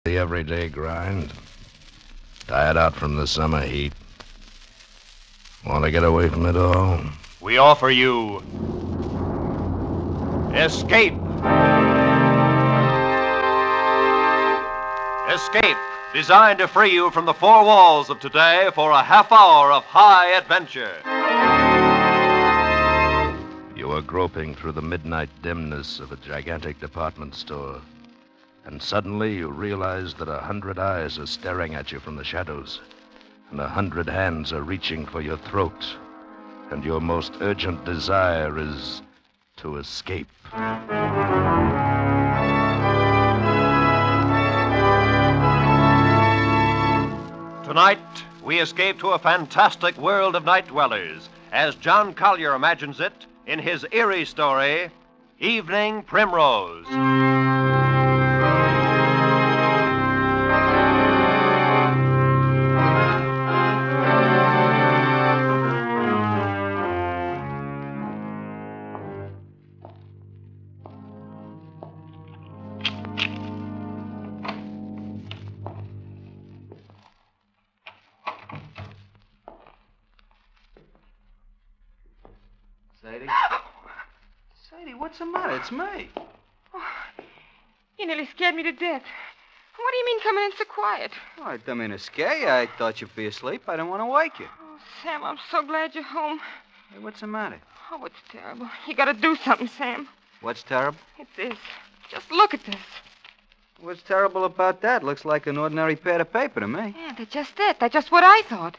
The everyday grind. Tired out from the summer heat. Want to get away from it all? We offer you Escape. Escape, designed to free you from the four walls of today for a half hour of high adventure. You are groping through the midnight dimness of a gigantic department store. And suddenly you realize that 100 eyes are staring at you from the shadows, and 100 hands are reaching for your throat, and your most urgent desire is to escape. Tonight, we escape to a fantastic world of night dwellers, as John Collier imagines it in his eerie story, Evening Primrose. Sadie? Sadie, what's the matter? It's me. Oh, you nearly scared me to death. What do you mean coming in so quiet? Oh, I didn't mean to scare you. I thought you'd be asleep. I didn't want to wake you. Oh, Sam, I'm so glad you're home. Hey, what's the matter? Oh, it's terrible. You gotta do something, Sam. What's terrible? It's this. Just look at this. What's terrible about that? Looks like an ordinary pad of paper to me. Yeah, that's just it. That's just what I thought.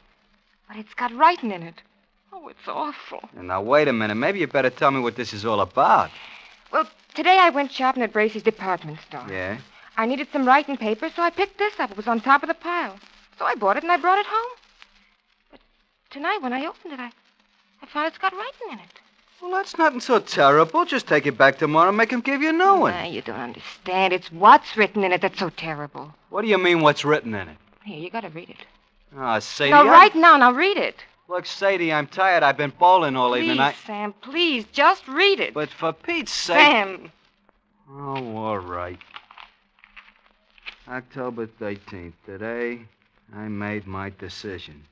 But it's got writing in it. Oh, it's awful. And now, wait a minute. Maybe you better tell me what this is all about. Well, today I went shopping at Bracey's department store. Yeah? I needed some writing paper, so I picked this up. It was on top of the pile. So I bought it and I brought it home. But tonight, when I opened it, I found it's got writing in it. Well, that's nothing so terrible. Just take it back tomorrow and make him give you a new one. Nah, you don't understand. It's what's written in it that's so terrible. What do you mean, what's written in it? Here, you gotta read it. Ah, Sadie. No, right now. Now read it. Look, Sadie, I'm tired. I've been bowling all evening. Please, Sam, please, just read it. But for Pete's sake... Sam. Oh, all right. October 13th. Today, I made my decision.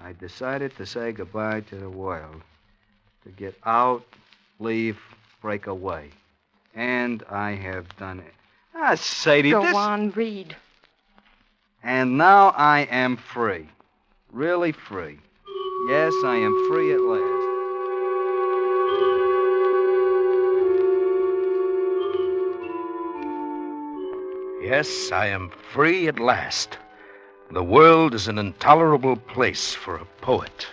I decided to say goodbye to the world. To get out, leave, break away. And I have done it. Ah, Sadie, Go on, read. And now I am free. Really free. Yes, I am free at last. Yes, I am free at last. The world is an intolerable place for a poet.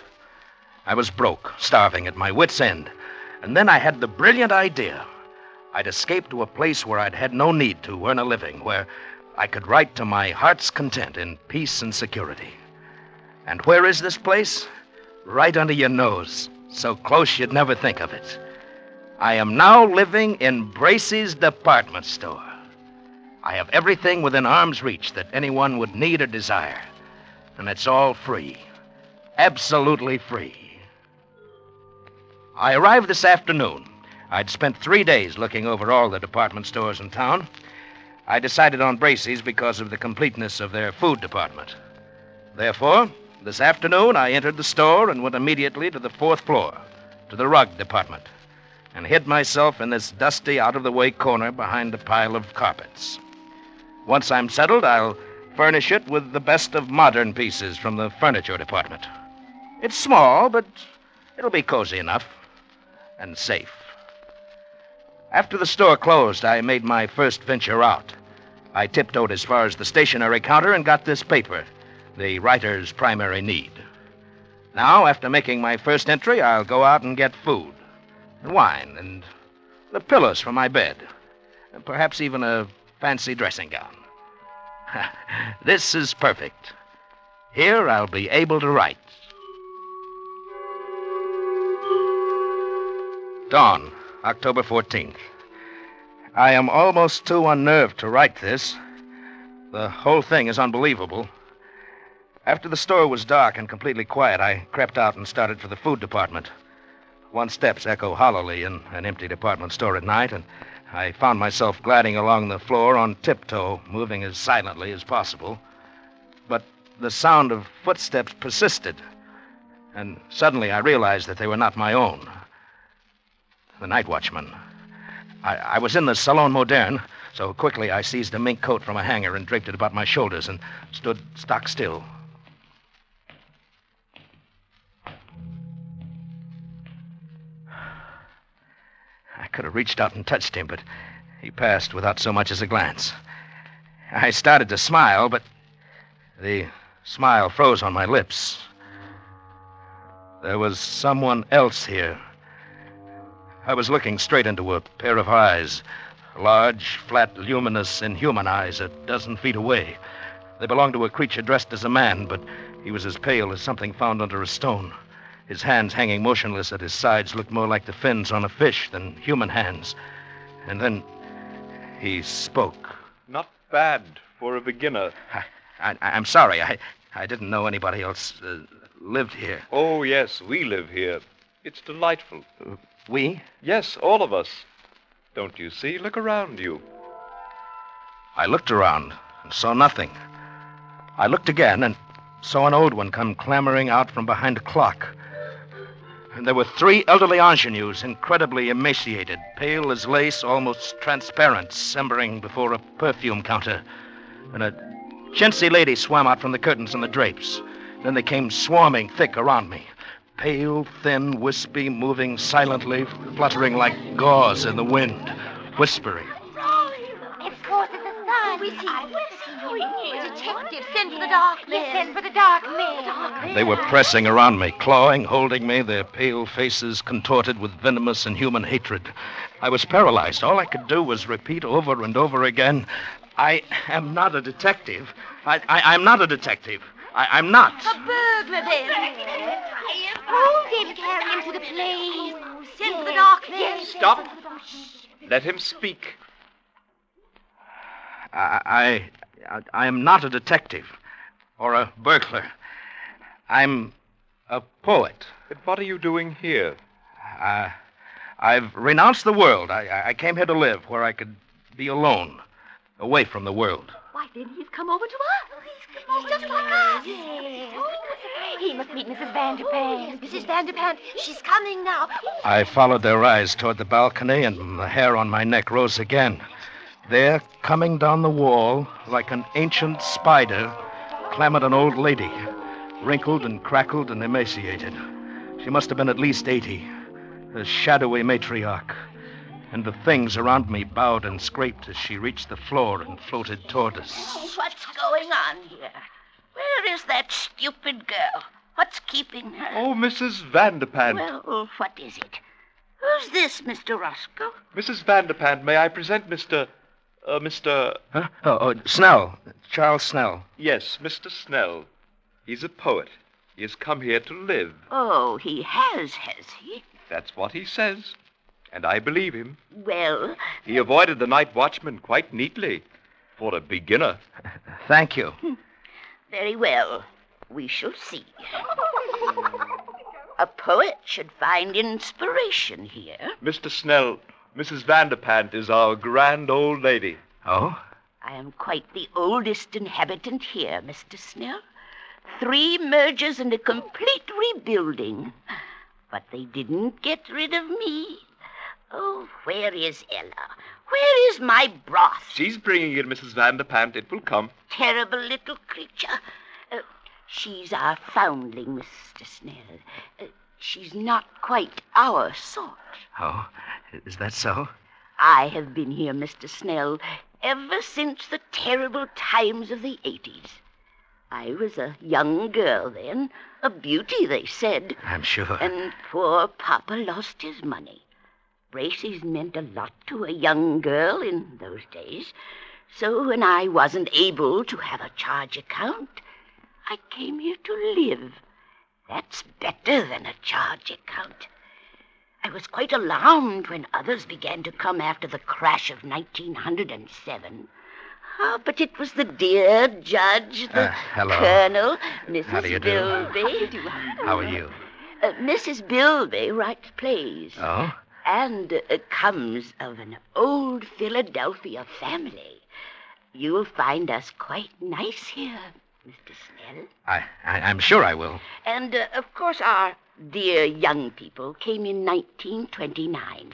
I was broke, starving, at my wit's end. And then I had the brilliant idea. I'd escape to a place where I'd had no need to earn a living, where I could write to my heart's content in peace and security. And where is this place? Right under your nose, so close you'd never think of it. I am now living in Bracey's department store. I have everything within arm's reach that anyone would need or desire. And it's all free. Absolutely free. I arrived this afternoon. I'd spent 3 days looking over all the department stores in town. I decided on Bracey's because of the completeness of their food department. Therefore, this afternoon I entered the store and went immediately to the 4th floor, to the rug department, and hid myself in this dusty, out-of-the-way corner behind a pile of carpets. Once I'm settled, I'll furnish it with the best of modern pieces from the furniture department. It's small, but it'll be cozy enough and safe. After the store closed, I made my first venture out. I tiptoed as far as the stationery counter and got this paper, the writer's primary need. Now, after making my first entry, I'll go out and get food, and wine, and the pillows for my bed, and perhaps even a fancy dressing gown. This is perfect. Here I'll be able to write. Dawn, October 14th. I am almost too unnerved to write this. The whole thing is unbelievable. After the store was dark and completely quiet, I crept out and started for the food department. One's steps echo hollowly in an empty department store at night, and I found myself gliding along the floor on tiptoe, moving as silently as possible. But the sound of footsteps persisted, and suddenly I realized that they were not my own. The night watchman. I was in the Salon Moderne, so quickly I seized a mink coat from a hanger and draped it about my shoulders and stood stock still. I could have reached out and touched him, but he passed without so much as a glance. I started to smile, but the smile froze on my lips. There was someone else here. I was looking straight into a pair of eyes, large, flat, luminous, inhuman eyes a dozen feet away. They belonged to a creature dressed as a man, but he was as pale as something found under a stone. His hands hanging motionless at his sides looked more like the fins on a fish than human hands. And then he spoke. Not bad for a beginner. I'm sorry. I didn't know anybody else lived here. Oh, yes, we live here. It's delightful. We? Yes, all of us. Don't you see? Look around you. I looked around and saw nothing. I looked again and saw an old one come clambering out from behind a clock. And there were 3 elderly ingenues, incredibly emaciated, pale as lace, almost transparent, slumbering before a perfume counter. And a chintzy lady swam out from the curtains and the drapes. Then they came swarming thick around me. Pale, thin, wispy, moving silently, fluttering like gauze in the wind, whispering. It's close to the sun. We see. Detective, send for the dark men. Yes, send for the dark men. They were pressing around me, clawing, holding me, their pale faces contorted with venomous and human hatred. I was paralyzed. All I could do was repeat over and over again, I am not a detective. I'm not a detective. I'm not. A burglar, then. Hold him, carry him to the place. Send for the dark men. Stop. Let him speak. I am not a detective or a burglar. I'm a poet. But what are you doing here? I've renounced the world. I came here to live where I could be alone, away from the world. Why, then he's come over to us. He's just like us. He must meet Mrs. Vanderpant. Mrs. Vanderpant, she's coming now. I followed their eyes toward the balcony, and the hair on my neck rose again. There, coming down the wall, like an ancient spider, clambered an old lady, wrinkled and crackled and emaciated. She must have been at least 80, a shadowy matriarch. And the things around me bowed and scraped as she reached the floor and floated toward us. What's going on here? Where is that stupid girl? What's keeping her? Oh, Mrs. Vanderpant. Well, what is it? Who's this, Mr. Roscoe? Mrs. Vanderpant, may I present Mr. Huh? Oh, Snell. Charles Snell. Yes, Mr. Snell. He's a poet. He has come here to live. Oh, he has he? That's what he says. And I believe him. Well... He avoided the night watchman quite neatly. For a beginner. Thank you. Very well. We shall see. A poet should find inspiration here. Mr. Snell, Mrs. Vanderpant is our grand old lady. Oh? I am quite the oldest inhabitant here, Mr. Snell. 3 mergers and a complete rebuilding. But they didn't get rid of me. Oh, where is Ella? Where is my broth? She's bringing it, Mrs. Vanderpant. It will come. Terrible little creature. She's our foundling, Mr. Snell. She's not quite our sort. Oh, is that so? I have been here, Mr. Snell, ever since the terrible times of the 80s. I was a young girl then, a beauty, they said. I'm sure. And poor Papa lost his money. Braces meant a lot to a young girl in those days. So when I wasn't able to have a charge account, I came here to live. That's better than a charge account. I was quite alarmed when others began to come after the crash of 1907. Oh, but it was the dear judge, the hello. colonel, How do you Mrs. do? Bilby. How are you? Mrs. Bilby writes plays. Oh? and comes of an old Philadelphia family. You'll find us quite nice here, Mr. Snell. I'm sure I will. And, of course, our dear young people came in 1929.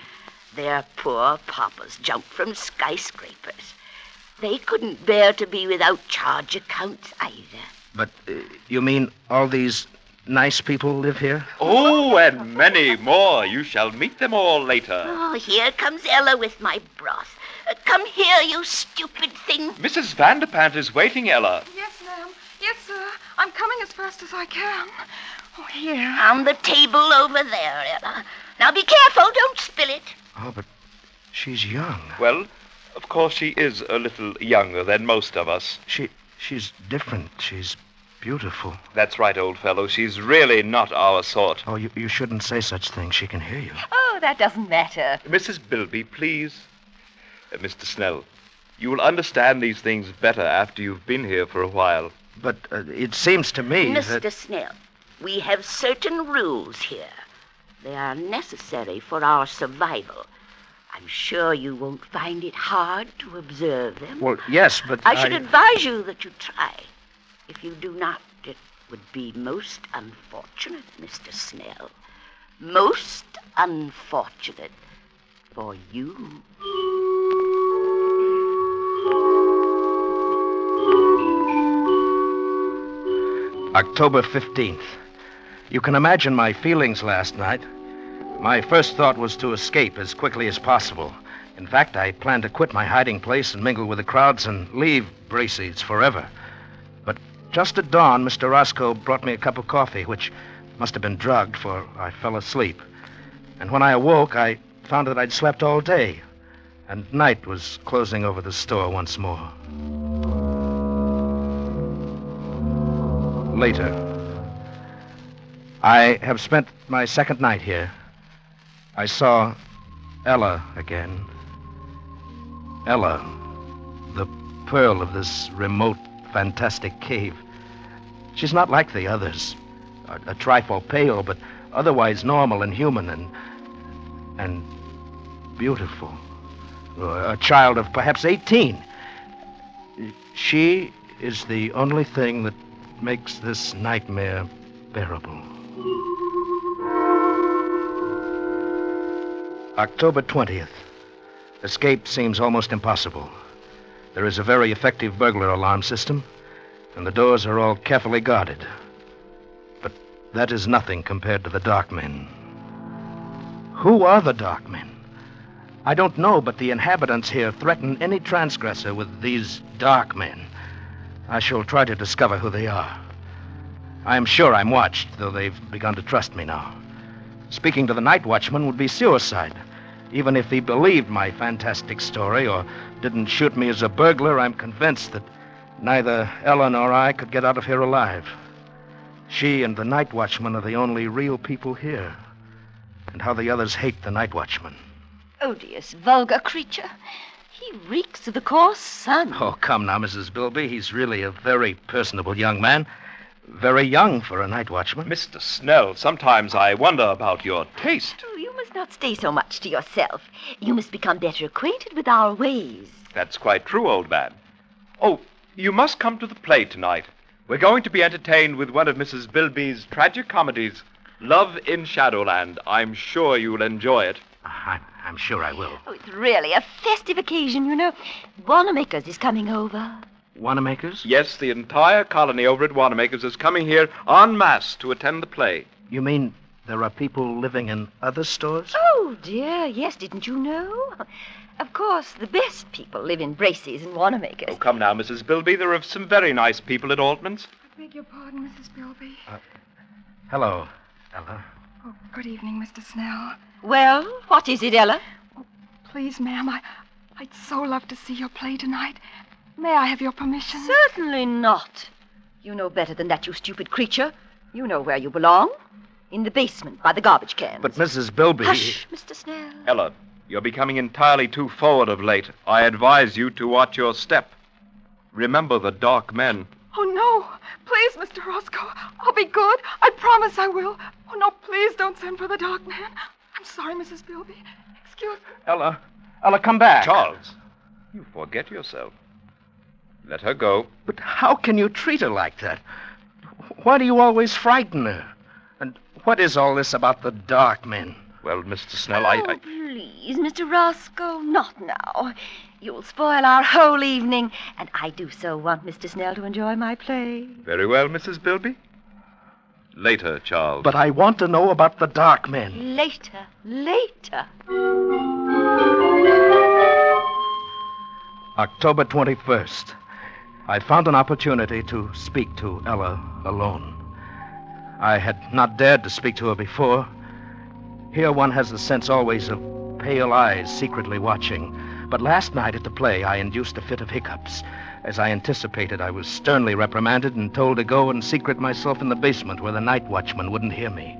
Their poor papas jumped from skyscrapers. They couldn't bear to be without charge accounts either. But you mean all these nice people live here? Oh, and many more. You shall meet them all later. Oh, here comes Ella with my broth. Come here, you stupid thing. Mrs. Vanderpant is waiting, Ella. Yes, ma'am. Yes, sir. I'm coming as fast as I can. Oh, here. On the table over there, Ella. Now be careful, don't spill it. Oh, but she's young. Well, of course she is a little younger than most of us. She's different. She's beautiful. That's right, old fellow. She's really not our sort. Oh, you shouldn't say such things. She can hear you. Oh, that doesn't matter. Mrs. Bilby, please. Mr. Snell, you will understand these things better after you've been here for a while. But it seems to me that... Mr. Snell, we have certain rules here. They are necessary for our survival. I'm sure you won't find it hard to observe them. Well, yes, but I should advise you that you try. If you do not, it would be most unfortunate, Mr. Snell. Most unfortunate for you. October 15th. You can imagine my feelings last night. My first thought was to escape as quickly as possible. In fact, I planned to quit my hiding place and mingle with the crowds and leave Bracey's forever. But just at dawn, Mr. Roscoe brought me a cup of coffee, which must have been drugged, for I fell asleep. And when I awoke, I found that I'd slept all day, and night was closing over the store once more. Later. I have spent my second night here. I saw Ella again. Ella, the pearl of this remote, fantastic cave. She's not like the others. A trifle pale, but otherwise normal and human and beautiful. A child of perhaps 18. She is the only thing that makes this nightmare bearable. October 20th. Escape seems almost impossible. There is a very effective burglar alarm system, and the doors are all carefully guarded. But that is nothing compared to the Dark Men. Who are the Dark Men? I don't know, but the inhabitants here threaten any transgressor with these Dark Men. I shall try to discover who they are. I am sure I'm watched, though they've begun to trust me now. Speaking to the night watchman would be suicide. Even if he believed my fantastic story or didn't shoot me as a burglar, I'm convinced that neither Ella nor I could get out of here alive. She and the night watchman are the only real people here. And how the others hate the night watchman. Odious, vulgar creature. He reeks of the coarse sun. Oh, come now, Mrs. Bilby. He's really a very personable young man. Very young for a night watchman. Mr. Snell, sometimes I wonder about your taste. Oh, you must not stay so much to yourself. You must become better acquainted with our ways. That's quite true, old man. Oh, you must come to the play tonight. We're going to be entertained with one of Mrs. Bilby's tragic comedies, Love in Shadowland. I'm sure you'll enjoy it. I'm sure I will. Oh, it's really a festive occasion, you know. Wanamaker's is coming over. Wanamaker's? Yes, the entire colony over at Wanamaker's is coming here en masse to attend the play. You mean there are people living in other stores? Oh, dear, yes, didn't you know? Of course, the best people live in Bracey's and Wanamaker's. Oh, come now, Mrs. Bilby. There are some very nice people at Altman's. I beg your pardon, Mrs. Bilby. Hello, Ella. Oh, good evening, Mr. Snell. Well, what is it, Ella? Oh, please, ma'am, I'd so love to see your play tonight. May I have your permission? Certainly not. You know better than that, you stupid creature. You know where you belong. In the basement by the garbage cans. But Mrs. Bilby... Hush, Mr. Snell. Ella, you're becoming entirely too forward of late. I advise you to watch your step. Remember the Dark Men. Oh, no. Please, Mr. Roscoe. I'll be good. I promise I will. Oh, no, please don't send for the Dark Man. I'm sorry, Mrs. Bilby. Excuse me. Ella, come back. Charles, you forget yourself. Let her go. But how can you treat her like that? Why do you always frighten her? And what is all this about the dark men? Well, Mr. Snell, Oh, please, Mr. Roscoe, not now. You'll spoil our whole evening, and I do so want Mr. Snell to enjoy my play. Very well, Mrs. Bilby. Later, Charles. But I want to know about the dark men. Later. October 21st. I found an opportunity to speak to Ella alone. I had not dared to speak to her before. Here one has the sense always of pale eyes secretly watching. But last night at the play, I induced a fit of hiccups. As I anticipated, I was sternly reprimanded and told to go and secret myself in the basement where the night watchman wouldn't hear me.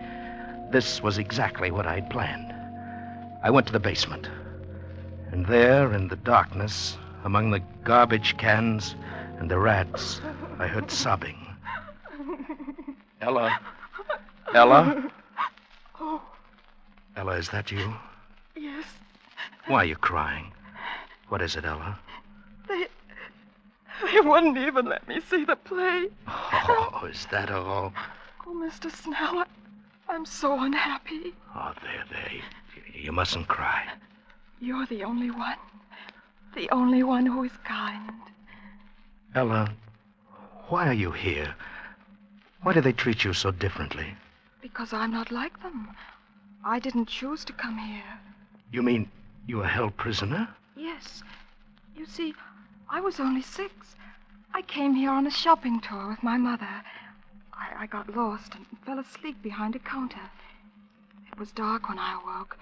This was exactly what I'd planned. I went to the basement. And there, in the darkness, among the garbage cans and the rats, I heard sobbing. Ella? Ella? Oh, Ella, is that you? yes. Why are you crying? What is it, Ella? They wouldn't even let me see the play. Oh, is that all? Oh, Mr. Snell, I'm so unhappy. Oh, there. You mustn't cry. You're the only one. The only one who is kind. Ella, why are you here? Why do they treat you so differently? Because I'm not like them. I didn't choose to come here. You mean you were held prisoner? Yes. You see, I was only 6. I came here on a shopping tour with my mother. I got lost and fell asleep behind a counter. It was dark when I awoke,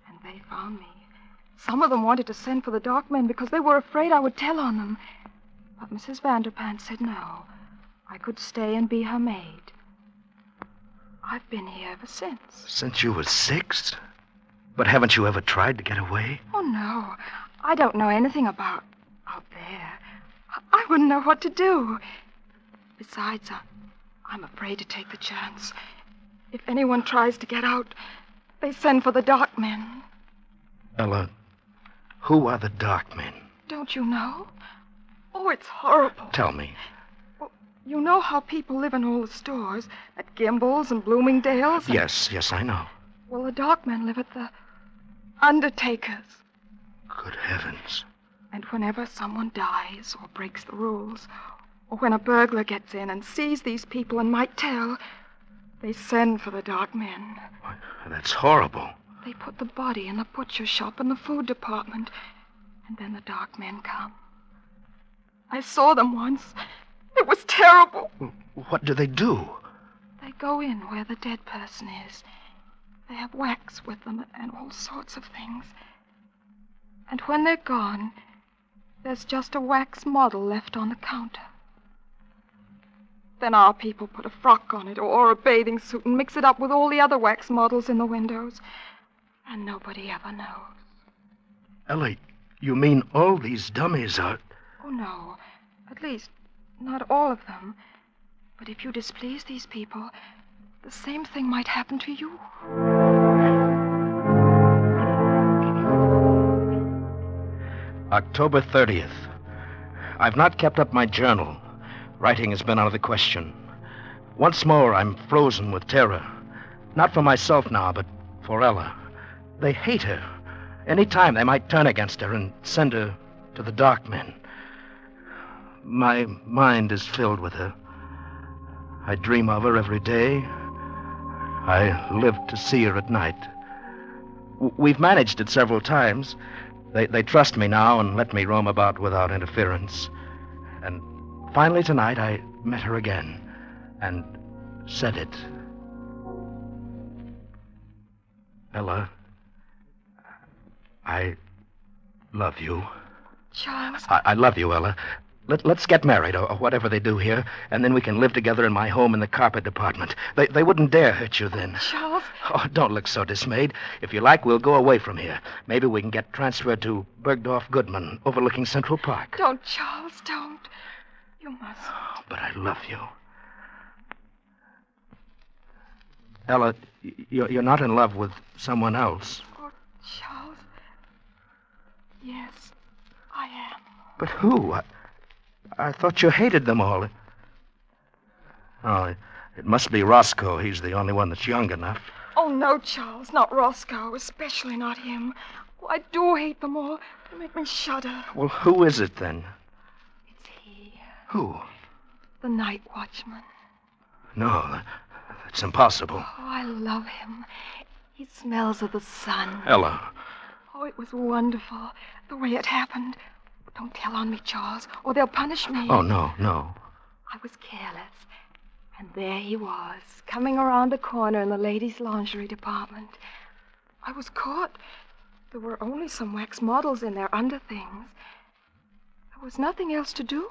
and they found me. Some of them wanted to send for the dark men because they were afraid I would tell on them. But Mrs. Vanderpant said no. I could stay and be her maid. I've been here ever since. Since you were 6? But haven't you ever tried to get away? Oh, no. I don't know anything about out there. I wouldn't know what to do. Besides, I'm afraid to take the chance. If anyone tries to get out, they send for the dark men. Ella, who are the dark men? Don't you know? Oh, it's horrible. Tell me. Well, you know how people live in all the stores, at Gimbel's and Bloomingdale's? Yes, I know. Well, the dark men live at the undertakers. Good heavens. And whenever someone dies or breaks the rules, or when a burglar gets in and sees these people and might tell, they send for the dark men. Why, that's horrible. They put the body in the butcher shop in the food department, and then the dark men come. I saw them once. It was terrible. What do they do? They go in where the dead person is. They have wax with them and all sorts of things. And when they're gone, there's just a wax model left on the counter. Then our people put a frock on it or a bathing suit and mix it up with all the other wax models in the windows. And nobody ever knows. Ellie, you mean all these dummies are... Oh, no. At least, not all of them. But if you displease these people, the same thing might happen to you. October 30th. I've not kept up my journal. Writing has been out of the question. Once more, I'm frozen with terror. Not for myself now, but for Ella. They hate her. Any time they might turn against her and send her to the dark men. My mind is filled with her. I dream of her every day. I live to see her at night. We've managed it several times. They trust me now and let me roam about without interference. And finally tonight I met her again and said it. Ella, I love you. Charles. I love you, Ella. Let's get married, or whatever they do here, and then we can live together in my home in the carpet department. They wouldn't dare hurt you then. Charles. Oh, don't look so dismayed. If you like, we'll go away from here. Maybe we can get transferred to Bergdorf Goodman, overlooking Central Park. Don't, Charles, don't. You must. Oh, but I love you. Ella, you're not in love with someone else. Oh, Charles. Yes, I am. But who? I thought you hated them all. Oh, it must be Roscoe. He's the only one that's young enough. Oh, no, Charles, not Roscoe, especially not him. Oh, I do hate them all. They make me shudder. Well, who is it then? It's he, Who? the night watchman. No, that's impossible. Oh, I love him. He smells of the sun. Ella. Oh, it was wonderful, the way it happened. Don't tell on me, Charles, or they'll punish me. Oh, no. I was careless. And there he was, coming around the corner in the ladies' lingerie department. I was caught. There were only some wax models in their underthings. There was nothing else to do.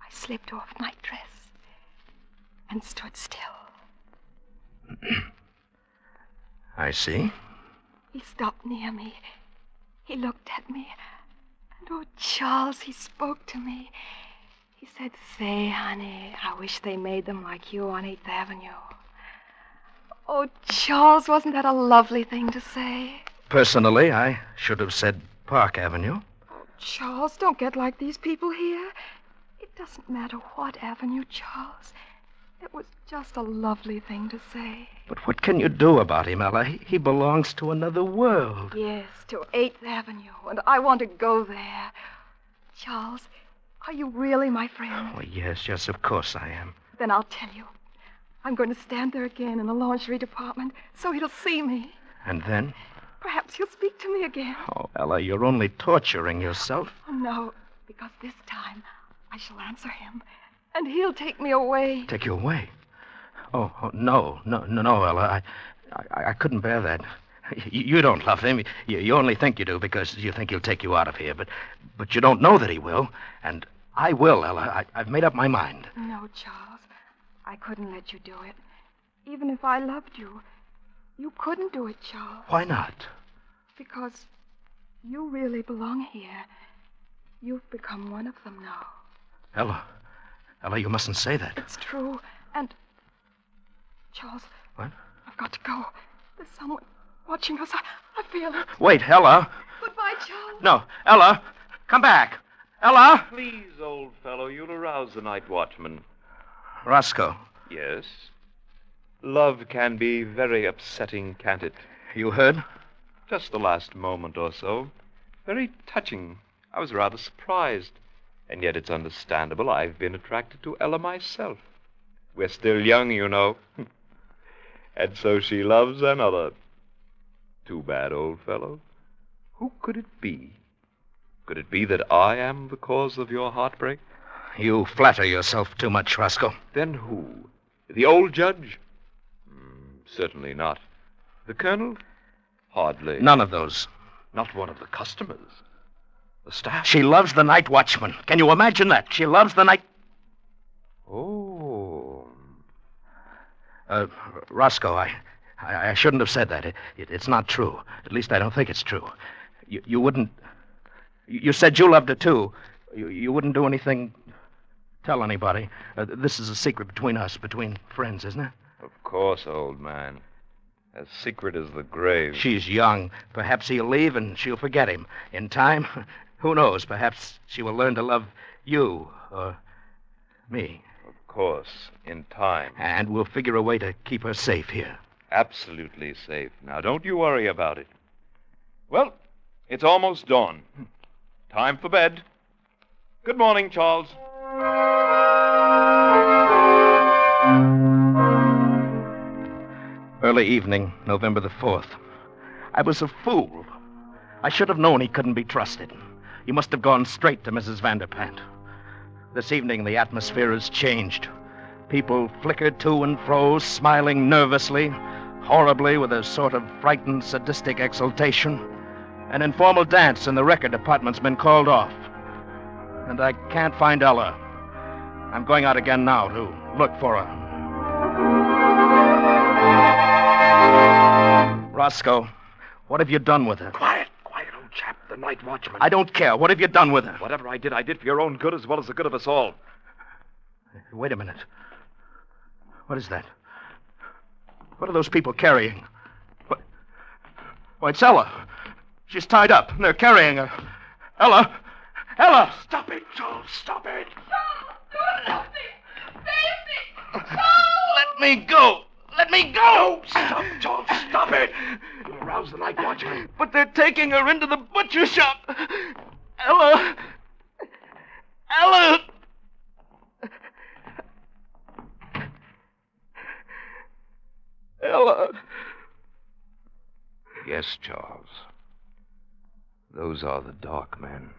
I slipped off nightdress and stood still. I see. He stopped near me. He looked at me. And, oh, Charles, he spoke to me. He said, "Say, honey, I wish they made them like you on 8th Avenue." Oh, Charles, wasn't that a lovely thing to say? Personally, I should have said Park Avenue. Oh, Charles, don't get like these people here. It doesn't matter what avenue, Charles. It was just a lovely thing to say. But what can you do about him, Ella? He belongs to another world. Yes, to 8th Avenue, and I want to go there. Charles, are you really my friend? Oh, yes, of course I am. Then I'll tell you. I'm going to stand there again in the lingerie department so he'll see me. And then? Perhaps he'll speak to me again. Oh, Ella, you're only torturing yourself. Oh, no, because this time I shall answer him, and he'll take me away. Take you away? Oh, no, Ella. I couldn't bear that. You don't love him. You only think you do because you think he'll take you out of here. But you don't know that he will. And I will, Ella. I've made up my mind. No, Charles. I couldn't let you do it. Even if I loved you, you couldn't do it, Charles. Why not? Because you really belong here. You've become one of them now. Ella, you mustn't say that. It's true. And, Charles. What? I've got to go. There's someone watching us. I feel it. Wait, Ella. Goodbye, Charles. No, Ella, come back. Ella! Please, old fellow, you'll arouse the night watchman. Roscoe. Yes? Love can be very upsetting, can't it? You heard? Just the last moment or so. Very touching. I was rather surprised. And yet it's understandable. I've been attracted to Ella myself. We're still young, you know. And so she loves another. Too bad, old fellow. Who could it be? Could it be that I am the cause of your heartbreak? You flatter yourself too much, Roscoe. Then who? The old judge? Certainly not. The colonel? Hardly. None of those. Not one of the customers. The staff? She loves the night watchman. Can you imagine that? She loves the night... Oh. Roscoe, I shouldn't have said that. It's not true. At least I don't think it's true. You wouldn't... You said you loved her, too. You wouldn't do anything... Tell anybody. This is a secret between us, between friends, isn't it? Of course, old man. As secret as the grave. She's young. Perhaps he'll leave and she'll forget him. In time, who knows? Perhaps she will learn to love you or me. Of course, in time. And we'll figure a way to keep her safe here. Absolutely safe. Now, don't you worry about it. Well, it's almost dawn. Time for bed. Good morning, Charles. Early evening, November the 4th. I was a fool. I should have known he couldn't be trusted. He must have gone straight to Mrs. Vanderpant. This evening, the atmosphere has changed. People flickered to and fro, smiling nervously, horribly, with a sort of frightened, sadistic exultation. An informal dance in the record department's been called off. And I can't find Ella. I'm going out again now to look for her. Roscoe, what have you done with her? Quiet, old chap. The night watchman. I don't care. What have you done with her? Whatever I did for your own good as well as the good of us all. Wait a minute. What is that? What are those people carrying? Why, it's Ella. She's tied up, and they're carrying her. Ella! Ella! Stop it, Joel. Stop it. Joel, do something! Save me! Let me go! Let me go! Stop, Joel. Stop it. You'll arouse the night watchman. But they're taking her into the butcher shop. Ella! Ella! Ella! Yes, Charles. Those are the dark men.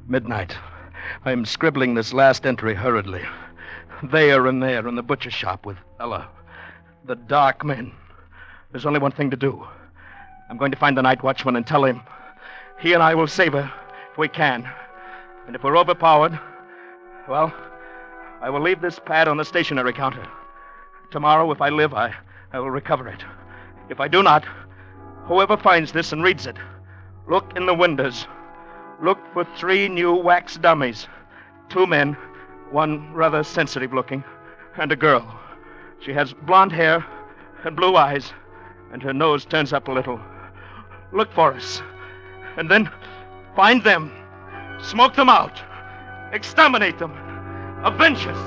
Midnight. I am scribbling this last entry hurriedly. They are in there in the butcher shop with Ella. The dark men. There's only one thing to do. I'm going to find the night watchman and tell him. He and I will save her if we can. And if we're overpowered, well, I will leave this pad on the stationery counter. Tomorrow, if I live, I will recover it. If I do not, whoever finds this and reads it, look in the windows. Look for 3 new wax dummies. 2 men, one rather sensitive looking, and a girl. She has blonde hair and blue eyes, and her nose turns up a little. Look for us. And then find them. Smoke them out. Exterminate them. Avenge us.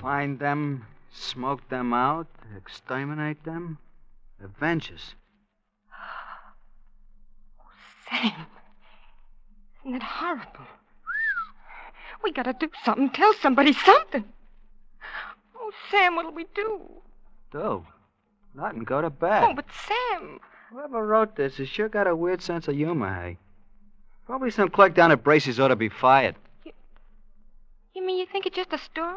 Find them, smoke them out, exterminate them, avenge us. Sam, isn't it horrible? We gotta do something. Tell somebody something. Oh, Sam, what'll we do? Do? Nothing, go to bed. Oh, but Sam. Whoever wrote this has sure got a weird sense of humor, hey? Probably some clerk down at Bracey's ought to be fired. You mean you think it's just a story?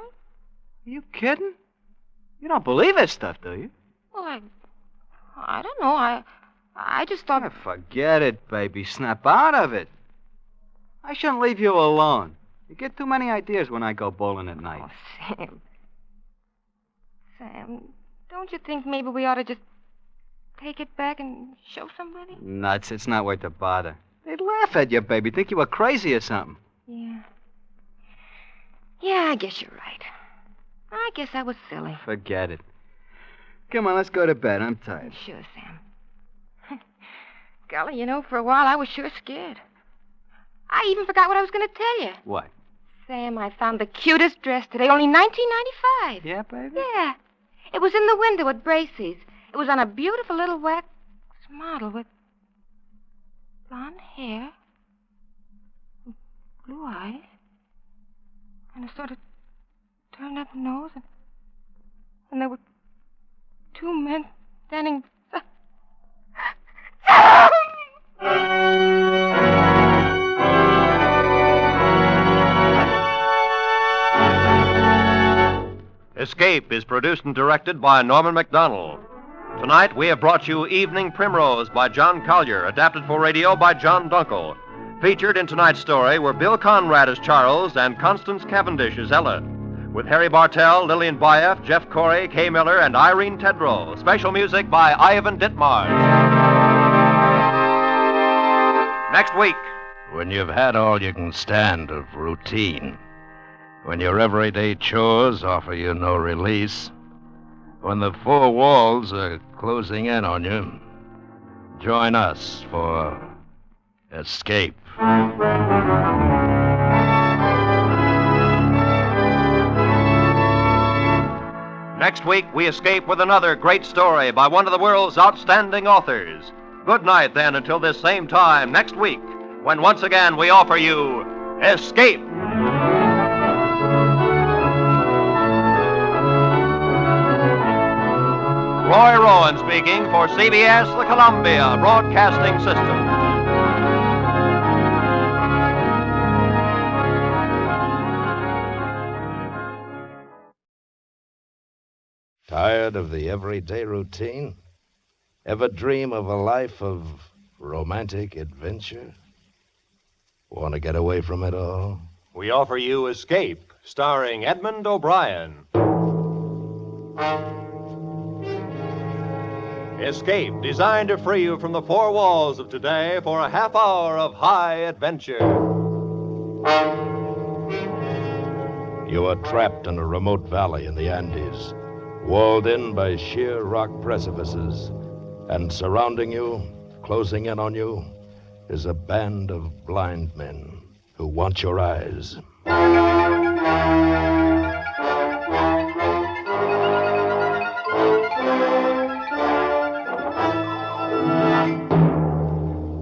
Are you kidding? You don't believe this stuff, do you? Well, I don't know. I just thought... Forget it, baby. Snap out of it. I shouldn't leave you alone. You get too many ideas when I go bowling at night. Oh, Sam. Sam, don't you think maybe we ought to just take it back and show somebody? Nuts. It's not worth the bother. They'd laugh at you, baby. Think you were crazy or something. Yeah. Yeah, I guess you're right. I guess I was silly. Forget it. Come on, let's go to bed. I'm tired. Sure, Sam. Golly, you know, for a while I was sure scared. I even forgot what I was going to tell you. What? Sam, I found the cutest dress today, only $19.95. Yeah, baby? Yeah. It was in the window at Bracey's. It was on a beautiful little wax model with blonde hair, blue eyes, and a sort of turned up nose, and there were 2 men standing. Escape is produced and directed by Norman MacDonald. Tonight, we have brought you Evening Primrose by John Collier, adapted for radio by John Dunkel. Featured in tonight's story were Bill Conrad as Charles and Constance Cavendish as Ella, with Harry Bartell, Lillian Baeff, Jeff Corey, Kay Miller, and Irene Tedrow. Special music by Ivan Ditmars. Next week. When you've had all you can stand of routine, when your everyday chores offer you no release, when the 4 walls are closing in on you, join us for Escape. Next week, we escape with another great story by one of the world's outstanding authors. Good night, then, until this same time next week, when once again we offer you Escape. Roy Rowan speaking for CBS, the Columbia Broadcasting System. Tired of the everyday routine? Ever dream of a life of romantic adventure? Want to get away from it all? We offer you Escape, starring Edmund O'Brien. Escape, designed to free you from the 4 walls of today for a half hour of high adventure. You are trapped in a remote valley in the Andes, walled in by sheer rock precipices, and surrounding you, closing in on you, is a band of blind men who want your eyes.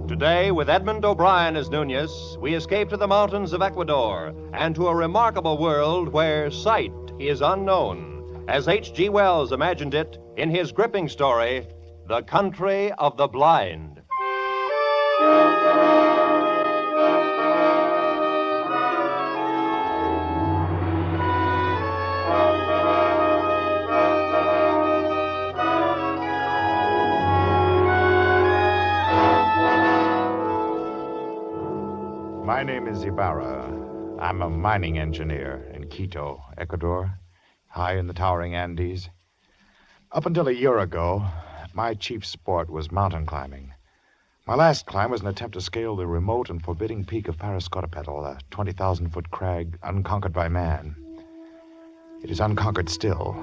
Today, with Edmund O'Brien as Nunez, we escape to the mountains of Ecuador and to a remarkable world where sight is unknown, as H.G. Wells imagined it in his gripping story, The Country of the Blind. My name is Ibarra. I'm a mining engineer in Quito, Ecuador, high in the towering Andes. Up until a year ago, my chief sport was mountain climbing. My last climb was an attempt to scale the remote and forbidding peak of Parascotopetl, a 20,000-foot crag unconquered by man. It is unconquered still.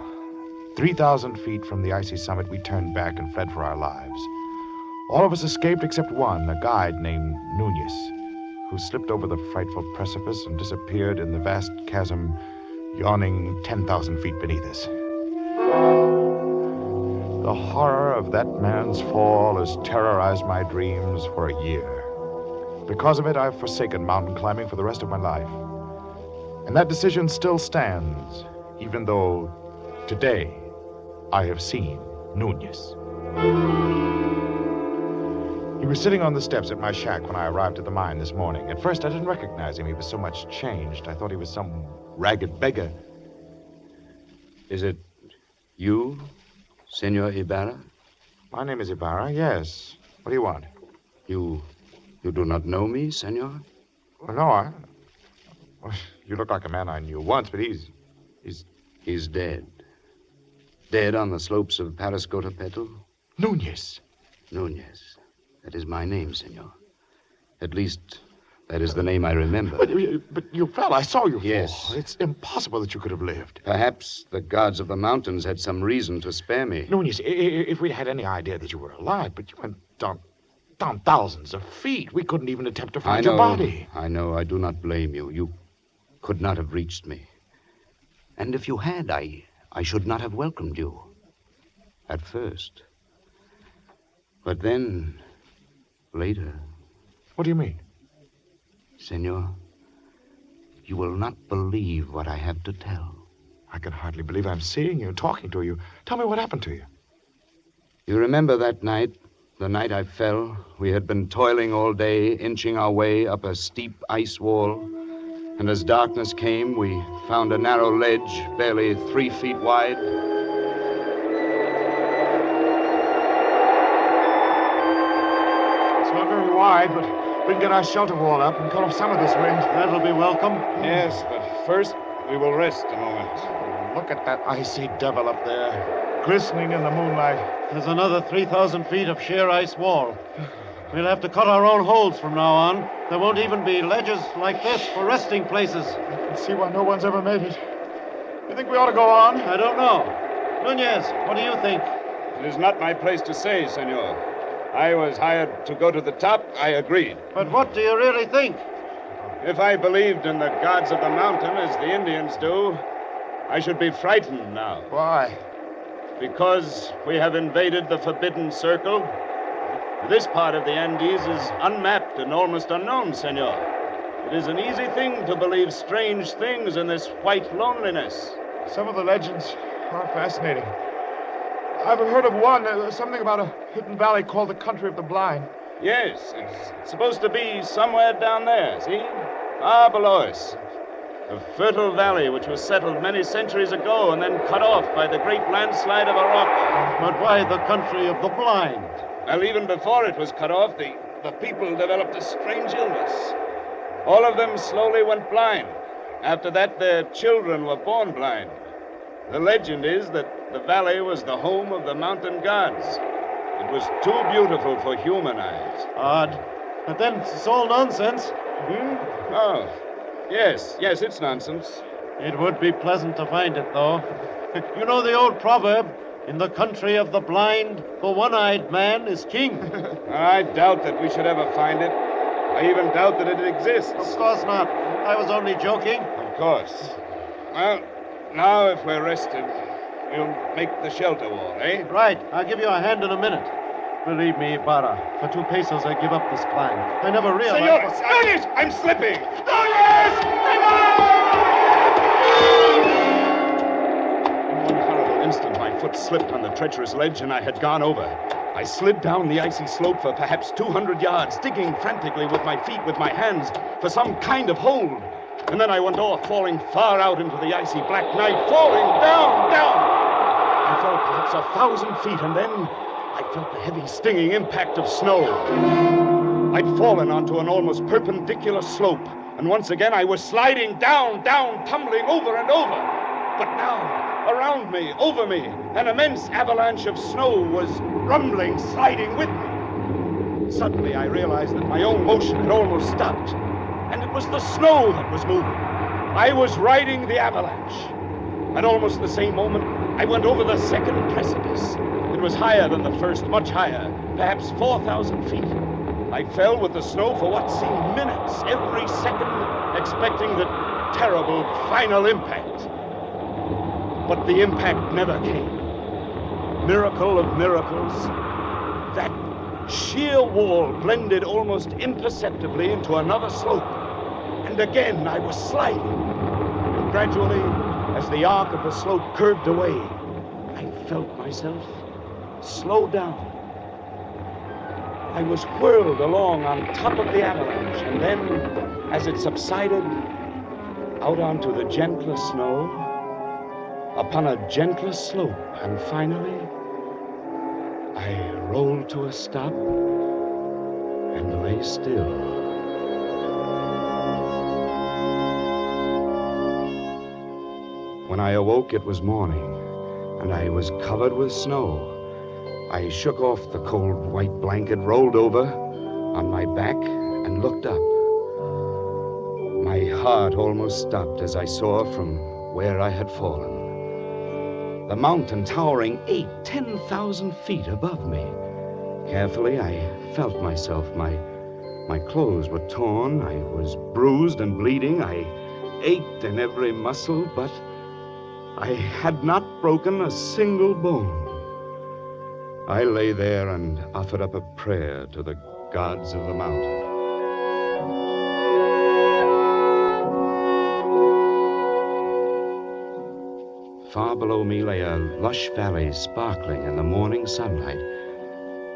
3,000 feet from the icy summit, we turned back and fled for our lives. All of us escaped except one, a guide named Nunez, who slipped over the frightful precipice and disappeared in the vast chasm yawning 10,000 feet beneath us. The horror of that man's fall has terrorized my dreams for a year. Because of it, I've forsaken mountain climbing for the rest of my life. And that decision still stands, even though today I have seen Nunez. He was sitting on the steps at my shack when I arrived at the mine this morning. At first, I didn't recognize him. He was so much changed. I thought he was some ragged beggar. Is it you, Senor Ibarra? My name is Ibarra, yes. What do you want? You do not know me, senor? Well, no, well, you look like a man I knew once, but He's dead. Dead on the slopes of Parascotopetl? Nunez. Nunez. That is my name, senor. At least, that is the name I remember. But you fell. I saw you fall. Yes. It's impossible that you could have lived. Perhaps the gods of the mountains had some reason to spare me. Nunez, if we'd had any idea that you were alive, but you went down thousands of feet. We couldn't even attempt to find your body. I know. I do not blame you. You could not have reached me. And if you had, I should not have welcomed you. At first. But then, later. What do you mean? Senor, you will not believe what I have to tell. I can hardly believe I'm seeing you, talking to you. Tell me what happened to you. You remember that night, the night I fell? We had been toiling all day, inching our way up a steep ice wall. And as darkness came, we found a narrow ledge, barely 3 feet wide. It's not very wide, but we can get our shelter wall up and cut off some of this wind. That'll be welcome. Yes, but first we will rest a moment. Look at that icy devil up there, glistening in the moonlight. There's another 3,000 feet of sheer ice wall. We'll have to cut our own holes from now on. There won't even be ledges like this for resting places. I can see why no one's ever made it. You think we ought to go on? I don't know. Nunez, what do you think? It is not my place to say, senor. I was hired to go to the top. I agreed. But what do you really think? If I believed in the gods of the mountain as the Indians do, I should be frightened now. Why? Because we have invaded the Forbidden Circle. This part of the Andes is unmapped and almost unknown, senor. It is an easy thing to believe strange things in this white loneliness. Some of the legends are fascinating. I've heard of one, something about a hidden valley called the Country of the Blind. Yes, it's supposed to be somewhere down there, see? Below us. A fertile valley which was settled many centuries ago and then cut off by the great landslide of a rock. But why the Country of the Blind? Well, even before it was cut off, the people developed a strange illness. All of them slowly went blind. After that, their children were born blind. The legend is that the valley was the home of the mountain gods. It was too beautiful for human eyes. Odd. But then it's all nonsense. Oh, yes, it's nonsense. It would be pleasant to find it, though. You know the old proverb, in the country of the blind, the one-eyed man is king. I doubt that we should ever find it. I even doubt that it exists. Of course not. I was only joking. Of course. Well, now if we're rested, we'll make the shelter wall, eh? Right. I'll give you a hand in a minute. Believe me, Ibarra, for 2 pesos I give up this climb. I never realized... Senores, Senores, I'm slipping! Senores! In one horrible instant, my foot slipped on the treacherous ledge and I had gone over. I slid down the icy slope for perhaps 200 yards, digging frantically with my feet, with my hands, for some kind of hold. And then I went off, falling far out into the icy black night, falling down, down. I fell perhaps 1,000 feet, and then I felt the heavy, stinging impact of snow. I'd fallen onto an almost perpendicular slope, and once again I was sliding down, down, tumbling over and over. But now, around me, over me, an immense avalanche of snow was rumbling, sliding with me. Suddenly I realized that my own motion had almost stopped, and it was the snow that was moving. I was riding the avalanche. At almost the same moment, I went over the second precipice. It was higher than the first, much higher, perhaps 4,000 feet. I fell with the snow for what seemed minutes, every second, expecting the terrible final impact. But the impact never came. Miracle of miracles, that sheer wall blended almost imperceptibly into another slope. And again I was sliding. And gradually, as the arc of the slope curved away, I felt myself slow down. I was whirled along on top of the avalanche, and then, as it subsided, out onto the gentler snow, upon a gentler slope, and finally, I rolled to a stop and lay still. When I awoke, it was morning, and I was covered with snow. I shook off the cold white blanket, rolled over on my back, and looked up. My heart almost stopped as I saw from where I had fallen. The mountain towering 10,000 feet above me. Carefully, I felt myself. My clothes were torn. I was bruised and bleeding. I ached in every muscle, but I had not broken a single bone. I lay there and offered up a prayer to the gods of the mountain. Far below me lay a lush valley sparkling in the morning sunlight.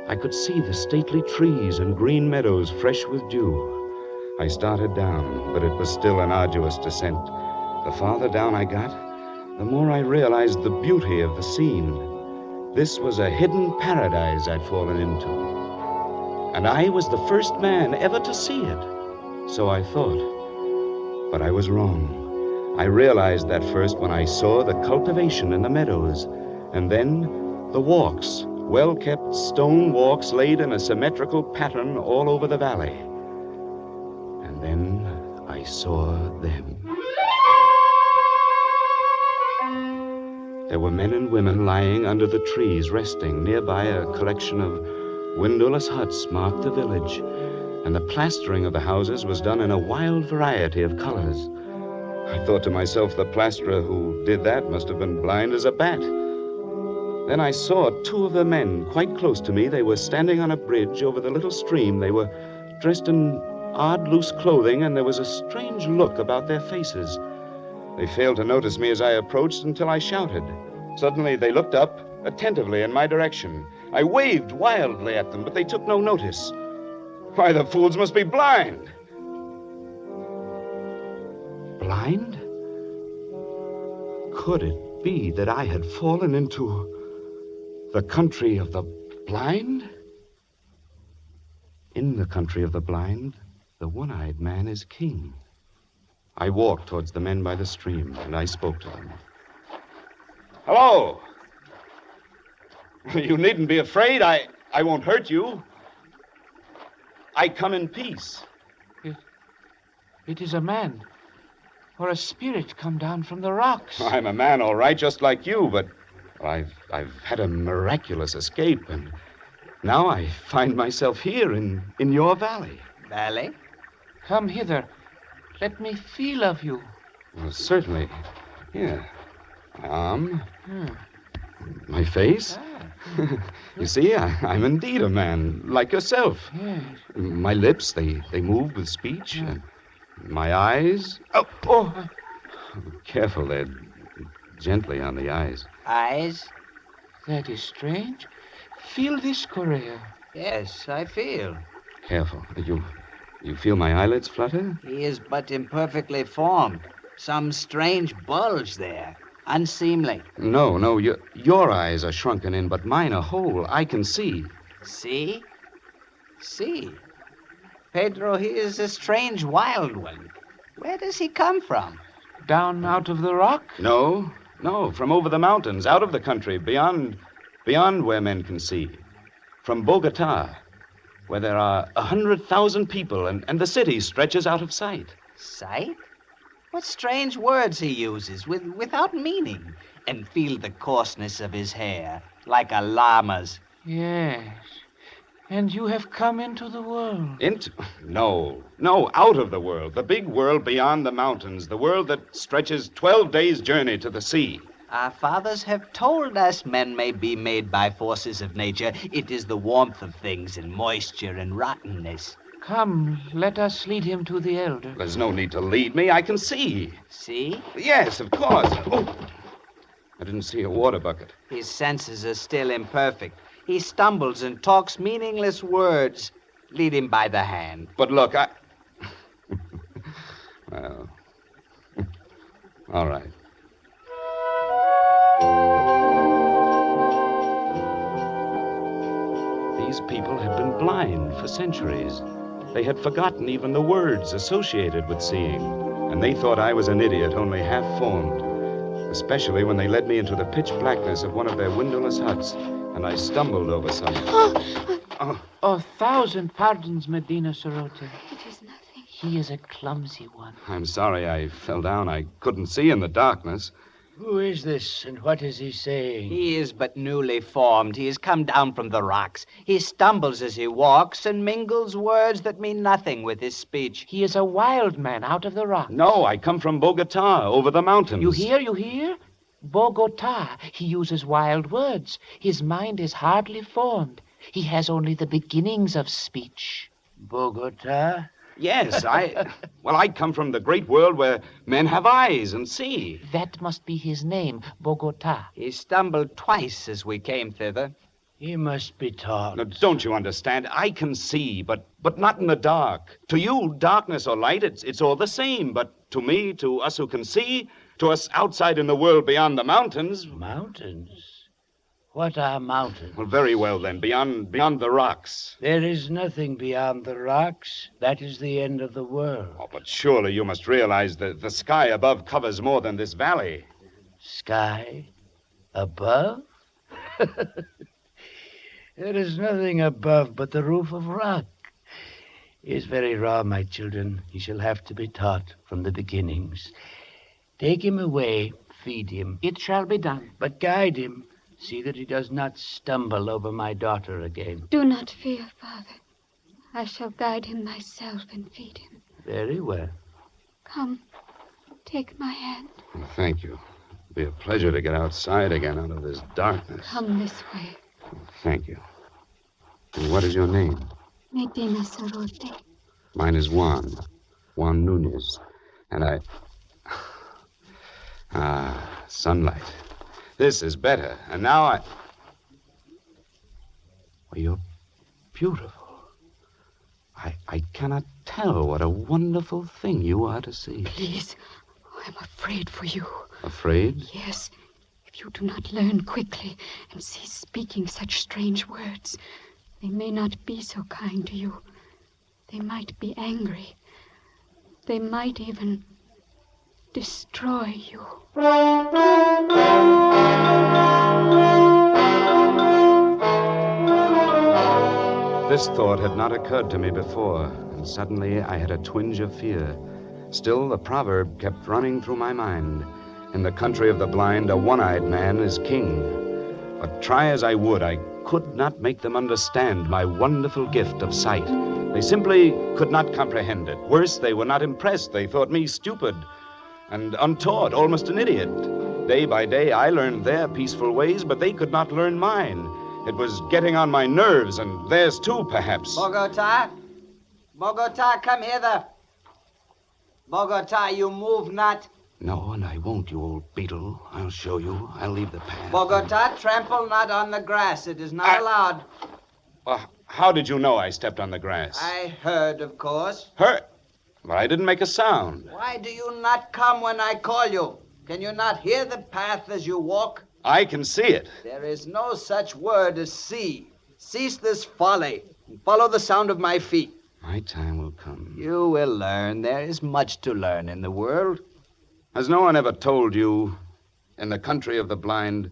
I could see the stately trees and green meadows fresh with dew. I started down, but it was still an arduous descent. The farther down I got, the more I realized the beauty of the scene. This was a hidden paradise I'd fallen into. And I was the first man ever to see it. So I thought. But I was wrong. I realized that first when I saw the cultivation in the meadows. And then the walks, well-kept stone walks laid in a symmetrical pattern all over the valley. And then I saw them. There were men and women lying under the trees, resting. Nearby, a collection of windowless huts marked the village, and the plastering of the houses was done in a wild variety of colors. I thought to myself, the plasterer who did that must have been blind as a bat. Then I saw 2 of the men quite close to me. They were standing on a bridge over the little stream. They were dressed in odd, loose clothing, and there was a strange look about their faces. They failed to notice me as I approached until I shouted. Suddenly, they looked up attentively in my direction. I waved wildly at them, but they took no notice. Why, the fools must be blind. Blind? Could it be that I had fallen into the country of the blind? In the country of the blind, the one-eyed man is king. I walked towards the men by the stream, and I spoke to them. Hello! You needn't be afraid. I won't hurt you. I come in peace. It is a man. or a spirit come down from the rocks. I'm a man, all right, just like you, but I've had a miraculous escape, and now I find myself here in your valley. Valley? Come hither. Let me feel of you. Well, certainly. Here. My arm. My face. You see, I'm indeed a man, like yourself. Yes. My lips, they move with speech. And my eyes. Oh! Careful there. Gently on the eyes. Eyes? That is strange. Feel this, Correa. Yes, I feel. Careful. You feel my eyelids flutter? He is but imperfectly formed. Some strange bulge there. Unseemly. No, your eyes are shrunken in, but mine are whole. I can see. See? See? Pedro, he is a strange wild one. Where does he come from? Down out of the rock? No, from over the mountains, out of the country, beyond where men can see. From Bogota, where there are 100,000 people, and the city stretches out of sight. Sight? What strange words he uses, without meaning. And feel the coarseness of his hair, like a llama's. Yes. And you have come into the world. No, out of the world. The big world beyond the mountains. The world that stretches 12 days' journey to the sea. Our fathers have told us men may be made by forces of nature. It is the warmth of things and moisture and rottenness. Come, let us lead him to the elder. There's no need to lead me. I can see. See? Yes, of course. Oh, I didn't see a water bucket. His senses are still imperfect. He stumbles and talks meaningless words. Lead him by the hand. But look, well, all right. These people had been blind for centuries. They had forgotten even the words associated with seeing, and they thought I was an idiot, only half formed, especially when they led me into the pitch blackness of one of their windowless huts, and I stumbled over something. Oh, 1,000 pardons, Medina Sorote. It is nothing. He is a clumsy one. I'm sorry I fell down. I couldn't see in the darkness. Who is this, and what is he saying? He is but newly formed. He has come down from the rocks. He stumbles as he walks and mingles words that mean nothing with his speech. He is a wild man out of the rocks. No, I come from Bogota, over the mountains. You hear? Bogota. He uses wild words. His mind is hardly formed. He has only the beginnings of speech. Bogota? Yes, I come from the great world where men have eyes and see. That must be his name, Bogota. He stumbled twice as we came thither. He must be taught. Now, don't you understand? I can see, but not in the dark. To you, darkness or light, it's all the same. But to me, to us who can see, to us outside in the world beyond the mountains... Mountains? What are mountains? Well, very well, then. Beyond the rocks. There is nothing beyond the rocks. That is the end of the world. Oh, but surely you must realize that the sky above covers more than this valley. Sky? Above? There is nothing above but the roof of rock. He is very raw, my children. He shall have to be taught from the beginnings. Take him away, feed him. It shall be done. But guide him. See that he does not stumble over my daughter again. Do not fear, Father. I shall guide him myself and feed him. Very well. Come, take my hand. Well, thank you. It'll be a pleasure to get outside again out of this darkness. Come this way. Thank you. And what is your name? Medina Sorote. Mine is Juan Nunez. And I... sunlight. This is better. And now I... Well, you're beautiful. I cannot tell what a wonderful thing you are to see. Please, I'm afraid for you. Afraid? Yes. If you do not learn quickly and cease speaking such strange words, they may not be so kind to you. They might be angry. They might even destroy you. This thought had not occurred to me before, and suddenly I had a twinge of fear. Still, the proverb kept running through my mind. In the country of the blind, a one-eyed man is king. But try as I would, I could not make them understand my wonderful gift of sight. They simply could not comprehend it. Worse, they were not impressed. They thought me stupid and untaught, almost an idiot. Day by day, I learned their peaceful ways, but they could not learn mine. It was getting on my nerves, and theirs too, perhaps. Bogota? Bogota, come hither. Bogota, you move not. No, and I won't, you old beetle. I'll show you. I'll leave the path. Bogota, trample not on the grass. It is not allowed. How did you know I stepped on the grass? I heard, of course. Heard? But I didn't make a sound. Why do you not come when I call you? Can you not hear the path as you walk? I can see it. There is no such word as see. Cease this folly and follow the sound of my feet. My time will come. You will learn. There is much to learn in the world. Has no one ever told you, in the country of the blind,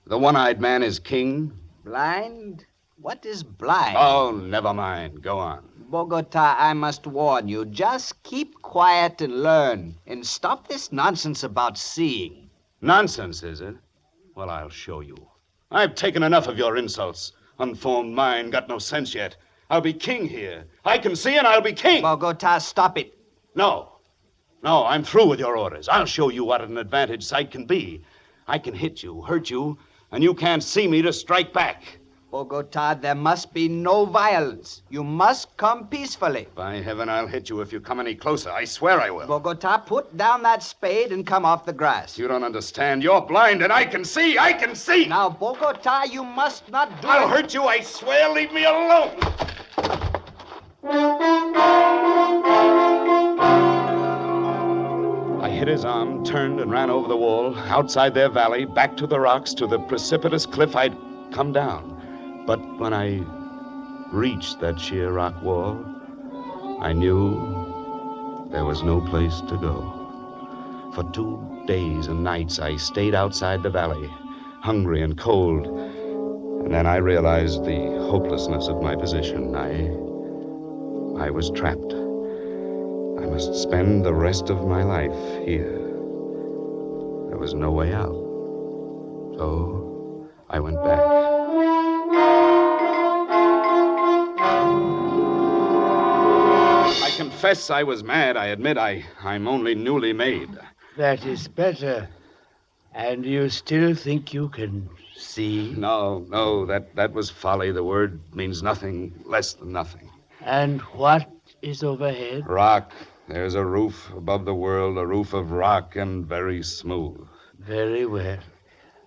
the one-eyed man is king? Blind? What is blind? Oh, never mind. Go on. Bogota, I must warn you. Just keep quiet and learn. And stop this nonsense about seeing. Nonsense, is it? Well, I'll show you. I've taken enough of your insults. Unformed mind, got no sense yet. I'll be king here. I can see and I'll be king. Bogota, stop it. No, I'm through with your orders. I'll show you what an advantage sight can be. I can hit you, hurt you, and you can't see me to strike back. Bogota, there must be no violence. You must come peacefully. By heaven, I'll hit you if you come any closer. I swear I will. Bogota, put down that spade and come off the grass. You don't understand. You're blind, and I can see. I can see. Now, Bogota, you must not do I'll hurt you, I swear. Leave me alone. I hit his arm, turned, and ran over the wall, outside their valley, back to the rocks, to the precipitous cliff I'd come down. But when I reached that sheer rock wall, I knew there was no place to go. For 2 days and nights, I stayed outside the valley, hungry and cold. And then I realized the hopelessness of my position. I was trapped. I must spend the rest of my life here. There was no way out. So I went back. I confess I was mad. I admit I'm only newly made. That is better. And you still think you can see? No, that was folly. The word means nothing less than nothing. And what is overhead? Rock. There's a roof above the world, a roof of rock and very smooth. Very well.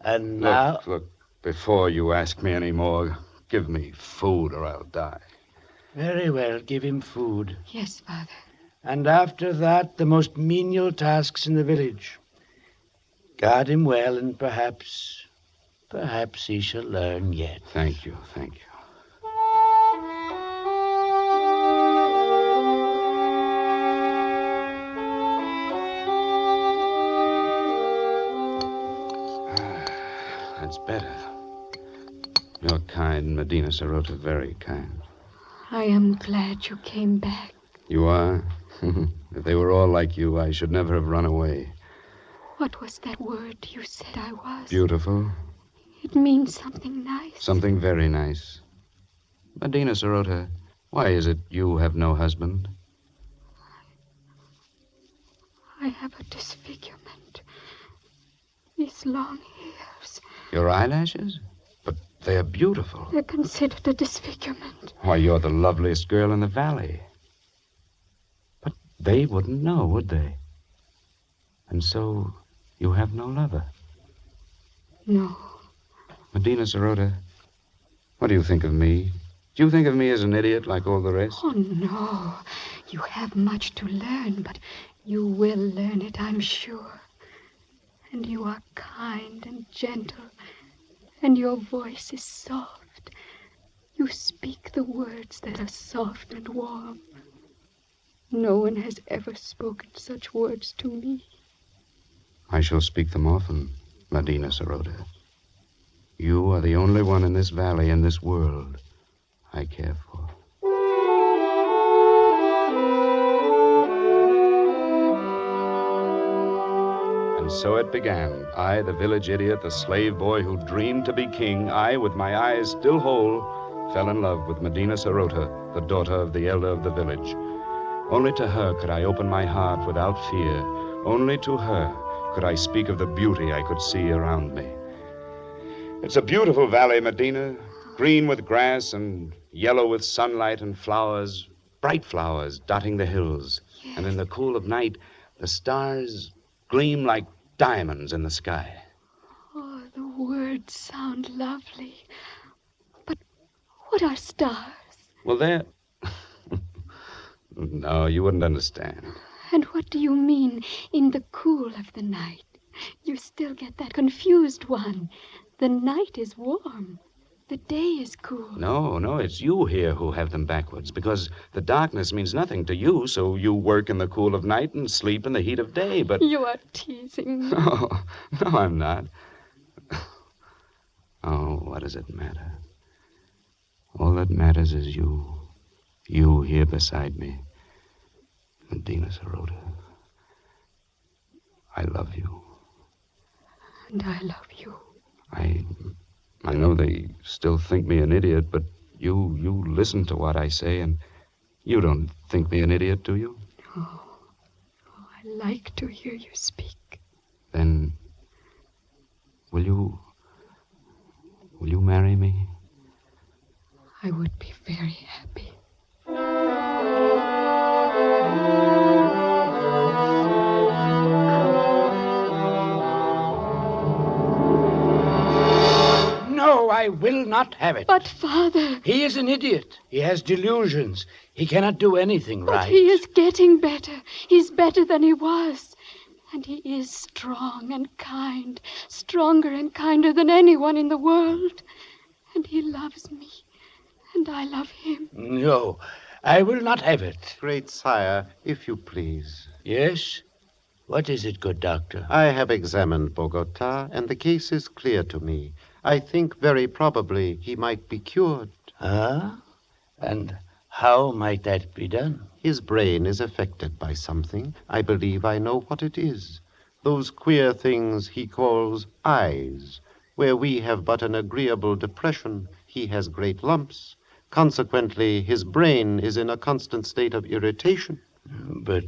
And now... Look, before you ask me any more, give me food or I'll die. Very well, give him food. Yes, Father. And after that, the most menial tasks in the village. Guard him well, and perhaps he shall learn yet. Thank you. That's better. You're kind, Medina Sarota, very kind. I am glad you came back. You are? If they were all like you, I should never have run away. What was that word you said I was? Beautiful. It means something nice. Something very nice. Medina Sarota, why is it you have no husband? I have a disfigurement. These long hairs. Your eyelashes? But they're beautiful. They're considered a disfigurement. Why, you're the loveliest girl in the valley. But they wouldn't know, would they? And so you have no lover? No. Medina Sarota, what do you think of me? Do you think of me as an idiot like all the rest? Oh, no. You have much to learn, but you will learn it, I'm sure. And you are kind and gentle, and your voice is soft. You speak the words that are soft and warm. No one has ever spoken such words to me. I shall speak them often, Medina Sarota. You are the only one in this valley, in this world, I care for. And so it began. I, the village idiot, the slave boy who dreamed to be king, I, with my eyes still whole, fell in love with Medina Sarote, the daughter of the elder of the village. Only to her could I open my heart without fear. Only to her could I speak of the beauty I could see around me. It's a beautiful valley, Medina, green with grass and yellow with sunlight and flowers, bright flowers dotting the hills. Yes. And in the cool of night, the stars gleam like diamonds in the sky. Oh, the words sound lovely. But what are stars? Well, they're... No, you wouldn't understand. And what do you mean, in the cool of the night? You still get that confused one. The night is warm. The day is cool. No, it's you here who have them backwards, because the darkness means nothing to you, so you work in the cool of night and sleep in the heat of day, but... You are teasing me. No, I'm not. Oh, what does it matter? All that matters is you. You here beside me. Medina Sarote. I love you. And I love you. I know they still think me an idiot, but you listen to what I say, and you don't think me an idiot, do you? Oh, I like to hear you speak. Then, will you marry me? I would be very happy. No, I will not have it. But, Father... He is an idiot. He has delusions. He cannot do anything right. But he is getting better. He's better than he was. And he is strong and kind, stronger and kinder than anyone in the world. And he loves me, and I love him. No, I will not have it. Great sire, if you please. Yes? What is it, good doctor? I have examined Bogota, and the case is clear to me. I think very probably he might be cured. Ah? And how might that be done? His brain is affected by something. I believe I know what it is. Those queer things he calls eyes. Where we have but an agreeable depression, he has great lumps. Consequently, his brain is in a constant state of irritation. But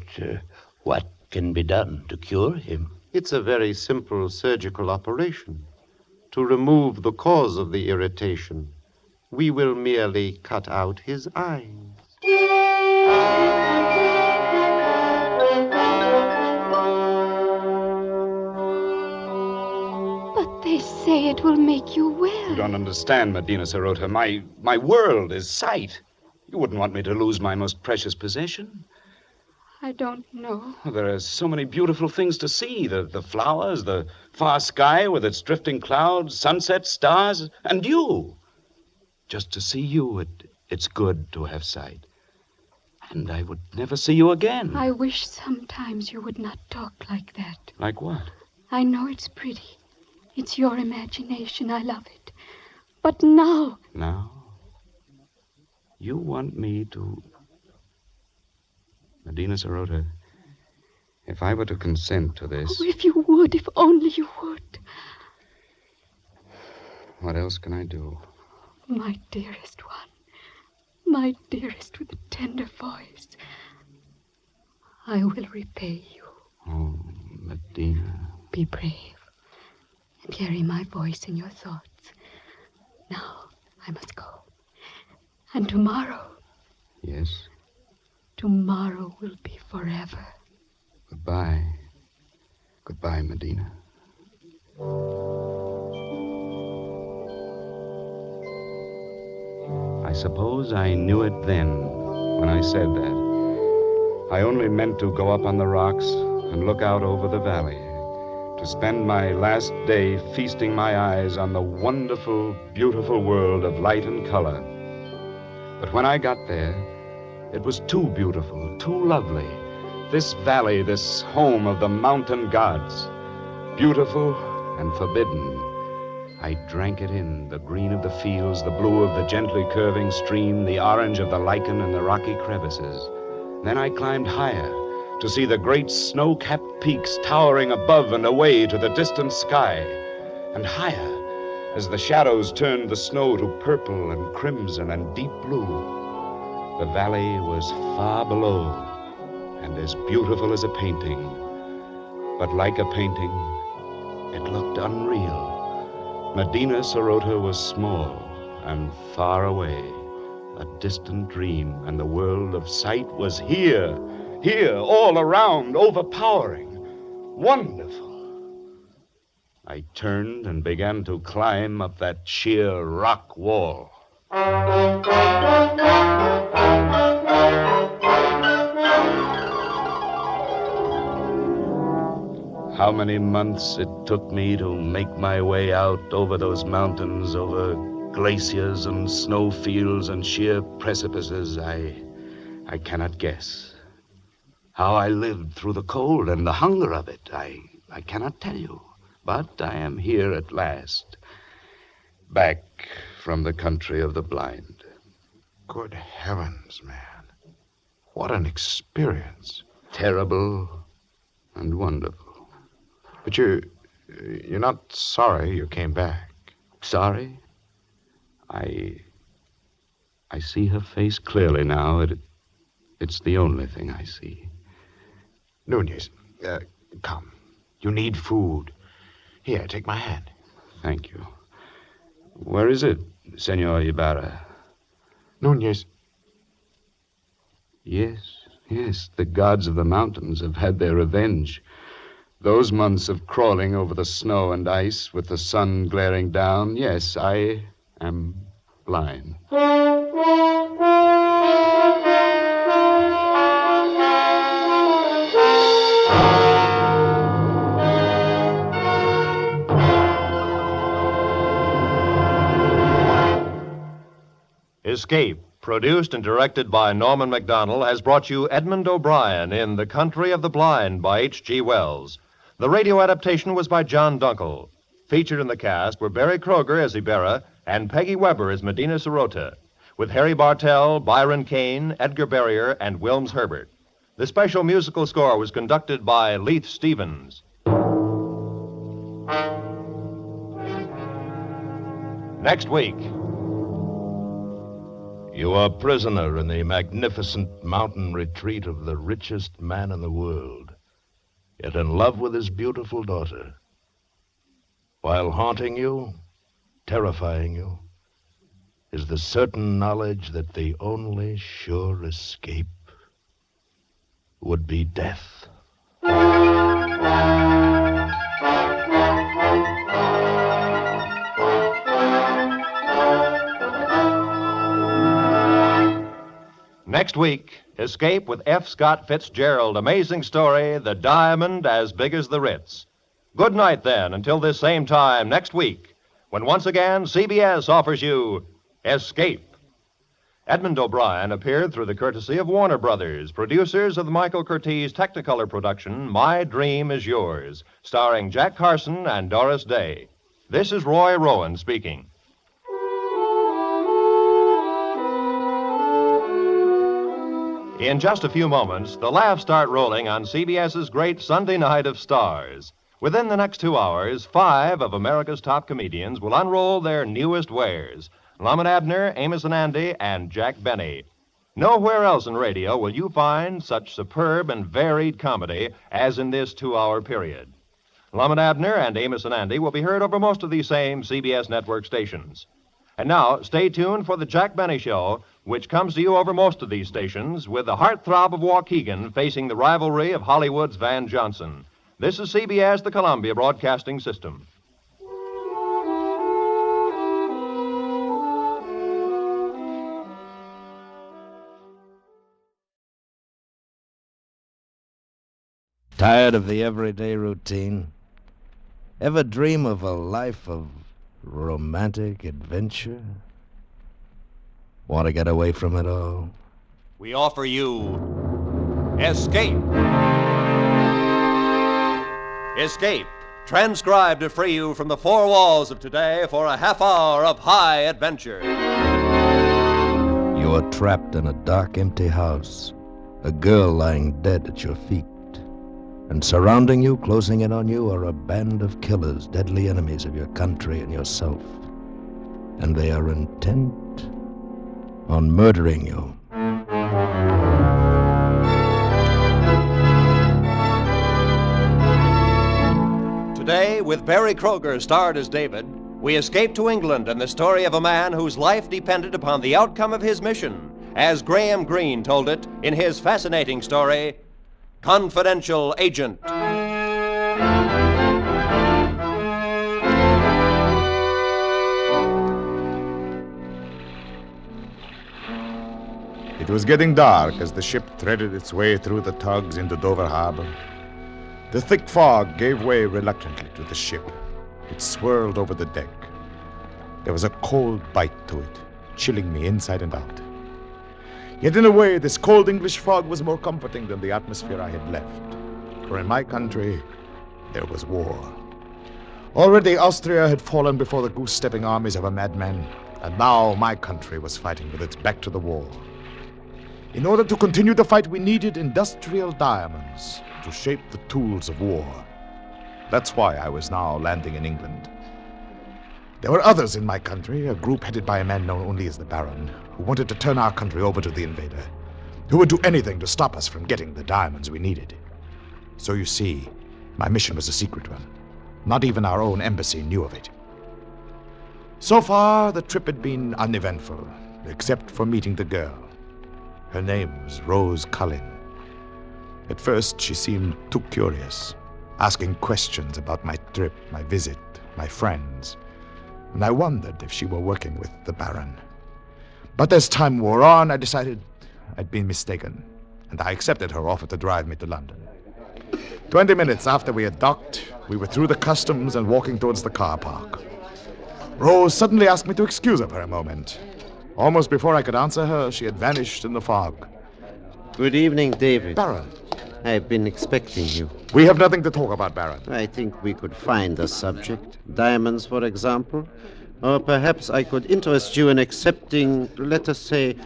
what can be done to cure him? It's a very simple surgical operation. To remove the cause of the irritation, we will merely cut out his eyes. But they say it will make you well. You don't understand, Medina Sarote. My world is sight. You wouldn't want me to lose my most precious possession. I don't know. There are so many beautiful things to see. The flowers, the far sky with its drifting clouds, sunsets, stars, and you. Just to see you, it's good to have sight. And I would never see you again. I wish sometimes you would not talk like that. Like what? I know it's pretty. It's your imagination. I love it. But now... Now? You want me to... Medina Sarote, if I were to consent to this... Oh, if you would, if only you would. What else can I do? My dearest one, my dearest with a tender voice, I will repay you. Oh, Medina. Be brave and carry my voice in your thoughts. Now, I must go. And tomorrow... Yes? Tomorrow will be forever. Goodbye. Goodbye, Medina. I suppose I knew it then when I said that. I only meant to go up on the rocks and look out over the valley, to spend my last day feasting my eyes on the wonderful, beautiful world of light and color. But when I got there, it was too beautiful, too lovely. This valley, this home of the mountain gods. Beautiful and forbidden. I drank it in, the green of the fields, the blue of the gently curving stream, the orange of the lichen and the rocky crevices. Then I climbed higher, to see the great snow-capped peaks towering above and away to the distant sky, and higher as the shadows turned the snow to purple and crimson and deep blue. The valley was far below and as beautiful as a painting. But like a painting, it looked unreal. Medina Sarote was small and far away, a distant dream, and the world of sight was here, all around, overpowering, wonderful. I turned and began to climb up that sheer rock wall. How many months it took me to make my way out over those mountains, over glaciers and snowfields and sheer precipices, I cannot guess. How I lived through the cold and the hunger of it, I cannot tell you. But I am here at last, back from the country of the blind. Good heavens, man. What an experience. Terrible and wonderful. But you're not sorry you came back. Sorry? I see her face clearly now. It's the only thing I see. Nunez, come. You need food. Here, take my hand. Thank you. Where is it, Senor Ibarra? Nunez. Yes, the gods of the mountains have had their revenge. Those months of crawling over the snow and ice with the sun glaring down, yes, I am blind. Escape, produced and directed by Norman Macdonnell, has brought you Edmund O'Brien in The Country of the Blind by H.G. Wells. The radio adaptation was by John Dunkel. Featured in the cast were Barry Kroger as Ibarra and Peggy Weber as Medina Sarote, with Harry Bartell, Byron Kane, Edgar Barrier, and Wilms Herbert. The special musical score was conducted by Leith Stevens. Next week. You are prisoner in the magnificent mountain retreat of the richest man in the world, yet in love with his beautiful daughter. While haunting you, terrifying you, is the certain knowledge that the only sure escape would be death. Next week, Escape with F. Scott Fitzgerald. Amazing story, The Diamond as Big as the Ritz. Good night, then, until this same time next week, when once again CBS offers you Escape. Edmund O'Brien appeared through the courtesy of Warner Brothers, producers of the Michael Curtiz Technicolor production, My Dream is Yours, starring Jack Carson and Doris Day. This is Roy Rowan speaking. In just a few moments, the laughs start rolling on CBS's great Sunday Night of Stars. Within the next 2 hours, 5 of America's top comedians will unroll their newest wares. Lum and Abner, Amos and Andy, and Jack Benny. Nowhere else in radio will you find such superb and varied comedy as in this 2-hour period. Lum and Abner and Amos and Andy will be heard over most of these same CBS network stations. And now, stay tuned for the Jack Benny Show, which comes to you over most of these stations with the heartthrob of Waukegan facing the rivalry of Hollywood's Van Johnson. This is CBS, the Columbia Broadcasting System. Tired of the everyday routine? Ever dream of a life of romantic adventure? Want to get away from it all? We offer you Escape. Escape, transcribed to free you from the four walls of today for a half hour of high adventure. You are trapped in a dark, empty house. a girl lying dead at your feet. And surrounding you, closing in on you, are a band of killers, deadly enemies of your country and yourself. And they are intent on murdering you. Today, with Barry Kroger starred as David, we escape to England and the story of a man whose life depended upon the outcome of his mission, as Graham Greene told it in his fascinating story, Confidential Agent. It was getting dark as the ship threaded its way through the tugs into Dover Harbor. The thick fog gave way reluctantly to the ship. It swirled over the deck. There was a cold bite to it, chilling me inside and out. Yet in a way, this cold English fog was more comforting than the atmosphere I had left. For in my country, there was war. Already Austria had fallen before the goose-stepping armies of a madman, and now my country was fighting with its back to the wall. In order to continue the fight, we needed industrial diamonds to shape the tools of war. That's why I was now landing in England. There were others in my country, a group headed by a man known only as the Baron, who wanted to turn our country over to the invader, who would do anything to stop us from getting the diamonds we needed. So you see, my mission was a secret one. Not even our own embassy knew of it. So far, the trip had been uneventful, except for meeting the girl. Her name was Rose Cullen. At first, she seemed too curious, asking questions about my trip, my visit, my friends, and I wondered if she were working with the Baron. But as time wore on, I decided I'd been mistaken, and I accepted her offer to drive me to London. 20 minutes after we had docked, we were through the customs and walking towards the car park. Rose suddenly asked me to excuse her for a moment. Almost before I could answer her, she had vanished in the fog. Good evening, David. Baron. I've been expecting you. We have nothing to talk about, Baron. I think we could find a subject. Diamonds, for example. Or perhaps I could interest you in accepting, let us say,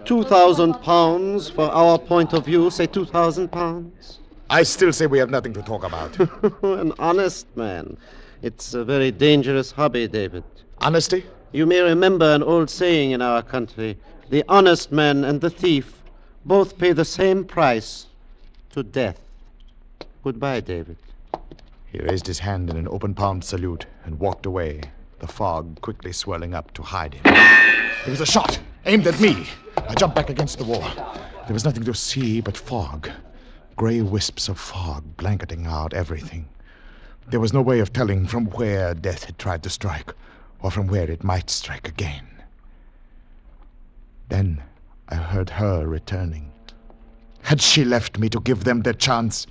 2,000 pounds for our point of view. Say 2,000 pounds. I still say we have nothing to talk about. An honest man. It's a very dangerous hobby, David. Honesty? You may remember an old saying in our country. The honest man and the thief both pay the same price, to death. Goodbye, David. He raised his hand in an open-palmed salute and walked away, the fog quickly swirling up to hide him. There was a shot, aimed at me. I jumped back against the wall. There was nothing to see but fog. Gray wisps of fog blanketing out everything. There was no way of telling from where death had tried to strike, or from where it might strike again. Then I heard her returning. Had she left me to give them their chance?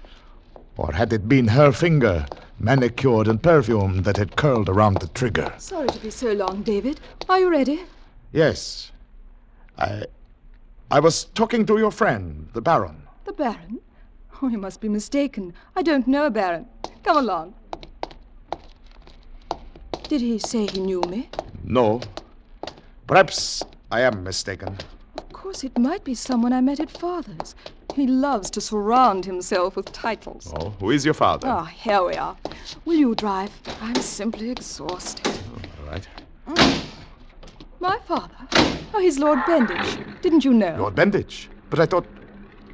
Or had it been her finger, manicured and perfumed, that had curled around the trigger? Sorry to be so long, David. Are you ready? Yes. I was talking to your friend, the Baron. The Baron? Oh, you must be mistaken. I don't know a Baron. Come along. Did he say he knew me? No. Perhaps I am mistaken. Of course, it might be someone I met at Father's. He loves to surround himself with titles. Oh, who is your father? Ah, here we are. Will you drive? I'm simply exhausted. All right. My father? Oh, he's Lord Bendage. Didn't you know? Lord Bendage? But I thought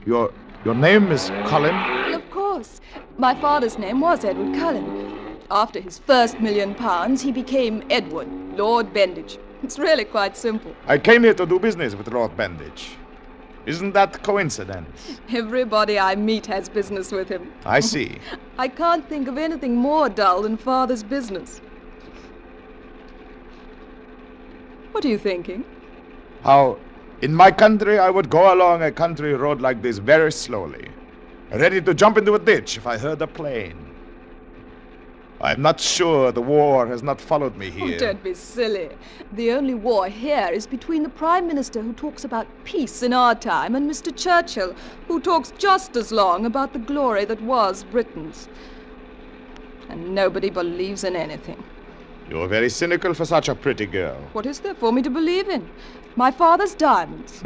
your name is Cullen? Well, of course. My father's name was Edward Cullen. After his first £1 million, he became Edward, Lord Bendage. It's really quite simple. I came here to do business with Lord Bendage. Isn't that coincidence? Everybody I meet has business with him. I see. I can't think of anything more dull than Father's business. What are you thinking? How, in my country, I would go along a country road like this very slowly, ready to jump into a ditch if I heard a plane. I'm not sure the war has not followed me here. Oh, don't be silly. The only war here is between the Prime Minister, who talks about peace in our time, and Mr. Churchill, who talks just as long about the glory that was Britain's. And nobody believes in anything. You're very cynical for such a pretty girl. What is there for me to believe in? My father's diamonds.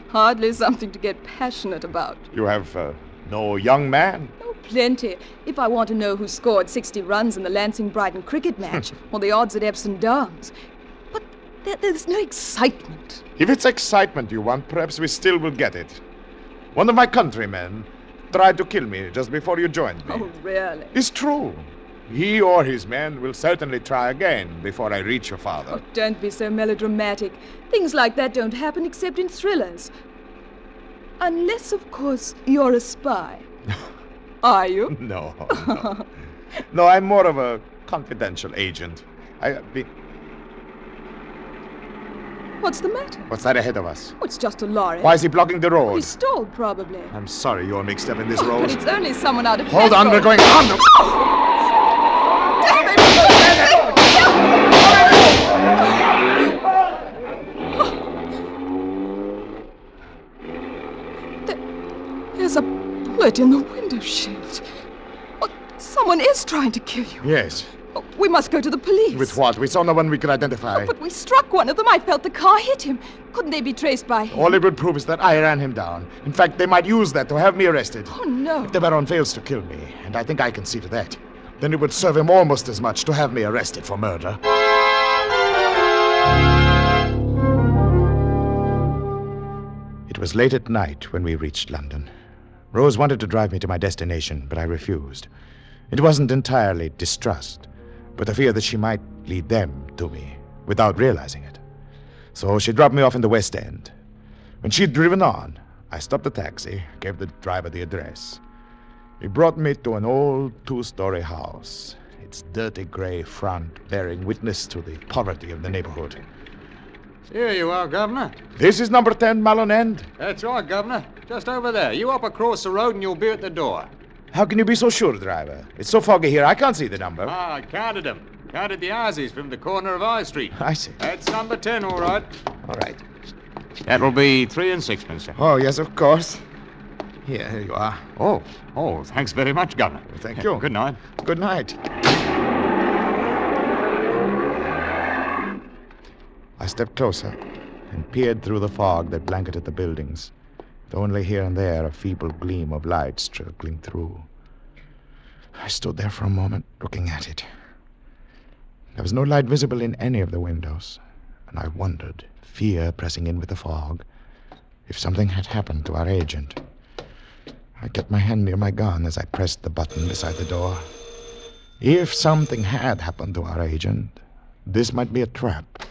Hardly something to get passionate about. You have no young man? Oh, plenty. If I want to know who scored 60 runs in the Lancing-Brighton cricket match, or the odds at Epsom Downs. But there's no excitement. If it's excitement you want, perhaps we still will get it. One of my countrymen tried to kill me just before you joined me. Oh, really? It's true. He or his men will certainly try again before I reach your father. Oh, don't be so melodramatic. Things like that don't happen except in thrillers. Unless, of course, you're a spy. Are you? No. No, I'm more of a confidential agent. What's the matter? What's that ahead of us? Oh, it's just a lorry. Why is he blocking the road? He stalled, probably. I'm sorry you're mixed up in this road. But it's only someone out of Hold on, petrol. we're going on. There's a bullet in the window shield. Oh, someone is trying to kill you. Yes. Oh, we must go to the police. With what? We saw no one we could identify. Oh, but we struck one of them. I felt the car hit him. Couldn't they be traced by him? All it would prove is that I ran him down. In fact, they might use that to have me arrested. Oh, no. If the Baron fails to kill me, and I think I can see to that, then it would serve him almost as much to have me arrested for murder. It was late at night when we reached London. Rose wanted to drive me to my destination, but I refused. It wasn't entirely distrust, but a fear that she might lead them to me without realizing it. So she dropped me off in the West End. When she'd driven on, I stopped the taxi, gave the driver the address. He brought me to an old 2-story house, its dirty gray front bearing witness to the poverty of the neighborhood. Here you are, Governor. This is number 10 Malone End? That's right, Governor. Just over there. You up across the road and you'll be at the door. How can you be so sure, driver? It's so foggy here, I can't see the number. Ah, I counted them. Counted the houses from the corner of High Street. I see. That's number 10, all right. All right. That'll be 3 and 6pence, sir. Oh, yes, of course. Here you are. Oh, thanks very much, Governor. Thank you. Good night. Good night. I stepped closer and peered through the fog that blanketed the buildings, with only here and there a feeble gleam of light struggling through. I stood there for a moment, looking at it. There was no light visible in any of the windows, and I wondered, fear pressing in with the fog, if something had happened to our agent. I kept my hand near my gun as I pressed the button beside the door. If something had happened to our agent, this might be a trap.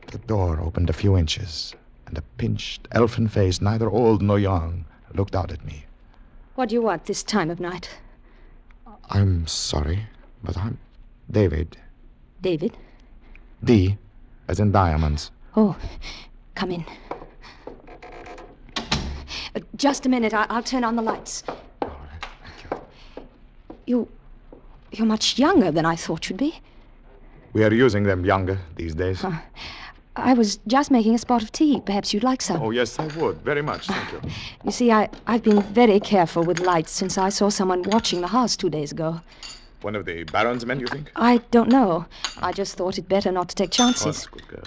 The door opened a few inches, and a pinched, elfin face, neither old nor young, looked out at me. What do you want this time of night? I'm sorry, but I'm David. David? D, as in diamonds. Oh, come in. Just a minute. I'll turn on the lights. All right, thank you. You're much younger than I thought you'd be. We are using them younger these days. I was just making a spot of tea. Perhaps you'd like some. Oh, yes, I would. Very much, thank you. You see, I've been very careful with lights since I saw someone watching the house 2 days ago. One of the Baron's men, you think? I don't know. I just thought it better not to take chances. Oh, that's a good girl.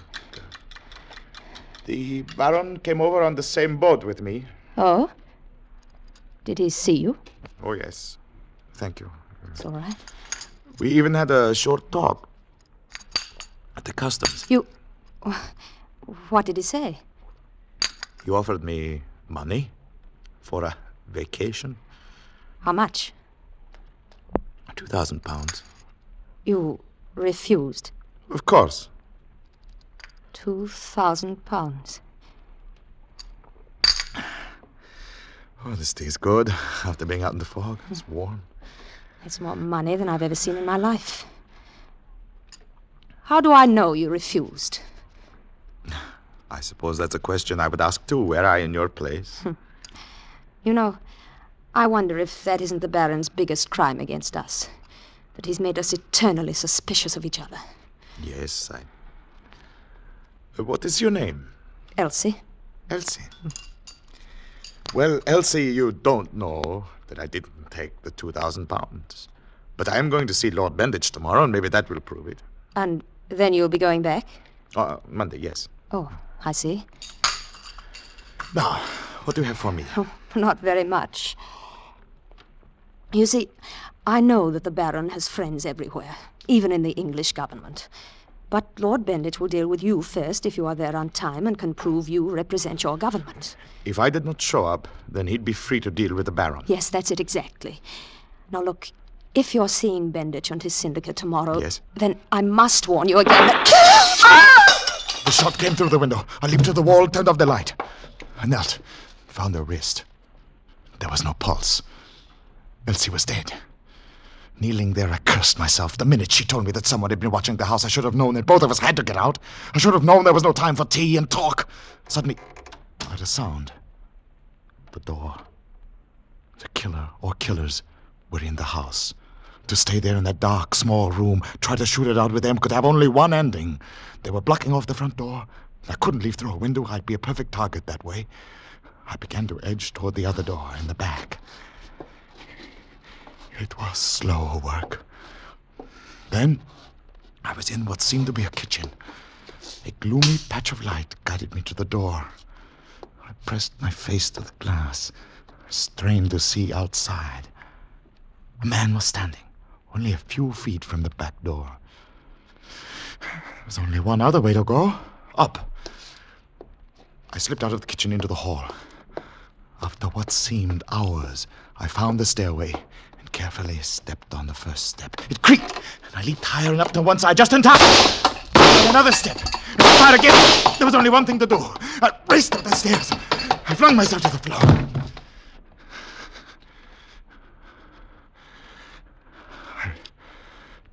The Baron came over on the same boat with me. Oh? Did he see you? Oh, yes. Thank you. It's all right. We even had a short talk at the customs. What did he say? He offered me money for a vacation. How much? £2,000. You refused? Of course. £2,000. Oh, this tea's good. After being out in the fog, it's warm. It's more money than I've ever seen in my life. How do I know you refused? I suppose that's a question I would ask, too, were I in your place. You know, I wonder if that isn't the Baron's biggest crime against us. That he's made us eternally suspicious of each other. Yes, What is your name? Elsie. Elsie. Well, Elsie, you don't know that I didn't take the £2,000. But I am going to see Lord Benditch tomorrow, and maybe that will prove it. And then you'll be going back? Monday, yes. Oh, I see. Now, what do you have for me? Oh, not very much. You see, I know that the Baron has friends everywhere, even in the English government. But Lord Bendich will deal with you first if you are there on time and can prove you represent your government. If I did not show up, then he'd be free to deal with the Baron. Yes, that's it exactly. Now look, if you're seeing Bendich and his syndicate tomorrow, yes, then I must warn you again that... The shot came through the window. I leaped to the wall, turned off the light. I knelt, found her wrist. There was no pulse. Elsie was dead. Kneeling there, I cursed myself. The minute she told me that someone had been watching the house, I should have known that both of us had to get out. I should have known there was no time for tea and talk. Suddenly, I heard a sound. The door. The killer or killers were in the house. To stay there in that dark, small room, try to shoot it out with them, could have only one ending. They were blocking off the front door. I couldn't leave through a window. I'd be a perfect target that way. I began to edge toward the other door in the back. It was slow work. Then I was in what seemed to be a kitchen. A gloomy patch of light guided me to the door. I pressed my face to the glass. I strained to see outside. A man was standing, only a few feet from the back door. There was only one other way to go. Up. I slipped out of the kitchen into the hall. After what seemed hours, I found the stairway and carefully stepped on the first step. It creaked, and I leaped higher and up to one side just in time. Another step. And I tried again. There was only one thing to do. I raced up the stairs. I flung myself to the floor.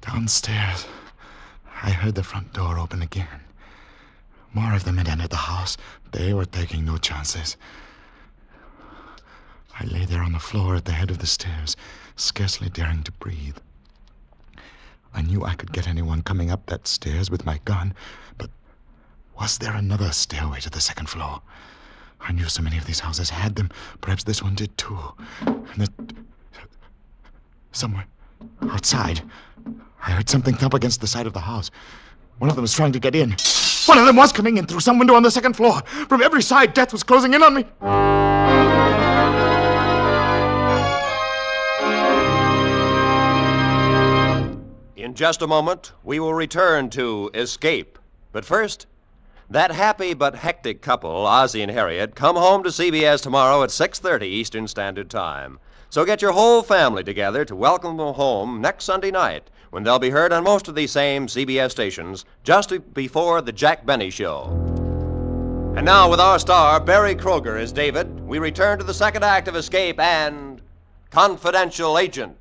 Downstairs, I heard the front door open again. More of them had entered the house. They were taking no chances. I lay there on the floor at the head of the stairs, scarcely daring to breathe. I knew I could get anyone coming up that stairs with my gun, but was there another stairway to the second floor? I knew so many of these houses had them. Perhaps this one did too. And that somewhere outside, I heard something thump against the side of the house. One of them was trying to get in. One of them was coming in through some window on the second floor. From every side, death was closing in on me. In just a moment, we will return to Escape. But first, that happy but hectic couple, Ozzie and Harriet, come home to CBS tomorrow at 6:30 Eastern Standard Time. So get your whole family together to welcome them home next Sunday night, when they'll be heard on most of these same CBS stations just before the Jack Benny Show. And now, with our star, Barry Kroger as David, we return to the second act of Escape and Confidential Agent.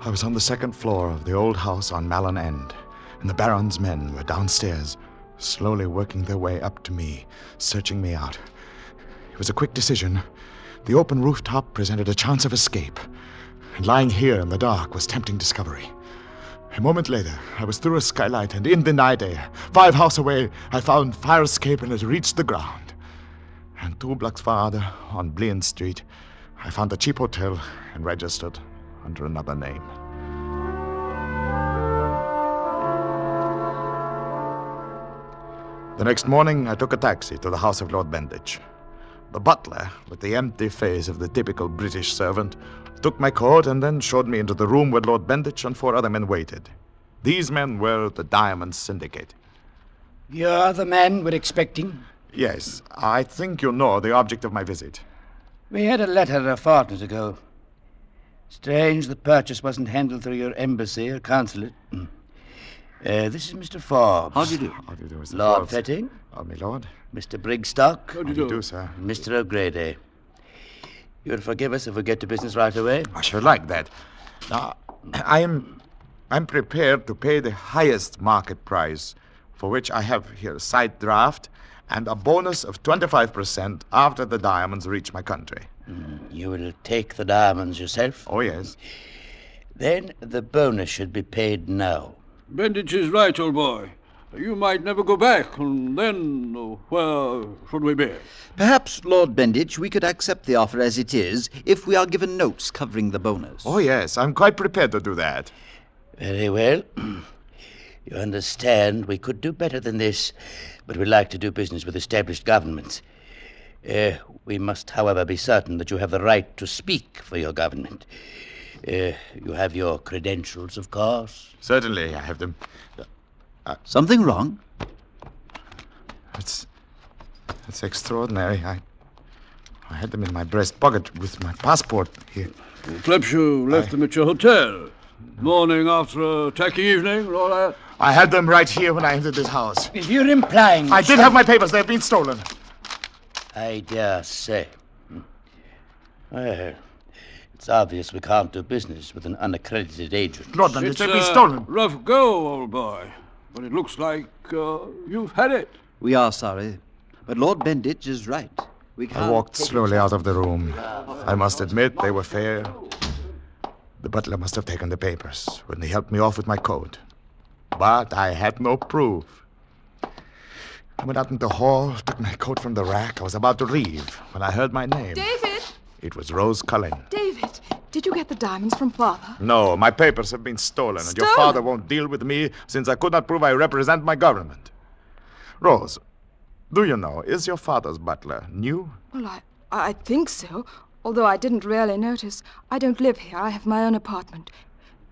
I was on the second floor of the old house on Malin End, and the Baron's men were downstairs, slowly working their way up to me, searching me out. It was a quick decision. The open rooftop presented a chance of escape, and lying here in the dark was tempting discovery. A moment later, I was through a skylight and in the night air. 5 houses away, I found fire escape and had reached the ground. And 2 blocks farther, on Blean Street, I found a cheap hotel and registered under another name. The next morning, I took a taxi to the house of Lord Bendich. The butler, with the empty face of the typical British servant, took my coat and then showed me into the room where Lord Bendich and 4 other men waited. These men were the Diamond Syndicate. You're the man we're expecting? Yes, I think you know the object of my visit. We had a letter a fortnight ago. Strange the purchase wasn't handled through your embassy or consulate. This is Mr. Forbes. How do you do? How do you do, Mr. Lord Forbes? Petting. Oh, my lord. Mr. Brigstock. How do you do, sir? Mr. O'Grady. You'll forgive us if we get to business right away? I should like that. Now, I'm prepared to pay the highest market price, for which I have here a side draft and a bonus of 25% after the diamonds reach my country. You will take the diamonds yourself? Oh, yes. Then the bonus should be paid now. Bendich is right, old boy. You might never go back, and then where should we be? Perhaps, Lord Bendich, we could accept the offer as it is if we are given notes covering the bonus. Oh, yes, I'm quite prepared to do that. Very well. You understand, we could do better than this, but we like to do business with established governments. We must, however, be certain that you have the right to speak for your government. You have your credentials, of course. Certainly, I have them. Something wrong? It's extraordinary. I had them in my breast pocket with my passport here. Perhaps you left them at your hotel. Morning after a tacky evening and all that. I had them right here when I entered this house. If you're implying... I did have my papers. They've been stolen. I dare say. Well, it's obvious we can't do business with an unaccredited agent. Lord Benditch, they've been stolen. Rough go, old boy. But it looks like you've had it. We are sorry, but Lord Benditch is right. We can't. I walked slowly out of the room. I must admit they were fair. The butler must have taken the papers when he helped me off with my coat. But I had no proof. I went out into the hall, took my coat from the rack. I was about to leave when I heard my name. David! It was Rose Cullen. David, did you get the diamonds from Father? No, my papers have been stolen, and your father won't deal with me since I could not prove I represent my government. Rose, do you know, is your father's butler new? Well, I think so, although I didn't really notice. I don't live here. I have my own apartment.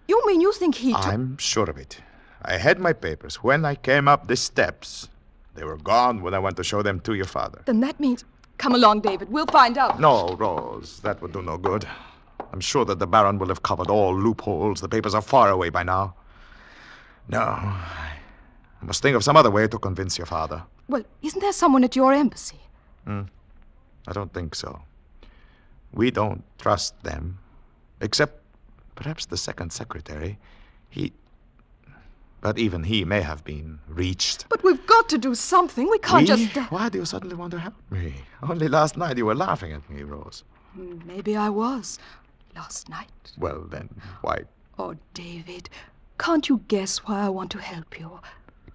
You mean you think he took... I'm sure of it. I had my papers when I came up the steps. They were gone when I went to show them to your father. Then that means... Come along, David. We'll find out. No, Rose, that would do no good. I'm sure that the Baron will have covered all loopholes. The papers are far away by now. No, I must think of some other way to convince your father. Well, isn't there someone at your embassy? I don't think so. We don't trust them. Except perhaps the second secretary. But even he may have been reached. But we've got to do something. We can't just... Why do you suddenly want to help me? Only last night you were laughing at me, Rose. Maybe I was. Last night. Well, then, why? Oh, David, can't you guess why I want to help you?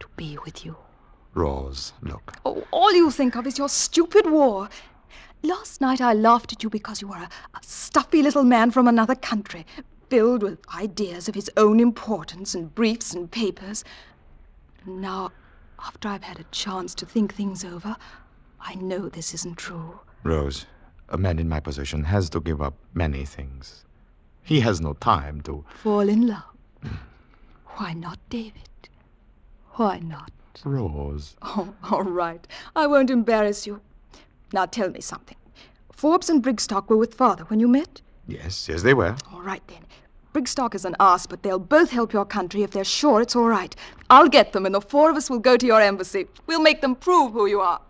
To be with you. Rose, look. Oh, all you think of is your stupid war. Last night I laughed at you because you were a stuffy little man from another country, filled with ideas of his own importance and briefs and papers. Now, after I've had a chance to think things over, I know this isn't true. Rose, a man in my position has to give up many things. He has no time to... Fall in love. Why not, David? Why not? Rose. Oh, all right. I won't embarrass you. Now tell me something. Forbes and Brigstock were with Father when you met? Yes, they were. All right, then. Brigstock is an ass, but they'll both help your country if they're sure it's all right. I'll get them, and the four of us will go to your embassy. We'll make them prove who you are.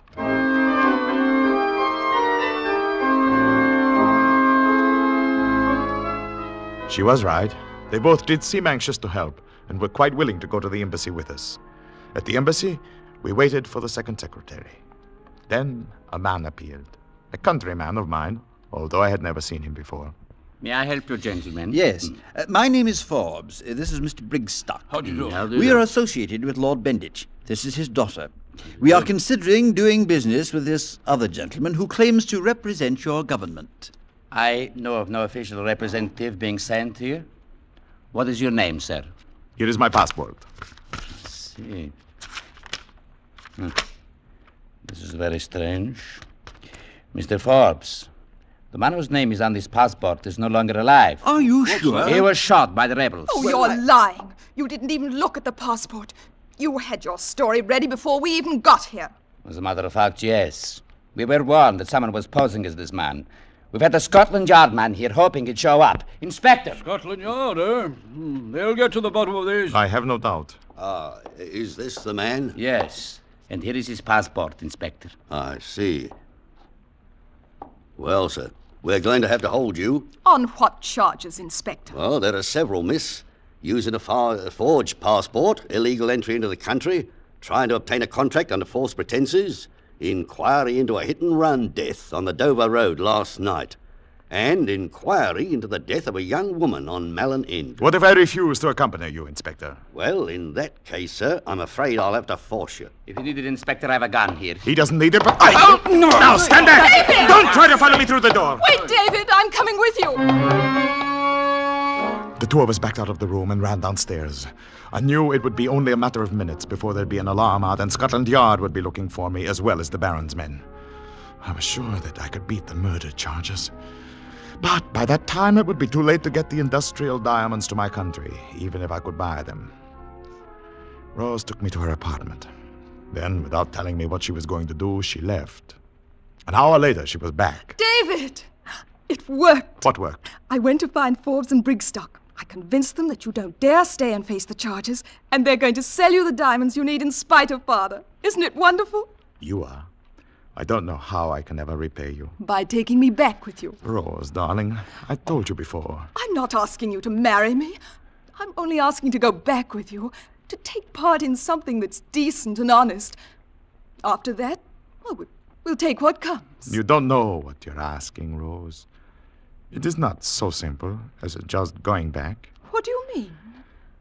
She was right. They both did seem anxious to help, and were quite willing to go to the embassy with us. At the embassy, we waited for the second secretary. Then a man appeared, a countryman of mine, although I had never seen him before. May I help you, gentlemen? Yes. My name is Forbes. This is Mr. Brigstock. How do you do? We are associated with Lord Benditch. This is his daughter. We are considering doing business with this other gentleman who claims to represent your government. I know of no official representative being sent here. What is your name, sir? Here is my passport. Let's see. This is very strange. Mr. Forbes, the man whose name is on this passport is no longer alive. Are you sure? He was shot by the rebels. Oh, you're lying. You didn't even look at the passport. You had your story ready before we even got here. As a matter of fact, yes. We were warned that someone was posing as this man. We've had the Scotland Yard man here hoping he'd show up. Inspector! Scotland Yard, eh? They'll get to the bottom of these. I have no doubt. Is this the man? Yes. And here is his passport, Inspector. I see. Well, sir, we're going to have to hold you. On what charges, Inspector? Well, there are several, miss. Using a forged passport, illegal entry into the country, trying to obtain a contract under false pretenses, inquiry into a hit-and-run death on the Dover Road last night, and inquiry into the death of a young woman on Malin End. What if I refuse to accompany you, Inspector? Well, in that case, sir, I'm afraid I'll have to force you. If you need it, Inspector, I have a gun here. He doesn't need it, but I... Oh, no! Now, stand back! David! Don't try to follow me through the door! Wait, David, I'm coming with you. The two of us backed out of the room and ran downstairs. I knew it would be only a matter of minutes before there'd be an alarm out and Scotland Yard would be looking for me as well as the Baron's men. I was sure that I could beat the murder charges. But by that time it would be too late to get the industrial diamonds to my country, even if I could buy them. Rose took me to her apartment. Then, without telling me what she was going to do, she left. An hour later, she was back. David! It worked. What worked? I went to find Forbes and Brigstock. I convinced them that you don't dare stay and face the charges, and they're going to sell you the diamonds you need in spite of Father. Isn't it wonderful? You are. I don't know how I can ever repay you. By taking me back with you. Rose, darling, I told you before. I'm not asking you to marry me. I'm only asking to go back with you, to take part in something that's decent and honest. After that, well, we'll take what comes. You don't know what you're asking, Rose. It is not so simple as just going back. What do you mean?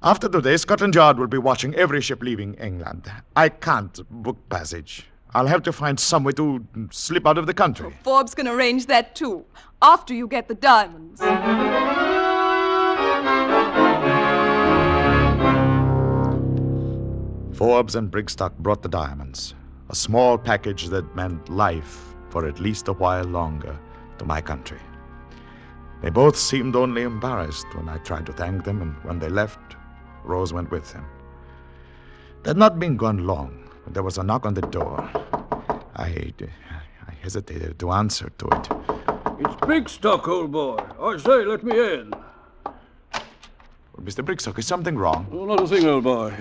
After today, Scotland Yard will be watching every ship leaving England. I can't book passage. I'll have to find some way to slip out of the country. Well, Forbes can arrange that too, after you get the diamonds. Forbes and Brigstock brought the diamonds, a small package that meant life for at least a while longer to my country. They both seemed only embarrassed when I tried to thank them, and when they left, Rose went with them. They'd not been gone long when there was a knock on the door. I hesitated to answer to it. It's Brigstock, old boy. I say, let me in. Well, Mr. Brigstock, is something wrong? Oh, not a thing, old boy.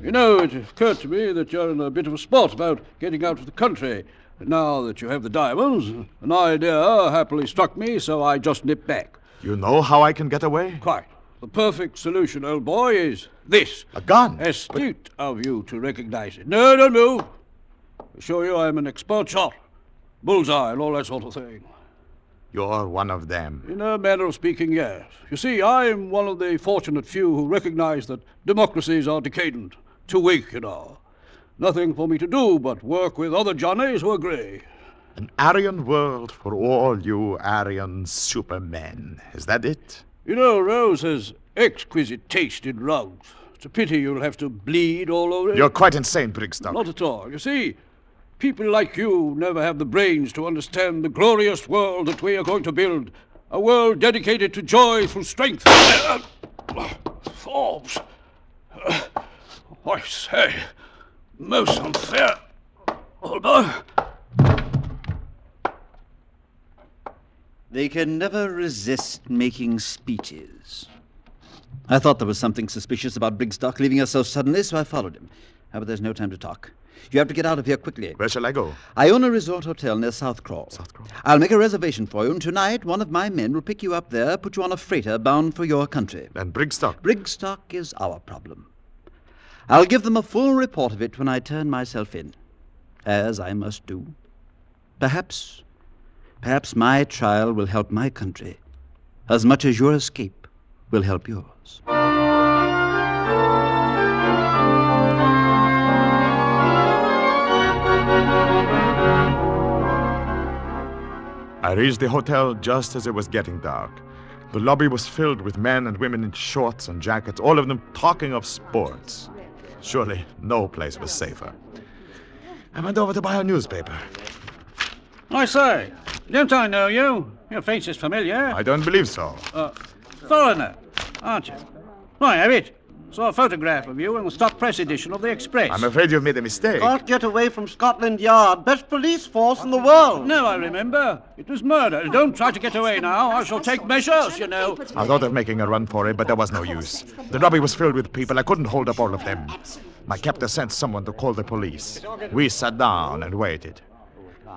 You know, it occurred to me that you're in a bit of a spot about getting out of the country. Now that you have the diamonds, an idea happily struck me, so I just nipped back. You know how I can get away? Quite. The perfect solution, old boy, is this. A gun? Astute of you to recognize it. No, don't move. I assure you I'm an expert shot. Bullseye and all that sort of thing. You're one of them. In a manner of speaking, yes. You see, I'm one of the fortunate few who recognize that democracies are decadent. Too weak, you know. Nothing for me to do but work with other Johnnies who agree. An Aryan world for all you Aryan supermen. Is that it? You know, Rose has exquisite taste in rugs. It's a pity you'll have to bleed all over it. You're quite insane, Brigstock. Not at all. You see, people like you never have the brains to understand the glorious world that we are going to build. A world dedicated to joy through strength. Forbes. I say, most unfair. Hold on. They can never resist making speeches. I thought there was something suspicious about Brigstock leaving us so suddenly, so I followed him. But there's no time to talk. You have to get out of here quickly. Where shall I go? I own a resort hotel near South Crawl. I'll make a reservation for you, and tonight one of my men will pick you up there, put you on a freighter bound for your country. And Brigstock? Brigstock is our problem. I'll give them a full report of it when I turn myself in, as I must do. Perhaps my trial will help my country as much as your escape will help yours. I reached the hotel just as it was getting dark. The lobby was filled with men and women in shorts and jackets, all of them talking of sports. Surely no place was safer. I went over to buy a newspaper. I say, don't I know you? Your face is familiar. I don't believe so. Foreigner, aren't you? Why, have it. Saw a photograph of you in the stock press edition of the Express. I'm afraid you've made a mistake. Can't get away from Scotland Yard. Best police force in the world. No, I remember. It was murder. Don't try to get away now. I shall take measures, you know. I thought of making a run for it, but there was no use. The lobby was filled with people. I couldn't hold up all of them. My captor sent someone to call the police. We sat down and waited.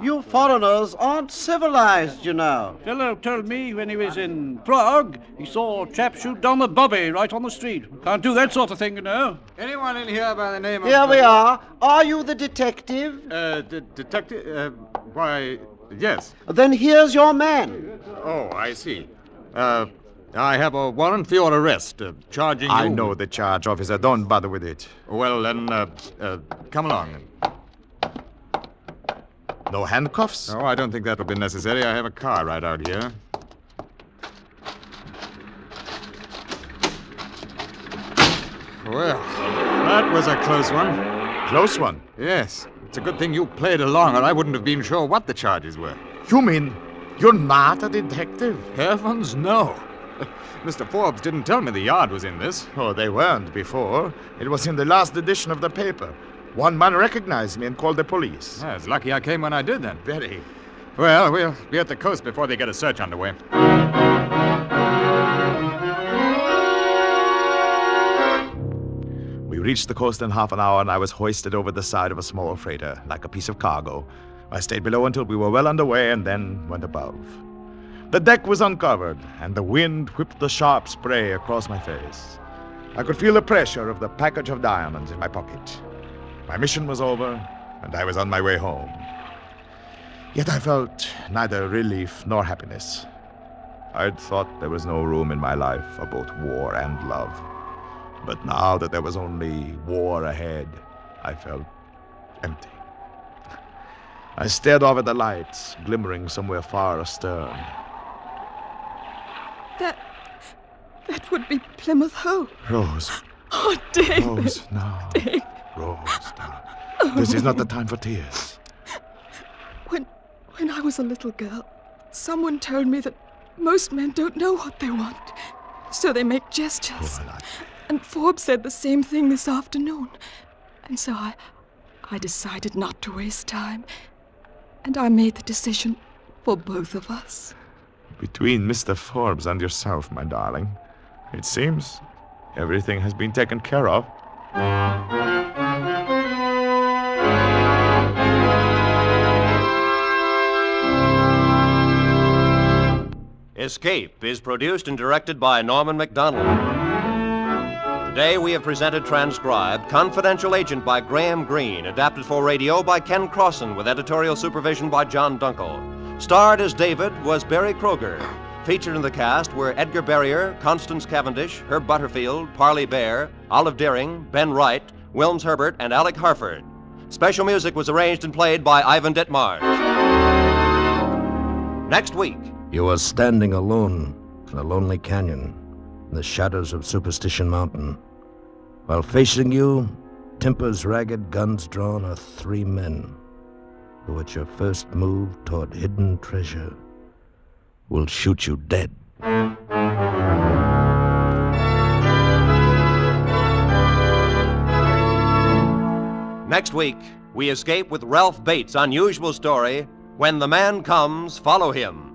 You foreigners aren't civilized, you know. Fellow told me when he was in Prague, he saw a chap shoot down the bobby right on the street. Can't do that sort of thing, you know. Anyone in here by the name of... Here we are. Are you the detective? Detective? Why, yes. Then here's your man. Oh, I see. I have a warrant for your arrest, charging you... I know the charge, officer. Don't bother with it. Well, then, come along. No handcuffs? No, I don't think that'll be necessary. I have a car right out here. Well, that was a close one. Close one? Yes. It's a good thing you played along, or I wouldn't have been sure what the charges were. You mean you're not a detective? Heavens, no. Mr. Forbes didn't tell me the Yard was in this. Oh, they weren't before. It was in the last edition of the paper. One man recognized me and called the police. Yeah, it's lucky I came when I did then. Very. Well, we'll be at the coast before they get a search underway. We reached the coast in half an hour, and I was hoisted over the side of a small freighter, like a piece of cargo. I stayed below until we were well underway, and then went above. The deck was uncovered, and the wind whipped the sharp spray across my face. I could feel the pressure of the package of diamonds in my pocket. My mission was over, and I was on my way home. Yet I felt neither relief nor happiness. I'd thought there was no room in my life for both war and love. But now that there was only war ahead, I felt empty. I stared off at the lights, glimmering somewhere far astern. That would be Plymouth Hoe. Rose. Oh, David. Rose, no. David. Rose, darling. This is not the time for tears. When I was a little girl, someone told me that most men don't know what they want, so they make gestures. And Forbes said the same thing this afternoon. And so I decided not to waste time. And I made the decision for both of us. Between Mr. Forbes and yourself, my darling, it seems everything has been taken care of. Escape is produced and directed by Norman MacDonald. Today we have presented transcribed Confidential Agent by Graham Greene, adapted for radio by Ken Crossan, with editorial supervision by John Dunkel. Starred as David was Barry Kroger. Featured in the cast were Edgar Barrier, Constance Cavendish, Herb Butterfield, Parley Bear, Olive Deering, Ben Wright, Wilms Herbert, and Alec Harford. Special music was arranged and played by Ivan Ditmars. Next week. You are standing alone in a lonely canyon in the shadows of Superstition Mountain. While facing you, tempers ragged, guns drawn, are three men who, at your first move toward hidden treasure, will shoot you dead. Next week, we escape with Ralph Bates' unusual story, When the Man Comes, Follow Him.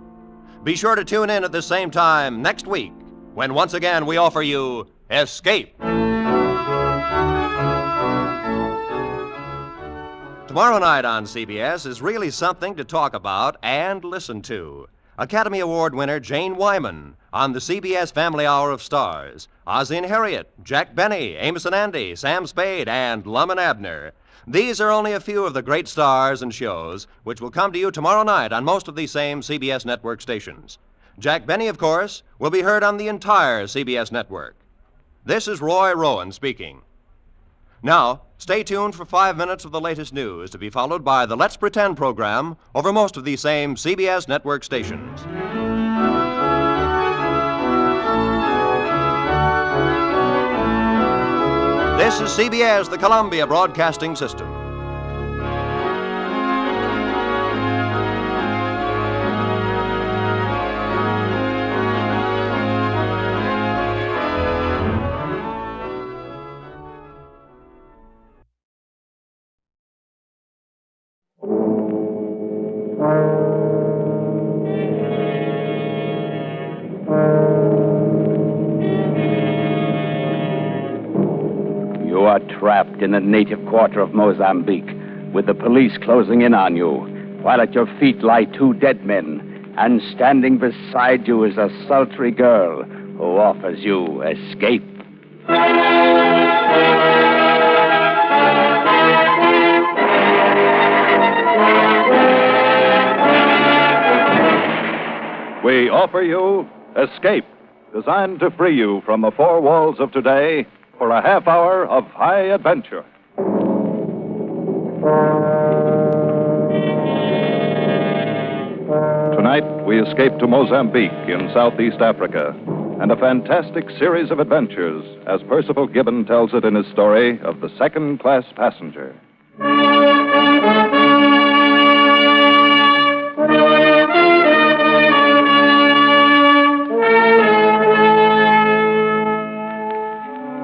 Be sure to tune in at the same time next week, when once again we offer you Escape. Tomorrow night on CBS is really something to talk about and listen to. Academy Award winner Jane Wyman on the CBS Family Hour of Stars. Ozzie and Harriet, Jack Benny, Amos and Andy, Sam Spade, and Lum and Abner. These are only a few of the great stars and shows which will come to you tomorrow night on most of these same CBS network stations. Jack Benny, of course, will be heard on the entire CBS network. This is Roy Rowan speaking. Now, stay tuned for 5 minutes of the latest news, to be followed by the Let's Pretend program over most of these same CBS network stations. This is CBS, the Columbia Broadcasting System. You are trapped in the native quarter of Mozambique, with the police closing in on you, while at your feet lie two dead men, and standing beside you is a sultry girl who offers you escape. We offer you Escape, designed to free you from the four walls of today for a half hour of high adventure. Tonight, we escape to Mozambique in Southeast Africa, and a fantastic series of adventures, as Percival Gibbon tells it in his story of The Second-Class Passenger.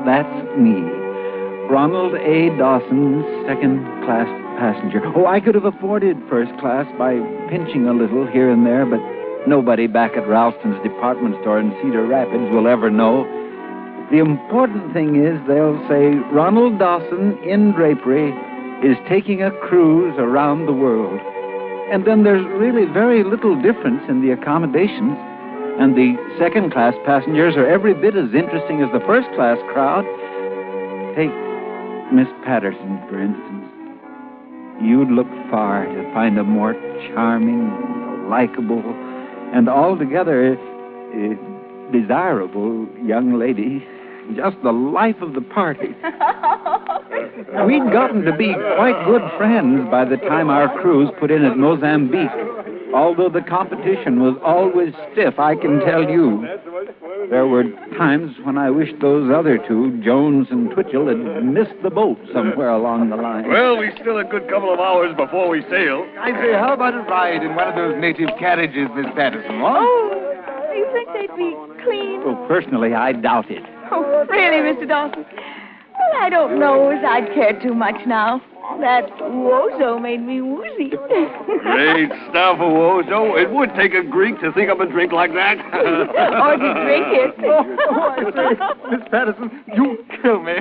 That's me, Ronald A. Dawson, second-class passenger. Oh, I could have afforded first class by pinching a little here and there, but nobody back at Ralston's department store in Cedar Rapids will ever know. The important thing is they'll say Ronald Dawson in drapery is taking a cruise around the world. And then there's really very little difference in the accommodations. And the second-class passengers are every bit as interesting as the first-class crowd. Take Miss Patterson, for instance. You'd look far to find a more charming, likable, and altogether desirable young lady. Just the life of the party. We'd gotten to be quite good friends by the time our cruise put in at Mozambique. Although the competition was always stiff, I can tell you. There were times when I wished those other two, Jones and Twitchell, had missed the boat somewhere along the line. Well, we still a good couple of hours before we sail. I say, how about a ride in one of those native carriages, Miss Patterson, what? Oh, do you think they'd be clean? Well, personally, I doubt it. Oh, really, Mr. Dawson? Well, I don't know as I'd care too much now. That wozo made me woozy. Great stuff, Owozo. It would take a Greek to think up a drink like that. Or to drink it. I say, Miss Patterson, you kill me.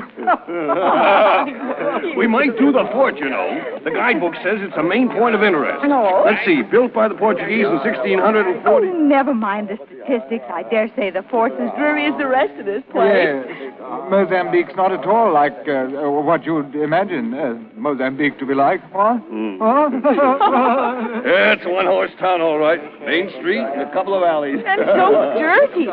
We might do the fort, you know. The guidebook says it's a main point of interest. No. Let's see. Built by the Portuguese in 1640. Oh, never mind the statistics. I dare say the fort's as dreary as the rest of this place. Yes. Mozambique's not at all like what you'd imagine Mozambique to be like. What? Huh? It's a one-horse town, all right. Main street and a couple of alleys. And so dirty.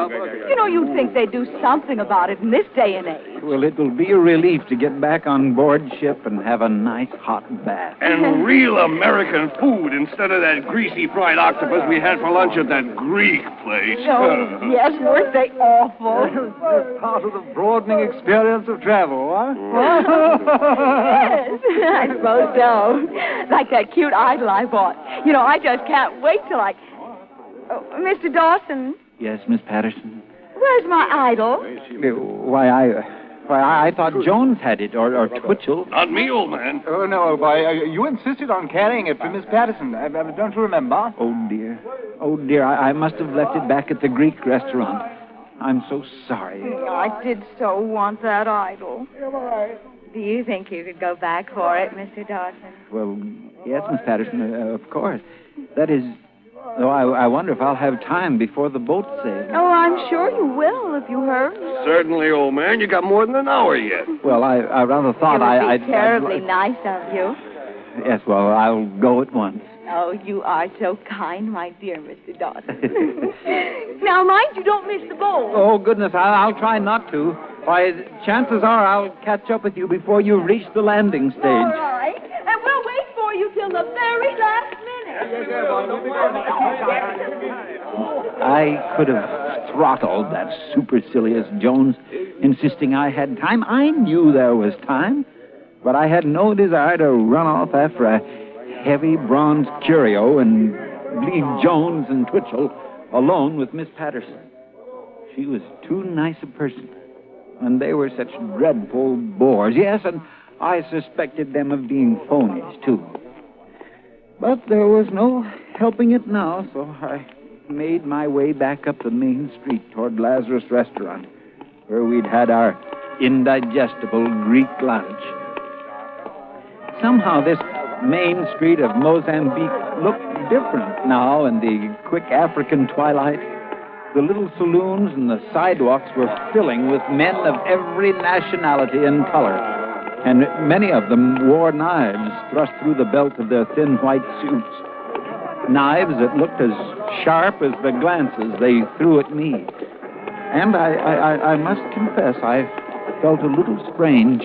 You know, you'd think they'd do something about it in this day and age. Well, it'll be a relief to get back on board ship and have a nice hot bath. And real American food instead of that greasy fried octopus we had for lunch at that Greek place. Oh, yes, weren't they awful? That's part of the broadening experience of travel, huh? Yes, I suppose so. Like that cute idol I bought. You know, I just can't wait till I... Oh, Mr. Dawson, Yes, Miss Patterson. where's my idol? Why, I thought Jones had it, or Twitchell. Not me, old man. Oh, no, boy. You insisted on carrying it for Miss Patterson. Don't you remember? Oh, dear. Oh, dear, I must have left it back at the Greek restaurant. I'm so sorry. I did so want that idol. Do you think you could go back for it, Mr. Dawson? Well, yes, Miss Patterson, of course. That is... Though I wonder if I'll have time before the boat sails. Oh, I'm sure you will if you hurry. Certainly, old man. You got more than an hour yet. Well, I rather thought It would be terribly nice of you. Yes, well, I'll go at once. Oh, you are so kind, my dear Mr. Dawson. Now, mind you don't miss the boat. Oh, goodness, I'll try not to. Why, chances are I'll catch up with you before you reach the landing stage. All right. And we'll wait for you till the very last minute. I could have throttled that supercilious Jones, insisting I had time. I knew there was time, but I had no desire to run off after a heavy bronze curio and leave Jones and Twitchell alone with Miss Patterson. She was too nice a person, and they were such dreadful bores. Yes, and I suspected them of being phonies, too. But there was no helping it now, so I made my way back up the main street toward Lazarus Restaurant, where we'd had our indigestible Greek lunch. Somehow this main street of Mozambique looked different now in the quick African twilight. The little saloons and the sidewalks were filling with men of every nationality and color, and many of them wore knives thrust through the belt of their thin white suits. Knives that looked as sharp as the glances they threw at me. And I must confess, I felt a little strange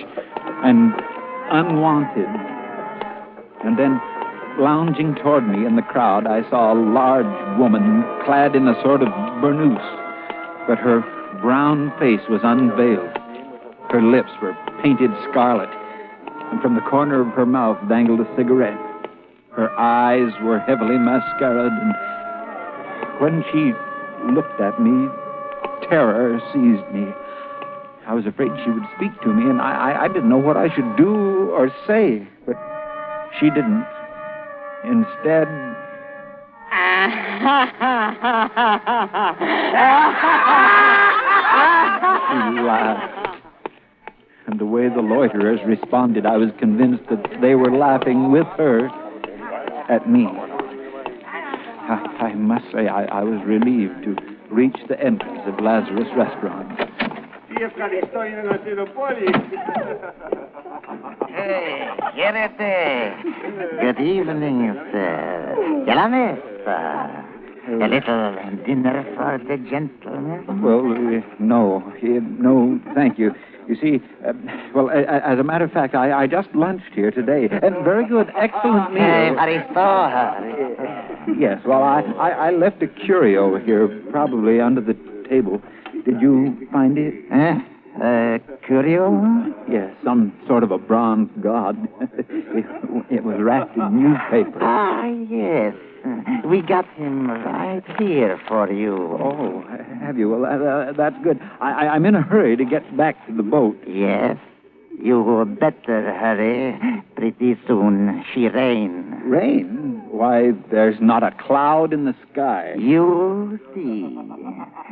and unwanted. And then, lounging toward me in the crowd, I saw a large woman clad in a sort of burnous, but her brown face was unveiled. Her lips were painted scarlet, and from the corner of her mouth dangled a cigarette. Her eyes were heavily mascaraed, and when she looked at me, terror seized me. I was afraid she would speak to me, and I didn't know what I should do or say, but she didn't. Instead... She laughed. And the way the loiterers responded, I was convinced that they were laughing with her at me. I must say I was relieved to reach the entrance of Lazarus' restaurant. Hey, Gerete. Good evening, sir. ¿Ya la mesa? A little dinner for the gentlemen? Well, no, thank you. You see, as a matter of fact, I just lunched here today. And very good, excellent meal. Hey, Aristo. Yes, well, I left a curio here, probably under the table. Did you find it? Curio? Yes, some sort of a bronze god. It was wrapped in newspaper. Ah, yes. We got him right here for you. Oh, have you? Well, that's good. I'm in a hurry to get back to the boat. Yes. You better hurry. Pretty soon she rain. Rain? Why, there's not a cloud in the sky. You'll see.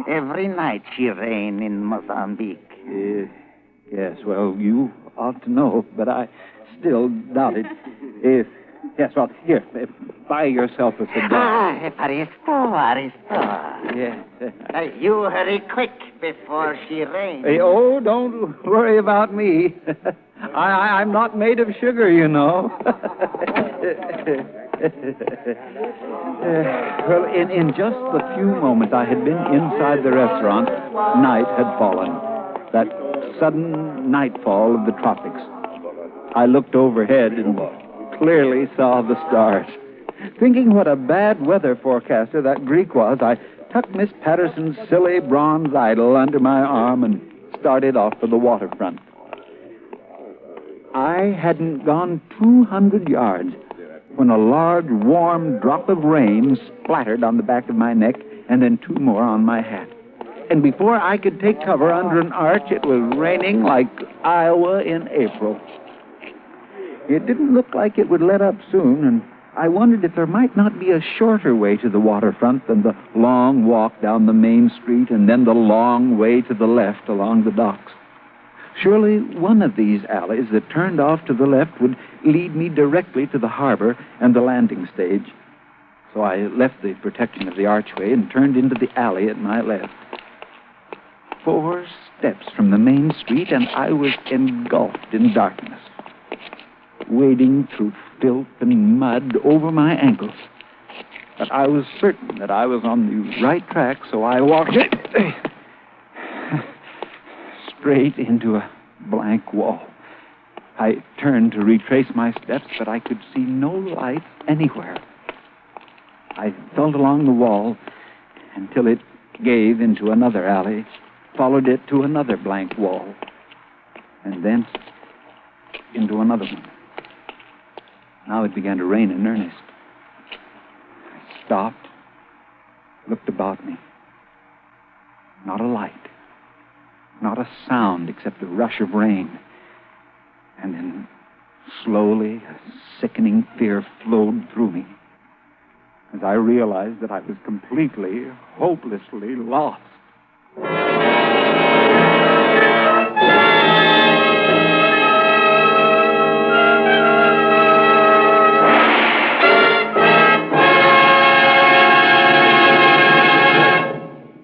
Every night she rain in Mozambique. Yes, well, you ought to know, but I still doubt it. Yes, well, here, buy yourself a cigar. Aristo. Yes. You hurry quick before she rains. Oh, don't worry about me. I'm not made of sugar, you know. Well, in just the few moments I had been inside the restaurant, night had fallen. That sudden nightfall of the tropics. I looked overhead and clearly saw the stars. Thinking what a bad weather forecaster that Greek was, I tucked Miss Patterson's silly bronze idol under my arm and started off for the waterfront. I hadn't gone 200 yards when a large, warm drop of rain splattered on the back of my neck and then two more on my hat. And before I could take cover under an arch, it was raining like Iowa in April. It didn't look like it would let up soon, and I wondered if there might not be a shorter way to the waterfront than the long walk down the main street and then the long way to the left along the docks. Surely one of these alleys that turned off to the left would lead me directly to the harbor and the landing stage. So I left the protection of the archway and turned into the alley at my left. 4 steps from the main street, and I was engulfed in darkness, wading through filth and mud over my ankles. But I was certain that I was on the right track, so I walked straight into a blank wall. I turned to retrace my steps, but I could see no light anywhere. I felt along the wall until it gave into another alley, followed it to another blank wall, and then into another one. Now it began to rain in earnest. I stopped, looked about me. Not a light, not a sound except the rush of rain. And then, slowly, a sickening fear flowed through me as I realized that I was completely, hopelessly lost.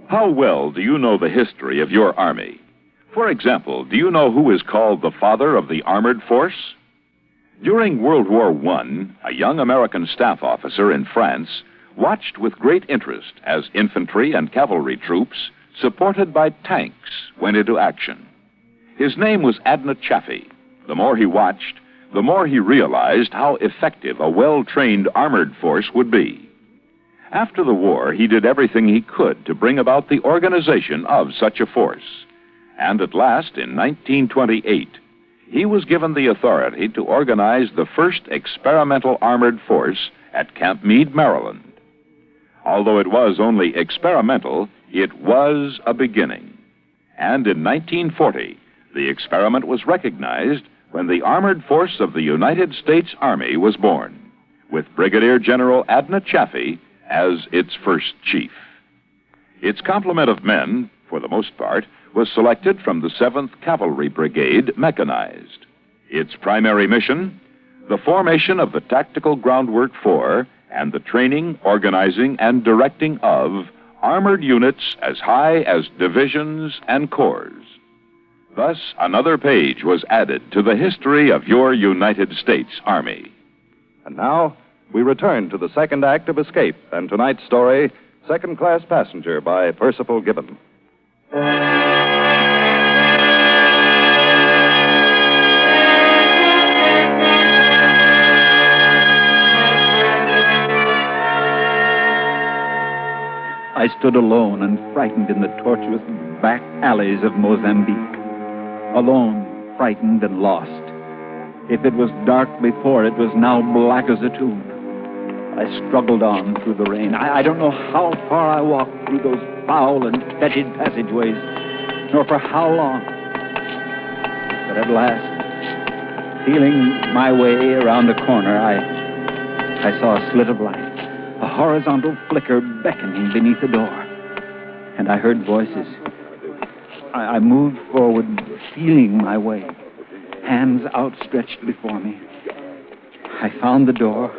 How well do you know the history of your army? For example, do you know who is called the father of the armored force? During World War I, a young American staff officer in France watched with great interest as infantry and cavalry troops, supported by tanks, went into action. His name was Adna Chaffee. The more he watched, the more he realized how effective a well-trained armored force would be. After the war, he did everything he could to bring about the organization of such a force. And at last, in 1928, he was given the authority to organize the first experimental armored force at Camp Meade, Maryland. Although it was only experimental, it was a beginning. And in 1940, the experiment was recognized when the armored force of the United States Army was born, with Brigadier General Adna Chaffee as its first chief. Its complement of men, for the most part, was selected from the 7th Cavalry Brigade, mechanized. Its primary mission, the formation of the tactical groundwork for and the training, organizing, and directing of armored units as high as divisions and corps. Thus, another page was added to the history of your United States Army. And now, we return to the second act of Escape and tonight's story, Second Class Passenger by Percival Gibbon. I stood alone and frightened in the tortuous back alleys of Mozambique. Alone, frightened and lost. If it was dark before, it was now black as a tomb. I struggled on through the rain. I don't know how far I walked through those foul and fetid passageways, nor for how long. But at last, feeling my way around a corner, I saw a slit of light. A horizontal flicker beckoning beneath the door. And I heard voices. I moved forward, feeling my way, hands outstretched before me. I found the door,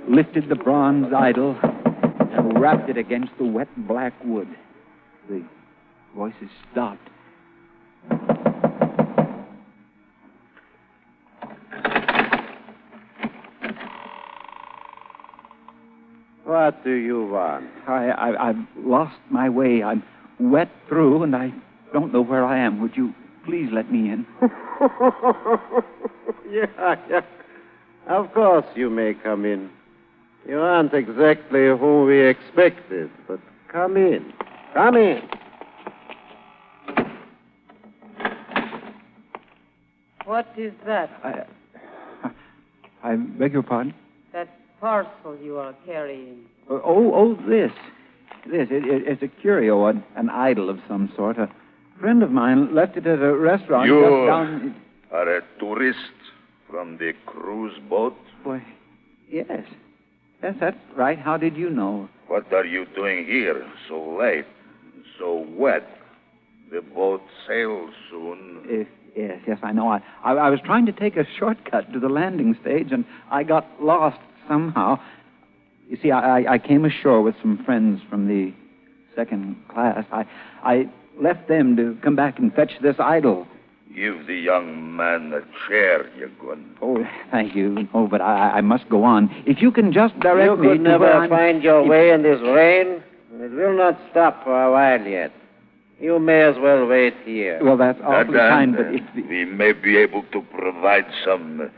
lifted the bronze idol, and rapped it against the wet black wood. The voices stopped. What do you want? I've lost my way. I'm wet through, and I don't know where I am. Would you please let me in? Yeah. Of course you may come in. You aren't exactly who we expected, but come in. Come in. What is that? I beg your pardon? That parcel you are carrying. This. It's a curio, an idol of some sort. A friend of mine left it at a restaurant You just down... are a tourist from the cruise boat? Why, yes. Yes, that's right. How did you know? What are you doing here so late, so wet? The boat sails soon. Yes, I know. I was trying to take a shortcut to the landing stage, and I got lost somehow. You see, I came ashore with some friends from the second class. I left them to come back and fetch this idol. Give the young man a chair, Yagun. Oh, thank you. Oh, but I must go on. If you can just direct me You could to where never I'm... find your way in this rain. It will not stop for a while yet. You may as well wait here. Well, that's awfully kind, but if... we may be able to provide some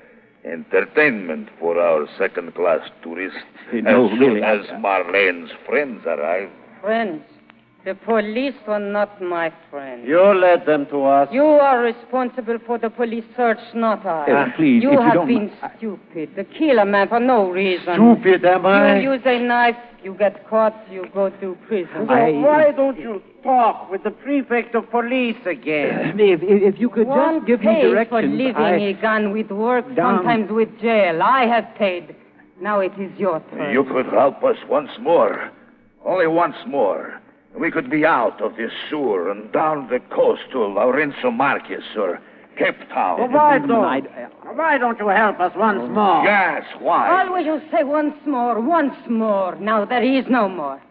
entertainment for our second-class tourists No, really, as Marlene's friends arrive. Friends? The police are not my friends. You led them to us. You are responsible for the police search, not I. Please, you if you have don't... been stupid to kill a man for no reason. Stupid, am I? You use a knife, you get caught, you go to prison. Why don't you talk with the prefect of police again? If you could just give me directions... for living a gun with work, sometimes with jail. I have paid. Now it is your turn. You could help us once more. Only once more. We could be out of this sewer and down the coast to Laurenzo Marquez or Cape Town. Well, why don't you help us once more? Yes, why? Always you say once more, once more. Now there is no more.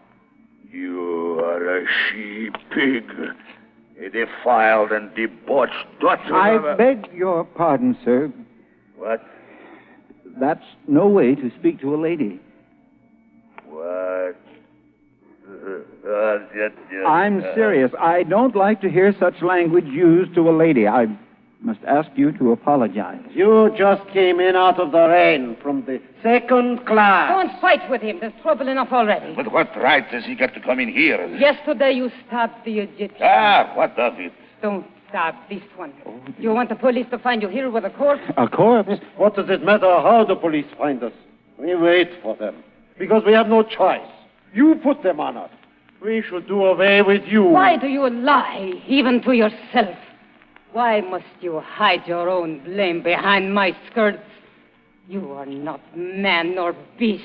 You are a she-pig. A defiled and debauched daughter of I beg your pardon, sir. What? That's no way to speak to a lady. What? I'm serious. I don't like to hear such language used to a lady. must ask you to apologize. You just came in out of the rain from the second class. Don't fight with him. There's trouble enough already. With what right does he get to come in here? Yesterday you stabbed the Egyptian. Ah, what of it? Don't stab this one. Do you want the police to find you here with a corpse? A corpse? What does it matter how the police find us? We wait for them. Because we have no choice. You put them on us. We should do away with you. Why do you lie, even to yourself? Why must you hide your own blame behind my skirts? You are not man nor beast.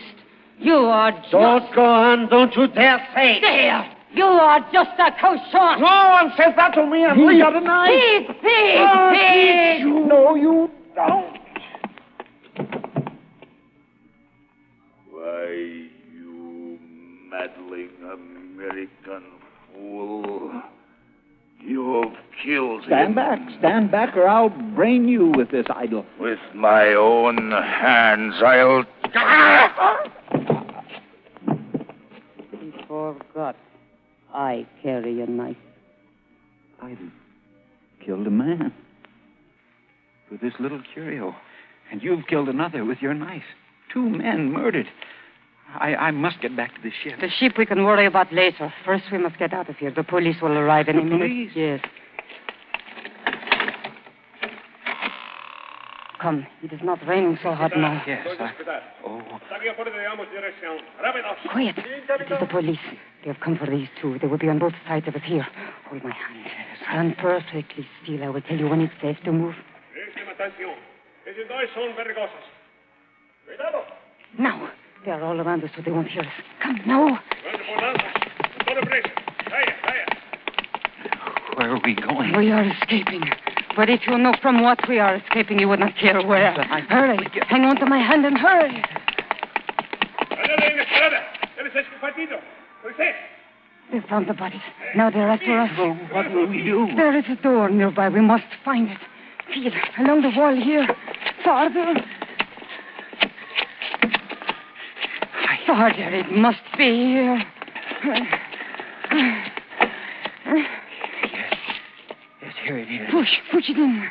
You are just... Don't go on. Don't you dare say it. There! You are just a cochon. No one says that to me, and we are tonight. Thief! You know you don't. Why, you meddling American fool. You've killed him. Stand back, or I'll brain you with this idol. With my own hands, I'll... He forgot. I carry a knife. I killed a man with this little curio, and you've killed another with your knife. 2 men murdered. I must get back to the ship. The ship we can worry about later. First, we must get out of here. The police will arrive any minute. Police? Yes. Come, it is not raining so hard now. Yes. Quiet. It is the police. They have come for these 2. They will be on both sides of us here. Hold my hand. Stand perfectly still. I will tell you when it's safe to move. Now. They are all around us, so they won't hear us. Come, now. Where are we going? We are escaping. But if you know from what we are escaping, you would not care where. Hurry. Hang on to my hand and hurry. They found the bodies. Now they're after us. Well, what will we do? There is a door nearby. We must find it. Feel along the wall here. Farther. Farther. It must be here. Yes, here it is. Push it in.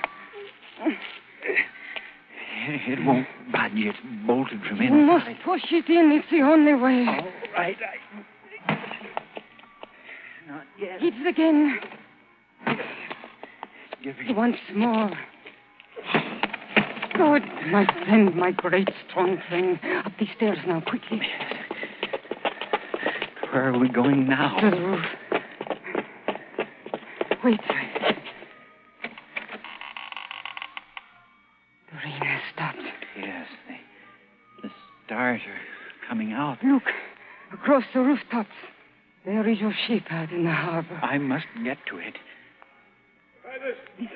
It won't budge. It's bolted from inside. We must push it in. It's the only way. All right. Not yet. Hit it again. Once more. Good, my friend, my great strong friend. Up these stairs now, quickly. Where are we going now? To the roof. Wait. The rain has stopped. Yes, the stars are coming out. Look, across the rooftops. There is your ship out in the harbor. I must get to it. You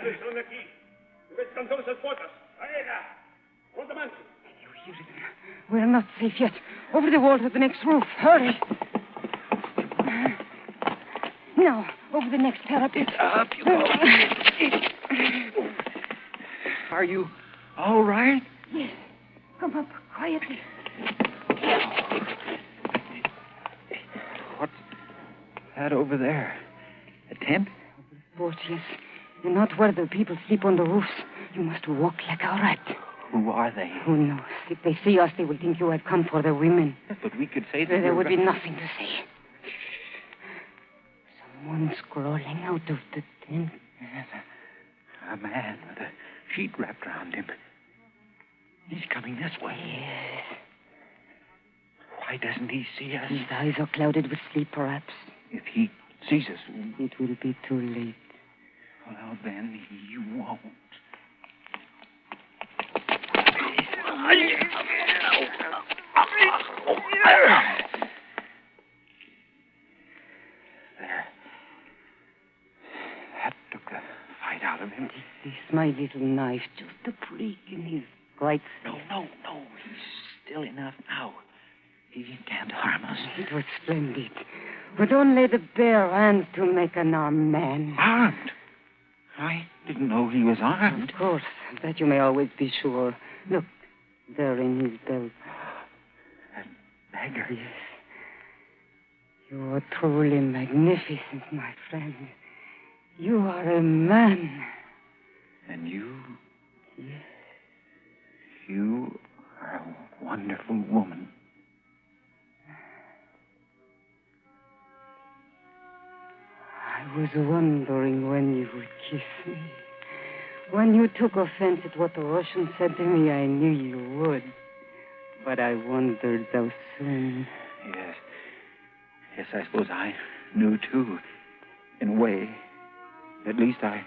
hear them? We're not safe yet. Over the wall to the next roof. Hurry. Now, over the next parapet. Up you go. Are you all right? Yes. Come up quietly. What's that over there? A tent? Boat, yes. You're not where the people sleep on the roofs. You must walk like a rat. Who are they? Who knows? If they see us, they will think you had come for the women. But we could say that There we're would be nothing to say. Someone's crawling out of the tent. Yes, a man with a sheet wrapped around him. He's coming this way. Yes. Why doesn't he see us? His eyes are clouded with sleep, perhaps. If he sees us... It will be too late. Well, then he won't. There. That took the fight out of him. This my little knife, just a prick in his right side. No. He's still enough now. He can't harm us. It was splendid. With only the bare hand to make an armed man. Armed? I didn't know he was armed. Of course. That you may always be sure. Look, there in his belt. That dagger. Yes. You are truly magnificent, my friend. You are a man. And you? Yes. You are a wonderful woman. I was wondering when you would kiss me. When you took offense at what the Russian said to me, I knew you would. But I wondered so soon. Yes. Yes, I suppose I knew, too. In a way. At least I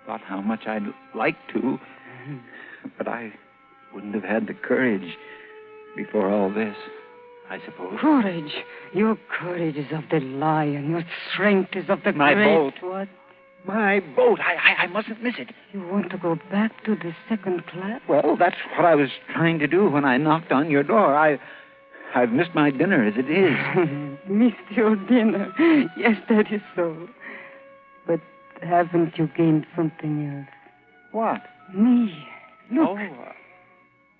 thought how much I'd like to. But I wouldn't have had the courage before all this, I suppose. Courage. Your courage is of the lion. Your strength is of the My great. boat. What? My boat. I mustn't miss it. You want to go back to the second class? Well, that's what I was trying to do when I knocked on your door. I've missed my dinner as it is. Missed your dinner. Yes, that is so. But haven't you gained something else? What? Me. Look. Oh.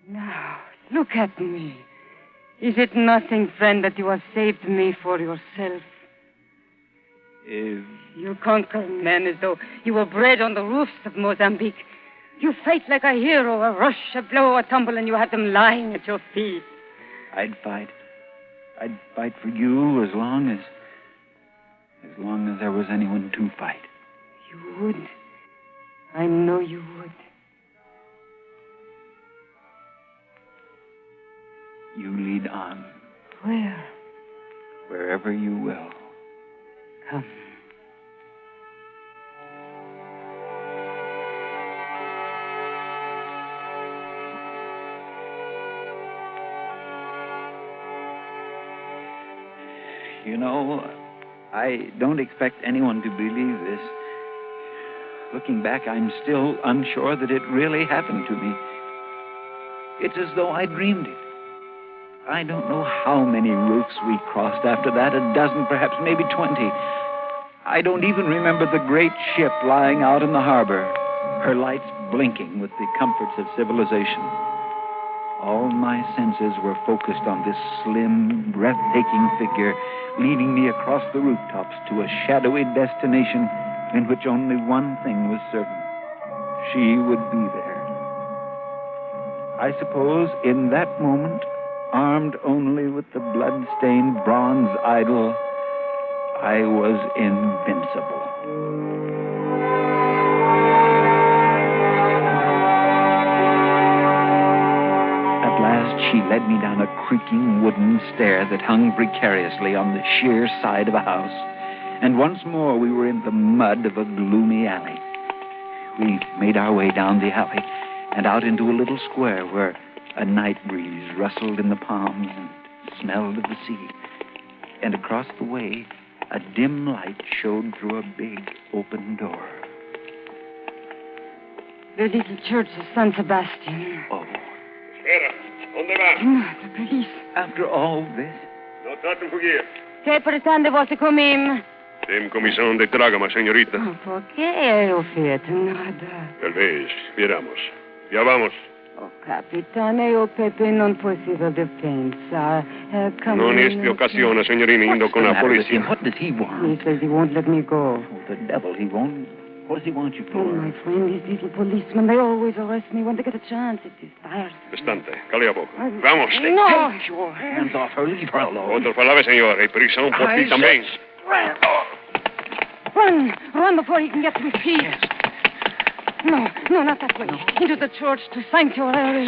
Now, look at me. Is it nothing, friend, that you have saved me for yourself? You conquer men as though you were bred on the roofs of Mozambique. You fight like a hero, a rush, a blow, a tumble, and you have them lying at your feet. I'd fight. I'd fight for you as long as there was anyone to fight. You would. I know you would. You lead on. Where? Wherever you will. Come. You know, I don't expect anyone to believe this. Looking back, I'm still unsure that it really happened to me. It's as though I dreamed it. I don't know how many roofs we crossed after that, a dozen, perhaps maybe 20. I don't even remember the great ship lying out in the harbor, her lights blinking with the comforts of civilization. All my senses were focused on this slim, breathtaking figure leading me across the rooftops to a shadowy destination in which only one thing was certain. She would be there. I suppose in that moment, armed only with the blood-stained bronze idol, I was invincible. At last, she led me down a creaking wooden stair that hung precariously on the sheer side of a house. And once more, we were in the mud of a gloomy alley. We made our way down the alley and out into a little square where a night breeze rustled in the palms and smelled of the sea. And across the way, a dim light showed through a big open door. The little church of San Sebastian. Oh. Spera, ¿dónde va? The police. After all this? No traten de fugir. Che pretende vostro comim? Tem comissão de trágama, señorita. ¿Por qué ho fatto nada? Tal vez, viéramos. Ya vamos. Oh, capitane, io Pepe non possible de pensar. Non este occasione, signorina, indo con la polizia. What does he want? He says he won't let me go. Oh, the devil, he won't. What does he want you for? Oh, my friend, these little policemen, they always arrest me when they get a chance. It is tiresome. Bastante. Cali a poco. Vamos. No! Take your hands off her. Leave her alone. Otras palabras, señor. Y prisión por ti también. Run before he can get to his feet. No, not that way. Into the church to sanctuary.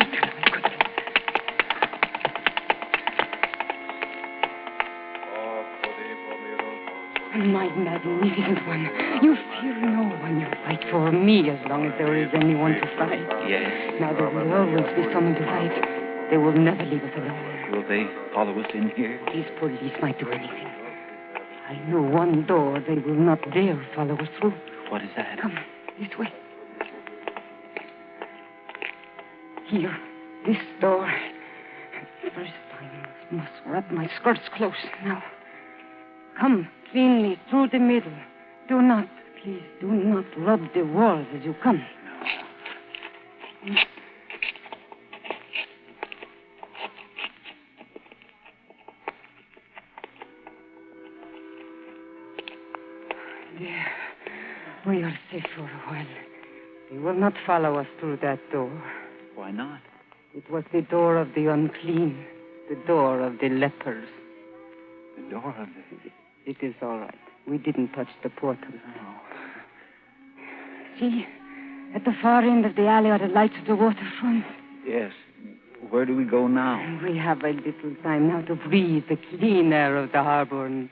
My magnificent one, you fear no one. You fight for me as long as there is anyone to fight. Yes. Now there will always be someone to fight. They will never leave us alone. Will they follow us in here? These police might do anything. I know one door they will not dare follow us through. What is that? Come, this way. Here, this door. First, I must wrap my skirts close. Now, come cleanly through the middle. Do not, please, do not rub the walls as you come. There. We are safe for a while. They will not follow us through that door. Why not? It was the door of the unclean, the door of the lepers. The door of the... It is all right. We didn't touch the portal. See, at the far end of the alley are the lights of the waterfront. Yes. Where do we go now? We have a little time now to breathe the clean air of the harbor. And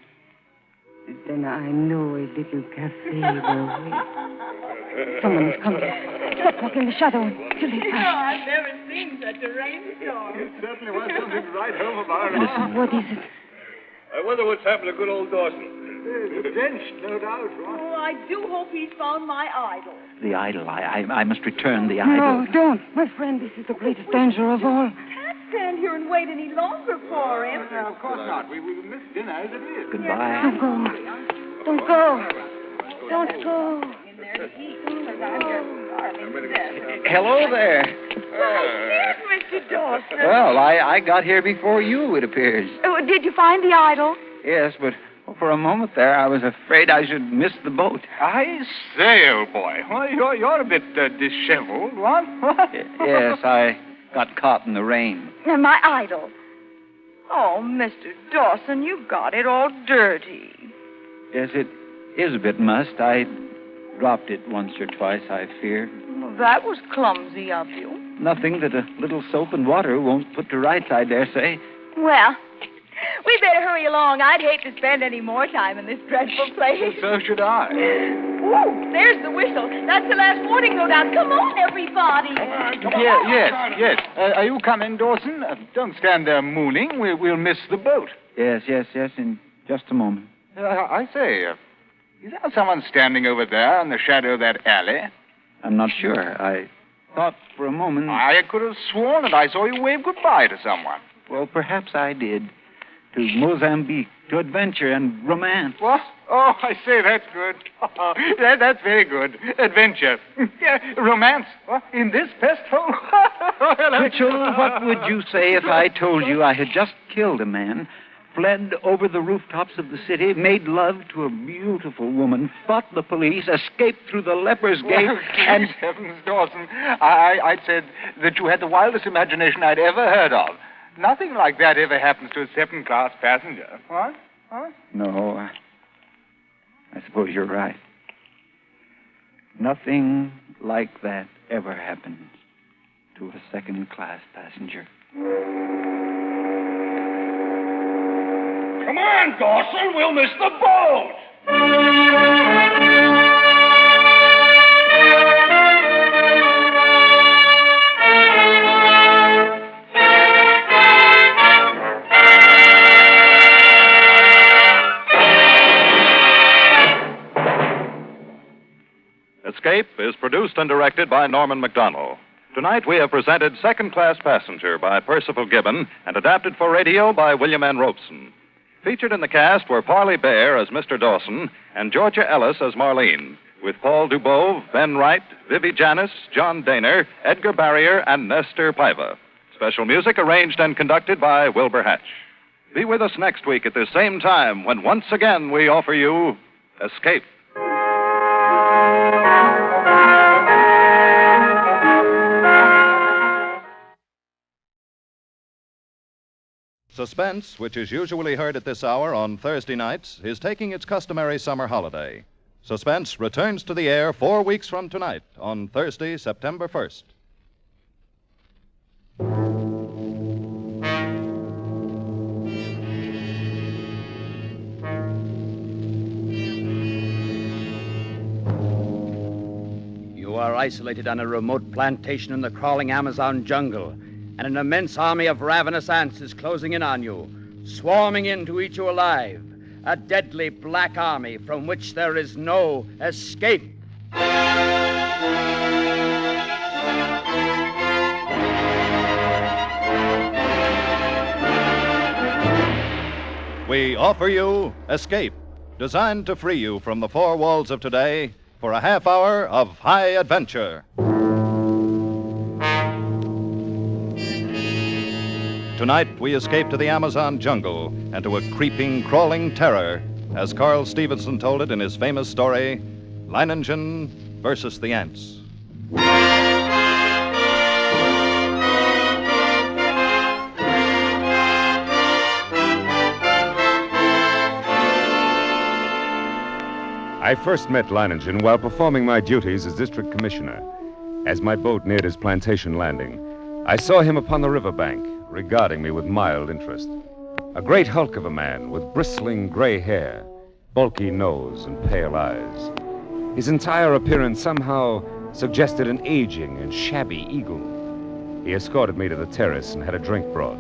then I know a little cafe will wait. Someone is coming. Step back in the shadow till they pass. I've never seen such a rainstorm. It certainly was something right home of our... What is it? I wonder what's happened to good old Dawson. Drenched, no doubt. Oh, I do hope he's found my idol. The idol. I must return the idol. No, don't. My friend, this is the greatest danger of all. Can't stand here and wait any longer for him. Of course not. We will miss dinner as it is. Goodbye. Don't go. Don't go. Don't go. Hello there. Yes, Mr. Dawson. Well, I got here before you, it appears. Oh, did you find the idol? Yes, but for a moment there, I was afraid I should miss the boat. I say, old boy, well, you're a bit disheveled, what? Yes, I got caught in the rain. And my idol. Oh, Mr. Dawson, you've got it all dirty. Yes, it is a bit must. I dropped it once or twice, I fear. Well, that was clumsy of you. Nothing that a little soap and water won't put to rights, I dare say. Well, we better hurry along. I'd hate to spend any more time in this dreadful place. So should I. Ooh, there's the whistle. That's the last warning, no doubt. Come on, everybody. Yes. Are you coming, Dawson? Don't stand there mooning. We'll miss the boat. Yes, in just a moment. I say, is there someone standing over there in the shadow of that alley? I'm not sure. I thought for a moment... I could have sworn that I saw you wave goodbye to someone. Well, perhaps I did. To Mozambique, to adventure and romance. What? Oh, I say, that's good. That's very good. Adventure. Yeah, romance. What? In this pest hole? Mitchell, what would you say if I told you I had just killed a man, fled over the rooftops of the city, made love to a beautiful woman, fought the police, escaped through the leper's gate, and... Heavens, Dawson, I'd said that you had the wildest imagination I'd ever heard of. Nothing like that ever happens to a second-class passenger. What? No, I suppose you're right. Nothing like that ever happens to a second-class passenger. Come on, Dawson, we'll miss the boat! Escape is produced and directed by Norman MacDonald. Tonight we have presented Second Class Passenger by Percival Gibbon and adapted for radio by William N. Robeson. Featured in the cast were Parley Bear as Mr. Dawson and Georgia Ellis as Marlene, with Paul Dubove, Ben Wright, Vivi Janis, John Daner, Edgar Barrier, and Nestor Paiva. Special music arranged and conducted by Wilbur Hatch. Be with us next week at the same time when once again we offer you Escape. Suspense, which is usually heard at this hour on Thursday nights, is taking its customary summer holiday. Suspense returns to the air 4 weeks from tonight on Thursday, September 1st. You are isolated on a remote plantation in the crawling Amazon jungle, and an immense army of ravenous ants is closing in on you, swarming in to eat you alive. A deadly black army from which there is no escape. We offer you Escape, designed to free you from the four walls of today for a half hour of high adventure. Tonight, we escape to the Amazon jungle and to a creeping, crawling terror, as Carl Stevenson told it in his famous story, Leiningen versus the Ants. I first met Leiningen while performing my duties as district commissioner. As my boat neared his plantation landing, I saw him upon the riverbank, regarding me with mild interest. A great hulk of a man with bristling gray hair, bulky nose, and pale eyes. His entire appearance somehow suggested an aging and shabby eagle. He escorted me to the terrace and had a drink brought.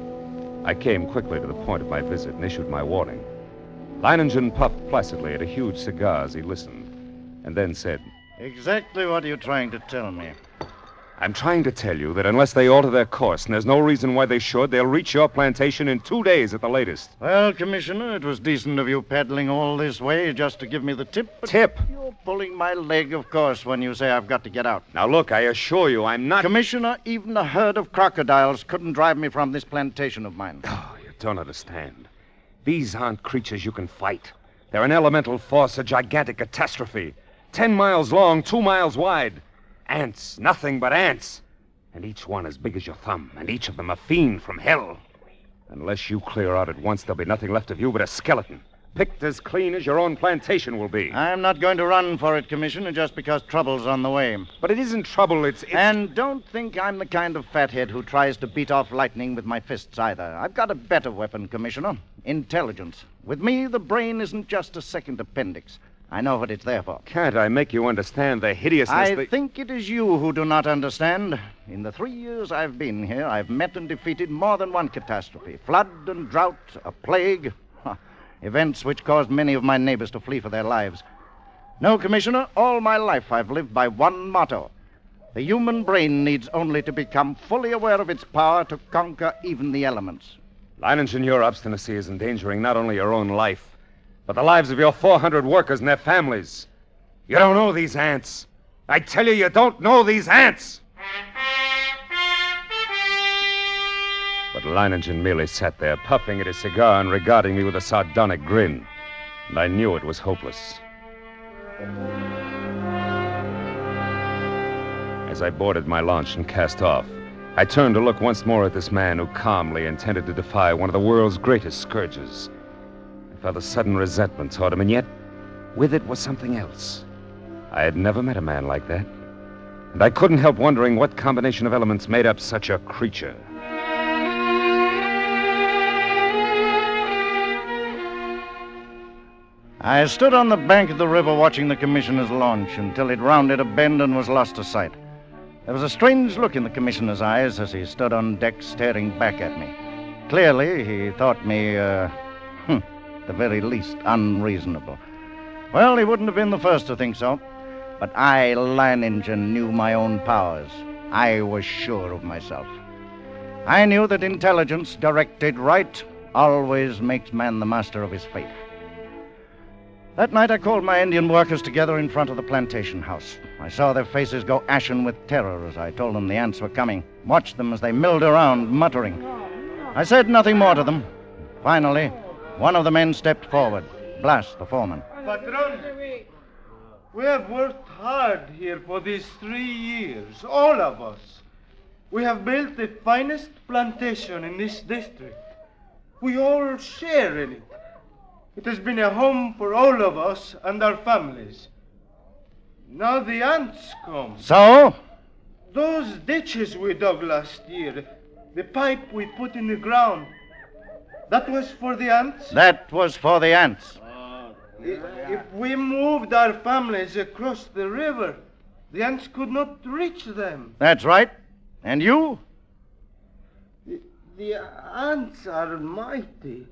I came quickly to the point of my visit and issued my warning. Leiningen puffed placidly at a huge cigar as he listened, and then said, Exactly what are you trying to tell me? I'm trying to tell you that unless they alter their course, and there's no reason why they should, they'll reach your plantation in 2 days at the latest. Well, Commissioner, it was decent of you paddling all this way just to give me the tip. But tip? You're pulling my leg, of course, when you say I've got to get out. Now, look, I assure you I'm not... Commissioner, even a herd of crocodiles couldn't drive me from this plantation of mine. Oh, you don't understand. These aren't creatures you can fight. They're an elemental force, a gigantic catastrophe. 10 miles long, 2 miles wide. Ants, nothing but ants. And each one as big as your thumb, and each of them a fiend from hell. Unless you clear out at once, there'll be nothing left of you but a skeleton, picked as clean as your own plantation will be. I'm not going to run for it, Commissioner, just because trouble's on the way. But it isn't trouble, it's... And don't think I'm the kind of fathead who tries to beat off lightning with my fists, either. I've got a better weapon, Commissioner. Intelligence. With me, the brain isn't just a second appendix. I know what it's there for. Can't I make you understand the hideousness... I think it is you who do not understand. In the 3 years I've been here, I've met and defeated more than one catastrophe. Flood and drought, a plague... events which caused many of my neighbors to flee for their lives. No, Commissioner, all my life I've lived by one motto. The human brain needs only to become fully aware of its power to conquer even the elements. Leiningen, your obstinacy is endangering not only your own life, but the lives of your 400 workers and their families. You don't know these ants. I tell you, you don't know these ants! But Leiningen merely sat there, puffing at his cigar and regarding me with a sardonic grin. And I knew it was hopeless. As I boarded my launch and cast off, I turned to look once more at this man who calmly intended to defy one of the world's greatest scourges. I felt a sudden resentment toward him, and yet, with it was something else. I had never met a man like that. And I couldn't help wondering what combination of elements made up such a creature. I stood on the bank of the river watching the commissioner's launch until it rounded a bend and was lost to sight. There was a strange look in the commissioner's eyes as he stood on deck staring back at me. Clearly, he thought me, the very least, unreasonable. Well, he wouldn't have been the first to think so. But I, Leiningen, knew my own powers. I was sure of myself. I knew that intelligence, directed right, always makes man the master of his fate. That night I called my Indian workers together in front of the plantation house. I saw their faces go ashen with terror as I told them the ants were coming. Watched them as they milled around, muttering. I said nothing more to them. Finally, one of the men stepped forward, Blas, the foreman. Patron, we have worked hard here for these 3 years, all of us. We have built the finest plantation in this district. We all share in it. It has been a home for all of us and our families. Now the ants come. So? Those ditches we dug last year, the pipe we put in the ground, that was for the ants? That was for the ants. If we moved our families across the river, the ants could not reach them. That's right. And you? The ants are mighty.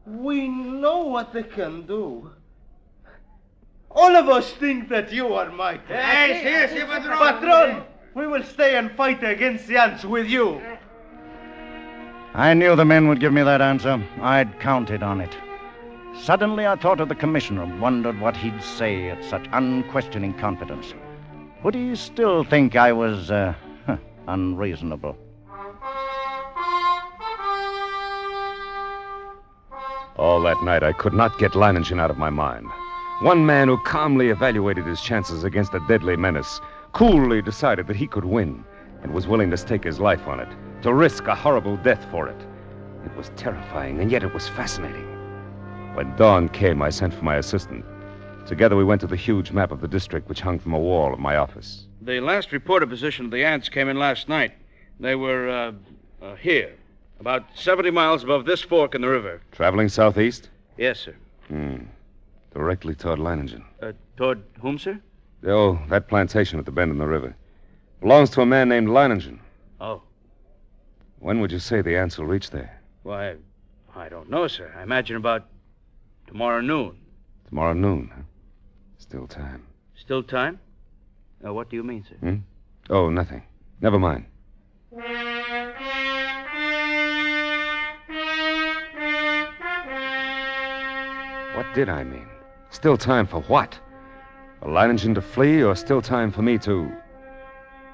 We know what they can do. All of us think that you are mighty. Yes, Patron. Patron, we will stay and fight against the ants with you. I knew the men would give me that answer. I'd counted on it. Suddenly I thought of the commissioner and wondered what he'd say at such unquestioning confidence. Would he still think I was, unreasonable? All that night, I could not get Leiningen out of my mind. One man who calmly evaluated his chances against a deadly menace coolly decided that he could win and was willing to stake his life on it, to risk a horrible death for it. It was terrifying, and yet it was fascinating. When dawn came, I sent for my assistant. Together we went to the huge map of the district which hung from a wall of my office. The last reported position of the ants came in last night. They were, here, about 70 miles above this fork in the river. Traveling southeast? Yes, sir. Directly toward Leiningen. Toward whom, sir? Oh, that plantation at the bend in the river. Belongs to a man named Leiningen. Oh. When would you say the ants will reach there? Why, I don't know, sir. I imagine about tomorrow noon. Tomorrow noon, huh? Still time. Still time? What do you mean, sir? Oh, nothing. Never mind. What did I mean? Still time for what? For Leiningen to flee, or still time for me to...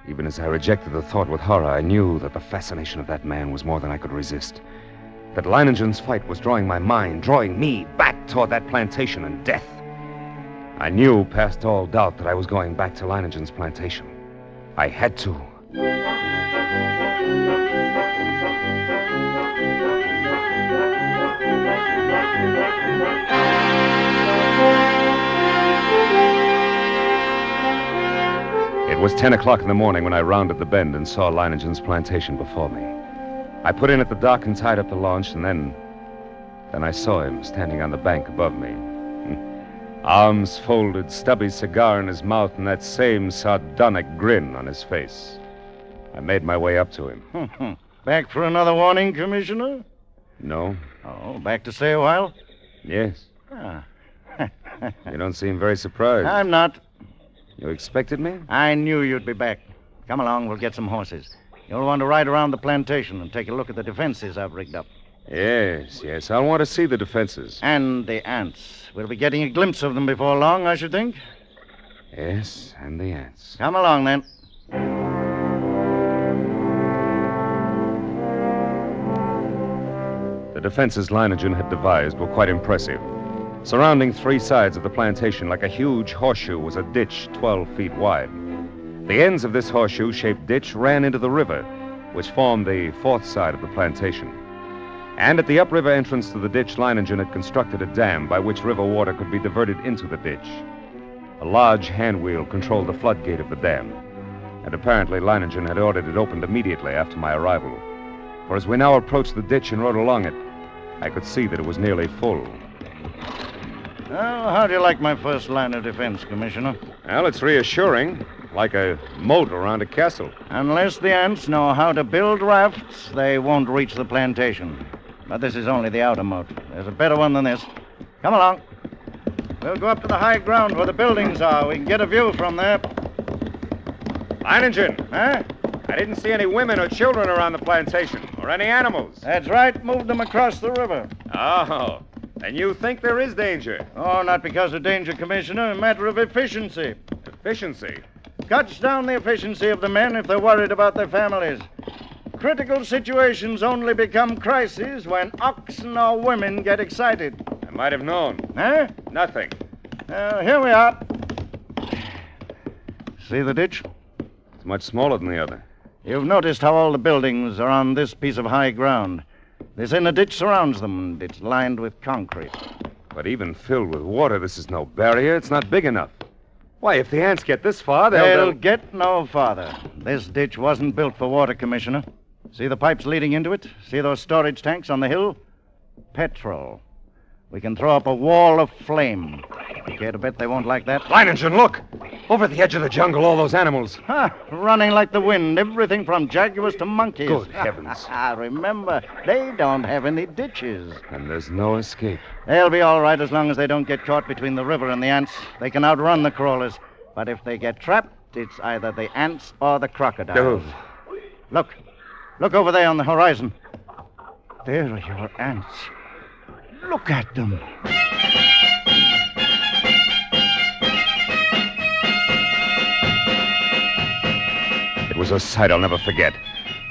Even as I rejected the thought with horror, I knew that the fascination of that man was more than I could resist. That Leiningen's fight was drawing my mind, drawing me back toward that plantation and death. I knew past all doubt that I was going back to Leiningen's plantation. I had to. It was 10 o'clock in the morning when I rounded the bend and saw Leiningen's plantation before me. I put in at the dock and tied up the launch, and then I saw him standing on the bank above me. Arms folded, stubby cigar in his mouth, and that same sardonic grin on his face. I made my way up to him. Back for another warning, Commissioner? No. Oh, back to stay a while? Yes. You don't seem very surprised. I'm not. You expected me? I knew you'd be back. Come along, we'll get some horses. You'll want to ride around the plantation and take a look at the defenses I've rigged up. Yes. I'll want to see the defenses. And the ants. We'll be getting a glimpse of them before long, I should think. Yes, and the ants. Come along, then. The defenses Leiningen had devised were quite impressive. Surrounding three sides of the plantation like a huge horseshoe was a ditch 12 feet wide. The ends of this horseshoe-shaped ditch ran into the river, which formed the fourth side of the plantation. And at the upriver entrance to the ditch, Leiningen had constructed a dam by which river water could be diverted into the ditch. A large handwheel controlled the floodgate of the dam, and apparently Leiningen had ordered it opened immediately after my arrival. For as we now approached the ditch and rode along it, I could see that it was nearly full. Well, how do you like my first line of defense, Commissioner? Well, it's reassuring. Like a moat around a castle. Unless the ants know how to build rafts, they won't reach the plantation. But this is only the outer moat. There's a better one than this. Come along. We'll go up to the high ground where the buildings are. We can get a view from there. Leiningen! Huh? I didn't see any women or children around the plantation, or any animals. That's right. Moved them across the river. Oh, and you think there is danger? Oh, not because of danger, Commissioner. A matter of efficiency. Efficiency? Cuts down the efficiency of the men if they're worried about their families. Critical situations only become crises when oxen or women get excited. I might have known. Huh? Nothing. Here we are. See the ditch? It's much smaller than the other. You've noticed how all the buildings are on this piece of high ground. This inner ditch surrounds them, and it's lined with concrete. But even filled with water, this is no barrier. It's not big enough. Why, if the ants get this far, they'll get no farther. This ditch wasn't built for water, Commissioner. See the pipes leading into it? See those storage tanks on the hill? Petrol. We can throw up a wall of flame. You care to bet they won't like that? Leiningen, look! Over the edge of the jungle, all those animals. Running like the wind, everything from jaguars to monkeys. Good heavens. Remember, they don't have any ditches. And there's no escape. They'll be all right as long as they don't get caught between the river and the ants. They can outrun the crawlers. But if they get trapped, it's either the ants or the crocodiles. Look. Look over there on the horizon. There are your ants. Look at them. It was a sight I'll never forget.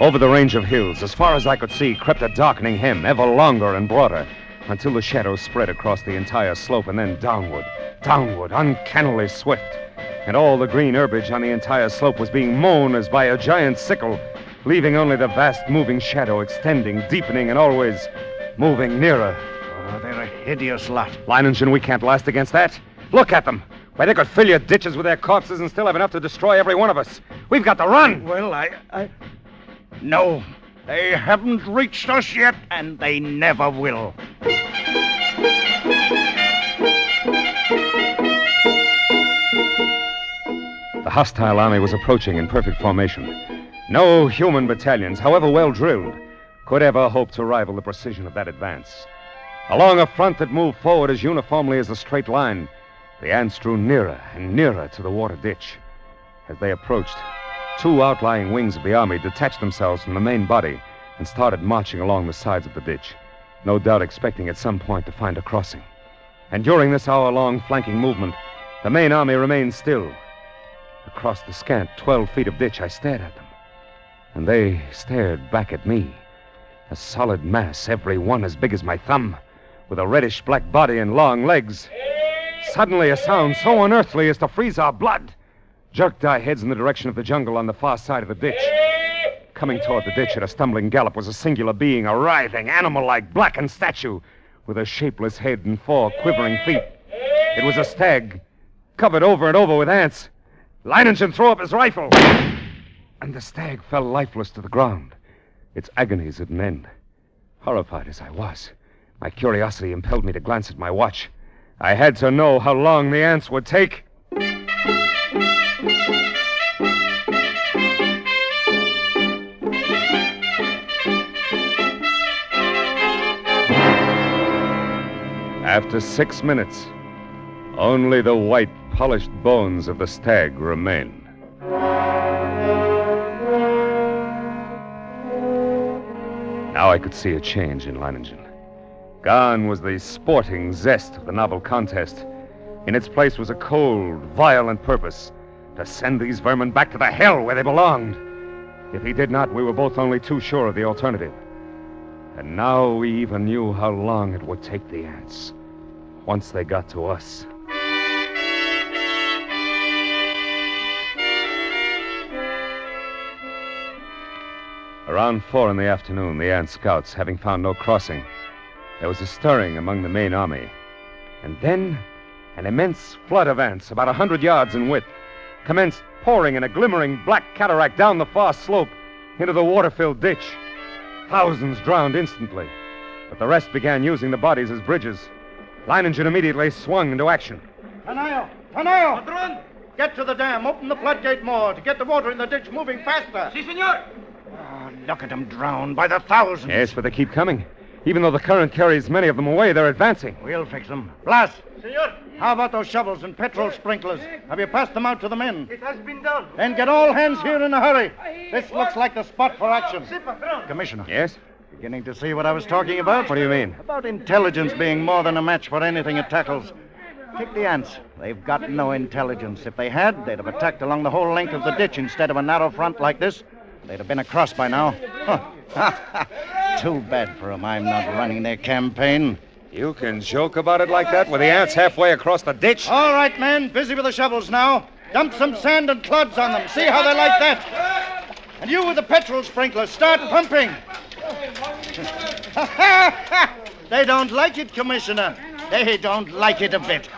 Over the range of hills, as far as I could see, crept a darkening hem, ever longer and broader, until the shadows spread across the entire slope and then downward, uncannily swift. and all the green herbage on the entire slope was being mown as by a giant sickle, leaving only the vast moving shadow extending, deepening, and always moving nearer. Oh, they're a hideous lot. Leiningen, we can't last against that. Look at them. Why, they could fill your ditches with their corpses and still have enough to destroy every one of us. We've got to run. Well, No, they haven't reached us yet, and they never will. The hostile army was approaching in perfect formation. No human battalions, however well drilled, could ever hope to rival the precision of that advance. Along a front that moved forward as uniformly as a straight line, the ants drew nearer and nearer to the water ditch. As they approached, two outlying wings of the army detached themselves from the main body and started marching along the sides of the ditch, no doubt expecting at some point to find a crossing. And during this hour-long flanking movement, the main army remained still. Across the scant 12 feet of ditch, I stared at them, and they stared back at me. A solid mass, every one as big as my thumb, with a reddish-black body and long legs. Suddenly, a sound so unearthly as to freeze our blood jerked our heads in the direction of the jungle on the far side of the ditch. Coming toward the ditch at a stumbling gallop was a singular being, a writhing, animal-like, blackened statue with a shapeless head and 4 quivering feet. It was a stag, covered over and over with ants. Leiningen threw up his rifle, and the stag fell lifeless to the ground, its agonies at an end. Horrified as I was, my curiosity impelled me to glance at my watch. I had to know how long the ants would take. After 6 minutes, only the white, polished bones of the stag remained. Now I could see a change in Leiningen. Gone was the sporting zest of the novel contest. In its place was a cold, violent purpose to send these vermin back to the hell where they belonged. If he did not, we were both only too sure of the alternative. And now we even knew how long it would take the ants once they got to us. Around 4 in the afternoon, the ant scouts, having found no crossing, there was a stirring among the main army. And then an immense flood of ants, about 100 yards in width, commenced pouring in a glimmering black cataract down the far slope into the water-filled ditch. Thousands drowned instantly, but the rest began using the bodies as bridges. Leiningen immediately swung into action. Tanayo! Patron! Get to the dam. Open the floodgate more to get the water in the ditch moving faster. Si, senor. Oh, look at them drown by the thousands. Yes, but they keep coming. Even though the current carries many of them away, they're advancing. We'll fix them. Blas! Senor! How about those shovels and petrol sprinklers? Have you passed them out to the men? It has been done. Then get all hands here in a hurry. This looks like the spot for action. Si, patron. Commissioner. Yes? Beginning to see what I was talking about? What do you mean? About intelligence being more than a match for anything it tackles. Take the ants. They've got no intelligence. If they had, they'd have attacked along the whole length of the ditch instead of a narrow front like this. They'd have been across by now. Too bad for them I'm not running their campaign. You can joke about it like that with the ants halfway across the ditch? All right, men. Busy with the shovels now. Dump some sand and clods on them. See how they like that. And you with the petrol sprinklers, start pumping. They don't like it, Commissioner. They don't like it a bit.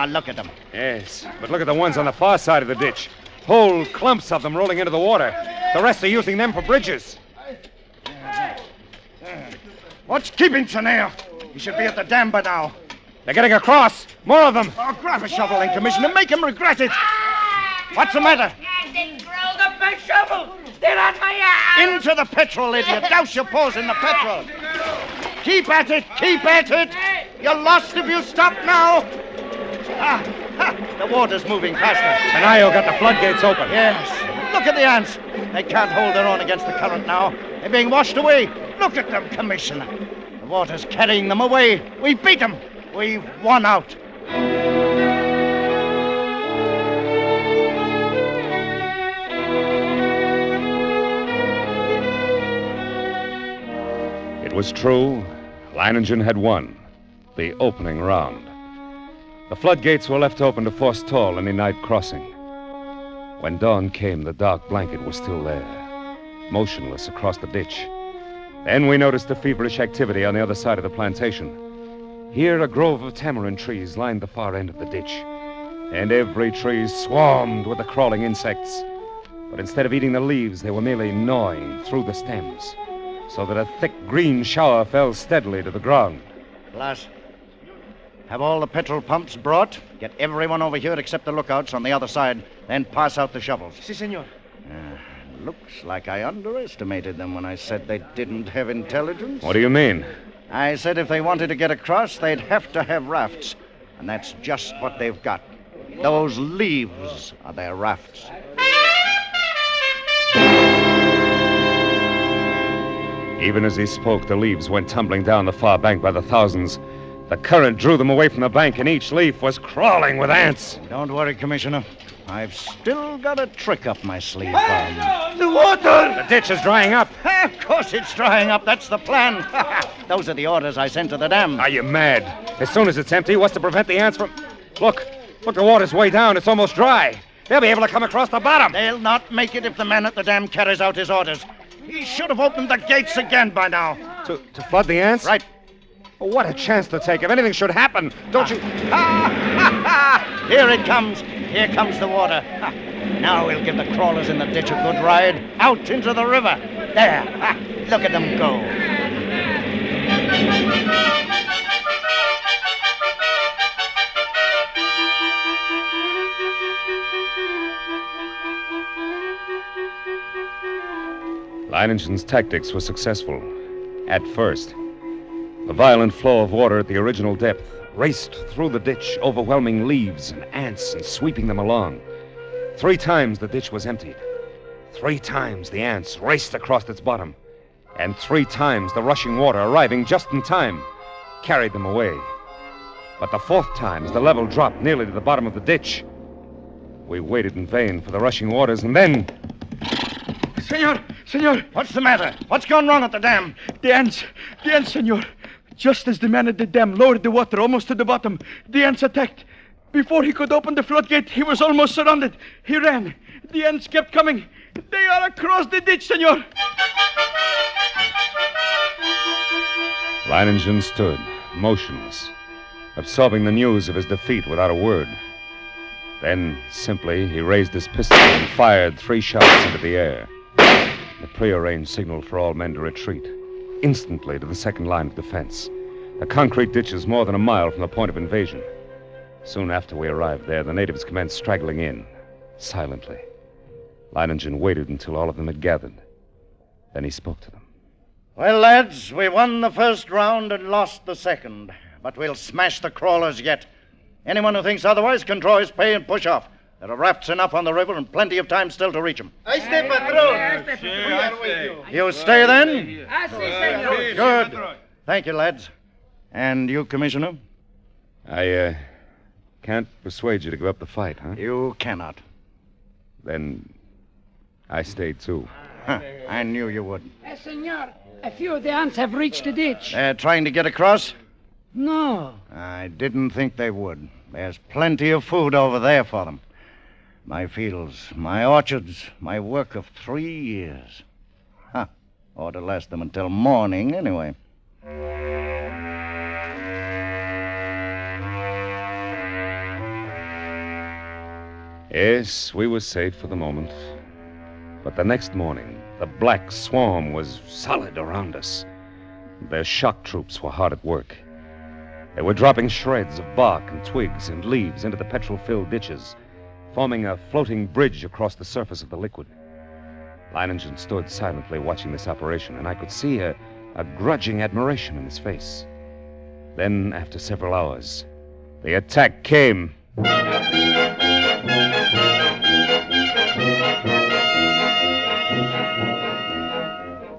Look at them. Yes, but look at the ones on the far side of the ditch. Whole clumps of them rolling into the water. The rest are using them for bridges. What's keeping Tanayo? He should be at the dam by now. They're getting across. More of them. Oh, grab a shovel then, Commissioner. Make him regret it. What's the matter? They rolled up my shovel. They're on my arm. Into the petrol, idiot. Douse your paws in the petrol. Keep at it. Keep at it. You're lost if you stop now. The water's moving faster. Tanayo got the floodgates open. Yes. Look at the ants. They can't hold their own against the current now. They're being washed away. Look at them, Commissioner. The water's carrying them away. We've beat them. We've won out. It was true. Leiningen had won the opening round. The floodgates were left open to forestall any night crossing. When dawn came, the dark blanket was still there, motionless across the ditch. Then we noticed a feverish activity on the other side of the plantation. Here, a grove of tamarind trees lined the far end of the ditch, and every tree swarmed with the crawling insects. But instead of eating the leaves, they were merely gnawing through the stems, so that a thick green shower fell steadily to the ground. Blas, have all the petrol pumps brought. Get everyone over here except the lookouts on the other side, then pass out the shovels. Si, senor. Looks like I underestimated them when I said they didn't have intelligence. What do you mean? I said if they wanted to get across, they'd have to have rafts. And that's just what they've got. Those leaves are their rafts. Even as he spoke, the leaves went tumbling down the far bank by the thousands. The current drew them away from the bank, and each leaf was crawling with ants. Don't worry, Commissioner. I've still got a trick up my sleeve for them. The water! The ditch is drying up. Of course it's drying up. That's the plan. Those are the orders I sent to the dam. Are you mad? As soon as it's empty, what's to prevent the ants from... Look, the water's way down. It's almost dry. They'll be able to come across the bottom. They'll not make it if the man at the dam carries out his orders. He should have opened the gates again by now. To flood the ants? Right. Oh, what a chance to take. If anything should happen, don't you... Here it comes. Here comes the water. Now we'll give the crawlers in the ditch a good ride out into the river. There. Look at them go. Leiningen's tactics were successful. At first, the violent flow of water at the original depth raced through the ditch, overwhelming leaves and ants and sweeping them along. 3 times the ditch was emptied. 3 times the ants raced across its bottom. And 3 times the rushing water, arriving just in time, carried them away. But the 4th time, as the level dropped nearly to the bottom of the ditch, we waited in vain for the rushing waters, and then... Senor! What's the matter? What's gone wrong at the dam? The ants, senor. Just as the man at the dam lowered the water almost to the bottom, the ants attacked. Before he could open the floodgate, he was almost surrounded. He ran. The ants kept coming. They are across the ditch, senor. Leiningen stood, motionless, absorbing the news of his defeat without a word. Then, simply, he raised his pistol and fired 3 shots into the air. The prearranged signal for all men to retreat, instantly to the second line of defense. The concrete ditches more than a mile from the point of invasion. Soon after we arrived there, the natives commenced straggling in, silently. Leiningen waited until all of them had gathered. Then he spoke to them. Well, lads, we won the first round and lost the second. But we'll smash the crawlers yet. Anyone who thinks otherwise can draw his pay and push off. There are rafts enough on the river and plenty of time still to reach them. I stay, patron. You stay then? I stay, senor. Good. Thank you, lads. And you, Commissioner? I, can't persuade you to give up the fight, huh? You cannot. Then I stay, too. I knew you would. Senor, a few of the ants have reached the ditch. They're trying to get across? No. I didn't think they would. There's plenty of food over there for them. My fields, my orchards, my work of 3 years. Ought to last them until morning, anyway. Yes, we were safe for the moment. But the next morning, the black swarm was solid around us. Their shock troops were hard at work. They were dropping shreds of bark and twigs and leaves into the petrol-filled ditches, forming a floating bridge across the surface of the liquid. Leiningen stood silently watching this operation, and I could see a grudging admiration in his face. Then, after several hours, the attack came.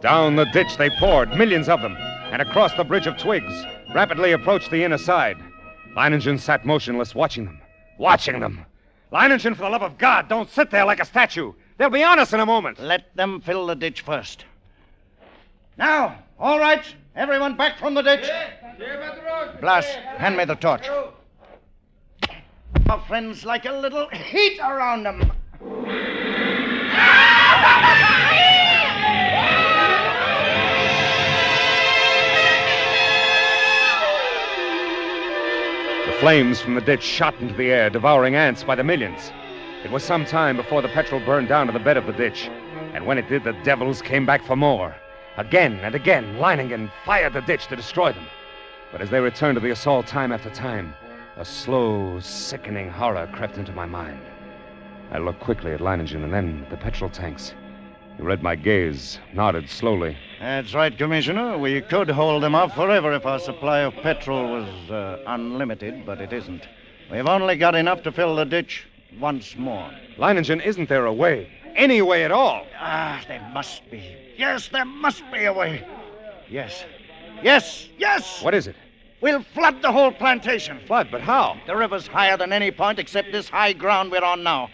Down the ditch they poured, millions of them, and across the bridge of twigs, rapidly approached the inner side. Leiningen sat motionless, watching them. Leiningen, for the love of God, don't sit there like a statue. They'll be on us in a moment. Let them fill the ditch first. Now, all right, everyone back from the ditch. Blas, hand me the torch. Our friends like a little heat around them. The flames from the ditch shot into the air, devouring ants by the millions. It was some time before the petrol burned down to the bed of the ditch. And when it did, the devils came back for more. Again and again, Leiningen fired the ditch to destroy them. But as they returned to the assault time after time, a slow, sickening horror crept into my mind. I looked quickly at Leiningen and then at the petrol tanks. He read my gaze, nodded slowly. That's right, Commissioner. We could hold them off forever if our supply of petrol was unlimited, but it isn't. We've only got enough to fill the ditch once more. Leiningen, isn't there a way? Any way at all? There must be. Yes, there must be a way. Yes. Yes, yes! What is it? We'll flood the whole plantation. Flood? But how? The river's higher than any point except this high ground we're on now.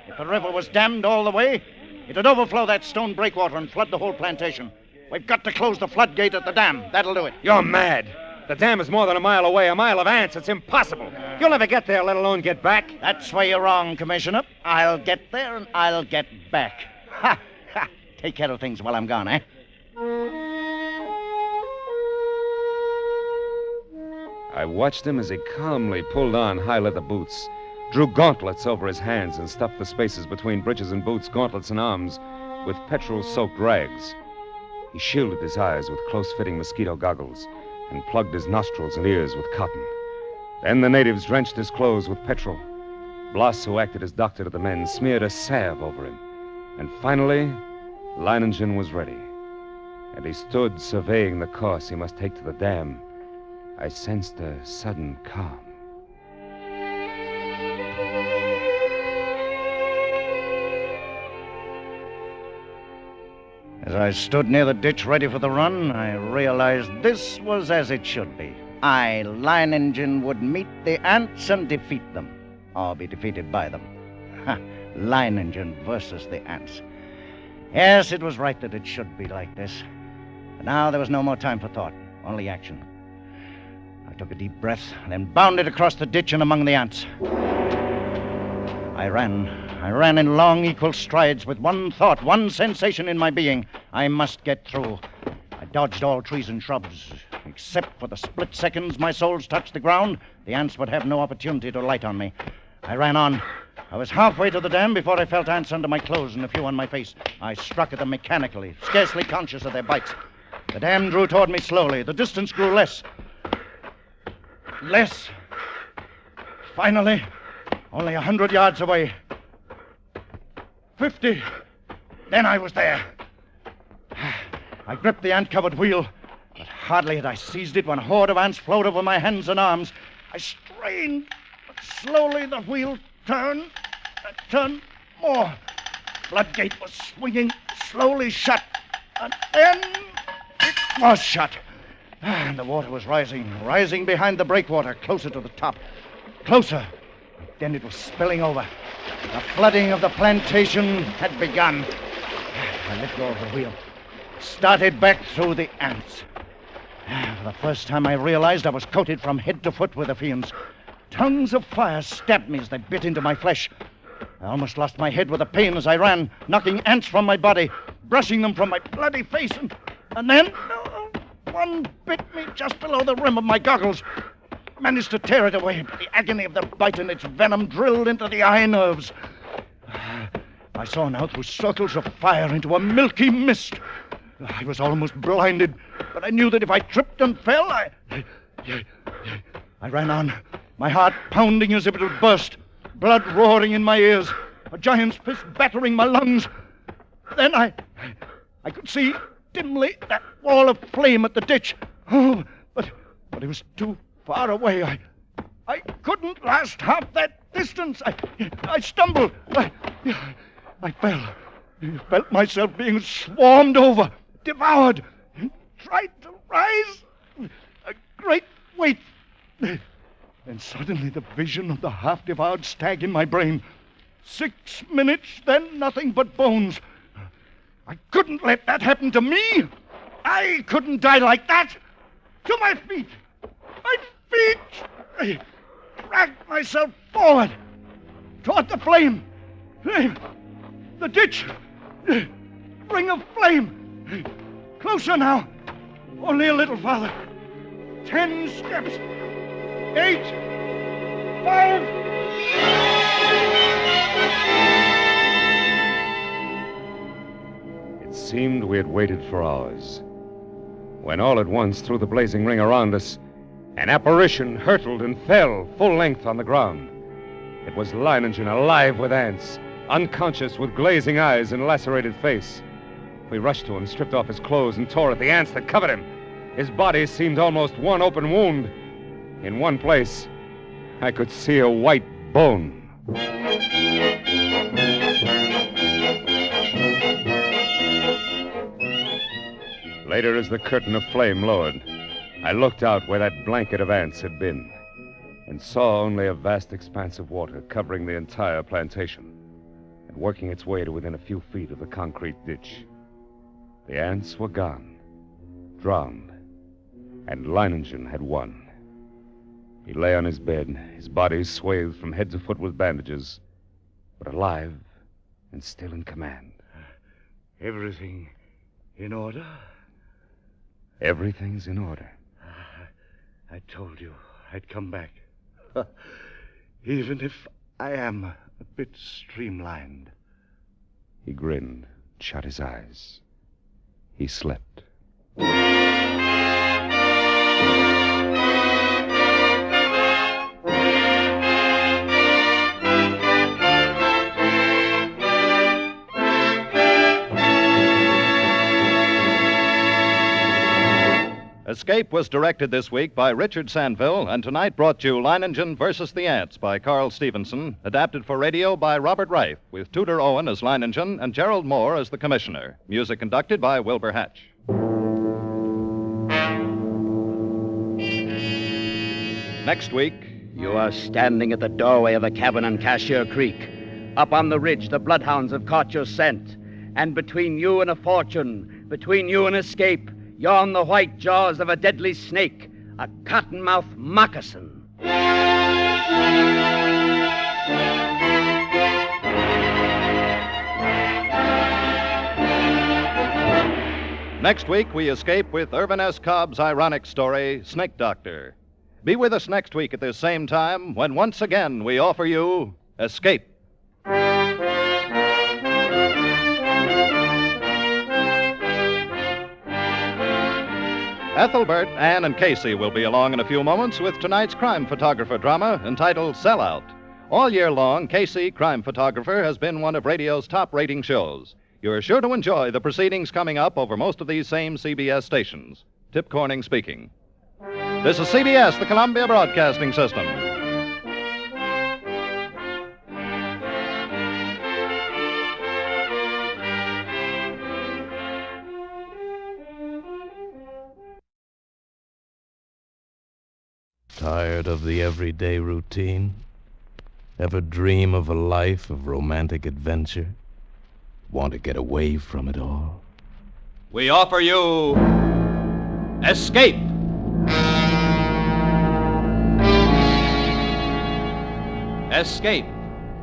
If the river was dammed all the way, it'd overflow that stone breakwater and flood the whole plantation. We've got to close the floodgate at the dam. That'll do it. You're mad. The dam is more than a mile away, a mile of ants. It's impossible. You'll never get there, let alone get back. That's where you're wrong, Commissioner. I'll get there and I'll get back. Ha! Ha! Take care of things while I'm gone, eh? I watched him as he calmly pulled on high leather boots, drew gauntlets over his hands, and stuffed the spaces between breeches and boots, gauntlets and arms, with petrol-soaked rags. He shielded his eyes with close-fitting mosquito goggles and plugged his nostrils and ears with cotton. Then the natives drenched his clothes with petrol. Bloss, who acted as doctor to the men, smeared a salve over him. And finally, Leiningen was ready. And he stood surveying the course he must take to the dam. I sensed a sudden calm. As I stood near the ditch ready for the run, I realized this was as it should be. I, Leiningen, would meet the ants and defeat them, or be defeated by them. Ha! Leiningen versus the ants. Yes, it was right that it should be like this. But now there was no more time for thought, only action. I took a deep breath, then bounded across the ditch and among the ants. I ran in long, equal strides with one thought, one sensation in my being. I must get through. I dodged all trees and shrubs. Except for the split seconds my soles touched the ground, the ants would have no opportunity to light on me. I ran on. I was halfway to the dam before I felt ants under my clothes and a few on my face. I struck at them mechanically, scarcely conscious of their bites. The dam drew toward me slowly. The distance grew less. Less. Finally, only 100 yards away. 50. Then I was there. I gripped the ant-covered wheel, but hardly had I seized it when a horde of ants flowed over my hands and arms. I strained, but slowly the wheel turned. It turned more. Floodgate was swinging slowly shut, and then it was shut. And the water was rising behind the breakwater, closer to the top. Closer. Then it was spilling over. The flooding of the plantation had begun. I let go of the wheel. Started back through the ants. For the first time I realized I was coated from head to foot with the fiends. Tongues of fire stabbed me as they bit into my flesh. I almost lost my head with the pain as I ran, knocking ants from my body, brushing them from my bloody face, and then one bit me just below the rim of my goggles. Managed to tear it away, but the agony of the bite and its venom drilled into the eye nerves. I saw now through circles of fire into a milky mist. I was almost blinded, but I knew that if I tripped and fell, I ran on, my heart pounding as if it would burst, blood roaring in my ears, a giant's fist battering my lungs. Then I could see dimly that wall of flame at the ditch. Oh, but it was too far away. I couldn't last half that distance. I stumbled. I fell. I felt myself being swarmed over, devoured. Tried to rise. A great weight. Then suddenly the vision of the half-devoured stag in my brain. 6 minutes, then nothing but bones. I couldn't let that happen to me. I couldn't die like that. To my feet. My feet! I dragged myself forward toward the flame. The ditch! Ring of flame! Closer now! Only a little farther. 10 steps. 8. 5. It seemed we had waited for hours, when all at once, through the blazing ring around us, an apparition hurtled and fell full length on the ground. It was Leiningen, alive with ants, unconscious with glazing eyes and lacerated face. We rushed to him, stripped off his clothes, and tore at the ants that covered him. His body seemed almost one open wound. In one place, I could see a white bone. Later, as the curtain of flame lowered, I looked out where that blanket of ants had been and saw only a vast expanse of water covering the entire plantation and working its way to within a few feet of the concrete ditch. The ants were gone, drowned, and Leiningen had won. He lay on his bed, his body swathed from head to foot with bandages, but alive and still in command. Everything in order? Everything's in order. I told you I'd come back. Even if I am a bit streamlined. He grinned, shut his eyes. He slept. Escape was directed this week by Richard Sandville, and tonight brought you Leiningen versus the Ants by Carl Stevenson, adapted for radio by Robert Reif, with Tudor Owen as Leiningen and Gerald Moore as the Commissioner. Music conducted by Wilbur Hatch. Next week, you are standing at the doorway of the cabin on Cashier Creek. Up on the ridge, the bloodhounds have caught your scent. And between you and a fortune, between you and escape, yawn the white jaws of a deadly snake, a cottonmouth moccasin. Next week, we escape with Irvin S. Cobb's ironic story, Snake Doctor. Be with us next week at this same time when once again we offer you Escape. Ethelbert, Anne, and Casey will be along in a few moments with tonight's crime photographer drama entitled Sellout. All year long, Casey, crime photographer, has been one of radio's top rating shows. You're sure to enjoy the proceedings coming up over most of these same CBS stations. Tip Corning speaking. This is CBS, the Columbia Broadcasting System. Tired of the everyday routine? Ever dream of a life of romantic adventure? Want to get away from it all? We offer you Escape. Escape,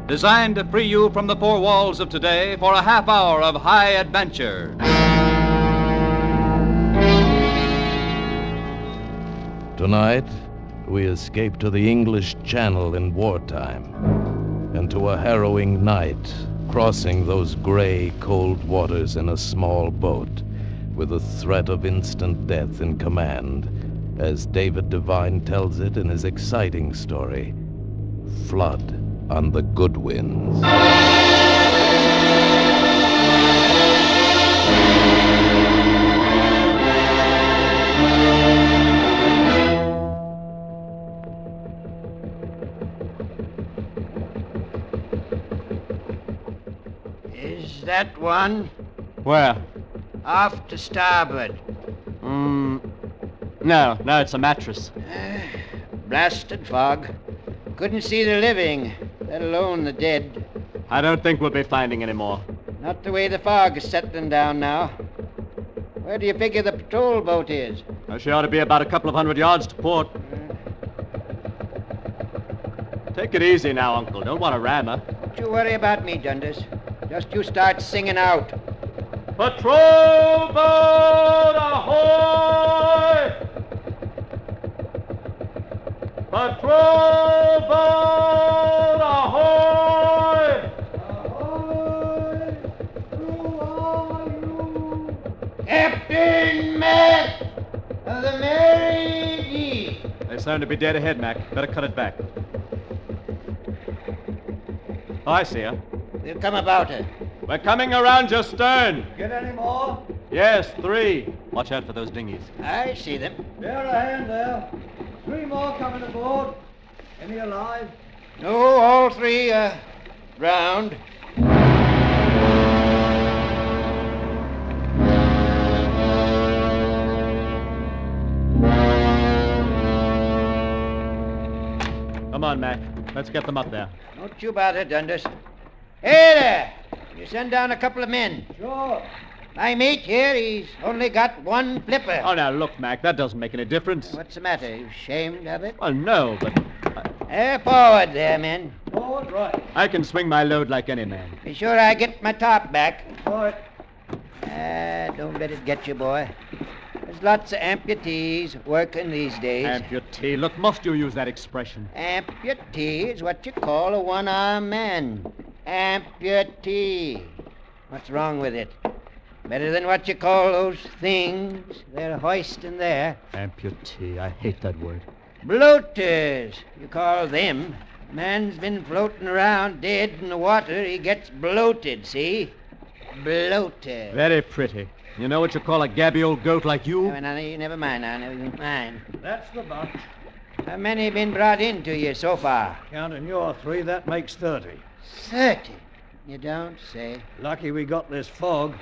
designed to free you from the four walls of today for a half hour of high adventure. Tonight, we escape to the English Channel in wartime, and to a harrowing night, crossing those gray, cold waters in a small boat, with the threat of instant death in command, as David Devine tells it in his exciting story, Flood on the Good Winds. Is that one? Where? Off to starboard. No, it's a mattress. Blasted fog. Couldn't see the living, let alone the dead. I don't think we'll be finding any more. Not the way the fog is settling down now. Where do you figure the patrol boat is? She ought to be about a couple of 100 yards to port. Take it easy now, Uncle. Don't want to ram her. Don't you worry about me, Dundas. Just you start singing out. Patrol boat ahoy! Patrol boat ahoy! Captain Mac of the Mary D. They sound to be dead ahead, Mac. Better cut it back. Oh, I see her. We'll come about her. We're coming around your stern. Get any more? Yes, 3. Watch out for those dinghies. I see them. Bear a hand there. 3 more coming aboard. Any alive? No, all 3 are drowned. Come on, Mac. Let's get them up there. Don't you bother, Dundas. Hey there! You send down a couple of men. Sure. My mate here, he's only got 1 flipper. Oh, now, look, Mac, that doesn't make any difference. What's the matter? You ashamed of it? Well, no, but Forward there, men. Forward, right. I can swing my load like any man. Be sure I get my top back. Right. Don't let it get you, boy. There's lots of amputees working these days. Amputee? Look, must you use that expression? Amputee is what you call a one-armed man. Amputee. What's wrong with it? Better than what you call those things they're hoisting there. Amputee. I hate that word. Bloaters, you call them. Man's been floating around dead in the water. He gets bloated, see? Bloated. Very pretty. You know what you call a gabby old goat like you? Never mind now. Never mind. That's the bunch. How many been brought in to you so far? Counting your 3, that makes 30. 30? You don't say. Lucky we got this fog.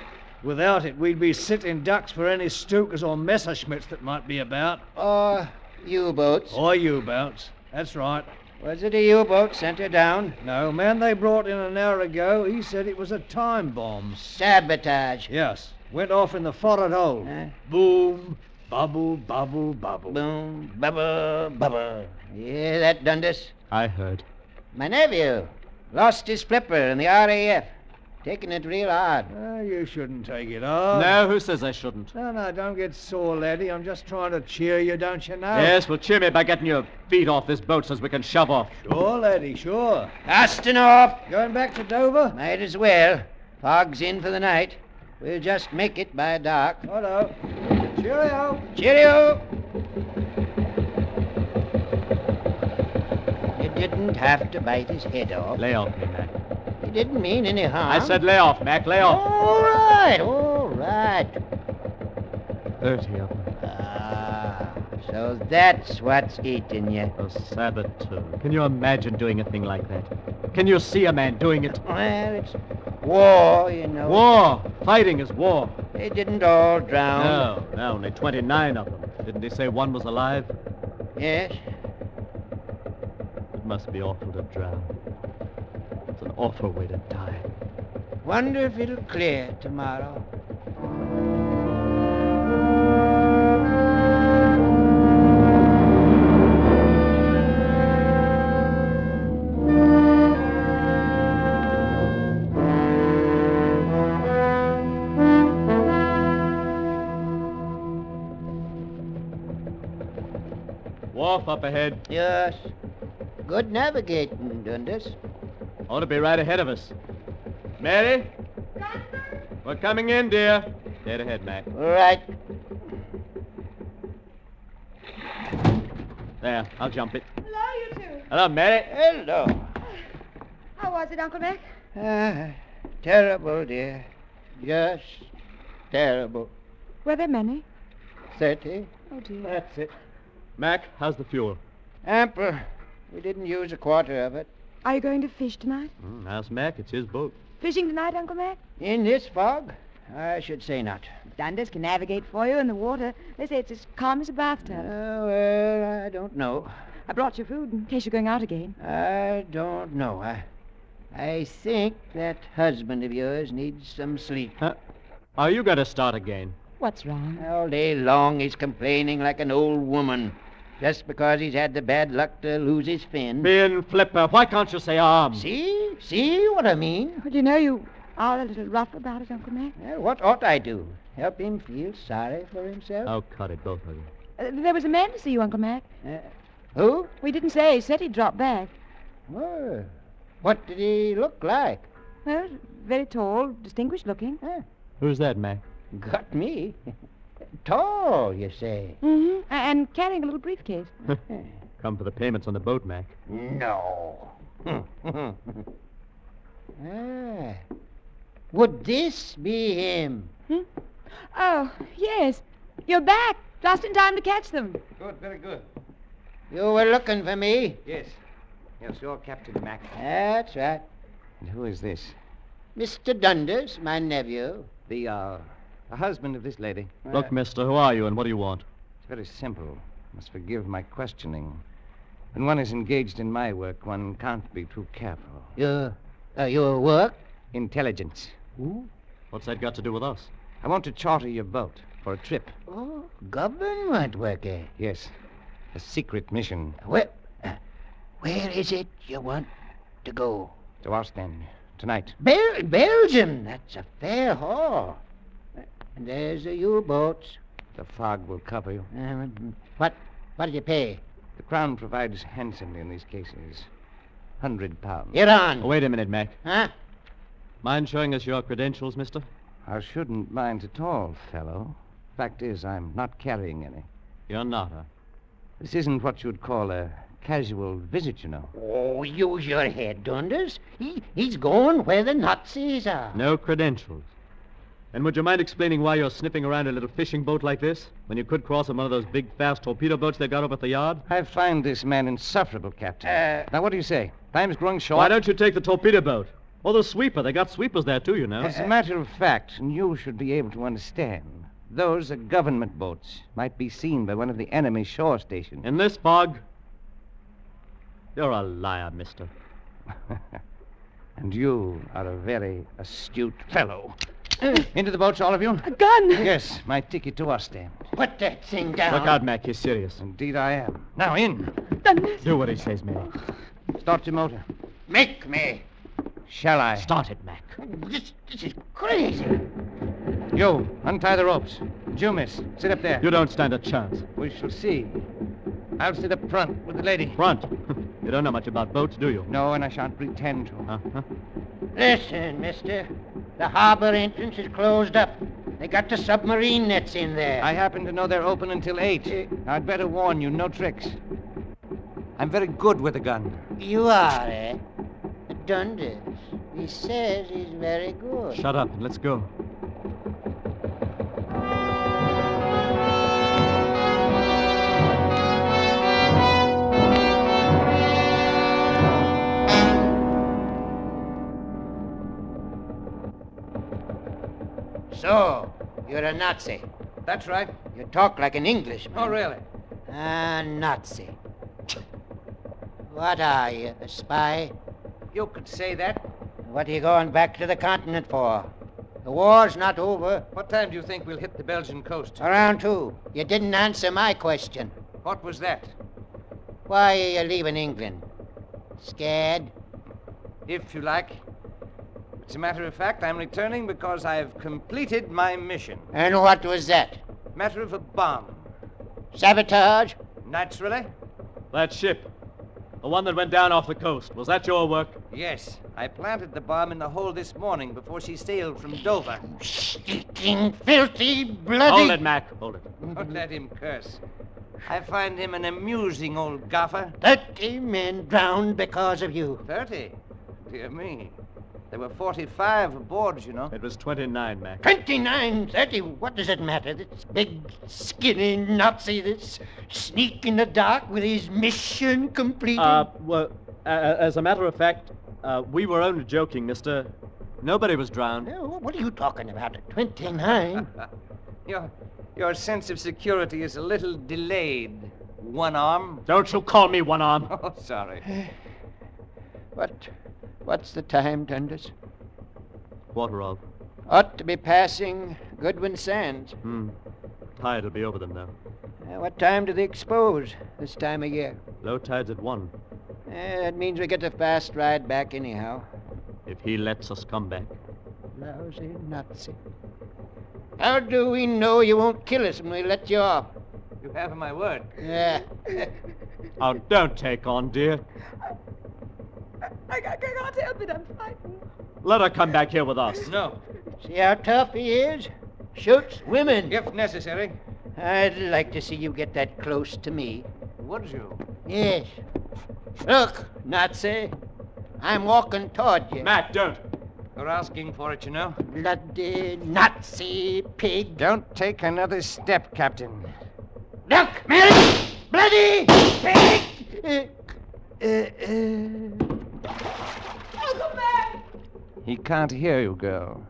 Without it, we'd be sitting ducks for any Stukas or Messerschmitts that might be about. Or U-boats. Or U-boats. That's right. Was it a U-boat sent her down? No, man they brought in an hour ago, he said it was a time bomb. Sabotage. Yes. Went off in the forward hold. Boom, bubble, bubble, bubble. Boom, bubble, bubble. You hear that, Dundas? I heard. My nephew lost his flipper in the RAF. Taking it real hard. You shouldn't take it hard. No, who says I shouldn't? No, don't get sore, laddie. I'm just trying to cheer you, don't you know? Yes, well, cheer me by getting your feet off this boat so we can shove off. Sure, laddie, sure. Casting off. Going back to Dover? Might as well. Fog's in for the night. We'll just make it by dark. Righto. Cheerio. Cheerio. You didn't have to bite his head off. Lay off me, Mac. He didn't mean any harm. I said lay off, Mac, lay off. All right. 30 of them. So that's what's eating you. A saboteur. Can you imagine doing a thing like that? Can you see a man doing it? Well, it's war, you know. War. Fighting is war. They didn't all drown. No, only 29 of them. Didn't he say 1 was alive? Yes. It must be awful to drown. It's an awful way to die. Wonder if it'll clear tomorrow. Wharf up ahead. Yes. Good navigating, Dundas. Ought to be right ahead of us. Mary? We're coming in, dear. Dead ahead, Mac. Right. There, I'll jump it. Hello, you two. Hello, Mary. Hello. How was it, Uncle Mac? Terrible, dear. Just terrible. Were there many? 30. Oh, dear. That's it. Mac, how's the fuel? Ample. We didn't use a quarter of it. Are you going to fish tonight? Ask Mac. It's his boat. Fishing tonight, Uncle Mac? In this fog? I should say not. Dundas can navigate for you in the water. They say it's as calm as a bathtub. Well, I don't know. I brought you food in case you're going out again. I don't know. I think that husband of yours needs some sleep. Are you going to start again? What's wrong? All day long he's complaining like an old woman. Just because he's had the bad luck to lose his fin. Fin, flipper. Why can't you say arm? See what I mean? Well, you know, you all a little rough about it, Uncle Mac? What ought I do? Help him feel sorry for himself? Oh, cut it, both of you. There was a man to see you, Uncle Mac. Who? We didn't say. He said he'd drop back. Oh, what did he look like? Well, very tall, distinguished looking. Who's that, Mac? Got me. Tall, you say? Mm-hmm. And carrying a little briefcase. Come for the payments on the boat, Mac. No. Would this be him? Oh, yes. You're back. Just in time to catch them. Good, very good. You were looking for me? Yes. Yes, you're Captain Mac. That's right. And who is this? Mr. Dundas, my nephew. The husband of this lady. Look, mister, who are you and what do you want? It's very simple. You must forgive my questioning. When one is engaged in my work, one can't be too careful. Your work? Intelligence. Ooh. What's that got to do with us? I want to charter your boat for a trip. Oh, government work, eh? Yes. A secret mission. Where is it you want to go? To Ostend, tonight. Belgium. That's a fair haul. And there's the U-boats. The fog will cover you. What do you pay? The Crown provides handsomely in these cases. £100. You're on. Oh, wait a minute, Mac. Huh? Mind showing us your credentials, mister? I shouldn't mind at all, fellow. Fact is, I'm not carrying any. You're not, huh? This isn't what you'd call a casual visit, you know. Oh, use your head, Dundas. He's going where the Nazis are. No credentials. And would you mind explaining why you're sniffing around a little fishing boat like this, when you could cross on one of those big, fast torpedo boats they got over at the yard? I find this man insufferable, Captain. Now, what do you say? Time's growing short. Why don't you take the torpedo boat? Or the sweeper. They got sweepers there, too, you know. As a matter of fact, and you should be able to understand, those are government boats. Might be seen by one of the enemy shore stations. In this fog? You're a liar, mister. And you are a very astute fellow. Into the boats, all of you? A gun! Yes, my ticket to Ostend. Put that thing down. Look out, Mac. He's serious. Indeed I am. Now, in. Dundas. Do what he says, Mary. Start your motor. Make me. Shall I? Start it, Mac. This is crazy. You, untie the ropes. You, miss, sit up there. You don't stand a chance. We shall see. I'll sit up front with the lady. Front? You don't know much about boats, do you? No, and I shan't pretend to. Uh-huh. Listen, mister. The harbor entrance is closed up. They got the submarine nets in there. I happen to know they're open until 8. I'd better warn you, no tricks. I'm very good with a gun. You are, eh? Dundas. He says he's very good. Shut up and let's go. So, you're a Nazi. That's right. You talk like an Englishman. Oh, really? A Nazi. What are you, a spy? You could say that. What are you going back to the continent for? The war's not over. What time do you think we'll hit the Belgian coast? Around 2. You didn't answer my question. What was that? Why are you leaving England? Scared? If you like. As a matter of fact, I'm returning because I've completed my mission. And what was that? Matter of a bomb. Sabotage? Naturally. That ship. The one that went down off the coast. Was that your work? Yes. I planted the bomb in the hold this morning before she sailed from Dover. Stinking, filthy, bloody... Hold it, Mac. Hold it. Don't let him curse. I find him an amusing old gaffer. 30 men drowned because of you. 30? Dear me. There were 45 aboard, you know. It was 29, Mac. 29, 30. What does it matter? This big, skinny Nazi, this sneak in the dark with his mission completed? Well, as a matter of fact, we were only joking, mister. Nobody was drowned. What are you talking about? 29? Your sense of security is a little delayed. One arm. Don't you call me one arm. Oh, sorry. What's the time, Dundas? Quarter of. Ought to be passing Goodwin Sands. Tide'll be over them now. What time do they expose this time of year? Low tide's at 1. That means we get a fast ride back anyhow. If he lets us come back. Lousy Nazi. How do we know you won't kill us when we let you off? You have my word. Yeah. Oh, don't take on, dear. I can't help it. I'm frightened. Let her come back here with us. No. See how tough he is? Shoots women. If necessary. I'd like to see you get that close to me. Would you? Yes. Look, Nazi. I'm walking toward you. Matt, don't. You're asking for it, you know. Bloody Nazi pig. Don't take another step, Captain. Look, Mary! Bloody pig! Uncle Matt! He can't hear you, girl.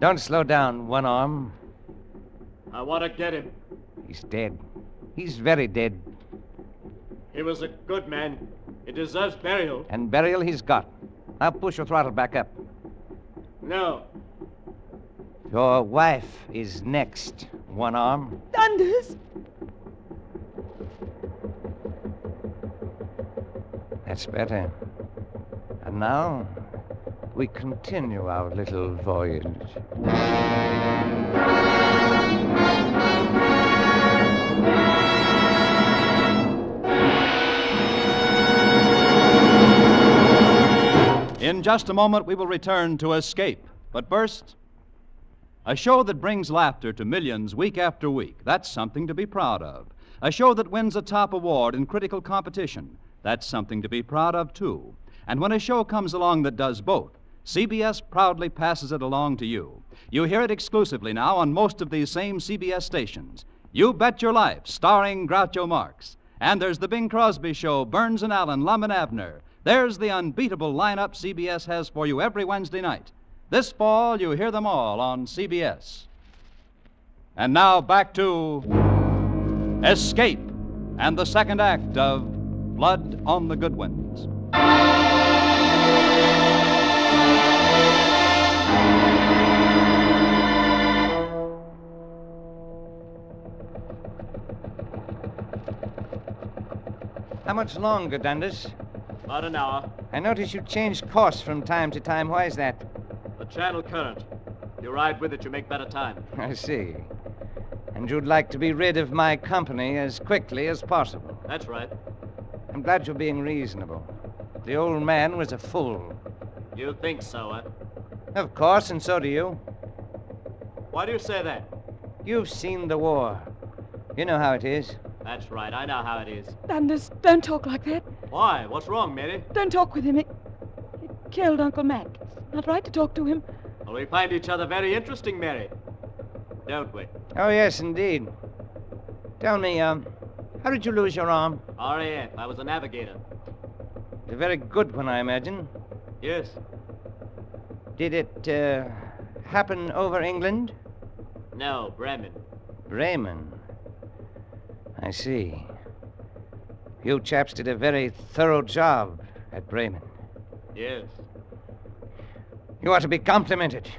Don't slow down, One Arm. I want to get him. He's dead. He's very dead. He was a good man. He deserves burial. And burial he's got. Now push your throttle back up. No. Your wife is next, One Arm. Thunders! That's better. And now, we continue our little voyage. In just a moment, we will return to Escape. But first, a show that brings laughter to millions week after week. That's something to be proud of. A show that wins a top award in critical competition. That's something to be proud of, too. And when a show comes along that does both, CBS proudly passes it along to you. You hear it exclusively now on most of these same CBS stations. You Bet Your Life, starring Groucho Marx. And there's the Bing Crosby Show, Burns and Allen, Lum and Abner. There's the unbeatable lineup CBS has for you every Wednesday night. This fall, you hear them all on CBS. And now back to Escape and the second act of Blood on the Goodwins. How much longer, Dundas? About an hour. I notice you change course from time to time. Why is that? The channel current. You ride with it, you make better time. I see. And you'd like to be rid of my company as quickly as possible. That's right. I'm glad you're being reasonable. The old man was a fool. You think so, huh? Of course, and so do you. Why do you say that? You've seen the war. You know how it is. That's right, I know how it is. Thunders, don't talk like that. Why? What's wrong, Mary? Don't talk with him. He killed Uncle Mac. It's not right to talk to him. Well, we find each other very interesting, Mary. Don't we? Oh, yes, indeed. Tell me, how did you lose your arm? RAF. I was a navigator. A very good one, I imagine. Yes. Did it, happen over England? No, Bremen. Bremen. I see. You chaps did a very thorough job at Bremen. Yes. You ought to be complimented.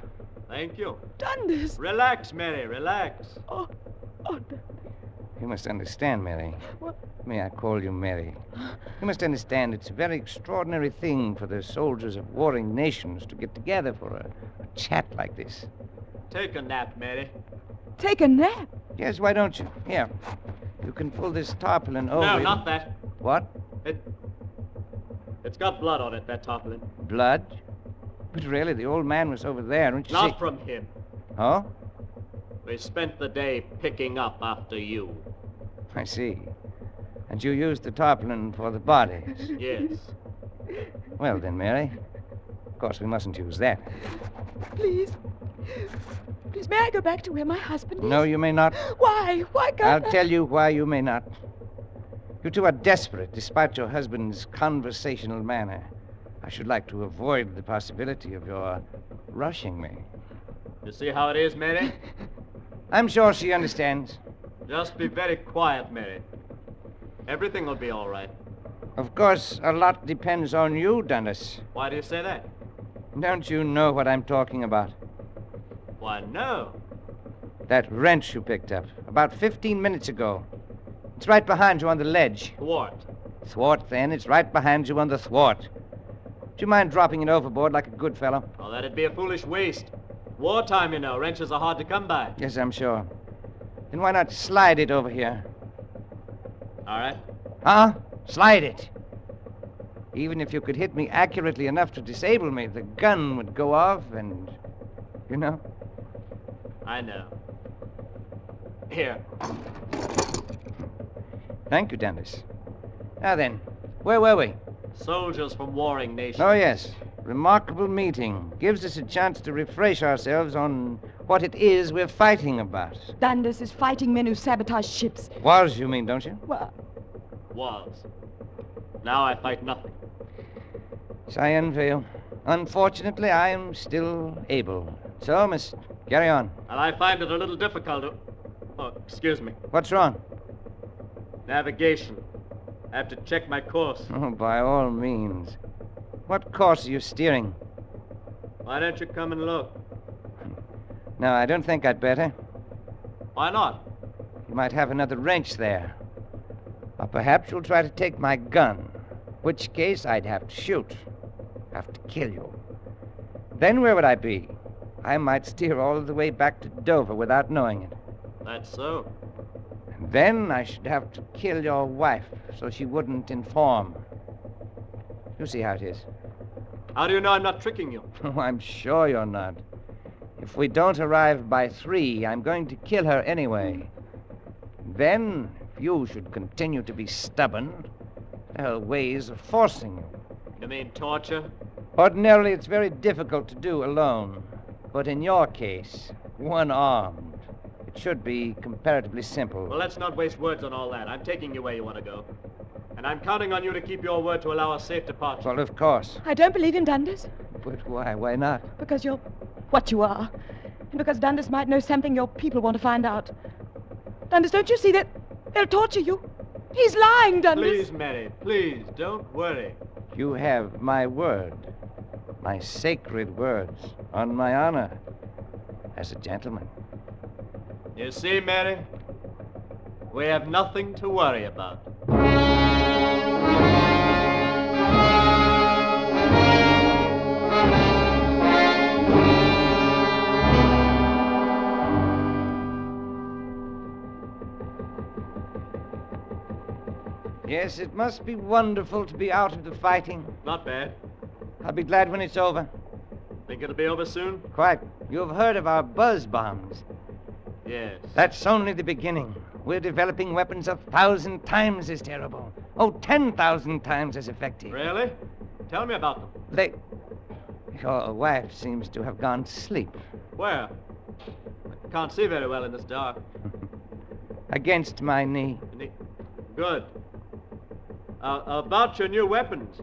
Thank you. Dundas. Relax, Mary, relax. Oh, You must understand, Mary. What? May I call you Mary? You must understand it's a very extraordinary thing for the soldiers of warring nations to get together for a chat like this. Take a nap, Mary. Take a nap? Yes, why don't you? Here. You can pull this tarpaulin over. No, not that. What? It's got blood on it, that tarpaulin. Blood? But really, the old man was over there, don't you see? Not from him. Oh? We spent the day picking up after you. I see. And you used the tarpaulin for the bodies? Yes. Well, then, Mary. Of course, we mustn't use that. Please. Please, may I go back to where my husband is? No, you may not. Why? Why can't I'll tell you why you may not. You two are desperate, despite your husband's conversational manner. I should like to avoid the possibility of your rushing me. You see how it is, Mary? I'm sure she understands. Just be very quiet, Mary. Everything will be all right. Of course, a lot depends on you, Dundas. Why do you say that? Don't you know what I'm talking about? Why, no. That wrench you picked up about 15 minutes ago. It's right behind you on the ledge. Thwart. Thwart, then. It's right behind you on the thwart. Do you mind dropping it overboard like a good fellow? Oh, that'd be a foolish waste. Wartime, you know. Wrenches are hard to come by. Yes, I'm sure. Then why not slide it over here? All right. Huh? Slide it. Even if you could hit me accurately enough to disable me, the gun would go off and... You know? I know. Here. Thank you, Dennis. Now then, where were we? Soldiers from warring nations. Oh, yes. Remarkable meeting. Gives us a chance to refresh ourselves on what it is we're fighting about. Dundas is fighting men who sabotage ships. Was, you mean, don't you? Well, Was. Now I fight nothing. I envy you. Unfortunately, I am still able. So, Miss, carry on. And I find it a little difficult to... Oh, excuse me. What's wrong? Navigation. I have to check my course. Oh, by all means. What course are you steering? Why don't you come and look? No, I don't think I'd better. Why not? You might have another wrench there. Or perhaps you'll try to take my gun. In which case, I'd have to shoot. Have to kill you. Then where would I be? I might steer all the way back to Dover without knowing it. That's so. And then I should have to kill your wife so she wouldn't inform. You see how it is. How do you know I'm not tricking you? Oh, I'm sure you're not. If we don't arrive by 3, I'm going to kill her anyway. Then, if you should continue to be stubborn, there are ways of forcing you. You mean torture? Ordinarily, it's very difficult to do alone. But in your case, one-armed, it should be comparatively simple. Well, let's not waste words on all that. I'm taking you where you want to go. And I'm counting on you to keep your word to allow a safe departure. Well, of course. I don't believe in Dundas. But why? Why not? Because you're what you are. And because Dundas might know something your people want to find out. Dundas, don't you see that they'll torture you? He's lying, Dundas. Please, Mary, please, don't worry. You have my word. My sacred words. On my honor. As a gentleman. You see, Mary? We have nothing to worry about. Yes, it must be wonderful to be out of the fighting. Not bad. I'll be glad when it's over. Think it'll be over soon? Quite. You've heard of our buzz bombs. Yes. That's only the beginning. We're developing weapons 1,000 times as terrible. Oh, 10,000 times as effective. Really? Tell me about them. Your wife seems to have gone to sleep. Where? I can't see very well in this dark. Against my knee. Good. About your new weapons.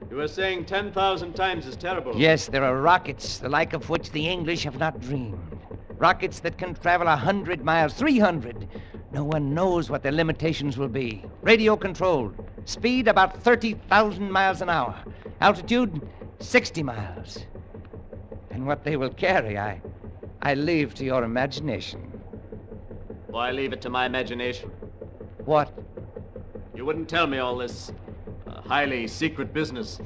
You were saying 10,000 times as terrible. Yes, there are rockets, the like of which the English have not dreamed. Rockets that can travel 100 miles, 300. No one knows what their limitations will be. Radio controlled. Speed about 30,000 miles an hour. Altitude 60 miles. And what they will carry, I leave to your imagination. Why leave it to my imagination? What? You wouldn't tell me all this highly secret business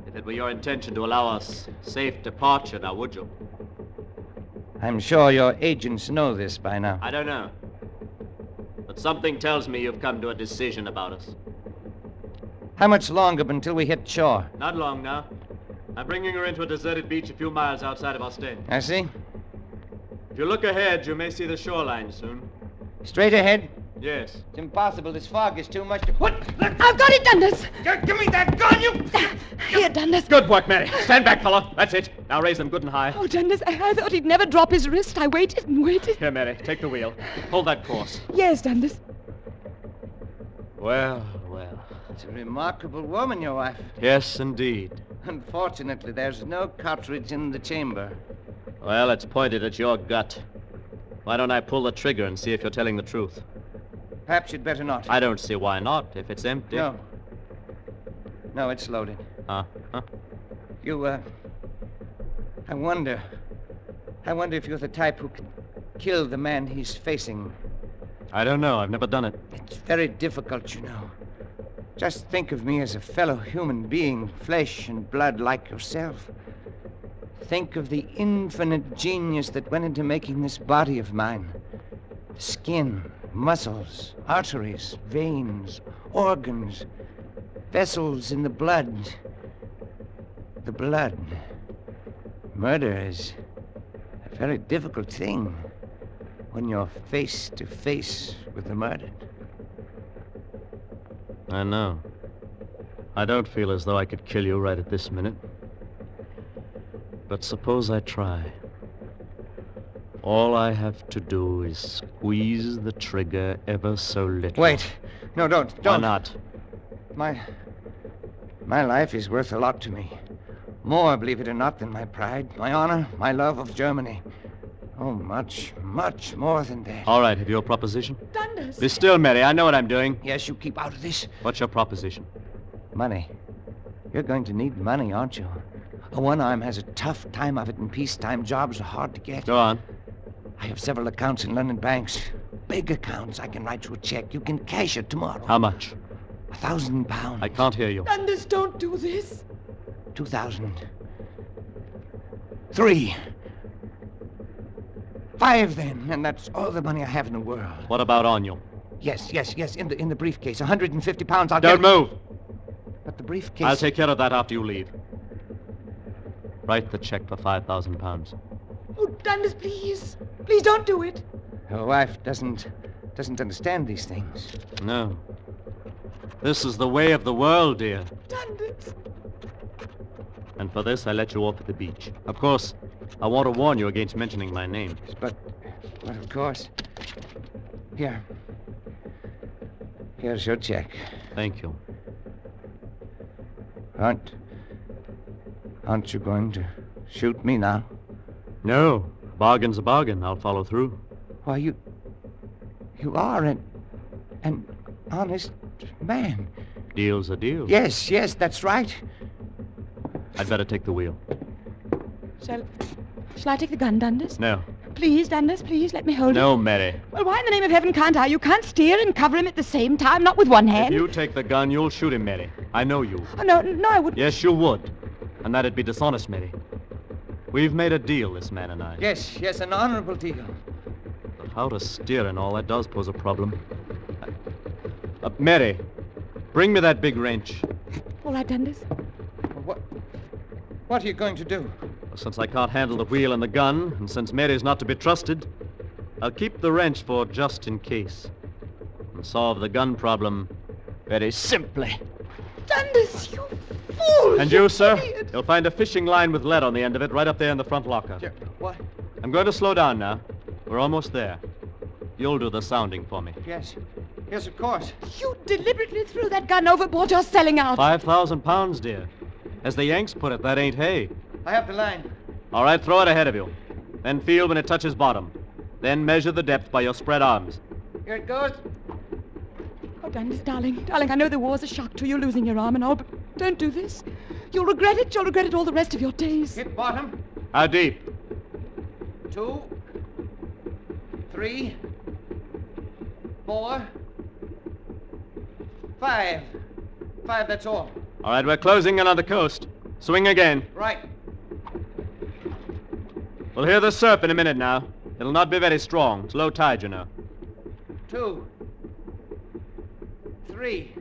if it were your intention to allow us safe departure now, would you? I'm sure your agents know this by now. I don't know. But something tells me you've come to a decision about us. How much longer until we hit shore? Not long now. I'm bringing her into a deserted beach a few miles outside of Ostend. I see. If you look ahead, you may see the shoreline soon. Straight ahead? Yes. It's impossible. This fog is too much to... What? I've got it, Dundas! Give me that gun, you... Here, Dundas. Good work, Mary. Stand back, fellow. That's it. Now raise them good and high. Oh, Dundas, I thought he'd never drop his wrist. I waited and waited. Here, Mary, take the wheel. Hold that course. Yes, Dundas. Well. It's a remarkable woman, your wife. Yes, indeed. Unfortunately, there's no cartridge in the chamber. Well, it's pointed at your gut. Why don't I pull the trigger and see if you're telling the truth? Perhaps you'd better not. I don't see why not, if it's empty. No, it's loaded. Huh? You, I wonder if you're the type who can kill the man he's facing. I don't know. I've never done it. It's very difficult, you know. Just think of me as a fellow human being, flesh and blood like yourself. Think of the infinite genius that went into making this body of mine. The skin, muscles, arteries, veins, organs, vessels in the blood. The blood. Murder is a very difficult thing when you're face to face with the murdered. I know. I don't feel as though I could kill you right at this minute. But suppose I try. All I have to do is squeeze the trigger ever so little. Wait. No, don't. Why not? My life is worth a lot to me. More, believe it or not, than my pride, my honor, my love of Germany. Oh, much, much more than that. All right, have you a proposition? Dundas. Be still, Mary. I know what I'm doing. Yes, you keep out of this. What's your proposition? Money. You're going to need money, aren't you? A one-arm has a tough time of it in peacetime. Jobs are hard to get. Go on. I have several accounts in London banks. Big accounts. I can write you a check. You can cash it tomorrow. How much? £1,000. I can't hear you. Dundas, don't do this. 2,000. 3. 5 then, and that's all the money I have in the world. What about on you? Yes, in the briefcase. £150. I'll Don't move. But the briefcase... I'll take care of that after you leave. Write the check for £5,000. Oh, Dundas, please. Please don't do it. Your wife doesn't understand these things. No. This is the way of the world, dear. Dundas. And for this, I let you off at the beach. Of course, I want to warn you against mentioning my name. But of course. Here's your check. Thank you. Aren't you going to shoot me now? No. Bargain's a bargain. I'll follow through. Why, you are an honest man. Deal's a deal. Yes, that's right. I'd better take the wheel. Shall I take the gun, Dundas? No. Please, Dundas, please, let me hold it. No, Mary. Well, why in the name of heaven can't I? You can't steer and cover him at the same time, not with one hand. If you take the gun, you'll shoot him, Mary. I know you. Oh, no, I wouldn't. Yes, you would. And that'd be dishonest, Mary. We've made a deal, this man and I. Yes, an honorable deal. But how to steer and all that does pose a problem. Mary, bring me that big wrench. All right, Dundas. What are you going to do? Since I can't handle the wheel and the gun, and since Mary's not to be trusted, I'll keep the wrench for just in case. And solve the gun problem very simply. Dundas, you fool! And you, sir? You'll find a fishing line with lead on the end of it right up there in the front locker. What? I'm going to slow down now. We're almost there. You'll do the sounding for me. Yes, of course. You deliberately threw that gun overboard. You're selling out. £5,000, dear. As the Yanks put it, that ain't hay. I have the line. All right, throw it ahead of you. Then feel when it touches bottom. Then measure the depth by your spread arms. Here it goes. Oh, Dundas, darling, I know the war's a shock to you, losing your arm and all, but don't do this. You'll regret it. You'll regret it all the rest of your days. Hit bottom. How deep? 2, 3, 4, 5. 5, that's all. All right, we're closing in on the coast. Swing again. Right. We'll hear the surf in a minute now. It'll not be very strong. It's low tide, you know. 2, 3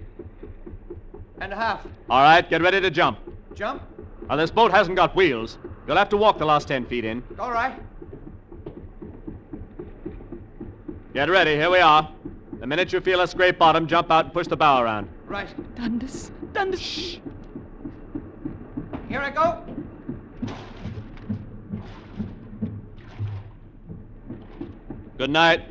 and a half. All right, get ready to jump. Jump? Now, this boat hasn't got wheels. You'll have to walk the last 10 feet in. All right. Get ready. Here we are. The minute you feel a scrape bottom, jump out and push the bow around. Right. Dundas. Shh. Here I go. Good night.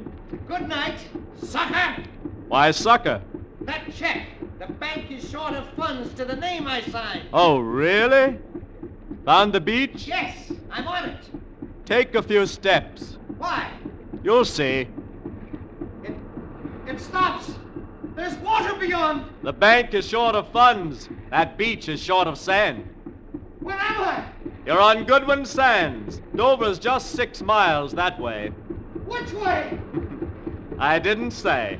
Good night, sucker. Why, sucker? That check. The bank is short of funds to the name I signed. Oh, really? Found the beach? Yes, I'm on it. Take a few steps. Why? You'll see. It stops. There's water beyond. The bank is short of funds. That beach is short of sand. Where am I? You're on Goodwin Sands. Dover's just 6 miles that way. Which way? I didn't say.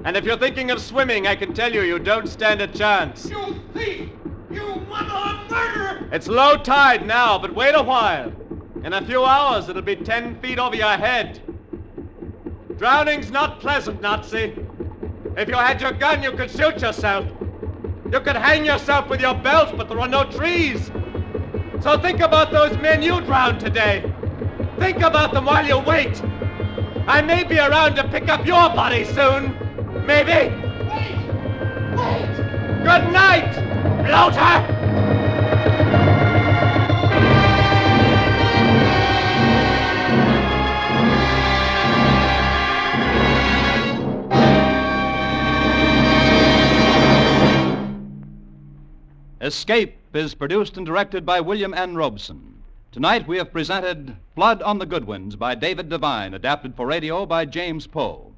And if you're thinking of swimming, I can tell you, you don't stand a chance. You thief! You one-armed murderer! It's low tide now, but wait a while. In a few hours, it'll be 10 feet over your head. Drowning's not pleasant, Nazi. If you had your gun, you could shoot yourself. You could hang yourself with your belt, but there are no trees. So think about those men you drowned today. Think about them while you wait. I may be around to pick up your body soon. Maybe. Wait! Good night, bloater! Escape is produced and directed by William N. Robeson. Tonight we have presented Blood on the Goodwins by David Devine, adapted for radio by James Poe.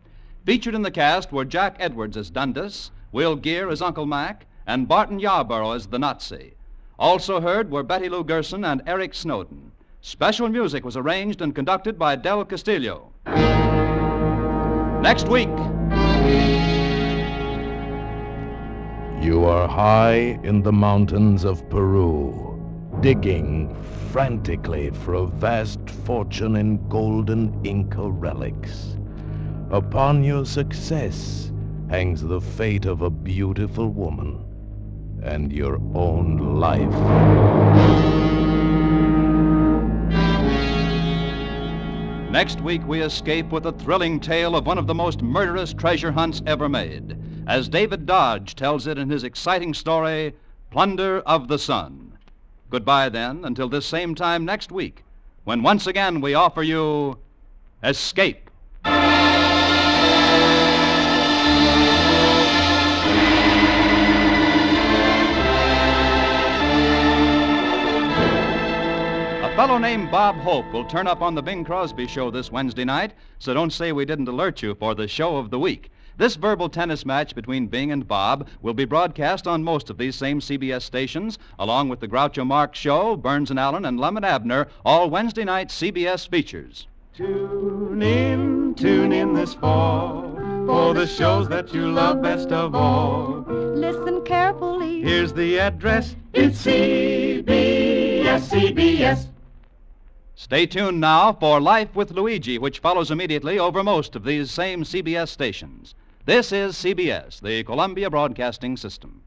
Featured in the cast were Jack Edwards as Dundas, Will Gear as Uncle Mac, and Barton Yarborough as the Nazi. Also heard were Betty Lou Gerson and Eric Snowden. Special music was arranged and conducted by Del Castillo. Next week. You are high in the mountains of Peru, digging frantically for a vast fortune in golden Inca relics. Upon your success hangs the fate of a beautiful woman and your own life. Next week, we escape with a thrilling tale of one of the most murderous treasure hunts ever made, as David Dodge tells it in his exciting story, Plunder of the Sun. Goodbye, then, until this same time next week, when once again we offer you Escape. A fellow named Bob Hope will turn up on the Bing Crosby Show this Wednesday night, so don't say we didn't alert you for the show of the week. This verbal tennis match between Bing and Bob will be broadcast on most of these same CBS stations, along with the Groucho Marx Show, Burns and Allen, and Lum and Abner, all Wednesday night CBS features. Tune in this fall for the shows that you love best of all. Listen carefully. Here's the address. It's CBS. Stay tuned now for Life with Luigi, which follows immediately over most of these same CBS stations. This is CBS, the Columbia Broadcasting System.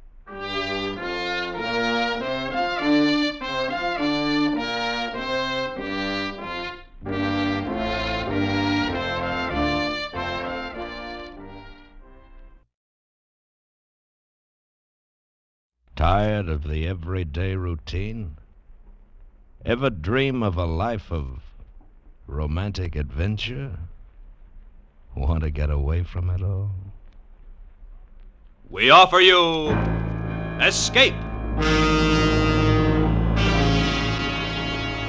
Tired of the everyday routine? Ever dream of a life of romantic adventure? Want to get away from it all? We offer you Escape.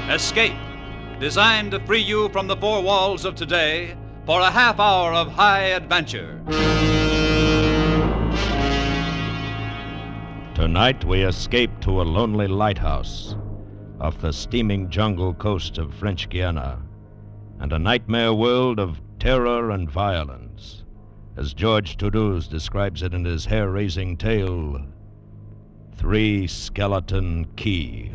Escape, designed to free you from the four walls of today for a half hour of high adventure. Tonight we escape to a lonely lighthouse off the steaming jungle coast of French Guiana, and a nightmare world of terror and violence, as George Toulouse describes it in his hair-raising tale, Three Skeleton Key.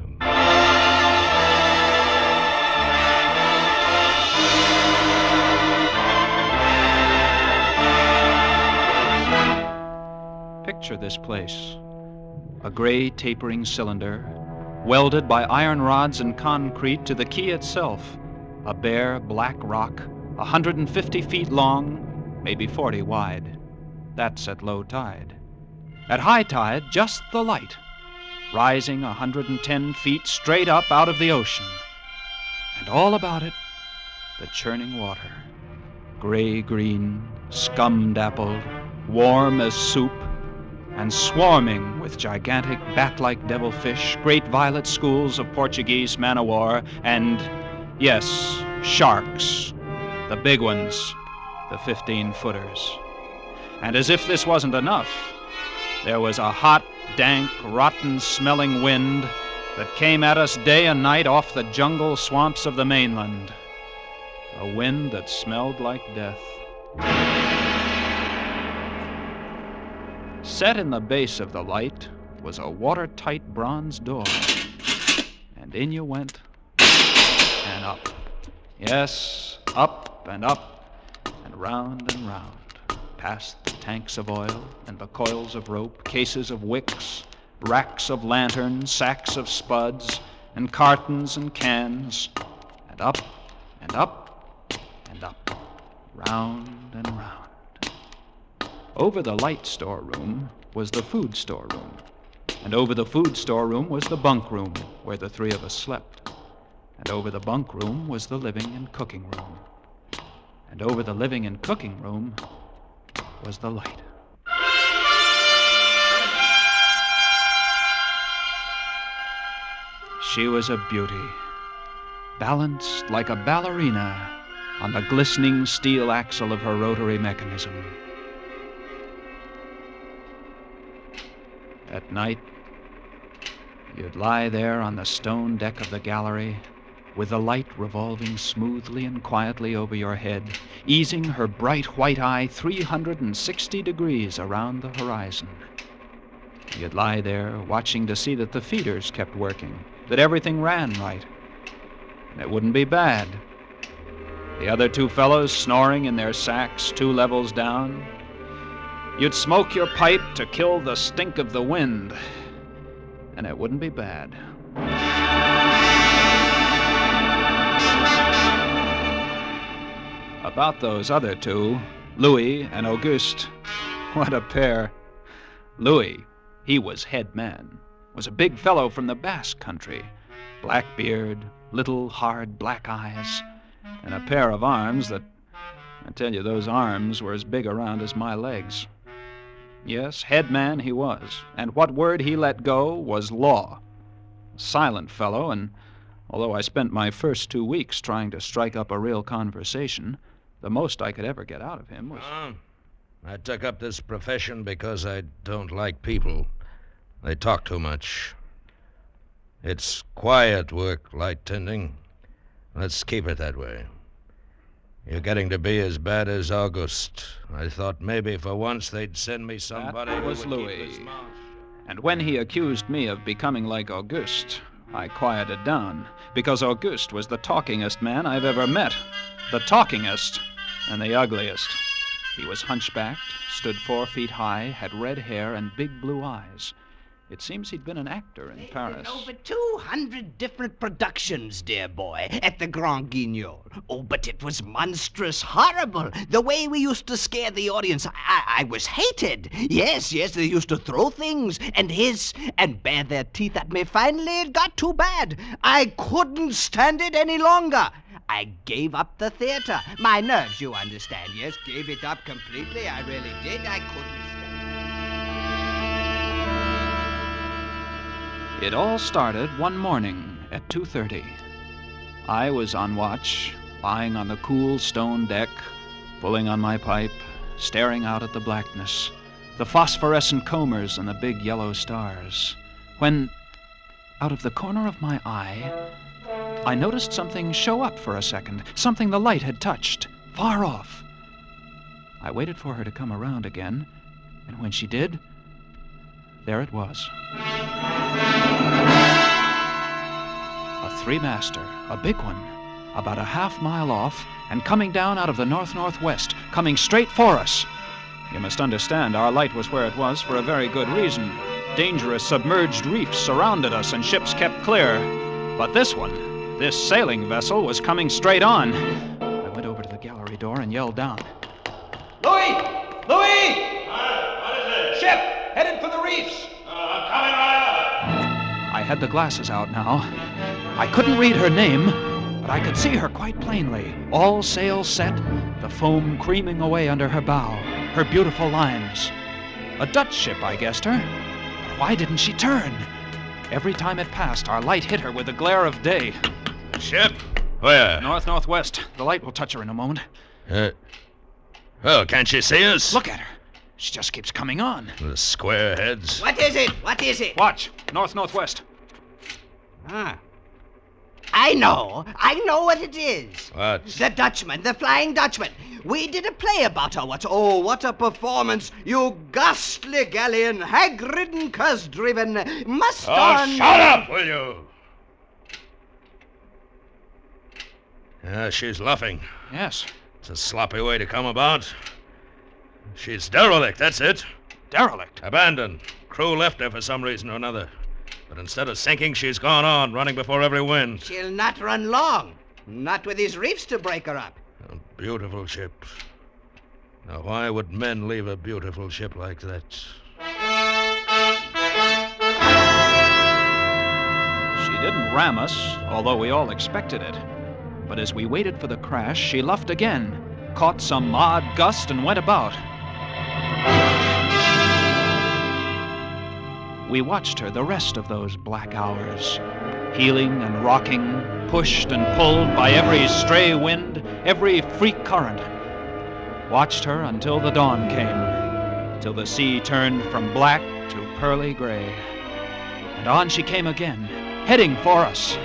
Picture this place. A gray tapering cylinder, welded by iron rods and concrete to the key itself. A bare black rock, 150 feet long, maybe 40 wide. That's at low tide. At high tide, just the light, rising 110 feet straight up out of the ocean. And all about it, the churning water. Gray-green, scum-dappled, warm as soup, and swarming with gigantic bat-like devilfish, great violet schools of Portuguese man-o'-war, and, yes, sharks, the big ones, the 15-footers. And as if this wasn't enough, there was a hot, dank, rotten-smelling wind that came at us day and night off the jungle swamps of the mainland. A wind that smelled like death. Set in the base of the light was a watertight bronze door. And in you went, and up. Yes, up, and round, past the tanks of oil and the coils of rope, cases of wicks, racks of lanterns, sacks of spuds, and cartons and cans, and up, and up, and up, round and round. Over the light storeroom was the food storeroom, and over the food storeroom was the bunk room where the three of us slept, and over the bunk room was the living and cooking room, and over the living and cooking room was the light. She was a beauty, balanced like a ballerina on the glistening steel axle of her rotary mechanism. At night, you'd lie there on the stone deck of the gallery, with the light revolving smoothly and quietly over your head, easing her bright white eye 360 degrees around the horizon. You'd lie there watching to see that the feeders kept working, that everything ran right. And it wouldn't be bad. The other two fellows snoring in their sacks 2 levels down. You'd smoke your pipe to kill the stink of the wind, and it wouldn't be bad. About those other two, Louis and Auguste, what a pair. Louis, he was head man, was a big fellow from the Basque country, black beard, little hard black eyes, and a pair of arms that, I tell you, those arms were as big around as my legs. Yes, head man he was, and what word he let go was law. A silent fellow, and although I spent my first 2 weeks trying to strike up a real conversation, the most I could ever get out of him was... I took up this profession because I don't like people. They talk too much. It's quiet work, light tending. Let's keep it that way. You're getting to be as bad as August. I thought maybe for once they'd send me somebody That was who would Louis. keep his mouth. And when he accused me of becoming like Auguste, I quieted down, because Auguste was the talkingest man I've ever met. The talkingest and the ugliest. He was hunchbacked, stood 4 feet high, had red hair and big blue eyes. It seems he'd been an actor in Paris. Over 200 different productions, dear boy, at the Grand Guignol. Oh, but it was monstrous, horrible. The way we used to scare the audience. I was hated. Yes, they used to throw things and hiss and bare their teeth at me. Finally, it got too bad. I couldn't stand it any longer. I gave up the theater. My nerves, you understand, yes, gave it up completely. I really did. I couldn't It all started one morning at 2:30. I was on watch, lying on the cool stone deck, pulling on my pipe, staring out at the blackness, the phosphorescent combers and the big yellow stars, when, out of the corner of my eye, I noticed something show up for a second, something the light had touched, far off. I waited for her to come around again, and when she did, there it was. A 3-master, a big one, about a half-mile off, and coming down out of the north-northwest, coming straight for us. You must understand, our light was where it was for a very good reason. Dangerous submerged reefs surrounded us, and ships kept clear. But this one, this sailing vessel, was coming straight on. I went over to the gallery door and yelled down. Louis! Louis! What is it? Ship! Headed for the reefs! I'm coming right up. I had the glasses out now. I couldn't read her name, but I could see her quite plainly. All sails set, the foam creaming away under her bow, her beautiful lines. A Dutch ship, I guessed her. But why didn't she turn? Every time it passed, our light hit her with the glare of day. Ship? Where? North-northwest. The light will touch her in a moment. Well, can't she see us? Look at her. She just keeps coming on. The square heads. What is it? What is it? Watch. North-northwest. I know what it is. What? The Dutchman, the Flying Dutchman. We did a play about her. What a performance. You ghastly galleon, hag-ridden, curse-driven, must on... Shut up, will you? Yeah, she's luffing. Yes. It's a sloppy way to come about. She's derelict, that's it. Derelict? Abandoned. Crew left her for some reason or another. But instead of sinking, she's gone on, running before every wind. She'll not run long. Not with these reefs to break her up. A beautiful ship. Now, why would men leave a beautiful ship like that? She didn't ram us, although we all expected it. But as we waited for the crash, she luffed again, caught some odd gust, and went about. We watched her the rest of those black hours, heeling and rocking, pushed and pulled by every stray wind, every freak current. Watched her until the dawn came, till the sea turned from black to pearly gray. And on she came again, heading for us.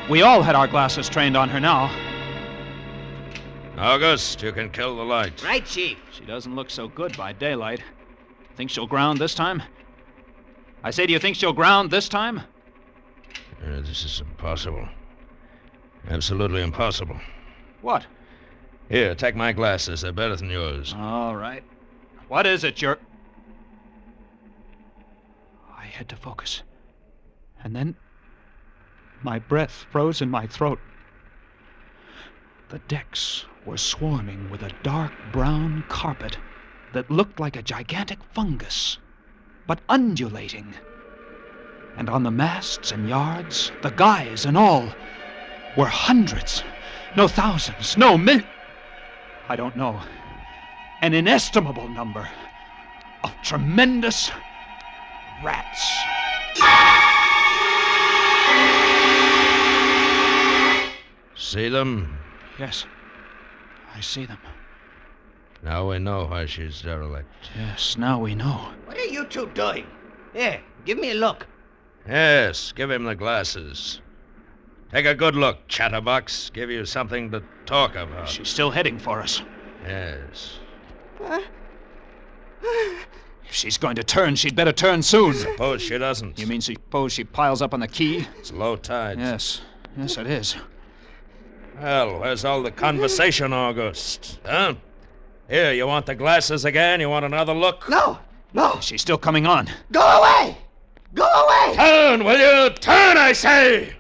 We all had our glasses trained on her now. August, you can kill the light. Right, Chief. She doesn't look so good by daylight. Think she'll ground this time? I say, do you think she'll ground this time? This is impossible. Absolutely impossible. What? Here, take my glasses. They're better than yours. All right. What is it, you're... I had to focus. And then my breath froze in my throat. The decks were swarming with a dark brown carpet that looked like a gigantic fungus, but undulating. And on the masts and yards, the guys and all, were hundreds, no thousands, no I don't know. An inestimable number of tremendous rats. See them? Yes, I see them. Now we know why she's derelict. Yes, now we know. What are you two doing? Here, give me a look. Yes, give him the glasses. Take a good look, chatterbox. Give you something to talk about. She's still heading for us. Yes. If she's going to turn, she'd better turn soon. Suppose she doesn't. You mean suppose she piles up on the quay? It's low tide. Yes, it is. Well, where's all the conversation, August? Huh? Here, you want the glasses again? You want another look? No! She's still coming on. Go away! Go away! Turn, will you? Turn, I say!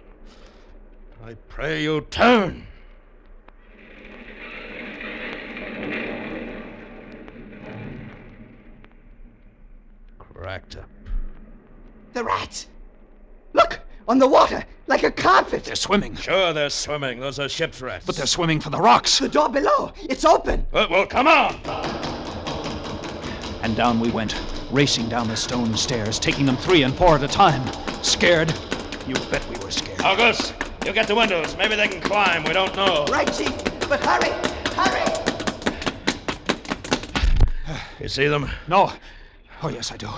I pray you turn. Cracked up. The rats! Look! On the water! Like a carpet! They're swimming. Sure, they're swimming. Those are ship's rats. But they're swimming for the rocks. The door below! It's open! Well, come on! And down we went, racing down the stone stairs, taking them 3 and 4 at a time. Scared? You bet we were scared. August, you get the windows. Maybe they can climb. We don't know. Right, Chief. But hurry! Hurry! You see them? No. Oh, yes, I do.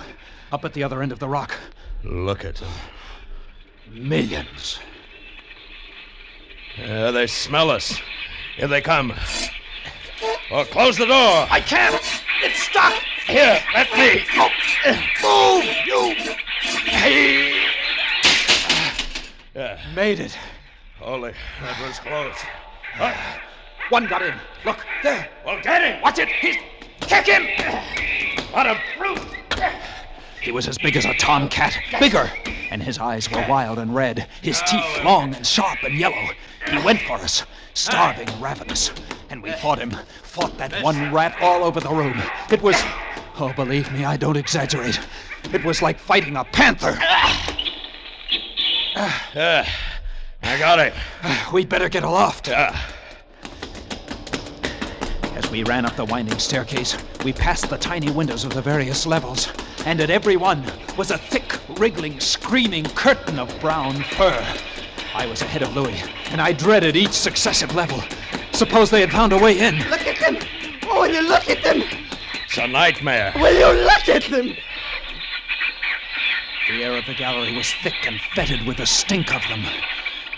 Up at the other end of the rock. Look at them. Millions. They smell us. Here they come. Oh, close the door. I can't. It's stuck. Here, let me. Move, you. Hey. Made it. Holy, that was close. One got in. Look, there. Well, get him. Watch it. Kick him. What a brute. He was as big as a tomcat, bigger, and his eyes were wild and red, his teeth long and sharp and yellow. He went for us, starving, ravenous, and we fought him, fought that one rat all over the room. It was, oh, believe me, I don't exaggerate. It was like fighting a panther. I got him. We'd better get aloft. As we ran up the winding staircase, we passed the tiny windows of the various levels, and at every one was a thick, wriggling, screaming curtain of brown fur. I was ahead of Louis, and I dreaded each successive level. Suppose they had found a way in. Look at them! Oh, will you look at them? It's a nightmare. Will you look at them? The air of the gallery was thick and fetid with the stink of them.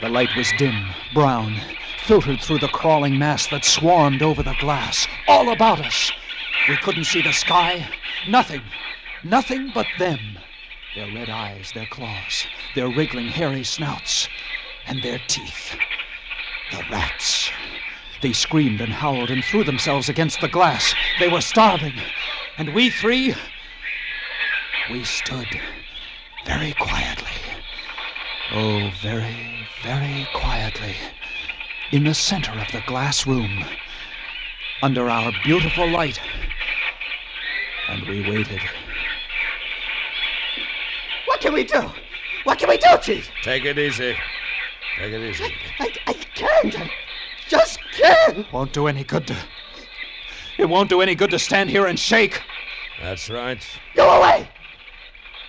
The light was dim, brown, filtered through the crawling mass that swarmed over the glass, all about us. We couldn't see the sky. Nothing. Nothing but them. Their red eyes, their claws, their wriggling hairy snouts, and their teeth. The rats. They screamed and howled and threw themselves against the glass. They were starving. And we three, we stood very quietly. Oh, very, very quietly. In the center of the glass room. Under our beautiful light. And we waited. What can we do? What can we do, Chief? Take it easy. Take it easy. I can't. I just can't. Won't do any good to... It won't do any good to stand here and shake. That's right. Go away!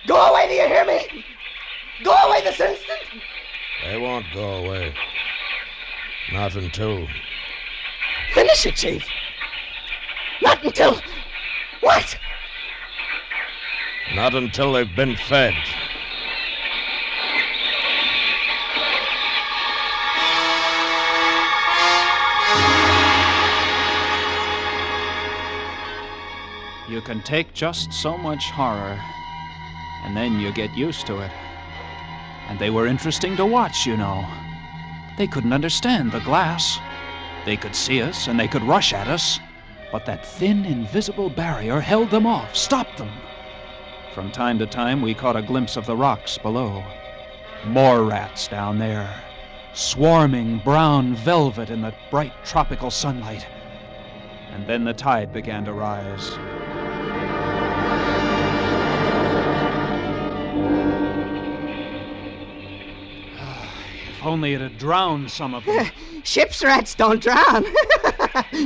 Go away, do you hear me? Go away this instant! They won't go away. Not until... Finish it, Chief. Not until... What? Not until they've been fed. You can take just so much horror, and then you get used to it. And they were interesting to watch, you know. They couldn't understand the glass. They could see us, and they could rush at us, but that thin, invisible barrier held them off, stopped them. From time to time, we caught a glimpse of the rocks below. More rats down there, swarming brown velvet in the bright tropical sunlight. And then the tide began to rise. If only it had drowned some of them. Ship's rats don't drown.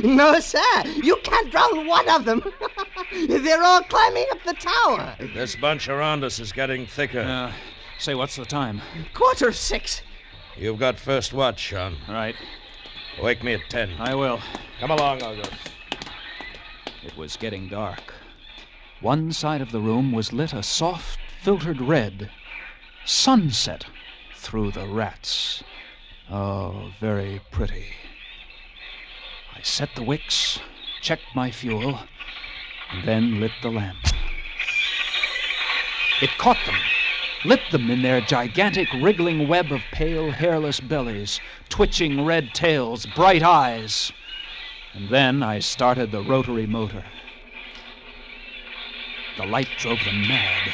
No, sir. You can't drown one of them. They're all climbing up the tower. This bunch around us is getting thicker. Say, what's the time? 6:15. You've got first watch, Sean. All right. Wake me at 10. I will. Come along, August. It was getting dark. One side of the room was lit a soft, filtered red. Sunset through the rats. Oh, very pretty. I set the wicks, checked my fuel, and then lit the lamp. It caught them, lit them in their gigantic wriggling web of pale, hairless bellies, twitching red tails, bright eyes. And then I started the rotary motor. The light drove them mad.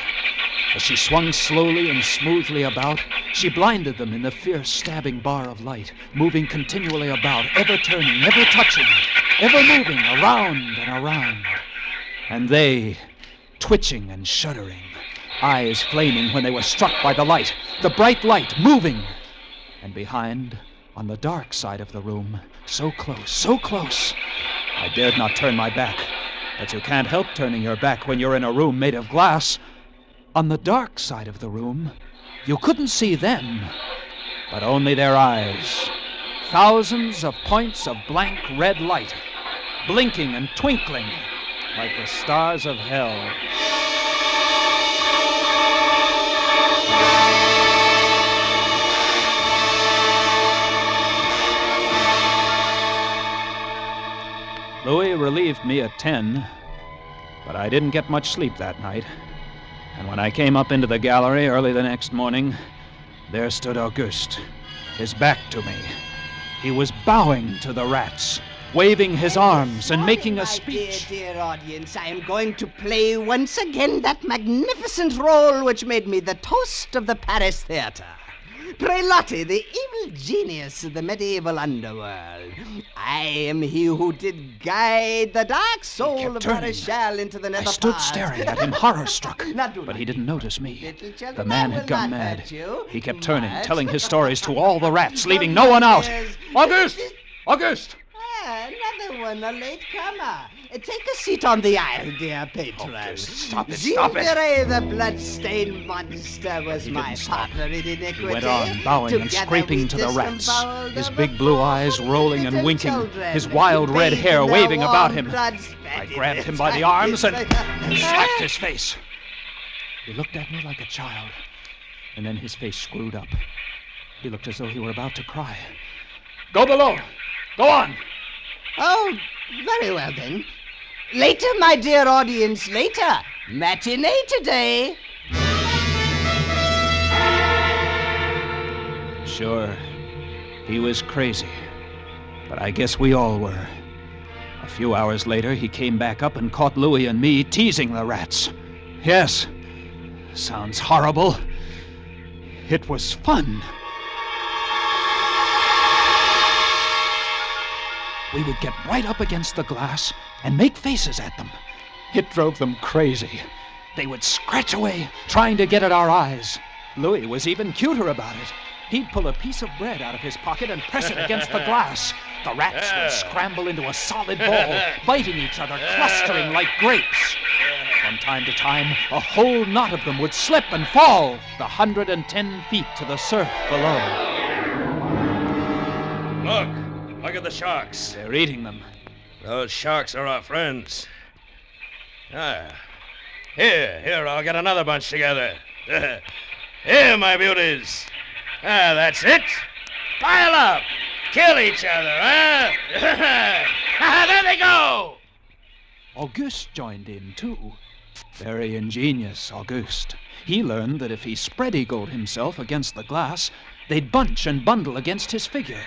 As she swung slowly and smoothly about, she blinded them in the fierce, stabbing bar of light, moving continually about, ever turning, ever touching, ever moving around and around. And they, twitching and shuddering, eyes flaming when they were struck by the light, the bright light moving. And behind, on the dark side of the room, so close, I dared not turn my back. But you can't help turning your back when you're in a room made of glass. On the dark side of the room, you couldn't see them, but only their eyes. Thousands of points of blank red light, blinking and twinkling like the stars of hell. Louis relieved me at 10, but I didn't get much sleep that night. And when I came up into the gallery early the next morning, there stood Auguste, his back to me. He was bowing to the rats, waving his arms and making a speech. Dear audience, I am going to play once again that magnificent role which made me the toast of the Paris theater. Prelotti, the evil genius of the medieval underworld. I am he who did guide the dark soul of Marechal into the nether I stood paths. staring at him, horror-struck, but he didn't notice me. The man had gone mad. He kept turning, telling his stories to all the rats, leaving no one out. Auguste! Auguste! Another one, a late comer. Take a seat on the aisle, dear patron. Stop it. Gilderay, the blood-stained monster, was my partner in iniquity. He went on, bowing and scraping to the rats, his big blue eyes rolling and winking, his wild red hair waving about him. I grabbed him by the arms and slapped his face. He looked at me like a child, and then his face screwed up. He looked as though he were about to cry. Go below. Go on. Oh, very well then. Later, my dear audience, later. Matinee today. Sure, he was crazy. But I guess we all were. A few hours later, he came back up and caught Louis and me teasing the rats. Yes, sounds horrible. It was fun. We would get right up against the glass and make faces at them. It drove them crazy. They would scratch away, trying to get at our eyes. Louis was even cuter about it. He'd pull a piece of bread out of his pocket and press it against the glass. The rats would scramble into a solid ball, biting each other, clustering like grapes. From time to time, a whole knot of them would slip and fall the 110 feet to the surf below. Look at the sharks. They're eating them. Those sharks are our friends. Here, I'll get another bunch together. Here, my beauties. That's it. Pile up. Kill each other, huh? There they go. Auguste joined in, too. Very ingenious, Auguste. He learned that if he spread-eagled himself against the glass, they'd bunch and bundle against his figure.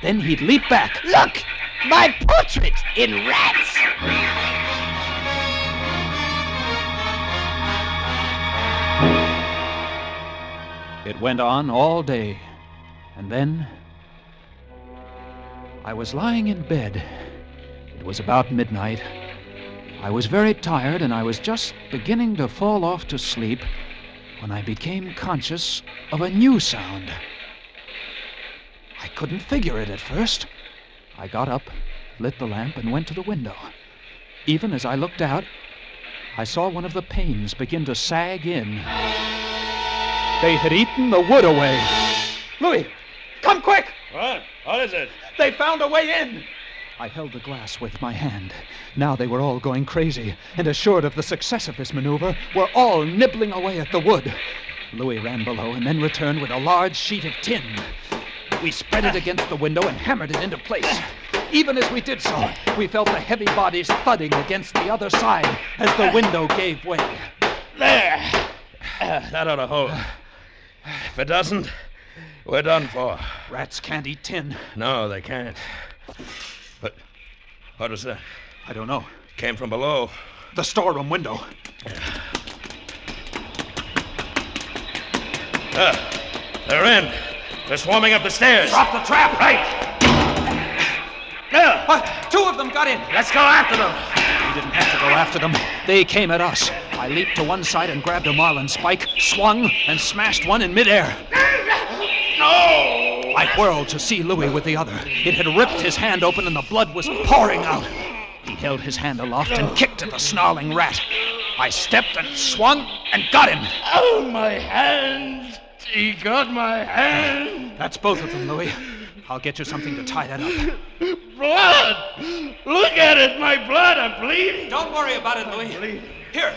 Then he'd leap back. Look! My portrait in rats! It went on all day. And then I was lying in bed. It was about midnight. I was very tired, and I was just beginning to fall off to sleep when I became conscious of a new sound. I couldn't figure it at first. I got up, lit the lamp, and went to the window. Even as I looked out, I saw one of the panes begin to sag in. They had eaten the wood away. Louis, come quick! What? What is it? They found a way in! I held the glass with my hand. Now they were all going crazy, and assured of the success of this maneuver, were all nibbling away at the wood. Louis ran below and then returned with a large sheet of tin. We spread it against the window and hammered it into place. Even as we did so, we felt the heavy bodies thudding against the other side as the window gave way. There! That ought to hold. If it doesn't, we're done for. Rats can't eat tin. No, they can't. But what was that? I don't know. Came from below. The storeroom window. They're in. They're swarming up the stairs. Drop the trap! Right! Two of them got in. Let's go after them. We didn't have to go after them. They came at us. I leaped to one side and grabbed a marlin spike, swung, and smashed one in midair. No! I whirled to see Louis with the other. It had ripped his hand open and the blood was pouring out. He held his hand aloft and kicked at the snarling rat. I stepped and swung and got him. Oh, my hand! He got my hand! That's both of them, Louis. I'll get you something to tie that up. Blood! Look at it, my blood! I'm bleeding! Don't worry about it, Louis. Here.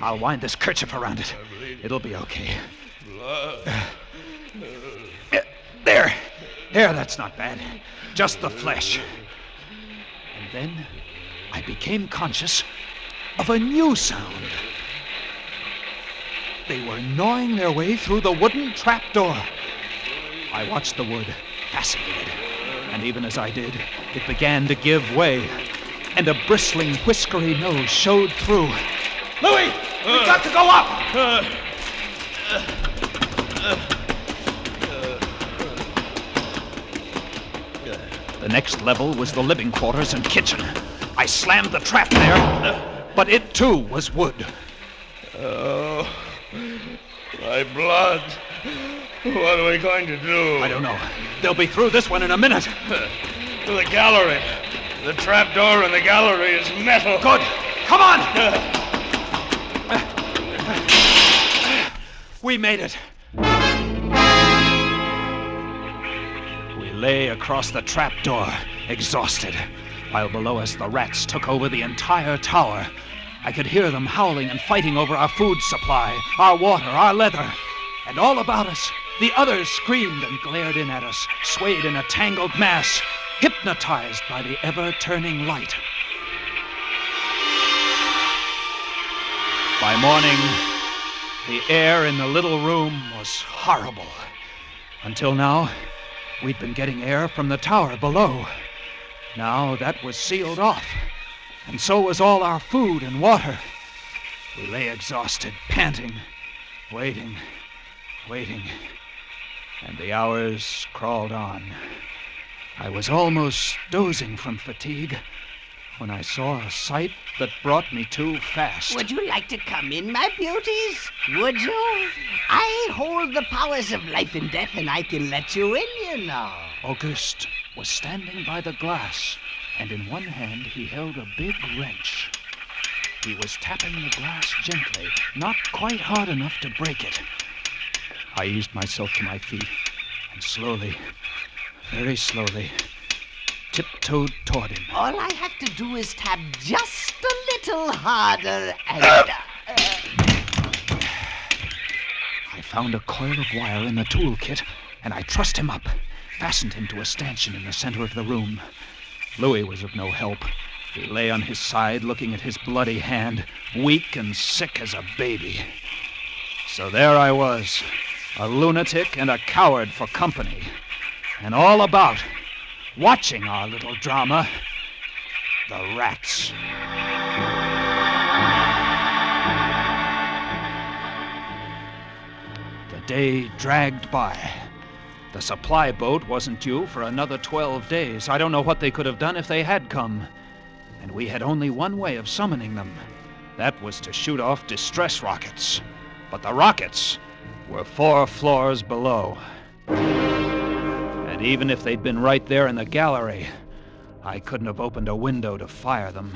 I'll wind this kerchief around it. It'll be okay. Blood. There, that's not bad. Just the flesh. And then I became conscious of a new sound. They were gnawing their way through the wooden trapdoor. I watched the wood, fascinated. And even as I did, it began to give way. And a bristling, whiskery nose showed through. Louis, we've got to go up! The next level was the living quarters and kitchen. I slammed the trap there, but it too was wood. Oh, my blood. What are we going to do? I don't know. They'll be through this one in a minute. To the gallery. The trap door in the gallery is metal. Good. Come on! We made it. We lay across the trapdoor, exhausted, while below us the rats took over the entire tower. I could hear them howling and fighting over our food supply, our water, our leather. And all about us, The others screamed and glared in at us, swayed in a tangled mass, hypnotized by the ever-turning light. By morning, the air in the little room was horrible. Until now, we'd been getting air from the tower below. Now that was sealed off, and so was all our food and water. We lay exhausted, panting, waiting, and the hours crawled on. I was almost dozing from fatigue when I saw a sight that brought me to fast. Would you like to come in, my beauties? Would you? I hold the powers of life and death, and I can let you in, you know. Auguste was standing by the glass, and in one hand he held a big wrench. He was tapping the glass gently, not quite hard enough to break it. I eased myself to my feet, and slowly, very slowly, tiptoed toward him. All I have to do is tap just a little harder and... I found a coil of wire in the toolkit, and I trussed him up, fastened him to a stanchion in the center of the room. Louis was of no help. He lay on his side, looking at his bloody hand, weak and sick as a baby. So there I was, a lunatic and a coward for company, and all about, watching our little drama, the rats. The day dragged by. The supply boat wasn't due for another 12 days. I don't know what they could have done if they had come. And we had only one way of summoning them. That was to shoot off distress rockets. But the rockets were 4 floors below. And even if they'd been right there in the gallery, I couldn't have opened a window to fire them.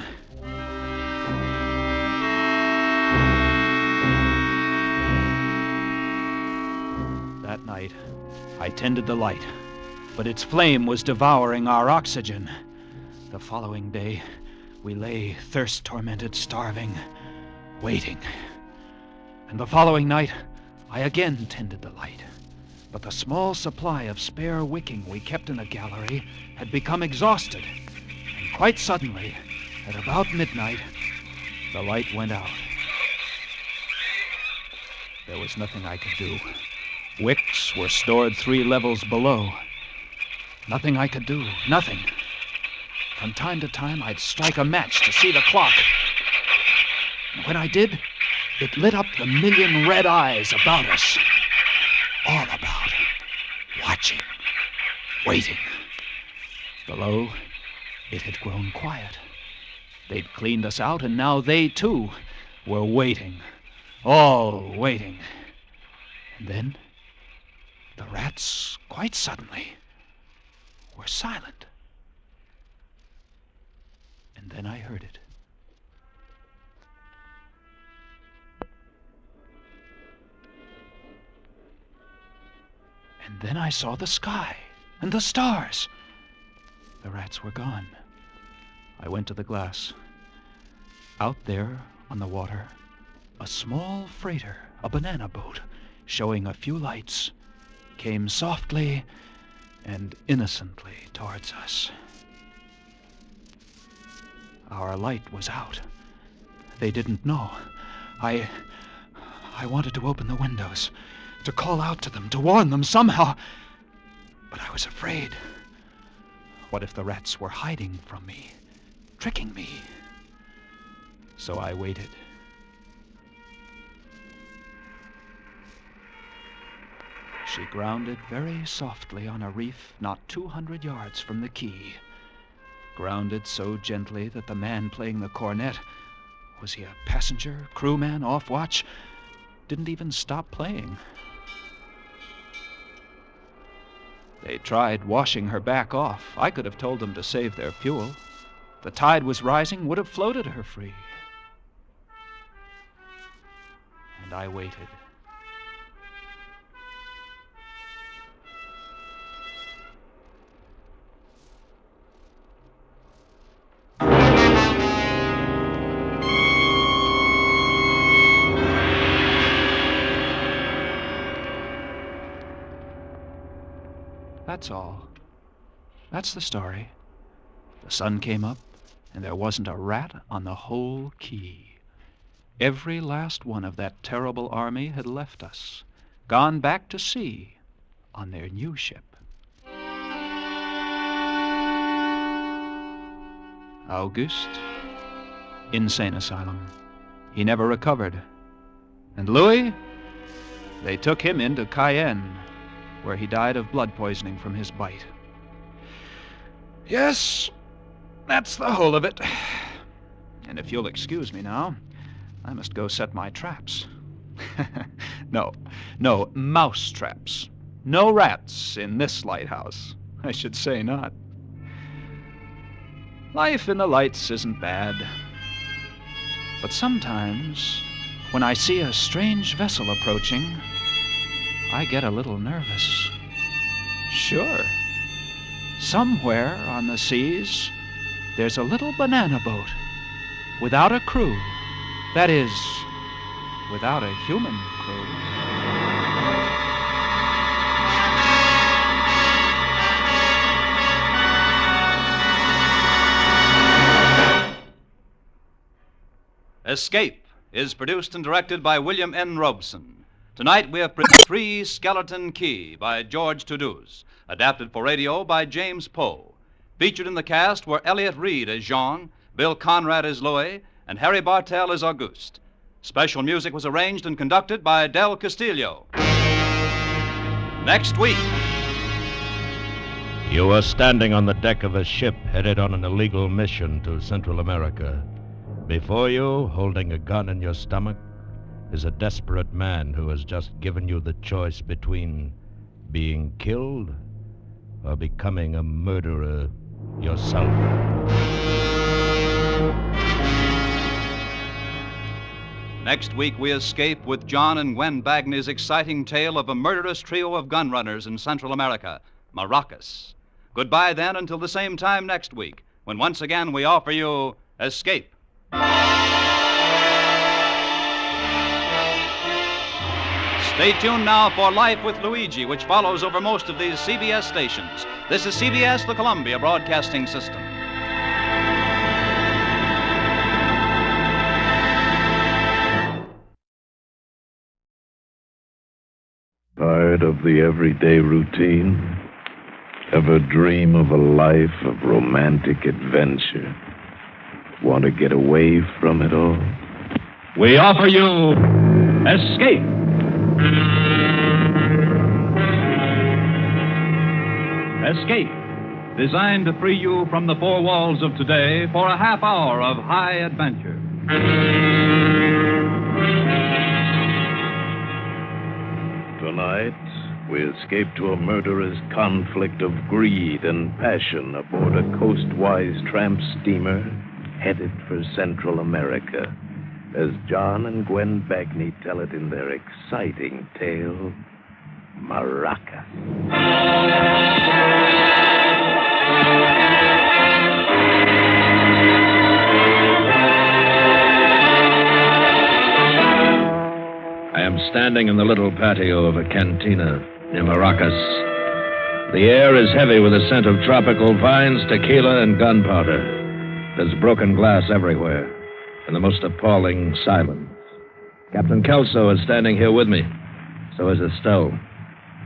That night, I tended the light, but its flame was devouring our oxygen. The following day, we lay thirst-tormented, starving, waiting. And the following night, I again tended the light. But the small supply of spare wicking we kept in the gallery had become exhausted. And quite suddenly, at about midnight, the light went out. There was nothing I could do. Wicks were stored 3 levels below. Nothing I could do, nothing. From time to time, I'd strike a match to see the clock. And when I did, it lit up the million red eyes about us. All about, watching, waiting. Below, it had grown quiet. They'd cleaned us out, and now they, too, were waiting. All waiting. And then, the rats, quite suddenly, were silent. And then I heard it. And then I saw the sky and the stars. The rats were gone. I went to the glass. Out there on the water, a small freighter, a banana boat, showing a few lights, came softly and innocently towards us. Our light was out. They didn't know. I wanted to open the windows, to call out to them, to warn them somehow. But I was afraid. What if the rats were hiding from me, tricking me? So I waited. She grounded very softly on a reef not 200 yards from the quay. Grounded so gently that the man playing the cornet, was he a passenger, crewman, off watch, didn't even stop playing. They tried washing her back off. I could have told them to save their fuel. The tide was rising, would have floated her free. And I waited. that's all. That's the story. The sun came up, and there wasn't a rat on the whole quay. Every last one of that terrible army had left us, gone back to sea on their new ship. Auguste, insane asylum. He never recovered. And Louis, they took him into Cayenne, where he died of blood poisoning from his bite. Yes, that's the whole of it. And if you'll excuse me now, I must go set my traps. No, mouse traps. No rats in this lighthouse. I should say not. Life in the lights isn't bad. But sometimes, when I see a strange vessel approaching, I get a little nervous. Sure, somewhere on the seas, there's a little banana boat without a crew. That is, without a human crew. Escape is produced and directed by William N. Robeson. Tonight we have produced Three Skeleton Key by George Toulouse, adapted for radio by James Poe. Featured in the cast were Elliott Reed as Jean, Bill Conrad as Louis, and Harry Bartell as Auguste. Special music was arranged and conducted by Del Castillo. Next week. You are standing on the deck of a ship headed on an illegal mission to Central America. Before you, holding a gun in your stomach, is a desperate man who has just given you the choice between being killed or becoming a murderer yourself. Next week, we escape with John and Gwen Bagney's exciting tale of a murderous trio of gun runners in Central America, Maracas. Goodbye, then, until the same time next week, when once again we offer you Escape. Stay tuned now for Life with Luigi, which follows over most of these CBS stations. This is CBS, the Columbia Broadcasting System. Tired of the everyday routine? Ever dream of a life of romantic adventure? Want to get away from it all? We offer you Escape. Escape, designed to free you from the four walls of today for a half hour of high adventure. Tonight, we escape to a murderous conflict of greed and passion aboard a coastwise tramp steamer headed for Central America, as John and Gwen Bagney tell it in their exciting tale, Maracas. I am standing in the little patio of a cantina near Maracas. The air is heavy with the scent of tropical vines, tequila, and gunpowder. There's broken glass everywhere, and the most appalling silence. Captain Kelso is standing here with me. So is Estelle.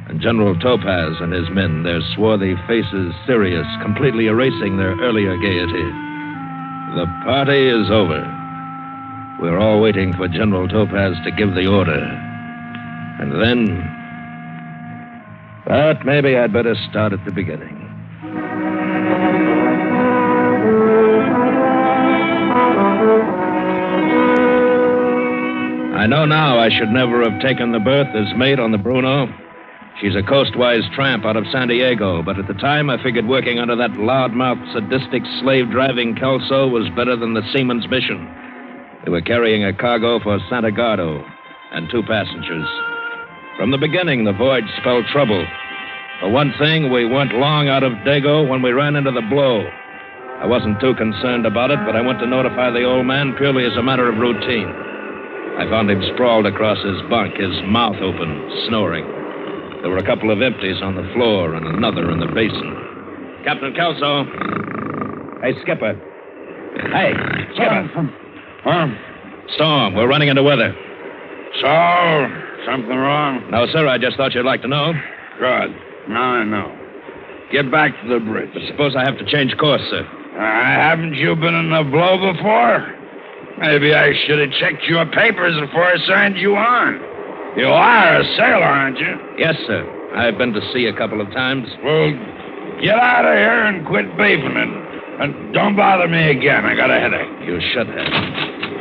And General Topaz and his men, their swarthy faces serious, completely erasing their earlier gaiety. The party is over. We're all waiting for General Topaz to give the order. And then... But maybe I'd better start at the beginning. I know now I should never have taken the berth as mate on the Bruno. She's a coastwise tramp out of San Diego, but at the time I figured working under that loudmouth, sadistic, slave-driving Kelso was better than the seaman's mission. They were carrying a cargo for Santa Gardo and 2 passengers. From the beginning, the voyage spelled trouble. For one thing, we weren't long out of Dago when we ran into the blow. I wasn't too concerned about it, but I went to notify the old man purely as a matter of routine. I found him sprawled across his bunk, his mouth open, snoring. There were a couple of empties on the floor and another in the basin. Captain Kelso. Hey, Skipper. Hey, Skipper. Storm, we're running into weather. So, something wrong? No, sir, I just thought you'd like to know. Good. Now I know. Get back to the bridge. But suppose I have to change course, sir. Haven't you been in a blow before? Maybe I should have checked your papers before I signed you on. You are a sailor, aren't you? Yes, sir. I've been to sea a couple of times. Well, get out of here and quit beefing it. And don't bother me again. I got a headache. You should have.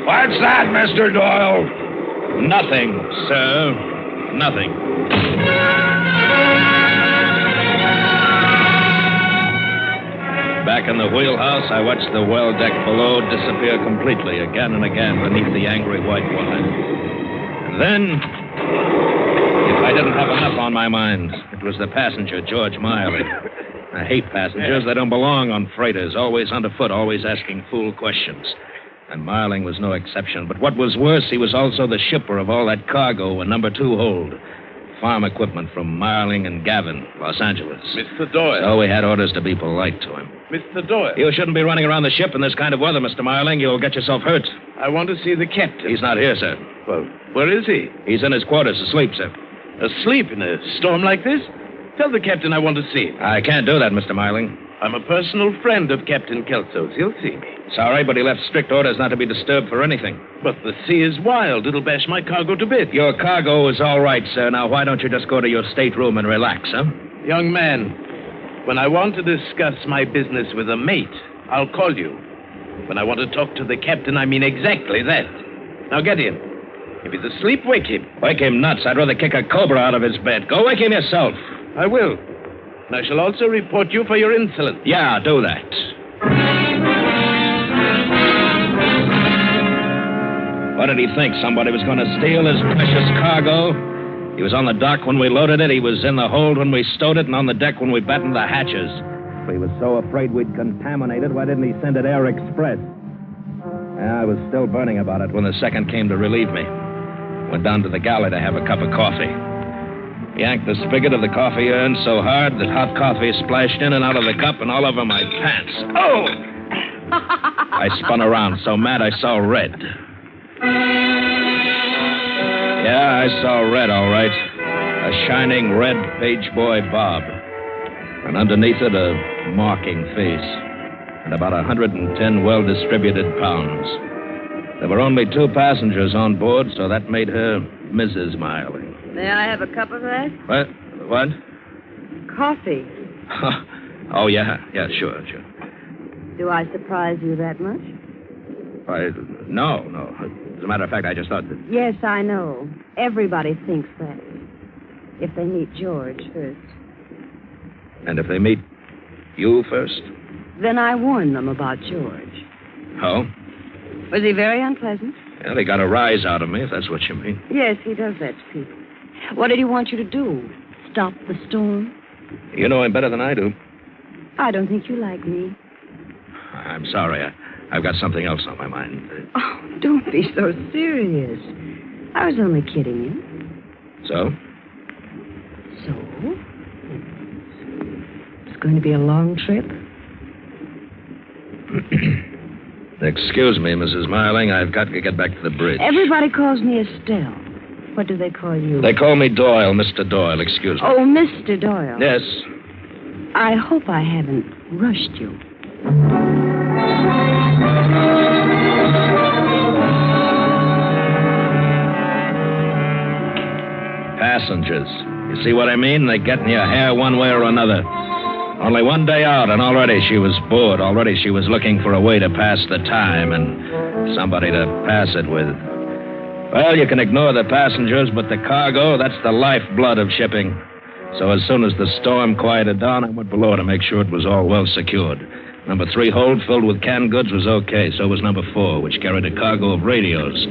What's that, Mr. Doyle? Nothing, sir. Nothing. Back in the wheelhouse, I watched the well deck below disappear completely again and again beneath the angry white water. And then, if I didn't have enough on my mind, it was the passenger, George Miley. I hate passengers. They don't belong on freighters, always underfoot, always asking fool questions. And Marling was no exception. But what was worse, he was also the shipper of all that cargo in number 2 hold. Farm equipment from Marling and Gavin, Los Angeles. Mr. Doyle. So we had orders to be polite to him. Mr. Doyle. You shouldn't be running around the ship in this kind of weather, Mr. Marling. You'll get yourself hurt. I want to see the captain. He's not here, sir. Well, where is he? He's in his quarters, asleep, sir. Asleep in a storm like this? Tell the captain I want to see him. I can't do that, Mr. Marling. I'm a personal friend of Captain Kelso's. He'll see me. Sorry, but he left strict orders not to be disturbed for anything. But the sea is wild. It'll bash my cargo to bits. Your cargo is all right, sir. Now, why don't you just go to your stateroom and relax, huh? Young man, when I want to discuss my business with a mate, I'll call you. When I want to talk to the captain, I mean exactly that. Now get him. If he's asleep, wake him. Wake him nuts. I'd rather kick a cobra out of his bed. Go wake him yourself. I will. And I shall also report you for your insolence. Yeah, do that. What did he think? Somebody was going to steal his precious cargo? He was on the dock when we loaded it. He was in the hold when we stowed it, and on the deck when we battened the hatches. If he was so afraid we'd contaminate it, why didn't he send it air express? I was still burning about it when the second came to relieve me. Went down to the galley to have a cup of coffee. Yanked the spigot of the coffee urn so hard that hot coffee splashed in and out of the cup and all over my pants. Oh! I spun around, so mad I saw red. Yeah, I saw red, all right. A shining red page boy bob. And underneath it, a mocking face. And about 110 well-distributed pounds. There were only 2 passengers on board, so that made her Mrs. Miley. May I have a cup of that? What? Coffee. Oh, yeah, sure. Do I surprise you that much? No. As a matter of fact, I just thought that... Yes, I know. Everybody thinks that. If they meet George first. And if they meet you first? Then I warn them about George. Oh? Was he very unpleasant? Well, he got a rise out of me, if that's what you mean. Yes, he does that to people. What did he want you to do? Stop the storm? You know him better than I do. I don't think you like me. I'm sorry. I've got something else on my mind. Oh, don't be so serious. I was only kidding you. So? So? It's going to be a long trip? Excuse me, Mrs. Marling. I've got to get back to the bridge. Everybody calls me Estelle. What do they call you? They call me Doyle, Mr. Doyle. Excuse me. Oh, Mr. Doyle. Yes. I hope I haven't rushed you. Passengers. You see what I mean? They get in your hair one way or another. Only one day out, and already she was bored. Already she was looking for a way to pass the time and somebody to pass it with. Well, you can ignore the passengers, but the cargo, that's the lifeblood of shipping. So as soon as the storm quieted down, I went below to make sure it was all well secured. Number 3 hold filled with canned goods was okay. So was number 4, which carried a cargo of radios.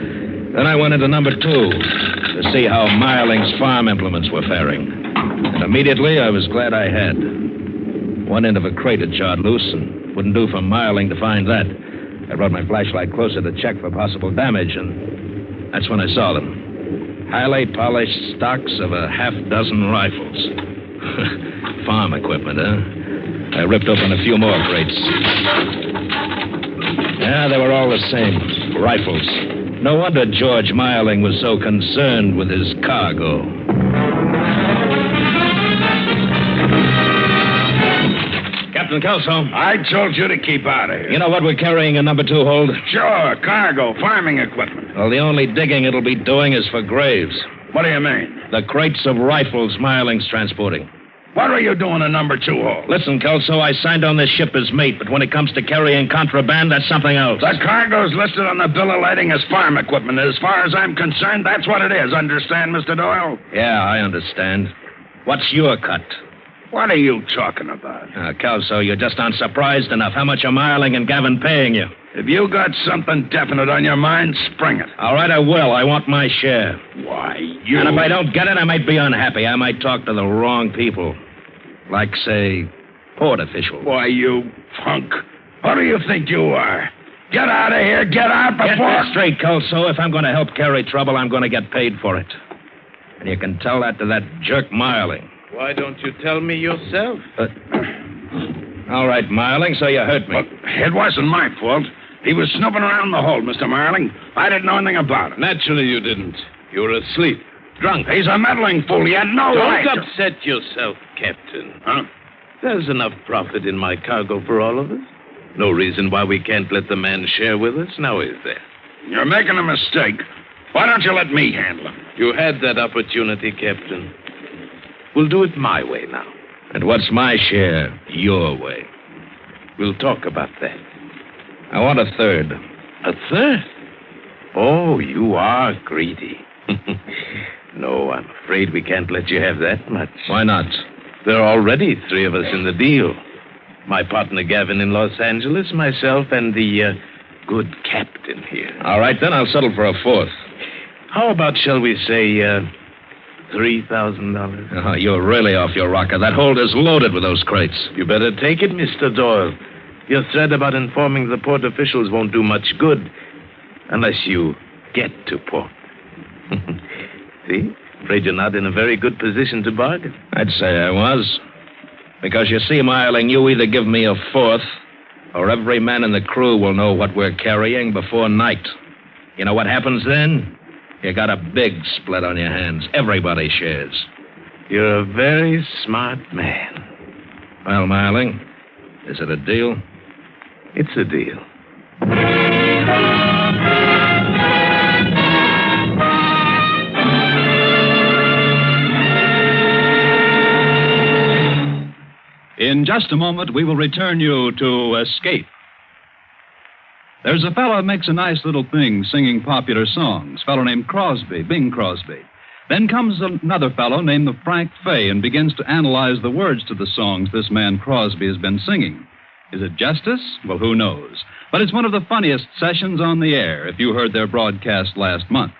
Then I went into number 2 to see how Miling's farm implements were faring. And immediately I was glad I had. One end of a crate had jarred loose, and wouldn't do for Marling to find that. I brought my flashlight closer to check for possible damage, and that's when I saw them. highly polished stocks of a half dozen rifles. Farm equipment, huh? I ripped open a few more crates. Yeah, they were all the same. Rifles. No wonder George Miling was so concerned with his cargo. Captain Kelso. I told you to keep out of here. You know what we're carrying in number 2 hold? Sure, cargo, farming equipment. Well, the only digging it'll be doing is for graves. What do you mean? The crates of rifles Miling's transporting. What are you doing in number 2 hold? Listen, Kelso, I signed on this ship as mate, but when it comes to carrying contraband, that's something else. The cargo's listed on the bill of lading as farm equipment. As far as I'm concerned, that's what it is. Understand, Mr. Doyle? Yeah, I understand. What's your cut? What are you talking about? Kelso, you just aren't surprised enough. How much are Miling and Gavin paying you? If you got something definite on your mind, spring it. All right, I will. I want my share. Why, you... And if I don't get it, I might be unhappy. I might talk to the wrong people. Like, say, port officials. Why, you punk. What do you think you are? Get out of here. Get out before... Get that straight, Kelso. If I'm going to help carry trouble, I'm going to get paid for it. And you can tell that to that jerk Miling. Why don't you tell me yourself? All right, Miling, so you hurt me. Well, it wasn't my fault. He was snooping around the hold, Mr. Marling. I didn't know anything about it. Naturally you didn't. You were asleep. Drunk. He's a meddling fool. He had no right. Don't upset yourself, Captain. Huh? There's enough profit in my cargo for all of us. No reason why we can't let the man share with us, now is there? You're making a mistake. Why don't you let me handle him? You had that opportunity, Captain. We'll do it my way now. And what's my share your way? We'll talk about that. I want a third. A third? Oh, you are greedy. No, I'm afraid we can't let you have that much. Why not? There are already 3 of us in the deal. My partner Gavin in Los Angeles, myself, and the good captain here. All right, then I'll settle for a 4th. How about, shall we say, $3,000? Oh, you're really off your rocker. That hold is loaded with those crates. You better take it, Mr. Doyle. Your threat about informing the port officials won't do much good unless you get to port. See? Afraid you're not in a very good position to bargain. I'd say I was. Because you see, Miling, you either give me a 4th, or every man in the crew will know what we're carrying before night. You know what happens then? You got a big split on your hands. Everybody shares. You're a very smart man. Well, Miling, is it a deal? It's a deal. In just a moment, we will return you to Escape. There's a fellow who makes a nice little thing singing popular songs, a fellow named Crosby, Bing Crosby. Then comes another fellow named Frank Fay and begins to analyze the words to the songs this man Crosby has been singing. Is it justice? Well, who knows? But it's one of the funniest sessions on the air, if you heard their broadcast last month.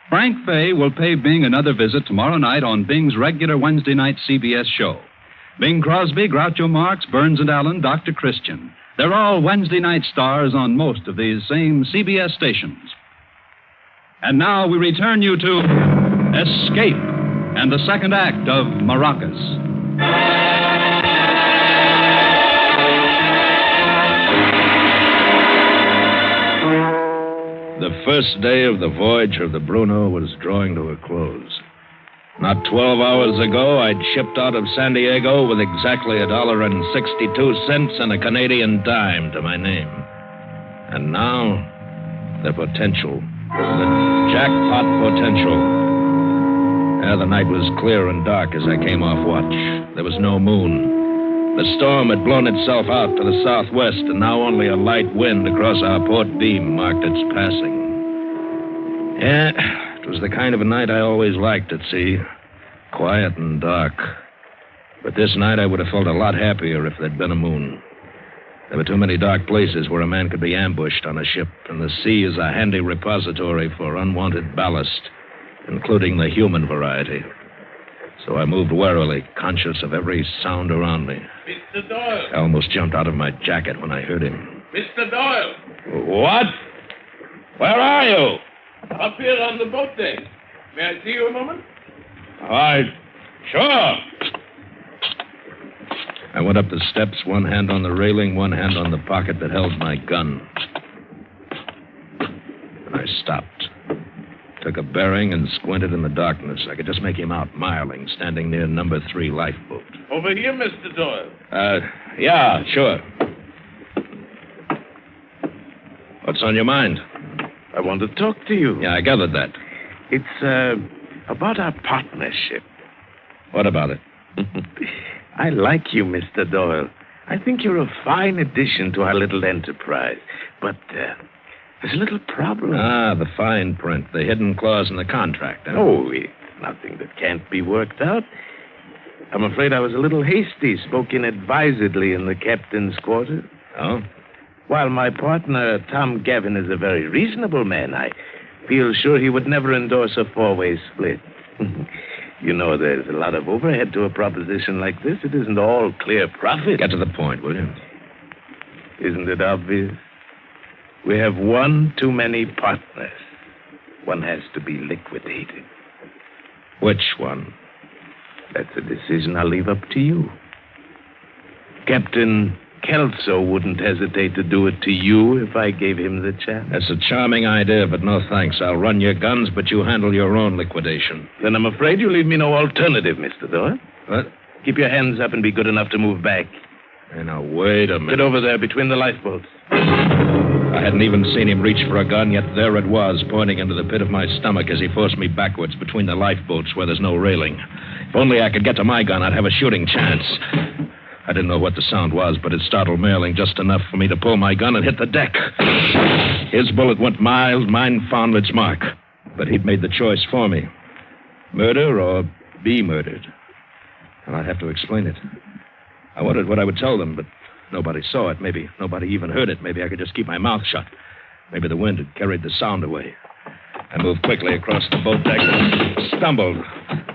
Frank Fay will pay Bing another visit tomorrow night on Bing's regular Wednesday night CBS show. Bing Crosby, Groucho Marx, Burns and Allen, Dr. Christian. They're all Wednesday night stars on most of these same CBS stations. And now we return you to Escape and the second act of Maracas. The first day of the voyage of the Bruno was drawing to a close. Not 12 hours ago, I'd shipped out of San Diego with exactly $1.62 and a Canadian dime to my name. And now, the potential. The jackpot potential. The night was clear and dark as I came off watch. There was no moon. The storm had blown itself out to the southwest, and now only a light wind across our port beam marked its passing. Yeah, it was the kind of a night I always liked at sea. Quiet and dark. But this night I would have felt a lot happier if there'd been a moon. There were too many dark places where a man could be ambushed on a ship, and the sea is a handy repository for unwanted ballast, including the human variety. So I moved warily, conscious of every sound around me. Mr. Doyle! I almost jumped out of my jacket when I heard him. Mr. Doyle! What? Where are you? Up here on the boat deck. May I see you a moment? All right. Sure. I went up the steps, one hand on the railing, one hand on the pocket that held my gun. I stopped. Took a bearing and squinted in the darkness. I could just make him out, Marling, standing near number 3 lifeboat. Over here, Mr. Doyle. Yeah, sure. What's on your mind? I want to talk to you. Yeah, I gathered that. It's, about our partnership. What about it? I like you, Mr. Doyle. I think you're a fine addition to our little enterprise. But, there's a little problem. Ah, the fine print, the hidden clause in the contract. Huh? Oh, it's nothing that can't be worked out. I'm afraid I was a little hasty, spoke inadvisedly in the captain's quarters. Oh? While my partner, Tom Gavin, is a very reasonable man, I feel sure he would never endorse a 4-way split. You know, there's a lot of overhead to a proposition like this. It isn't all clear profit. Get to the point, will you? Isn't it obvious? We have one too many partners. One has to be liquidated. Which one? That's a decision I'll leave up to you. Captain Kelso wouldn't hesitate to do it to you if I gave him the chance. That's a charming idea, but no thanks. I'll run your guns, but you handle your own liquidation. Then I'm afraid you leave me no alternative, Mr. Doyle. What? Keep your hands up and be good enough to move back. Hey, now, wait a minute. Get over there between the lifeboats. I hadn't even seen him reach for a gun, yet there it was, pointing into the pit of my stomach as he forced me backwards between the lifeboats where there's no railing. If only I could get to my gun, I'd have a shooting chance. I didn't know what the sound was, but it startled Marling just enough for me to pull my gun and hit the deck. His bullet went mild, mine found its mark. But he'd made the choice for me. Murder or be murdered. And I'd have to explain it. I wondered what I would tell them, but nobody saw it. Maybe nobody even heard it. Maybe I could just keep my mouth shut. Maybe the wind had carried the sound away. I moved quickly across the boat deck and stumbled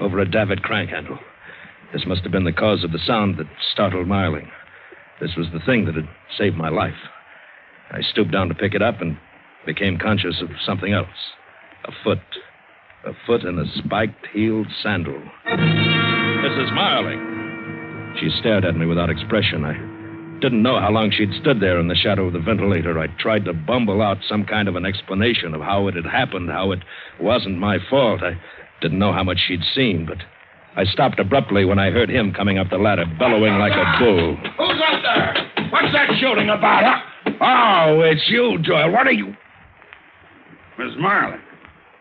over a davit crank handle. This must have been the cause of the sound that startled Marling. This was the thing that had saved my life. I stooped down to pick it up and became conscious of something else. A foot. A foot in a spiked-heeled sandal. Mrs. Marling. She stared at me without expression. I didn't know how long she'd stood there in the shadow of the ventilator. I tried to bumble out some kind of an explanation of how it had happened, how it wasn't my fault. I didn't know how much she'd seen, but I stopped abruptly when I heard him coming up the ladder, bellowing like a bull. Who's out there? What's that shooting about, huh? Oh, it's you, Doyle. What are you... Miss Marling,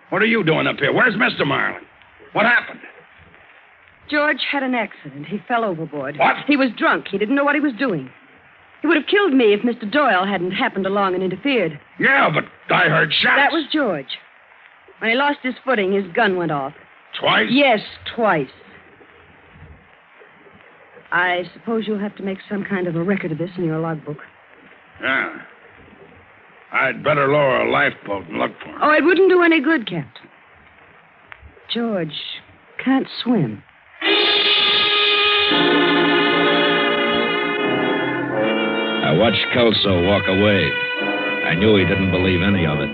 what are you doing up here? Where's Mr. Marling? What happened? George had an accident. He fell overboard. What? He was drunk. He didn't know what he was doing. He would have killed me if Mr. Doyle hadn't happened along and interfered. Yeah, but I heard shots. That was George. When he lost his footing, his gun went off. Twice? Yes, twice. I suppose you'll have to make some kind of a record of this in your logbook. Yeah. I'd better lower a lifeboat and look for him. Oh, it wouldn't do any good, Captain. George can't swim. I watched Kelso walk away. I knew he didn't believe any of it.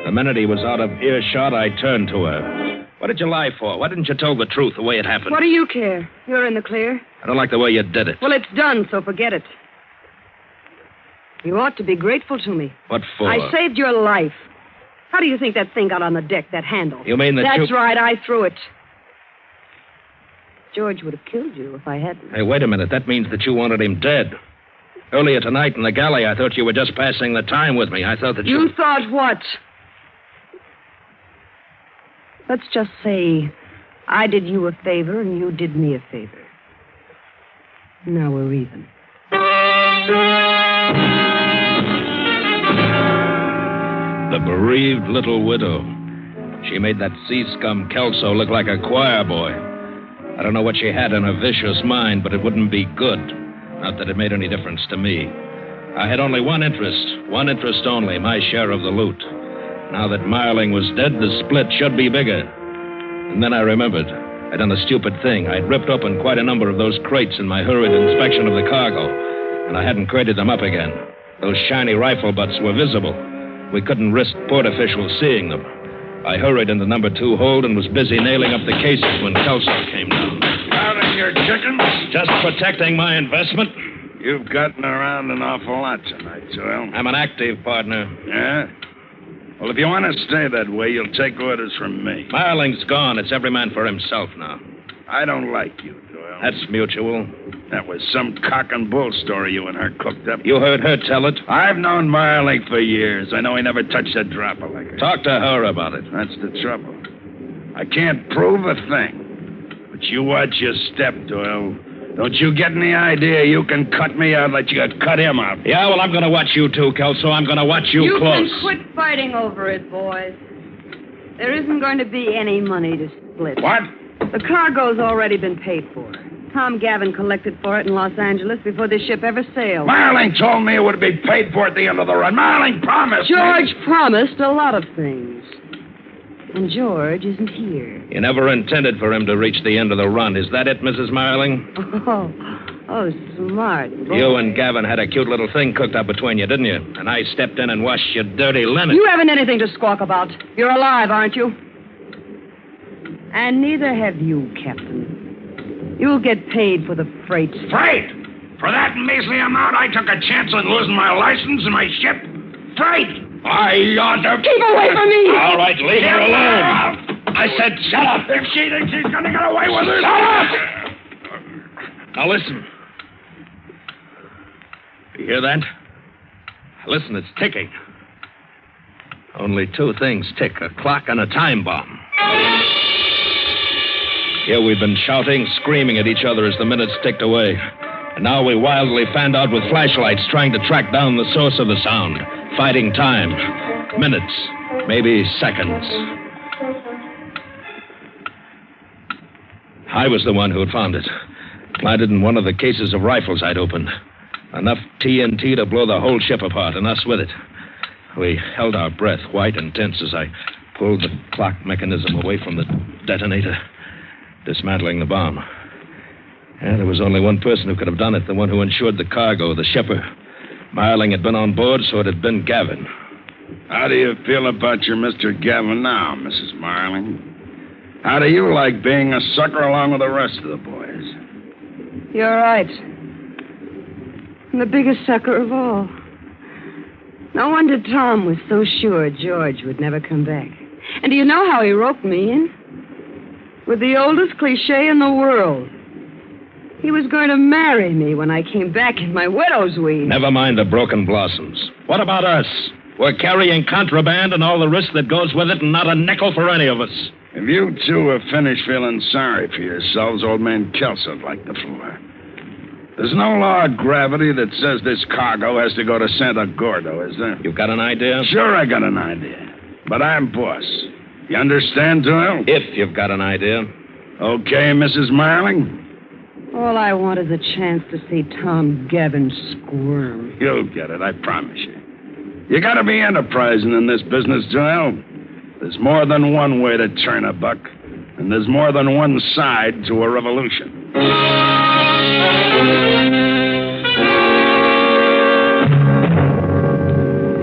The minute he was out of earshot, I turned to her. What did you lie for? Why didn't you tell the truth the way it happened? What do you care? You're in the clear. I don't like the way you did it. Well, it's done, so forget it. You ought to be grateful to me. What for? I saved your life. How do you think that thing got on the deck, that handle? You mean that That's right, I threw it. George would have killed you if I hadn't. Hey, wait a minute. That means that you wanted him dead. Earlier tonight in the galley, I thought you were just passing the time with me. I thought that You thought what? Let's just say I did you a favor and you did me a favor. Now we're even. The bereaved little widow. She made that sea scum Kelso look like a choir boy. I don't know what she had in her vicious mind, but it wouldn't be good. Not that it made any difference to me. I had only one interest only, my share of the loot. Now that Marling was dead, the split should be bigger. And then I remembered. I'd done a stupid thing. I'd ripped open quite a number of those crates in my hurried inspection of the cargo, and I hadn't crated them up again. Those shiny rifle butts were visible. We couldn't risk port officials seeing them. I hurried into number 2 hold and was busy nailing up the cases when Kelso came down. Counting your chickens? Just protecting my investment. You've gotten around an awful lot tonight, Joel. I'm an active partner. Yeah? Well, if you want to stay that way, you'll take orders from me. Marling's gone. It's every man for himself now. I don't like you, Joel. That's mutual. That was some cock and bull story you and her cooked up. You heard her tell it? I've known Marling for years. I know he never touched a drop of liquor. Talk to her about it. That's the trouble. I can't prove a thing. But you watch your step, Doyle. Don't you get any idea you can cut me out like you could cut him out? Yeah, well, I'm going to watch you too, Kelso. I'm going to watch you close. You can quit fighting over it, boys. There isn't going to be any money to split. What? The cargo's already been paid for. Tom Gavin collected for it in Los Angeles before this ship ever sailed. Marling told me it would be paid for at the end of the run. Marling promised George promised a lot of things. And George isn't here. You never intended for him to reach the end of the run. Is that it, Mrs. Marling? Oh, smart boy. You and Gavin had a cute little thing cooked up between you, didn't you? And I stepped in and washed your dirty linen. You haven't anything to squawk about. You're alive, aren't you? And neither have you, Captain. You'll get paid for the freight. Freight? For that measly amount, I took a chance on losing my license and my ship? Freight? I ought to... Keep away from me! All right, leave her alone. I said shut up. If she thinks she's going to get away with it... Shut up! Now listen. You hear that? Listen, it's ticking. Only 2 things tick, a clock and a time bomb. Here we've been shouting, screaming at each other as the minutes ticked away. And now we wildly fanned out with flashlights, trying to track down the source of the sound. Fighting time. Minutes, maybe seconds. I was the one who had found it. Planted in one of the cases of rifles I'd opened. Enough TNT to blow the whole ship apart, and us with it. We held our breath, white and tense, as I pulled the clock mechanism away from the detonator, dismantling the bomb. And there was only one person who could have done it, the one who insured the cargo, the shipper. Marling had been on board, so it had been Gavin. How do you feel about your Mr. Gavin now, Mrs. Marling? How do you like being a sucker along with the rest of the boys? You're right. I'm the biggest sucker of all. No wonder Tom was so sure George would never come back. And do you know how he roped me in? With the oldest cliche in the world. He was going to marry me when I came back in my widow's weed. Never mind the broken blossoms. What about us? We're carrying contraband and all the risk that goes with it, and not a nickel for any of us. If you two have finished feeling sorry for yourselves, old man Kelso'd like the floor. There's no law of gravity that says this cargo has to go to Santa Gordo, is there? You've got an idea? Sure, I got an idea. But I'm boss. You understand, Doyle? If you've got an idea. Okay, Mrs. Marling? All I want is a chance to see Tom Gavin squirm. You'll get it, I promise you. You gotta be enterprising in this business, Doyle. There's more than one way to turn a buck, and there's more than one side to a revolution.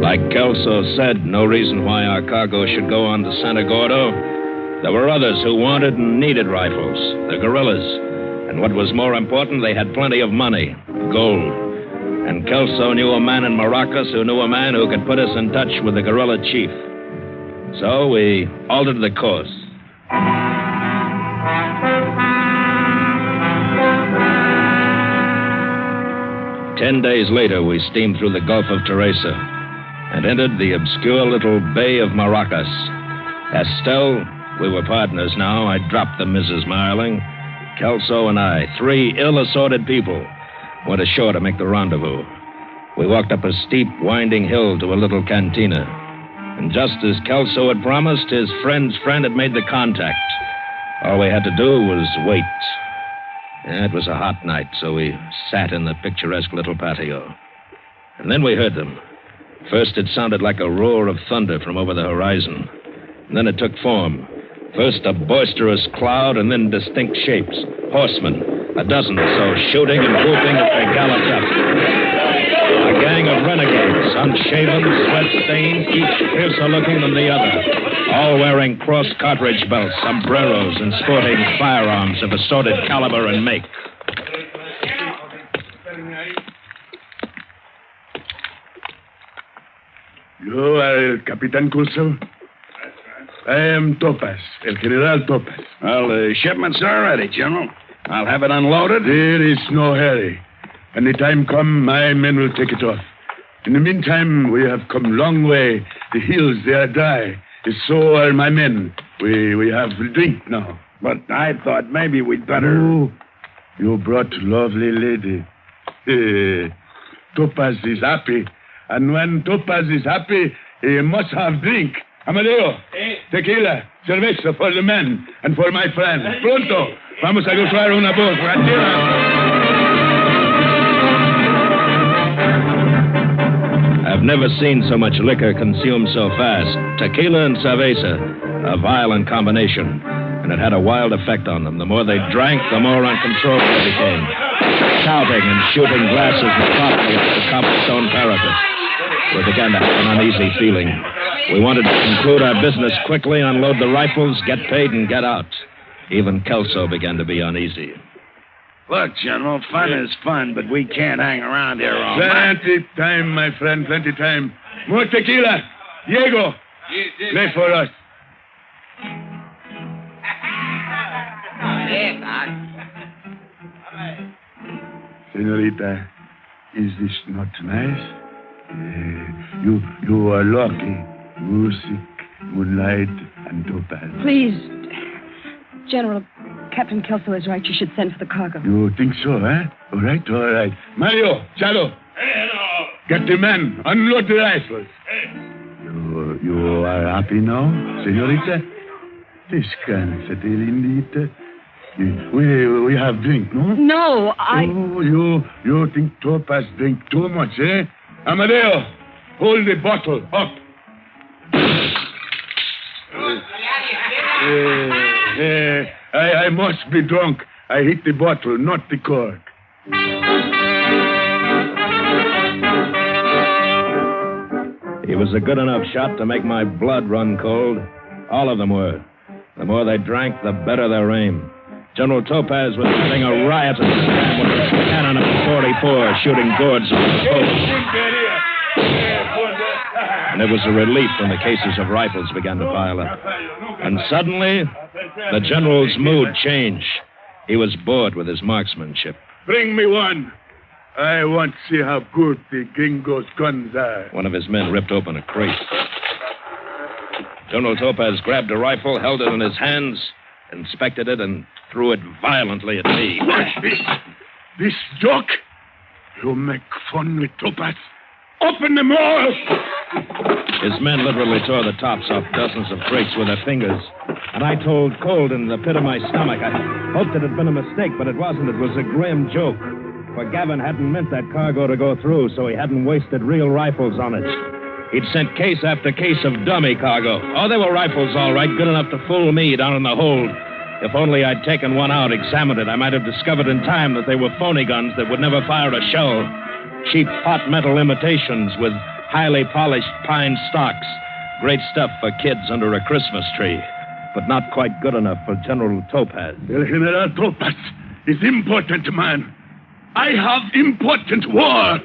Like Kelso said, no reason why our cargo should go on to Santa Gordo. There were others who wanted and needed rifles, the guerrillas. And what was more important, they had plenty of money, gold. And Kelso knew a man in Maracas who knew a man who could put us in touch with the guerrilla chief. So we altered the course. Ten days later, we steamed through the Gulf of Teresa and entered the obscure little Bay of Maracas. Estelle, we were partners now. I dropped the Mrs. Marling. Kelso and I, 3 ill-assorted people, went ashore to make the rendezvous. We walked up a steep, winding hill to a little cantina. And just as Kelso had promised, his friend's friend had made the contact. All we had to do was wait. Yeah, it was a hot night, so we sat in the picturesque little patio. And then we heard them. First, it sounded like a roar of thunder from over the horizon. And then it took form. First a boisterous cloud, and then distinct shapes. Horsemen, a dozen or so, shooting and whooping as they galloped up. A gang of renegades, unshaven, sweat-stained, each fiercer looking than the other. all wearing crossed cartridge belts, sombreros, and sporting firearms of assorted caliber and make. You are El Capitan Curso? I am Topaz, El General Topaz. Well, the shipment's all ready, General. I'll have it unloaded. There is no hurry. When the time comes, my men will take it off. In the meantime, we have come a long way. The hills, they are dry. So are my men. We have drink now. But I thought maybe we'd better... Oh, you brought lovely lady. Topaz is happy. And when Topaz is happy, he must have drink. Amadeo, tequila, cerveza for the men and for my friend. Pronto. Vamos a gozar una voz. I've never seen so much liquor consumed so fast. Tequila and cerveza, a violent combination. And it had a wild effect on them. The more they drank, the more uncontrollable they became. Shouting and shooting glasses and promptly at the cobblestone parapet. We began to have an uneasy feeling. We wanted to conclude our business quickly, unload the rifles, get paid, and get out. Even Kelso began to be uneasy. Look, General, fun is fun, but we can't hang around here all night. Plenty time, my friend, plenty time. More tequila. Diego, play for us. Senorita, is this not nice? You are lucky. Music, moonlight, and topaz. Please, General, Captain Kelso is right. You should send for the cargo. You think so, eh? All right, all right. Mario, Chalo. Get the men. Unload the rifles. You are happy now, senorita? Descansate, lindita. We have drink, no? No, Oh, you think Topaz drink too much, eh? Amadeo, hold the bottle up. I must be drunk. I hit the bottle, not the cork. He was a good enough shot to make my blood run cold. All of them were. The more they drank, the better their aim. General Topaz was having a riot at the time with his cannon of 44 shooting gourds of smoke. And it was a relief when the cases of rifles began to pile up. And suddenly, the general's mood changed. He was bored with his marksmanship. Bring me one. I want to see how good the gringo's guns are. One of his men ripped open a crate. General Topaz grabbed a rifle, held it in his hands, inspected it, and threw it violently at me. What's this? This joke? You make fun with Topaz? Open them all! His men literally tore the tops off dozens of crates with their fingers. And I told cold in the pit of my stomach. I hoped it had been a mistake, but it wasn't. It was a grim joke. For Gavin hadn't meant that cargo to go through, so he hadn't wasted real rifles on it. He'd sent case after case of dummy cargo. Oh, they were rifles, all right, good enough to fool me down in the hold. If only I'd taken one out, examined it, I might have discovered in time that they were phony guns that would never fire a shell. Cheap hot metal imitations with highly polished pine stocks. Great stuff for kids under a Christmas tree, but not quite good enough for General Topaz. El General Topaz is important man. I have important war.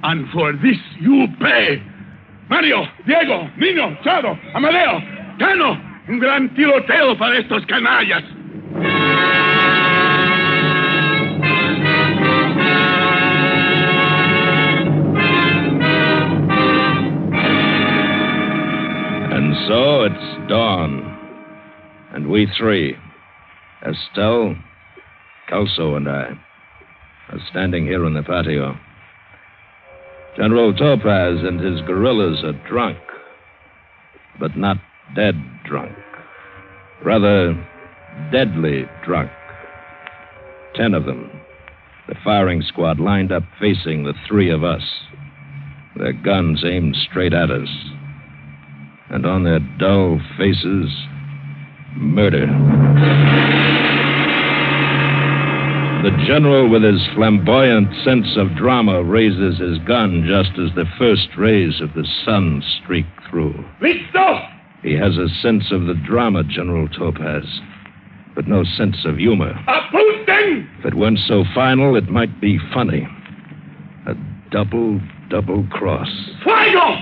And for this you pay. Mario, Diego, Nino, Charo, Amadeo, Cano, un gran tiroteo para estos canallas. And so it's dawn. And we three, Estelle, Kelso, and I, are standing here in the patio. General Topaz and his guerrillas are drunk, but not dead drunk. Rather, deadly drunk. 10 of them. The firing squad lined up facing the 3 of us. Their guns aimed straight at us. And on their dull faces, murder. The general, with his flamboyant sense of drama, raises his gun just as the first rays of the sun streak through. Listo! He has a sense of the drama, General Topaz, but no sense of humor. Apunten! If it weren't so final, it might be funny. A double cross. Fuego!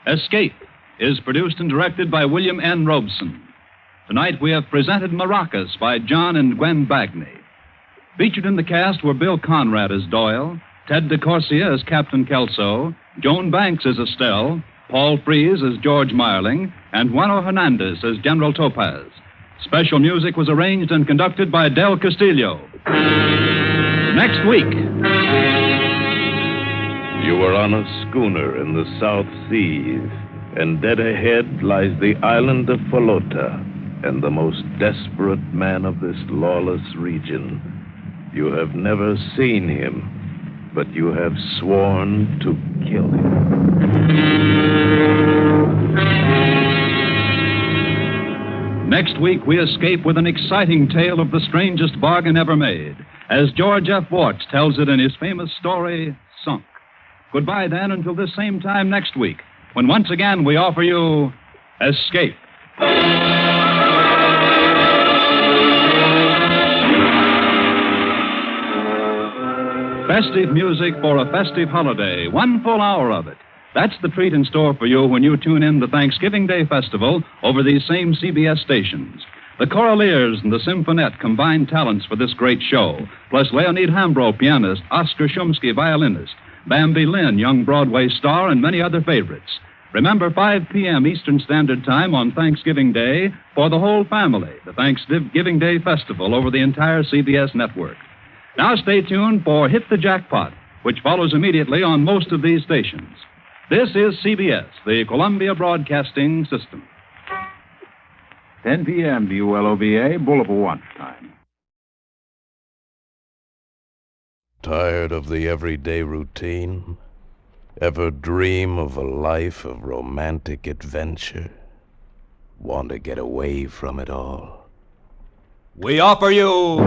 Escape is produced and directed by William N. Robeson. Tonight we have presented Maracas by John and Gwen Bagney. Featured in the cast were Bill Conrad as Doyle, Ted DeCorsia as Captain Kelso, Joan Banks as Estelle, Paul Frees as George Marling, and Juano Hernandez as General Topaz. Special music was arranged and conducted by Del Castillo. Next week. You are on a schooner in the South Seas, and dead ahead lies the island of Falota, and the most desperate man of this lawless region. You have never seen him, but you have sworn to kill him. Next week, we escape with an exciting tale of the strangest bargain ever made, as George F. Warts tells it in his famous story, Sunk. Goodbye, then, until this same time next week, when once again we offer you Escape. Festive music for a festive holiday, 1 full hour of it. That's the treat in store for you when you tune in the Thanksgiving Day Festival over these same CBS stations. The Choraleers and the Symphonette combined talents for this great show, plus Leonid Hambro, pianist, Oscar Shumsky, violinist, Bambi Lynn, young Broadway star, and many other favorites. Remember, 5 p.m. Eastern Standard Time on Thanksgiving Day for the whole family, the Thanksgiving Day Festival over the entire CBS network. Now stay tuned for Hit the Jackpot, which follows immediately on most of these stations. This is CBS, the Columbia Broadcasting System. 10 p.m. WLOBA, Boulevard Watch Time. Tired of the everyday routine? Ever dream of a life of romantic adventure? Want to get away from it all? We offer you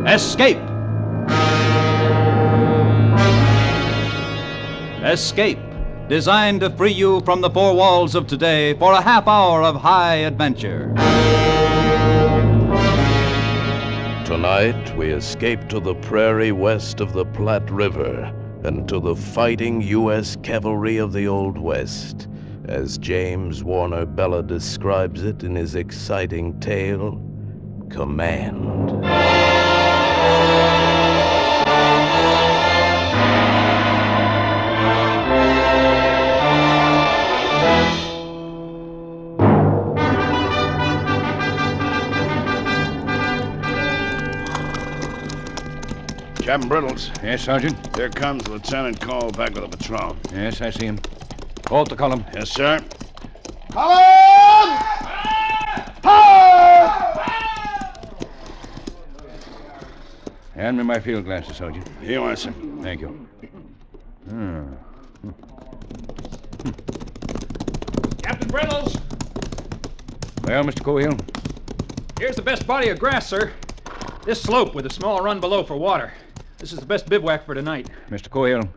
Escape. Escape, designed to free you from the four walls of today for a half hour of high adventure. Tonight, we escape to the prairie west of the Platte River and to the fighting U.S. cavalry of the Old West, as James Warner Bella describes it in his exciting tale, Command. Captain Brittles. Yes, Sergeant? Here comes Lieutenant Cole back with a patrol. Yes, I see him. Call to column. Yes, sir. Column! Hand me my field glasses, Sergeant. Here you are, sir. Thank you. Captain Brittles! Well, Mr. Cohill? Here's the best body of grass, sir. This slope with a small run below for water. This is the best bivouac for tonight. Mr. Cohill,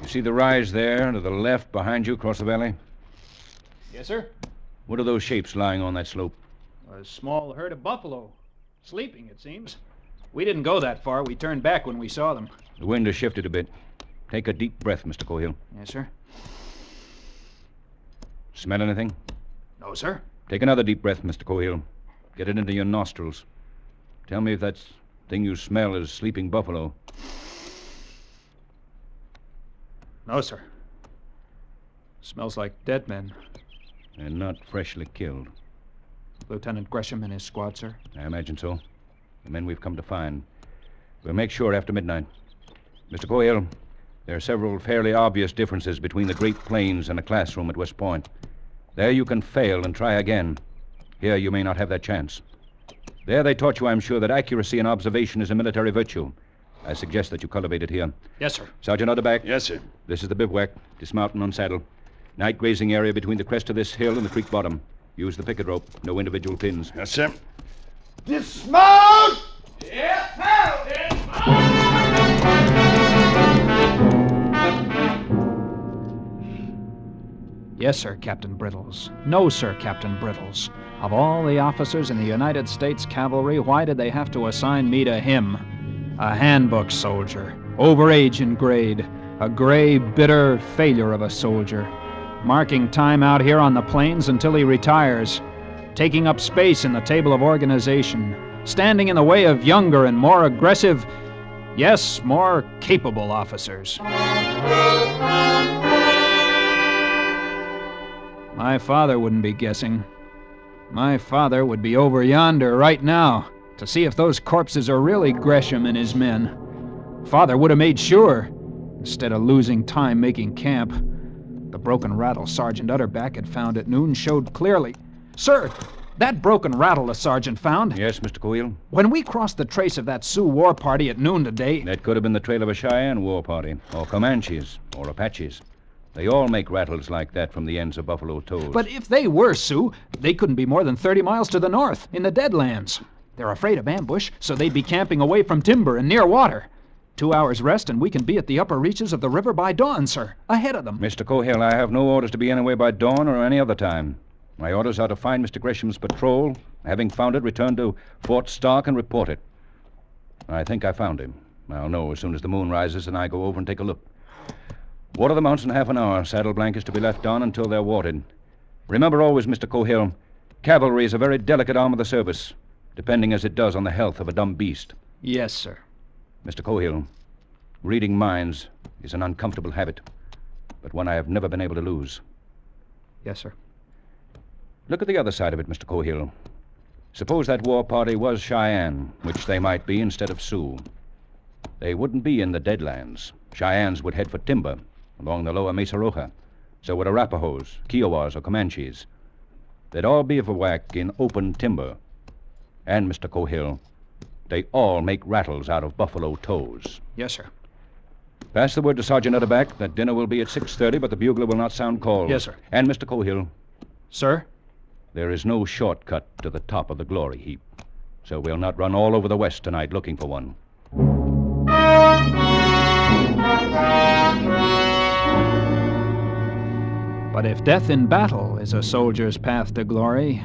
you see the rise there to the left behind you across the valley? Yes, sir. What are those shapes lying on that slope? A small herd of buffalo. Sleeping, it seems. We didn't go that far. We turned back when we saw them. The wind has shifted a bit. Take a deep breath, Mr. Cohill. Yes, sir. Smell anything? No, sir. Take another deep breath, Mr. Cohill. Get it into your nostrils. Tell me if that thing you smell is sleeping buffalo. No, sir. Smells like dead men. And not freshly killed. Lieutenant Gresham and his squad, sir? I imagine so. The men we've come to find. We'll make sure after midnight. Mr. Cohill, there are several fairly obvious differences between the Great Plains and a classroom at West Point. There you can fail and try again. Here you may not have that chance. There they taught you, I'm sure, that accuracy in observation is a military virtue. I suggest that you cultivate it here. Yes, sir. Sergeant Utterback. Yes, sir. This is the bivouac. Dismount and unsaddle. Night grazing area between the crest of this hill and the creek bottom. Use the picket rope. No individual pins. Yes, sir. Dismount! Yes, sir, Captain Brittles. No, sir, Captain Brittles. Of all the officers in the United States Cavalry, why did they have to assign me to him? A handbook soldier, over age and grade, a gray, bitter failure of a soldier, marking time out here on the plains until he retires, taking up space in the table of organization, standing in the way of younger and more aggressive, yes, more capable officers. My father wouldn't be guessing. My father would be over yonder right now to see if those corpses are really Gresham and his men. Father would have made sure, instead of losing time making camp. The broken rattle Sergeant Utterback had found at noon showed clearly. Sir, that broken rattle the sergeant found. Yes, Mr. Coyle? When we crossed the trace of that Sioux war party at noon today... That could have been the trail of a Cheyenne war party, or Comanches, or Apaches. They all make rattles like that from the ends of buffalo toes. But if they were Sioux, they couldn't be more than 30 miles to the north, in the Deadlands. They're afraid of ambush, so they'd be camping away from timber and near water. 2 hours rest, and we can be at the upper reaches of the river by dawn, sir. Ahead of them. Mr. Cohill, I have no orders to be anywhere by dawn or any other time. My orders are to find Mr. Gresham's patrol. Having found it, return to Fort Stark and report it. I think I found him. I'll know as soon as the moon rises and I go over and take a look. Water the mounts in half an hour. Saddle blankets to be left on until they're watered. Remember always, Mr. Cohill, cavalry is a very delicate arm of the service, depending as it does on the health of a dumb beast. Yes, sir. Mr. Cohill, reading minds is an uncomfortable habit, but one I have never been able to lose. Yes, sir. Look at the other side of it, Mr. Cohill. Suppose that war party was Cheyenne, which they might be instead of Sioux. They wouldn't be in the Deadlands. Cheyennes would head for timber along the lower Mesa Roja. So would Arapahoes, Kiowas, or Comanches. They'd all be bivouac in open timber. And, Mr. Cohill, they all make rattles out of buffalo toes. Yes, sir. Pass the word to Sergeant Utterback that dinner will be at 6:30, but the bugler will not sound call. Yes, sir. And, Mr. Cohill. Sir? There is no shortcut to the top of the glory heap. So we'll not run all over the West tonight looking for one. But if death in battle is a soldier's path to glory,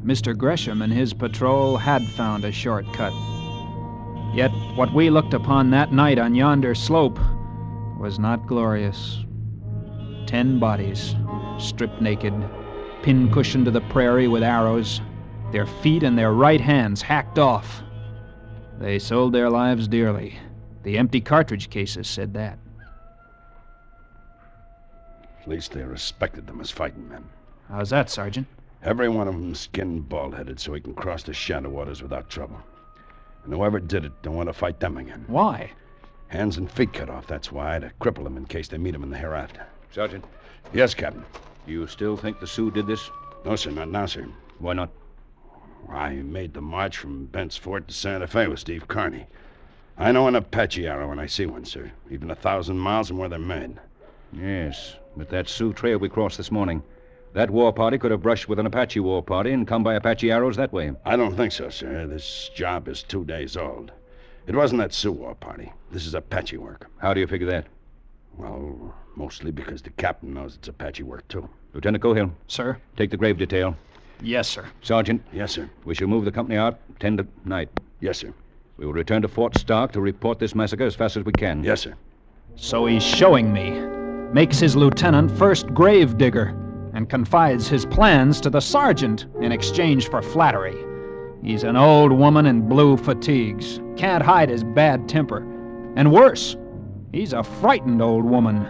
Mr. Gresham and his patrol had found a shortcut. Yet what we looked upon that night on yonder slope was not glorious. 10 bodies, stripped naked, pin-cushioned to the prairie with arrows, their feet and their right hands hacked off. They sold their lives dearly. The empty cartridge cases said that. At least they respected them as fighting men. How's that, Sergeant? Every one of them skinned bald-headed so he can cross the shadow waters without trouble. And whoever did it don't want to fight them again. Why? Hands and feet cut off, that's why. To cripple them in case they meet them in the hereafter. Sergeant? Yes, Captain. You still think the Sioux did this? No, sir, not now, sir. Why not? I made the march from Bent's Fort to Santa Fe with Steve Kearney. I know an Apache arrow when I see one, sir. Even 1,000 miles from where they're made. Yes, but that Sioux trail we crossed this morning, that war party could have brushed with an Apache war party and come by Apache arrows that way. I don't think so, sir. This job is 2 days old. It wasn't that Sioux war party. This is Apache work. How do you figure that? Well, mostly because the captain knows it's Apache work, too. Lieutenant Cohill. Sir? Take the grave detail. Yes, sir. Sergeant. Yes, sir. We shall move the company out 10 tonight. Yes, sir. We will return to Fort Stark to report this massacre as fast as we can. Yes, sir. So he's showing me. Makes his lieutenant first grave digger and confides his plans to the sergeant in exchange for flattery. He's an old woman in blue fatigues. Can't hide his bad temper. And worse, he's a frightened old woman.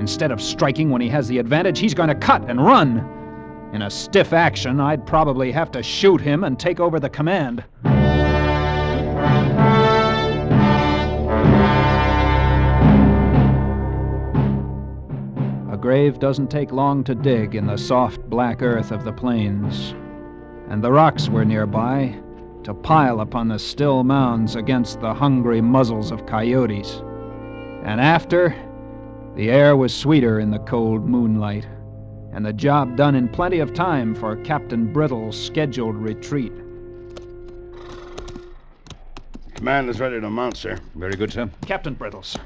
Instead of striking when he has the advantage, he's going to cut and run. In a stiff action, I'd probably have to shoot him and take over the command. A grave doesn't take long to dig in the soft black earth of the plains, and the rocks were nearby to pile upon the still mounds against the hungry muzzles of coyotes. And after, the air was sweeter in the cold moonlight, and the job done in plenty of time for Captain Brittle's scheduled retreat. Command is ready to mount, sir. Very good, sir. Captain Brittles.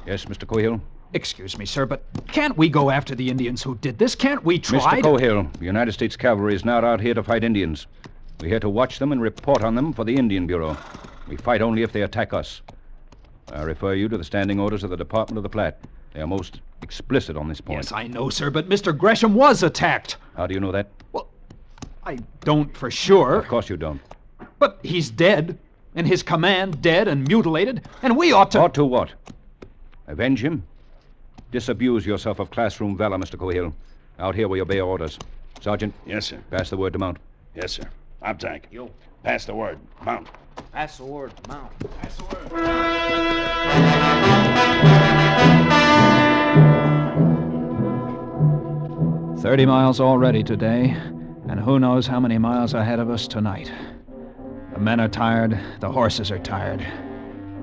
Yes, Mr. Cohill? Excuse me, sir, but can't we go after the Indians who did this? Can't we try Mr. to... Cohill, the United States Cavalry is not out here to fight Indians. We're here to watch them and report on them for the Indian Bureau. We fight only if they attack us. I refer you to the standing orders of the Department of the Platte. They are most explicit on this point. Yes, I know, sir, but Mr. Gresham was attacked. How do you know that? Well, I don't for sure. Of course you don't. But he's dead, and his command dead and mutilated, and we ought to... Ought to what? Avenge him? Disabuse yourself of classroom valor, Mr. Cohill. Out here we obey orders. Sergeant? Yes, sir. Pass the word to mount. Yes, sir. I'm tank. You. Pass the word. Mount. Pass the word. Mount. Pass the word. 30 miles already today, and who knows how many miles ahead of us tonight. The men are tired, the horses are tired.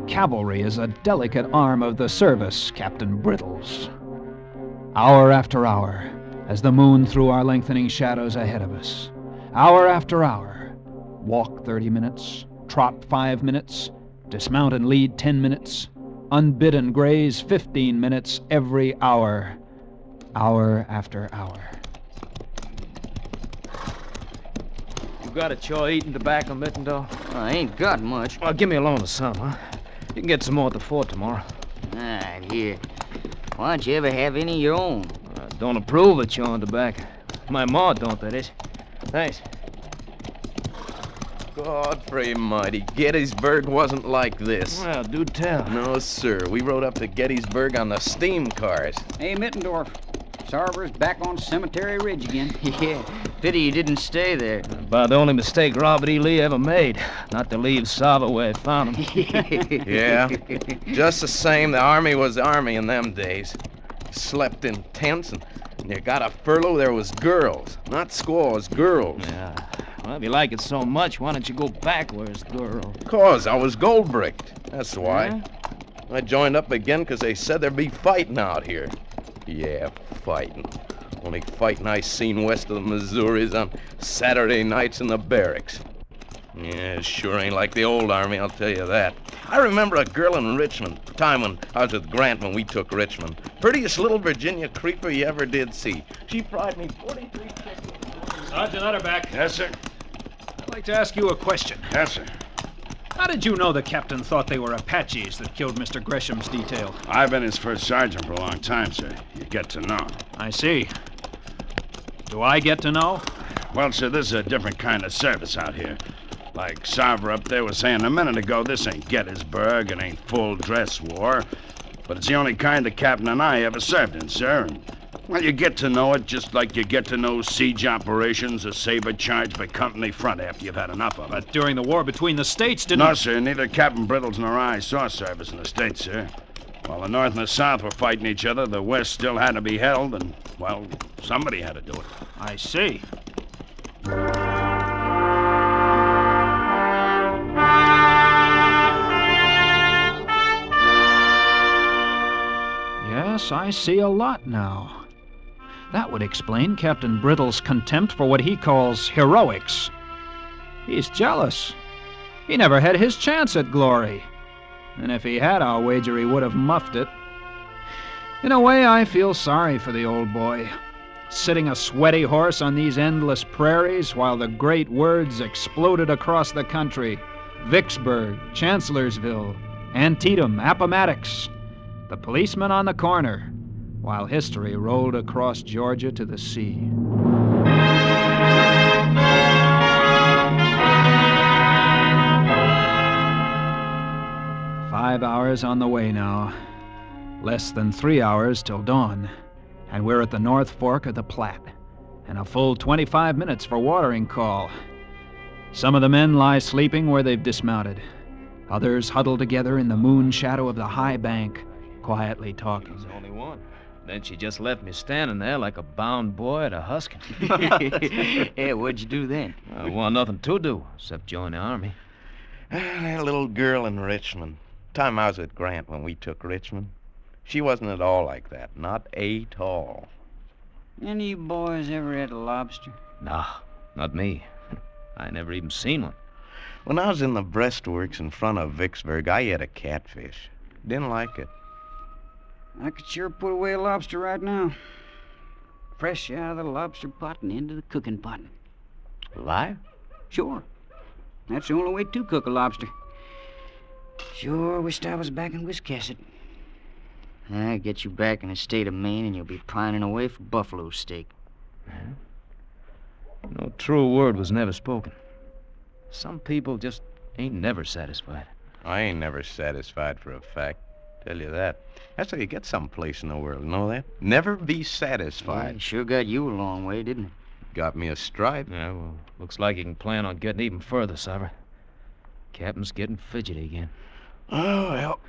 Cavalry is a delicate arm of the service, Captain Brittles. Hour after hour, as the moon threw our lengthening shadows ahead of us. Hour after hour, walk 30 minutes, trot 5 minutes, dismount and lead 10 minutes, unbidden graze 15 minutes every hour. Hour after hour. You got a chore eating tobacco, Mittendorf? I ain't got much. Well, give me a loan of some, huh? You can get some more at the fort tomorrow. Ah, here. Why don't you ever have any of your own? I don't approve of chewing tobacco. My ma don't, that is. Thanks. Godfrey mighty, Gettysburg wasn't like this. Well, do tell. No, sir. We rode up to Gettysburg on the steam cars. Hey, Mittendorf. Sarver's back on Cemetery Ridge again. Yeah, pity you didn't stay there. About the only mistake Robert E. Lee ever made, not to leave Sava where he found him. Yeah. Just the same, the Army was the Army in them days. Slept in tents, and you got a furlough, there was girls. Not squaws, girls. Yeah. Well, if you like it so much, why don't you go back where it's girl? 'Cause I was gold-bricked. That's why. Yeah? I joined up again 'cause they said there'd be fighting out here. Yeah, fighting. Only fighting I seen west of the Missouris on Saturday nights in the barracks. Yeah, it sure ain't like the old Army, I'll tell you that. I remember a girl in Richmond, time when I was with Grant when we took Richmond. Prettiest little Virginia creeper you ever did see. She fried me 43 chickens. Sergeant Utterback. Yes, sir. I'd like to ask you a question. Yes, sir. How did you know the captain thought they were Apaches that killed Mr. Gresham's detail? I've been his first sergeant for a long time, sir. You get to know. I see. Do I get to know? Well, sir, this is a different kind of service out here. Like Sarver up there was saying a minute ago, this ain't Gettysburg, it ain't full-dress war. But it's the only kind the captain and I ever served in, sir. And, well, you get to know it just like you get to know siege operations or saber charge by company front after you've had enough of it. During the war between the states, didn't... No, sir, neither Captain Brittles nor I saw service in the States, sir. While the North and the South were fighting each other, the West still had to be held, and, well, somebody had to do it. I see. Yes, I see a lot now. That would explain Captain Brittle's contempt for what he calls heroics. He's jealous. He never had his chance at glory. And if he had, I'll wager he would have muffed it. In a way, I feel sorry for the old boy. Sitting a sweaty horse on these endless prairies while the great words exploded across the country. Vicksburg, Chancellorsville, Antietam, Appomattox. The policeman on the corner, while history rolled across Georgia to the sea. 5 hours on the way now. Less than 3 hours till dawn. And we're at the North Fork of the Platte. And a full 25 minutes for watering call. Some of the men lie sleeping where they've dismounted. Others huddle together in the moon shadow of the high bank, quietly talking. There's only one. Then she just left me standing there like a bound boy at a husking. Yeah, what'd you do then? I want nothing to do except join the Army. That little girl in Richmond. Time I was with Grant when we took Richmond. She wasn't at all like that. Not at all. Any of you boys ever had a lobster? Nah, not me. I never even seen one. When I was in the breastworks in front of Vicksburg, I ate a catfish. Didn't like it. I could sure put away a lobster right now. Fresh out of the lobster pot and into the cooking pot. Live? Sure. That's the only way to cook a lobster. Sure wished I was back in Wiscasset. I get you back in the state of Maine and you'll be pining away for buffalo steak. No true word was never spoken. Some people just ain't never satisfied. I ain't never satisfied for a fact. Tell you that. That's how you get someplace in the world, know that? Never be satisfied. Yeah, it sure got you a long way, didn't it? Got me a stripe. Yeah, well, looks like you can plan on getting even further, Sarver. Captain's getting fidgety again. Oh, well.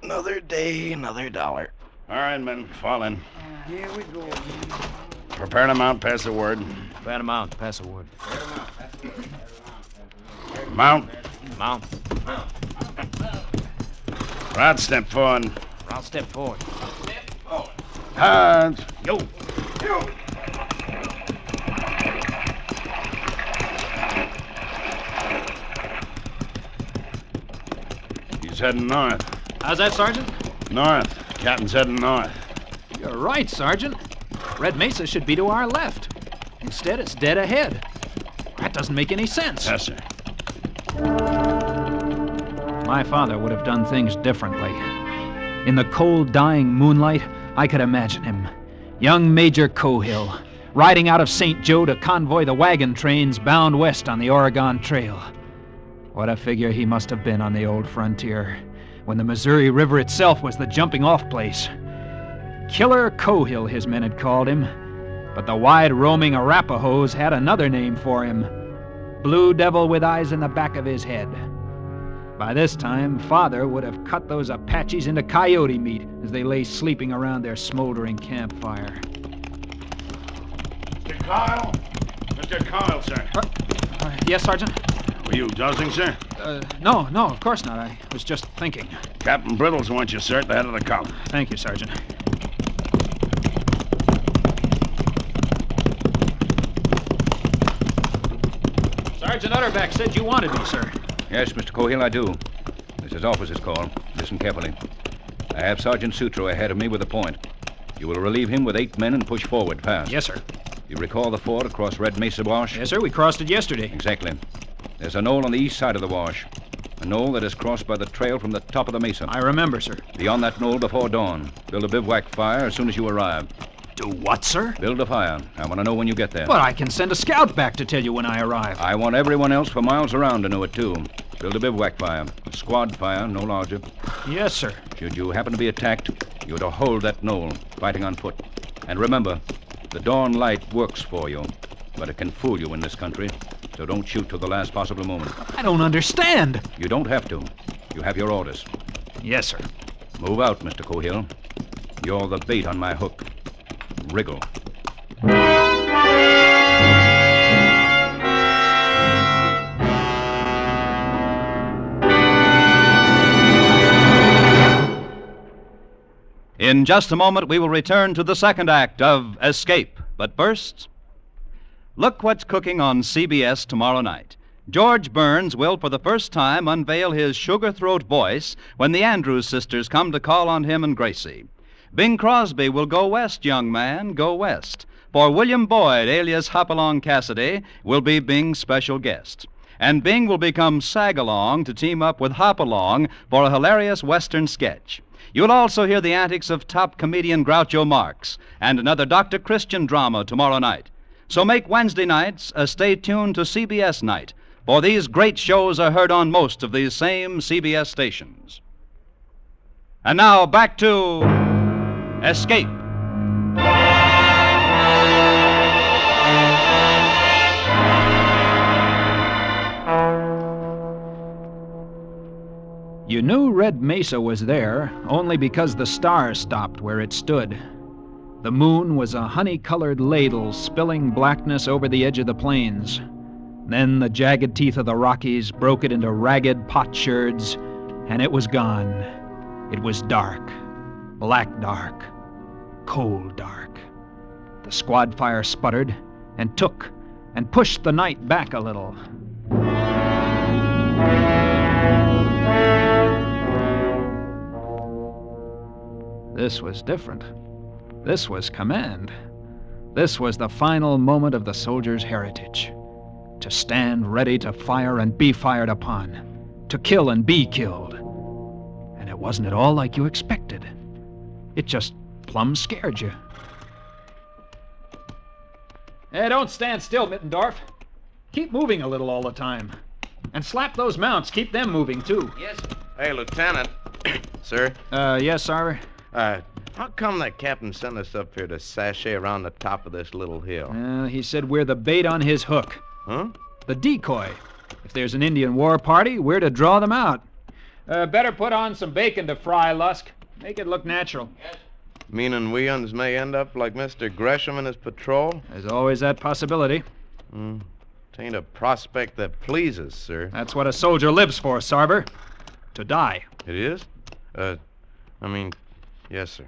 Another day, another dollar. All right, men, fall in. Here we go. Prepare to mount, pass the word. Prepare to mount, pass the word. Mount. Mount. Rod, step forward. Rod, step forward. Hands. Yo. He's heading north. How's that, Sergeant? North. Captain's heading north. You're right, Sergeant. Red Mesa should be to our left. Instead, it's dead ahead. That doesn't make any sense. Yes, sir. My father would have done things differently. In the cold, dying moonlight, I could imagine him. Young Major Cohill, riding out of St. Joe to convoy the wagon trains bound west on the Oregon Trail. What a figure he must have been on the old frontier, when the Missouri River itself was the jumping-off place. Killer Cohill, his men had called him, but the wide-roaming Arapahoes had another name for him. Blue Devil with eyes in the back of his head. By this time, Father would have cut those Apaches into coyote meat as they lay sleeping around their smoldering campfire. Mr. Kyle? Mr. Kyle, sir. Yes, Sergeant? Were you dozing, sir? No, of course not. I was just thinking. Captain Brittles wants you, sir, at the head of the column. Thank you, Sergeant. Sergeant Utterback said you wanted me, sir. Yes, Mr. Cohill, I do. This is officer's call. Listen carefully. I have Sergeant Sutro ahead of me with a point. You will relieve him with 8 men and push forward fast. Yes, sir. You recall the ford across Red Mesa Wash? Yes, sir. We crossed it yesterday. Exactly. There's a knoll on the east side of the wash. A knoll that is crossed by the trail from the top of the mesa. I remember, sir. Beyond that knoll before dawn. Build a bivouac fire as soon as you arrive. Do what, sir? Build a fire. I want to know when you get there. But I can send a scout back to tell you when I arrive. I want everyone else for miles around to know it, too. Build a bivouac fire. A squad fire, no larger. Yes, sir. Should you happen to be attacked, you're to hold that knoll, fighting on foot. And remember, the dawn light works for you, but it can fool you in this country, so don't shoot till the last possible moment. I don't understand. You don't have to. You have your orders. Yes, sir. Move out, Mr. Cohill. You're the bait on my hook. Wriggle. In just a moment, we will return to the second act of Escape. But first, look what's cooking on CBS tomorrow night. George Burns will, for the first time, unveil his sugar throat voice when the Andrews sisters come to call on him and Gracie. Bing Crosby will go west, young man, go west. For William Boyd, alias Hopalong Cassidy, will be Bing's special guest. And Bing will become Sagalong to team up with Hopalong for a hilarious Western sketch. You'll also hear the antics of top comedian Groucho Marx and another Dr. Christian drama tomorrow night. So make Wednesday nights a stay tuned to CBS night, for these great shows are heard on most of these same CBS stations. And now back to Escape. You knew Red Mesa was there only because the stars stopped where it stood. The moon was a honey-colored ladle spilling blackness over the edge of the plains. Then the jagged teeth of the Rockies broke it into ragged potsherds, and it was gone. It was dark, black dark, cold dark. The squad fire sputtered and took and pushed the night back a little. This was different. This was command. This was the final moment of the soldier's heritage. To stand ready to fire and be fired upon. To kill and be killed. And it wasn't at all like you expected. It just plumb scared you. Hey, don't stand still, Mittendorf. Keep moving a little all the time. And slap those mounts. Keep them moving, too. Yes. Hey, Lieutenant. Sir? Yes, Sarver? How come that captain sent us up here to sashay around the top of this little hill? He said we're the bait on his hook. Huh? The decoy. If there's an Indian war party, we're to draw them out. Better put on some bacon to fry, Lusk. Make it look natural. Yes. Meaning we uns may end up like Mr. Gresham and his patrol? There's always that possibility. Tain't a prospect that pleases, sir. That's what a soldier lives for, Sarver. To die. It is? Yes, sir.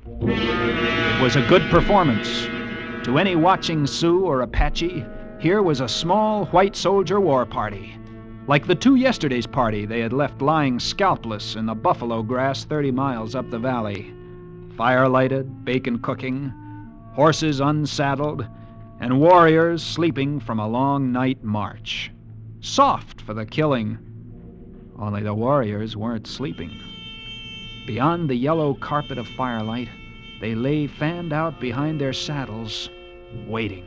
It was a good performance. To any watching Sioux or Apache, here was a small white soldier war party. Like the two yesterday's party they had left lying scalpless in the buffalo grass 30 miles up the valley. Fire lighted, bacon cooking, horses unsaddled, and warriors sleeping from a long night march. Soft for the killing, only the warriors weren't sleeping. Beyond the yellow carpet of firelight, they lay fanned out behind their saddles, waiting,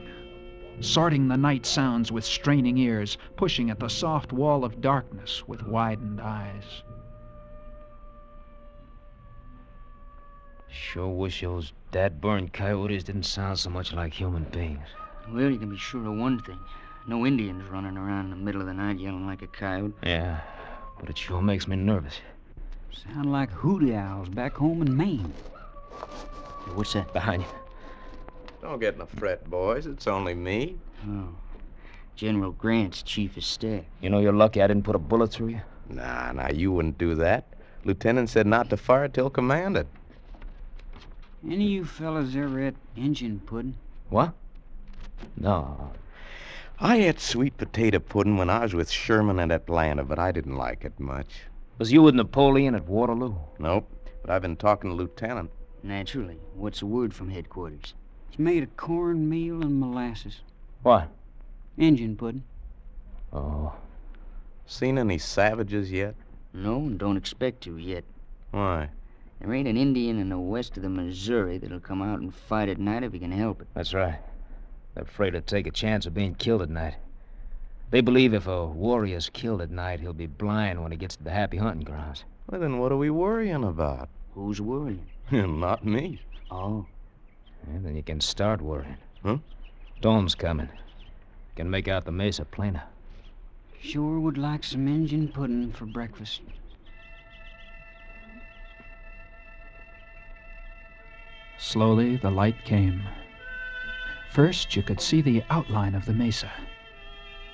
sorting the night sounds with straining ears, pushing at the soft wall of darkness with widened eyes. Sure wish those dad-burned coyotes didn't sound so much like human beings. Well, you can be sure of one thing. No Indians running around in the middle of the night yelling like a coyote. Yeah, but it sure makes me nervous. Sound like hooty owls back home in Maine. Hey, what's that? Behind you. Don't get in a fret, boys. It's only me. Oh. General Grant's chief of staff. You know you're lucky I didn't put a bullet through you? Nah, you wouldn't do that. Lieutenant said not to fire till commanded. Any of you fellas ever ate Injun pudding? What? No. I ate sweet potato pudding when I was with Sherman at Atlanta, but I didn't like it much. Was you with Napoleon at Waterloo? Nope, but I've been talking to Lieutenant. Naturally. What's the word from headquarters? It's made of cornmeal and molasses. What? Injun pudding. Oh. Seen any savages yet? No, and don't expect to yet. Why? There ain't an Indian in the west of the Missouri that'll come out and fight at night if he can help it. That's right. They're afraid to take a chance of being killed at night. They believe if a warrior's killed at night, he'll be blind when he gets to the happy hunting grounds. Well, then what are we worrying about? Who's worrying? Not me. Oh. Yeah, then you can start worrying. Huh? Storm's coming. You can make out the mesa plainer. Sure would like some Injun pudding for breakfast. Slowly, the light came. First, you could see the outline of the mesa.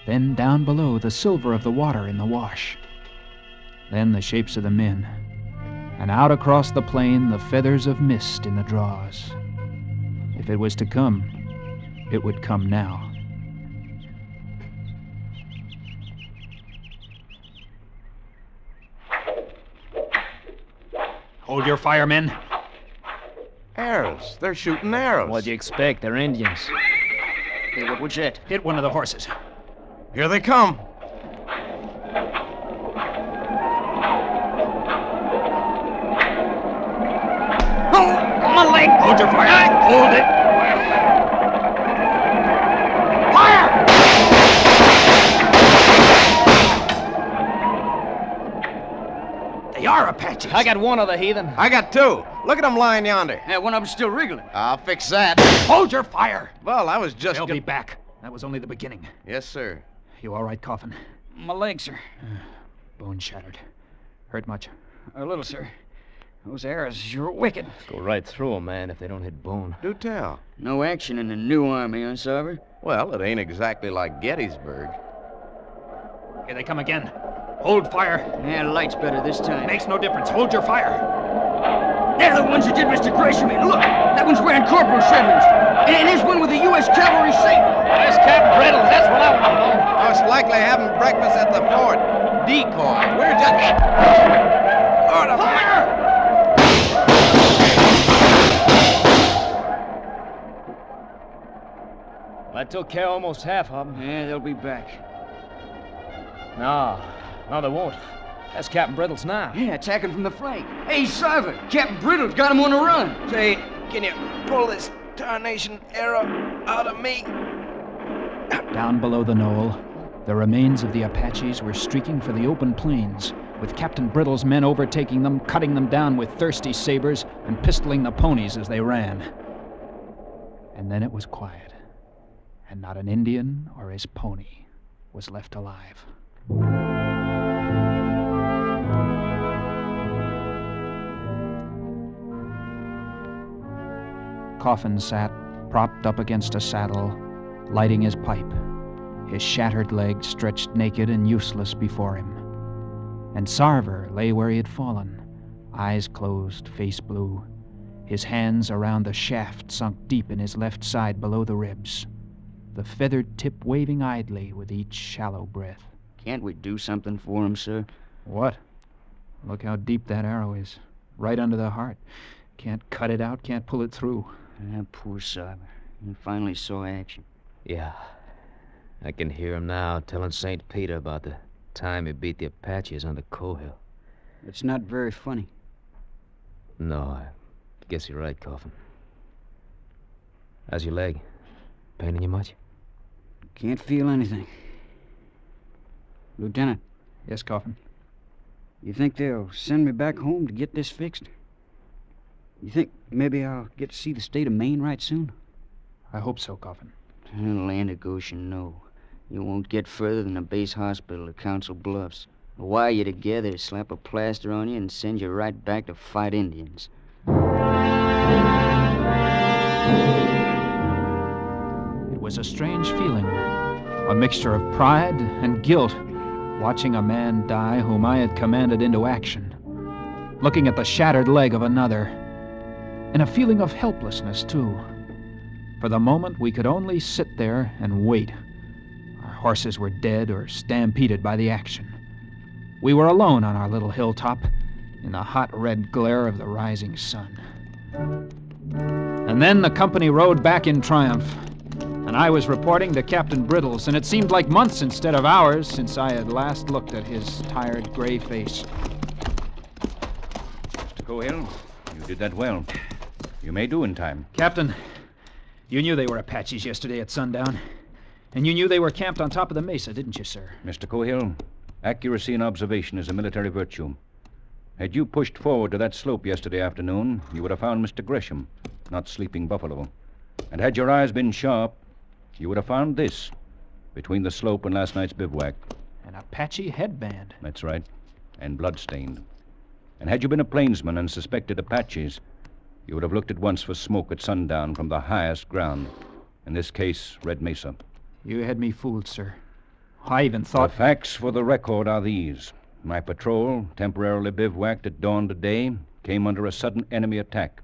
Then, down below, the silver of the water in the wash. Then, the shapes of the men. And out across the plain, the feathers of mist in the draws. If it was to come, it would come now. Hold your fire, men. Arrows. They're shooting arrows. What'd you expect? They're Indians. Hey, what's that? Hit one of the horses. Here they come. Oh, my leg! Hold your fire. Hold it. Fire! They are Apaches. I got one of the heathen. I got two. Look at them lying yonder. Yeah, one of them's still wriggling. I'll fix that. Hold your fire. Well, I was just... They'll be back. That was only the beginning. Yes, sir. You all right, Coffin? My leg, sir. Bone shattered. Hurt much? A little, sir. Those arrows sure wicked. Go right through 'em, man, if they don't hit bone. Do tell. No action in the new army, huh, Sarver? Well, it ain't exactly like Gettysburg. Here they come again. Hold fire. Yeah, light's better this time. Makes no difference. Hold your fire. They're the ones that did Mr. Gresham in. Look, that one's wearing corporal chevrons. And here's one with the U.S. Cavalry saber. Where's Captain Brittle? That's what I want to know. Most likely having breakfast at the fort. Decoy. We're just... Lord of fire! I took care of almost half of them. Yeah, they'll be back. No, they won't. That's Captain Brittle's now. Yeah, attacking from the flank. Hey, Sarver, Captain Brittle's got him on the run. Say, can you pull this tarnation arrow out of me? Down below the knoll, the remains of the Apaches were streaking for the open plains, with Captain Brittle's men overtaking them, cutting them down with thirsty sabers, and pistoling the ponies as they ran. And then it was quiet, and not an Indian or his pony was left alive. Coffin sat, propped up against a saddle, lighting his pipe, his shattered leg stretched naked and useless before him. And Sarver lay where he had fallen, eyes closed, face blue, his hands around the shaft sunk deep in his left side below the ribs, the feathered tip waving idly with each shallow breath. Can't we do something for him, sir? What? Look how deep that arrow is. Right under the heart. Can't cut it out, can't pull it through. Poor Sarver. He finally saw action. Yeah. I can hear him now telling St. Peter about the time he beat the Apaches under Cohill. It's not very funny. No, I guess you're right, Coffin. How's your leg? Paining you much? Can't feel anything. Lieutenant. Yes, Coffin? You think they'll send me back home to get this fixed? You think maybe I'll get to see the state of Maine right soon? I hope so, Coffin. Atlantic Ocean, no. You won't get further than a base hospital at Council Bluffs. Wire you together, slap a plaster on you, and send you right back to fight Indians. It was a strange feeling, a mixture of pride and guilt, watching a man die whom I had commanded into action, looking at the shattered leg of another, and a feeling of helplessness, too. For the moment, we could only sit there and wait. Our horses were dead or stampeded by the action. We were alone on our little hilltop in the hot red glare of the rising sun. And then the company rode back in triumph, and I was reporting to Captain Brittles, and it seemed like months instead of hours since I had last looked at his tired gray face. Mr. Cohill, you did that well. You may do in time. Captain, you knew they were Apaches yesterday at sundown. And you knew they were camped on top of the mesa, didn't you, sir? Mr. Cohill, accuracy in observation is a military virtue. Had you pushed forward to that slope yesterday afternoon, you would have found Mr. Gresham, not Sleeping Buffalo. And had your eyes been sharp, you would have found this, between the slope and last night's bivouac. An Apache headband. That's right, and bloodstained. And had you been a plainsman and suspected Apaches, you would have looked at once for smoke at sundown from the highest ground. In this case, Red Mesa. You had me fooled, sir. I even thought... The facts for the record are these. My patrol, temporarily bivouacked at dawn today, came under a sudden enemy attack.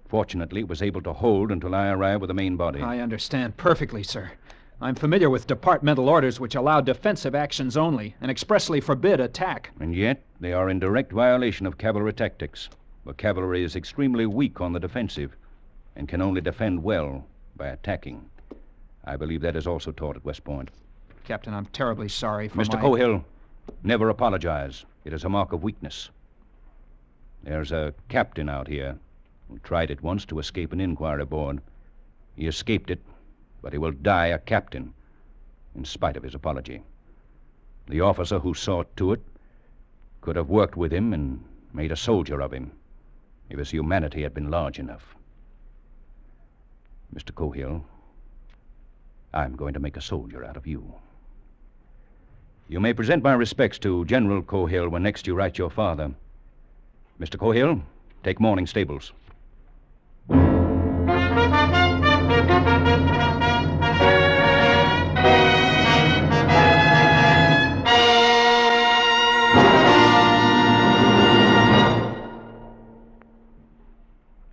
Fortunately, it was able to hold until I arrived with the main body. I understand perfectly, sir. I'm familiar with departmental orders which allow defensive actions only and expressly forbid attack. And yet, they are in direct violation of cavalry tactics. The cavalry is extremely weak on the defensive and can only defend well by attacking. I believe that is also taught at West Point. Captain, I'm terribly sorry for Mr. Cohill, never apologize. It is a mark of weakness. There's a captain out here who tried it once to escape an inquiry board. He escaped it, but he will die a captain, in spite of his apology. The officer who saw to it could have worked with him and made a soldier of him, if his humanity had been large enough. Mr. Cohill, I'm going to make a soldier out of you. You may present my respects to General Cohill when next you write your father. Mr. Cohill, take morning stables.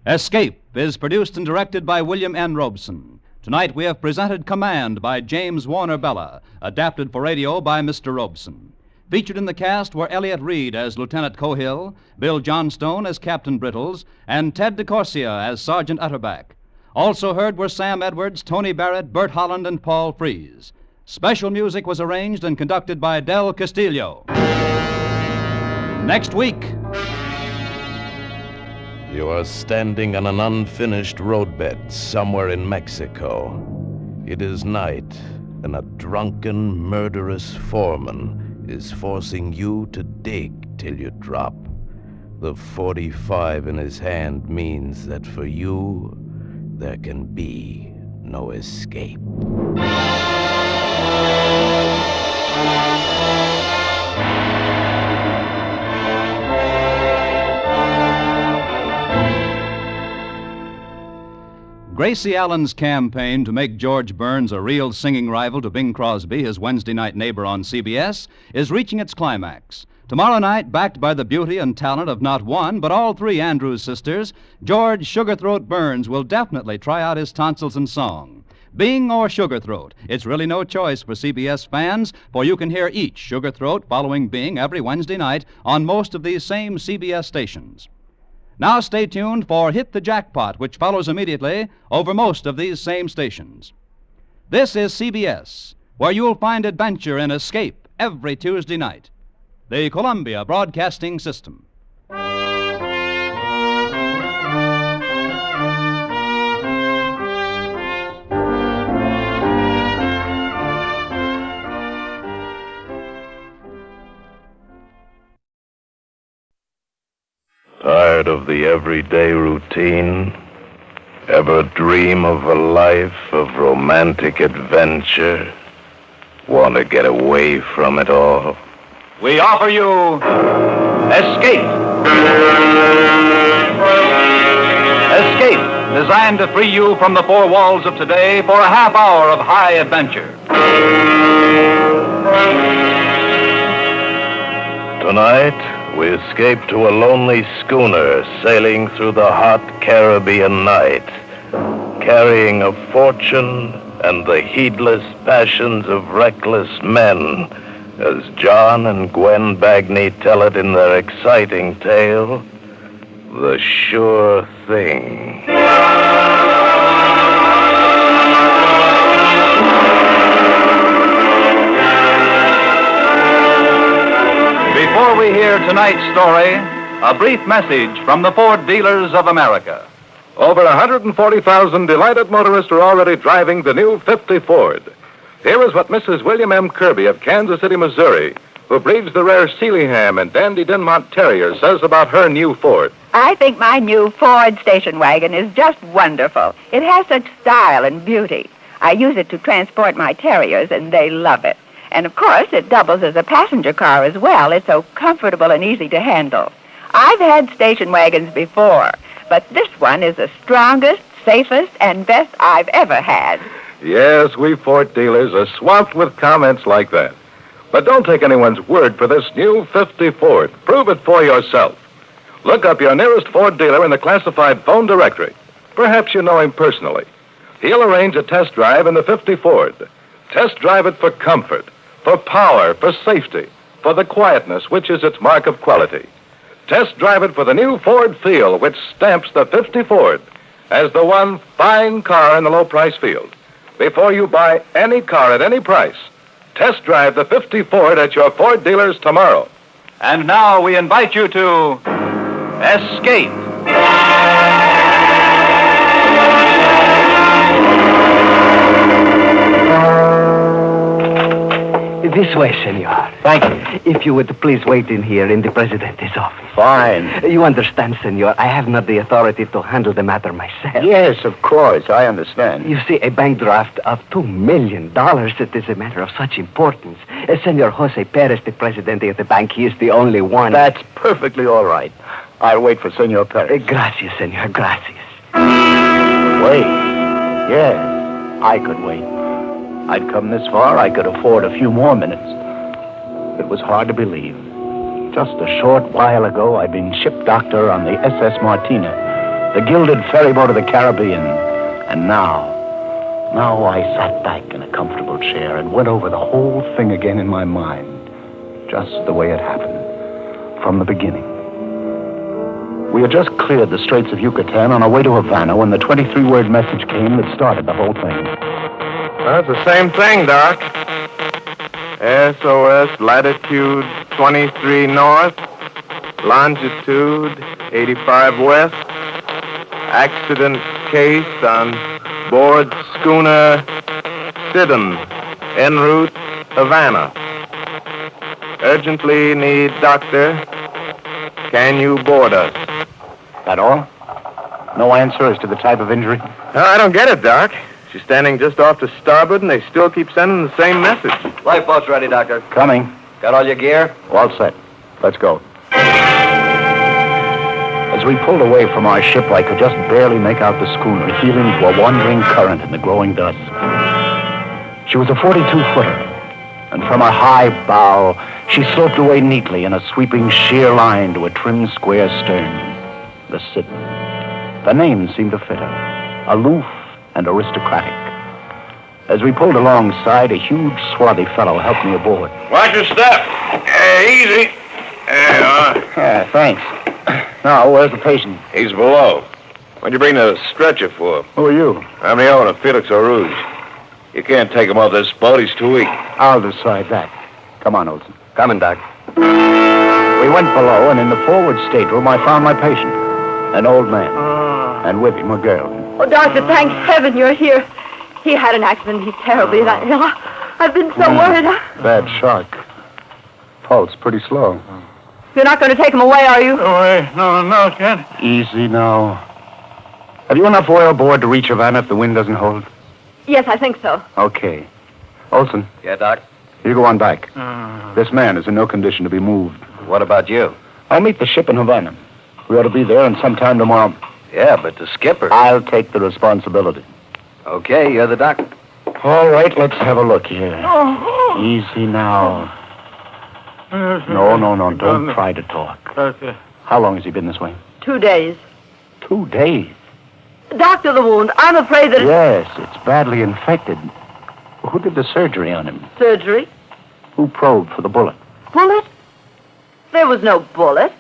Escape is produced and directed by William N. Robeson. Tonight we have presented Command by James Warner Bella, adapted for radio by Mr. Robeson. Featured in the cast were Elliott Reed as Lieutenant Cohill, Bill Johnstone as Captain Brittles, and Ted DeCorsia as Sergeant Utterback. Also heard were Sam Edwards, Tony Barrett, Bert Holland, and Paul Frees. Special music was arranged and conducted by Del Castillo. Next week. You are standing on an unfinished roadbed somewhere in Mexico. It is night, and a drunken, murderous foreman is forcing you to dig till you drop. The .45 in his hand means that for you, there can be no escape. Gracie Allen's campaign to make George Burns a real singing rival to Bing Crosby, his Wednesday night neighbor on CBS, is reaching its climax. Tomorrow night, backed by the beauty and talent of not one, but all three Andrews sisters, George Sugarthroat Burns will definitely try out his tonsils in song. Bing or Sugarthroat, it's really no choice for CBS fans, for you can hear each Sugarthroat following Bing every Wednesday night on most of these same CBS stations. Now stay tuned for Hit the Jackpot, which follows immediately over most of these same stations. This is CBS, where you'll find adventure and escape every Tuesday night. The Columbia Broadcasting System. Tired of the everyday routine? Ever dream of a life of romantic adventure? Want to get away from it all? We offer you Escape. Escape, designed to free you from the four walls of today for a half hour of high adventure. Tonight, we escape to a lonely schooner sailing through the hot Caribbean night, carrying a fortune and the heedless passions of reckless men, as John and Gwen Bagney tell it in their exciting tale, The Sure Thing. Before we hear tonight's story, a brief message from the Ford Dealers of America. Over 140,000 delighted motorists are already driving the new 50 Ford. Here is what Mrs. William M. Kirby of Kansas City, Missouri, who breeds the rare Sealyham and Dandy Dinmont Terrier, says about her new Ford. I think my new Ford station wagon is just wonderful. It has such style and beauty. I use it to transport my terriers, and they love it. And, of course, it doubles as a passenger car as well. It's so comfortable and easy to handle. I've had station wagons before, but this one is the strongest, safest, and best I've ever had. Yes, we Ford dealers are swamped with comments like that. But don't take anyone's word for this new 50 Ford. Prove it for yourself. Look up your nearest Ford dealer in the classified phone directory. Perhaps you know him personally. He'll arrange a test drive in the 50 Ford. Test drive it for comfort, for power, for safety, for the quietness which is its mark of quality. Test drive it for the new Ford feel, which stamps the 50 Ford as the one fine car in the low-price field. Before you buy any car at any price, test drive the 50 Ford at your Ford dealers tomorrow. And now we invite you to Escape. This way, senor. Thank you. If you would please wait in here in the President's office. Fine. You understand, senor, I have not the authority to handle the matter myself. Yes, of course, I understand. You see, a bank draft of $2 million, it is a matter of such importance. Senor Jose Perez, the president of the bank, he is the only one. That's perfectly all right. I'll wait for Senor Perez. Gracias, senor, gracias. Wait. Yes, I could wait. I'd come this far, I could afford a few more minutes. It was hard to believe. Just a short while ago, I'd been ship doctor on the SS Martina, the gilded ferryboat of the Caribbean. And now I sat back in a comfortable chair and went over the whole thing again in my mind, just the way it happened, from the beginning. We had just cleared the Straits of Yucatan on our way to Havana when the 23-word message came that started the whole thing. That's the same thing, Doc. SOS, latitude 23 north, longitude 85 west. Accident case on board schooner Sidon, en route Havana. Urgently need doctor. Can you board us? That all? No answer as to the type of injury? I don't get it, Doc. She's standing just off to starboard, and they still keep sending the same message. Lifeboat's ready, Doctor. Coming. Got all your gear? All set. Let's go. As we pulled away from our ship, I could just barely make out the schooner heeling to a wandering current in the growing dusk. She was a 42-footer, and from her high bow, she sloped away neatly in a sweeping sheer line to a trim square stern. The Sidon. The name seemed to fit her. Aloof and aristocratic. As we pulled alongside, a huge, swarthy fellow helped me aboard. Watch your step. Easy. There you are. Yeah, thanks. Now, where's the patient? He's below. What'd you bring the stretcher for? Who are you? I'm the owner, Felix Rouge. You can't take him off this boat. He's too weak. I'll decide that. Come on, Olson. Coming, Doc. We went below, and in the forward stateroom, I found my patient. An old man. And with him, a girl. Oh, Doctor, thank heaven you're here. He had an accident. He's terribly ill. I've been so worried. Bad shock. Pulse pretty slow. You're not going to take him away, are you? Away? No, Kent. Easy now. Have you enough oil aboard to reach Havana if the wind doesn't hold? Yes, I think so. Okay. Olson. Yeah, Doc? You go on back. This man is in no condition to be moved. What about you? I'll meet the ship in Havana. We ought to be there in some time tomorrow. Yeah, but the skipper... I'll take the responsibility. Okay, you're the doctor. All right, let's have a look here. Easy now. No. Don't try to talk. Okay. How long has he been this way? 2 days. 2 days? Doctor, the wound. I'm afraid that... Yes, it's badly infected. Who did the surgery on him? Surgery? Who probed for the bullet? Bullet? There was no bullet.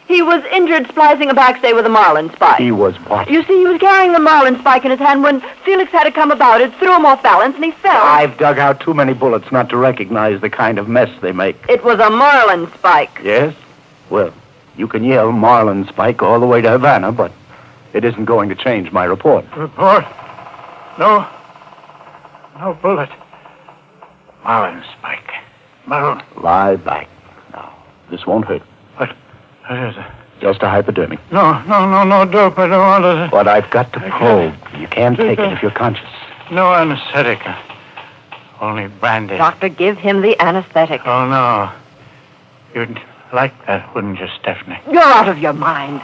He was injured splicing a backstay with a marlin spike. He was what? You see, he was carrying the marlin spike in his hand when Felix had to come about it, threw him off balance, and he fell. I've dug out too many bullets not to recognize the kind of mess they make. It was a marlin spike. Yes? Well, you can yell marlin spike all the way to Havana, but it isn't going to change my report. Report? No bullet. Marlin spike. Marlin. Lie back. Now, this won't hurt. What is it? Just a hypodermic. No, dope. I don't want it. But I've got to probe. You can't take it if you're conscious. No anesthetic. Only brandy. Doctor, give him the anesthetic. Oh, no. You'd like that, wouldn't you, Stephanie? You're out of your mind.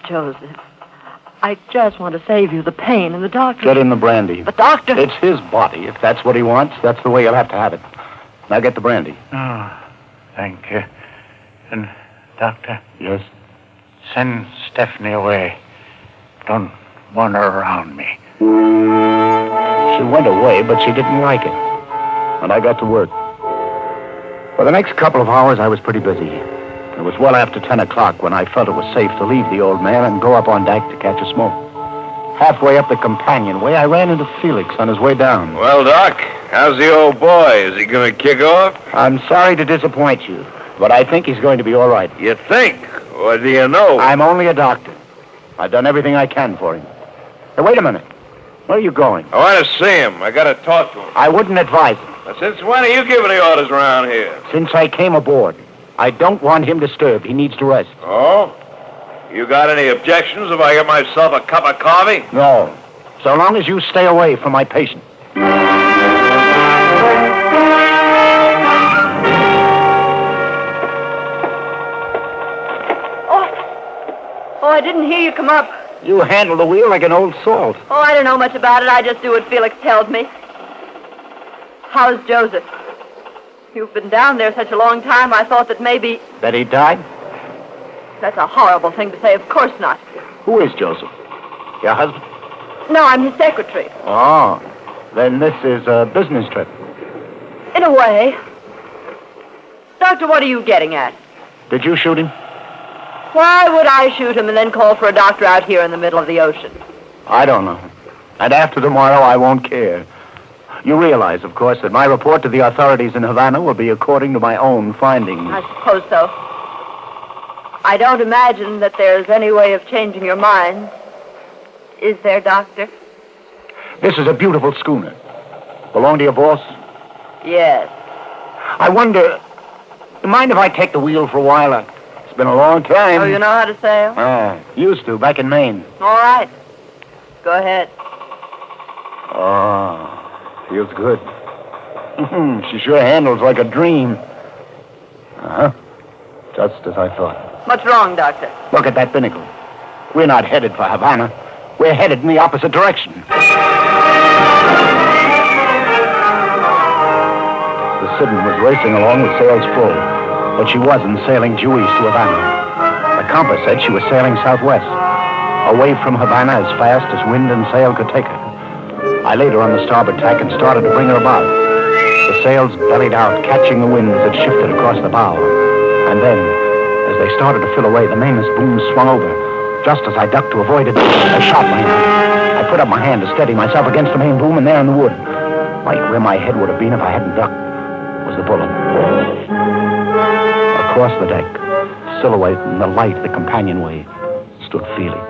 Joseph, I just want to save you the pain, and the doctor... Get in the brandy. But, Doctor... It's his body. If that's what he wants, that's the way he'll have to have it. Now get the brandy. Oh, thank you. And, Doctor? Yes? Send Stephanie away. Don't want her around me. She went away, but she didn't like it. And I got to work. For the next couple of hours, I was pretty busy. It was well after 10 o'clock when I felt it was safe to leave the old man and go up on deck to catch a smoke. Halfway up the companionway, I ran into Felix on his way down. Well, Doc, how's the old boy? Is he going to kick off? I'm sorry to disappoint you, but I think he's going to be all right. You think? What do you know? I'm only a doctor. I've done everything I can for him. Hey, wait a minute. Where are you going? I want to see him. I got to talk to him. I wouldn't advise him. Now, since when are you giving the orders around here? Since I came aboard. I don't want him disturbed. He needs to rest. Oh? You got any objections if I get myself a cup of coffee? No. So long as you stay away from my patient. Oh, I didn't hear you come up. You handle the wheel like an old salt. Oh, I don't know much about it. I just do what Felix tells me. How's Joseph? You've been down there such a long time, I thought that maybe... That he died? That's a horrible thing to say. Of course not. Who is Joseph? Your husband? No, I'm his secretary. Oh, then this is a business trip. In a way. Doctor, what are you getting at? Did you shoot him? Why would I shoot him and then call for a doctor out here in the middle of the ocean? I don't know. And after tomorrow, I won't care. You realize, of course, that my report to the authorities in Havana will be according to my own findings. I suppose so. I don't imagine that there's any way of changing your mind. Is there, Doctor? This is a beautiful schooner. Belong to your boss? Yes. I wonder, you mind if I take the wheel for a while? It's been a long time. Oh, you know how to sail? Used to, back in Maine. All right. Go ahead. Oh, feels good. She sure handles like a dream. Uh-huh. Just as I thought. What's wrong, Doctor? Look at that binnacle. We're not headed for Havana. We're headed in the opposite direction. The Sidon was racing along with sails full, but she wasn't sailing due east to Havana. The compass said she was sailing southwest, away from Havana as fast as wind and sail could take her. I laid her on the starboard tack and started to bring her about. The sails bellied out, catching the wind as it shifted across the bow. And then, as they started to fill away, the mainmast boom swung over. Just as I ducked to avoid it, a shot rang out. I put up my hand to steady myself against the main boom, and there in the wood, right where my head would have been if I hadn't ducked, was the bullet. Across the deck, silhouette in the light of the companionway, stood Felix,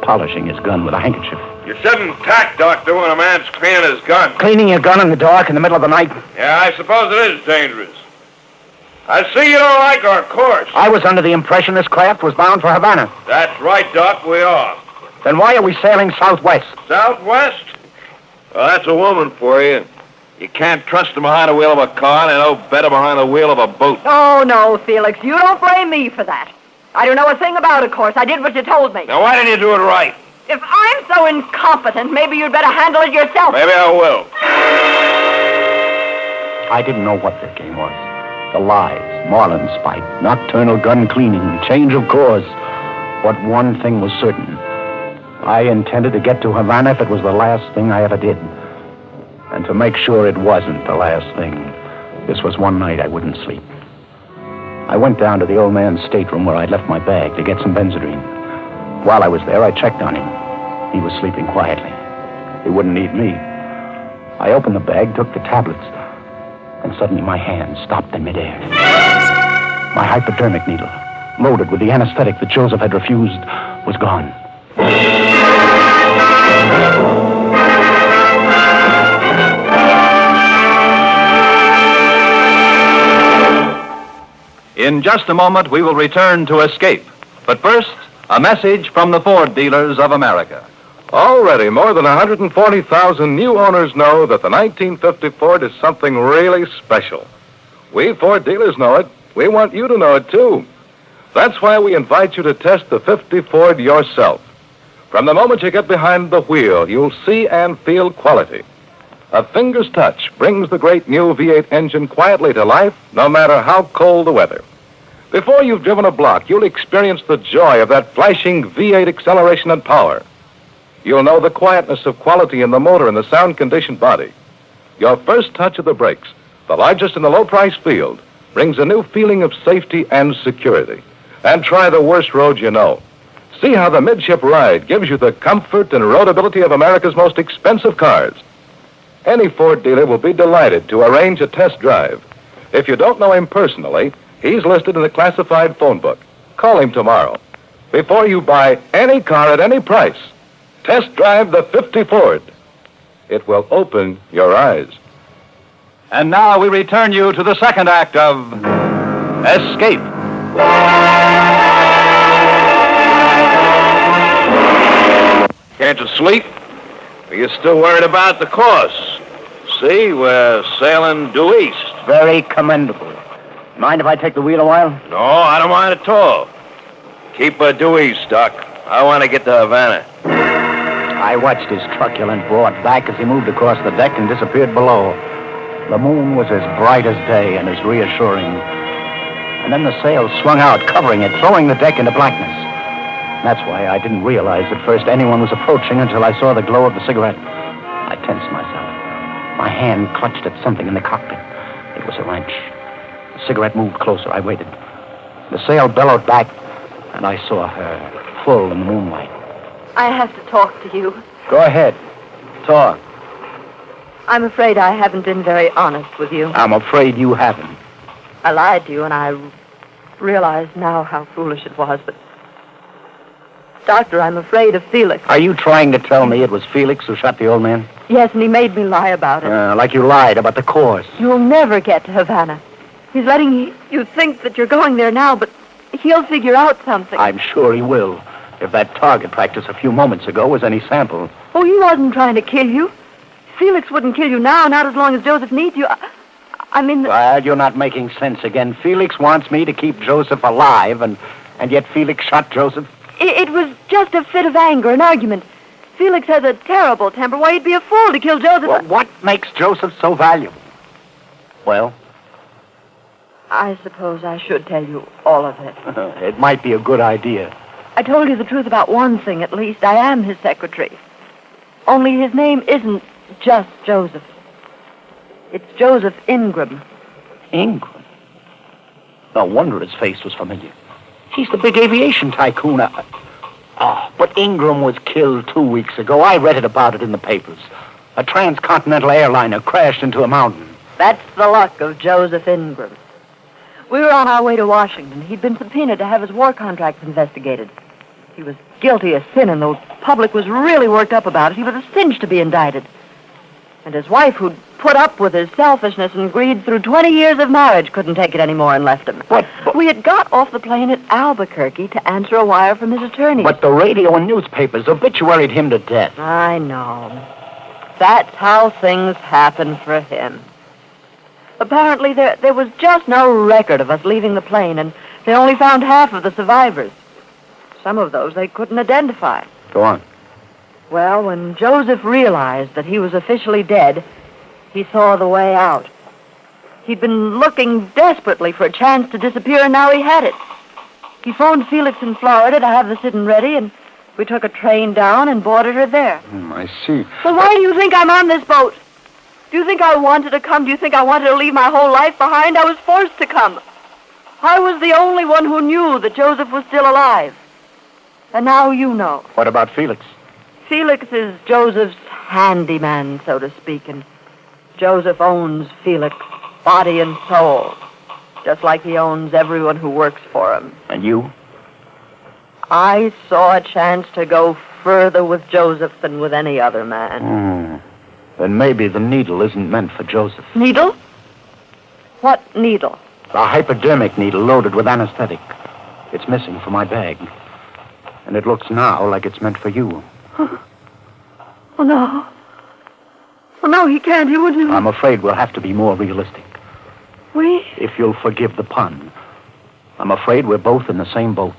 polishing his gun with a handkerchief. You shouldn't tack, Doctor, when a man's cleaning his gun. Cleaning your gun in the dark in the middle of the night? Yeah, I suppose it is dangerous. I see you don't like our course. I was under the impression this craft was bound for Havana. That's right, Doc, we are. Then why are we sailing southwest? Southwest? Well, that's a woman for you. You can't trust her behind the wheel of a car, and no better behind the wheel of a boat. Oh, no, Felix. You don't blame me for that. I don't know a thing about it, of course. I did what you told me. Now, why didn't you do it right? If I'm so incompetent, maybe you'd better handle it yourself. Maybe I will. I didn't know what their game was. The lies, marlinspike, nocturnal gun cleaning, change of course. But one thing was certain. I intended to get to Havana if it was the last thing I ever did. And to make sure it wasn't the last thing, this was one night I wouldn't sleep. I went down to the old man's stateroom where I'd left my bag to get some Benzedrine. While I was there, I checked on him. He was sleeping quietly. He wouldn't need me. I opened the bag, took the tablets, and suddenly my hand stopped in midair. My hypodermic needle, loaded with the anesthetic that Joseph had refused, was gone. In just a moment, we will return to Escape. But first, a message from the Ford dealers of America. Already, more than 140,000 new owners know that the 1950 Ford is something really special. We Ford dealers know it. We want you to know it, too. That's why we invite you to test the 50 Ford yourself. From the moment you get behind the wheel, you'll see and feel quality. A finger's touch brings the great new V8 engine quietly to life, no matter how cold the weather. Before you've driven a block, you'll experience the joy of that flashing V8 acceleration and power. You'll know the quietness of quality in the motor and the sound-conditioned body. Your first touch of the brakes, the largest in the low-price field, brings a new feeling of safety and security. And try the worst road you know. See how the midship ride gives you the comfort and roadability of America's most expensive cars. Any Ford dealer will be delighted to arrange a test drive. If you don't know him personally, he's listed in the classified phone book. Call him tomorrow. Before you buy any car at any price, test drive the 50 Ford. It will open your eyes. And now we return you to the second act of Escape. Can't you sleep? Are you still worried about the course? See, we're sailing due east. Very commendable. Mind if I take the wheel a while? No, I don't mind at all. Keep her due east, Doc. I want to get to Havana. I watched his truculent broad back as he moved across the deck and disappeared below. The moon was as bright as day and as reassuring. And then the sail swung out, covering it, throwing the deck into blackness. That's why I didn't realize at first anyone was approaching until I saw the glow of the cigarette. I tensed myself. My hand clutched at something in the cockpit. It was a wrench. The cigarette moved closer. I waited. The sail bellowed back, and I saw her, full in the moonlight. I have to talk to you. Go ahead. Talk. I'm afraid I haven't been very honest with you. I'm afraid you haven't. I lied to you, and I realize now how foolish it was, but... Doctor, I'm afraid of Felix. Are you trying to tell me it was Felix who shot the old man? Yes, and he made me lie about it. Like you lied about the course. You'll never get to Havana. He's letting you think that you're going there now, but he'll figure out something. I'm sure he will. If that target practice a few moments ago was any sample. Oh, he wasn't trying to kill you. Felix wouldn't kill you now, not as long as Joseph needs you. I mean... Well, you're not making sense again. Felix wants me to keep Joseph alive, and yet Felix shot Joseph? It was just a fit of anger, an argument. Felix has a terrible temper. Why, he'd be a fool to kill Joseph. Well, what makes Joseph so valuable? Well? I suppose I should tell you all of it. It might be a good idea. I told you the truth about one thing, at least. I am his secretary. Only his name isn't just Joseph. It's Joseph Ingram. Ingram? No wonder his face was familiar. He's the big aviation tycoon. But Ingram was killed 2 weeks ago. I read it about it in the papers. A transcontinental airliner crashed into a mountain. That's the luck of Joseph Ingram. We were on our way to Washington. He'd been subpoenaed to have his war contracts investigated. He was guilty of sin, and the public was really worked up about it. He was a cinch to be indicted. And his wife, who'd put up with his selfishness and greed through 20 years of marriage, couldn't take it anymore and left him. But we had got off the plane at Albuquerque to answer a wire from his attorney. But the radio and newspapers obituaried him to death. I know. That's how things happen for him. Apparently, there was just no record of us leaving the plane, and they only found half of the survivors. Some of those they couldn't identify. Go on. Well, when Joseph realized that he was officially dead, he saw the way out. He'd been looking desperately for a chance to disappear, and now he had it. He phoned Felix in Florida to have the sit-in ready, and we took a train down and boarded her there. I see. Well, why do you think I'm on this boat? Do you think I wanted to come? Do you think I wanted to leave my whole life behind? I was forced to come. I was the only one who knew that Joseph was still alive. And now you know. What about Felix? Felix is Joseph's handyman, so to speak, and Joseph owns Felix, body and soul, just like he owns everyone who works for him. And you? I saw a chance to go further with Joseph than with any other man. Then maybe the needle isn't meant for Joseph. Needle? What needle? A hypodermic needle loaded with anesthetic. It's missing from my bag. And it looks now like it's meant for you. Oh, no. Oh, no, he can't. He wouldn't. I'm afraid we'll have to be more realistic. We? If you'll forgive the pun. I'm afraid we're both in the same boat.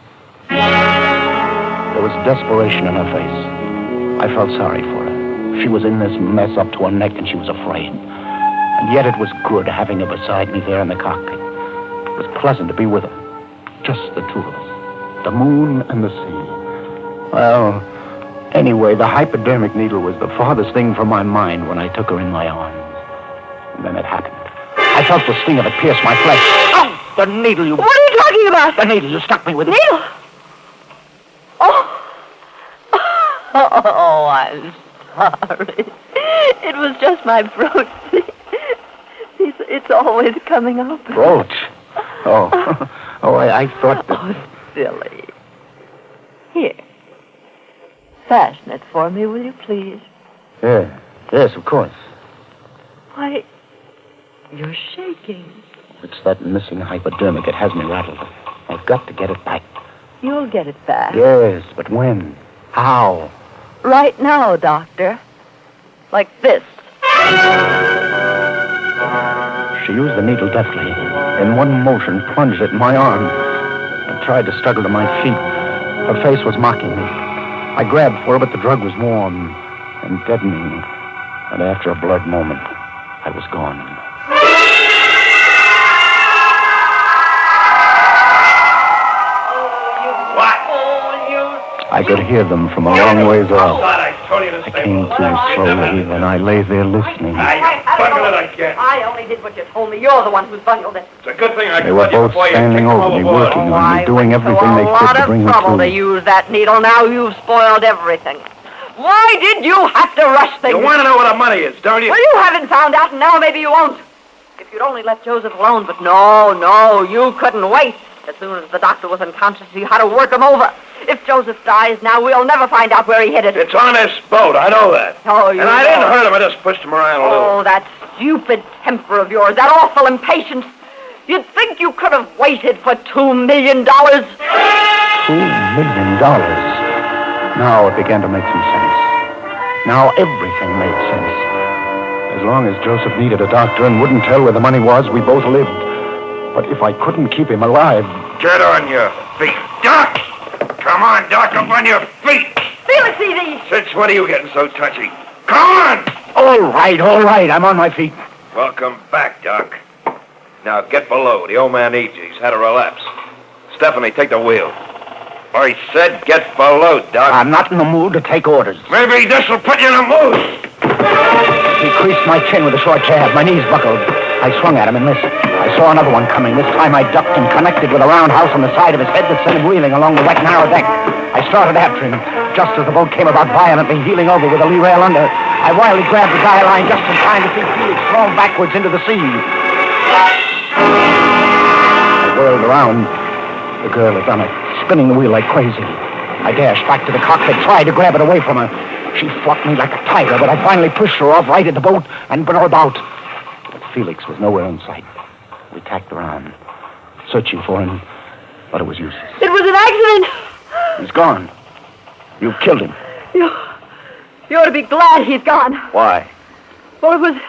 There was desperation in her face. I felt sorry for her. She was in this mess up to her neck, and she was afraid. And yet it was good having her beside me there in the cockpit. It was pleasant to be with her. Just the two of us. The moon and the sea. Well, anyway, the hypodermic needle was the farthest thing from my mind when I took her in my arms. And then it happened. I felt the sting of it pierce my flesh. Oh, the needle you... What are you talking about? The needle you stuck me with. Needle? Oh. Oh, I'm sorry. It was just my brooch. It's always coming up. Brooch? Oh. I thought that... Oh, silly. Here. Fasten it for me, will you, please? Yeah. Yes, of course. Why, you're shaking. It's that missing hypodermic. It has me rattled. I've got to get it back. You'll get it back. Yes, but when? How? Right now, Doctor. Like this. She used the needle deftly. In one motion, plunged it in my arm. I tried to struggle to my feet. Her face was mocking me. I grabbed for her, but the drug was warm and deadening. And after a blurred moment, I was gone. could hear them from a long ways off. I told you to I came to slowly, and I lay there listening. bungled it again. I only did what you told me. You're the one who's bungled it. It's a good thing I They were both standing over me, working on me, doing everything they could to bring me trouble to to. use that needle. Now you've spoiled everything. Why did you have to rush things? You want to know where the money is, don't you? Well, you haven't found out, and now maybe you won't. If you'd only left Joseph alone, but no, you couldn't wait. As soon as the doctor was unconscious, you had to work him over. If Joseph dies now, we'll never find out where he hid it. It's on this boat, I know that. Oh, you And I know. didn't hurt him, I just pushed him around a little. Oh, that stupid temper of yours, that awful impatience. You'd think you could have waited for $2 million. $2 million. Now it began to make some sense. Now everything made sense. As long as Joseph needed a doctor and wouldn't tell where the money was, we both lived. But if I couldn't keep him alive... Get on your feet. Doc! Come on, Doc, up on your feet. Felix, easy. Since when are you getting so touchy? Come on! All right. I'm on my feet. Welcome back, Doc. Now get below. The old man needs you. He's had a relapse. Stephanie, take the wheel. I said get below, Doc. I'm not in the mood to take orders. Maybe this will put you in a mood. He creased my chin with a short jab. My knees buckled. I swung at him and missed. I saw another one coming. This time I ducked and connected with a roundhouse on the side of his head that sent him reeling along the wet, narrow deck. I started after him. Just as the boat came about violently, heeling over with the lee rail under, I wildly grabbed the guy line just in time to see Felix thrown backwards into the sea. I whirled around. The girl had done it, spinning the wheel like crazy. I dashed back to the cockpit, tried to grab it away from her. She flopped me like a tiger, but I finally pushed her off right at the boat and brought her about. But Felix was nowhere in sight. We tacked around, searching for him, but it was useless. It was an accident. He's gone. You killed him. You ought to be glad he's gone. Why? Well, it was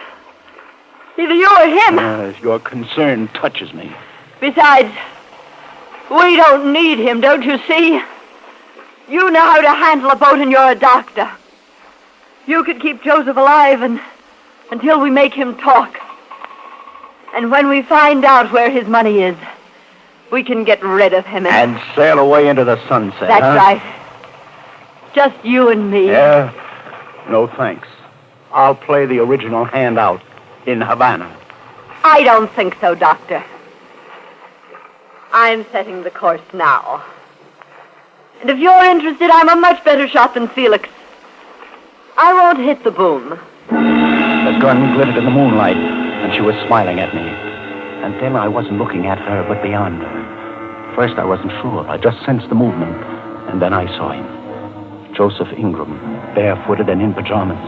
either you or him. Your concern touches me. Besides, we don't need him, don't you see? You know how to handle a boat and you're a doctor. You could keep Joseph alive until we make him talk. And when we find out where his money is, we can get rid of him And sail away into the sunset, That's huh? right. Just you and me. Yeah? No, thanks. I'll play the original hand out in Havana. I don't think so, Doctor. I'm setting the course now. And if you're interested, I'm a much better shot than Felix. I won't hit the boom. The gun glittered in the moonlight, and she was smiling at me. And then I wasn't looking at her, but beyond her. First, I wasn't sure. I just sensed the movement, and then I saw him. Joseph Ingram, barefooted and in pajamas,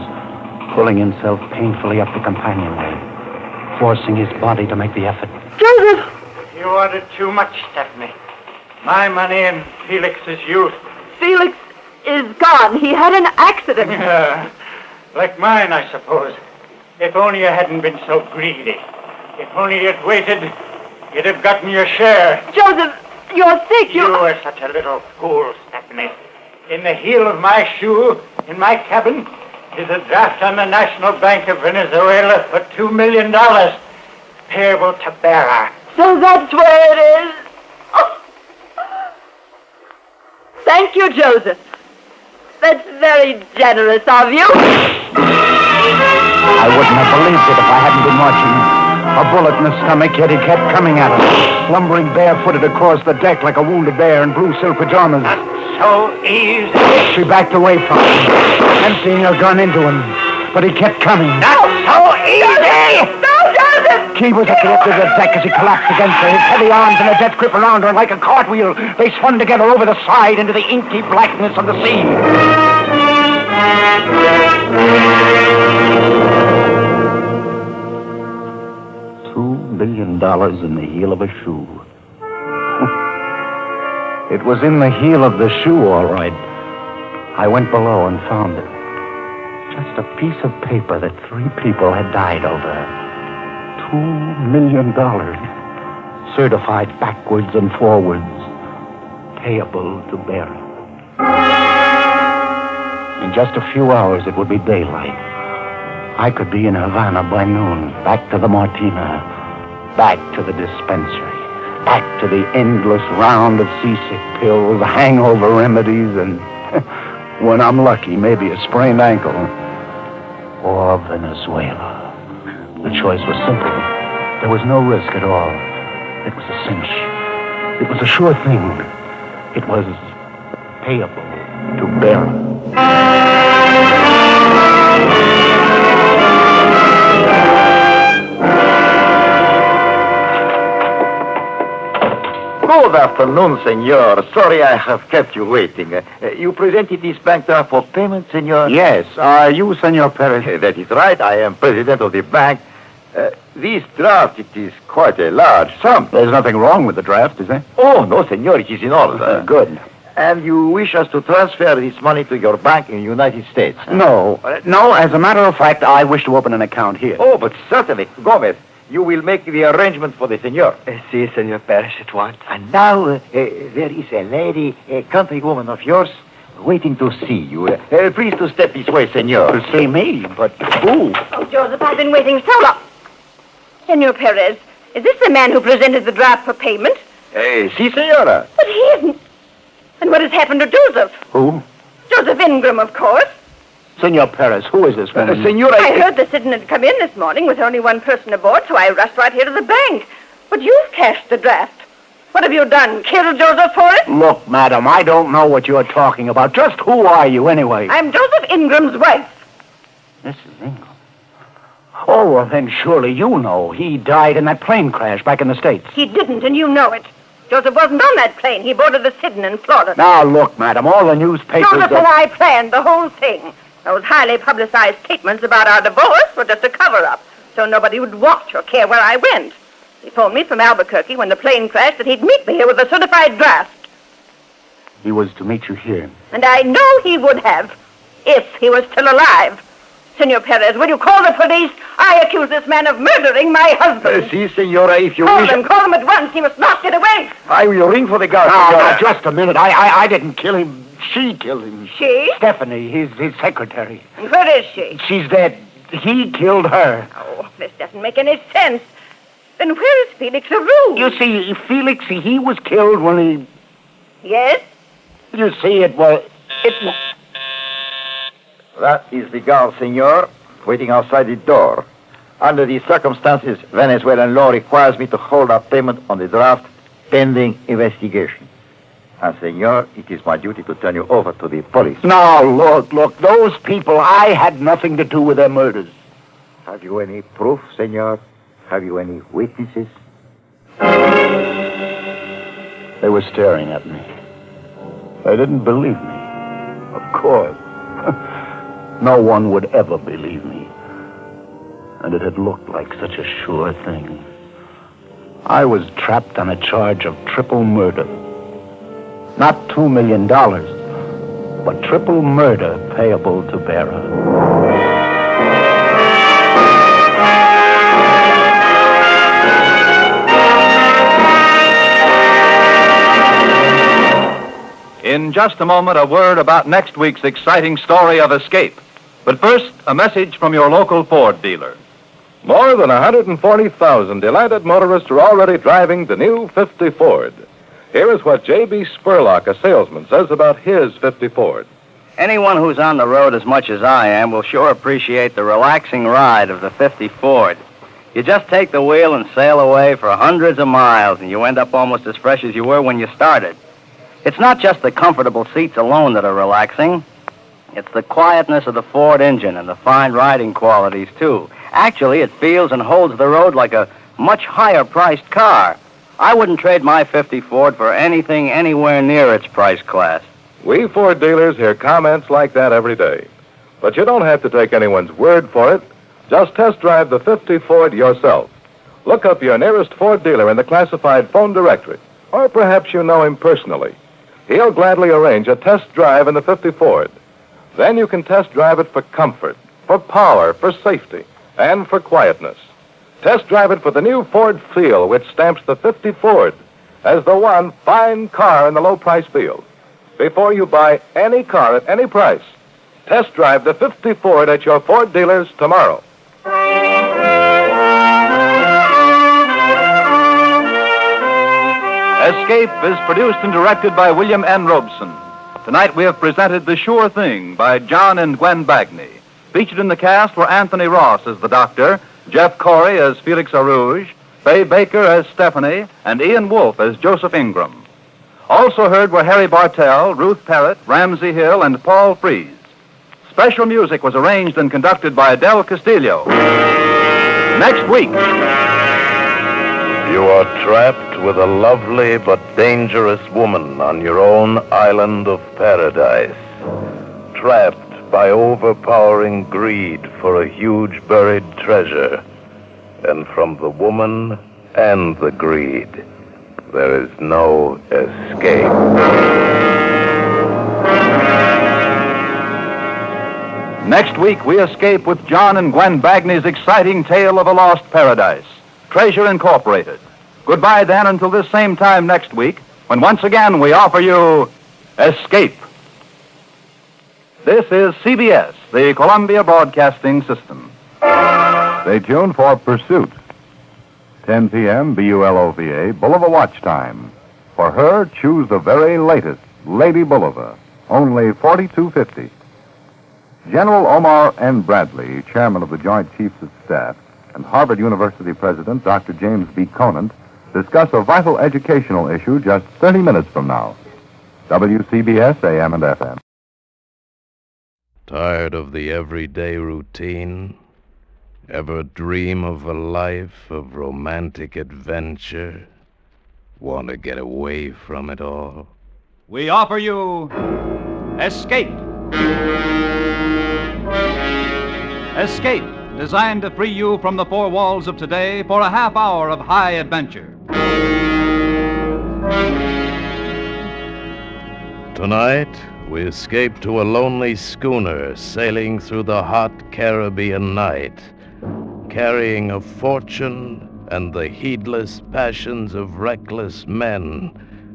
pulling himself painfully up the companionway, forcing his body to make the effort. Joseph! You ordered too much, Stephanie. My money and Felix's youth. Felix is gone. He had an accident. Like mine, I suppose. If only you hadn't been so greedy. If only you'd waited, you'd have gotten your share. Joseph, you're sick. You were such a little fool, Stephanie. In the heel of my shoe, in my cabin, is a draft on the National Bank of Venezuela for $2 million, payable to bearer. So that's where it is. Oh. Thank you, Joseph. That's very generous of you. I wouldn't have believed it if I hadn't been watching. A bullet in the stomach, yet he kept coming at us, slumbering barefooted across the deck like a wounded bear in blue silk pajamas. So easy. She backed away from him, emptying her gun into him. But he kept coming. Not so easy! No, Joseph! He was at the edge of the deck as he collapsed against her, his heavy arms in a death grip around her like a cartwheel. They spun together over the side into the inky blackness of the sea. $2 million in the heel of a shoe. It was in the heel of the shoe, all right. I went below and found it. Just a piece of paper that 3 people had died over. $2 million. Certified backwards and forwards. Payable to bearer. In just a few hours, it would be daylight. I could be in Havana by noon, back to the Martina, back to the dispensary, back to the endless round of seasick pills, hangover remedies, and When I'm lucky, maybe a sprained ankle. Or Venezuela. The choice was simple. There was no risk at all. It was a cinch. It was a sure thing. It was payable to Bera. Good afternoon, senor. Sorry I have kept you waiting. You presented this bank draft for payment, senor? Yes. Are you Senor Perez? That is right. I am president of the bank. This draft, it is quite a large sum. There's nothing wrong with the draft, is there? Oh, no, senor. It is in order. Good. And you wish us to transfer this money to your bank in the United States? No. No, as a matter of fact, I wish to open an account here. Oh, but certainly. Gomez, you will make the arrangement for the senor. Si, Senor Perez, at once. And now, there is a lady, a countrywoman of yours, waiting to see you. Please to step this way, senor. To see me? But who? Oh, Joseph, I've been waiting so long. Senor Perez, is this the man who presented the draft for payment? Si, senora. But he isn't. And what has happened to Joseph? Who? Joseph Ingram, of course. Senor Perez, who is this woman? Senora... I heard the Sidon had come in this morning with only one person aboard, so I rushed right here to the bank. But you've cashed the draft. What have you done? Killed Joseph for it? Look, madam, I don't know what you're talking about. Just who are you, anyway? I'm Joseph Ingram's wife. Mrs. Ingram. Oh, well, then surely you know. He died in that plane crash back in the States. He didn't, and you know it. Joseph wasn't on that plane. He boarded the Sidon in Florida. Now, look, madam, all the newspapers... Joseph and I planned the whole thing. Those highly publicized statements about our divorce were just a cover-up, so nobody would watch or care where I went. He phoned me from Albuquerque when the plane crashed that he'd meet me here with a certified draft. He was to meet you here. And I know he would have, if he was still alive. Senor Perez, will you call the police? I accuse this man of murdering my husband. Si, senora, if you Call wish... him at once. He must not get away. I will ring for the guard, Now, senora. just a minute. I didn't kill him. She killed him. She? Stephanie, his secretary. And where is she? She's dead. He killed her. Oh, this doesn't make any sense. Then where is Felix Aru? You see, Felix, he was killed when he... Yes? You see, it was... That is the guard, senor, waiting outside the door. Under these circumstances, Venezuelan law requires me to hold up payment on the draft pending investigation. And, senor, it is my duty to turn you over to the police. Now, look, those people, I had nothing to do with their murders. Have you any proof, senor? Have you any witnesses? They were staring at me. They didn't believe me. Of course. No one would ever believe me. And it had looked like such a sure thing. I was trapped on a charge of triple murder. Not $2 million, but triple murder payable to Bera. In just a moment, a word about next week's exciting story of escape. But first, a message from your local Ford dealer. More than 140,000 delighted motorists are already driving the new 50 Ford. Here is what J.B. Spurlock, a salesman, says about his 50 Ford. Anyone who's on the road as much as I am will sure appreciate the relaxing ride of the 50 Ford. You just take the wheel and sail away for hundreds of miles, and you end up almost as fresh as you were when you started. It's not just the comfortable seats alone that are relaxing. It's the quietness of the Ford engine and the fine riding qualities, too. Actually, it feels and holds the road like a much higher-priced car. I wouldn't trade my 50 Ford for anything anywhere near its price class. We Ford dealers hear comments like that every day. But you don't have to take anyone's word for it. Just test drive the 50 Ford yourself. Look up your nearest Ford dealer in the classified phone directory. Or perhaps you know him personally. He'll gladly arrange a test drive in the 50 Ford. Then you can test drive it for comfort, for power, for safety, and for quietness. Test drive it for the new Ford feel, which stamps the 50 Ford as the one fine car in the low-price field. Before you buy any car at any price, test drive the 50 Ford at your Ford dealers tomorrow. Escape is produced and directed by William N. Robeson. Tonight we have presented The Sure Thing by John and Gwen Bagney. Featured in the cast were Anthony Ross as the doctor, Jeff Corey as Felix Arouge, Faye Baker as Stephanie, and Ian Wolfe as Joseph Ingram. Also heard were Harry Bartell, Ruth Parrott, Ramsey Hill, and Paul Frees. Special music was arranged and conducted by Adele Castillo. Next week. You are trapped with a lovely but dangerous woman on your own island of paradise. Trapped by overpowering greed for a huge buried treasure. And from the woman and the greed, there is no escape. Next week, we escape with John and Gwen Bagney's exciting tale of a lost paradise, Treasure Incorporated. Goodbye, then, until this same time next week, when once again we offer you Escape. This is CBS, the Columbia Broadcasting System. Stay tuned for Pursuit. 10 p.m. BULOVA, Bulova watch time. For her, choose the very latest Lady Bulova, only $42.50. General Omar N. Bradley, chairman of the Joint Chiefs of Staff, and Harvard University President Dr. James B. Conant discuss a vital educational issue just 30 minutes from now. WCBS AM and FM. Tired of the everyday routine? Ever dream of a life of romantic adventure? Want to get away from it all? We offer you Escape. Escape, designed to free you from the four walls of today for a half hour of high adventure. Tonight, we escape to a lonely schooner sailing through the hot Caribbean night, carrying a fortune and the heedless passions of reckless men,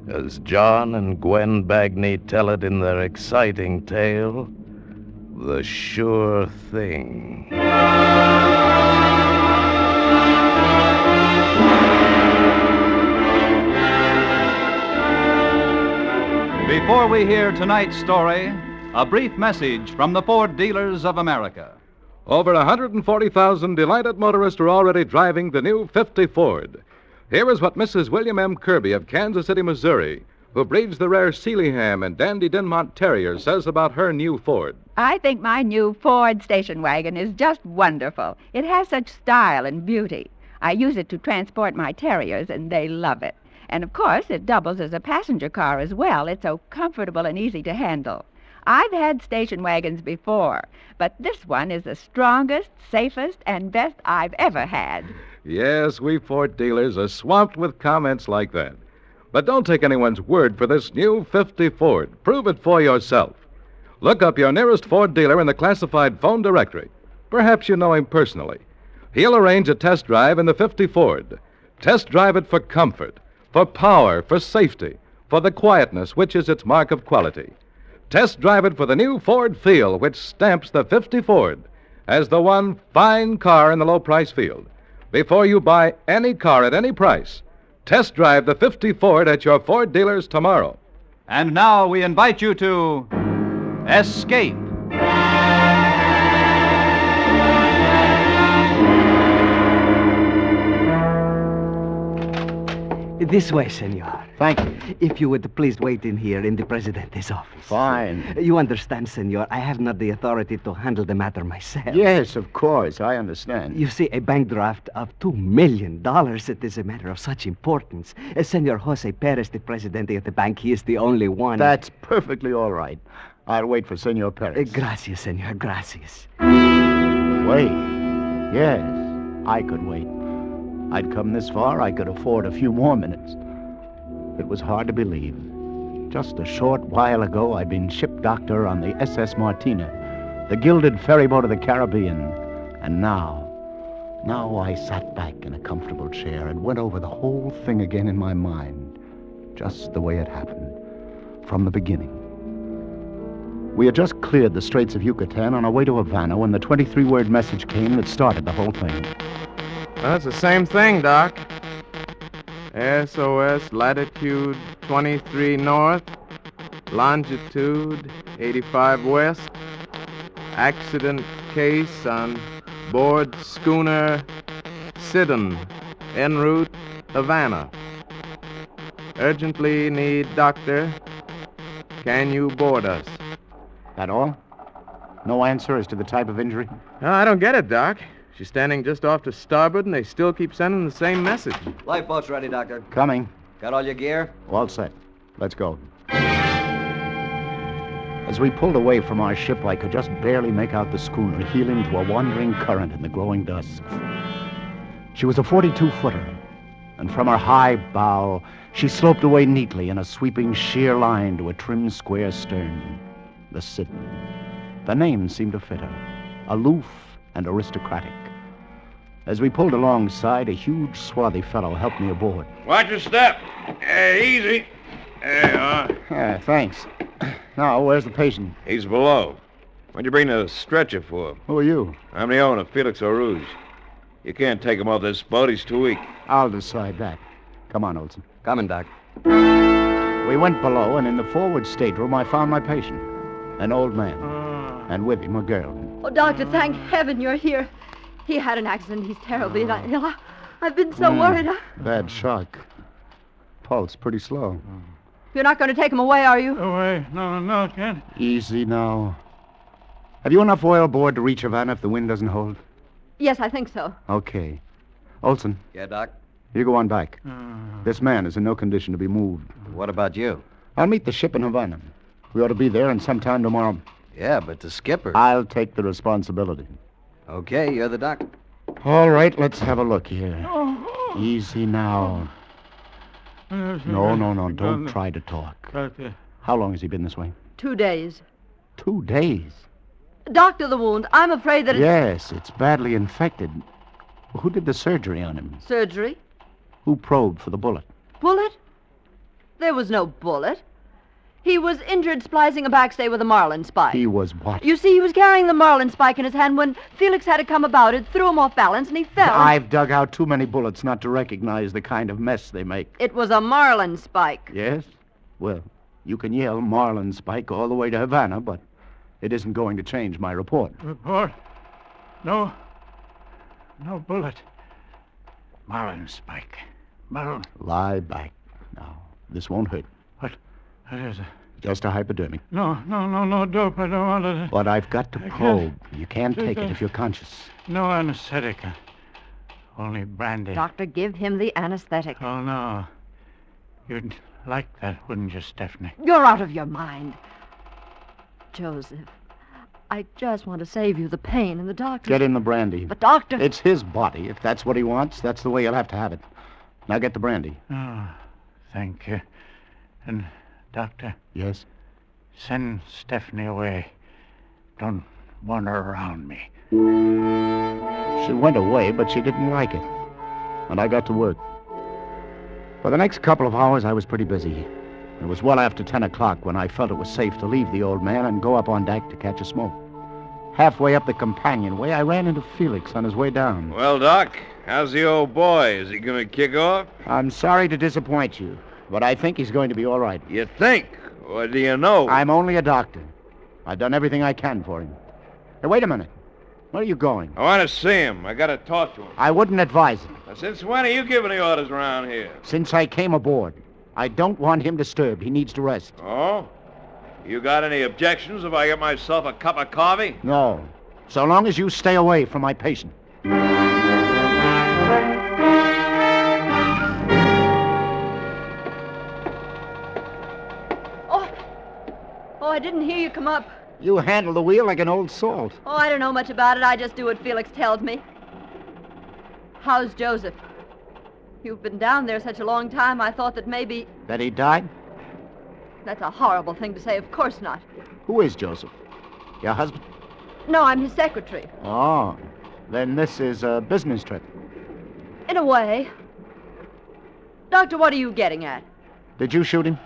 as John and Gwen Bagney tell it in their exciting tale, The Sure Thing. Before we hear tonight's story, a brief message from the Ford Dealers of America. Over 140,000 delighted motorists are already driving the new 50 Ford. Here is what Mrs. William M. Kirby of Kansas City, Missouri, who breeds the rare Sealyham and Dandy Dinmont Terrier, says about her new Ford. I think my new Ford station wagon is just wonderful. It has such style and beauty. I use it to transport my terriers, and they love it. And, of course, it doubles as a passenger car as well. It's so comfortable and easy to handle. I've had station wagons before, but this one is the strongest, safest, and best I've ever had. Yes, we Ford dealers are swamped with comments like that. But don't take anyone's word for this new 50 Ford. Prove it for yourself. Look up your nearest Ford dealer in the classified phone directory. Perhaps you know him personally. He'll arrange a test drive in the 50 Ford. Test drive it for comfort, for power, for safety, for the quietness which is its mark of quality. Test drive it for the new Ford feel, which stamps the 50 Ford as the one fine car in the low-price field. Before you buy any car at any price, test drive the 50 Ford at your Ford dealers tomorrow. And now we invite you to Escape. This way, senor. Thank you. If you would please wait in here in the Presidente's office. Fine. You understand, senor, I have not the authority to handle the matter myself. Yes, of course, I understand. You see, a bank draft of $2 million, it is a matter of such importance. Senor Jose Perez, the Presidente of the bank, he is the only one. That's perfectly all right. I'll wait for Senor Perez. Gracias, senor, gracias. Wait. Yes, I could wait. I'd come this far, I could afford a few more minutes. It was hard to believe. Just a short while ago, I'd been ship doctor on the SS Martina, the gilded ferryboat of the Caribbean. And now I sat back in a comfortable chair and went over the whole thing again in my mind, just the way it happened, from the beginning. We had just cleared the Straits of Yucatan on our way to Havana when the 23-word message came that started the whole thing. That's the same thing, Doc. SOS latitude 23 north. Longitude 85 west. Accident case on board schooner Sidon, en route Havana. Urgently need doctor. Can you board us? That all? No answer as to the type of injury? No, I don't get it, Doc. She's standing just off to starboard, and they still keep sending the same message. Lifeboat's ready, Doctor. Coming. Got all your gear? All set. Let's go. As we pulled away from our ship, I could just barely make out the schooner heeling to a wandering current in the growing dusk. She was a 42-footer, and from her high bow, she sloped away neatly in a sweeping sheer line to a trim square stern. The Sidon. The name seemed to fit her, aloof and aristocratic. As we pulled alongside, a huge, swarthy fellow helped me aboard. Watch your step. Easy. There you are. Thanks. Now, where's the patient? He's below. What'd you bring the stretcher for? Who are you? I'm the owner, Felix Rouge. You can't take him off this boat. He's too weak. I'll decide that. Come on, Olson. Coming, Doc. We went below, and in the forward stateroom, I found my patient. An old man. And with him, a girl. Oh, Doctor, thank heaven you're here. He had an accident. He's terribly ill. I've been so worried. Bad shock. Pulse pretty slow. You're not going to take him away, are you? Away? No, can't. Easy now. Have you enough oil aboard to reach Havana if the wind doesn't hold? Yes, I think so. Okay. Olson. Yeah, Doc? You go on back. This man is in no condition to be moved. What about you? I'll meet the ship in Havana. We ought to be there in some time tomorrow. Yeah, but the skipper... I'll take the responsibility. Okay, you're the doctor. All right, let's have a look here. Easy now. No, don't try to talk. How long has he been this way? 2 days. 2 days? Doctor, the wound. I'm afraid that Yes, it's badly infected. Who did the surgery on him? Surgery? Who probed for the bullet? Bullet? There was no bullet. He was injured splicing a backstay with a marlin spike. He was what? You see, he was carrying the marlin spike in his hand when Felix had to come about it, threw him off balance, and he fell. I've dug out too many bullets not to recognize the kind of mess they make. It was a marlin spike. Yes? Well, you can yell marlin spike all the way to Havana, but it isn't going to change my report. Report? No bullet. Marlin spike. Marlin. Lie back. Now, this won't hurt. What is it? Just a hypodermic. No, dope. I don't want it. But I've got to probe. You can't take it if you're conscious. No anesthetic. Only brandy. Doctor, give him the anesthetic. Oh, no. You'd like that, wouldn't you, Stephanie? You're out of your mind. Joseph, I just want to save you the pain, and the doctor... Get him the brandy. But, Doctor... It's his body. If that's what he wants, that's the way he'll have to have it. Now get the brandy. Oh, thank you. And, Doctor... Yes? Send Stephanie away. Don't want her around me. She went away, but she didn't like it. And I got to work. For the next couple of hours, I was pretty busy. It was well after 10 o'clock when I felt it was safe to leave the old man and go up on deck to catch a smoke. Halfway up the companionway, I ran into Felix on his way down. Well, Doc, how's the old boy? Is he going to kick off? I'm sorry to disappoint you, but I think he's going to be all right. You think? What do you know? I'm only a doctor. I've done everything I can for him. Hey, wait a minute. Where are you going? I want to see him. I got to talk to him. I wouldn't advise it. Now, since when are you giving the orders around here? Since I came aboard. I don't want him disturbed. He needs to rest. Oh? You got any objections if I get myself a cup of coffee? No. So long as you stay away from my patient. Oh, I didn't hear you come up. You handle the wheel like an old salt. Oh, I don't know much about it. I just do what Felix tells me. How's Joseph? You've been down there such a long time, I thought that maybe... That he died? That's a horrible thing to say. Of course not. Who is Joseph? Your husband? No, I'm his secretary. Oh, then this is a business trip. In a way. Doctor, what are you getting at? Did you shoot him?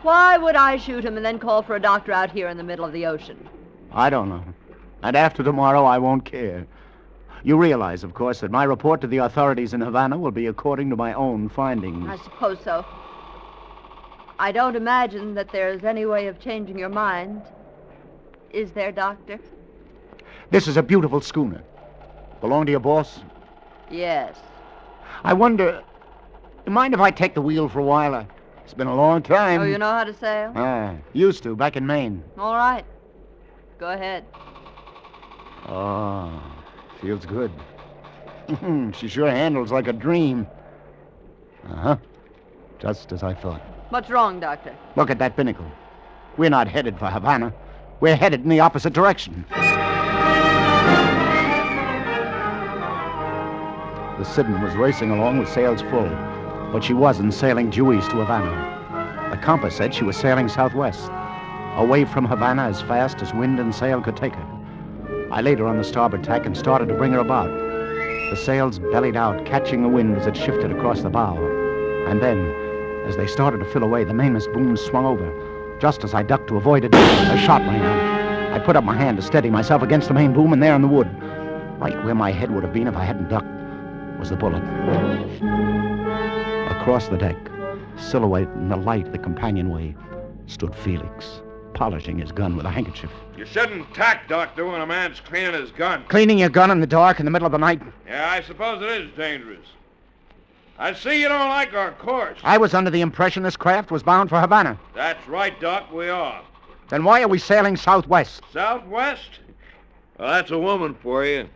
Why would I shoot him and then call for a doctor out here in the middle of the ocean? I don't know. And after tomorrow, I won't care. You realize, of course, that my report to the authorities in Havana will be according to my own findings. I suppose so. I don't imagine that there's any way of changing your mind. Is there, Doctor? This is a beautiful schooner. Belong to your boss? Yes. I wonder... You mind if I take the wheel for a while? It's been a long time. Oh, you know how to sail? Used to, back in Maine. All right. Go ahead. Oh, feels good. She sure handles like a dream. Uh-huh. Just as I thought. What's wrong, Doctor? Look at that binnacle. We're not headed for Havana. We're headed in the opposite direction. The Sidon was racing along with sails full, but she wasn't sailing due east to Havana. The compass said she was sailing southwest, away from Havana as fast as wind and sail could take her. I laid her on the starboard tack and started to bring her about. The sails bellied out, catching the wind as it shifted across the bow. And then, as they started to fill away, the mainmast boom swung over. Just as I ducked to avoid it, a shot rang out. I put up my hand to steady myself against the main boom, and there in the wood, right where my head would have been if I hadn't ducked, was the bullet. Across the deck, silhouetted in the light of the companionway, stood Felix, polishing his gun with a handkerchief. You shouldn't tack, Doctor, when a man's cleaning his gun. Cleaning your gun in the dark in the middle of the night? Yeah, I suppose it is dangerous. I see you don't like our course. I was under the impression this craft was bound for Havana. That's right, Doc, we are. Then why are we sailing southwest? Southwest? Well, that's a woman for you.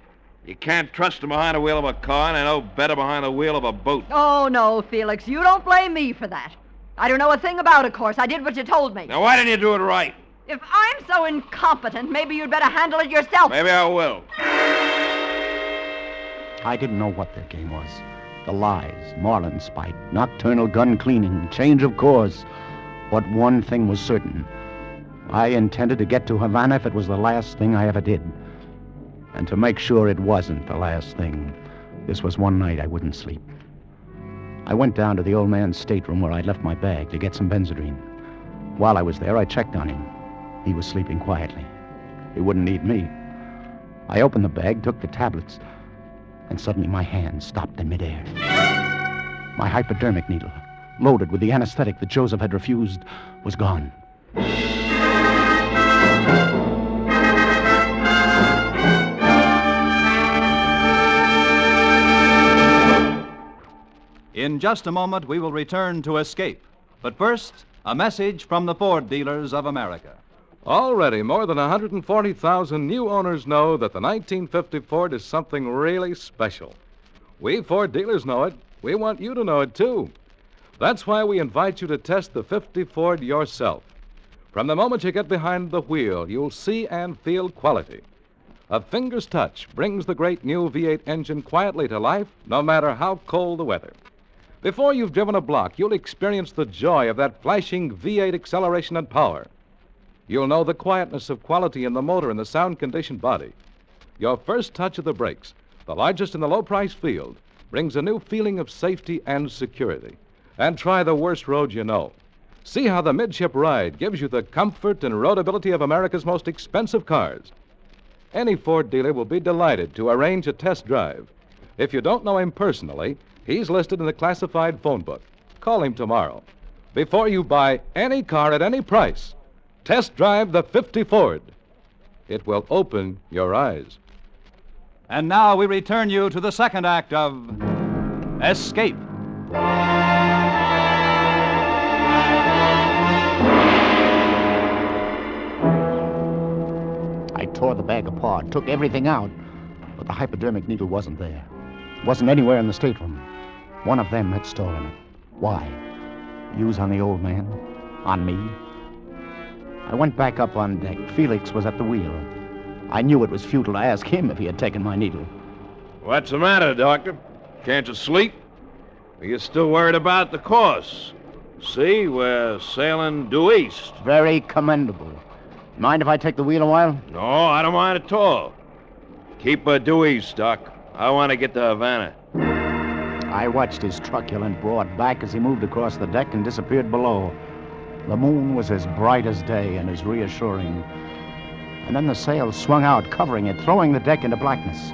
You can't trust her behind the wheel of a car, and I know better behind the wheel of a boat. Oh, no, Felix. You don't blame me for that. I don't know a thing about a course. I did what you told me. Now, why didn't you do it right? If I'm so incompetent, maybe you'd better handle it yourself. Maybe I will. I didn't know what their game was. The lies, marlinspike, nocturnal gun cleaning, change of course. But one thing was certain. I intended to get to Havana if it was the last thing I ever did. And to make sure it wasn't the last thing, this was one night I wouldn't sleep. I went down to the old man's stateroom where I'd left my bag to get some Benzedrine. While I was there, I checked on him. He was sleeping quietly. He wouldn't need me. I opened the bag, took the tablets, and suddenly my hand stopped in midair. My hypodermic needle, loaded with the anesthetic that Joseph had refused, was gone. In just a moment, we will return to Escape. But first, a message from the Ford dealers of America. Already, more than 140,000 new owners know that the 1950 Ford is something really special. We Ford dealers know it. We want you to know it, too. That's why we invite you to test the 50 Ford yourself. From the moment you get behind the wheel, you'll see and feel quality. A finger's touch brings the great new V8 engine quietly to life, no matter how cold the weather. Before you've driven a block, you'll experience the joy of that flashing V8 acceleration and power. You'll know the quietness of quality in the motor and the sound-conditioned body. Your first touch of the brakes, the largest in the low-price field, brings a new feeling of safety and security. And try the worst road you know. See how the midship ride gives you the comfort and roadability of America's most expensive cars. Any Ford dealer will be delighted to arrange a test drive. If you don't know him personally, he's listed in the classified phone book. Call him tomorrow. Before you buy any car at any price, test drive the 50 Ford. It will open your eyes. And now we return you to the second act of Escape. I tore the bag apart, took everything out, but the hypodermic needle wasn't there. It wasn't anywhere in the stateroom. One of them had stolen it. Why? Use on the old man? On me? I went back up on deck. Felix was at the wheel. I knew it was futile to ask him if he had taken my needle. What's the matter, Doctor? Can't you sleep? Are you still worried about the course? See, we're sailing due east. Very commendable. Mind if I take the wheel a while? No, I don't mind at all. Keep her due east, Doc. I want to get to Havana. I watched his truculent broad back as he moved across the deck and disappeared below. The moon was as bright as day and as reassuring. And then the sails swung out, covering it, throwing the deck into blackness.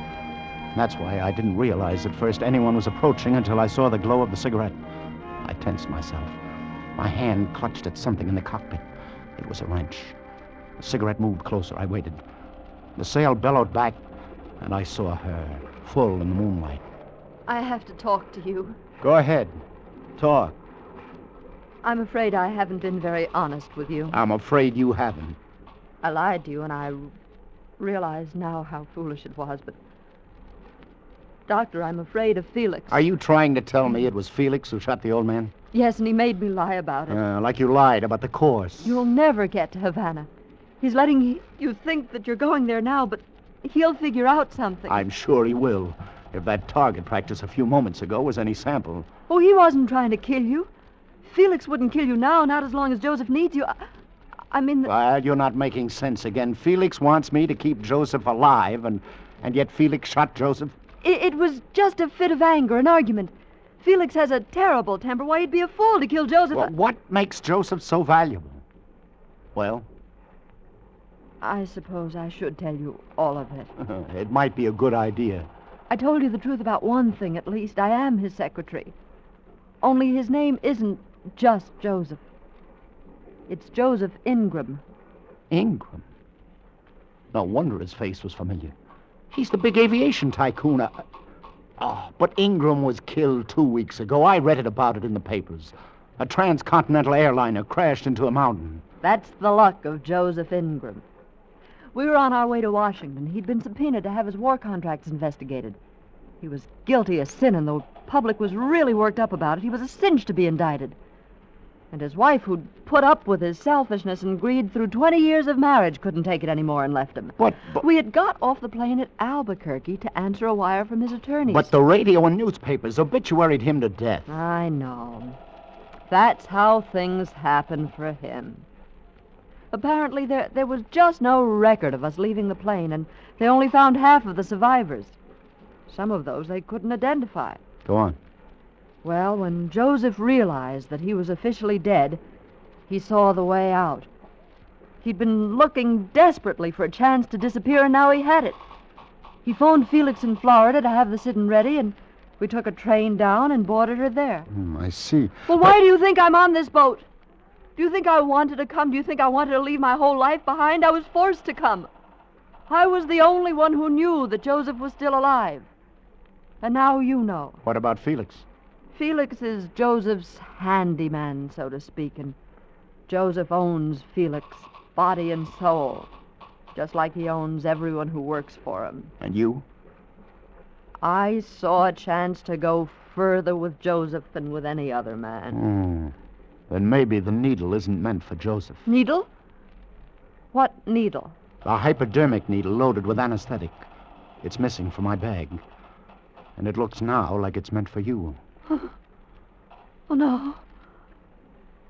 That's why I didn't realize at first anyone was approaching until I saw the glow of the cigarette. I tensed myself. My hand clutched at something in the cockpit. It was a wrench. The cigarette moved closer. I waited. The sail bellowed back, and I saw her, full in the moonlight. I have to talk to you. Go ahead. Talk. I'm afraid I haven't been very honest with you. I'm afraid you haven't. I lied to you, and I realize now how foolish it was, but... Doctor, I'm afraid of Felix. Are you trying to tell me it was Felix who shot the old man? Yes, and he made me lie about it. Like you lied about the course. You'll never get to Havana. He's letting you think that you're going there now, but he'll figure out something. I'm sure he will. If that target practice a few moments ago was any sample. Oh, he wasn't trying to kill you. Felix wouldn't kill you now, not as long as Joseph needs you. I mean... Well, you're not making sense again. Felix wants me to keep Joseph alive, and yet Felix shot Joseph? It was just a fit of anger, an argument. Felix has a terrible temper. Why, he'd be a fool to kill Joseph. Well, what makes Joseph so valuable? Well? I suppose I should tell you all of it. It might be a good idea. I told you the truth about one thing, at least. I am his secretary. Only his name isn't just Joseph. It's Joseph Ingram. Ingram? No wonder his face was familiar. He's the big aviation tycoon. But Ingram was killed 2 weeks ago. I read it about it in the papers. A transcontinental airliner crashed into a mountain. That's the luck of Joseph Ingram. We were on our way to Washington. He'd been subpoenaed to have his war contracts investigated. He was guilty of sin, and the public was really worked up about it. He was a cinch to be indicted. And his wife, who'd put up with his selfishness and greed through 20 years of marriage, couldn't take it anymore and left him. But... We had got off the plane at Albuquerque to answer a wire from his attorneys. But the radio and newspapers obituaried him to death. I know. That's how things happen for him. Apparently, there was just no record of us leaving the plane, and they only found half of the survivors. Some of those they couldn't identify. Go on. Well, when Joseph realized that he was officially dead, he saw the way out. He'd been looking desperately for a chance to disappear, and now he had it. He phoned Felix in Florida to have the sit-in ready, and we took a train down and boarded her there. I see. Well, why do you think I'm on this boat? Do you think I wanted to come? Do you think I wanted to leave my whole life behind? I was forced to come. I was the only one who knew that Joseph was still alive. And now you know. What about Felix? Felix is Joseph's handyman, so to speak, and Joseph owns Felix, body and soul, just like he owns everyone who works for him. And you? I saw a chance to go further with Joseph than with any other man. Then maybe the needle isn't meant for Joseph. Needle? What needle? A hypodermic needle loaded with anesthetic. It's missing from my bag. And it looks now like it's meant for you. Oh, no.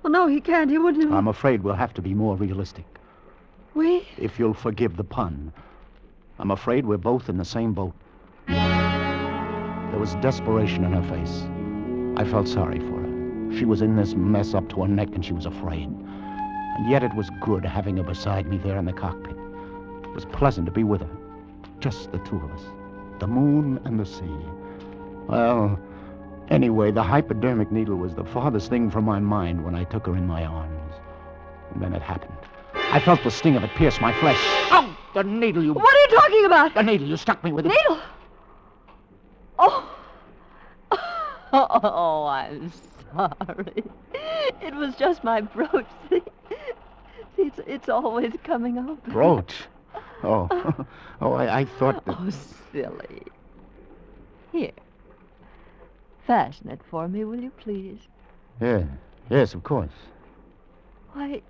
Oh, no, he can't. He wouldn't. I'm afraid we'll have to be more realistic. We? If you'll forgive the pun. I'm afraid we're both in the same boat. There was desperation in her face. I felt sorry for her. She was in this mess up to her neck, and she was afraid. And yet it was good having her beside me there in the cockpit. It was pleasant to be with her. Just the two of us. The moon and the sea. Well, anyway, the hypodermic needle was the farthest thing from my mind when I took her in my arms. And then it happened. I felt the sting of it pierce my flesh. Oh, the needle you... What are you talking about? The needle. You stuck me with it. Needle? Oh. Oh, I'm sorry. It was just my brooch. See, it's always coming up. Brooch? Oh. I thought that... Oh, silly. Here. Fasten it for me, will you, please? Yeah. Yes, of course. Why,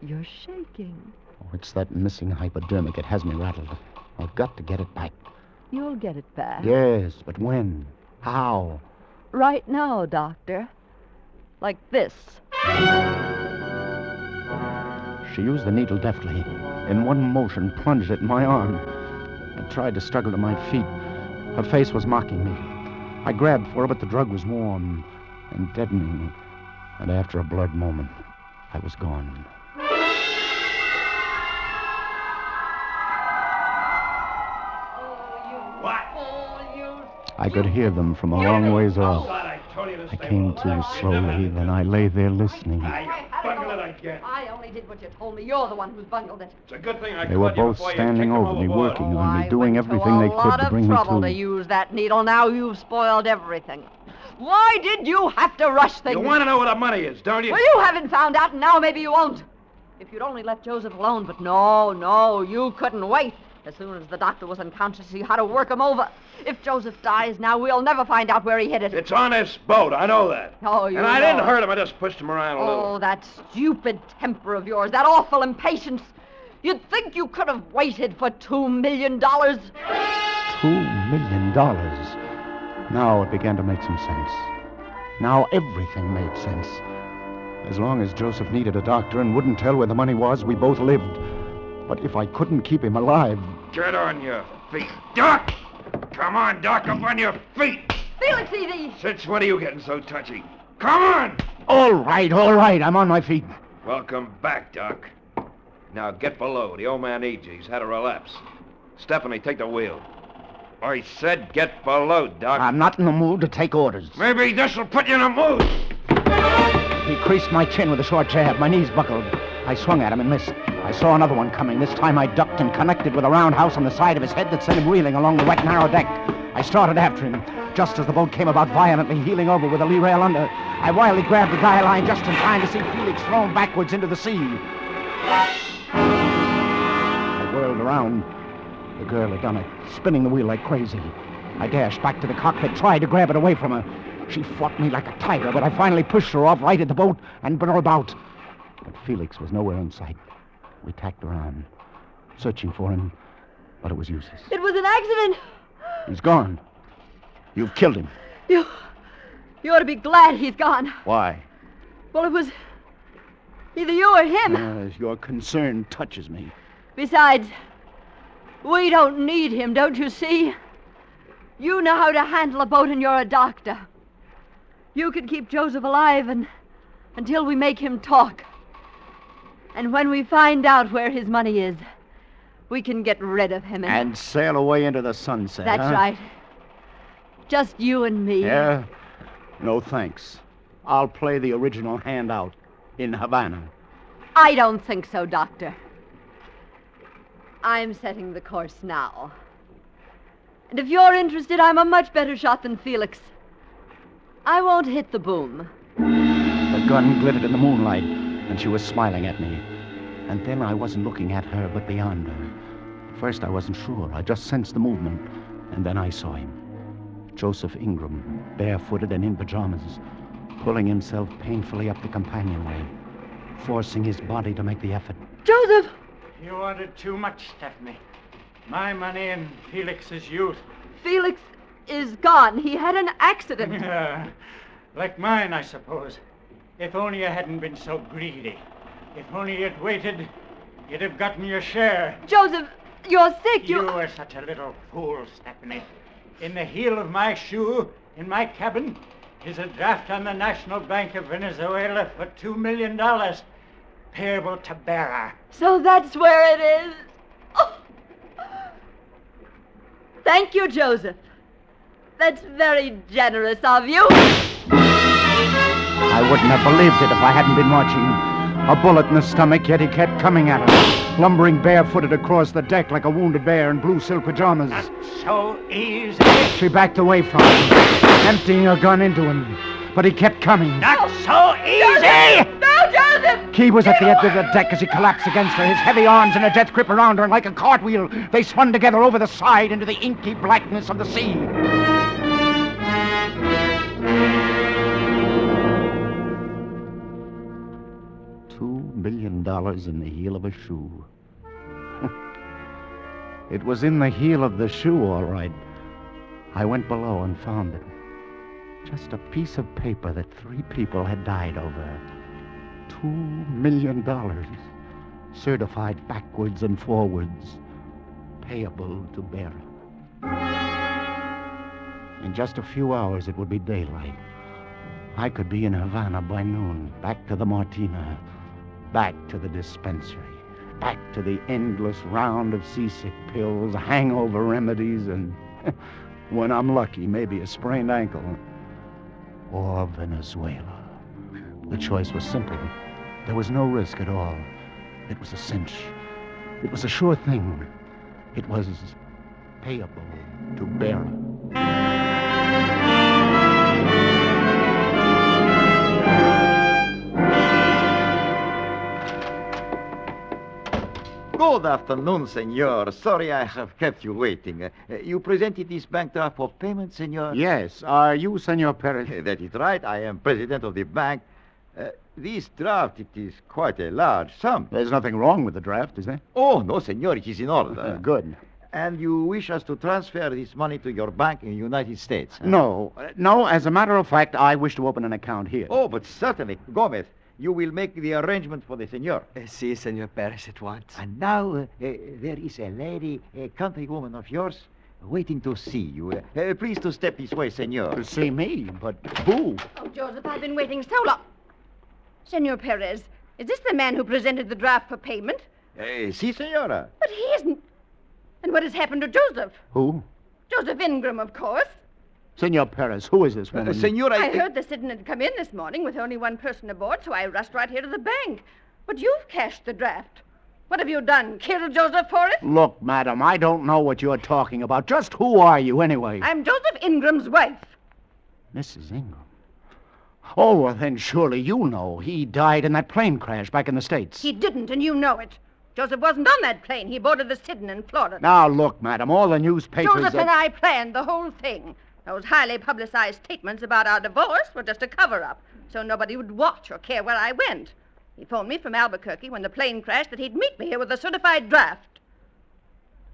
you're shaking. Oh, it's that missing hypodermic. It has me rattled. I've got to get it back. You'll get it back. Yes, but when? How? Right now, Doctor. Like this. She used the needle deftly. In one motion, plunged it in my arm. I tried to struggle to my feet. Her face was mocking me. I grabbed for her, but the drug was warm and deadening. And after a blurred moment, I was gone. What? I could hear them from a long ways off. I told you to I came to slowly, then I lay there listening. Bungled it again. I only did what you told me. You're the one who's bungled it. It's a good thing I They were caught you both before you standing kicked him over me, overboard. working on me, doing everything they could to bring A me lot of trouble to to. use that needle. Now you've spoiled everything. Why did you have to rush things? You want to know where the money is, don't you? Well, you haven't found out, and now maybe you won't. If you'd only left Joseph alone, but no, you couldn't wait. As soon as the doctor was unconscious, you had to work him over. If Joseph dies now, we'll never find out where he hid it. It's on this boat, I know that. Oh, you And I know didn't it. hurt him, I just pushed him around a little. Oh, that stupid temper of yours, that awful impatience. You'd think you could have waited for $2 million. $2 million. Now it began to make some sense. Now everything made sense. As long as Joseph needed a doctor and wouldn't tell where the money was, we both lived. But if I couldn't keep him alive... Get on your feet. Doc! Come on, Doc, up on your feet. Felix, easy. Since when are you getting so touchy? Come on! All right, I'm on my feet. Welcome back, Doc. Now get below. The old man needs you. He's had a relapse. Stephanie, take the wheel. I said get below, Doc. I'm not in the mood to take orders. Maybe this'll put you in a mood. He creased my chin with a short jab. My knees buckled. I swung at him and missed. I saw another one coming. This time I ducked and connected with a roundhouse on the side of his head that sent him reeling along the wet, narrow deck. I started after him. Just as the boat came about violently, heeling over with the lee rail under, I wildly grabbed the guy line just in time to see Felix thrown backwards into the sea. I whirled around. The girl had done it, spinning the wheel like crazy. I dashed back to the cockpit, tried to grab it away from her. She fought me like a tiger, but I finally pushed her off, righted the boat, and brought her about. But Felix was nowhere in sight. We tacked around, searching for him, but it was useless. It was an accident. He's gone. You've killed him. You ought to be glad he's gone. Why? Well, it was either you or him. Your concern touches me. Besides, we don't need him, don't you see? You know how to handle a boat and you're a doctor. You can keep Joseph alive until we make him talk. And when we find out where his money is, we can get rid of him And sail away into the sunset. That's right. Just you and me. Yeah? No thanks. I'll play the original hand out in Havana. I don't think so, Doctor. I'm setting the course now. And if you're interested, I'm a much better shot than Felix. I won't hit the boom. The gun glittered in the moonlight, and she was smiling at me. And then I wasn't looking at her, but beyond her. First, I wasn't sure. I just sensed the movement. And then I saw him. Joseph Ingram, barefooted and in pajamas, pulling himself painfully up the companionway, forcing his body to make the effort. Joseph! You wanted too much, Stephanie. My money and Felix's youth. Felix is gone. He had an accident. Like mine, I suppose. If only you hadn't been so greedy. If only you'd waited, you'd have gotten your share. Joseph, you're sick. You were such a little fool, Stephanie. In the heel of my shoe, in my cabin, is a draft on the National Bank of Venezuela for $2 million, payable to bearer. So that's where it is. Oh. Thank you, Joseph. That's very generous of you. I wouldn't have believed it if I hadn't been watching. A bullet in the stomach, yet he kept coming at her, lumbering barefooted across the deck like a wounded bear in blue silk pajamas. Not so easy. She backed away from him, emptying her gun into him. But he kept coming. Not so easy! No, Joseph! Key was at the edge of the deck as he collapsed against her, his heavy arms in a death grip around her, and like a cartwheel, they spun together over the side into the inky blackness of the sea. $2 million in the heel of a shoe. It was in the heel of the shoe, all right. I went below and found it. Just a piece of paper that 3 people had died over. $2 million. Certified backwards and forwards. Payable to bearer. In just a few hours, it would be daylight. I could be in Havana by noon, back to the Martina, back to the dispensary, back to the endless round of seasick pills, hangover remedies, and, when I'm lucky, maybe a sprained ankle. or Venezuela. The choice was simple. There was no risk at all. It was a cinch. It was a sure thing. It was payable to bearer. Good afternoon, senor. Sorry I have kept you waiting. You presented this bank draft for payment, senor? Yes. Are you Senor Perez? That is right. I am president of the bank. This draft, it is quite a large sum. There's nothing wrong with the draft, is there? Oh, no, senor. It is in order. Good. And you wish us to transfer this money to your bank in the United States? Huh? No. As a matter of fact, I wish to open an account here. Oh, but certainly. Gomez, you will make the arrangement for the senor. Si, Senor Perez, at once. And now, there is a lady, a countrywoman of yours, waiting to see you. Please to step this way, senor. To see me? But who? Oh, Joseph, I've been waiting so long. Senor Perez, is this the man who presented the draft for payment? Si, senora. But he isn't. And what has happened to Joseph? Who? Joseph Ingram, of course. Senor Perez, who is this woman? Senora... I heard the Sidon had come in this morning with only one person aboard, so I rushed right here to the bank. But you've cashed the draft. What have you done? Killed Joseph for it? Look, madam, I don't know what you're talking about. Just who are you, anyway? I'm Joseph Ingram's wife. Mrs. Ingram? Oh, well, then surely you know. He died in that plane crash back in the States. He didn't, and you know it. Joseph wasn't on that plane. He boarded the Sidon in Florida. Now, look, madam, all the newspapers... Joseph and I planned the whole thing. Those highly publicized statements about our divorce were just a cover-up, so nobody would watch or care where I went. He phoned me from Albuquerque when the plane crashed that he'd meet me here with a certified draft.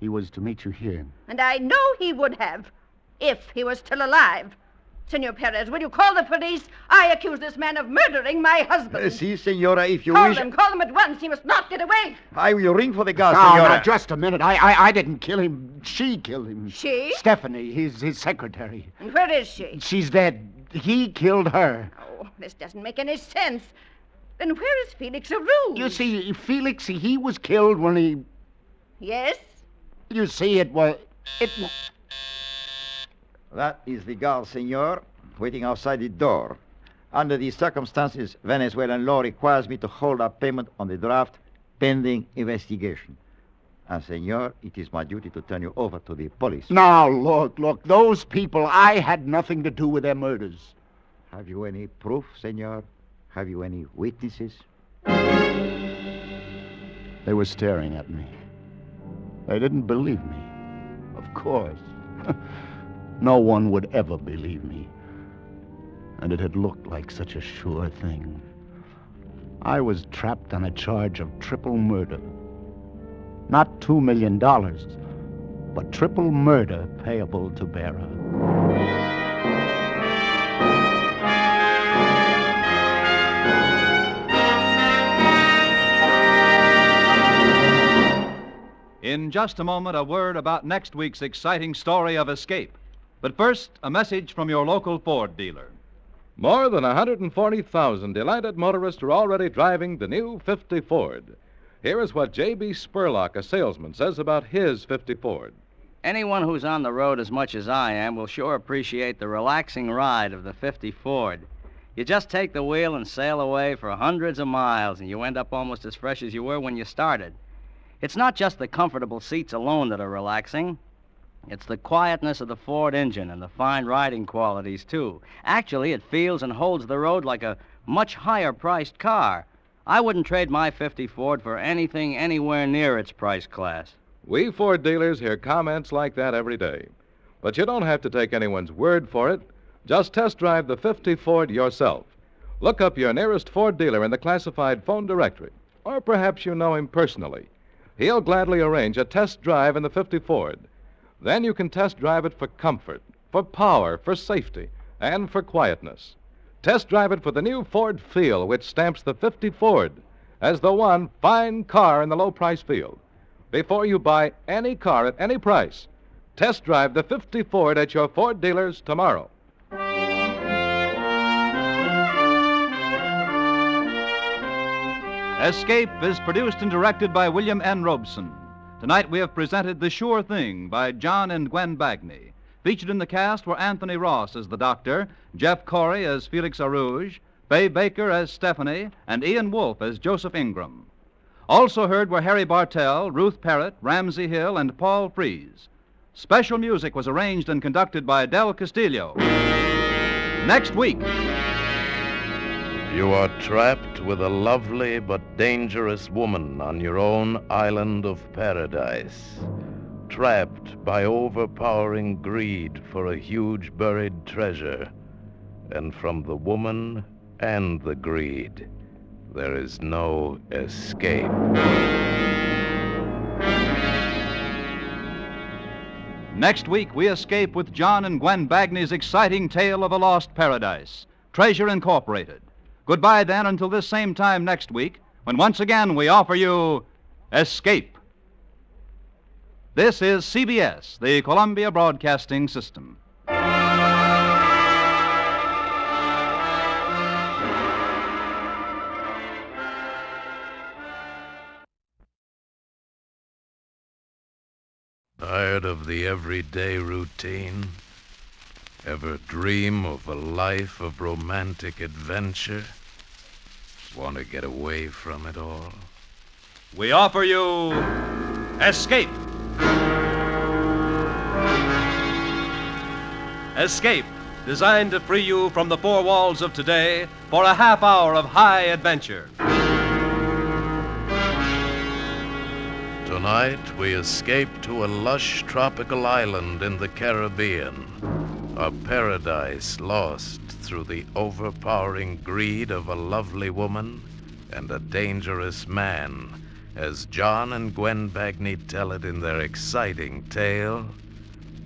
He was to meet you here. And I know he would have, if he was still alive. Senor Perez, will you call the police? I accuse this man of murdering my husband. Si, senora, if you Call wish... Call them at once. He must not get away. I will ring for the guards, Now, senora. now, just a minute. I didn't kill him. She killed him. She? Stephanie, his secretary. And where is she? She's dead. He killed her. Oh, this doesn't make any sense. Then where is Felix Arouge? You see, Felix, he was killed when he... Yes? You see, it was... That is the guard, senor, waiting outside the door. Under these circumstances, Venezuelan law requires me to hold up payment on the draft pending investigation. And, senor, it is my duty to turn you over to the police. Now, look, those people, I had nothing to do with their murders. Have you any proof, senor? Have you any witnesses? They were staring at me. They didn't believe me. Of course. No one would ever believe me. And it had looked like such a sure thing. I was trapped on a charge of triple murder. Not $2 million, but triple murder payable to bearer. In just a moment, a word about next week's exciting story of escape. But first, a message from your local Ford dealer. More than 140,000 delighted motorists are already driving the new 50 Ford. Here is what J.B. Spurlock, a salesman, says about his 50 Ford. Anyone who's on the road as much as I am will sure appreciate the relaxing ride of the 50 Ford. You just take the wheel and sail away for hundreds of miles, and you end up almost as fresh as you were when you started. It's not just the comfortable seats alone that are relaxing. It's the quietness of the Ford engine and the fine riding qualities, too. Actually, it feels and holds the road like a much higher-priced car. I wouldn't trade my 50 Ford for anything anywhere near its price class. We Ford dealers hear comments like that every day. But you don't have to take anyone's word for it. Just test drive the 50 Ford yourself. Look up your nearest Ford dealer in the classified phone directory. Or perhaps you know him personally. He'll gladly arrange a test drive in the 50 Ford. Then you can test drive it for comfort, for power, for safety, and for quietness. Test drive it for the new Ford feel, which stamps the 50 Ford as the one fine car in the low-price field. Before you buy any car at any price, test drive the 50 Ford at your Ford dealers tomorrow. Escape is produced and directed by William N. Robeson. Tonight we have presented The Sure Thing by John and Gwen Bagney. Featured in the cast were Anthony Ross as the Doctor, Jeff Corey as Felix Arouge, Fay Baker as Stephanie, and Ian Wolfe as Joseph Ingram. Also heard were Harry Bartell, Ruth Parrott, Ramsey Hill, and Paul Frees. Special music was arranged and conducted by Del Castillo. Next week. You are trapped with a lovely but dangerous woman on your own island of paradise. Trapped by overpowering greed for a huge buried treasure. And from the woman and the greed, there is no escape. Next week, we escape with John and Gwen Bagney's exciting tale of a lost paradise, Treasure Incorporated. Goodbye, then, until this same time next week, when once again we offer you Escape. This is CBS, the Columbia Broadcasting System. Tired of the everyday routine? Ever dream of a life of romantic adventure? Want to get away from it all? We offer you Escape. Escape, designed to free you from the four walls of today for a half hour of high adventure. Tonight, we escape to a lush tropical island in the Caribbean. A paradise lost through the overpowering greed of a lovely woman and a dangerous man, as John and Gwen Bagni tell it in their exciting tale,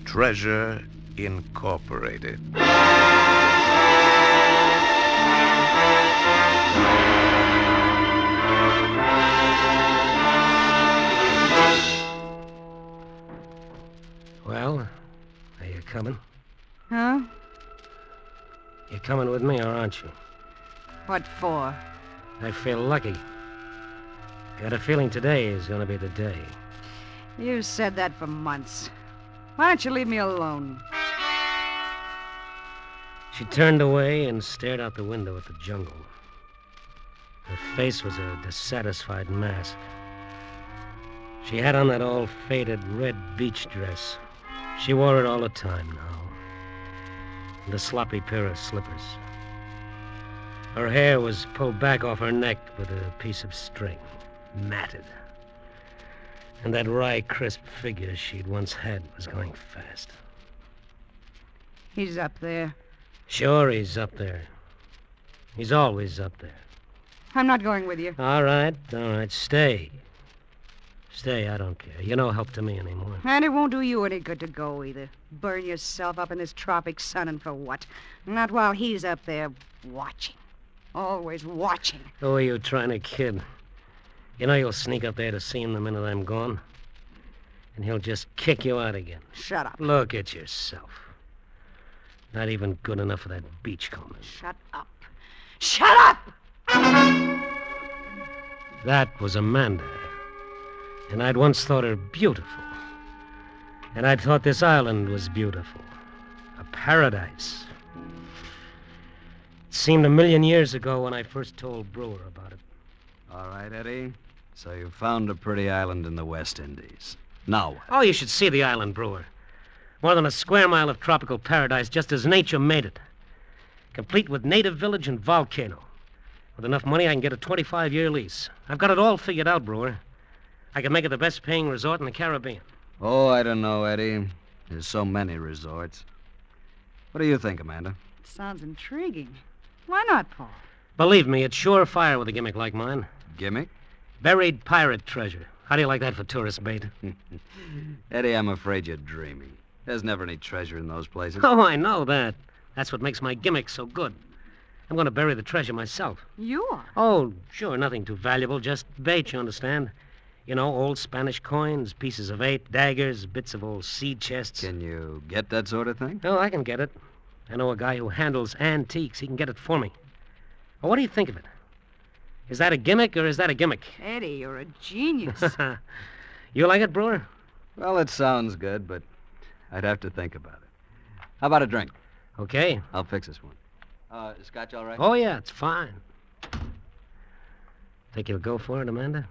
Treasure Incorporated. Well, are you coming? Huh? You're coming with me, or aren't you? What for? I feel lucky. I got a feeling today is going to be the day. You said that for months. Why don't you leave me alone? She turned away and stared out the window at the jungle. Her face was a dissatisfied mask. She had on that old faded red beach dress. She wore it all the time now. And a sloppy pair of slippers. Her hair was pulled back off her neck with a piece of string, matted. And that wry, crisp figure she'd once had was going fast. He's up there. Sure, he's up there. He's always up there. I'm not going with you. All right, stay. Stay, I don't care. You're no help to me anymore. And it won't do you any good to go either. Burn yourself up in this tropic sun, and for what? Not while he's up there watching. Always watching. Who are you trying to kid? You know you'll sneak up there to see him the minute I'm gone. And he'll just kick you out again. Shut up. Look at yourself. Not even good enough for that beachcomber. Shut up. Shut up! That was Amanda. And I'd once thought her beautiful. And I'd thought this island was beautiful. A paradise. It seemed 1,000,000 years ago when I first told Brewer about it. All right, Eddie. So you found a pretty island in the West Indies. Now what? Oh, you should see the island, Brewer. More than a square mile of tropical paradise, just as nature made it. Complete with native village and volcano. With enough money, I can get a 25-year lease. I've got it all figured out, Brewer. I can make it the best-paying resort in the Caribbean. Oh, I don't know, Eddie. There's so many resorts. What do you think, Amanda? It sounds intriguing. Why not, Paul? Believe me, it's surefire with a gimmick like mine. Gimmick? Buried pirate treasure. How do you like that for tourist bait? Eddie, I'm afraid you're dreaming. There's never any treasure in those places. Oh, I know that. That's what makes my gimmick so good. I'm going to bury the treasure myself. You are? Oh, sure, nothing too valuable, just bait, you understand? You know, old Spanish coins, pieces of 8, daggers, bits of old sea chests. Can you get that sort of thing? Oh, I can get it. I know a guy who handles antiques. He can get it for me. Well, what do you think of it? Is that a gimmick or is that a gimmick? Eddie, you're a genius. You like it, Brewer? Well, it sounds good, but I'd have to think about it. How about a drink? Okay. I'll fix this one. Is scotch all right? Oh, yeah, it's fine. Think you'll go for it, Amanda?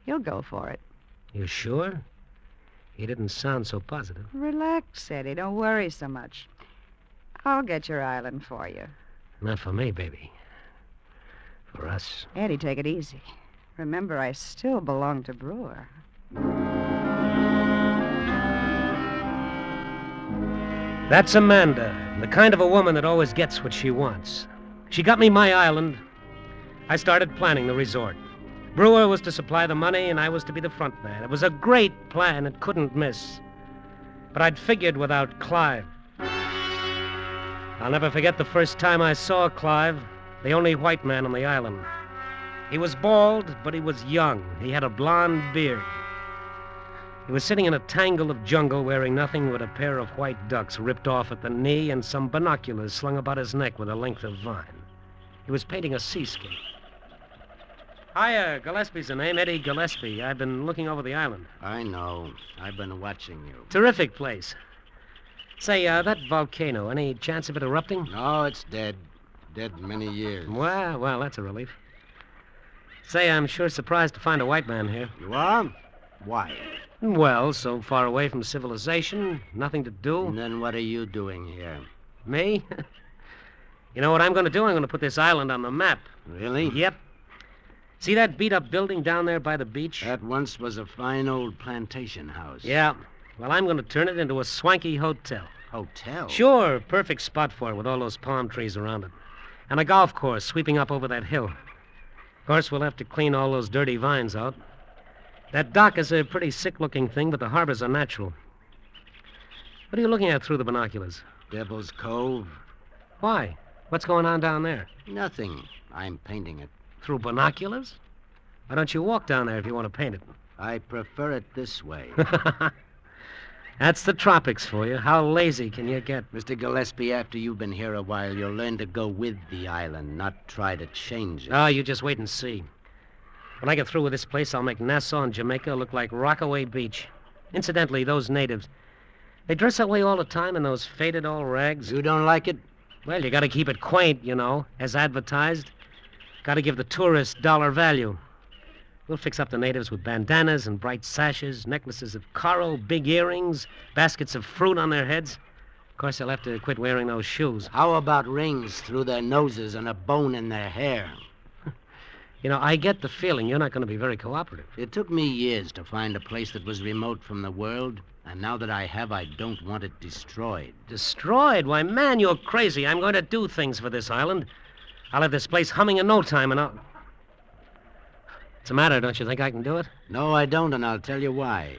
He'll go for it. You sure? He didn't sound so positive. Relax, Eddie. Don't worry so much. I'll get your island for you. Not for me, baby. For us. Eddie, take it easy. Remember, I still belong to Brewer. That's Amanda, the kind of a woman that always gets what she wants. She got me my island. I started planning the resort. Brewer was to supply the money, and I was to be the front man. It was a great plan. It couldn't miss. But I'd figured without Clive. I'll never forget the first time I saw Clive, the only white man on the island. He was bald, but he was young. He had a blonde beard. He was sitting in a tangle of jungle wearing nothing but a pair of white ducks ripped off at the knee and some binoculars slung about his neck with a length of vine. He was painting a seascape. Hiya, Gillespie's the name, Eddie Gillespie. I've been looking over the island. I know. I've been watching you. Terrific place. Say, that volcano, any chance of it erupting? No, it's dead. Dead many years. Well, that's a relief. Say, I'm sure surprised to find a white man here. You are? Why? Well, so far away from civilization, nothing to do. And then what are you doing here? Me? You know what I'm going to do? I'm going to put this island on the map. Really? Yep. See that beat-up building down there by the beach? That once was a fine old plantation house. Yeah. Well, I'm going to turn it into a swanky hotel. Hotel? Sure. Perfect spot for it with all those palm trees around it. And a golf course sweeping up over that hill. Of course, we'll have to clean all those dirty vines out. That dock is a pretty sick-looking thing, but the harbors are natural. What are you looking at through the binoculars? Devil's Cove. Why? What's going on down there? Nothing. I'm painting it. Through binoculars? Why don't you walk down there if you want to paint it? I prefer it this way. That's the tropics for you. How lazy can you get? Mr. Gillespie, after you've been here a while, you'll learn to go with the island, not try to change it. Oh, you just wait and see. When I get through with this place, I'll make Nassau and Jamaica look like Rockaway Beach. Incidentally, those natives, they dress that way all the time in those faded old rags. You don't like it? Well, you gotta keep it quaint, you know, as advertised. Gotta give the tourists dollar value. We'll fix up the natives with bandanas and bright sashes, necklaces of coral, big earrings, baskets of fruit on their heads. Of course, they'll have to quit wearing those shoes. How about rings through their noses and a bone in their hair? You know, I get the feeling you're not going to be very cooperative. It took me years to find a place that was remote from the world, and now that I have, I don't want it destroyed. Destroyed? Why, man, you're crazy. I'm going to do things for this island. I'll have this place humming in no time, and I'll... What's the matter? Don't you think I can do it? No, I don't, and I'll tell you why.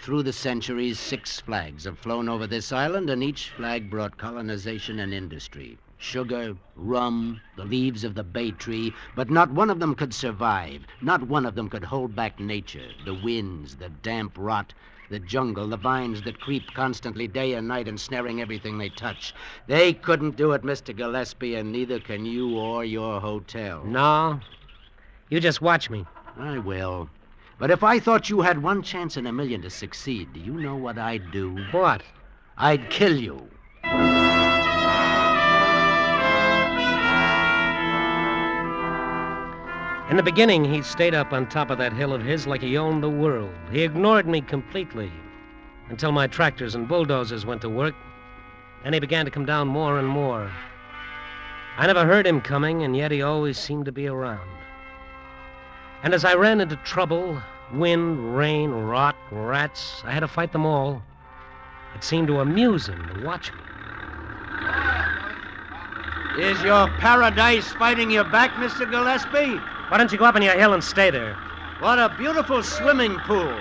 Through the centuries, 6 flags have flown over this island, and each flag brought colonization and industry. Sugar, rum, the leaves of the bay tree, but not one of them could survive. Not one of them could hold back nature, the winds, the damp rot, the jungle, the vines that creep constantly day and night, ensnaring everything they touch. They couldn't do it, Mr. Gillespie, and neither can you or your hotel. No. You just watch me. I will. But if I thought you had 1 chance in a million to succeed, do you know what I'd do? What? I'd kill you. In the beginning, he stayed up on top of that hill of his like he owned the world. He ignored me completely until my tractors and bulldozers went to work. Then he began to come down more and more. I never heard him coming, and yet he always seemed to be around. And as I ran into trouble, wind, rain, rot, rats, I had to fight them all. It seemed to amuse him to watch me. Is your paradise fighting you back, Mr. Gillespie? Why don't you go up on your hill and stay there? What a beautiful swimming pool.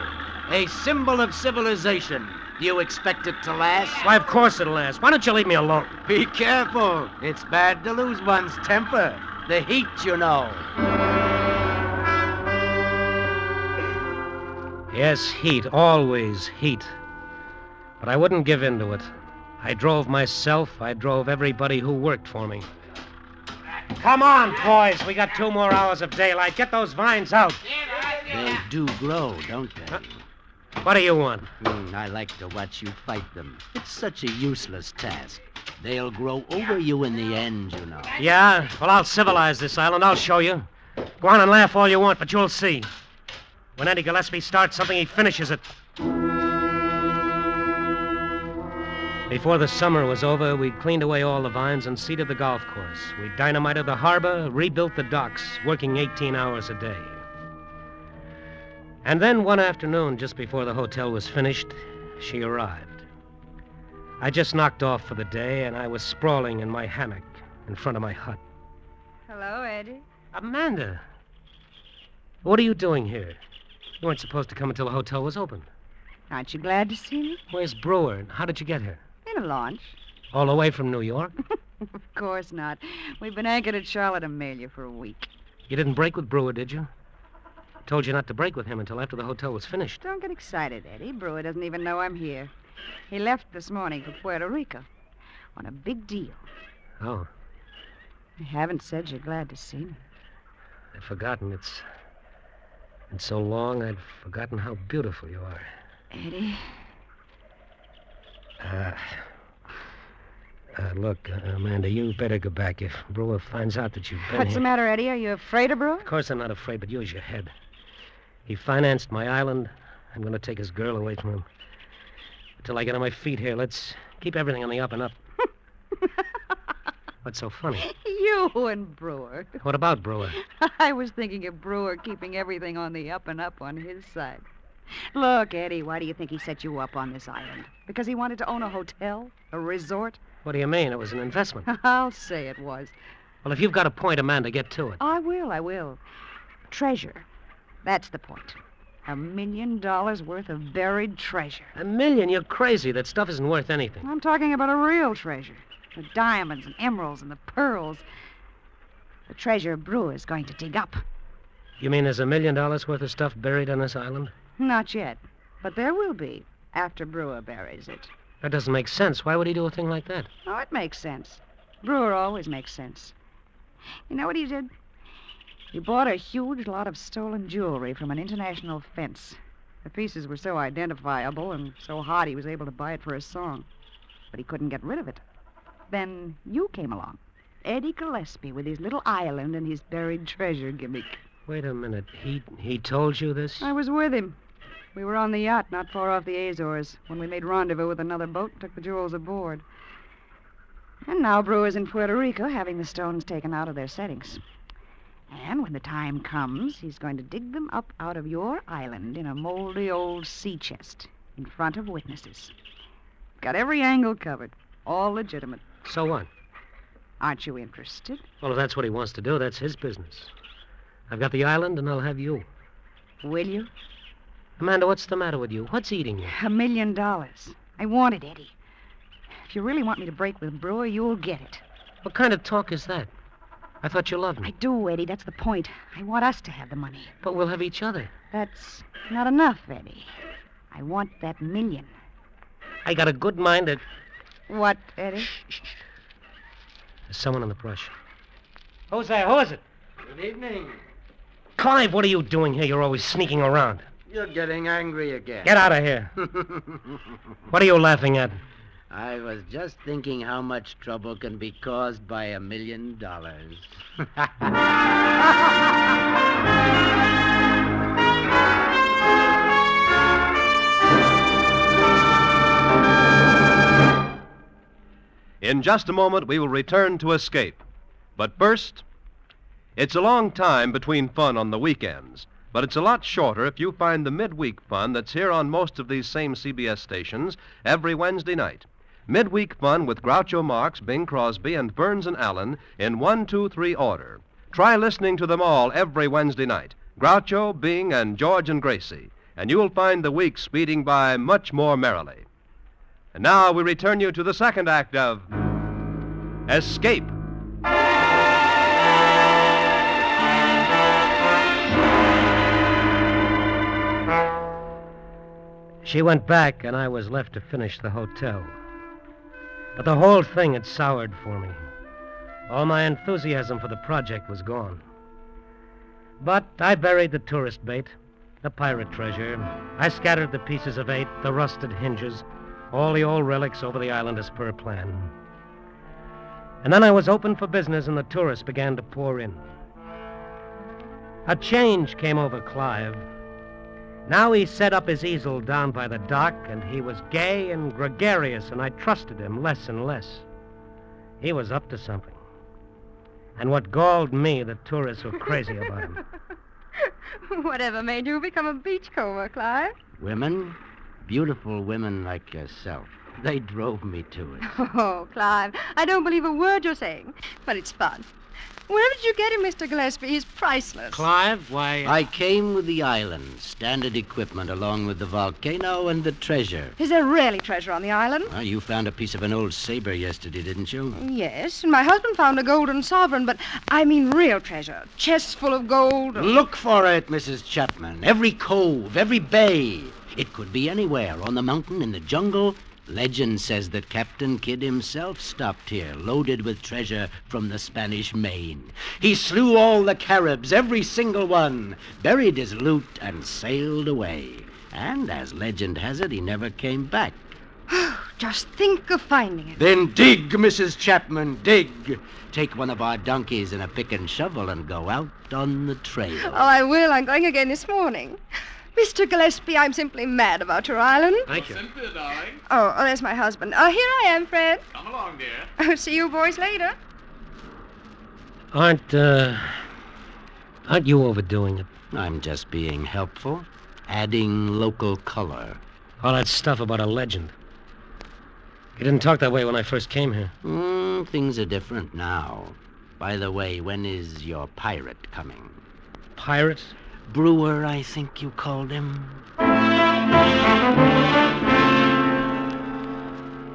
A symbol of civilization. Do you expect it to last? Why, of course it'll last. Why don't you leave me alone? Be careful. It's bad to lose one's temper. The heat, you know. Yes, heat. Always heat. But I wouldn't give in to it. I drove myself. I drove everybody who worked for me. Come on, boys. We got 2 more hours of daylight. Get those vines out. They do grow, don't they? What do you want? I like to watch you fight them. It's such a useless task. They'll grow over you in the end, you know. Yeah? Well, I'll civilize this island. I'll show you. Go on and laugh all you want, but you'll see. When Eddie Gillespie starts something, he finishes it. Before the summer was over, we'd cleaned away all the vines and seeded the golf course. We dynamited the harbor, rebuilt the docks, working 18 hours a day. And then one afternoon, just before the hotel was finished, she arrived. I just knocked off for the day, and I was sprawling in my hammock in front of my hut. Hello, Eddie. Amanda! What are you doing here? You weren't supposed to come until the hotel was open. Aren't you glad to see me? Where's Brewer? How did you get here? In a launch. All the way from New York? Of course not. We've been anchored at Charlotte, Amelia for a week. You didn't break with Brewer, did you? I told you not to break with him until after the hotel was finished. Don't get excited, Eddie. Brewer doesn't even know I'm here. He left this morning for Puerto Rico on a big deal. Oh, You haven't said you're glad to see me. I'd forgotten. It's been so long, I'd forgotten how beautiful you are. Eddie? Look, Amanda, you better go back if Brewer finds out that you've been What's here. the matter, Eddie? Are you afraid of Brewer? Of course I'm not afraid, but use your head. He financed my island. I'm going to take his girl away from him. Until I get on my feet here, let's keep everything on the up and up. What's so funny? You and Brewer. What about Brewer? I was thinking of Brewer keeping everything on the up and up on his side. Look, Eddie, why do you think he set you up on this island? Because he wanted to own a hotel? A resort? What do you mean? It was an investment. I'll say it was. Well, if you've got a point, Amanda, get to it. I will. Treasure. That's the point. $1 million worth of buried treasure. $1 million? You're crazy. That stuff isn't worth anything. I'm talking about a real treasure. The diamonds and emeralds and the pearls. The treasure Brewer's going to dig up. You mean there's $1 million worth of stuff buried on this island? Not yet. But there will be after Brewer buries it. That doesn't make sense. Why would he do a thing like that? Oh, it makes sense. Brewer always makes sense. You know what he did? He bought a huge lot of stolen jewelry from an international fence. The pieces were so identifiable and so hot he was able to buy it for a song. But he couldn't get rid of it. Then you came along. Eddie Gillespie with his little island and his buried treasure gimmick. Wait a minute. He told you this? I was with him. We were on the yacht not far off the Azores when we made rendezvous with another boat and took the jewels aboard. And now Brewer's in Puerto Rico having the stones taken out of their settings. And when the time comes, he's going to dig them up out of your island in a moldy old sea chest in front of witnesses. Got every angle covered. All legitimate. So what? Aren't you interested? Well, if that's what he wants to do, that's his business. I've got the island, and I'll have you. Will you? Amanda, what's the matter with you? What's eating you? $1 million. I want it, Eddie. If you really want me to break with Brewer, you'll get it. What kind of talk is that? I thought you loved me. I do, Eddie. That's the point. I want us to have the money. But we'll have each other. That's not enough, Eddie. I want that $1 million. I got a good mind that... What, Eddie? There's someone in the brush. Who's there? Who is it? Good evening. Clive, what are you doing here? You're always sneaking around. You're getting angry again. Get out of here. What are you laughing at? I was just thinking how much trouble can be caused by $1 million. In just a moment, we will return to Escape. But first, it's a long time between fun on the weekends, but it's a lot shorter if you find the midweek fun that's here on most of these same CBS stations every Wednesday night. Midweek fun with Groucho Marx, Bing Crosby, and Burns and Allen in 1, 2, 3 order. Try listening to them all every Wednesday night. Groucho, Bing, and George and Gracie. And you'll find the week speeding by much more merrily. And now we return you to the second act of Escape. She went back, and I was left to finish the hotel. But the whole thing had soured for me. All my enthusiasm for the project was gone. But I buried the tourist bait. The pirate treasure. I scattered the pieces of 8, the rusted hinges, all the old relics over the island as per plan. And then I was open for business and the tourists began to pour in. A change came over Clive. Now he set up his easel down by the dock, and he was gay and gregarious, and I trusted him less and less. He was up to something. And what galled me, the tourists were crazy about him. Whatever made you become a beachcomber, Clive? Women, beautiful women like yourself, they drove me to it. Oh, Clive, I don't believe a word you're saying, but it's fun. Where did you get him, Mr. Gillespie? He's priceless. Clive, why... I came with the island, standard equipment, along with the volcano and the treasure. Is there really treasure on the island? Well, you found a piece of an old saber yesterday, didn't you? Yes, and my husband found a golden sovereign, but I mean real treasure. Chests full of gold. Look for it, Mrs. Chapman. Every cove, every bay. It could be anywhere, on the mountain, in the jungle. Legend says that Captain Kidd himself stopped here, loaded with treasure from the Spanish Main. He slew all the Caribs, every single one, buried his loot, and sailed away. And, as legend has it, he never came back. Just think of finding it. Then dig, Mrs. Chapman, dig. Take one of our donkeys and a pick and shovel and go out on the trail. Oh, I will. I'm going again this morning. Mr. Gillespie, I'm simply mad about your island. Thank you. Cynthia, darling. Oh, there's my husband. Here I am, Fred. Come along, dear. I'll see you boys later. Aren't you overdoing it? I'm just being helpful, adding local color. All that stuff about a legend. You didn't talk that way when I first came here. Things are different now. By the way, when is your pirate coming? Pirate? Brewer, I think you called him.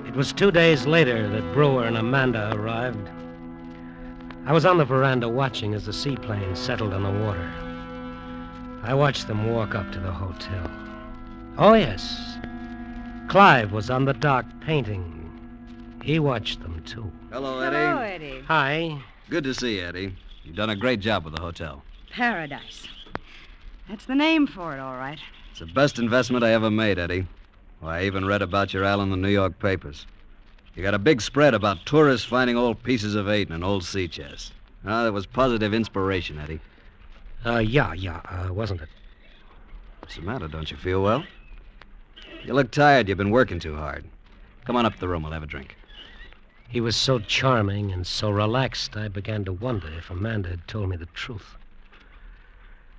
It was 2 days later that Brewer and Amanda arrived. I was on the veranda watching as the seaplane settled on the water. I watched them walk up to the hotel. Oh, yes. Clive was on the dock painting. He watched them, too. Hello, Eddie. Hello, Eddie. Hi. Good to see you, Eddie. You've done a great job with the hotel. Paradise. That's the name for it, all right. It's the best investment I ever made, Eddie. Why, I even read about your island in the New York papers. You got a big spread about tourists finding old pieces of 8 in an old sea chest. There was positive inspiration, Eddie. Wasn't it? What's the matter? Don't you feel well? You look tired. You've been working too hard. Come on up to the room. We'll have a drink. He was so charming and so relaxed, I began to wonder if Amanda had told me the truth.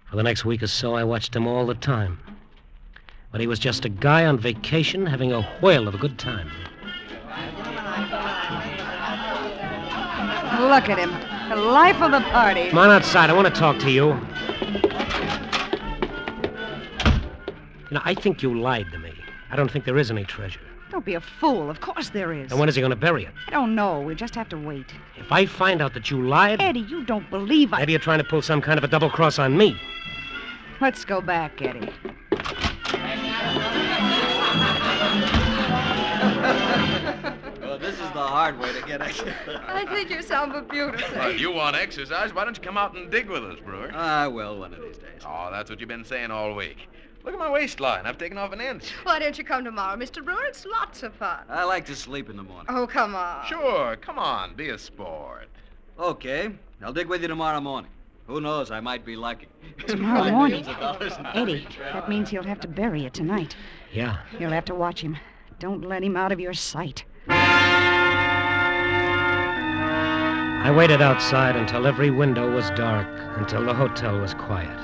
For the next week or so, I watched him all the time. But he was just a guy on vacation having a whale of a good time. Look at him. The life of the party. Come on outside. I want to talk to you. You know, I think you lied to me. I don't think there is any treasure. Don't be a fool. Of course there is. And when is he going to bury it? I don't know. We'll just have to wait. If I find out that you lied... Eddie, you don't believe I... Maybe you're trying to pull some kind of a double cross on me. Let's go back, Eddie. Well, this is the hard way to get exercise. I think you sound beautifully. Well, you want exercise? Why don't you come out and dig with us, Brewer? I will one of these days. Oh, that's what you've been saying all week. Look at my waistline. I've taken off an inch. Why don't you come tomorrow, Mr. Brewer? It's lots of fun. I like to sleep in the morning. Oh, come on. Sure. Come on. Be a sport. Okay. I'll dig with you tomorrow morning. Who knows? I might be lucky. Tomorrow morning? $5 million. Eddie, that means he'll have to bury it tonight. Yeah. You'll have to watch him. Don't let him out of your sight. I waited outside until every window was dark, until the hotel was quiet.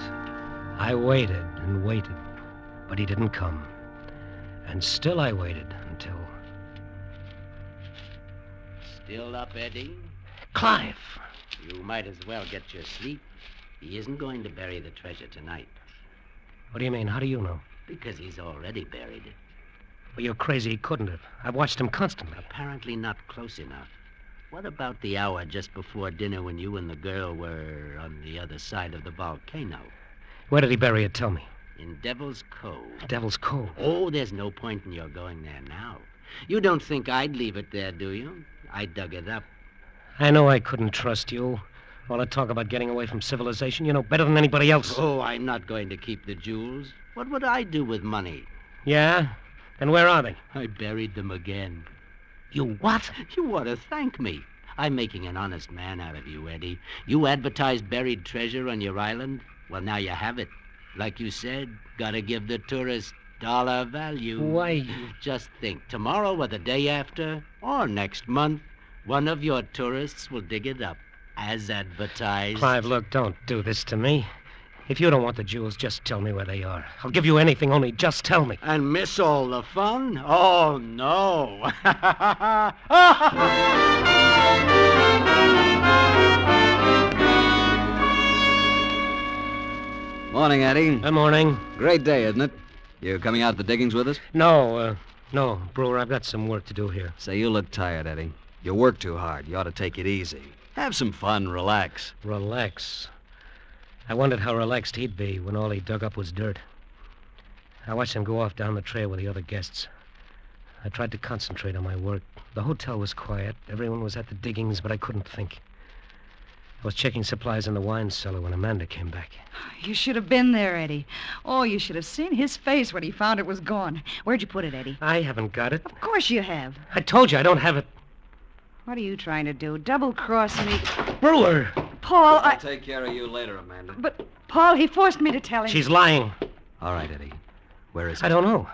I waited and waited, but he didn't come. And still I waited until... Still up, Eddie? Clive! You might as well get your sleep. He isn't going to bury the treasure tonight. What do you mean? How do you know? Because he's already buried it. Well, you're crazy. He couldn't have. I've watched him constantly. Apparently not close enough. What about the hour just before dinner when you and the girl were on the other side of the volcano? Where did he bury it? Tell me. In Devil's Cove. Devil's Cove? Oh, there's no point in your going there now. You don't think I'd leave it there, do you? I dug it up. I know I couldn't trust you. All that talk about getting away from civilization, you know better than anybody else. Oh, I'm not going to keep the jewels. What would I do with money? Yeah? Then where are they? I buried them again. You what? You ought to thank me. I'm making an honest man out of you, Eddie. You advertised buried treasure on your island. Well, now you have it. Like you said, gotta give the tourists dollar value. Why? Just think, tomorrow or the day after, or next month, one of your tourists will dig it up, as advertised. Clive, look, don't do this to me. If you don't want the jewels, just tell me where they are. I'll give you anything, only just tell me. And miss all the fun? Oh, no. Morning, Eddie. Good morning. Great day, isn't it? You coming out the diggings with us? No, Brewer, I've got some work to do here. Say, you look tired, Eddie. You work too hard. You ought to take it easy. Have some fun, relax. Relax? I wondered how relaxed he'd be when all he dug up was dirt. I watched him go off down the trail with the other guests. I tried to concentrate on my work. The hotel was quiet. Everyone was at the diggings, but I couldn't think. I was checking supplies in the wine cellar when Amanda came back. You should have been there, Eddie. Oh, you should have seen his face when he found it was gone. Where'd you put it, Eddie? I haven't got it. Of course you have. I told you I don't have it. What are you trying to do? Double-cross me? Brewer! Paul, I'll take care of you later, Amanda. But, Paul, he forced me to tell him. She's lying. All right, Eddie. Where is it? I don't know.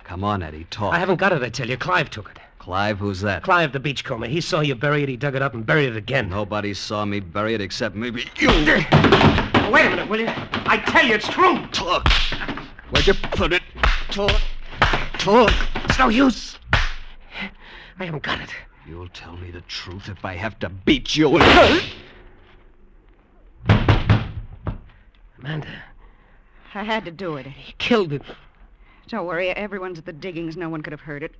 Come on, Eddie, talk. I haven't got it, I tell you. Clive took it. Clive? Who's that? Clive, the beachcomber. He saw you bury it, he dug it up and buried it again. Nobody saw me bury it except maybe you. Wait a minute, will you? I tell you, it's true. Talk. Where'd you put it? Talk. Talk. It's no use. I haven't got it. You'll tell me the truth if I have to beat you. Amanda. I had to do it, Eddie. He killed it. Don't worry, everyone's at the diggings. No one could have heard it.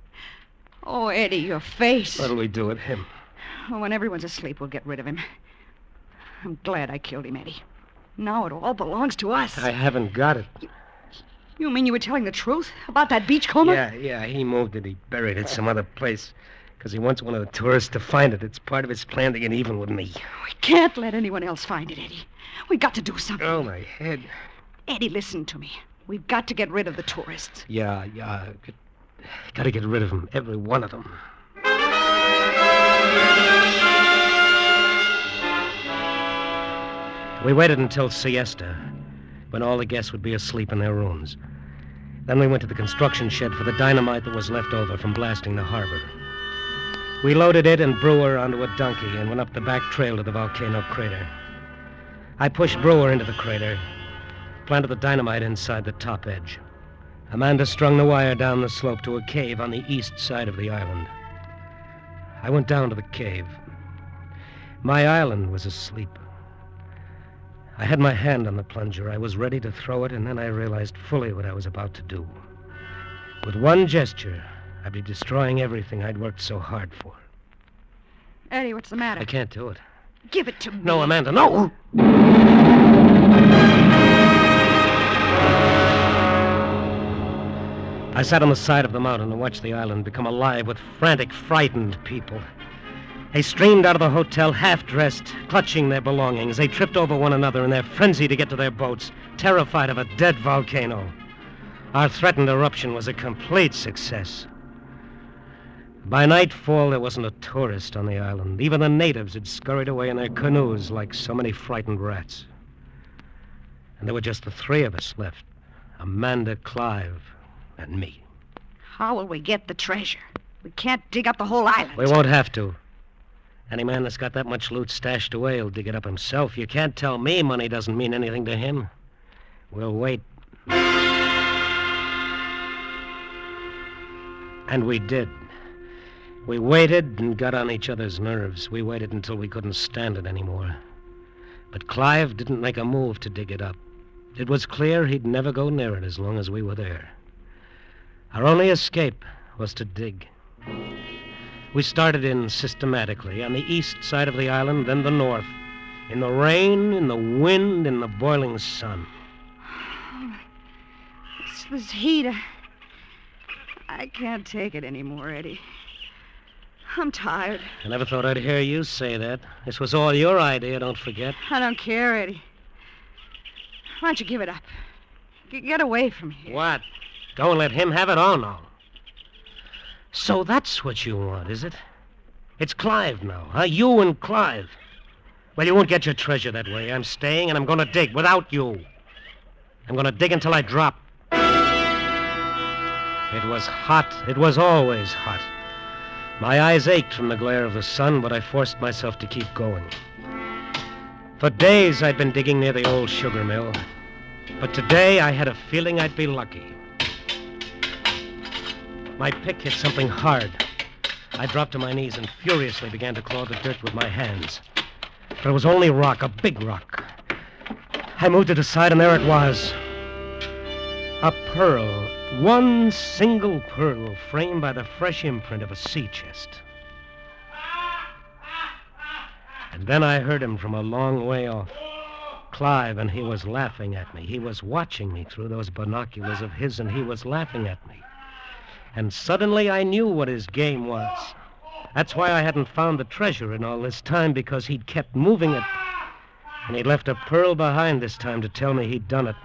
Oh, Eddie, your face. What'll we do with him? Oh, when everyone's asleep, we'll get rid of him. I'm glad I killed him, Eddie. Now it all belongs to us. I haven't got it. You mean you were telling the truth about that beachcomber? Yeah, he moved it. He buried it some other place. Because he wants one of the tourists to find it. It's part of his plan to get even with me. We can't let anyone else find it, Eddie. We've got to do something. Oh, my head. Eddie, listen to me. We've got to get rid of the tourists. Yeah. Got to get rid of them, every one of them. We waited until siesta, when all the guests would be asleep in their rooms. Then we went to the construction shed for the dynamite that was left over from blasting the harbor. We loaded it and Brewer onto a donkey and went up the back trail to the volcano crater. I pushed Brewer into the crater, planted the dynamite inside the top edge. Amanda strung the wire down the slope to a cave on the east side of the island. I went down to the cave. My island was asleep. I had my hand on the plunger. I was ready to throw it, and then I realized fully what I was about to do. With one gesture, I'd be destroying everything I'd worked so hard for. Eddie, what's the matter? I can't do it. Give it to me. No, Amanda, no! I sat on the side of the mountain and watched the island become alive with frantic, frightened people. They streamed out of the hotel half-dressed, clutching their belongings. They tripped over one another in their frenzy to get to their boats, terrified of a dead volcano. Our threatened eruption was a complete success. By nightfall, there wasn't a tourist on the island. Even the natives had scurried away in their canoes like so many frightened rats. And there were just the three of us left, Amanda, Clive, and me. How will we get the treasure? We can't dig up the whole island. We won't have to. Any man that's got that much loot stashed away will dig it up himself. You can't tell me money doesn't mean anything to him. We'll wait. And we did. We waited and got on each other's nerves. We waited until we couldn't stand it anymore. But Clive didn't make a move to dig it up. It was clear he'd never go near it as long as we were there. Our only escape was to dig. We started in systematically, on the east side of the island, then the north. In the rain, in the wind, in the boiling sun. This heat, I can't take it anymore, Eddie. I'm tired. I never thought I'd hear you say that. This was all your idea, don't forget. I don't care, Eddie. Why don't you give it up? Get away from here. What? Go and let him have it? Oh, no. So that's what you want, is it? It's Clive now, huh? You and Clive. Well, you won't get your treasure that way. I'm staying, and I'm going to dig without you. I'm going to dig until I drop. It was hot. It was always hot. My eyes ached from the glare of the sun, but I forced myself to keep going. For days I'd been digging near the old sugar mill, but today I had a feeling I'd be lucky. My pick hit something hard. I dropped to my knees and furiously began to claw the dirt with my hands. But it was only rock, a big rock. I moved it aside, and there it was. A pearl. One single pearl framed by the fresh imprint of a sea chest. And then I heard him from a long way off. Clive, and he was laughing at me. He was watching me through those binoculars of his, and he was laughing at me. And suddenly I knew what his game was. That's why I hadn't found the treasure in all this time, because he'd kept moving it. And he'd left a pearl behind this time to tell me he'd done it.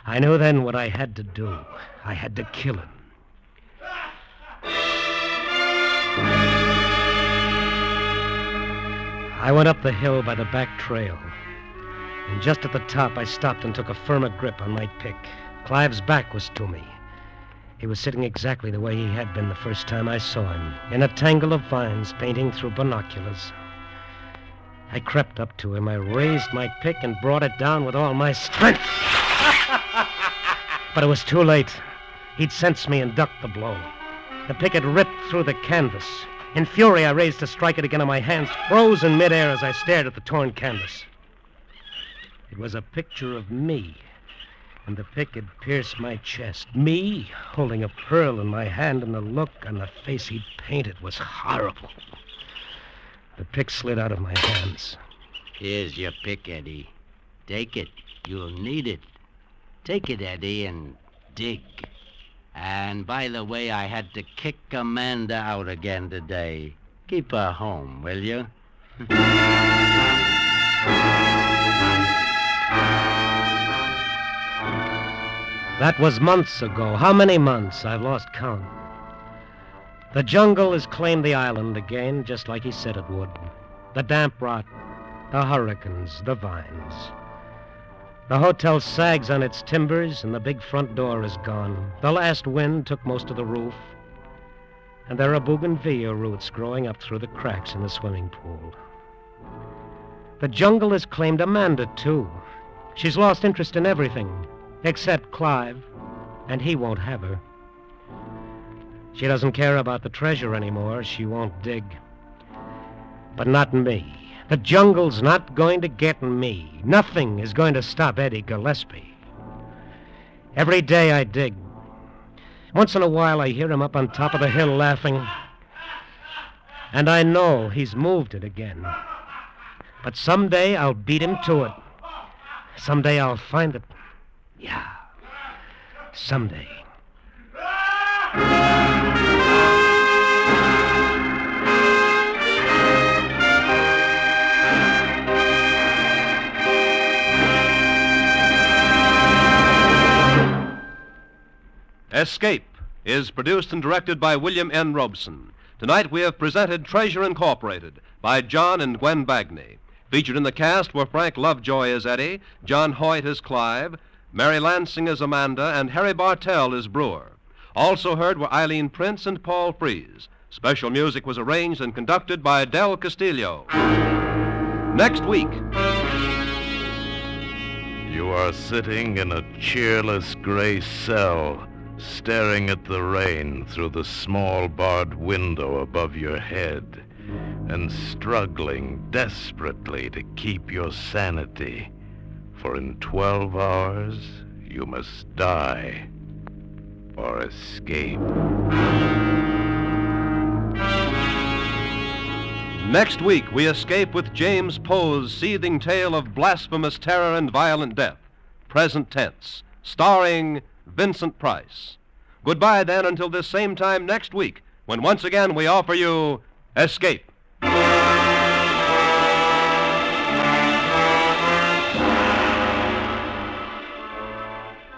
I knew then what I had to do. I had to kill him. I went up the hill by the back trail. And just at the top, I stopped and took a firmer grip on my pick. Clive's back was to me. He was sitting exactly the way he had been the first time I saw him, in a tangle of vines painting through binoculars. I crept up to him. I raised my pick and brought it down with all my strength. But it was too late. He'd sensed me and ducked the blow. The pick had ripped through the canvas. In fury, I raised to strike it again, and my hands froze in midair as I stared at the torn canvas. It was a picture of me, and the pick had pierced my chest. Me, holding a pearl in my hand, and the look on the face he'd painted was horrible. The pick slid out of my hands. Here's your pick, Eddie. Take it. You'll need it. Take it, Eddie, and dig. And by the way, I had to kick Amanda out again today. Keep her home, will you? That was months ago. How many months? I've lost count. The jungle has claimed the island again, just like he said it would. The damp rot, the hurricanes, the vines. The hotel sags on its timbers, and the big front door is gone. The last wind took most of the roof. And there are bougainvillea roots growing up through the cracks in the swimming pool. The jungle has claimed Amanda, too. She's lost interest in everything, except Clive, and he won't have her. She doesn't care about the treasure anymore. She won't dig. But not me. The jungle's not going to get me. Nothing is going to stop Eddie Gillespie. Every day I dig. Once in a while I hear him up on top of the hill laughing. And I know he's moved it again. But someday I'll beat him to it. Someday I'll find it. Yeah. Someday. Escape is produced and directed by William N. Robeson. Tonight we have presented Treasure Incorporated by John and Gwen Bagney. Featured in the cast were Frank Lovejoy as Eddie, John Hoyt as Clive, Mary Lansing as Amanda, and Harry Bartell as Brewer. Also heard were Eileen Prince and Paul Frees. Special music was arranged and conducted by Del Castillo. Next week. You are sitting in a cheerless gray cell, staring at the rain through the small barred window above your head, and struggling desperately to keep your sanity, for in 12 hours you must die or escape. Next week, we escape with James Poe's seething tale of blasphemous terror and violent death, present tense, starring Vincent Price. Goodbye, then, until this same time next week, when once again we offer you Escape.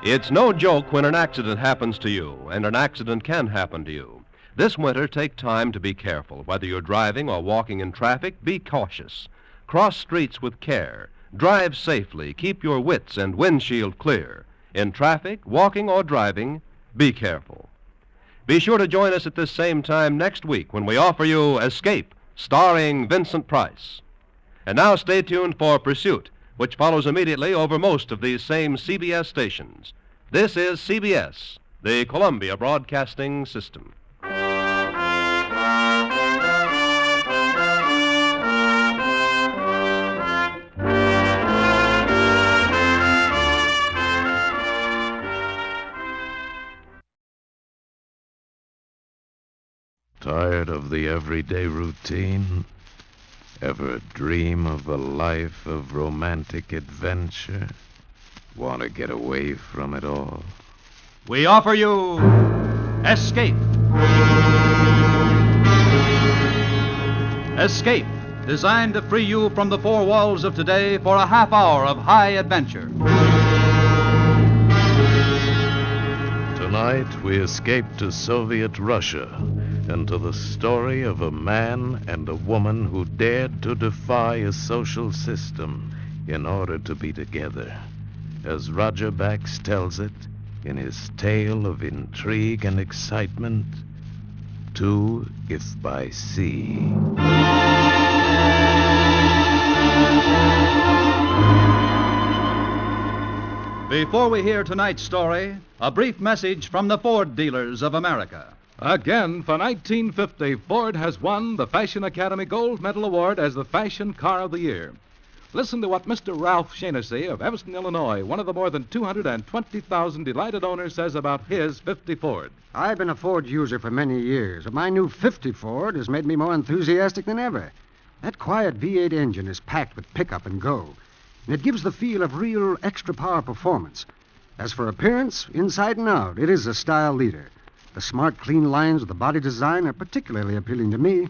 It's no joke when an accident happens to you, and an accident can happen to you. This winter, take time to be careful. Whether you're driving or walking in traffic, be cautious. Cross streets with care. Drive safely. Keep your wits and windshield clear. In traffic, walking, or driving, be careful. Be sure to join us at this same time next week when we offer you Escape, starring Vincent Price. And now stay tuned for Pursuit, which follows immediately over most of these same CBS stations. This is CBS, the Columbia Broadcasting System. Tired of the everyday routine? Ever dream of a life of romantic adventure? Want to get away from it all? We offer you Escape. Escape, designed to free you from the four walls of today for a half hour of high adventure. Tonight, we escape to Soviet Russia and to the story of a man and a woman who dared to defy a social system in order to be together. As Roger Bax tells it in his tale of intrigue and excitement, To If by Sea. Before we hear tonight's story, a brief message from the Ford dealers of America. Again, for 1950, Ford has won the Fashion Academy Gold Medal Award as the Fashion Car of the Year. Listen to what Mr. Ralph Shaughnessy of Evanston, Illinois, one of the more than 220,000 delighted owners, says about his 50 Ford. I've been a Ford user for many years, but my new 50 Ford has made me more enthusiastic than ever. That quiet V8 engine is packed with pickup and go, and it gives the feel of real extra power performance. As for appearance, inside and out, it is a style leader. The smart, clean lines of the body design are particularly appealing to me.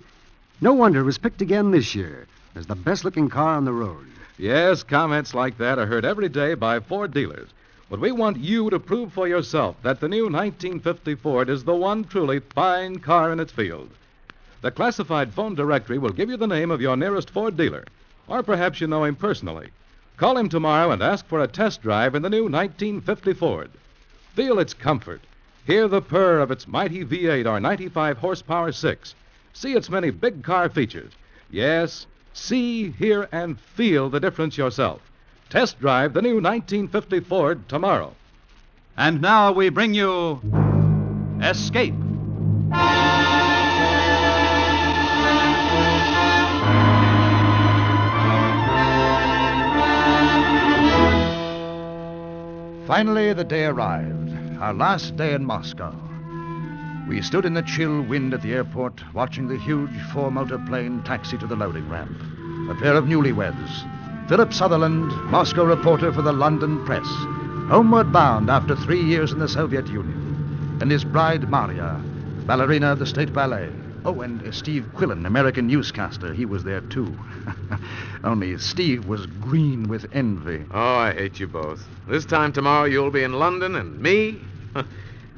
No wonder it was picked again this year as the best-looking car on the road. Yes, comments like that are heard every day by Ford dealers. But we want you to prove for yourself that the new 1950 Ford is the one truly fine car in its field. The classified phone directory will give you the name of your nearest Ford dealer, or perhaps you know him personally. Call him tomorrow and ask for a test drive in the new 1950 Ford. Feel its comfort. Hear the purr of its mighty V8 or 95 horsepower 6. See its many big car features. Yes, see, hear, and feel the difference yourself. Test drive the new 1950 Ford tomorrow. And now we bring you Escape. Finally, the day arrived, our last day in Moscow. We stood in the chill wind at the airport, watching the huge four-motor plane taxi to the loading ramp. A pair of newlyweds, Philip Sutherland, Moscow reporter for the London Press, homeward bound after 3 years in the Soviet Union, and his bride, Maria, ballerina of the State Ballet. Oh, and Steve Quillen, American newscaster. He was there, too. Only Steve was green with envy. Oh, I hate you both. This time tomorrow you'll be in London, and me?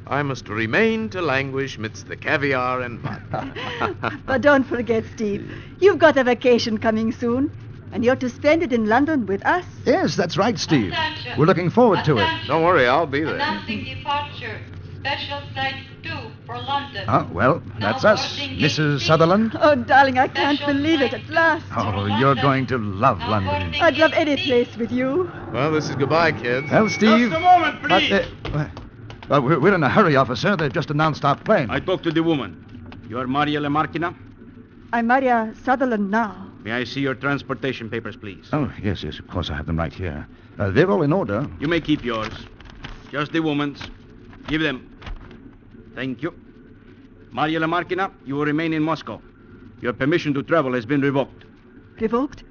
I must remain to languish midst the caviar and vodka. But don't forget, Steve, you've got a vacation coming soon, and you're to spend it in London with us. Yes, that's right, Steve. We're looking forward to it. Don't worry, I'll be there. Announcing departure. Special flight 2 for London. Oh, well, that's us. Mrs. Sutherland? Oh, darling, I can't believe it at last. Oh, you're going to love London. I'd love any place with you. Well, this is goodbye, kids. Well, Steve... Just a moment, please. We're in a hurry, officer. They've just announced our plane. I talked to the woman. You're Maria Lemarkina? I'm Maria Sutherland now. May I see your transportation papers, please? Oh, yes, of course, I have them right here. They're all in order. You may keep yours. Just the woman's. Give them. Thank you. Maria Lemarkina, you will remain in Moscow. Your permission to travel has been revoked. Revoked?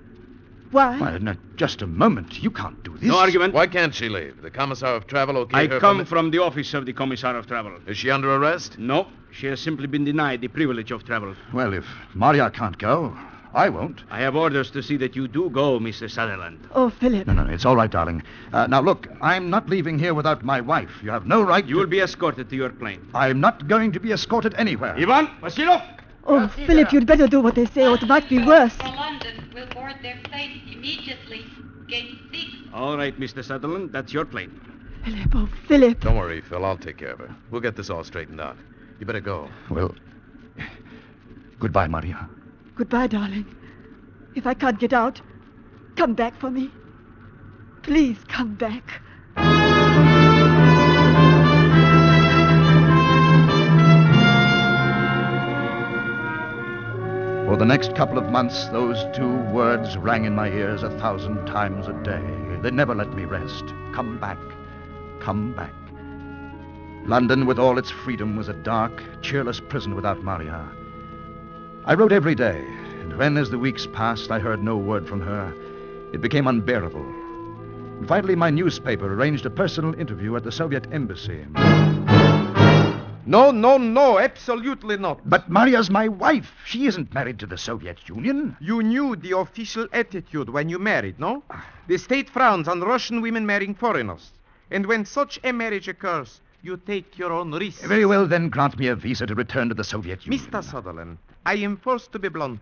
Why? Why, now, just a moment. You can't do this. No argument. Why can't she leave? The Commissar of Travel okay I her come from the office of the Commissar of Travel. Is she under arrest? No, she has simply been denied the privilege of travel. Well, if Maria can't go, I won't. I have orders to see that you do go, Mr. Sutherland. Oh, Philip. No, it's all right, darling. Now, look, I'm not leaving here without my wife. You have no right You will be escorted to your plane. I'm not going to be escorted anywhere. Ivan, Vasilov! Oh, Philip, you'd better do what they say, or it might be worse. For London will board their plane immediately. Gate 6. All right, Mr. Sutherland, that's your plane. Philip, oh, Philip. Don't worry, Phil. I'll take care of her. We'll get this all straightened out. You better go. Well, goodbye, Maria. Goodbye, darling. If I can't get out, come back for me. Please come back. For the next couple of months, those two words rang in my ears 1,000 times a day. They never let me rest. Come back. Come back. London, with all its freedom, was a dark, cheerless prison without Maria. I wrote every day, and when, as the weeks passed, I heard no word from her, it became unbearable. And finally, my newspaper arranged a personal interview at the Soviet embassy. No, absolutely not. But Maria's my wife. She isn't married to the Soviet Union. You knew the official attitude when you married, no? The state frowns on Russian women marrying foreigners. And when such a marriage occurs, you take your own risk. Very well, then grant me a visa to return to the Soviet Union. Mr. Sutherland, I am forced to be blunt.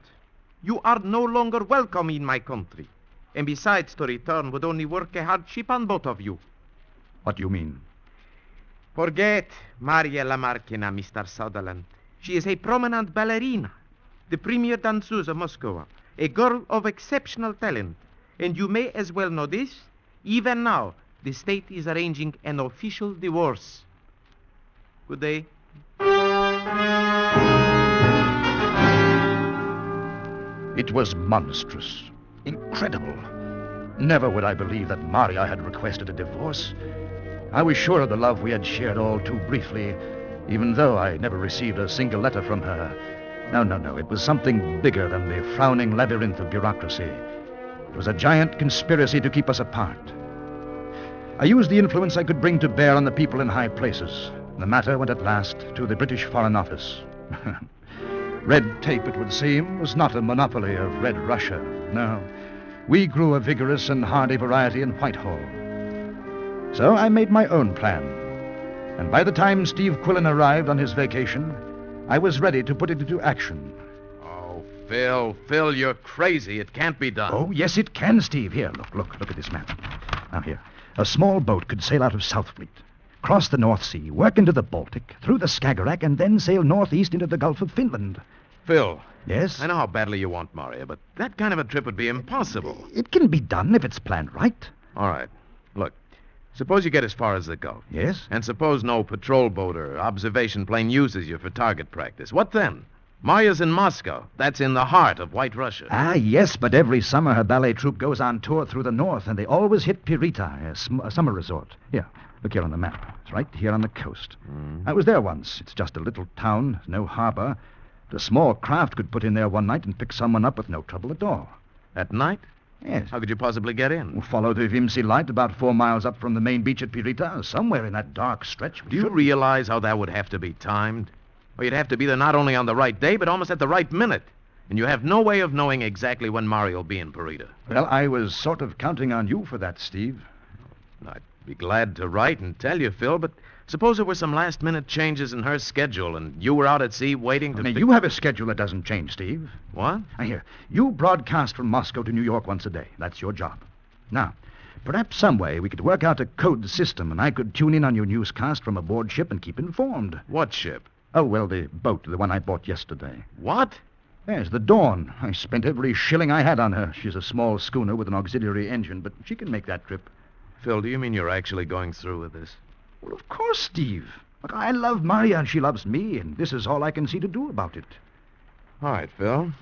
You are no longer welcome in my country. And besides, to return would only work a hardship on both of you. What do you mean? Forget Maria Lamarkina, Mr. Sutherland. She is a prominent ballerina, the premier danseuse of Moscow, a girl of exceptional talent. And you may as well know this. Even now, the state is arranging an official divorce. Good day. It was monstrous. Incredible. Never would I believe that Maria had requested a divorce. I was sure of the love we had shared all too briefly, even though I never received a single letter from her. No. It was something bigger than the frowning labyrinth of bureaucracy. It was a giant conspiracy to keep us apart. I used the influence I could bring to bear on the people in high places. The matter went at last to the British Foreign Office. Red tape, it would seem, was not a monopoly of Red Russia. No. We grew a vigorous and hardy variety in Whitehall. So I made my own plan. And by the time Steve Quillen arrived on his vacation, I was ready to put it into action. Oh, Phil, you're crazy. It can't be done. Oh, yes, it can, Steve. Here, look at this map. Now, here. A small boat could sail out of Southfleet, cross the North Sea, work into the Baltic, through the Skagerrak, and then sail northeast into the Gulf of Finland. Phil. Yes? I know how badly you want Maria, but that kind of a trip would be impossible. It can be done if it's planned right. All right. Look, suppose you get as far as the Gulf. Yes? And suppose no patrol boat or observation plane uses you for target practice. What then? Maria's in Moscow. That's in the heart of White Russia. Ah, yes, but every summer her ballet troupe goes on tour through the north, and they always hit Pirita, a summer resort. Here, look here on the map. It's right here on the coast. I was there once. It's just a little town, no harbor. The small craft could put in there one night and pick someone up with no trouble at all. At night? Yes. How could you possibly get in? We'll follow the Vimsy Light about 4 miles up from the main beach at Pirita, somewhere in that dark stretch. Do you realize how that would have to be timed? Well, you'd have to be there not only on the right day, but almost at the right minute. And you have no way of knowing exactly when Maria will be in Pirita. Well, I was sort of counting on you for that, Steve. I'd be glad to write and tell you, Phil, but suppose there were some last-minute changes in her schedule and you were out at sea waiting to... Now, you have a schedule that doesn't change, Steve. What? Now, here, you broadcast from Moscow to New York once a day. That's your job. Now, perhaps some way we could work out a code system and I could tune in on your newscast from aboard ship and keep informed. What ship? Oh, well, the boat, the one I bought yesterday. What? Yes, the Dawn. I spent every shilling I had on her. She's a small schooner with an auxiliary engine, but she can make that trip. Phil, do you mean you're actually going through with this? Well, of course, Steve. Look, I love Maria and she loves me, and this is all I can see to do about it. All right, Phil.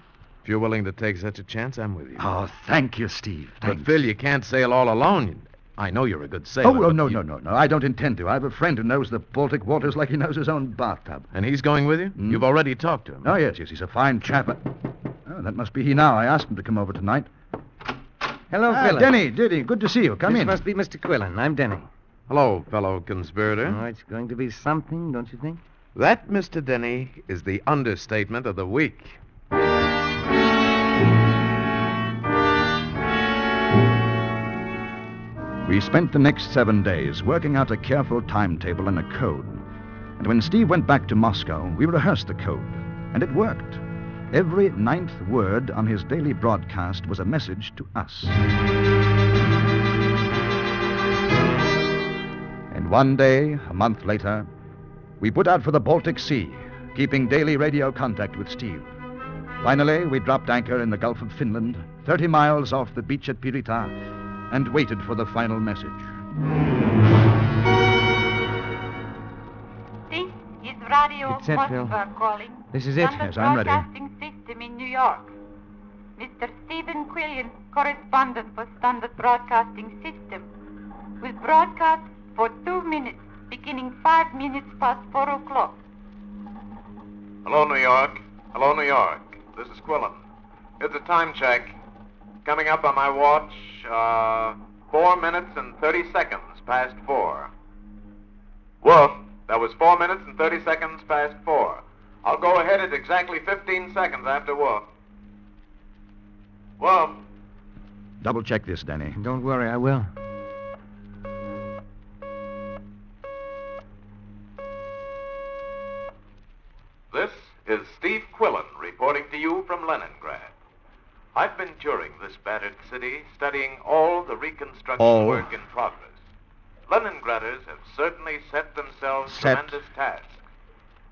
If you're willing to take such a chance, I'm with you. Oh, thank you, Steve. Thanks. But, Phil, you can't sail all alone. I know you're a good sailor. Oh, no. I don't intend to. I have a friend who knows the Baltic waters like he knows his own bathtub. And he's going with you? You've already talked to him. Oh, yes. He's a fine chap. Oh, that must be he now. I asked him to come over tonight. Hello, Philip. Denny, good to see you. Come this in. Must be Mr. Quillen. I'm Denny. Hello, fellow conspirator. Oh, it's going to be something, don't you think? That, Mr. Denny, is the understatement of the week. We spent the next 7 days working out a careful timetable and a code. And when Steve went back to Moscow, we rehearsed the code. And it worked. Every 9th word on his daily broadcast was a message to us. And one day, a month later, we put out for the Baltic Sea, keeping daily radio contact with Steve. Finally, we dropped anchor in the Gulf of Finland, 30 miles off the beach at Pirita, and waited for the final message. This is Radio It's it, Phil. Moscow calling. This is it. From the Yes, I'm ready. Broadcasting System in New York. Mr. Stephen Quillian, correspondent for Standard Broadcasting System, will broadcast for 2 minutes, beginning 5 minutes past 4 o'clock. Hello, New York. Hello, New York. This is Quillen. It's a time check. Coming up on my watch, 4 minutes and 30 seconds past 4. Wolf, that was 4 minutes and 30 seconds past 4. I'll go ahead at exactly 15 seconds after Wolf. Wolf. Double check this, Denny. Don't worry, I will. This is Steve Quillen reporting to you from Leningrad. I've been touring this battered city, studying all the reconstruction work in progress. Leningraders have certainly set themselves tremendous tasks.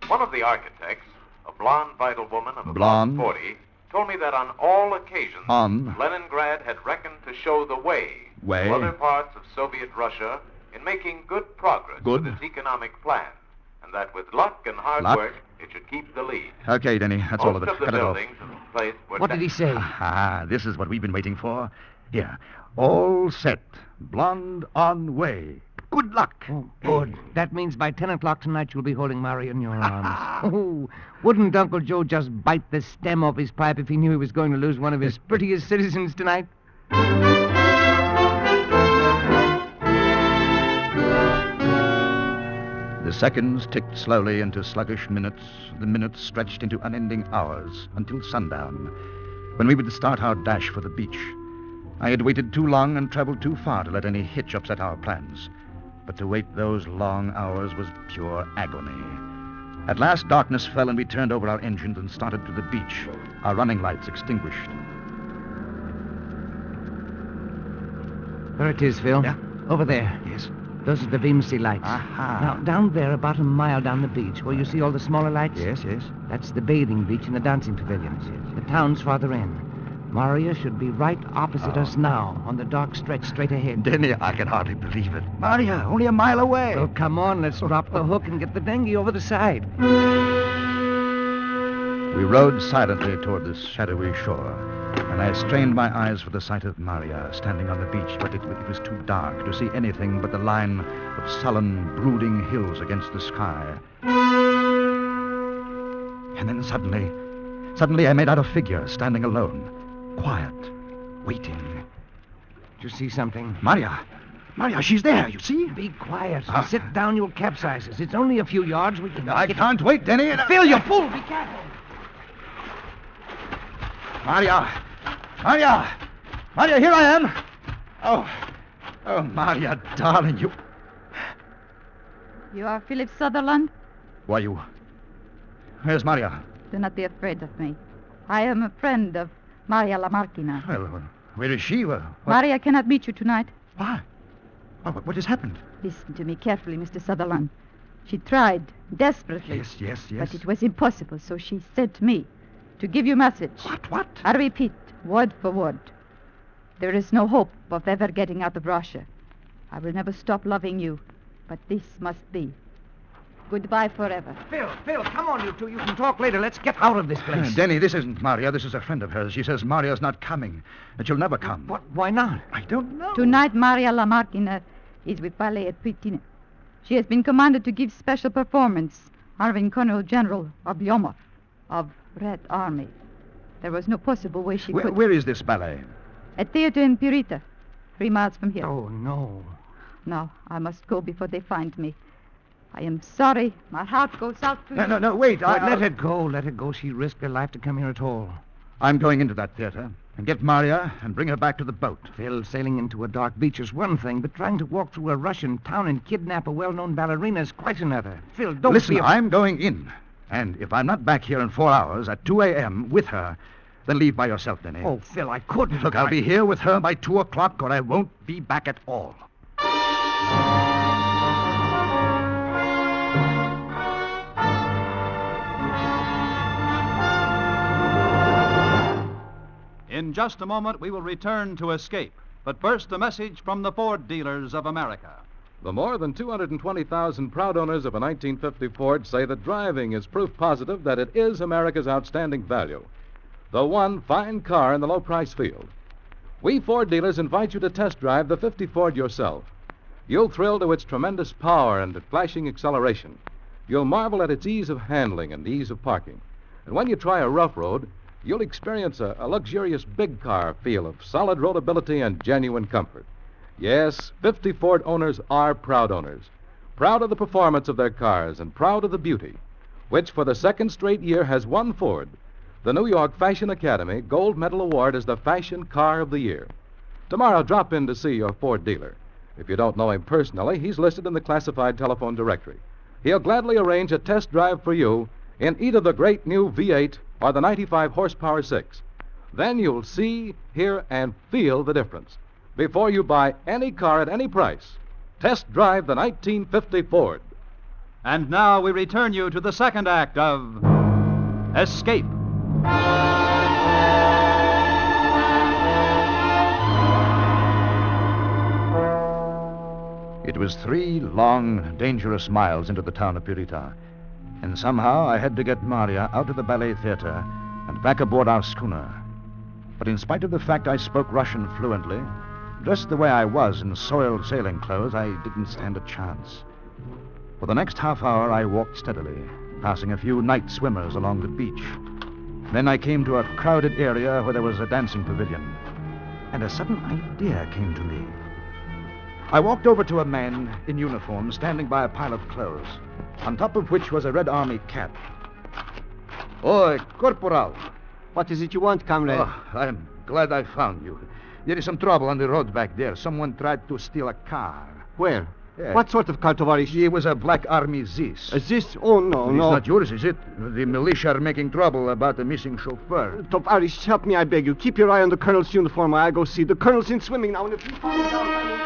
One of the architects, a blonde, vital woman of about 40, told me that on all occasions, Leningrad had reckoned to show the way to other parts of Soviet Russia in making good progress with its economic plan, and that with luck and hard work, it should keep the lead. Okay, Denny, that's all of it. Most of the Cut it off. buildings in the place were What did he say? Ah, this is what we've been waiting for. Here. All set. Blonde on way. Good luck. Oh, good. That means by 10 o'clock tonight you'll be holding Maria in your arms. Oh, wouldn't Uncle Joe just bite the stem off his pipe if he knew he was going to lose one of his prettiest citizens tonight? The seconds ticked slowly into sluggish minutes. The minutes stretched into unending hours until sundown, when we would start our dash for the beach. I had waited too long and traveled too far to let any hitch upset our plans. But to wait those long hours was pure agony. At last, darkness fell and we turned over our engines and started to the beach, our running lights extinguished. There it is, Phil. Yeah? Over there. Yes. Those are the Vimsey lights. Aha. Now, down there, about a mile down the beach, where you see all the smaller lights? Yes. That's the bathing beach and the dancing pavilions. Yes. The town's farther in. Maria should be right opposite us now, on the dark stretch straight ahead. Denny, I can hardly believe it. Maria, only a mile away. Well, come on, let's drop the hook and get the dinghy over the side. We rowed silently toward the shadowy shore, and I strained my eyes for the sight of Maria standing on the beach, but it was too dark to see anything but the line of sullen, brooding hills against the sky. And then suddenly I made out a figure standing alone, quiet, waiting. Did you see something? Maria, she's there, you see? Be quiet. Sit down, you'll capsize us. It's only a few yards. We can... I can't wait, Denny. Phil, you fool! Be careful. Maria, here I am. Oh, Maria, darling, you... You are Philip Sutherland? Why, you... Where's Maria? Do not be afraid of me. I am a friend of Maria Lamarkina. Well, where is she? Maria cannot meet you tonight. Why? What has happened? Listen to me carefully, Mr. Sutherland. She tried desperately. Yes. But it was impossible, so she sent me to give you message. What? I repeat, word for word. There is no hope of ever getting out of Russia. I will never stop loving you, but this must be. Goodbye forever. Phil, come on, you two. You can talk later. Let's get out of this place. Denny, this isn't Maria. This is a friend of hers. She says Maria's not coming, that she'll never come. What? Why not? I don't know. Tonight, Maria Lamarkina is with ballet at Pritina. She has been commanded to give special performance, honoring Colonel General Oblomov of Red Army. There was no possible way she could... Where is this ballet? A theater in Purita, 3 miles from here. Oh, no. Now, I must go before they find me. I am sorry. My heart goes out to you. No, wait. Let it go. Let it go. She risked her life to come here at all. I'm going into that theater and get Maria and bring her back to the boat. Phil, sailing into a dark beach is one thing, but trying to walk through a Russian town and kidnap a well-known ballerina is quite another. Phil, don't Listen, be... I'm going in. And if I'm not back here in 4 hours at 2 a.m. with her, then leave by yourself, Denny. Oh, Phil, I couldn't. Look, I'll be here with her by 2 o'clock, or I won't be back at all. In just a moment, we will return to Escape. But first, a message from the Ford dealers of America. The more than 220,000 proud owners of a 1950 Ford say that driving is proof positive that it is America's outstanding value. The one fine car in the low-price field. We Ford dealers invite you to test drive the 50 Ford yourself. You'll thrill to its tremendous power and flashing acceleration. You'll marvel at its ease of handling and ease of parking. And when you try a rough road, you'll experience a luxurious big car feel of solid roadability and genuine comfort. Yes, 50 Ford owners are proud owners. Proud of the performance of their cars and proud of the beauty, which for the second straight year has won Ford the New York Fashion Academy Gold Medal Award as the Fashion Car of the Year. Tomorrow, drop in to see your Ford dealer. If you don't know him personally, he's listed in the classified telephone directory. He'll gladly arrange a test drive for you in either the great new V8 or the 95 horsepower 6. Then you'll see, hear, and feel the difference. Before you buy any car at any price, test drive the 1950 Ford. And now we return you to the second act of Escape. It was 3 long, dangerous miles into the town of Purita. And somehow I had to get Maria out of the ballet theater and back aboard our schooner. But in spite of the fact I spoke Russian fluently, dressed the way I was in soiled sailing clothes, I didn't stand a chance. For the next half hour, I walked steadily, passing a few night swimmers along the beach. Then I came to a crowded area where there was a dancing pavilion, and a sudden idea came to me. I walked over to a man in uniform standing by a pile of clothes, on top of which was a Red Army cap. Oh, Corporal. What is it you want, comrade? Oh, I'm glad I found you. There is some trouble on the road back there. Someone tried to steal a car. Where? Yeah. What sort of car, Tovarish? It was a Black Army Zis. A Zis? Oh, no, It's no. not yours, is it? The militia are making trouble about the missing chauffeur. Tovarish, help me, I beg you. Keep your eye on the colonel's uniform while I go see. The colonel's in swimming now, and if you fall down...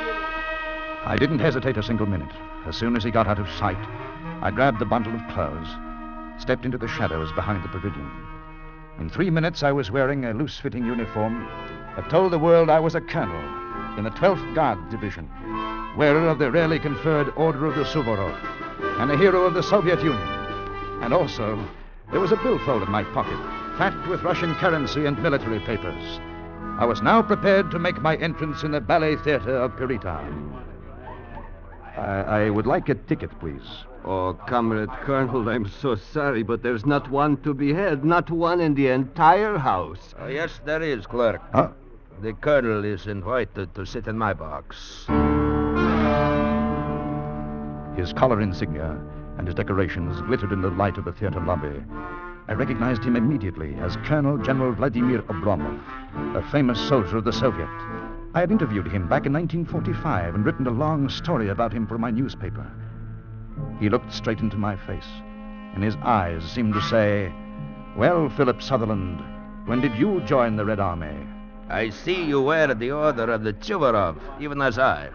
I didn't hesitate a single minute. As soon as he got out of sight, I grabbed the bundle of clothes, stepped into the shadows behind the pavilion. In 3 minutes, I was wearing a loose-fitting uniform that told the world I was a colonel in the 12th Guard Division, wearer of the rarely conferred Order of the Suvorov, and a hero of the Soviet Union. And also, there was a billfold in my pocket, fat with Russian currency and military papers. I was now prepared to make my entrance in the ballet theater of Purita. I would like a ticket, please. Oh, Comrade Colonel, I'm so sorry, but there's not one to be had. Not one in the entire house. Yes, there is, clerk. Huh? The colonel is invited to sit in my box. His collar insignia and his decorations glittered in the light of the theater lobby. I recognized him immediately as Colonel General Vladimir Oblomov, a famous soldier of the Soviet. I had interviewed him back in 1945 and written a long story about him for my newspaper. He looked straight into my face, and his eyes seemed to say, "Well, Philip Sutherland, when did you join the Red Army?" I see you wear the Order of the Suvorov, even as I.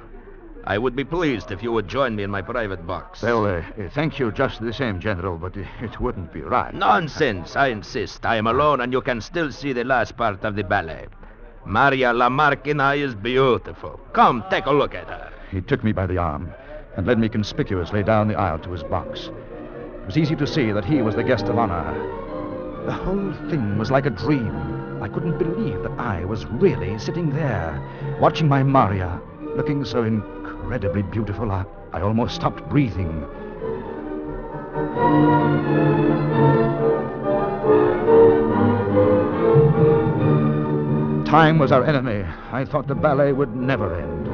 I would be pleased if you would join me in my private box. Well, thank you just the same, General, but it wouldn't be right. Nonsense, I insist. I am alone, and you can still see the last part of the ballet. Maria Lamarckina is beautiful. Come, take a look at her. He took me by the arm and led me conspicuously down the aisle to his box. It was easy to see that he was the guest of honor. The whole thing was like a dream. I couldn't believe that I was really sitting there, watching my Maria, looking so incredibly beautiful, I almost stopped breathing. time was our enemy. I thought the ballet would never end.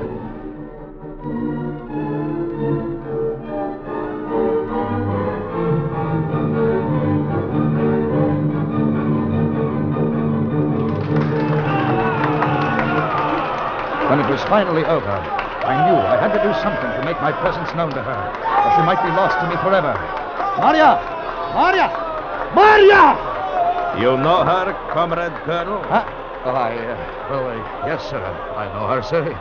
When it was finally over, I knew I had to do something to make my presence known to her, or she might be lost to me forever. Maria! Maria! Maria! You know her, Comrade Colonel? Yes, sir. I know her, sir.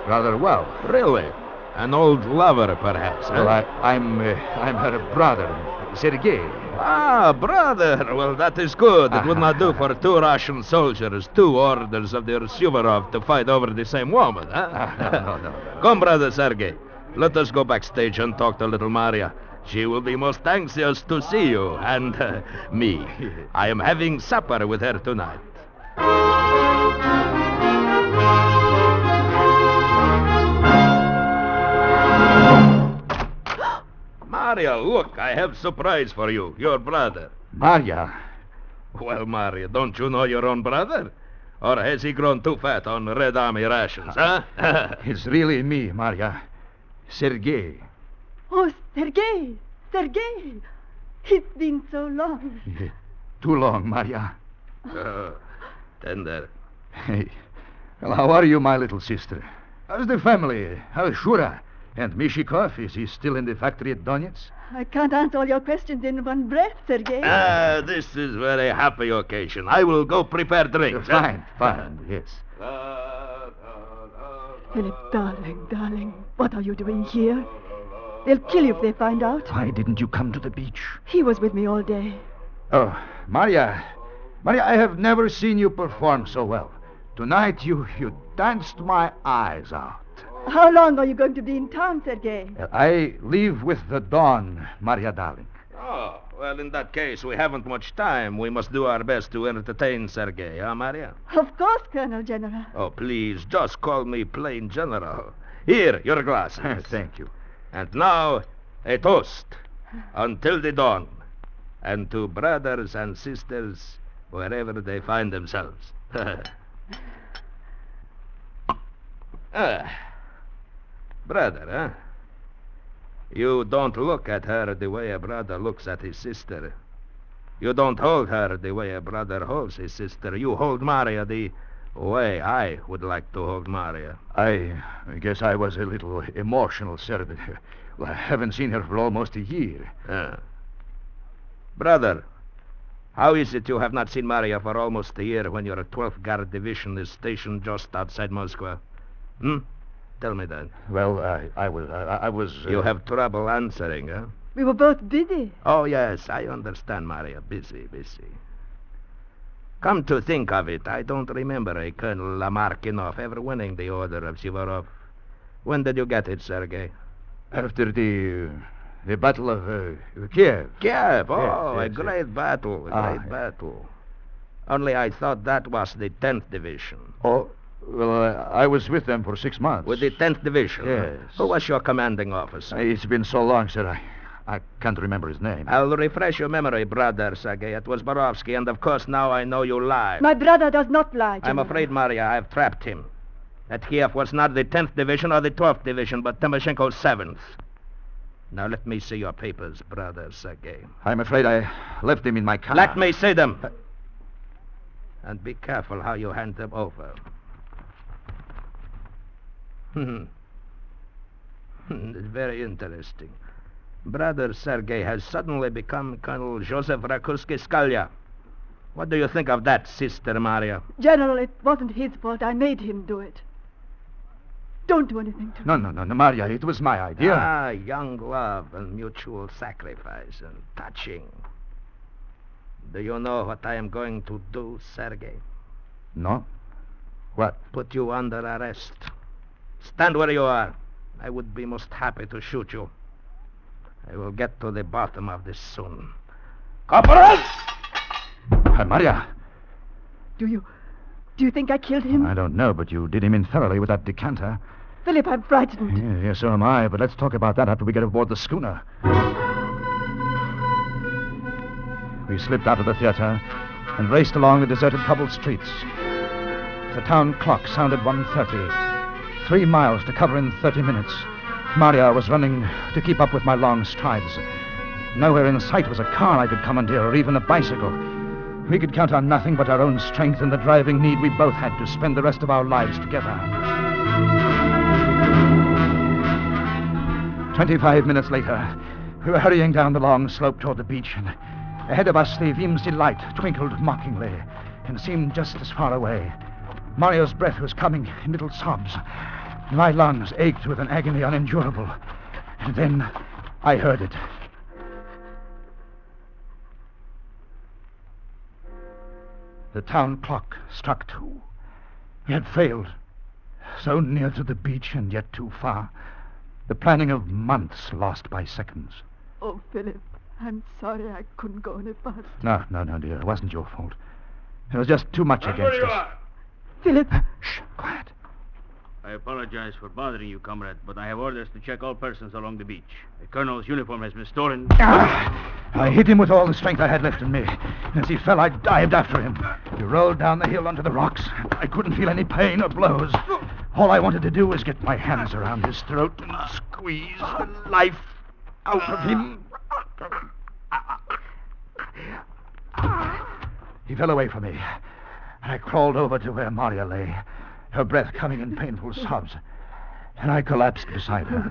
Rather well. Really? An old lover, perhaps? Well, I'm her brother, Sergei. Ah, brother. Well, that is good. It would not do for two Russian soldiers, two orders of the Suvorov to fight over the same woman, huh? No. Come, brother Sergei. Let us go backstage and talk to little Maria. She will be most anxious to see you and me. I am having supper with her tonight. Maria, look, I have surprise for you, your brother. Maria? Well, Maria, don't you know your own brother? Or has he grown too fat on Red Army rations, huh? It's really me, Maria. Sergei. Oh, Sergei! Sergei! It's been so long. Too long, Maria. Tender. Hey. Well, how are you, my little sister? How's the family? How's Shura? And Mishikov, is he still in the factory at Donetsk? I can't answer all your questions in one breath, Sergei. This is very happy occasion. I will go prepare drinks. Fine, yes. Philip, darling, what are you doing here? They'll kill you if they find out. Why didn't you come to the beach? He was with me all day. Oh, Maria, I have never seen you perform so well. Tonight you danced my eyes out. How long are you going to be in town, Sergei? I leave with the dawn, Maria darling. Oh, well, in that case, we haven't much time. We must do our best to entertain Sergei, huh, Maria? Of course, Colonel General. Oh, please, just call me plain General. Here, your glasses. Thank you. And now, a toast. Until the dawn. And to brothers and sisters, wherever they find themselves. Brother, huh? You don't look at her the way a brother looks at his sister. You don't hold her the way a brother holds his sister. You hold Maria the way I would like to hold Maria. I guess I was a little emotional, sir. Well, I haven't seen her for almost a year. Brother, how is it you have not seen Maria for almost a year when your 12th Guard Division is stationed just outside Moscow? Tell me that. Well, I was... You have trouble answering, huh? We were both busy. Oh, yes, I understand, Maria. Busy. Come to think of it, I don't remember a Colonel Lamarkinov ever winning the Order of Suvorov. When did you get it, Sergei? After the Battle of Kiev. Kiev? Oh, yes, a great battle, battle. Only I thought that was the 10th Division. Oh, well, I was with them for 6 months. With the 10th Division? Yes. Who was your commanding officer? It's been so long, sir, I can't remember his name. I'll refresh your memory, brother Sergei. It was Borovsky, and of course now I know you lie. My brother does not lie, General. I'm afraid, Maria, I've trapped him. That Kiev was not the 10th Division or the 12th Division, but Timoshenko's 7th. Now let me see your papers, brother Sergei. I'm afraid I left them in my car. Let me see them. And be careful how you hand them over. It's very interesting. Brother Sergei has suddenly become Colonel Joseph Rakuski-Skalya. What do you think of that, Sister Maria? General, it wasn't his fault. I made him do it. Don't do anything to me. No, Maria, it was my idea. Ah, young love and mutual sacrifice and touching. Do you know what I am going to do, Sergei? No? What? Put you under arrest. Stand where you are. I would be most happy to shoot you. I will get to the bottom of this soon. Corporal! Maria! Do you think I killed him? I don't know, but you did him in thoroughly with that decanter. Philip, I'm frightened. Yes, so am I, but let's talk about that after we get aboard the schooner. We slipped out of the theater and raced along the deserted cobbled streets. The town clock sounded 1:30. 3 miles to cover in 30 minutes. Maria was running to keep up with my long strides. Nowhere in sight was a car I could commandeer or even a bicycle. We could count on nothing but our own strength and the driving need we both had to spend the rest of our lives together. 25 minutes later, we were hurrying down the long slope toward the beach, and ahead of us the Vimsey light twinkled mockingly and seemed just as far away. Mario's breath was coming in little sobs. My lungs ached with an agony unendurable. And then I heard it. The town clock struck 2. We had failed. So near to the beach and yet too far. The planning of months lost by seconds. Oh, Philip, I'm sorry I couldn't go any faster. No, dear. It wasn't your fault. There was just too much against us. Philip. Shh, quiet. I apologize for bothering you, comrade, but I have orders to check all persons along the beach. The colonel's uniform has been stolen. I hit him with all the strength I had left in me. As he fell, I dived after him. He rolled down the hill onto the rocks. I couldn't feel any pain or blows. All I wanted to do was get my hands around his throat and squeeze the life out of him. He fell away from me. I crawled over to where Maria lay, her breath coming in painful sobs, and I collapsed beside her.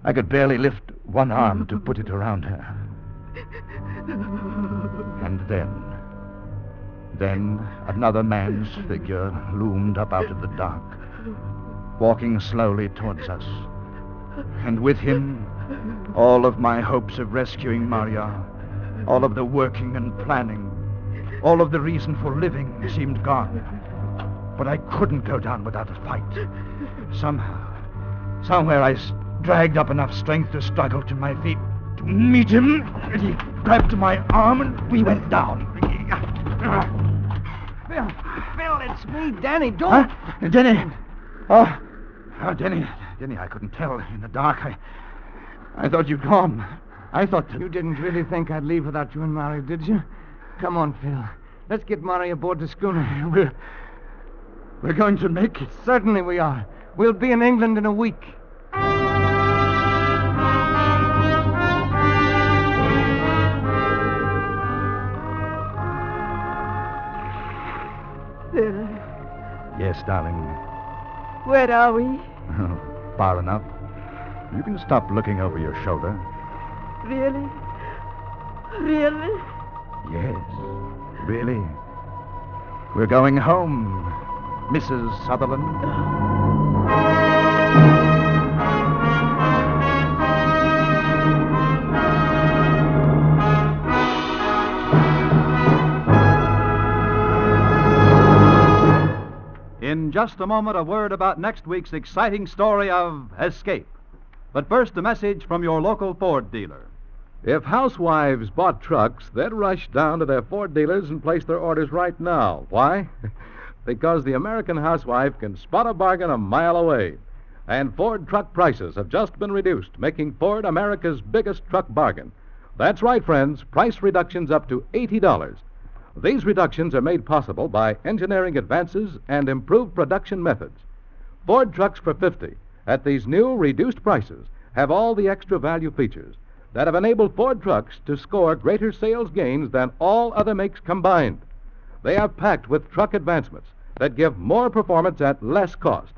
I could barely lift one arm to put it around her. And then another man's figure loomed up out of the dark, walking slowly towards us. And with him, all of my hopes of rescuing Maria, all of the working and planning, all of the reason for living seemed gone. But I couldn't go down without a fight. Somewhere I dragged up enough strength to struggle to my feet, to meet him. And he grabbed my arm and we went down. Phil, it's me, Danny. Don't... Huh? Denny. Oh, Denny, I couldn't tell in the dark. I thought you'd gone. I thought that... You didn't really think I'd leave without you and Mary, did you? Come on, Phil. Let's get Mary aboard the schooner. We're going to make it. Certainly we are. We'll be in England in a week. Phil. Yes, darling. Where are we? Far enough. You can stop looking over your shoulder. Really? Really? Yes, really. We're going home, Mrs. Sutherland. In just a moment, a word about next week's exciting story of escape. But first, a message from your local Ford dealer. If housewives bought trucks, they'd rush down to their Ford dealers and place their orders right now. Why? Because the American housewife can spot a bargain a mile away. And Ford truck prices have just been reduced, making Ford America's biggest truck bargain. That's right, friends, price reductions up to $80. These reductions are made possible by engineering advances and improved production methods. Ford trucks for $50 at these new reduced prices have all the extra value features that have enabled Ford trucks to score greater sales gains than all other makes combined. They are packed with truck advancements that give more performance at less cost.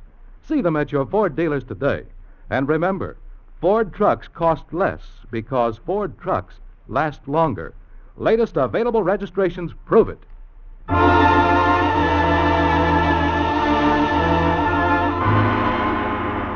See them at your Ford dealers today. And remember, Ford trucks cost less because Ford trucks last longer. Latest available registrations prove it.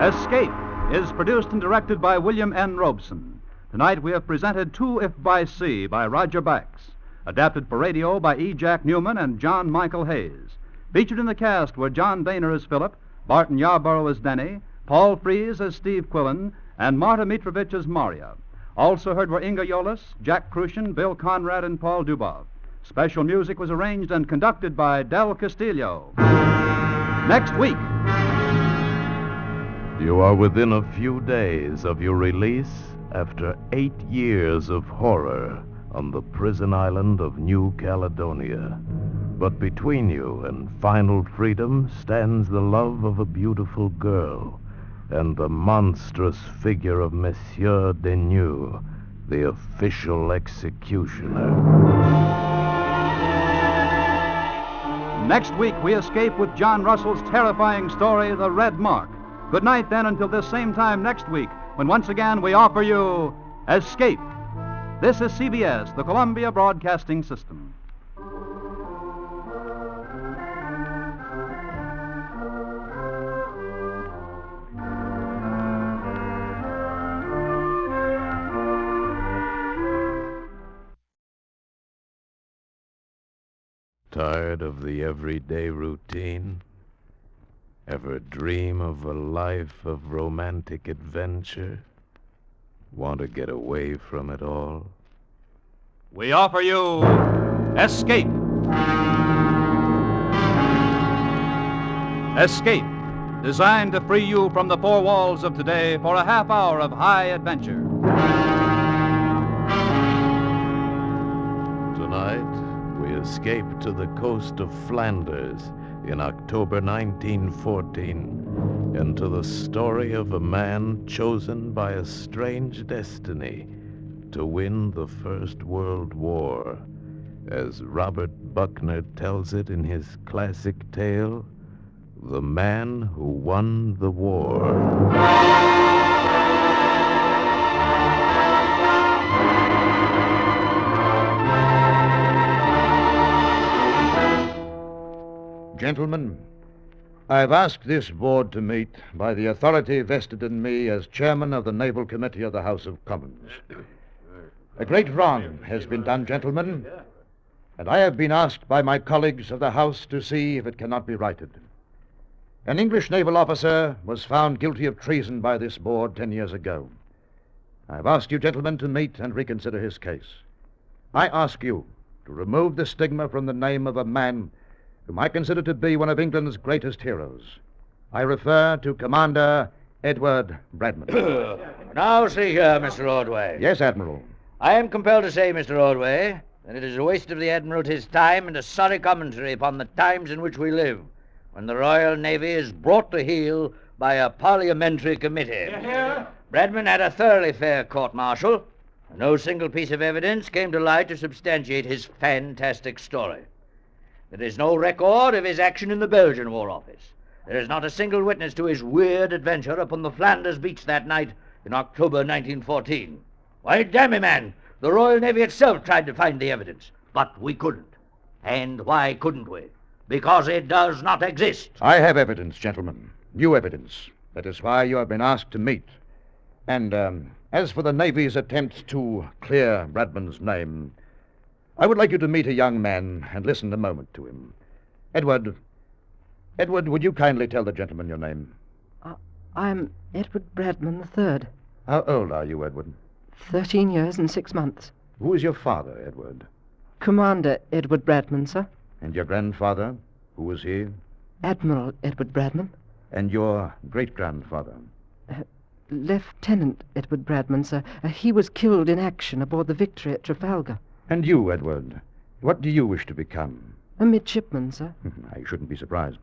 Escape is produced and directed by William N. Robeson. Tonight we have presented Two If by Sea by Roger Bax, adapted for radio by E. Jack Newman and John Michael Hayes. Featured in the cast were John Daner as Philip, Barton Yarborough as Denny, Paul Frees as Steve Quillen, and Marta Mitrovich as Maria. Also heard were Inga Yolis, Jack Crucian, Bill Conrad, and Paul Dubov. Special music was arranged and conducted by Del Castillo. Next week. You are within a few days of your release after 8 years of horror on the prison island of New Caledonia. But between you and final freedom stands the love of a beautiful girl and the monstrous figure of Monsieur Deneux, the official executioner. Next week, we escape with John Russell's terrifying story, The Red Mark. Good night, then, until this same time next week, when once again we offer you Escape. This is CBS, the Columbia Broadcasting System. Tired of the everyday routine? Ever dream of a life of romantic adventure? Want to get away from it all? We offer you Escape. Escape, designed to free you from the four walls of today for a half hour of high adventure. Tonight, we escape to the coast of Flanders in October 1914 and to the story of a man chosen by a strange destiny to win the First World War, as Robert Buckner tells it in his classic tale, The Man Who Won the War. Gentlemen, I've asked this board to meet by the authority vested in me as chairman of the Naval Committee of the House of Commons. A great wrong has been done, gentlemen, and I have been asked by my colleagues of the House to see if it cannot be righted. An English naval officer was found guilty of treason by this board 10 years ago. I've asked you, gentlemen, to meet and reconsider his case. I ask you to remove the stigma from the name of a man whom I consider to be one of England's greatest heroes. I refer to Commander Edward Bradman. Now, see here, Mr. Ordway. Yes, Admiral. I am compelled to say, Mr. Ordway, that it is a waste of the Admiralty's time and a sorry commentary upon the times in which we live, when the Royal Navy is brought to heel by a parliamentary committee. Bradman had a thoroughly fair court-martial, and no single piece of evidence came to light to substantiate his fantastic story. There is no record of his action in the Belgian War Office. There is not a single witness to his weird adventure upon the Flanders beach that night in October 1914. Why, damn it, man, the Royal Navy itself tried to find the evidence, but we couldn't. And why couldn't we? Because it does not exist. I have evidence, gentlemen. New evidence. That is why you have been asked to meet. And as for the Navy's attempt to clear Bradman's name, I would like you to meet a young man and listen a moment to him. Edward, would you kindly tell the gentleman your name? I'm Edward Bradman III. How old are you, Edward? 13 years and 6 months. Who is your father, Edward? Commander Edward Bradman, sir. And your grandfather? Who was he? Admiral Edward Bradman. And your great-grandfather? Lieutenant Edward Bradman, sir. He was killed in action aboard the Victory at Trafalgar. And you, Edward, what do you wish to become? A midshipman, sir. I shouldn't be surprised.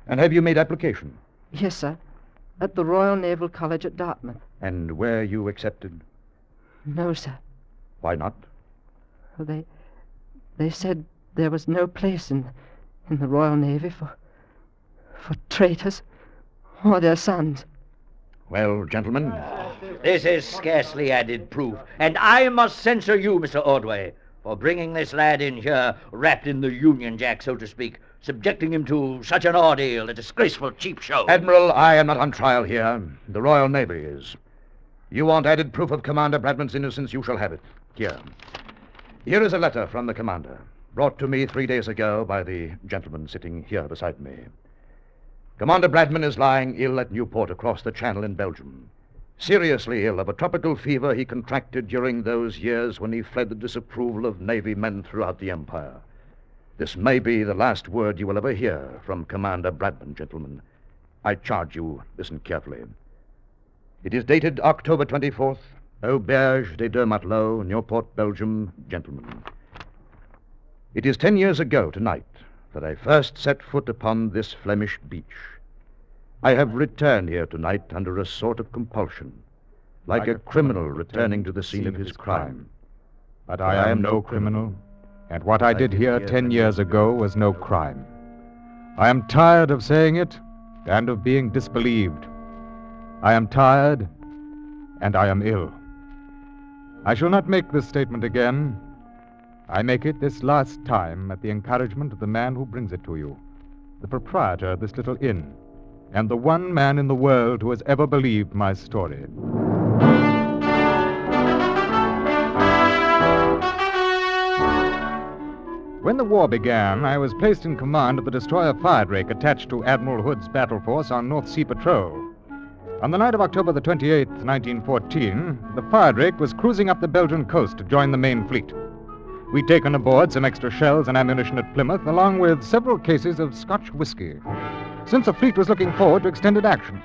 And have you made application? Yes, sir. At the Royal Naval College at Dartmouth. And were you accepted? No, sir. Why not? Well, they said there was no place in the Royal Navy for traitors or their sons. Well, gentlemen. This is scarcely added proof, and I must censure you, Mr. Ordway, for bringing this lad in here wrapped in the Union Jack, so to speak, subjecting him to such an ordeal, a disgraceful cheap show. Admiral, I am not on trial here. The Royal Navy is. You want added proof of Commander Bradman's innocence, you shall have it. Here. Here is a letter from the commander, brought to me 3 days ago by the gentleman sitting here beside me. Commander Bradman is lying ill at Newport across the Channel in Belgium. Seriously ill of a tropical fever he contracted during those years when he fled the disapproval of Navy men throughout the Empire. This may be the last word you will ever hear from Commander Bradman, gentlemen. I charge you, listen carefully. It is dated October 24th, Auberge des Deux Matelots, Newport, Belgium, gentlemen. It is 10 years ago tonight that I first set foot upon this Flemish beach. I have returned here tonight under a sort of compulsion, like a criminal returning to the scene of his crime. But I am no criminal, and what I did here 10 years ago was no crime. I am tired of saying it and of being disbelieved. I am tired, and I am ill. I shall not make this statement again. I make it this last time at the encouragement of the man who brings it to you, the proprietor of this little inn, and the one man in the world who has ever believed my story. When the war began, I was placed in command of the destroyer Firedrake attached to Admiral Hood's battle force on North Sea Patrol. On the night of October the 28th, 1914, the Firedrake was cruising up the Belgian coast to join the main fleet. We'd taken aboard some extra shells and ammunition at Plymouth, along with several cases of Scotch whiskey, since the fleet was looking forward to extended action.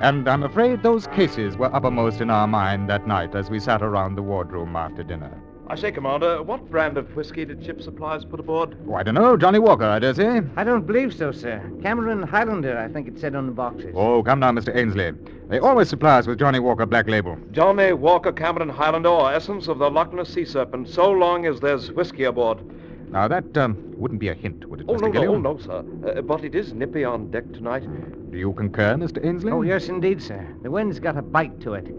And I'm afraid those cases were uppermost in our mind that night as we sat around the wardroom after dinner. I say, Commander, what brand of whiskey did ship supplies put aboard? Oh, I don't know. Johnny Walker, I dare say. I don't believe so, sir. Cameron Highlander, I think it said on the boxes. Oh, come now, Mr. Ainsley. They always supply us with Johnny Walker Black Label. Johnny Walker, Cameron Highlander, or essence of the Loch Ness Sea Serpent, so long as there's whiskey aboard. Now, that wouldn't be a hint, would it, Mr. No, Gilliam? no, sir. But it is nippy on deck tonight. Do you concur, Mr. Ainsley? Oh, yes, indeed, sir. The wind's got a bite to it.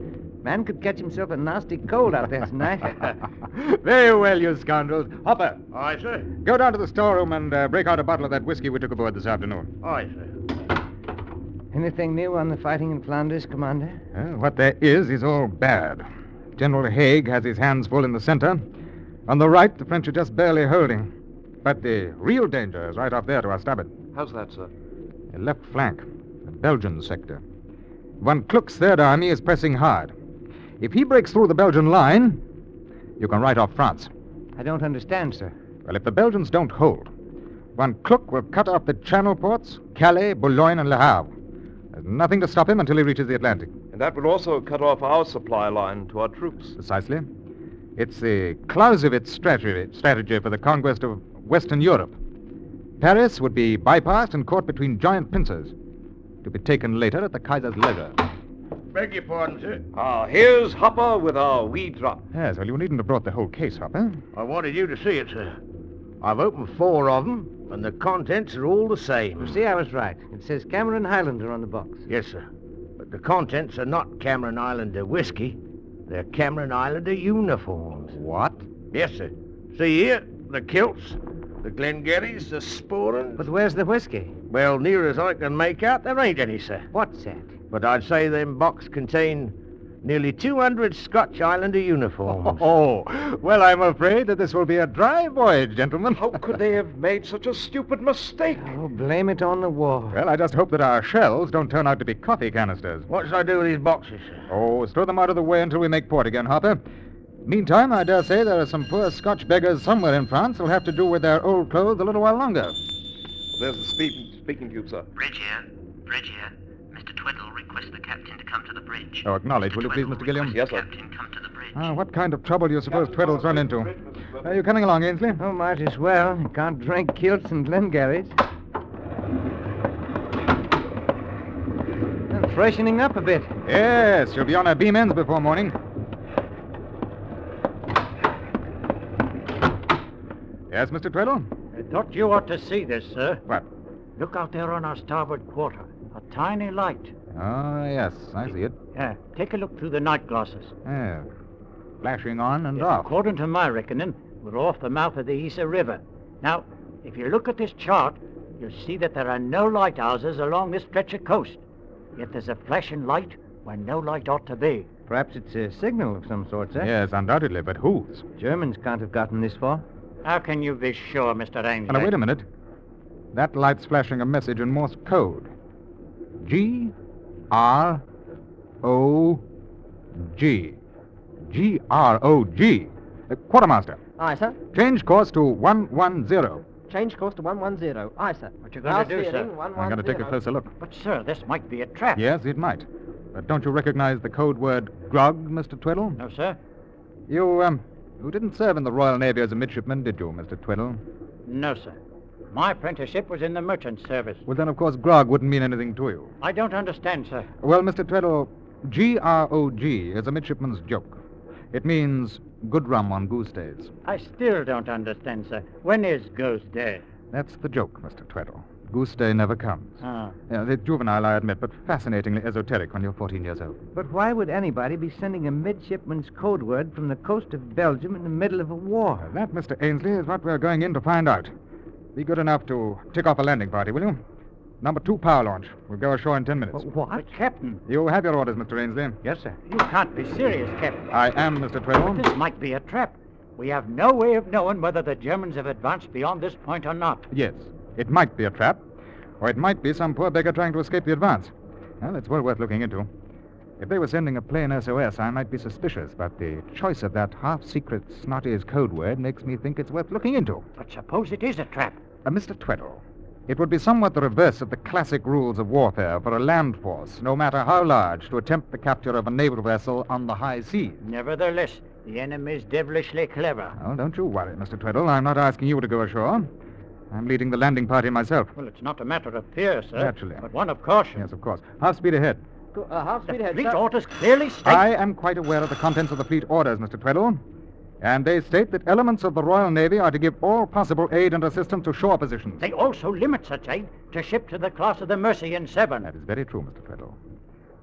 Man could catch himself a nasty cold out there tonight. Very well, you scoundrels. Hopper. Aye, sir. Go down to the storeroom and break out a bottle of that whiskey we took aboard this afternoon. Aye, sir. Anything new on the fighting in Flanders, Commander? What there is all bad. General Haig has his hands full in the center. On the right, the French are just barely holding. But the real danger is right off there to our starboard. How's that, sir? The left flank, the Belgian sector. Von Kluck's Third Army is pressing hard. If he breaks through the Belgian line, you can write off France. I don't understand, sir. Well, if the Belgians don't hold, Von Kluck will cut off the Channel ports, Calais, Boulogne, and Le Havre. There's nothing to stop him until he reaches the Atlantic. And that will also cut off our supply line to our troops. Precisely. It's the Clausewitz strategy for the conquest of Western Europe. Paris would be bypassed and caught between giant pincers, to be taken later at the Kaiser's leisure. Beg your pardon, sir. Here's Hopper with our wee drop. Yes, well, you needn't have brought the whole case, Hopper. I wanted you to see it, sir. I've opened 4 of them, and the contents are all the same. You see, I was right. It says Cameron Highlander on the box. Yes, sir. But the contents are not Cameron Islander whiskey. They're Cameron Islander uniforms. What? Yes, sir. See here, the kilts, the Glengarrys, the sporrans. But where's the whiskey? Well, near as I can make out, there ain't any, sir. What's that? But I'd say them boxes contain nearly 200 Scotch Islander uniforms. Oh, well, I'm afraid that this will be a dry voyage, gentlemen. How could they have made such a stupid mistake? Oh, blame it on the war. Well, I just hope that our shells don't turn out to be coffee canisters. What should I do with these boxes, sir? Oh, throw them out of the way until we make port again, Hopper. Meantime, I dare say there are some poor Scotch beggars somewhere in France who'll have to do with their old clothes a little while longer. There's the speaking tube, sir. Bridge here. Mr. Twiddle requests the captain to come to the bridge. Oh, acknowledge, will you please, Mr. Gilliam? Yes, sir. Captain, come to the bridge. What kind of trouble do you suppose Tweddle's run into? Are you coming along, Ainsley? Oh, might as well. You can't drink kilts and Glengarrys. Freshening up a bit. Yes, she'll be on her beam ends before morning. Yes, Mr. Tweddle? I thought you ought to see this, sir. What? Look out there on our starboard quarter. A tiny light. Oh, yes, I see it. Yeah, take a look through the night glasses. Yeah. Flashing on and Yes, off. According to my reckoning, we're off the mouth of the Isa River. Now, if you look at this chart, you'll see that there are no lighthouses along this stretch of coast. Yet there's a flashing light where no light ought to be. Perhaps it's a signal of some sort, sir. Yes, undoubtedly, but whose? Germans can't have gotten this far. How can you be sure, Mr. Ainsley? Now, wait a minute. That light's flashing a message in Morse code. G-R-O-G. G-R-O-G. Quartermaster. Aye, sir. Change course to 110. Change course to 110. Aye, sir. What you going to do, sir? I'm going to take a closer look. But, sir, this might be a trap. Yes, it might. But don't you recognize the code word grog, Mr. Tweddle? No, sir. You You didn't serve in the Royal Navy as a midshipman, did you, Mr. Twiddle? No, sir. My apprenticeship was in the merchant service. Well, then, of course, grog wouldn't mean anything to you. I don't understand, sir. Well, Mr. Twiddle, G-R-O-G is a midshipman's joke. It means good rum on goose days. I still don't understand, sir. When is Goose Day? That's the joke, Mr. Twiddle. Goose day never comes. Ah. It's juvenile, I admit, but fascinatingly esoteric when you're 14 years old. But why would anybody be sending a midshipman's code word from the coast of Belgium in the middle of a war? That, Mr. Ainsley, is what we're going in to find out. Be good enough to tick off a landing party, will you? Number 2 power launch. We'll go ashore in 10 minutes. What? But, Captain. You have your orders, Mr. Ainsley. Yes, sir. You can't be serious, Captain. I am, Mr. Twiddle. This might be a trap. We have no way of knowing whether the Germans have advanced beyond this point or not. Yes, it might be a trap. Or it might be some poor beggar trying to escape the advance. Well, it's well worth looking into. If they were sending a plain SOS, I might be suspicious, but the choice of that half-secret snotty code word makes me think it's worth looking into. But suppose it is a trap? Mr. Twiddle, it would be somewhat the reverse of the classic rules of warfare for a land force, no matter how large, to attempt the capture of a naval vessel on the high seas. Nevertheless, the enemy's devilishly clever. Well, don't you worry, Mr. Twiddle. I'm not asking you to go ashore. I'm leading the landing party myself. Well, it's not a matter of fear, sir. Naturally. But one of caution. Yes, of course. Half speed ahead. Half speed ahead, fleet orders clearly state... I am quite aware of the contents of the fleet orders, Mr. Twiddle. And they state that elements of the Royal Navy are to give all possible aid and assistance to shore positions. They also limit such aid to ship to the class of the Mercy in 7. That is very true, Mr. Twiddle.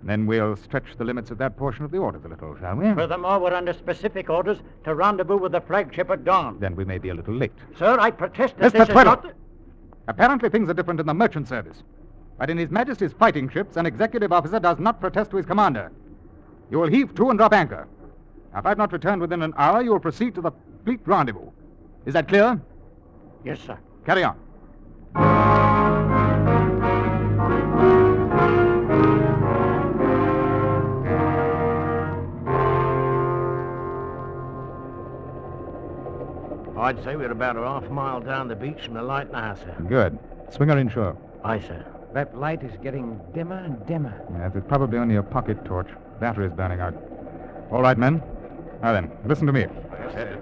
Then we'll stretch the limits of that portion of the orders a little, shall we? Furthermore, we're under specific orders to rendezvous with the flagship at dawn. Then we may be a little late. Sir, I protest that Mr. this Twiddle! is not... Apparently things are different in the merchant service. But in His Majesty's fighting ships, an executive officer does not protest to his commander. You will heave to and drop anchor. Now, if I've not returned within an hour, you will proceed to the fleet rendezvous. Is that clear? Yes, sir. Carry on. I'd say we're about a half mile down the beach from the light now, sir. Good. Swing her inshore. Aye, sir. That light is getting dimmer and dimmer. Yes, it's probably only a pocket torch. Battery's burning out. All right, men. Now then, listen to me. Yes, sir.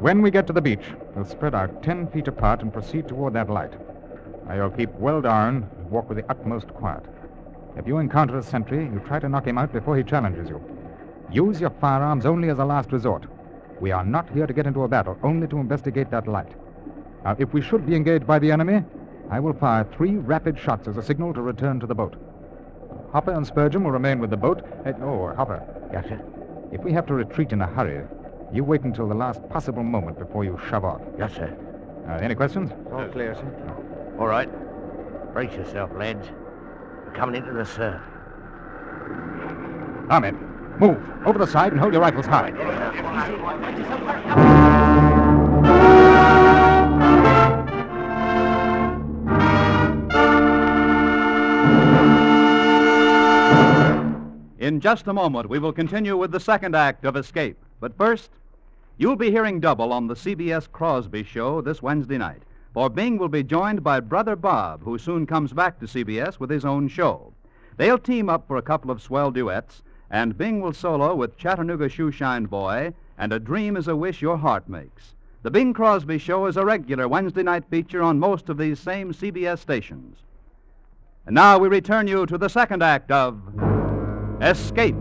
When we get to the beach, we'll spread out 10 feet apart and proceed toward that light. Now, you'll keep well down and walk with the utmost quiet. If you encounter a sentry, you try to knock him out before he challenges you. Use your firearms only as a last resort. We are not here to get into a battle, only to investigate that light. Now, if we should be engaged by the enemy, I will fire 3 rapid shots as a signal to return to the boat. Hopper and Spurgeon will remain with the boat. Hopper. Yes, sir. If we have to retreat in a hurry, you wait until the last possible moment before you shove off. Yes, sir. Any questions? All clear, sir. All right. Brace yourself, lads. We're coming into the surf. Now, men, move. Over the side and hold your rifles high. In just a moment, we will continue with the second act of Escape. But first, you'll be hearing double on the CBS Crosby Show this Wednesday night. For Bing will be joined by Brother Bob, who soon comes back to CBS with his own show. They'll team up for a couple of swell duets, and Bing will solo with Chattanooga Shoeshine Boy and A Dream is a Wish Your Heart Makes. The Bing Crosby Show is a regular Wednesday night feature on most of these same CBS stations. And now we return you to the second act of Escape.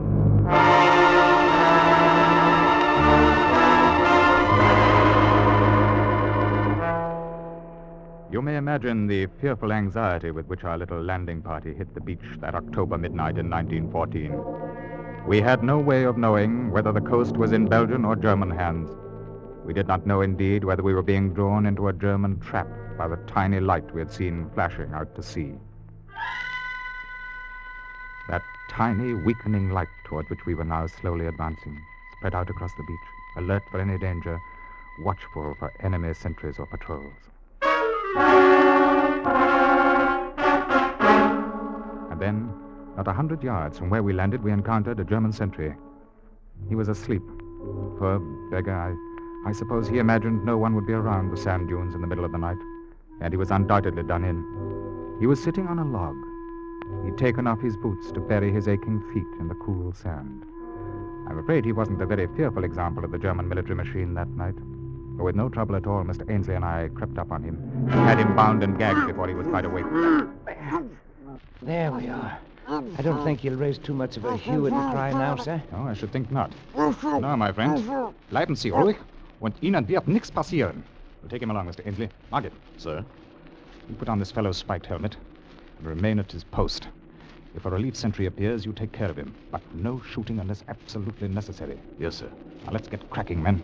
You may imagine the fearful anxiety with which our little landing party hit the beach that October midnight in 1914. We had no way of knowing whether the coast was in Belgian or German hands. We did not know, indeed, whether we were being drawn into a German trap by the tiny light we had seen flashing out to sea. That tiny, weakening light toward which we were now slowly advancing, spread out across the beach, alert for any danger, watchful for enemy sentries or patrols. And then, not 100 yards from where we landed, we encountered a German sentry. He was asleep. Poor beggar, I suppose he imagined no one would be around the sand dunes in the middle of the night, and he was undoubtedly done in. He was sitting on a log. He'd taken off his boots to bury his aching feet in the cool sand. I'm afraid he wasn't a very fearful example of the German military machine that night. But with no trouble at all, Mr. Ainsley and I crept up on him. Had him bound and gagged before he was quite awake. There we are. I don't think you'll raise too much of a hue and cry now, sir. No, I should think not. No, my friend. Bleiben Sie ruhig, und Ihnen wird nichts passieren. We'll take him along, Mr. Ainsley. Margaret. Sir? You put on this fellow's spiked helmet and remain at his post. If a relief sentry appears, you take care of him. But no shooting unless absolutely necessary. Yes, sir. Now, let's get cracking, men.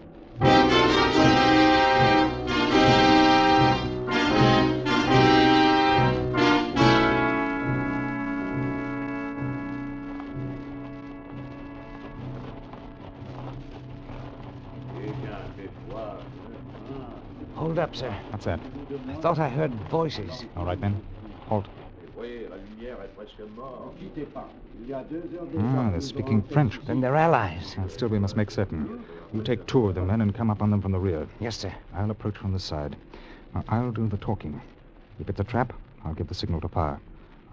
Hold up, sir. What's that? I thought I heard voices. All right, men. Halt. They're speaking French. Then they're allies. Still, we must make certain. You take 2 of the men and come up on them from the rear. Yes, sir. I'll approach from the side. Now, I'll do the talking. If it's a trap, I'll give the signal to fire.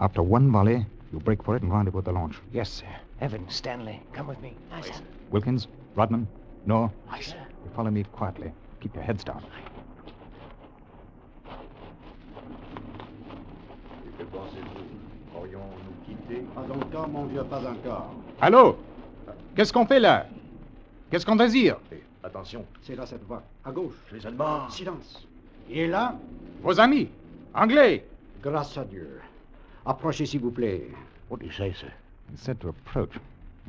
After 1 volley, you break for it and rendezvous at the launch. Yes, sir. Evans, Stanley, come with me. Aye, sir. Wilkins, Rodman, no. Aye, sir. You follow me quietly. Keep your heads down. Allô? Qu'est-ce qu'on fait là? Qu'est-ce qu'on désire? Attention. C'est là cette voix. À gauche. Les Allemands. Silence. Et là? Vos amis. Anglais. Grâce à Dieu. Approchez, s'il vous plaît. What do you say, sir? He said to approach.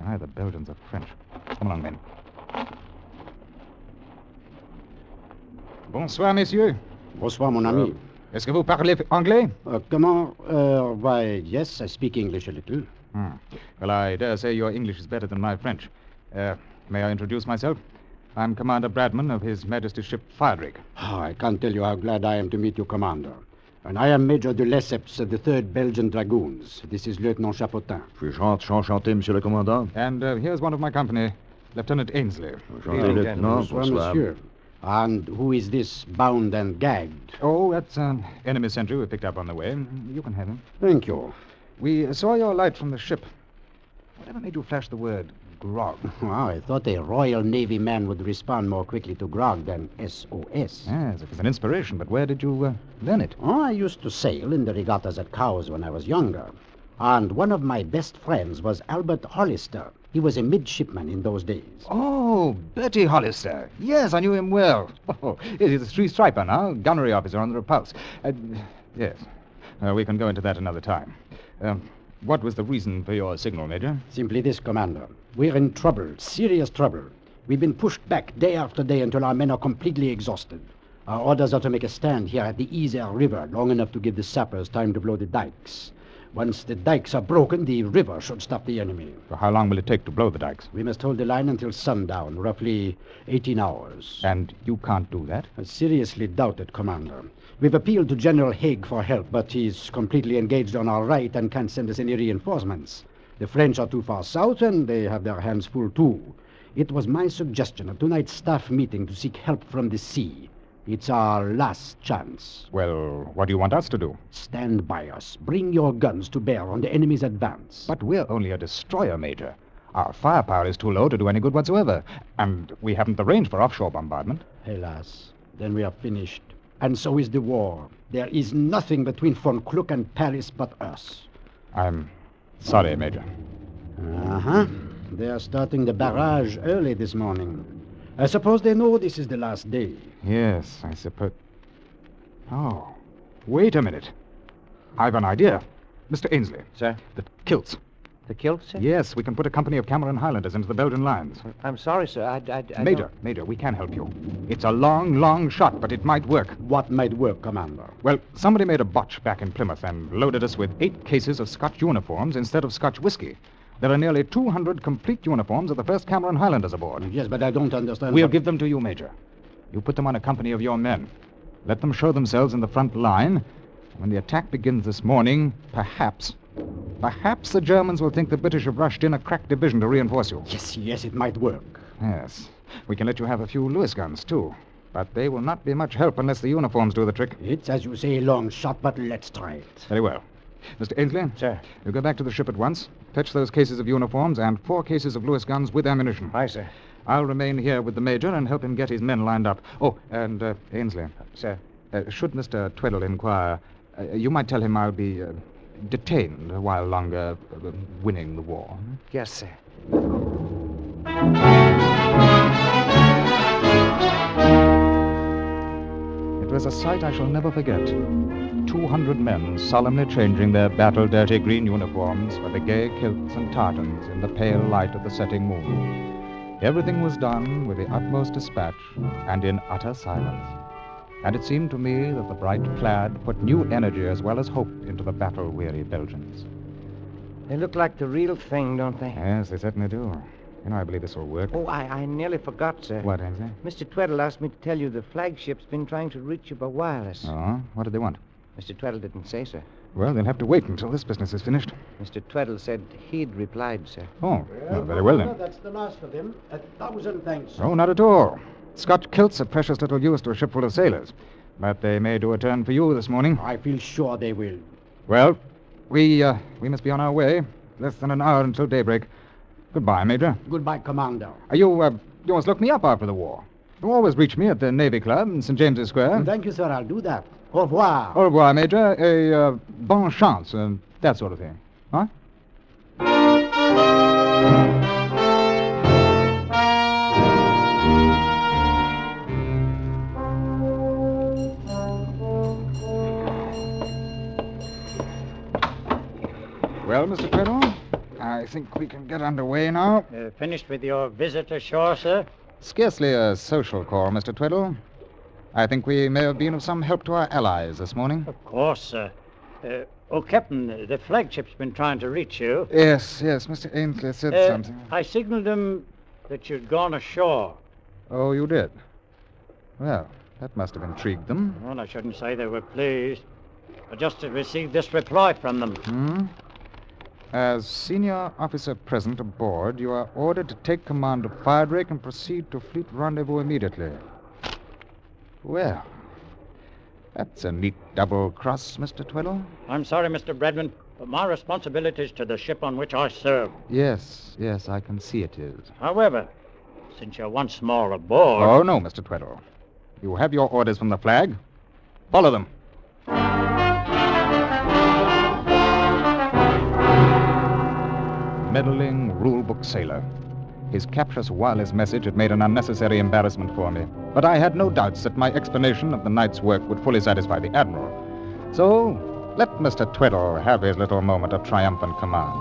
Either Belgians or French. Come along, men. Bonsoir, messieurs. Bonsoir, mon ami. Est-ce que vous parlez anglais? Comment? Why, yes, I speak English a little. Well, I dare say your English is better than my French. May I introduce myself? I'm Commander Bradman of His Majesty's ship Frederick. I can't tell you how glad I am to meet you, Commander. And I am Major de Lesseps of the 3rd Belgian Dragoons. This is Lieutenant Chapotin. Enchanté, Monsieur le Commandant. And here's one of my company, Lieutenant Ainsley. Enchanté, Lieutenant. Bonsoir, monsieur. And who is this bound and gagged? Oh, that's an enemy sentry we picked up on the way. You can have him. Thank you. We saw your light from the ship. Whatever made you flash the word grog? Oh, I thought a Royal Navy man would respond more quickly to grog than SOS. Yes, it was an inspiration, but where did you learn it? Oh, I used to sail in the regattas at Cowes when I was younger. And one of my best friends was Albert Hollister. He was a midshipman in those days. Oh, Bertie Hollister. Yes, I knew him well. Oh, he's a three-striper now, gunnery officer on the Repulse. Yes, we can go into that another time. What was the reason for your signal, Major? Simply this, Commander. We're in trouble, serious trouble. We've been pushed back day after day until our men are completely exhausted. Our orders are to make a stand here at the Isère River long enough to give the sappers time to blow the dikes. Once the dikes are broken, the river should stop the enemy. So how long will it take to blow the dikes? We must hold the line until sundown, roughly 18 hours. And you can't do that? I seriously doubt it, Commander. We've appealed to General Haig for help, but he's completely engaged on our right and can't send us any reinforcements. The French are too far south, and they have their hands full, too. It was my suggestion at tonight's staff meeting to seek help from the sea. It's our last chance. Well, what do you want us to do? Stand by us. Bring your guns to bear on the enemy's advance. But we're only a destroyer, Major. Our firepower is too low to do any good whatsoever. And we haven't the range for offshore bombardment. Alas, then we are finished. And so is the war. There is nothing between Von Kluck and Paris but us. I'm sorry, Major. Uh-huh. They are starting the barrage early this morning. I suppose they know this is the last day. Yes, I suppose. Oh, wait a minute. I've an idea. Mr. Ainsley. Sir? The kilts. The kilts, sir? Yes, we can put a company of Cameron Highlanders into the Belgian lines. I'm sorry, sir. I Major, we can help you. It's a long, long shot, but it might work. What might work, Commander? Well, somebody made a botch back in Plymouth and loaded us with 8 cases of Scotch uniforms instead of Scotch whiskey. There are nearly 200 complete uniforms of the 1st Cameron Highlanders aboard. Yes, but I don't understand. We'll give them to you, Major. You put them on a company of your men. Let them show themselves in the front line. When the attack begins this morning, perhaps the Germans will think the British have rushed in a crack division to reinforce you. Yes, it might work. Yes. We can let you have a few Lewis guns, too. But they will not be much help unless the uniforms do the trick. It's, as you say, a long shot, but let's try it. Very well. Mr. Ainsley? Sir? You go back to the ship at once. Fetch those cases of uniforms and 4 cases of Lewis guns with ammunition. Aye, sir. I'll remain here with the Major and help him get his men lined up. Oh, and, Ainsley. Sir. Should Mr. Tweddle inquire, you might tell him I'll be detained a while longer, winning the war. Yes, sir. It was a sight I shall never forget. 200 men solemnly changing their battle-dirty green uniforms for the gay kilts and tartans in the pale light of the setting moon. Everything was done with the utmost dispatch and in utter silence. And it seemed to me that the bright plaid put new energy as well as hope into the battle-weary Belgians. They look like the real thing, don't they? Yes, they certainly do. You know, I believe this will work. Oh, I nearly forgot, sir. What, Ainsley? Mr. Tweddle asked me to tell you the flagship's been trying to reach you by wireless. Oh? What did they want? Mr. Tweddle didn't say, sir. Well, they'll have to wait until this business is finished. Mr. Tweddle said he'd replied, sir. Oh, well, very well then. That's the last of them. 1,000 thanks. Oh, not at all. Scotch kilts are precious little use to a ship full of sailors. But they may do a turn for you this morning. I feel sure they will. Well, we must be on our way. Less than an hour until daybreak. Goodbye, Major. Goodbye, Commander. You must look me up after the war. You always reach me at the Navy Club in St. James's Square. Thank you, sir. I'll do that. Au revoir. Au revoir, Major. A bonne chance, that sort of thing. Huh? Well, Mr. Tweddle, I think we can get underway now. Finished with your visit ashore, sir? Scarcely a social call, Mr. Tweddle. I think we may have been of some help to our allies this morning. Of course, sir. Captain, the flagship's been trying to reach you. Yes, Mr. Ainsley said something. I signaled him that you'd gone ashore. Oh, you did? Well, that must have intrigued them. Well, I shouldn't say they were pleased. I just received this reply from them. As senior officer present aboard, you are ordered to take command of Fire Drake and proceed to fleet rendezvous immediately. Well, that's a neat double cross, Mr. Tweddle. I'm sorry, Mr. Bradman, but my responsibility is to the ship on which I serve. Yes, I can see it is. However, since you're once more aboard... Oh, no, Mr. Tweddle. You have your orders from the flag. Follow them. Meddling rule-book sailor. His captious wireless message had made an unnecessary embarrassment for me, but I had no doubts that my explanation of the night's work would fully satisfy the Admiral. So, let Mr. Tweddle have his little moment of triumphant command.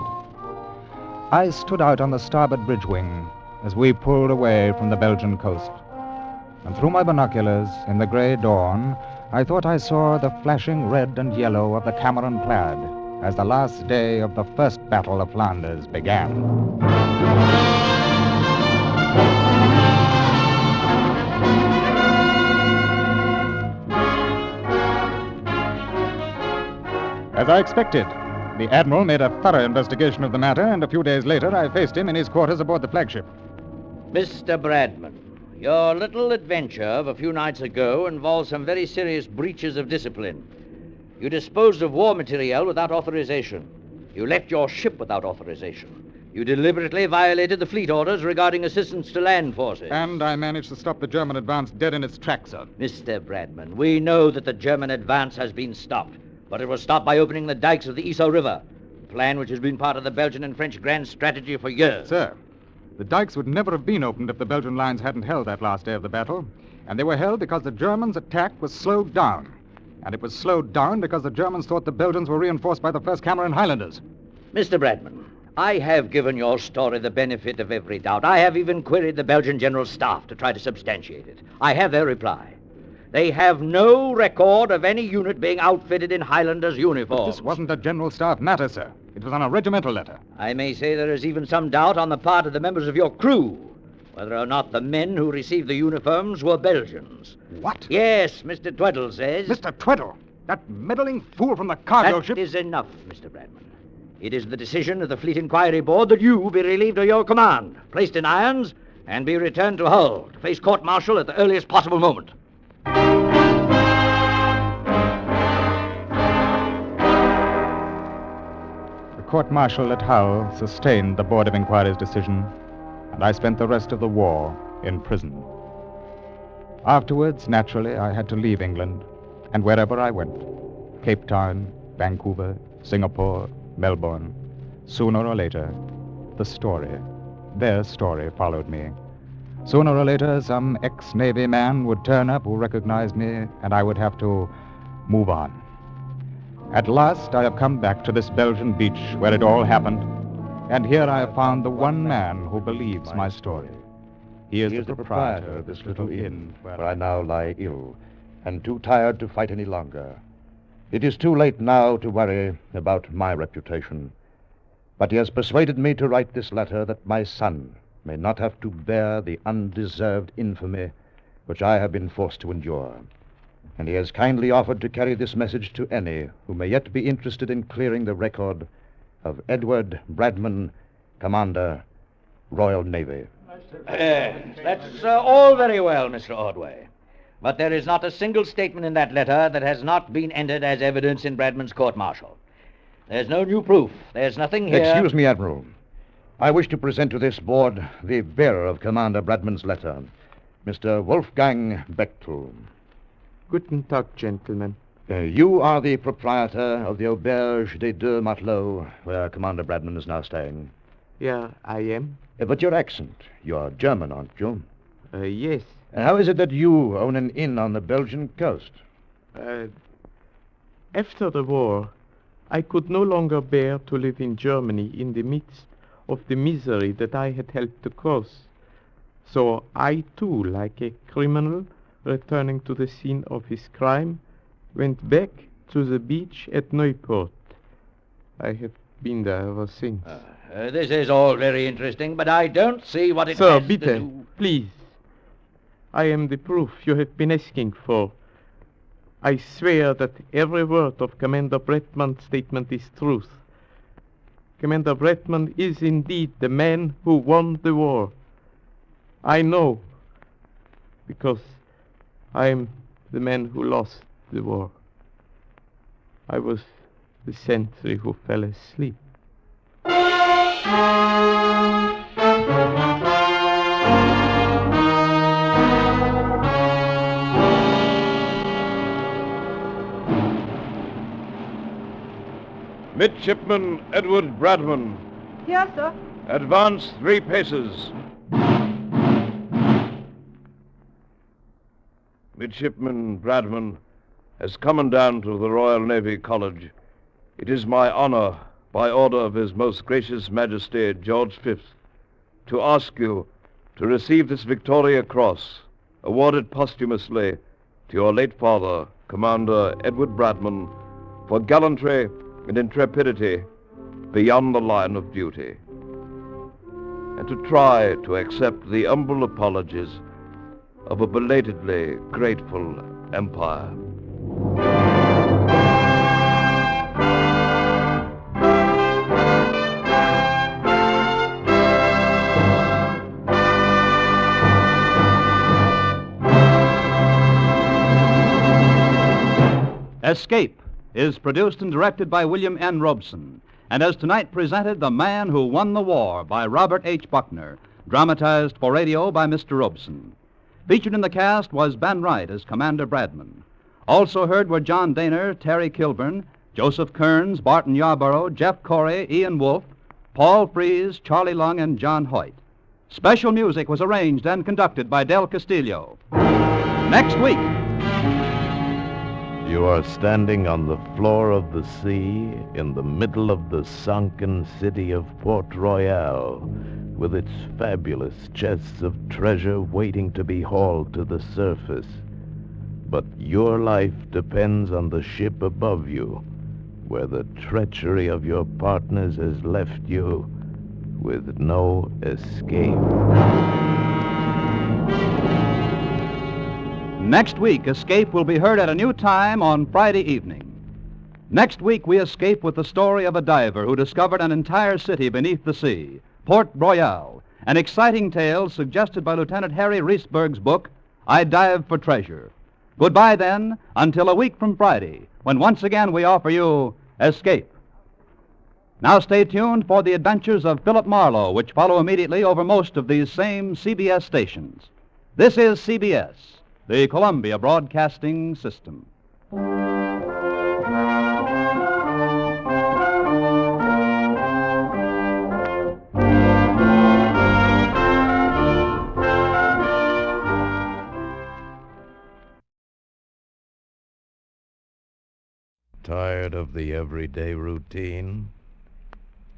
I stood out on the starboard bridge wing as we pulled away from the Belgian coast. And through my binoculars, in the gray dawn, I thought I saw the flashing red and yellow of the Cameron Plaid as the last day of the first Battle of Flanders began. As I expected, the Admiral made a thorough investigation of the matter, and a few days later I faced him in his quarters aboard the flagship. Mr. Bradman, your little adventure of a few nights ago involves some very serious breaches of discipline. You disposed of war material without authorization. You left your ship without authorization. You deliberately violated the fleet orders regarding assistance to land forces. And I managed to stop the German advance dead in its tracks, sir. Mr. Bradman, we know that the German advance has been stopped, but it was stopped by opening the dikes of the Yser River, a plan which has been part of the Belgian and French grand strategy for years. Sir, the dikes would never have been opened if the Belgian lines hadn't held that last day of the battle. And they were held because the Germans' attack was slowed down. And it was slowed down because the Germans thought the Belgians were reinforced by the 1st Cameron Highlanders. Mr. Bradman, I have given your story the benefit of every doubt. I have even queried the Belgian General Staff to try to substantiate it. I have their reply. They have no record of any unit being outfitted in Highlanders' uniforms. But this wasn't a General Staff matter, sir. It was on a regimental letter. I may say there is even some doubt on the part of the members of your crew whether or not the men who received the uniforms were Belgians. What? Yes, Mr. Tweddle says... Mr. Tweddle? That meddling fool from the cargo ship... That is enough, Mr. Bradman. It is the decision of the Fleet Inquiry Board that you be relieved of your command, placed in irons, and be returned to Hull to face court-martial at the earliest possible moment. The court-martial at Hull sustained the Board of Inquiry's decision, and I spent the rest of the war in prison. Afterwards, naturally, I had to leave England, and wherever I went, Cape Town, Vancouver, Singapore, Melbourne, sooner or later, their story followed me. Sooner or later, some ex-Navy man would turn up who recognized me, and I would have to move on. At last, I have come back to this Belgian beach where it all happened, and here I have found the one man who believes my story. He is the proprietor of this little inn where I now lie ill and too tired to fight any longer. It is too late now to worry about my reputation, but he has persuaded me to write this letter that my son may not have to bear the undeserved infamy which I have been forced to endure. And he has kindly offered to carry this message to any who may yet be interested in clearing the record of Edward Bradman, Commander, Royal Navy. That's all very well, Mr. Ordway. But there is not a single statement in that letter that has not been entered as evidence in Bradman's court-martial. There's no new proof. There's nothing here... Excuse me, Admiral. I wish to present to this board the bearer of Commander Bradman's letter, Mr. Wolfgang Bechtel. Guten Tag, gentlemen. You are the proprietor of the Auberge des Deux Matelots, where Commander Bradman is now staying. Yeah, I am. But your accent, you're German, aren't you? Yes. How is it that you own an inn on the Belgian coast? After the war, I could no longer bear to live in Germany in the midst of the misery that I had helped to cause. So I, too, like a criminal returning to the scene of his crime, went back to the beach at Nieuwpoort. I have been there ever since. This is all very interesting, but I don't see what it Sir, has to bitte, do... please. I am the proof you have been asking for. I swear that every word of Commander Bradman's statement is truth. Commander Bradman is indeed the man who won the war. I know, because I am the man who lost the war. I was the sentry who fell asleep. Midshipman Edward Bradman. Yes, sir. Advance 3 paces. Midshipman Bradman, as Commandant of the Royal Navy College, it is my honor, by order of His Most Gracious Majesty George V, to ask you to receive this Victoria Cross, awarded posthumously to your late father, Commander Edward Bradman, for gallantry and intrepidity beyond the line of duty, and to try to accept the humble apologies of a belatedly grateful empire. Escape is produced and directed by William N. Robeson, and has tonight presented The Man Who Won the War by Robert H. Buckner, dramatized for radio by Mr. Robeson. Featured in the cast was Ben Wright as Commander Bradman. Also heard were John Daner, Terry Kilburn, Joseph Kearns, Barton Yarborough, Jeff Corey, Ian Wolfe, Paul Fries, Charlie Lung, and John Hoyt. Special music was arranged and conducted by Del Castillo. Next week... You are standing on the floor of the sea in the middle of the sunken city of Port Royal, with its fabulous chests of treasure waiting to be hauled to the surface. But your life depends on the ship above you, where the treachery of your partners has left you with no escape. Next week, Escape will be heard at a new time on Friday evening. Next week, we escape with the story of a diver who discovered an entire city beneath the sea, Port Royal, an exciting tale suggested by Lieutenant Harry Reesberg's book, I Dive for Treasure. Goodbye, then, until a week from Friday, when once again we offer you Escape. Now stay tuned for the adventures of Philip Marlowe, which follow immediately over most of these same CBS stations. This is CBS, the Columbia Broadcasting System. Tired of the everyday routine?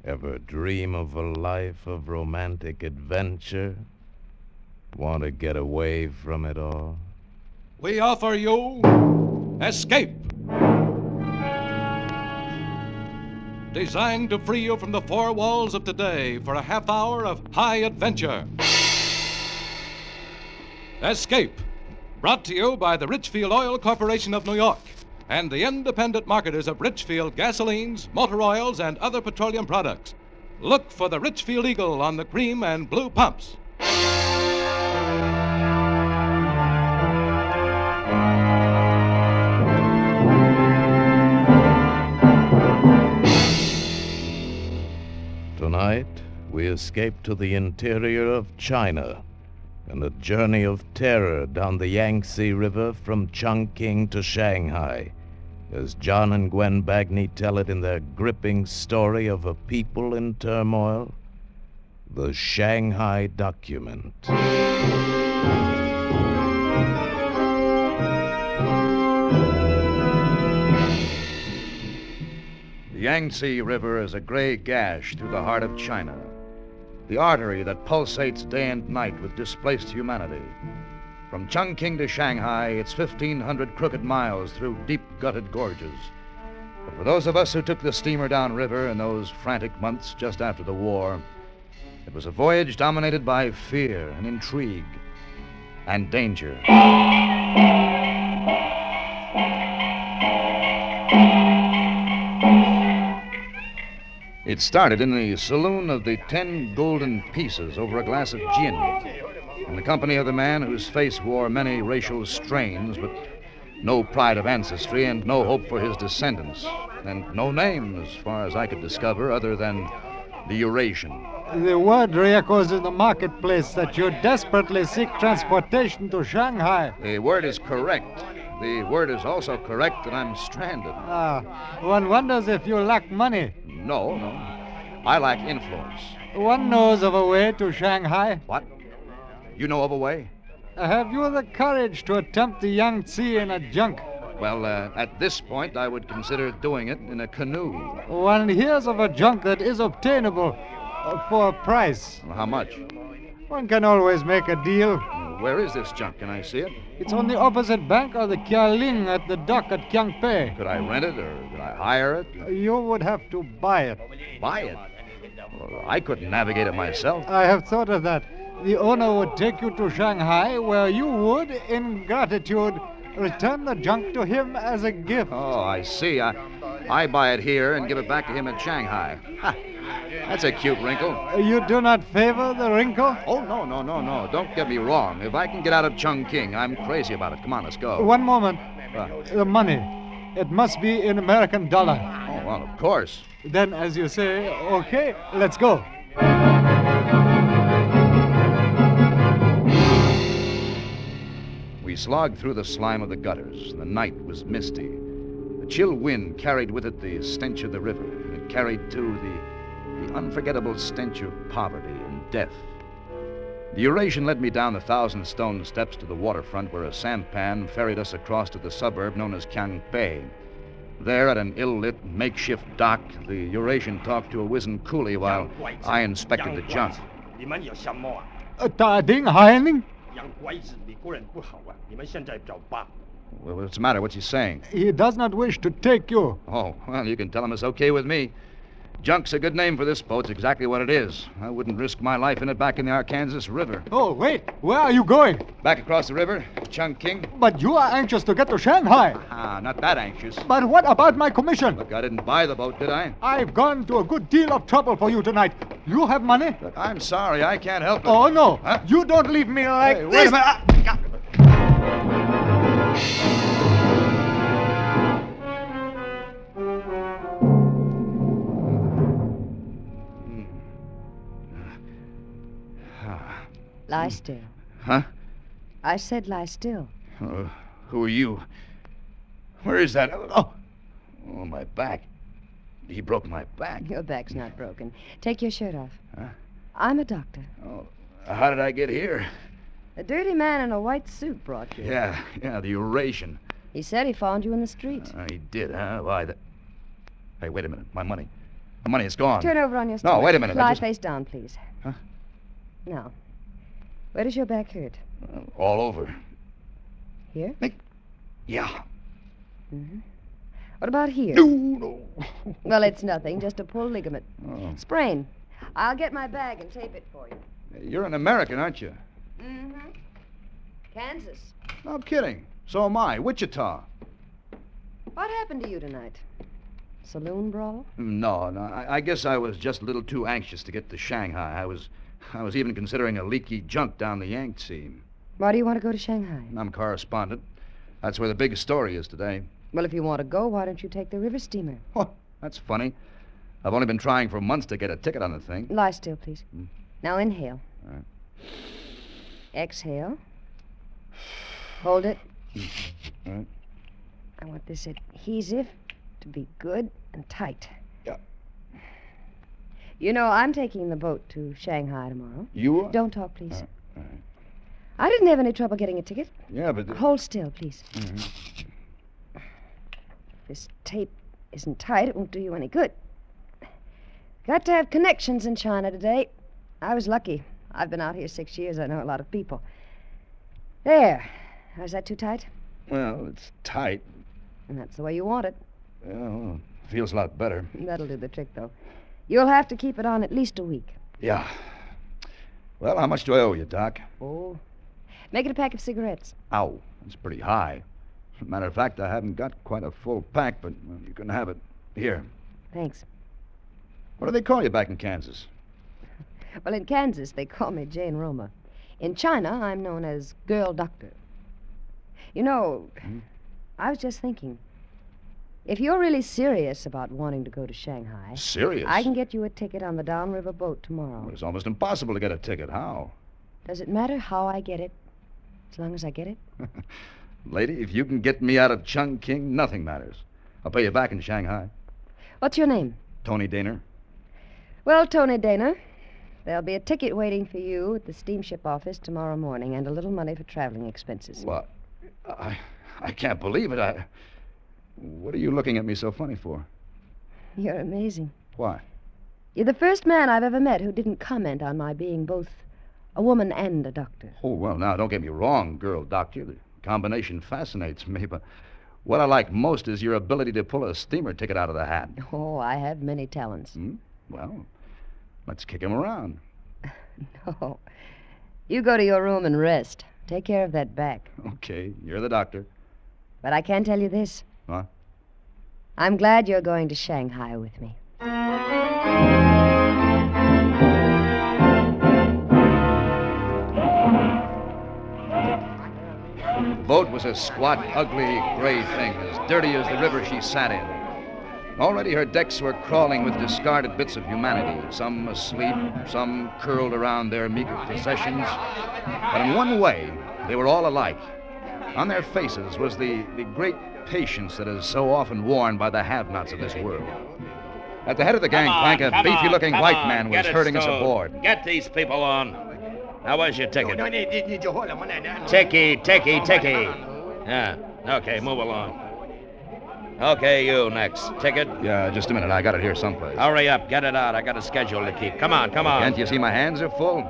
Ever dream of a life of romantic adventure? Want to get away from it all? We offer you Escape. Designed to free you from the four walls of today for a half hour of high adventure. Escape, brought to you by the Richfield Oil Corporation of New York and the independent marketers of Richfield gasolines, motor oils, and other petroleum products. Look for the Richfield Eagle on the cream and blue pumps. Tonight, we escape to the interior of China and a journey of terror down the Yangtze River from Chongqing to Shanghai, as John and Gwen Bagney tell it in their gripping story of a people in turmoil, The Shanghai Document. The Yangtze River is a gray gash through the heart of China, the artery that pulsates day and night with displaced humanity. From Chongqing to Shanghai, it's 1,500 crooked miles through deep-gutted gorges. But for those of us who took the steamer downriver in those frantic months just after the war, it was a voyage dominated by fear and intrigue and danger. It started in the saloon of the 10 Golden Pieces over a glass of gin, in the company of the man whose face wore many racial strains, but no pride of ancestry and no hope for his descendants, and no name, as far as I could discover, other than the Eurasian. The word re-echoes in the marketplace that you desperately seek transportation to Shanghai. The word is correct. The word is also correct that I'm stranded. One wonders if you lack money. No. I lack influence. One knows of a way to Shanghai. What? You know of a way? Have you the courage to attempt the Yangtze in a junk? Well, at this point, I would consider doing it in a canoe. One hears of a junk that is obtainable for a price. Well, how much? One can always make a deal. Where is this junk? Can I see it? It's on the opposite bank of the Kialing at the dock at Kiangpei. Could I rent it or could I hire it? You would have to buy it. Buy it? Well, I couldn't navigate it myself. I have thought of that. The owner would take you to Shanghai, where you would, in gratitude, return the junk to him as a gift. Oh, I see. I buy it here and give it back to him in Shanghai. Ha! That's a cute wrinkle. You do not favor the wrinkle? Oh, no. Don't get me wrong. If I can get out of Chongqing, I'm crazy about it. Come on, let's go. One moment. The money. It must be in American dollar. Oh, well, of course. Then, as you say, okay, let's go. We slogged through the slime of the gutters. The night was misty. The chill wind carried with it the stench of the river. It carried, too, the unforgettable stench of poverty and death. The Eurasian led me down the 1,000-stone steps to the waterfront, where a sampan ferried us across to the suburb known as Kiangpei. There, at an ill-lit makeshift dock, the Eurasian talked to a wizened coolie while I inspected the junk. Well, what's the matter? What's he saying? He does not wish to take you. Oh, well, you can tell him it's okay with me. Junk's a good name for this boat. It's exactly what it is. I wouldn't risk my life in it back in the Arkansas River. Oh, wait. Where are you going? Back across the river, Chongqing. But you are anxious to get to Shanghai. Not that anxious. But what about my commission? Look, I didn't buy the boat, did I? I've gone to a good deal of trouble for you tonight. You have money? Look, I'm sorry. I can't help it. Oh, no. Huh? You don't leave me like this. Wait a minute. Lie still. Huh? I said lie still. Who are you? Where is that? Oh, my back. He broke my back. Your back's not broken. Take your shirt off. Huh? I'm a doctor. Oh, how did I get here? A dirty man in a white suit brought you. Yeah, the Eurasian. He said he found you in the street. He did, huh? Why, Hey, wait a minute. My money. My money is gone. Turn over on your stomach. No, wait a minute. Lie face down, please. Huh? Now, where does your back hurt? All over. Here? Yeah. Mm-hmm. What about here? No. Well, it's nothing, just a pulled ligament. Oh. Sprain. I'll get my bag and tape it for you. You're an American, aren't you? Mm-hmm. Kansas. No kidding. So am I. Wichita. What happened to you tonight? Saloon brawl? No. I guess I was just a little too anxious to get to Shanghai. I was even considering a leaky junk down the Yangtze. Why do you want to go to Shanghai? I'm correspondent. That's where the big story is today. Well, if you want to go, why don't you take the river steamer? Oh, that's funny. I've only been trying for months to get a ticket on the thing. Lie still, please. Now inhale. All right. Exhale. Hold it. All right. I want this adhesive to be good and tight. Yeah. You know, I'm taking the boat to Shanghai tomorrow. You are? Don't talk, please. All right. I didn't have any trouble getting a ticket. Yeah, but... Hold still, please. Mm-hmm. If this tape isn't tight, it won't do you any good. Got to have connections in China today. I was lucky. I've been out here 6 years. I know a lot of people. There. Is that too tight? Well, it's tight. And that's the way you want it. Well, feels a lot better. That'll do the trick, though. You'll have to keep it on at least a week. Yeah. Well, how much do I owe you, Doc? Oh. Make it a pack of cigarettes. Ow. That's pretty high. As a matter of fact, I haven't got quite a full pack, but well, you can have it. Here. Thanks. What do they call you back in Kansas? Well, in Kansas, they call me Jane Roma. In China, I'm known as Girl Doctor. You know, I was just thinking, if you're really serious about wanting to go to Shanghai... Serious? I can get you a ticket on the downriver boat tomorrow. Well, it's almost impossible to get a ticket. How? Does it matter how I get it, as long as I get it? Lady, if you can get me out of Chungking, nothing matters. I'll pay you back in Shanghai. What's your name? Tony Daner. Well, Tony Dana, there'll be a ticket waiting for you at the steamship office tomorrow morning and a little money for traveling expenses. What? I can't believe it. What are you looking at me so funny for? You're amazing. Why? You're the first man I've ever met who didn't comment on my being both a woman and a doctor. Oh, well, now, don't get me wrong, girl doctor. The combination fascinates me, but what I like most is your ability to pull a steamer ticket out of the hat. Oh, I have many talents. Well, let's kick him around. No. You go to your room and rest. Take care of that back. Okay, you're the doctor. But I can tell you this. What? I'm glad you're going to Shanghai with me. The boat was a squat, ugly, gray thing, as dirty as the river she sat in. Already her decks were crawling with discarded bits of humanity, some asleep, some curled around their meager possessions. But in one way, they were all alike. On their faces was the great patience that is so often worn by the have-nots of this world. At the head of the gangplank, a beefy-looking white man was herding us aboard. Get these people on. Now, where's your ticket? Ticky. Yeah, okay, move along. Okay, you next. Ticket? Yeah, just a minute. I got it here someplace. Hurry up. Get it out. I got a schedule to keep. Come on. Can't you see my hands are full?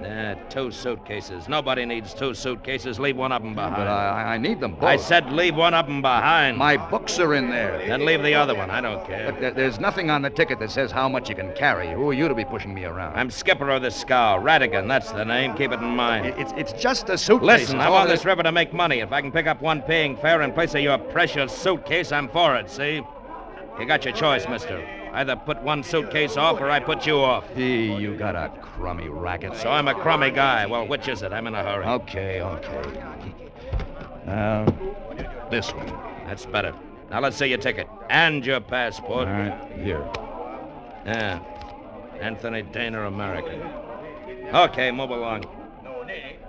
2 suitcases. Nobody needs 2 suitcases. Leave one of them behind. But I need them both. I said leave one of them behind. My books are in there. Then leave the other one. I don't care. Look, there's nothing on the ticket that says how much you can carry. Who are you to be pushing me around? I'm skipper of the scow. Radigan, that's the name. Keep it in mind. It's just a suitcase. Listen, I want this river to make money. If I can pick up one paying fare in place of your precious suitcase, I'm for it, see? You got your choice, mister. Either put one suitcase off or I put you off. Gee, you got a crummy racket. So I'm a crummy guy. Well, which is it? I'm in a hurry. Okay. This one. That's better. Now let's see your ticket. And your passport. All right, here. Yeah. Anthony Daner, American. Okay, move along.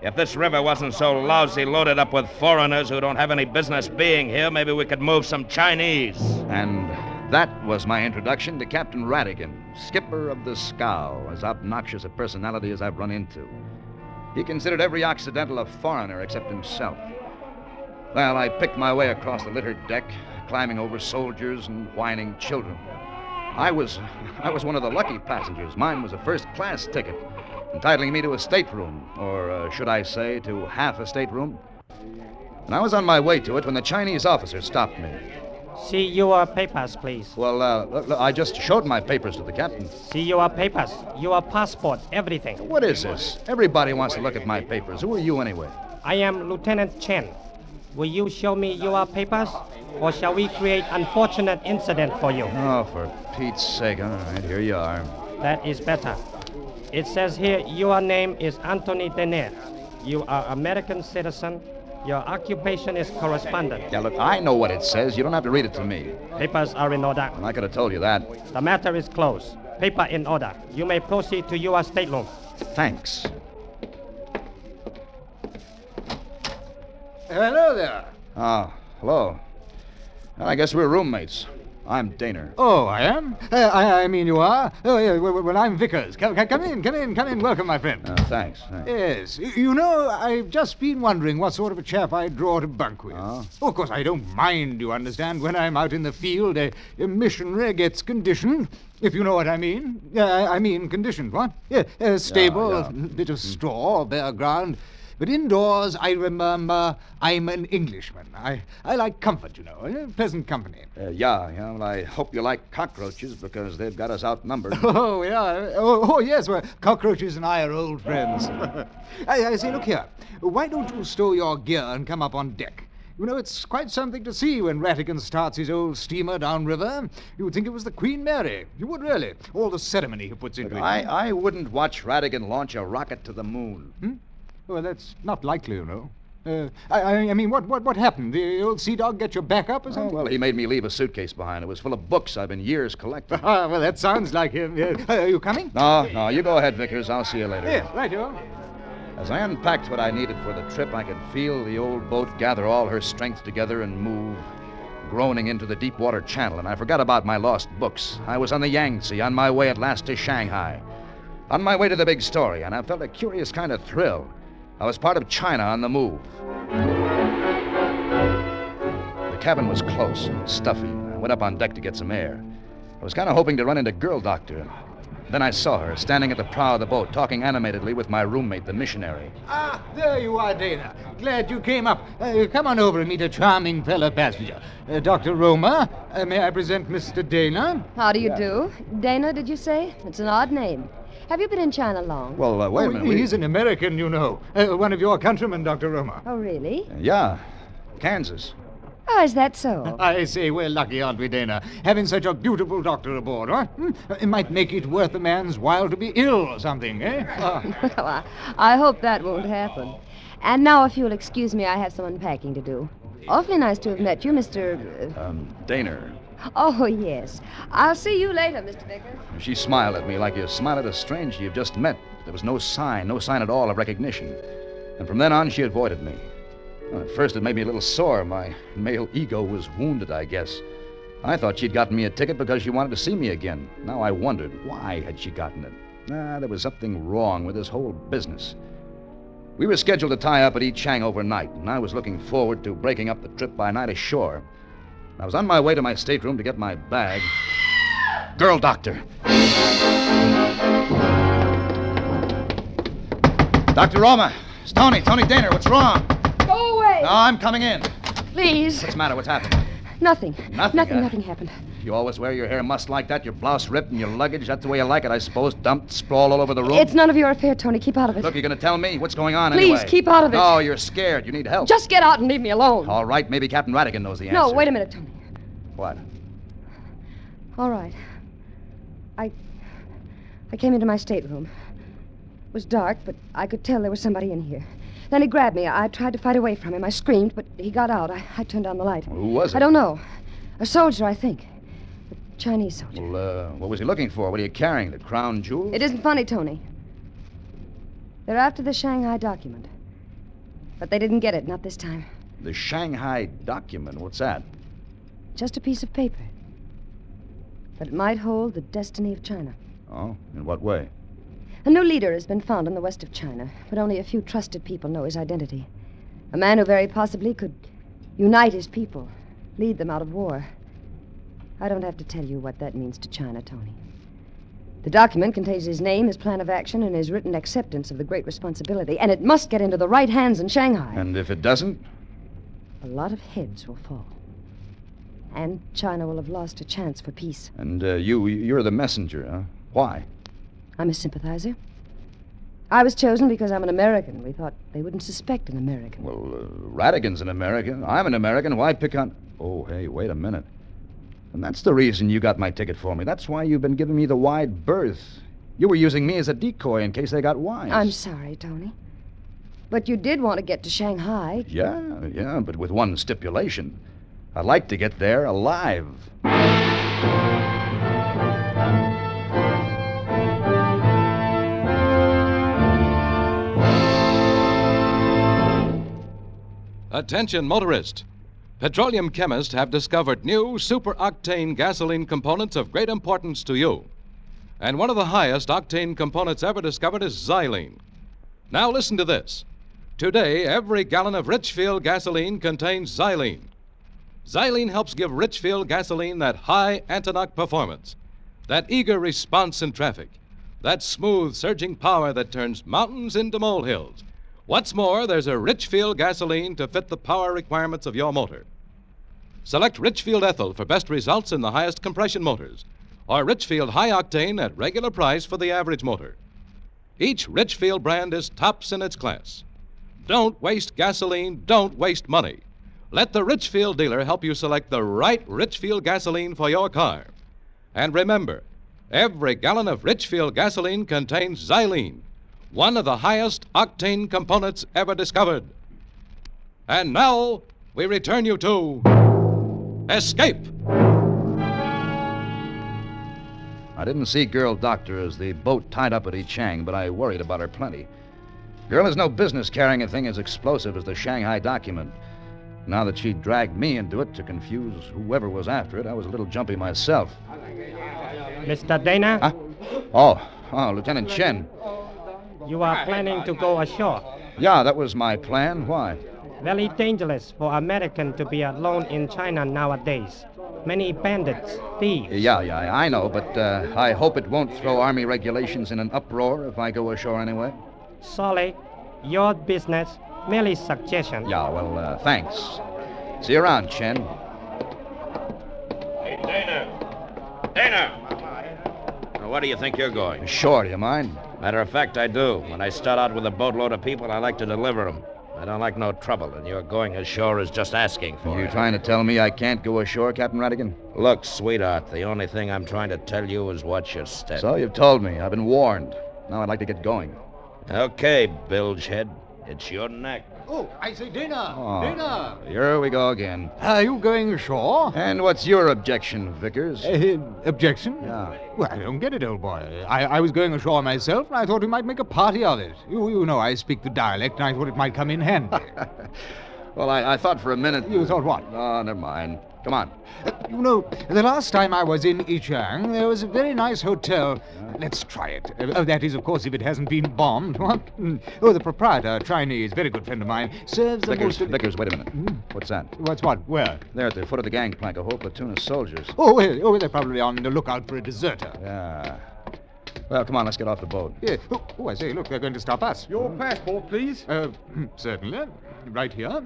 If this river wasn't so lousy loaded up with foreigners who don't have any business being here, maybe we could move some Chinese. And that was my introduction to Captain Radigan, skipper of the scow, as obnoxious a personality as I've run into. He considered every Occidental a foreigner except himself. Well, I picked my way across the littered deck, climbing over soldiers and whining children. I was one of the lucky passengers. Mine was a first-class ticket, entitling me to a stateroom, or should I say, to half a stateroom. And I was on my way to it when the Chinese officer stopped me. See your papers, please. Well, I just showed my papers to the captain. See your papers, your passport, everything. What is this? Everybody wants to look at my papers. Who are you, anyway? I am Lieutenant Chen. Will you show me your papers, or shall we create unfortunate incident for you? Oh, for Pete's sake. All right, here you are. That is better. It says here your name is Anthony Dennett. You are American citizen. Your occupation is correspondent. Yeah, look, I know what it says. You don't have to read it to me. Papers are in order. Well, I could have told you that. The matter is closed. Paper in order. You may proceed to your stateroom. Thanks. Hello there. Ah, hello. Well, I guess we're roommates. I'm Daner. Oh, I am? I mean, you are? Oh, yeah, well, I'm Vickers. Come in. Welcome, my friend. Thanks. Yes. You know, I've just been wondering what sort of a chap I'd draw to bunk with. Oh, of course, I don't mind, you understand, when I'm out in the field, a missionary gets conditioned, if you know what I mean. I mean conditioned, what? Yeah, stable, a bit of straw, bare ground. But indoors, I remember, I'm an Englishman. I like comfort, you know, pleasant company. Well, I hope you like cockroaches because they've got us outnumbered. Oh, yeah. Oh, yes, well, cockroaches and I are old friends. I say, look here. Why don't you stow your gear and come up on deck? You know, it's quite something to see when Ratigan starts his old steamer downriver. You would think it was the Queen Mary. You would, really. All the ceremony he puts into it. I wouldn't watch Ratigan launch a rocket to the moon. Well, that's not likely, you know. I mean, what happened? The old sea dog get your back up or something? Well, he made me leave a suitcase behind. It was full of books I've been years collecting. Well, that sounds like him. Are you coming? No, you go ahead, Vickers. I'll see you later. Yes, right-o. As I unpacked what I needed for the trip, I could feel the old boat gather all her strength together and move, groaning into the deep water channel, and I forgot about my lost books. I was on the Yangtze, on my way at last to Shanghai, on my way to the big story, and I felt a curious kind of thrill. I was part of China on the move. The cabin was close and stuffy. I went up on deck to get some air. I was kind of hoping to run into Girl Doctor. Then I saw her, standing at the prow of the boat, talking animatedly with my roommate, the missionary. Ah, there you are, Dana. Glad you came up. Come on over and meet a charming fellow passenger. Dr. Roma, may I present Mr. Dana? How do you do? Dana, did you say? It's an odd name. Have you been in China long? Well, wait a minute. He's an American, you know. One of your countrymen, Dr. Roma. Oh, really? Yeah, Kansas. Oh, is that so? I say, we're lucky, aren't we, Dana? Having such a beautiful doctor aboard, huh? It might make it worth a man's while to be ill or something, eh? Well, I hope that won't happen. And now, if you'll excuse me, I have some unpacking to do. Awfully nice to have met you, Mr. Daner. Oh, yes. I'll see you later, Mr. Vickers. She smiled at me like you smile at a stranger you've just met. There was no sign at all of recognition. And from then on, she avoided me. Well, at first, it made me a little sore. My male ego was wounded, I guess. I thought she'd gotten me a ticket because she wanted to see me again. Now I wondered, why had she gotten it? There was something wrong with this whole business. We were scheduled to tie up at Yichang overnight, and I was looking forward to breaking up the trip by night ashore. I was on my way to my stateroom to get my bag. Girl Doctor. Dr. Roma. It's Tony Daner. What's wrong? Go away. No, I'm coming in. Please. What's the matter? What's happened? Nothing. Nothing happened. You always wear your hair mussed like that, your blouse ripped, and your luggage. That's the way you like it, I suppose. Dumped, sprawled all over the room. It's none of your affair, Tony. Keep out of it. Look, you're going to tell me what's going on Please, anyway. keep out of it. No, you're scared. You need help. Just get out and leave me alone. All right, maybe Captain Radigan knows the answer. No, wait a minute, Tony. What? All right. I came into my stateroom. It was dark, but I could tell there was somebody in here. Then he grabbed me. I tried to fight away from him. I screamed, but he got out. I turned on the light. Who was it? I don't know. A soldier, I think. A Chinese soldier. Well, what was he looking for? What are you carrying? The crown jewels? It isn't funny, Tony. They're after the Shanghai document. But they didn't get it, not this time. The Shanghai document, what's that? Just a piece of paper. But it might hold the destiny of China. Oh, in what way? A new leader has been found in the west of China, but only a few trusted people know his identity. A man who very possibly could unite his people, lead them out of war. I don't have to tell you what that means to China, Tony. The document contains his name, his plan of action, and his written acceptance of the great responsibility, and it must get into the right hands in Shanghai. And if it doesn't? A lot of heads will fall. And China will have lost a chance for peace. And you're the messenger, huh? Why? I'm a sympathizer. I was chosen because I'm an American. We thought they wouldn't suspect an American. Well, Radigan's an American. I'm an American. Why pick on... Oh, hey, wait a minute. And that's the reason you got my ticket for me. That's why you've been giving me the wide berth. You were using me as a decoy in case they got wise. I'm sorry, Tony. But you did want to get to Shanghai. Yeah, but with one stipulation. I'd like to get there alive. Attention, motorist. Petroleum chemists have discovered new super-octane gasoline components of great importance to you. And one of the highest octane components ever discovered is xylene. Now listen to this. Today, every gallon of Richfield gasoline contains xylene. Xylene helps give Richfield gasoline that high anti-knock performance, that eager response in traffic, that smooth, surging power that turns mountains into molehills. What's more, there's a Richfield gasoline to fit the power requirements of your motor. Select Richfield Ethyl for best results in the highest compression motors, or Richfield High Octane at regular price for the average motor. Each Richfield brand is tops in its class. Don't waste gasoline, don't waste money. Let the Richfield dealer help you select the right Richfield gasoline for your car. And remember, every gallon of Richfield gasoline contains xylene, one of the highest octane components ever discovered. And now, we return you to Escape. I didn't see Girl Doctor as the boat tied up at Yichang, but I worried about her plenty. Girl has no business carrying a thing as explosive as the Shanghai document. Now that she dragged me into it to confuse whoever was after it, I was a little jumpy myself. Mr. Dana? Huh? Oh, Lieutenant Chen. You are planning to go ashore? Yeah, that was my plan. Why? Very dangerous for American to be alone in China nowadays. Many bandits, thieves. Yeah, I know, but I hope it won't throw Army regulations in an uproar if I go ashore anyway. Sorry, your business. Merely suggestion. Yeah, well, thanks. See you around, Chen. Hey, Dana! Now, where do you think you're going? Sure, do you mind? Matter of fact, I do. When I start out with a boatload of people, I like to deliver them. I don't like no trouble, and your going ashore is just asking for it. You trying to tell me I can't go ashore, Captain Radigan? Look, sweetheart, the only thing I'm trying to tell you is watch your step. So you've told me. I've been warned. Now I'd like to get going. Okay, bilgehead. It's your neck. Oh, I say, Dana! Oh, Dana! Here we go again. Are you going ashore? And what's your objection, Vickers? Objection? Yeah. Well, I don't get it, old boy. I was going ashore myself, and I thought we might make a party of it. You know I speak the dialect, and I thought it might come in handy. Well, I thought for a minute... You thought what? Oh, never mind. Come on. You know, the last time I was in Yichang, there was a very nice hotel. Let's try it. That is, of course, if it hasn't been bombed. What? Oh, the proprietor, Chinese, very good friend of mine, serves the Vickers, wait a minute. What's that? What's what? Where? There at the foot of the gangplank, a whole platoon of soldiers. Oh, they're probably on the lookout for a deserter. Yeah. Well, come on, let's get off the boat. Yeah. Oh, I say, look, they're going to stop us. Your passport, please. Certainly. Right here.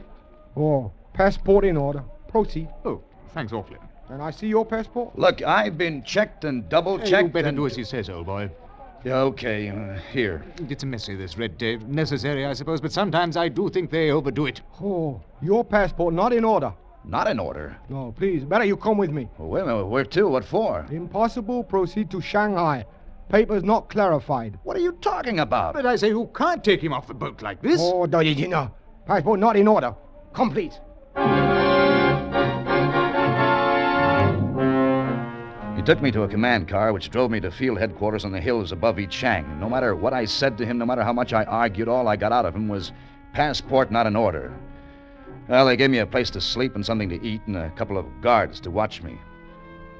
Oh, passport in order. Proceed. Oh, thanks awfully. And I see your passport? Look, I've been checked and double-checked. You better do as he says, old boy. Yeah, okay. Here. It's messy, this red tape. Necessary, I suppose, but sometimes I do think they overdo it. Oh, your passport not in order. Not in order? No, please, better you come with me. Well, wait a minute. Where to? What for? Impossible. Proceed to Shanghai. Papers not clarified. What are you talking about? But I say, you can't take him off the boat like this. Oh, Dodgina. Passport not in order. Complete. He took me to a command car, which drove me to field headquarters on the hills above Yichang. No matter what I said to him, no matter how much I argued, all I got out of him was, passport not in order. Well, they gave me a place to sleep and something to eat and a couple of guards to watch me.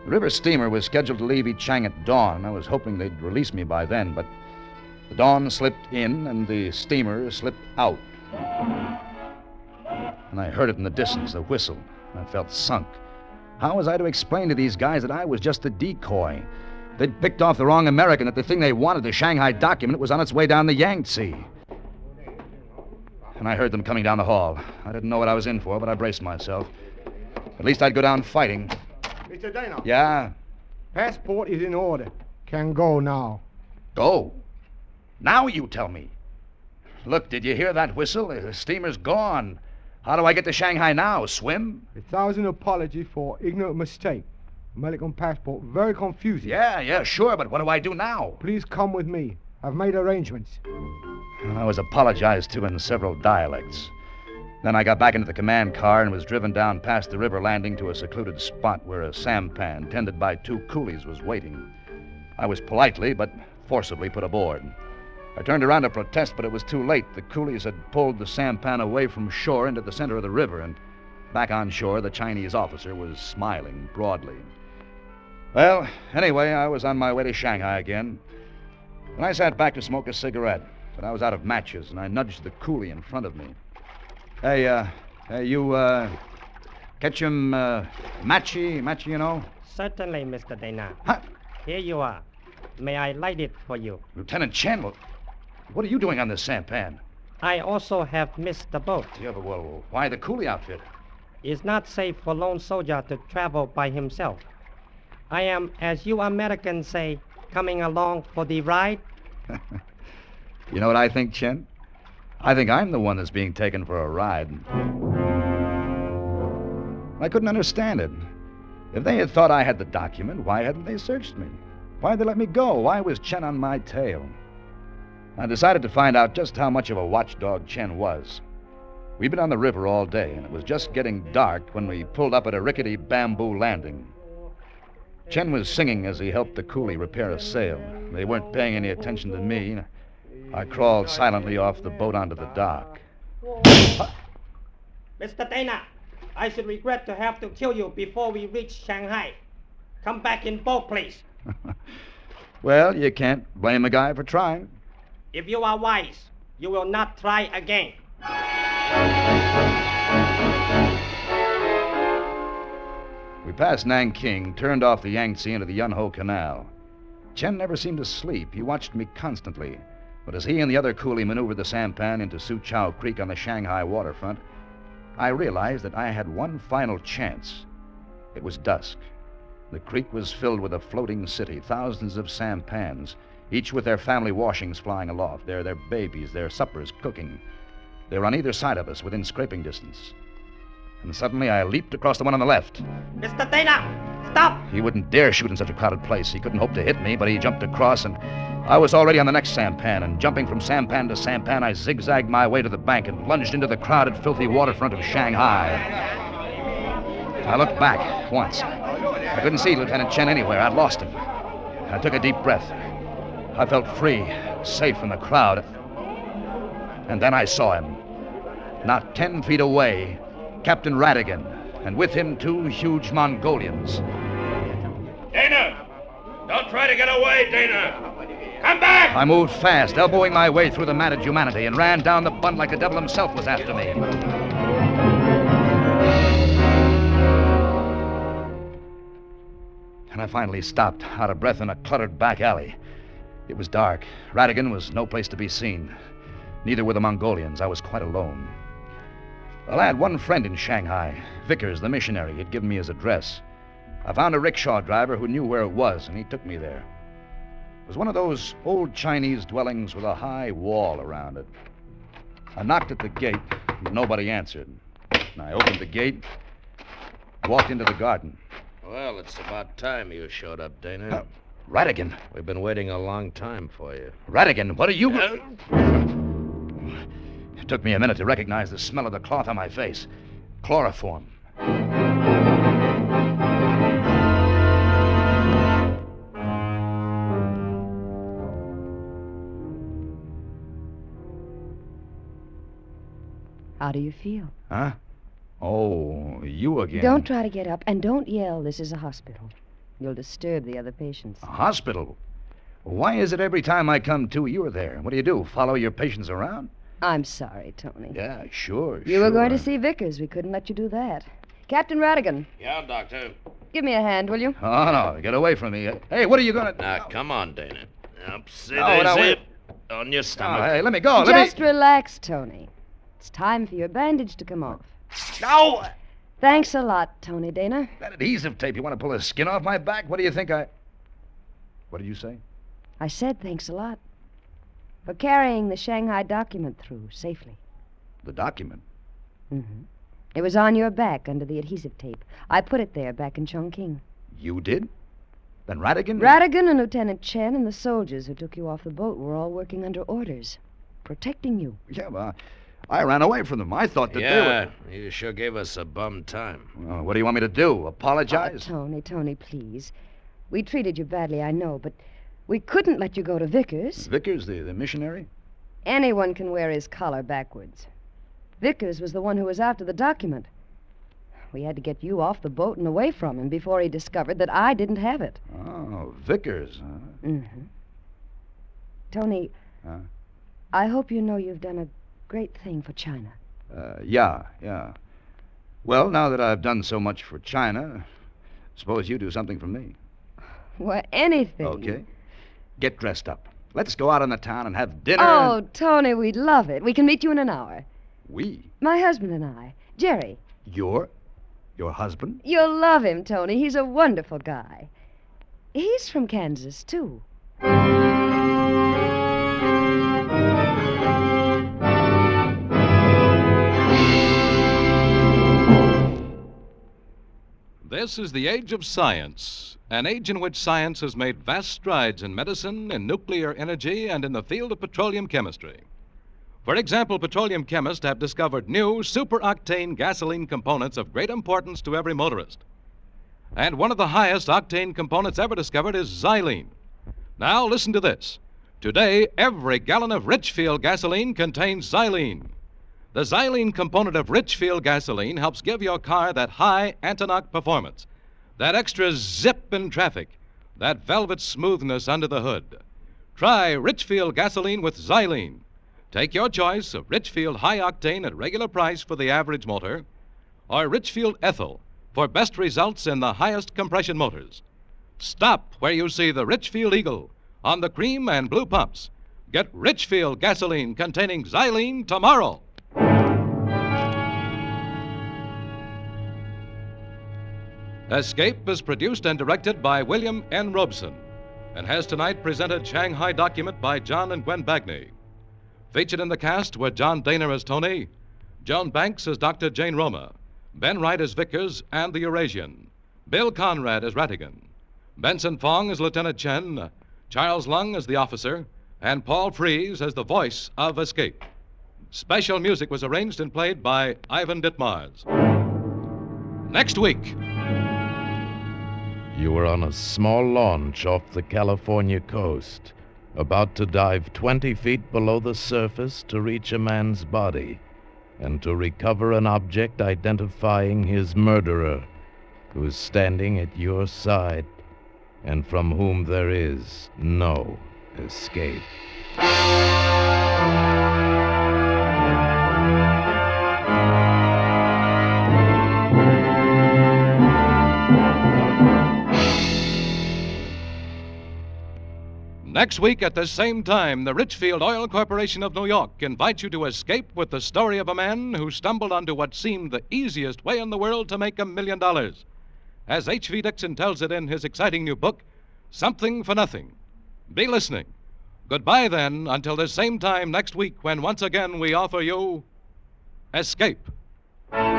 The river steamer was scheduled to leave Yichang at dawn. I was hoping they'd release me by then, but the dawn slipped in and the steamer slipped out. And I heard it in the distance, the whistle. I felt sunk. How was I to explain to these guys that I was just a decoy? They'd picked off the wrong American, that the thing they wanted, the Shanghai document, was on its way down the Yangtze. And I heard them coming down the hall. I didn't know what I was in for, but I braced myself. At least I'd go down fighting. Mr. Dana. Yeah? Passport is in order. Can go now. Go? Now you tell me. Look, did you hear that whistle? The steamer's gone. How do I get to Shanghai now? Swim? 1,000 apologies for ignorant mistake. American passport, very confusing. Yeah, sure, but what do I do now? Please come with me. I've made arrangements. I was apologized to in several dialects. Then I got back into the command car and was driven down past the river landing to a secluded spot where a sampan tended by 2 coolies was waiting. I was politely but forcibly put aboard. I turned around to protest, but it was too late. The coolies had pulled the sampan away from shore into the center of the river, and back on shore, the Chinese officer was smiling broadly. Well, anyway, I was on my way to Shanghai again. And I sat back to smoke a cigarette, but I was out of matches, and I nudged the coolie in front of me. Hey, you, catch him, matchy, you know? Certainly, Mr. Dana. Huh? Here you are. May I light it for you? Lieutenant Chen, what are you doing on this sampan? I also have missed the boat. Yeah, but well, why the coolie outfit? It's not safe for lone soldier to travel by himself. I am, as you Americans say, coming along for the ride. You know what I think, Chen? I think I'm the one that's being taken for a ride. I couldn't understand it. If they had thought I had the document, why hadn't they searched me? Why'd they let me go? Why was Chen on my tail? I decided to find out just how much of a watchdog Chen was. We'd been on the river all day, and it was just getting dark when we pulled up at a rickety bamboo landing. Chen was singing as he helped the coolie repair a sail. They weren't paying any attention to me. I crawled silently off the boat onto the dock. Mr. Dana, I should regret to have to kill you before we reach Shanghai. Come back in boat, please. Well, you can't blame a guy for trying. If you are wise, you will not try again. We passed Nanking, turned off the Yangtze into the Yunho Canal. Chen never seemed to sleep. He watched me constantly. But as he and the other coolie maneuvered the sampan into Suchow Creek on the Shanghai waterfront, I realized that I had one final chance. It was dusk. The creek was filled with a floating city, thousands of sampans, each with their family washings flying aloft, their babies, their suppers cooking. They were on either side of us, within scraping distance. And suddenly I leaped across the one on the left. Mr. Dana, stop! He wouldn't dare shoot in such a crowded place. He couldn't hope to hit me, but he jumped across, and I was already on the next sampan, and jumping from sampan to sampan, I zigzagged my way to the bank and plunged into the crowded, filthy waterfront of Shanghai. I looked back once. I couldn't see Lieutenant Chen anywhere. I'd lost him. I took a deep breath. I felt free, safe from the crowd. And then I saw him. Not 10 feet away, Captain Radigan, and with him 2 huge Mongolians. Dana! Don't try to get away, Dana! Come back! I moved fast, elbowing my way through the matted humanity, and ran down the bunt like the devil himself was after me. And I finally stopped, out of breath in a cluttered back alley. It was dark. Radigan was no place to be seen. Neither were the Mongolians. I was quite alone. Well, I had one friend in Shanghai, Vickers, the missionary. He'd given me his address. I found a rickshaw driver who knew where it was, and he took me there. It was one of those old Chinese dwellings with a high wall around it. I knocked at the gate, but nobody answered. And I opened the gate, walked into the garden. Well, it's about time you showed up, Dana. Radigan. We've been waiting a long time for you. Radigan, what are you... It took me a minute to recognize the smell of the cloth on my face. Chloroform. How do you feel? Huh? Oh, you again. Don't try to get up, and don't yell. This is a hospital. You'll disturb the other patients. A hospital? Why is it every time I come to, you're there? What do? Follow your patients around? I'm sorry, Tony. Yeah, sure. You were going to see Vickers. We couldn't let you do that. Captain Radigan. Yeah, Doctor. Give me a hand, will you? Oh, no. Get away from me. Hey, what are you going to... Now, come on, Dana. Up, sit, wait. on your stomach. Hey, let me go. Just relax, Tony. It's time for your bandage to come off. No! Thanks a lot, Tony Dana. That adhesive tape, you want to pull the skin off my back? What do you think What did you say? I said thanks a lot for carrying the Shanghai document through safely. The document? Mm-hmm. It was on your back under the adhesive tape. I put it there back in Chongqing. You did? Then Radigan? Radigan and Lieutenant Chen and the soldiers who took you off the boat were all working under orders, protecting you. Yeah, well, I ran away from them. I thought that they were... Yeah, you sure gave us a bum time. Well, what do you want me to do? Apologize? Oh, Tony, please. We treated you badly, I know, but we couldn't let you go to Vickers. Vickers, the missionary? Anyone can wear his collar backwards. Vickers was the one who was after the document. We had to get you off the boat and away from him before he discovered that I didn't have it. Oh, Vickers, huh? Mm-hmm. Tony, Huh? I hope you know you've done a great thing for China. Yeah. Well, now that I've done so much for China, suppose you do something for me. Well, anything. Okay. Get dressed up. Let's go out in the town and have dinner. Oh, Tony, we'd love it. We can meet you in an hour. We? My husband and I. Jerry. Your husband? You'll love him, Tony. He's a wonderful guy. He's from Kansas, too. This is the age of science, an age in which science has made vast strides in medicine, in nuclear energy, and in the field of petroleum chemistry. For example, petroleum chemists have discovered new superoctane gasoline components of great importance to every motorist. And one of the highest octane components ever discovered is xylene. Now, listen to this. Today, every gallon of Richfield gasoline contains xylene. The xylene component of Richfield gasoline helps give your car that high anti-knock performance, that extra zip in traffic, that velvet smoothness under the hood. Try Richfield gasoline with xylene. Take your choice of Richfield high octane at regular price for the average motor, or Richfield ethyl for best results in the highest compression motors. Stop where you see the Richfield Eagle on the cream and blue pumps. Get Richfield gasoline containing xylene tomorrow. Escape is produced and directed by William N. Robeson and has tonight presented Shanghai Document by John and Gwen Bagney. Featured in the cast were John Dana as Tony, Joan Banks as Dr. Jane Roma, Ben Wright as Vickers and the Eurasian, Bill Conrad as Ratigan, Benson Fong as Lieutenant Chen, Charles Lung as the officer, and Paul Frees as the voice of Escape. Special music was arranged and played by Ivan Ditmars. Next week. You were on a small launch off the California coast, about to dive 20 feet below the surface to reach a man's body and to recover an object identifying his murderer, who's standing at your side and from whom there is no escape. Next week at the same time, the Richfield Oil Corporation of New York invites you to escape with the story of a man who stumbled onto what seemed the easiest way in the world to make $1 million. As H.V. Dixon tells it in his exciting new book, Something for Nothing. Be listening. Goodbye, then, until the same time next week when once again we offer you Escape. Tom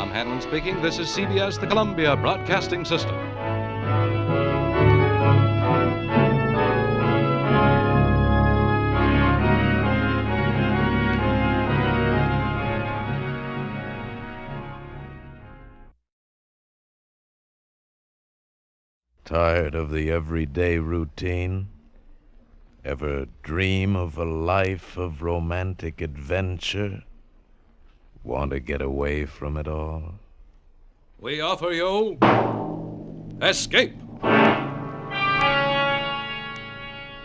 Hanlon speaking. This is CBS, the Columbia Broadcasting System. Tired of the everyday routine? Ever dream of a life of romantic adventure? Want to get away from it all? We offer you Escape.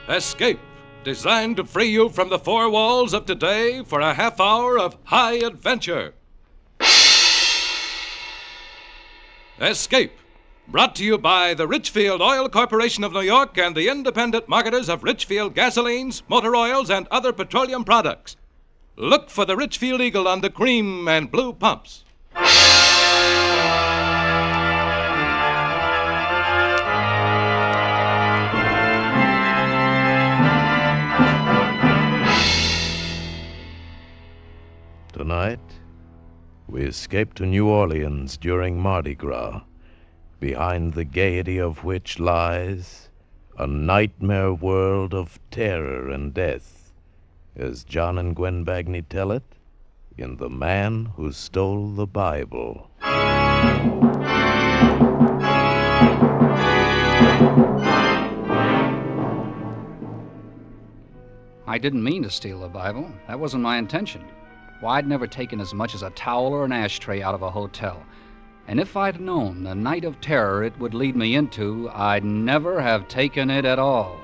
Escape, designed to free you from the four walls of today for a half hour of high adventure. Escape, brought to you by the Richfield Oil Corporation of New York and the independent marketers of Richfield gasolines, motor oils, and other petroleum products. Look for the Richfield Eagle on the cream and blue pumps. Tonight, we escape to New Orleans during Mardi Gras, behind the gaiety of which lies a nightmare world of terror and death, as John and Gwen Bagney tell it in The Man Who Stole the Bible. I didn't mean to steal the Bible. That wasn't my intention. Why, I'd never taken as much as a towel or an ashtray out of a hotel. And if I'd known the night of terror it would lead me into, I'd never have taken it at all.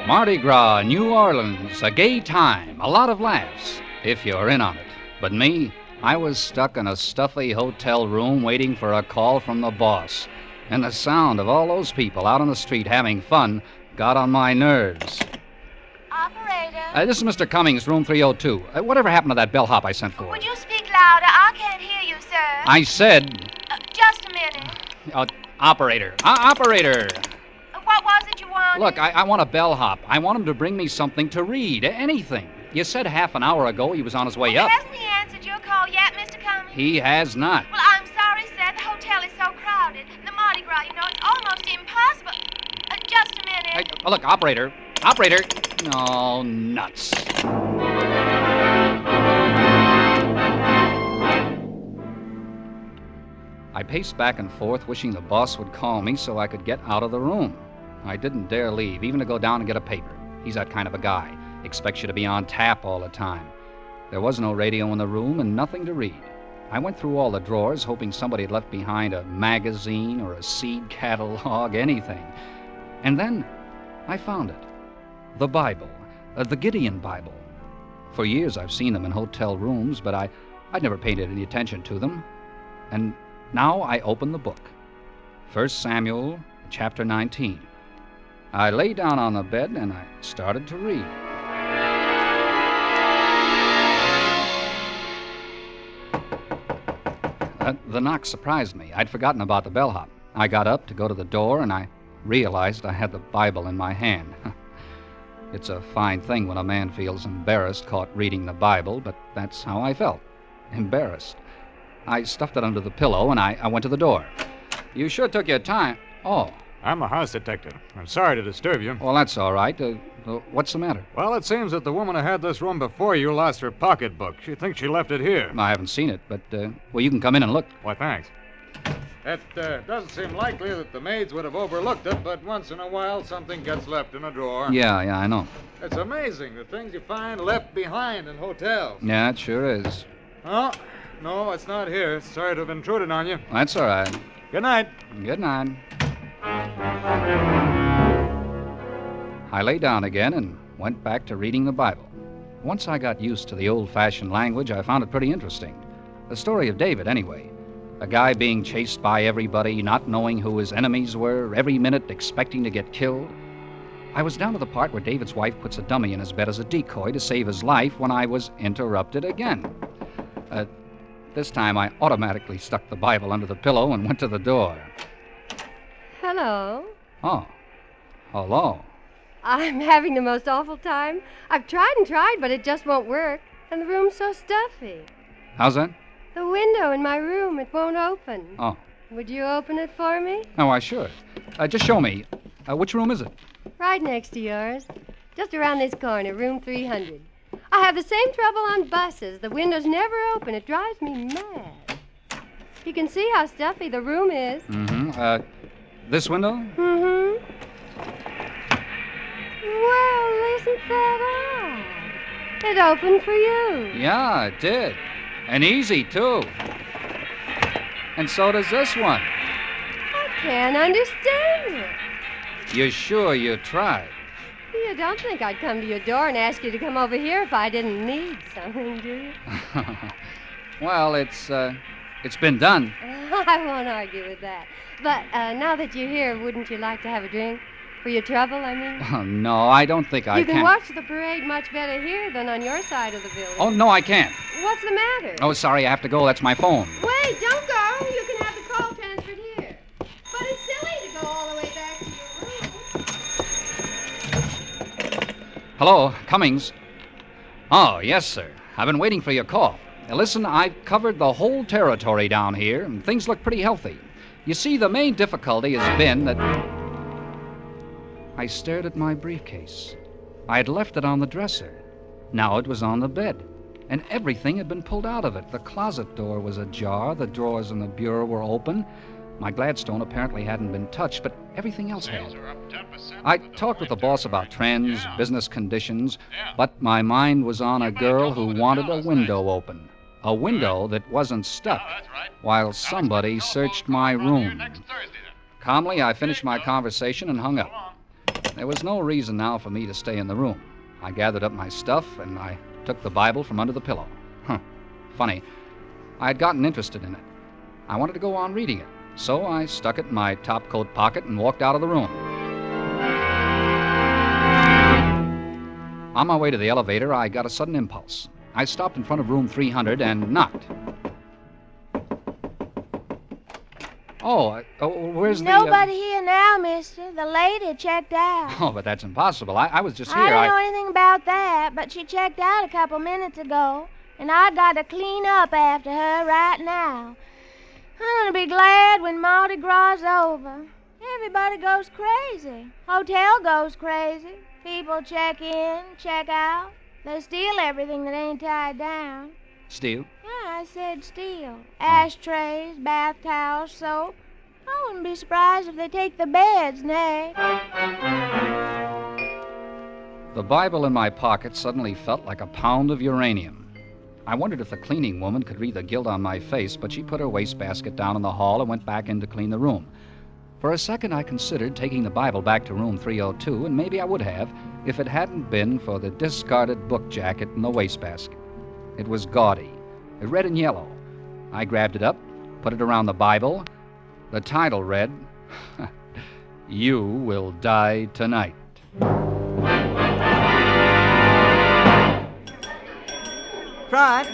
Mardi Gras, New Orleans, a gay time, a lot of laughs, if you're in on it. But me, I was stuck in a stuffy hotel room waiting for a call from the boss. And the sound of all those people out on the street having fun got on my nerves. Operator? This is Mr. Cummings, room 302. Whatever happened to that bellhop I sent for? Would you speak louder? I can't hear you, sir. I said... Just a minute. Operator. Operator! What was it you wanted? Look, I want a bellhop. I want him to bring me something to read. Anything. You said half an hour ago he was on his way up. Hasn't he answered your call yet, Mr. Cummings? He has not. Well, I'm sorry, sir. The hotel is so crowded. The Mardi Gras, you know, it's almost impossible. Just a minute. Look, operator. Operator. Oh, nuts. I paced back and forth, wishing the boss would call me so I could get out of the room. I didn't dare leave, even to go down and get a paper. He's that kind of a guy. Expects you to be on tap all the time. There was no radio in the room and nothing to read. I went through all the drawers, hoping somebody had left behind a magazine or a seed catalog, anything. And then I found it. The Bible. The Gideon Bible. For years I've seen them in hotel rooms, but I'd never paid any attention to them. And now I opened the book. 1 Samuel, chapter 19. I lay down on the bed and I started to read. The knock surprised me. I'd forgotten about the bellhop. I got up to go to the door and I realized I had the Bible in my hand. It's a fine thing when a man feels embarrassed caught reading the Bible, but that's how I felt. Embarrassed. I stuffed it under the pillow and I went to the door. You sure took your time. Oh. I'm a house detective. I'm sorry to disturb you. Well, that's all right. What's the matter? Well, it seems that the woman who had this room before you lost her pocketbook. She thinks she left it here. I haven't seen it, but, well, you can come in and look. Why, thanks. It doesn't seem likely that the maids would have overlooked it, but once in a while something gets left in a drawer. Yeah, I know. It's amazing, the things you find left behind in hotels. Yeah, it sure is. Oh, no, it's not here. Sorry to have intruded on you. That's all right. Good night. Good night. I lay down again and went back to reading the Bible. Once I got used to the old-fashioned language, I found it pretty interesting. The story of David, anyway. A guy being chased by everybody, not knowing who his enemies were, every minute expecting to get killed. I was down to the part where David's wife puts a dummy in his bed as a decoy to save his life when I was interrupted again. This time I automatically stuck the Bible under the pillow and went to the door. Hello. Oh. Hello. I'm having the most awful time. I've tried and tried, but it just won't work. And the room's so stuffy. How's that? The window in my room, it won't open. Oh. Would you open it for me? Oh, I should. Just show me. Which room is it? Right next to yours. Just around this corner, room 300. I have the same trouble on buses. The windows never open. It drives me mad. You can see how stuffy the room is. Mm-hmm. This window? Mm-hmm. Well, isn't that odd? It opened for you. Yeah, it did. And easy, too. And so does this one. I can't understand it. You sure you tried? You don't think I'd come to your door and ask you to come over here if I didn't need something, do you? Well, it's been done. I won't argue with that. But now that you're here, wouldn't you like to have a drink? For your trouble, I mean? Oh, no, I don't think I You can. can watch the parade much better here than on your side of the building. Oh, no, I can't. What's the matter? Oh, sorry, I have to go. That's my phone. Wait, don't go. You can have the call transferred here. But it's silly to go all the way back to your room. Hello, Cummings. Oh, yes, sir. I've been waiting for your call. Now, listen, I've covered the whole territory down here, and things look pretty healthy. You see, the main difficulty has been that I stared at my briefcase. I had left it on the dresser. Now it was on the bed, and everything had been pulled out of it. The closet door was ajar, the drawers in the bureau were open. My Gladstone apparently hadn't been touched, but everything else had. I talked with the boss about trends, business conditions, but my mind was on a girl who wanted a window open. A window that wasn't stuck, while somebody searched my room. Calmly, I finished my conversation and hung up. There was no reason now for me to stay in the room. I gathered up my stuff, and I took the Bible from under the pillow. Funny. I had gotten interested in it. I wanted to go on reading it, so I stuck it in my topcoat pocket and walked out of the room. On my way to the elevator, I got a sudden impulse. I stopped in front of room 300 and knocked. Where's Nobody here now, mister. The lady checked out. Oh, but that's impossible. I was just here. I don't know anything about that, but she checked out a couple minutes ago, and I got to clean up after her right now. I'm gonna be glad when Mardi Gras over. Everybody goes crazy. Hotel goes crazy. People check in, check out. They steal everything that ain't tied down. Steal? Yeah, I said steal. Ashtrays, bath towels, soap. I wouldn't be surprised if they take the beds, nay. The Bible in my pocket suddenly felt like a pound of uranium. I wondered if the cleaning woman could read the guilt on my face, but she put her wastebasket down in the hall and went back in to clean the room. For a second, I considered taking the Bible back to room 302, and maybe I would have if it hadn't been for the discarded book jacket in the wastebasket. It was gaudy, red and yellow. I grabbed it up, put it around the Bible. The title read, You Will Die Tonight. Front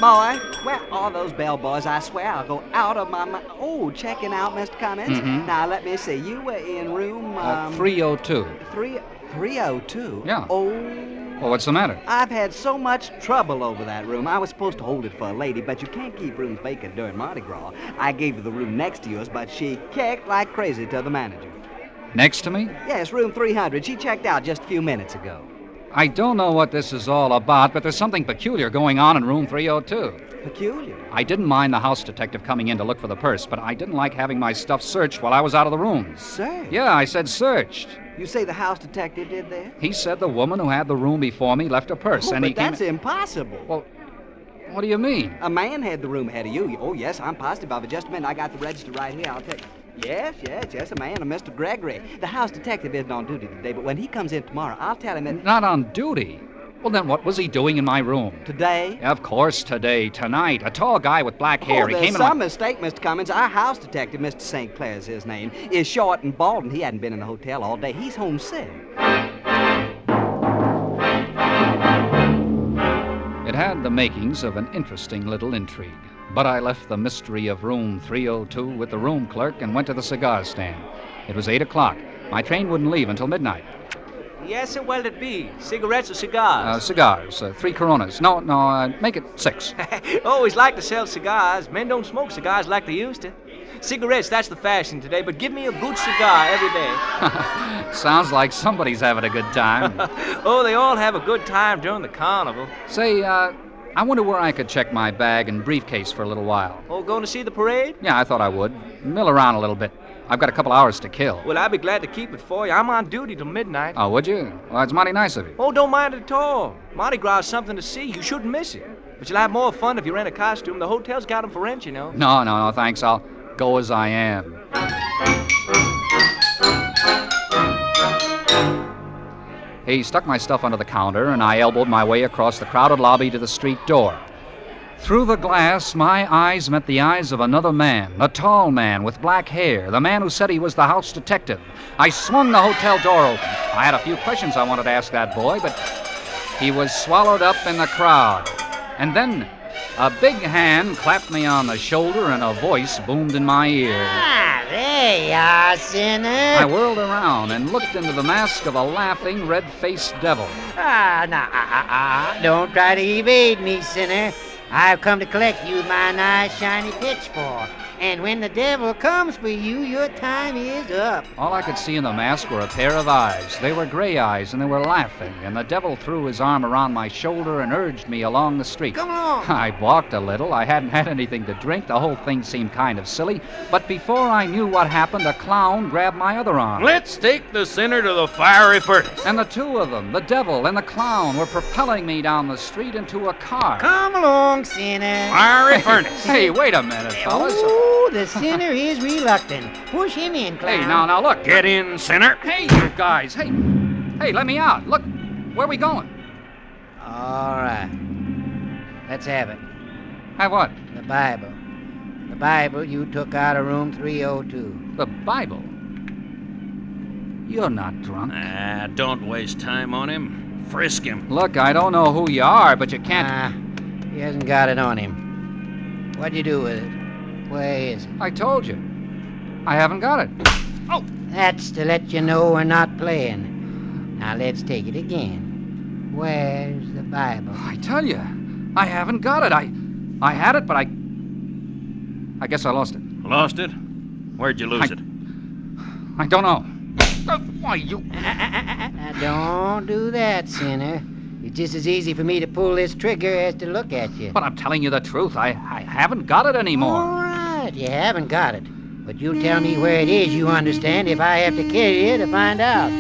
boy. Where are those bellboys? I swear I'll go out of my mind. Oh, checking out, Mr. Cummings. Mm-hmm. Now, let me see. You were in room... 302. 302? Yeah. Oh. Well, what's the matter? I've had so much trouble over that room. I was supposed to hold it for a lady, but you can't keep rooms vacant during Mardi Gras. I gave her the room next to yours, but she kicked like crazy to the manager. Next to me? Yes, room 300. She checked out just a few minutes ago. I don't know what this is all about, but there's something peculiar going on in room 302. Peculiar? I didn't mind the house detective coming in to look for the purse, but I didn't like having my stuff searched while I was out of the room. Searched? Yeah, I said searched. You say the house detective did that? He said the woman who had the room before me left a purse, and he came... that's impossible. Well, what do you mean? A man had the room ahead of you. Oh, yes, I'm positive of it. Just a minute, I got the register right here. I'll take... Yes, a man, a Mr. Gregory. The house detective isn't on duty today, but when he comes in tomorrow, I'll tell him that... Not on duty? Well, then what was he doing in my room? Today? Of course, today, tonight. A tall guy with black hair. He came in some mistake, Mr. Cummings. Our house detective, Mr. St. Clair's his name, is short and bald, and he hadn't been in the hotel all day. He's homesick. It had the makings of an interesting little intrigue. But I left the mystery of room 302 with the room clerk and went to the cigar stand. It was 8 o'clock. My train wouldn't leave until midnight. Yes, sir, what'll it be? Cigarettes or cigars? Cigars. 3 Coronas. No, make it 6. Always like to sell cigars. Men don't smoke cigars like they used to. Cigarettes, that's the fashion today, but give me a good cigar every day. Sounds like somebody's having a good time. Oh, they all have a good time during the carnival. Say, I wonder where I could check my bag and briefcase for a little while. Oh, going to see the parade? Yeah, I thought I would. Mill around a little bit. I've got a couple hours to kill. Well, I'd be glad to keep it for you. I'm on duty till midnight. Oh, would you? Well, it's mighty nice of you. Oh, don't mind it at all. Mardi Gras is something to see. You shouldn't miss it. But you'll have more fun if you rent a costume. The hotel's got them for rent, you know. No, thanks. I'll go as I am. He stuck my stuff under the counter, and I elbowed my way across the crowded lobby to the street door. Through the glass, my eyes met the eyes of another man, a tall man with black hair, the man who said he was the house detective. I swung the hotel door open. I had a few questions I wanted to ask that boy, but he was swallowed up in the crowd. And then a big hand clapped me on the shoulder, and a voice boomed in my ear. Ah, there you are, sinner. I whirled around and looked into the mask of a laughing, red-faced devil. Don't try to evade me, sinner. I've come to collect you with my nice shiny pitchfork. And when the devil comes for you, your time is up. All I could see in the mask were a pair of eyes. They were gray eyes, and they were laughing. And the devil threw his arm around my shoulder and urged me along the street. Come along. I balked a little. I hadn't had anything to drink. The whole thing seemed kind of silly. But before I knew what happened, a clown grabbed my other arm. Let's take the sinner to the fiery furnace. And the two of them, the devil and the clown, were propelling me down the street into a car. Come along, sinner. Fiery furnace. Hey, wait a minute, fellas. Oh, the sinner is reluctant. Push him in, clown. Hey, now, look. Get in, sinner. Hey, you guys. Hey, let me out. Look, where are we going? All right. Let's have it. Have what? The Bible. The Bible you took out of room 302. The Bible? You're not drunk. Don't waste time on him. Frisk him. Look, I don't know who you are, but you can't... He hasn't got it on him. What'd you do with it? Where is it? I told you. I haven't got it. Oh! That's to let you know we're not playing. Now let's take it again. Where's the Bible? I tell you, I haven't got it. I had it, but I guess I lost it. Lost it? Where'd you lose it? I don't know. Why, you... Don't do that, sinner. It's just as easy for me to pull this trigger as to look at you. But I'm telling you the truth. I haven't got it anymore. All right, you haven't got it. But you tell me where it is, you understand, if I have to carry you to find out.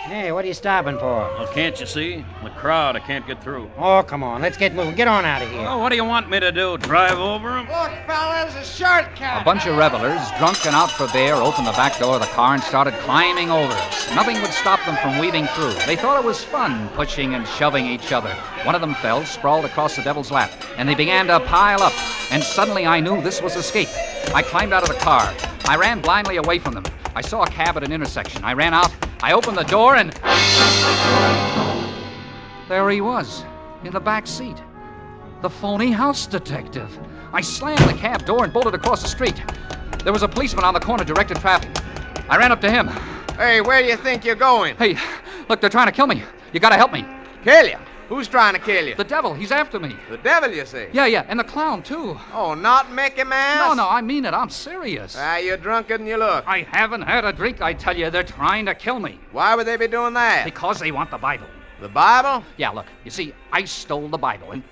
Hey, what are you stopping for? Well, can't you see? The crowd, I can't get through. Oh, come on, let's get moving. Get on out of here. Oh, what do you want me to do? Drive over him? Look, fellas, a shortcut. A bunch of revelers, drunk and out for beer, opened the back door of the car and started climbing over us. Nothing would stop them from weaving through. They thought it was fun, pushing and shoving each other. One of them fell, sprawled across the devil's lap, and they began to pile up. And suddenly I knew this was escape. I climbed out of the car. I ran blindly away from them. I saw a cab at an intersection. I ran out. I opened the door and... There he was, in the back seat. The phony house detective. I slammed the cab door and bolted across the street. There was a policeman on the corner directing traffic. I ran up to him. Hey, where do you think you're going? Hey, look, they're trying to kill me. You gotta help me. Kill you? Who's trying to kill you? The devil. He's after me. The devil, you say? Yeah, and the clown, too. Oh, not Mickey Mouse? No, I mean it. I'm serious. You're drunker than you look. I haven't had a drink, I tell you. They're trying to kill me. Why would they be doing that? Because they want the Bible. The Bible? Yeah, look, you see, I stole the Bible, and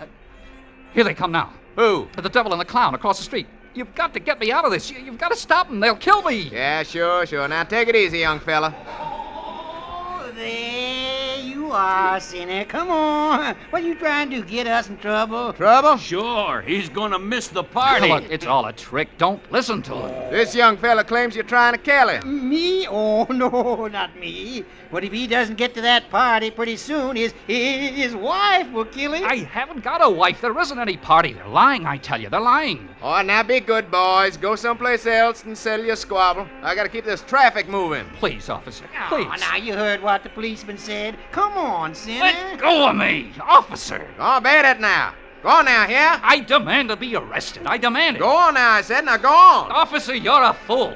here they come now. Who? The devil and the clown across the street. You've got to get me out of this. You've got to stop them. They'll kill me. Yeah, sure. Now take it easy, young fella. Oh, there you are, sinner. Come on. What are you trying to do? Get us in trouble? Trouble? Sure. He's gonna miss the party. Look, it's all a trick. Don't listen to him. This young fella claims you're trying to kill him. Me? Oh, no, not me. But if he doesn't get to that party pretty soon, his wife will kill him. I haven't got a wife. There isn't any party. They're lying, I tell you. They're lying. Oh, now be good, boys. Go someplace else and settle your squabble. I gotta keep this traffic moving. Please, officer. Please. Oh, now you heard what the policeman said. Come on, sinner. Let go of me, officer. Go on, bear it now. Go on now, here. I demand to be arrested. I demand it. Go on now, I said. Now go on. Officer, you're a fool.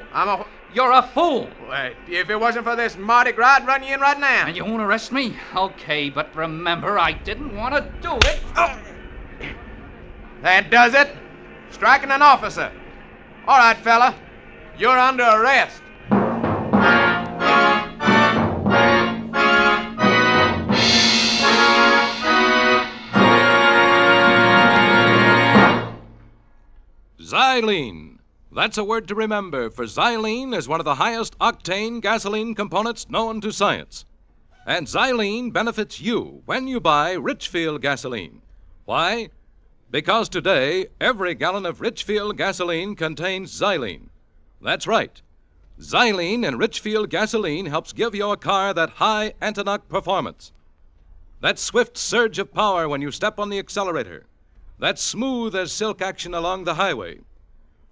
You're a fool. Wait, if it wasn't for this Mardi Gras, I'd run you in right now. And you won't arrest me? Okay, but remember, I didn't want to do it. Oh. That does it. Striking an officer. All right, fella. You're under arrest. Xylene. That's a word to remember, for xylene is one of the highest octane gasoline components known to science. And xylene benefits you when you buy Richfield gasoline. Why? Because today, every gallon of Richfield gasoline contains xylene. That's right. Xylene in Richfield gasoline helps give your car that high anti-knock performance. That swift surge of power when you step on the accelerator. That smooth as silk action along the highway.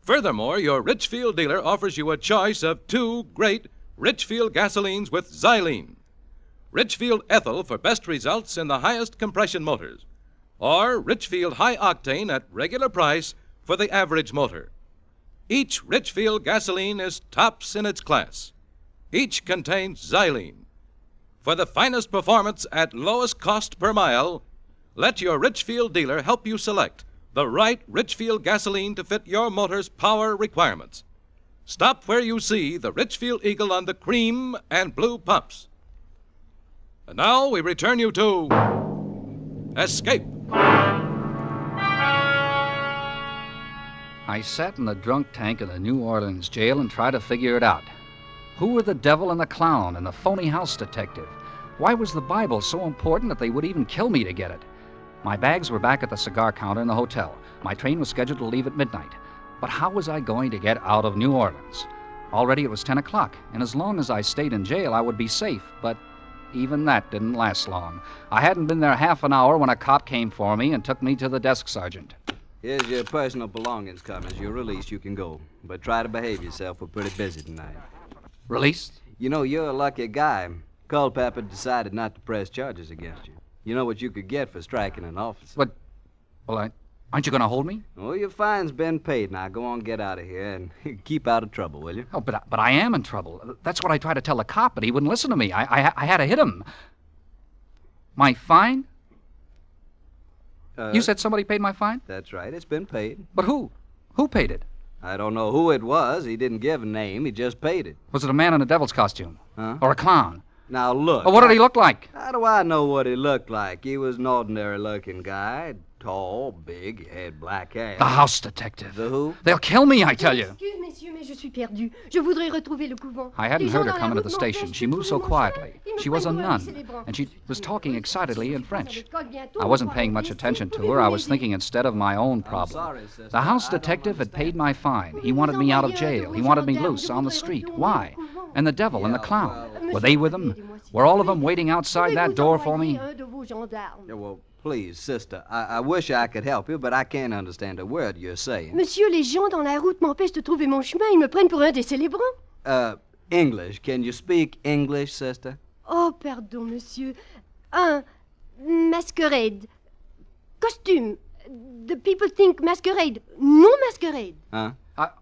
Furthermore, your Richfield dealer offers you a choice of 2 great Richfield gasolines with xylene. Richfield Ethyl for best results in the highest compression motors. Or Richfield High Octane at regular price for the average motor. Each Richfield gasoline is tops in its class. Each contains xylene. For the finest performance at lowest cost per mile, let your Richfield dealer help you select the right Richfield gasoline to fit your motor's power requirements. Stop where you see the Richfield Eagle on the cream and blue pumps. And now we return you to Escape. I sat in the drunk tank of the New Orleans jail and tried to figure it out. Who were the devil and the clown and the phony house detective? Why was the Bible so important that they would even kill me to get it? My bags were back at the cigar counter in the hotel. My train was scheduled to leave at midnight. But how was I going to get out of New Orleans? Already it was 10 o'clock, and as long as I stayed in jail, I would be safe. But even that didn't last long. I hadn't been there half an hour when a cop came for me and took me to the desk sergeant. Here's your personal belongings, Cummins. You're released. You can go. But try to behave yourself. We're pretty busy tonight. Released? You know, you're a lucky guy. Culpepper decided not to press charges against you. You know what you could get for striking an officer. But, well, aren't you going to hold me? Oh, your fine's been paid. Now go on, get out of here, and keep out of trouble, will you? Oh, but I am in trouble. That's what I tried to tell the cop, but he wouldn't listen to me. I had to hit him. My fine? You said somebody paid my fine? That's right. It's been paid. But who? Who paid it? I don't know who it was. He didn't give a name. He just paid it. Was it a man in a devil's costume? Huh? Or a clown? Now, look. Or what did he look like? How do I know what he looked like? He was an ordinary-looking guy. Tall, big, he had black hair. The house detective. The who? They'll kill me, I tell you. Excuse, messieurs, mais je suis perdue. Je voudrais retrouver le couvent. I hadn't heard her come into the station. She moved so quietly. She was a nun, and she was talking excitedly in French. I wasn't paying much attention to her. I was thinking instead of my own problem. The house detective had paid my fine. He wanted me out of jail. He wanted me loose on the street. Why? And the devil and the clown. Were they with him? Were all of them waiting outside that door for me? Yeah, well, please, sister, I wish I could help you, but I can't understand a word you're saying. Monsieur, les gens dans la route m'empêchent de trouver mon chemin. Ils me prennent pour un des célébrants. English. Can you speak English, sister? Oh, pardon, monsieur. Masquerade. Costume. The people think masquerade. Non masquerade. Huh?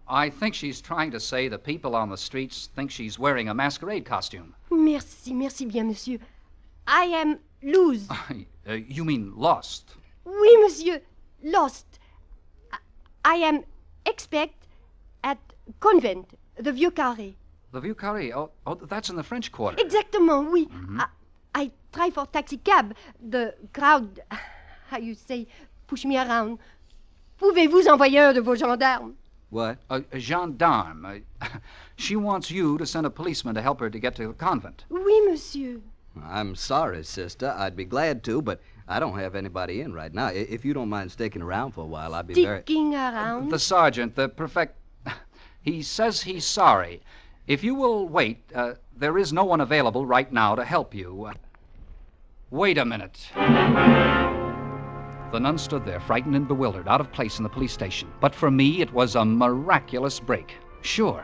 I think she's trying to say the people on the streets think she's wearing a masquerade costume. Merci bien, monsieur. I am loose. You mean lost? Oui, monsieur. Lost. I am expect at convent, the Vieux Carré. The Vieux Carré? Oh, that's in the French Quarter. Exactement, oui. Mm-hmm. I try for taxi cab. The crowd, how you say, push me around. Pouvez-vous envoyer un de vos gendarmes? What? A gendarme. She wants you to send a policeman to help her to get to the convent. Oui, monsieur. I'm sorry, sister. I'd be glad to, but I don't have anybody in right now. If you don't mind sticking around for a while, I'd be very... Sticking around? The sergeant, the prefect, he says he's sorry. If you will wait, there is no one available right now to help you. Wait a minute. The nun stood there, frightened and bewildered, out of place in the police station. But for me, it was a miraculous break. Sure,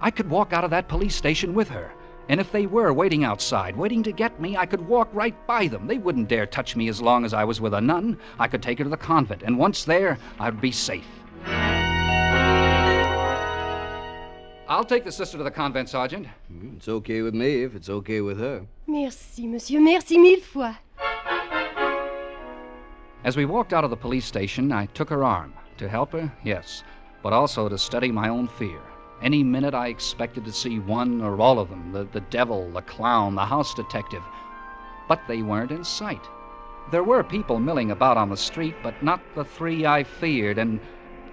I could walk out of that police station with her. And if they were waiting outside, waiting to get me, I could walk right by them. They wouldn't dare touch me as long as I was with a nun. I could take her to the convent, and once there, I'd be safe. I'll take the sister to the convent, Sergeant. It's okay with me if it's okay with her. Merci, monsieur. Merci mille fois. As we walked out of the police station, I took her arm. To help her, yes. but also to study my own fear. Any minute I expected to see one or all of them, the devil, the clown, the house detective. But they weren't in sight. There were people milling about on the street, but not the three I feared, and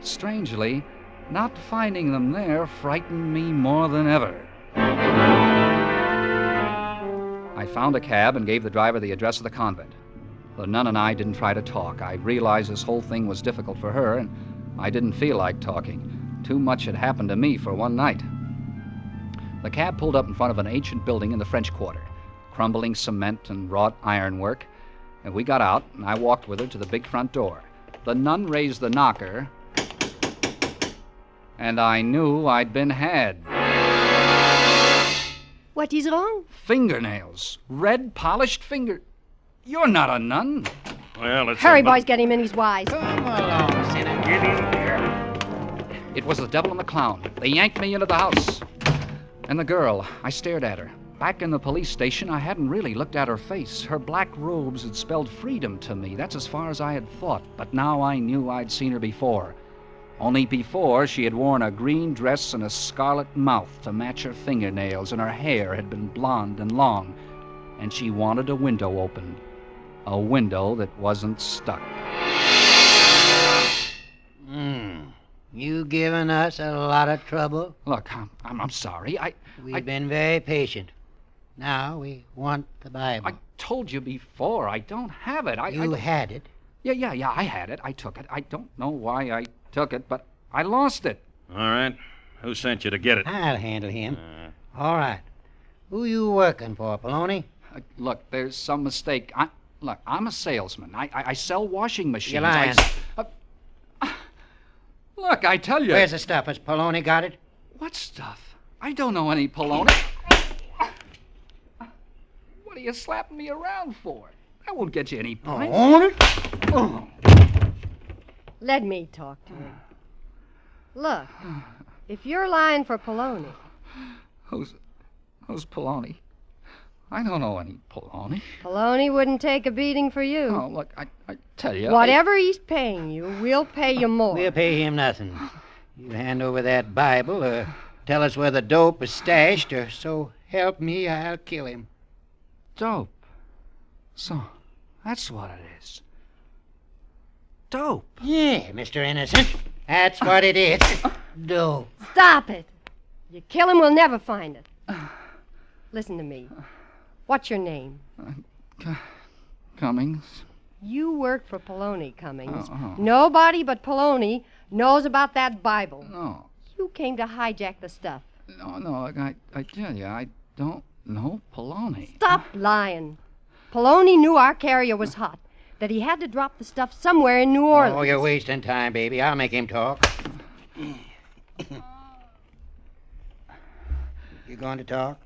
strangely, not finding them there frightened me more than ever. I found a cab and gave the driver the address of the convent. The nun and I didn't try to talk. I realized this whole thing was difficult for her, and I didn't feel like talking. Too much had happened to me for one night. The cab pulled up in front of an ancient building in the French Quarter, crumbling cement and wrought ironwork, and we got out, and I walked with her to the big front door. The nun raised the knocker, and I knew I'd been had. What is wrong? Fingernails. Red, polished finger... You're not a nun. Well, it's Hurry, boys, get him in. He's wise. Come along, sinner. Get in here. It was the devil and the clown. They yanked me into the house. And the girl, I stared at her. Back in the police station, I hadn't really looked at her face. Her black robes had spelled freedom to me. That's as far as I had thought. But now I knew I'd seen her before. Only before, she had worn a green dress and a scarlet mouth to match her fingernails, and her hair had been blonde and long. And she wanted a window opened. A window that wasn't stuck. You given us a lot of trouble. Look, I'm sorry. We've been very patient. Now we want the Bible. I told you before, I don't have it. You had it? Yeah, I had it. I took it. I don't know why I took it, but I lost it. All right. Who sent you to get it? I'll handle him. All right. Who you working for, Poloni? Look, there's some mistake. I'm a salesman. I sell washing machines. You're lying. Look, I tell you. Where's the stuff? Has Poloni got it? What stuff? I don't know any Poloni. What are you slapping me around for? That won't get you any points. Oh. Let me talk to him. Look, if you're lying for Poloni... Who's Poloni? I don't know any Poloni. Poloni wouldn't take a beating for you. Oh, look, I tell you... Whatever he's paying you, we'll pay you more. We'll pay him nothing. You hand over that Bible, or tell us where the dope is stashed, or so help me, I'll kill him. Dope? So, that's what it is. Dope? Yeah, Mr. Innocent. That's what it is. Dope. Stop it. You kill him, we'll never find it. Listen to me. What's your name? Cummings. You work for Poloni, Cummings. Oh. Nobody but Poloni knows about that Bible. No. You came to hijack the stuff. No, I tell you, I don't know Poloni. Stop lying. Poloni knew our carrier was hot, that he had to drop the stuff somewhere in New Orleans. Oh, you're wasting time, baby. I'll make him talk. You going to talk?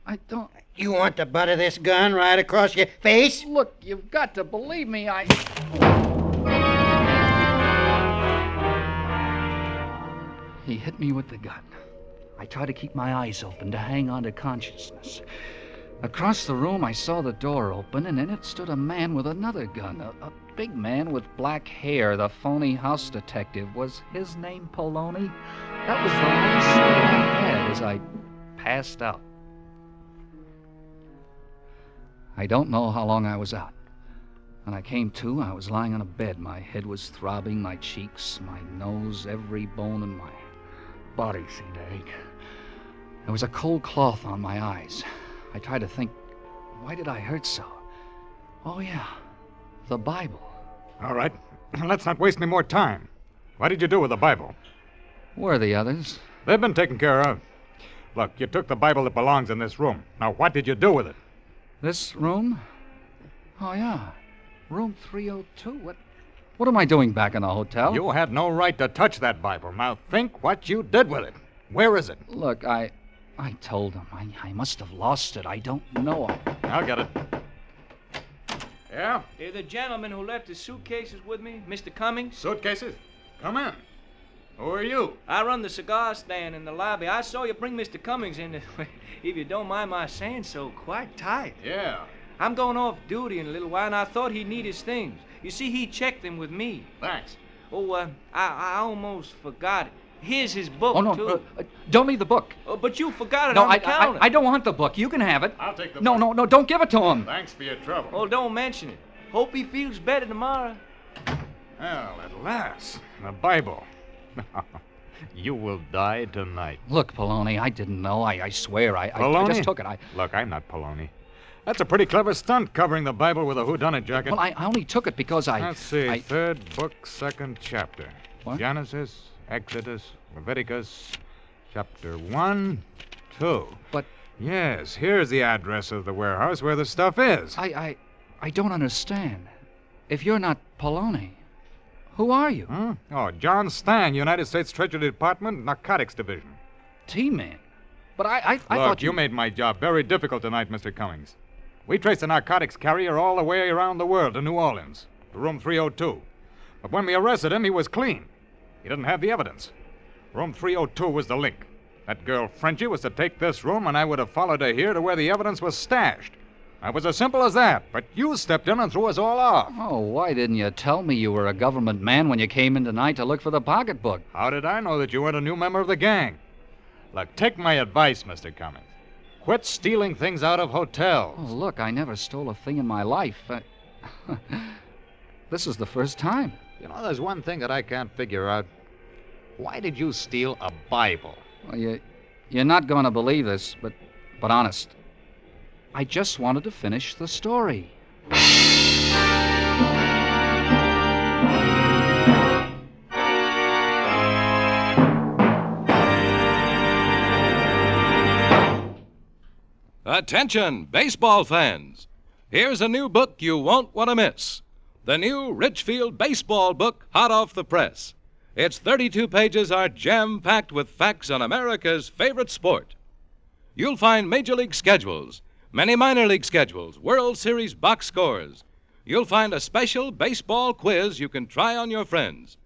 I don't... You want the butt of this gun right across your face? Look, you've got to believe me, He hit me with the gun. I tried to keep my eyes open, to hang on to consciousness. Across the room, I saw the door open, and in it stood a man with another gun. A big man with black hair, the phony house detective. Was his name Poloni? That was the last thing I had as I passed out. I don't know how long I was out. When I came to, I was lying on a bed. My head was throbbing, my cheeks, my nose, every bone in my body seemed to ache. There was a cold cloth on my eyes. I tried to think, why did I hurt so? Oh, yeah, the Bible. All right, let's not waste any more time. What did you do with the Bible? Where are the others? They've been taken care of. Look, you took the Bible that belongs in this room. Now, what did you do with it? This room? Oh, yeah. Room 302. What am I doing back in the hotel? You had no right to touch that Bible. Now, think what you did with it. Where is it? Look, I told him. I must have lost it. I don't know. I'll get it. Yeah? You're the gentleman who left his suitcases with me, Mr. Cummings? Suitcases? Come in. Who are you? I run the cigar stand in the lobby. I saw you bring Mr. Cummings in, if you don't mind my saying so, quite tight. Yeah. I'm going off duty in a little while, and I thought he'd need his things. You see, he checked them with me. Thanks. Oh, I almost forgot it. Here's his book, Oh, no, too. don't leave the book. But you forgot it No, on the counter. I don't want the book. You can have it. I'll take the No, book. no, don't give it to him. Thanks for your trouble. Oh, don't mention it. Hope he feels better tomorrow. Well, at last, the Bible. You will die tonight. Look, Poloni, I didn't know. I swear, I Poloni? just took it. Look, I'm not Poloni. That's a pretty clever stunt, covering the Bible with a whodunit jacket. Well, I only took it because Let's see, third book, second chapter. What? Genesis, Exodus, Leviticus, chapter 1, 2. But... Yes, here's the address of the warehouse where the stuff is. I don't understand. If you're not Poloni, who are you? Hmm? Oh, John Stan, United States Treasury Department, Narcotics Division. T-Man? But I Look, thought you made my job very difficult tonight, Mr. Cummings. We traced a narcotics carrier all the way around the world to New Orleans, to room 302. But when we arrested him, he was clean. He didn't have the evidence. Room 302 was the link. That girl, Frenchie, was to take this room, and I would have followed her here to where the evidence was stashed. It was as simple as that, but you stepped in and threw us all off. Oh, why didn't you tell me you were a government man when you came in tonight to look for the pocketbook? How did I know that you weren't a new member of the gang? Look, take my advice, Mr. Cummings. Quit stealing things out of hotels. Oh, look, I never stole a thing in my life. This is the first time. You know, there's one thing that I can't figure out. Why did you steal a Bible? Well, you're not going to believe this, but honest, I just wanted to finish the story. Attention, baseball fans. Here's a new book you won't want to miss. The new Richfield Baseball book, hot off the press. Its 32 pages are jam-packed with facts on America's favorite sport. You'll find Major League schedules, many minor league schedules, World Series box scores. You'll find a special baseball quiz you can try on your friends.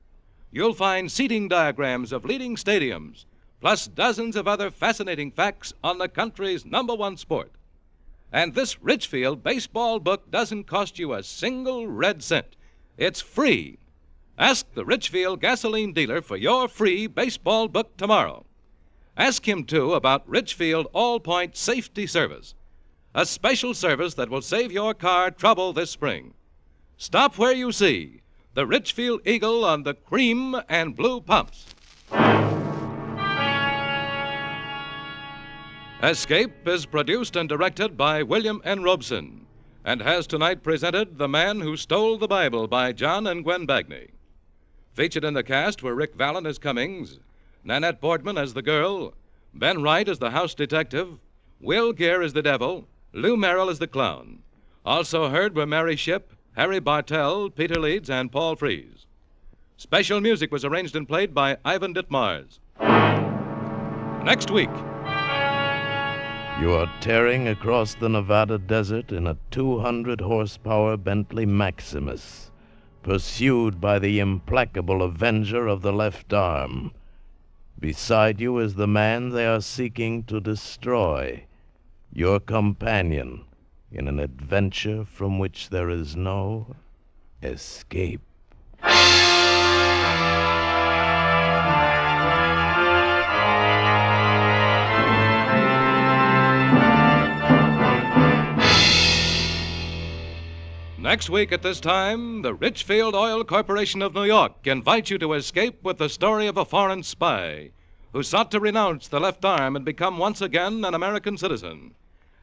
You'll find seating diagrams of leading stadiums, plus dozens of other fascinating facts on the country's #1 sport. And this Richfield baseball book doesn't cost you a single red cent. It's free. Ask the Richfield gasoline dealer for your free baseball book tomorrow. Ask him, too, about Richfield All-Point Safety Service, a special service that will save your car trouble this spring. Stop where you see the Richfield Eagle on the cream and blue pumps. Escape is produced and directed by William N. Robeson and has tonight presented The Man Who Stole the Bible by John and Gwen Bagney. Featured in the cast were Rick Vallon as Cummings, Nanette Boardman as the girl, Ben Wright as the house detective, Will Gere as the devil, Lou Merrill as the clown. Also heard were Mary Shipp, Harry Bartell, Peter Leeds, and Paul Frees. Special music was arranged and played by Ivan Ditmars. Next week. You are tearing across the Nevada desert in a 200-horsepower Bentley Maximus, pursued by the implacable avenger of the left arm. Beside you is the man they are seeking to destroy, your companion in an adventure from which there is no escape. Next week at this time, the Richfield Oil Corporation of New York invites you to escape with the story of a foreign spy who sought to renounce the left arm and become once again an American citizen.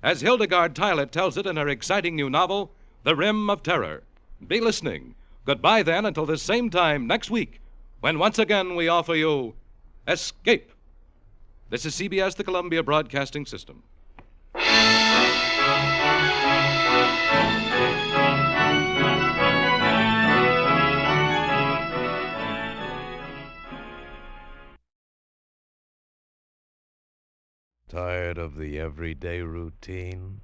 As Hildegard Tylett tells it in her exciting new novel, The Rim of Terror. Be listening. Goodbye then until this same time next week, when once again we offer you Escape. This is CBS, the Columbia Broadcasting System. Tired of the everyday routine?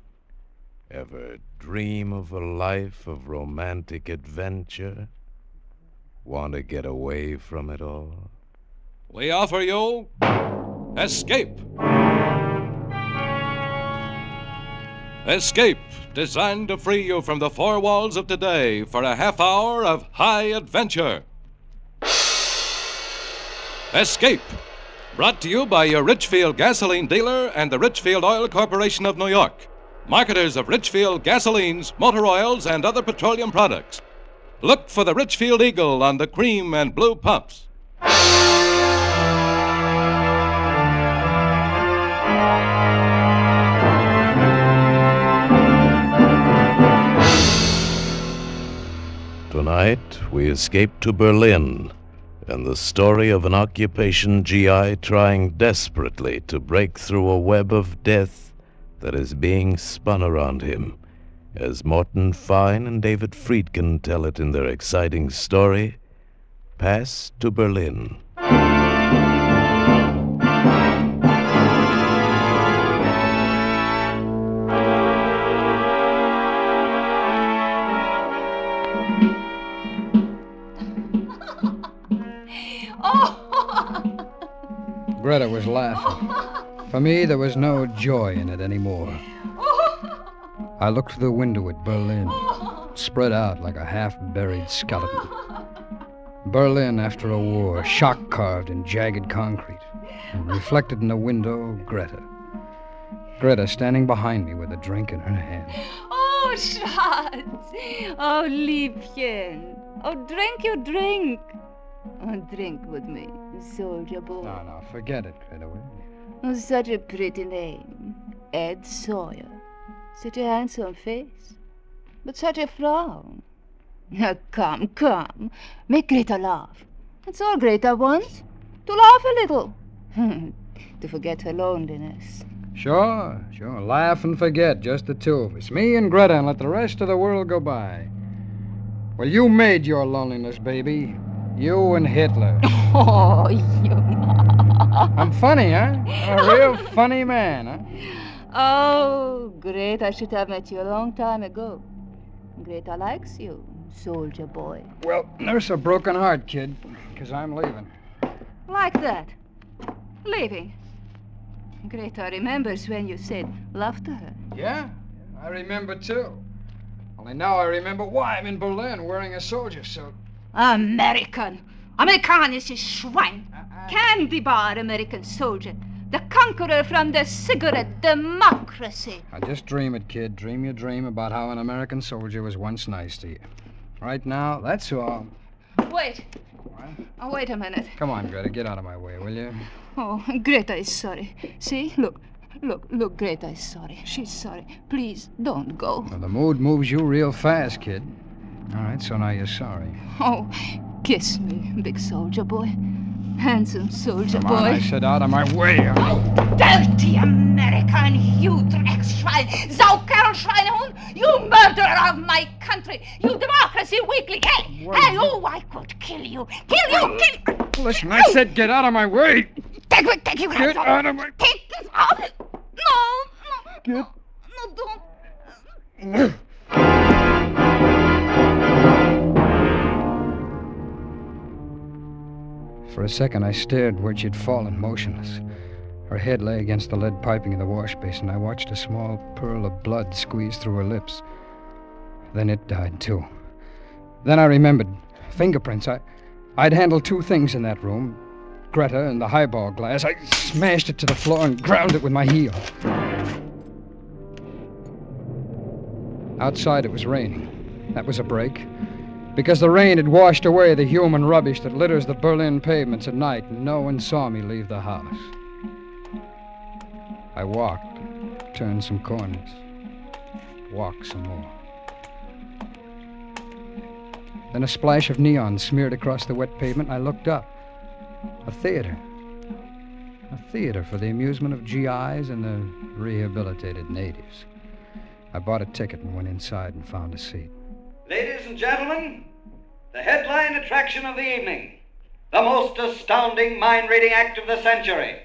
Ever dream of a life of romantic adventure? Want to get away from it all? We offer you Escape. Escape, designed to free you from the four walls of today for a half hour of high adventure. Escape. Brought to you by your Richfield gasoline dealer and the Richfield Oil Corporation of New York, marketers of Richfield gasolines, motor oils, and other petroleum products. Look for the Richfield Eagle on the cream and blue pumps. Tonight, we escape to Berlin and the story of an occupation GI trying desperately to break through a web of death that is being spun around him, as Morton Fine and David Friedkin tell it in their exciting story, Pass to Berlin. Greta was laughing. For me, there was no joy in it anymore. I looked through the window at Berlin, spread out like a half-buried skeleton. Berlin after a war, shock-carved in jagged concrete, and reflected in the window, Greta. Greta standing behind me with a drink in her hand. Oh, Schatz! Oh, Liebchen! Oh, drink your drink! Oh, drink with me, soldier boy. No, forget it, Greta. Oh, such a pretty name. Ed Sawyer. Such a handsome face. But such a frown. Now, come. Make Greta laugh. That's all Greta wants. To laugh a little. To forget her loneliness. Sure. Laugh and forget, just the two of us. Me and Greta, and let the rest of the world go by. Well, you made your loneliness, baby. You and Hitler. Oh, you. I'm funny, huh? A real funny man, huh? Oh, Greta should have met you a long time ago. Greta likes you, soldier boy. Well, nurse a broken heart, kid, because I'm leaving. Like that. Leaving. Greta remembers when you said love to her. Yeah, I remember, too. Only now I remember why I'm in Berlin wearing a soldier suit. American! Amerikanisches Schwein! Candy bar American soldier! The conqueror from the cigarette democracy! Now just dream it, kid. Dream your dream about how an American soldier was once nice to you. Right now, that's all. Wait. Oh, wait a minute. Come on, Greta, get out of my way, will you? Oh, Greta is sorry. See? Look, Greta is sorry. She's sorry. Please, don't go. Well, the mood moves you real fast, kid. All right, so now you're sorry. Oh, kiss me, big soldier boy. Handsome soldier Come on, boy. I said out of my way. Dirty American, you Dreckschwein, Saukerlschweinehund, you murderer of my country, you democracy weakling. Hey, oh, I could kill you. Listen, I said get out of my way. Take your hands Get off. out of my... Take this off. No, don't. For a second, I stared where she'd fallen, motionless. Her head lay against the lead piping in the wash basin. I watched a small pearl of blood squeeze through her lips. Then it died, too. Then I remembered. Fingerprints. I'd handled two things in that room. Greta and the highball glass. I smashed it to the floor and ground it with my heel. Outside, it was raining. That was a break. Because the rain had washed away the human rubbish that litters the Berlin pavements at night, and no one saw me leave the house. I walked, turned some corners, walked some more. Then a splash of neon smeared across the wet pavement, and I looked up. A theater. A theater for the amusement of GIs and the rehabilitated natives. I bought a ticket and went inside and found a seat. Ladies and gentlemen, the headline attraction of the evening, the most astounding mind-reading act of the century.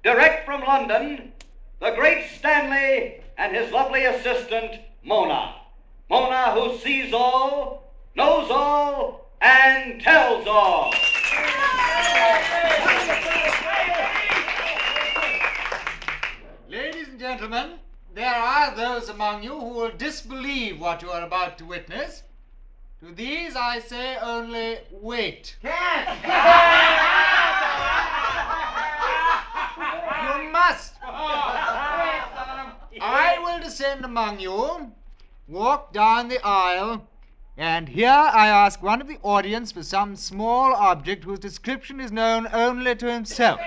Direct from London, the great Stanley and his lovely assistant, Mona. Mona, who sees all, knows all, and tells all. Ladies and gentlemen, there are those among you who will disbelieve what you are about to witness. To these I say only wait. descend among you, walk down the aisle, and here I ask one of the audience for some small object whose description is known only to himself.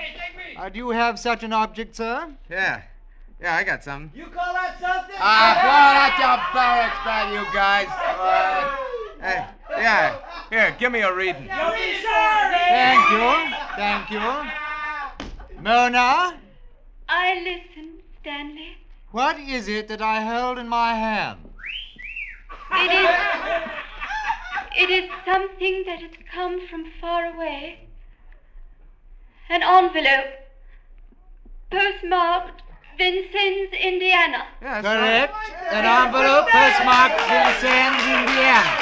Do you have such an object, sir? Yeah, I got something. You call that something? Blow out your barracks bag, you guys. Yeah, here, give me a reading. Thank you. Mona? I listen, Stanley. What is it that I hold in my hand? It is something that has come from far away. An envelope, postmarked Vincennes, Indiana. Yes, correct. An envelope postmarked Vincennes, Indiana.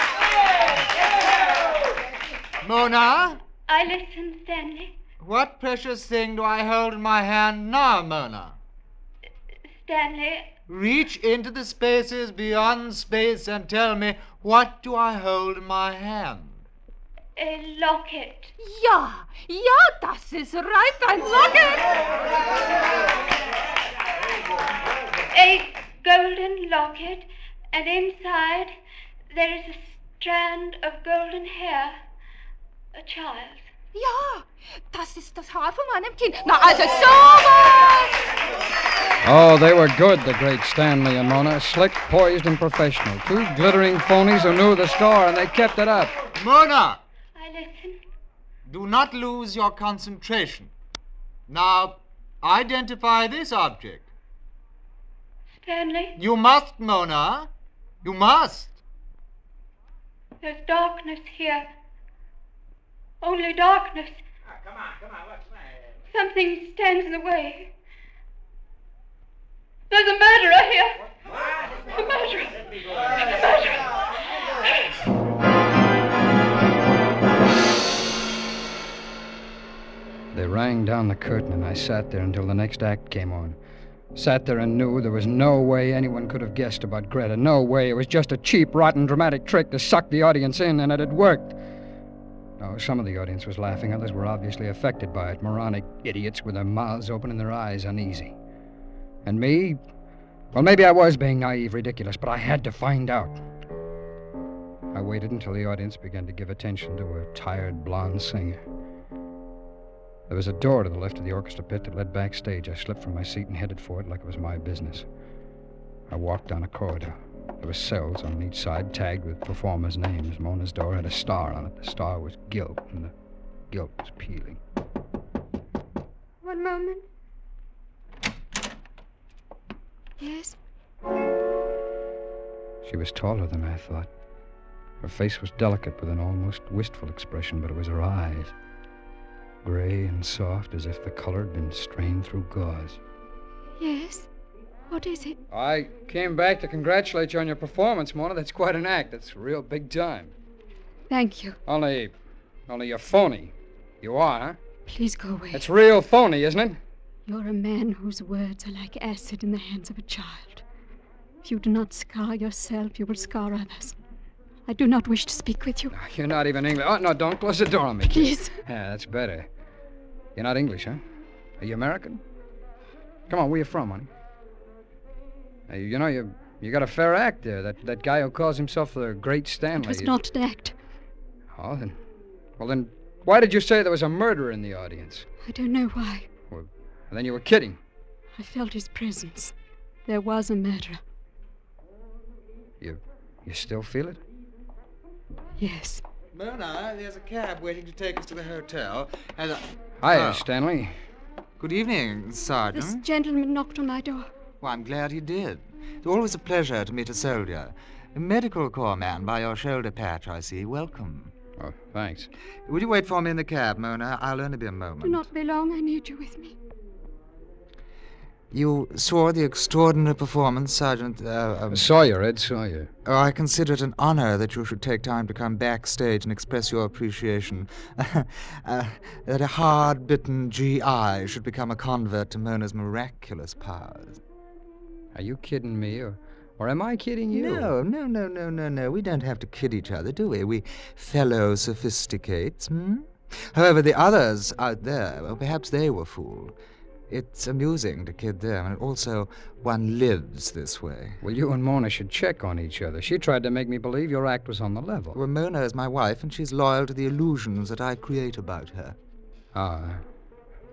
Mona? I listen, Stanley. What precious thing do I hold in my hand now, Mona? Stanley. Reach into the spaces beyond space and tell me, what do I hold in my hand? A locket. Ja, das ist right, ein Locket. A golden locket, and inside there is a strand of golden hair. A child. Ja, das ist das Haar von meinem Kind. Na, also sowas! Oh, they were good, the great Stanley and Mona. Slick, poised, and professional. Two glittering phonies who knew the score, and they kept it up. Mona! I listen. Do not lose your concentration. Now, identify this object. Stanley. You must, Mona. You must. There's darkness here. Only darkness. Come on, what's the matter? Something stands in the way. There's a murderer here. A murderer. They rang down the curtain, and I sat there until the next act came on. Sat there and knew there was no way anyone could have guessed about Greta. No way. It was just a cheap, rotten, dramatic trick to suck the audience in, and it had worked. Oh, some of the audience was laughing. Others were obviously affected by it. Moronic idiots with their mouths open and their eyes uneasy. And me? Well, maybe I was being naive, ridiculous, but I had to find out. I waited until the audience began to give attention to a tired blonde singer. There was a door to the left of the orchestra pit that led backstage. I slipped from my seat and headed for it like it was my business. I walked down a corridor. There were cells on each side tagged with performers' names. Mona's door had a star on it. The star was gilt, and the gilt was peeling. One moment. Yes? She was taller than I thought. Her face was delicate with an almost wistful expression, but it was her eyes. Gray and soft, as if the color had been strained through gauze. Yes? What is it? I came back to congratulate you on your performance, Mona. That's quite an act. That's real big time. Thank you. Only you're phony. You are, huh? Please go away. It's real phony, isn't it? You're a man whose words are like acid in the hands of a child. If you do not scar yourself, you will scar others. I do not wish to speak with you. You're not even English. Oh, no, don't close the door on me. Please. Yeah, that's better. You're not English, huh? Are you American? Come on, where you from, honey? You know, you got a fair act there. That guy who calls himself the Great Stanley. It was not an act. Oh, then why did you say there was a murderer in the audience? I don't know why. Well, then you were kidding. I felt his presence. There was a murderer. You still feel it? Yes. Mona, there's a cab waiting to take us to the hotel. Hi, Stanley. Good evening, Sergeant. This gentleman knocked on my door. Well, I'm glad he did. It's always a pleasure to meet a soldier. A medical corps man by your shoulder patch, I see. Welcome. Oh, thanks. Would you wait for me in the cab, Mona? I'll only be a moment. Do not be long. I need you with me. You saw the extraordinary performance, Sergeant... Sawyer, Ed Sawyer. Oh, I consider it an honor that you should take time to come backstage and express your appreciation. That a hard-bitten GI should become a convert to Mona's miraculous powers. Are you kidding me, or am I kidding you? No. We don't have to kid each other, do we? We fellow sophisticates, However, the others out there, well, perhaps they were fooled. It's amusing to kid them, and also one lives this way. Well, you and Mona should check on each other. She tried to make me believe your act was on the level. Well, Mona is my wife, and she's loyal to the illusions that I create about her. Ah.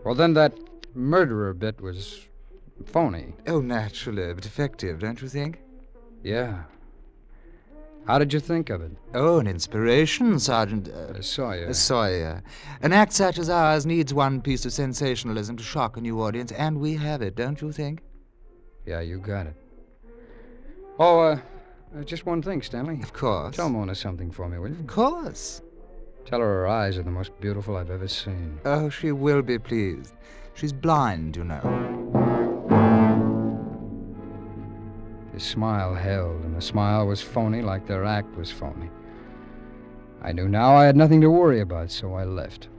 Well, then that murderer bit was phony. Oh, naturally, but effective, don't you think? Yeah. How did you think of it? Oh, an inspiration, Sergeant... Sawyer. Sawyer. An act such as ours needs one piece of sensationalism to shock a new audience, and we have it, don't you think? Yeah, you got it. Oh, just one thing, Stanley. Of course. Tell Mona something for me, will you? Of course. Tell her her eyes are the most beautiful I've ever seen. Oh, she will be pleased. She's blind, you know. His smile held, and the smile was phony like their act was phony. I knew now I had nothing to worry about, so I left.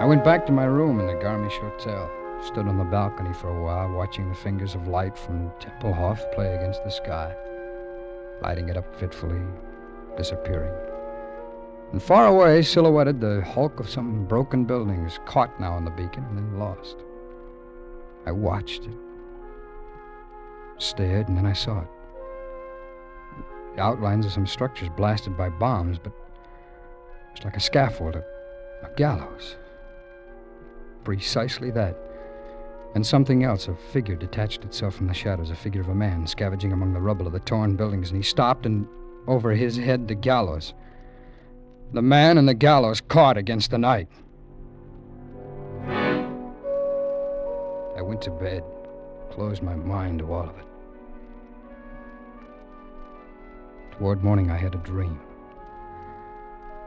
I went back to my room in the Garmisch Hotel, stood on the balcony for a while, watching the fingers of light from Tempelhof play against the sky, lighting it up fitfully, disappearing. And far away, silhouetted, the hulk of some broken buildings, caught now in the beacon and then lost. I watched it, stared, and then I saw it. The outlines of some structures blasted by bombs, but it's like a scaffold, a gallows. Precisely that. And something else, a figure detached itself from the shadows, a figure of a man scavenging among the rubble of the torn buildings, and he stopped, and over his head, the gallows. The man and the gallows caught against the night. I went to bed, closed my mind to all of it. Toward morning, I had a dream.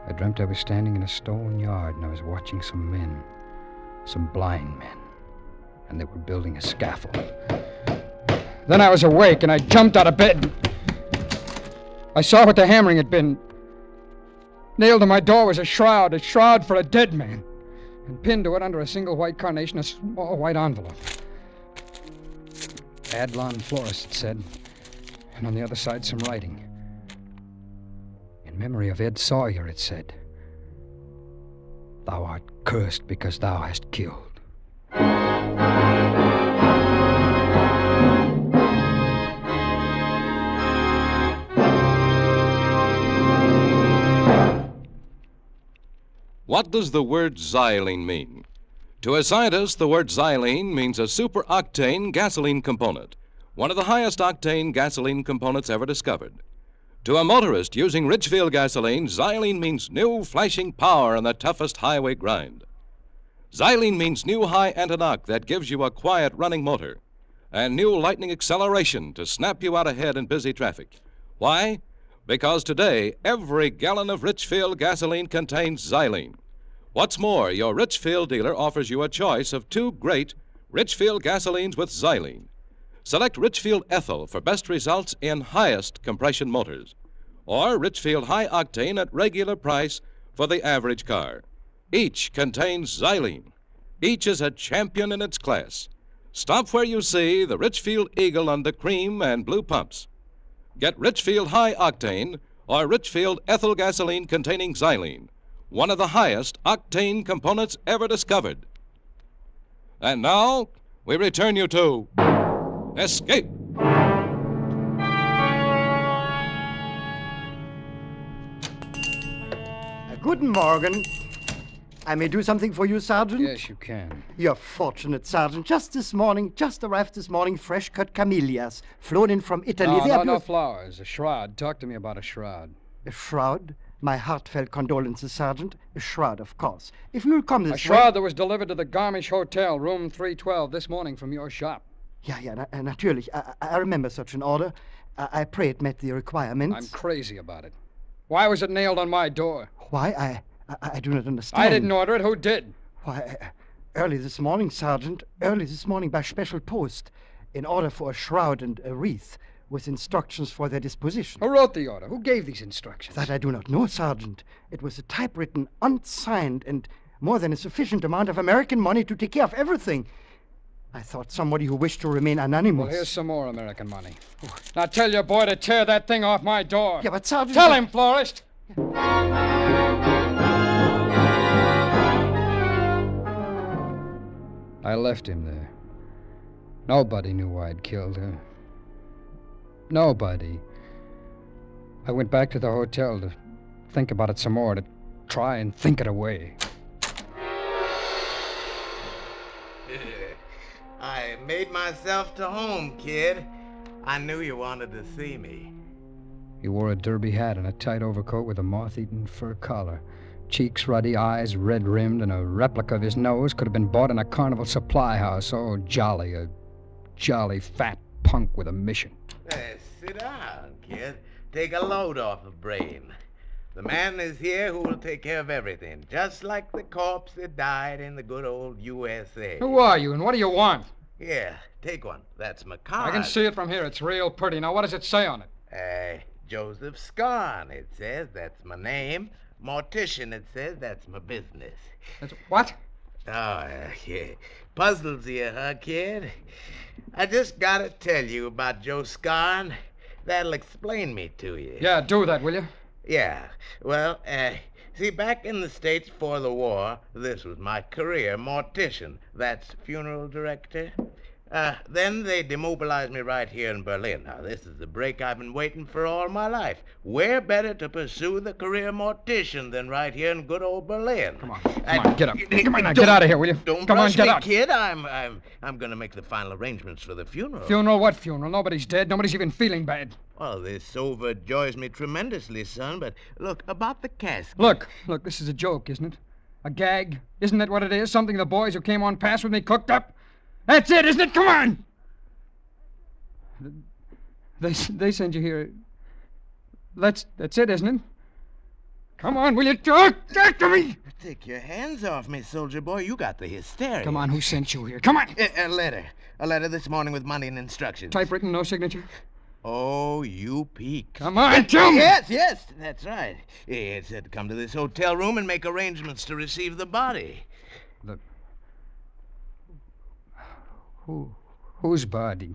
I dreamt I was standing in a stone yard, and I was watching some men, some blind men, and they were building a scaffold. Then I was awake, and I jumped out of bed. I saw what the hammering had been. Nailed to my door was a shroud for a dead man, and pinned to it under a single white carnation, a small white envelope. Adlon Florist, it said, and on the other side some writing. In memory of Ed Sawyer, it said, "Thou art cursed because thou hast killed." What does the word xylene mean? To a scientist, the word xylene means a superoctane gasoline component, one of the highest octane gasoline components ever discovered. To a motorist using Ridgefield gasoline, xylene means new flashing power in the toughest highway grind. Xylene means new high anti-knock that gives you a quiet running motor, and new lightning acceleration to snap you out ahead in busy traffic. Why? Because today, every gallon of Richfield gasoline contains xylene. What's more, your Richfield dealer offers you a choice of two great Richfield gasolines with xylene. Select Richfield Ethyl for best results in highest compression motors, or Richfield High Octane at regular price for the average car. Each contains xylene. Each is a champion in its class. Stop where you see the Richfield Eagle on the cream and blue pumps. Get Richfield High Octane or Richfield Ethyl gasoline containing xylene, one of the highest octane components ever discovered. And now, we return you to Escape. Guten Morgen. I may do something for you, Sergeant? Yes, you can. You're fortunate, Sergeant. Just arrived this morning, fresh-cut camellias, flown in from Italy. No flowers. A shroud. Talk to me about a shroud. A shroud? My heartfelt condolences, Sergeant. A shroud, of course. If you'll come this way... A shroud that was delivered to the Garmisch Hotel, room 312, this morning from your shop. Yeah, natürlich. I remember such an order. I pray it met the requirements. I'm crazy about it. Why was it nailed on my door? Why? I do not understand. I didn't order it. Who did? Why, early this morning, Sergeant. Early this morning by special post. In order for a shroud and a wreath, with instructions for their disposition. Who wrote the order? Who gave these instructions? That I do not know, Sergeant. It was a typewritten, unsigned, and more than a sufficient amount of American money to take care of everything. I thought somebody who wished to remain anonymous. Well, here's some more American money. Now tell your boy to tear that thing off my door. Yeah, but Sergeant... Tell him, Florist! I left him there. Nobody knew I'd killed her. Nobody. I went back to the hotel to think about it some more, to try and think it away. I made myself to home, kid. I knew you wanted to see me. He wore a derby hat and a tight overcoat with a moth-eaten fur collar. Cheeks ruddy, eyes red-rimmed, and a replica of his nose could have been bought in a carnival supply house. Oh, jolly, a jolly fat punk with a mission. Sit down, kid. Take a load off the brain. The man is here who will take care of everything, just like the corpse that died in the good old USA. Who are you, and what do you want? Here, take one. That's my card. I can see it from here. It's real pretty. Now, what does it say on it? Joseph Scarn, it says. That's my name. Mortician, it says. That's my business. That's what? Oh, yeah. Puzzles you, huh, kid? I just gotta tell you about Joe Scarn. That'll explain me to you. Yeah, do that, will you? Yeah. Well, see, back in the States before the war, this was my career, mortician. That's funeral director. Then they demobilized me right here in Berlin. Now, this is the break I've been waiting for all my life. Where better to pursue the career mortician than right here in good old Berlin? Come on, get up. Come on, now, get out of here, will you? Don't Come on, rush get me, out. kid. I'm gonna make the final arrangements for the funeral. Funeral? What funeral? Nobody's dead. Nobody's even feeling bad. Well, this overjoys me tremendously, son, but look, about the casket. Look, this is a joke, isn't it? A gag? Isn't that what it is? Something the boys who came on past with me cooked up? That's it, isn't it? Come on! They send you here. That's it, isn't it? Come on, will you talk to me? Take your hands off me, soldier boy. You got the hysteria. Come on, who sent you here? Come on! A letter. A letter this morning with money and instructions. Typewritten, no signature? Oh, you peak. Come on, tell me! Yes, that's right. It said to come to this hotel room and make arrangements to receive the body. Whose body?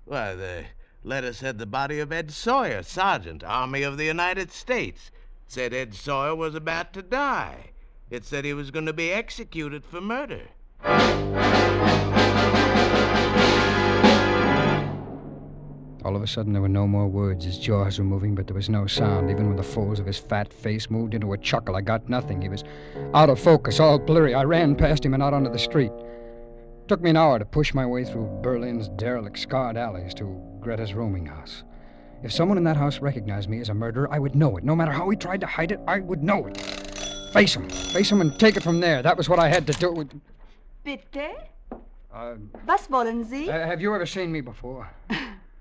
Why, the letter said the body of Ed Sawyer, Sergeant, Army of the United States. It said Ed Sawyer was about to die. It said he was going to be executed for murder. All of a sudden, there were no more words. His jaws were moving, but there was no sound. Even when the folds of his fat face moved into a chuckle, I got nothing. He was out of focus, all blurry. I ran past him and out onto the street. It took me an hour to push my way through Berlin's derelict, scarred alleys to Greta's rooming house. If someone in that house recognized me as a murderer, I would know it. No matter how he tried to hide it, I would know it. Face him and take it from there. That was what I had to do. Bitte? Was wollen Sie? Have you ever seen me before?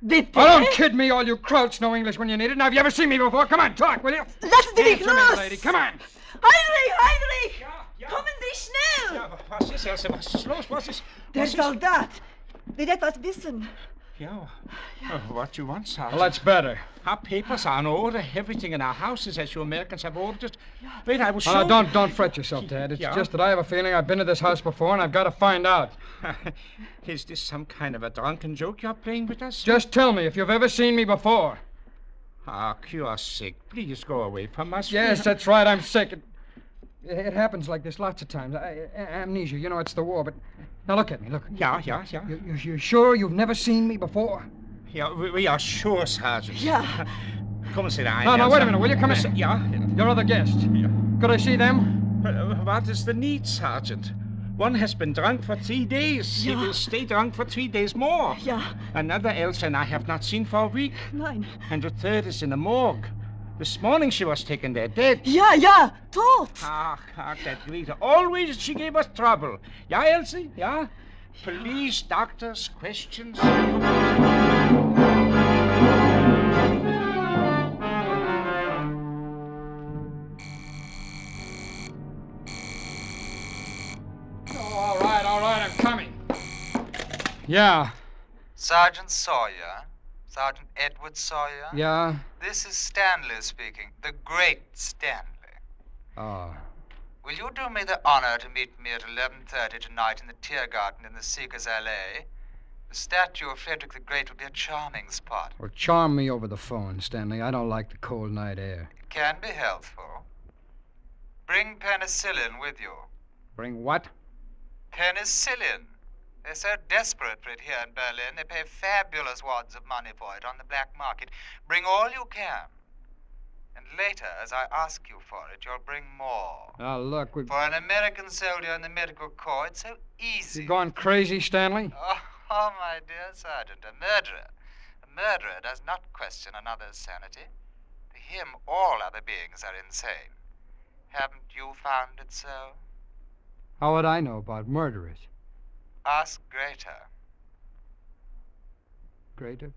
Bitte? Oh, don't kid me, all you krauts know English when you need it. Now, have you ever seen me before? Come on, talk, will you? Lassen Sie mich Answer me, los! lady. Come on. Heinrich! Kommen Sie schnell! Ja, was ist, Else? Was ist los? Was ist... Der Soldat will etwas wissen. Yeah. What you want, Sergeant? Well, that's better. Our papers are in order. Everything in our house is as you Americans have ordered. Wait, I will show No, you. don't fret yourself, Dad. It's just that I have a feeling I've been to this house before, and I've got to find out. Is this some kind of a drunken joke you're playing with us? Just tell me if you've ever seen me before. Ah, you're sick. Please go away from us. Yes, that's right. I'm sick. It happens like this lots of times. Amnesia, you know, it's the war, but... Now, look at me, look. Yeah. You're sure you've never seen me before? Yeah, we are sure, Sergeant. Yeah. Come and sit down. No, wait a minute, will you? Come in. Yeah. Your other guest. Yeah. Could I see them? What is the need, Sergeant? One has been drunk for 3 days. Yeah. He will stay drunk for 3 days more. Yeah. Another Else and I have not seen for a week. Nein. And the third is in the morgue. This morning she was taken there dead. Ja, tot. Ach, that Greta. Always she gave us trouble. Yeah, Elsie? Yeah? Police, doctors, questions. All right, I'm coming. Yeah. Sergeant Sawyer? Sergeant Edward Sawyer? Yeah? This is Stanley speaking, the great Stanley. Oh. Will you do me the honor to meet me at 11:30 tonight in the Tiergarten in the Seekers Alley? The statue of Frederick the Great would be a charming spot. Well, charm me over the phone, Stanley. I don't like the cold night air. It can be healthful. Bring penicillin with you. Bring what? Penicillin. They're so desperate for it here in Berlin, they pay fabulous wads of money for it on the black market. Bring all you can. And later, as I ask you for it, you'll bring more. Now, look, For an American soldier in the medical corps, it's so easy. You gone crazy, Stanley? Oh, my dear Sergeant, a murderer. A murderer does not question another's sanity. To him, all other beings are insane. Haven't you found it so? How would I know about murderers? Ask Greta. Greta?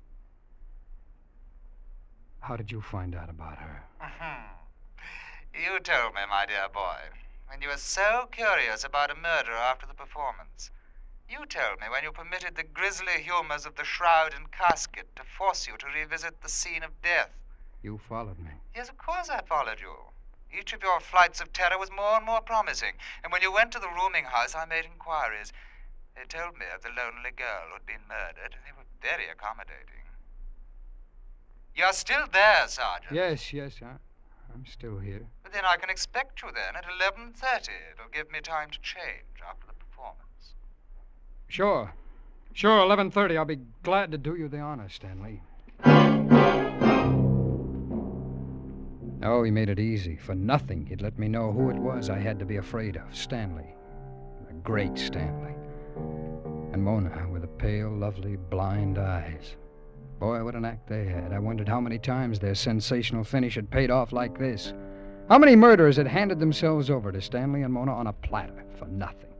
How did you find out about her? You told me, my dear boy, when you were so curious about a murderer after the performance. You told me when you permitted the grisly humors of the shroud and casket to force you to revisit the scene of death. You followed me. Yes, of course I followed you. Each of your flights of terror was more and more promising, and when you went to the rooming house, I made inquiries. They told me of the lonely girl who'd been murdered, and they were very accommodating. You're still there, Sergeant. Yes, I'm still here. But then I can expect you then at 11:30. It'll give me time to change after the performance. Sure, 11:30. I'll be glad to do you the honor, Stanley. Oh, he made it easy. For nothing, he'd let me know who it was I had to be afraid of. Stanley. The great Stanley. And Mona with the pale, lovely, blind eyes. Boy, what an act they had. I wondered how many times their sensational finish had paid off like this. How many murderers had handed themselves over to Stanley and Mona on a platter for nothing.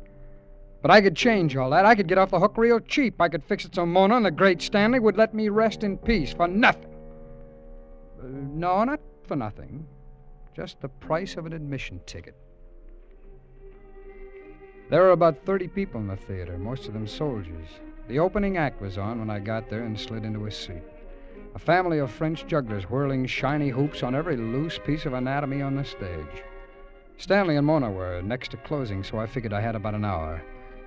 But I could change all that. I could get off the hook real cheap. I could fix it so Mona and the great Stanley would let me rest in peace for nothing. No, not for nothing. Just the price of an admission ticket. There were about 30 people in the theater, most of them soldiers. The opening act was on when I got there and slid into a seat. A family of French jugglers whirling shiny hoops on every loose piece of anatomy on the stage. Stanley and Mona were next to closing, so I figured I had about an hour.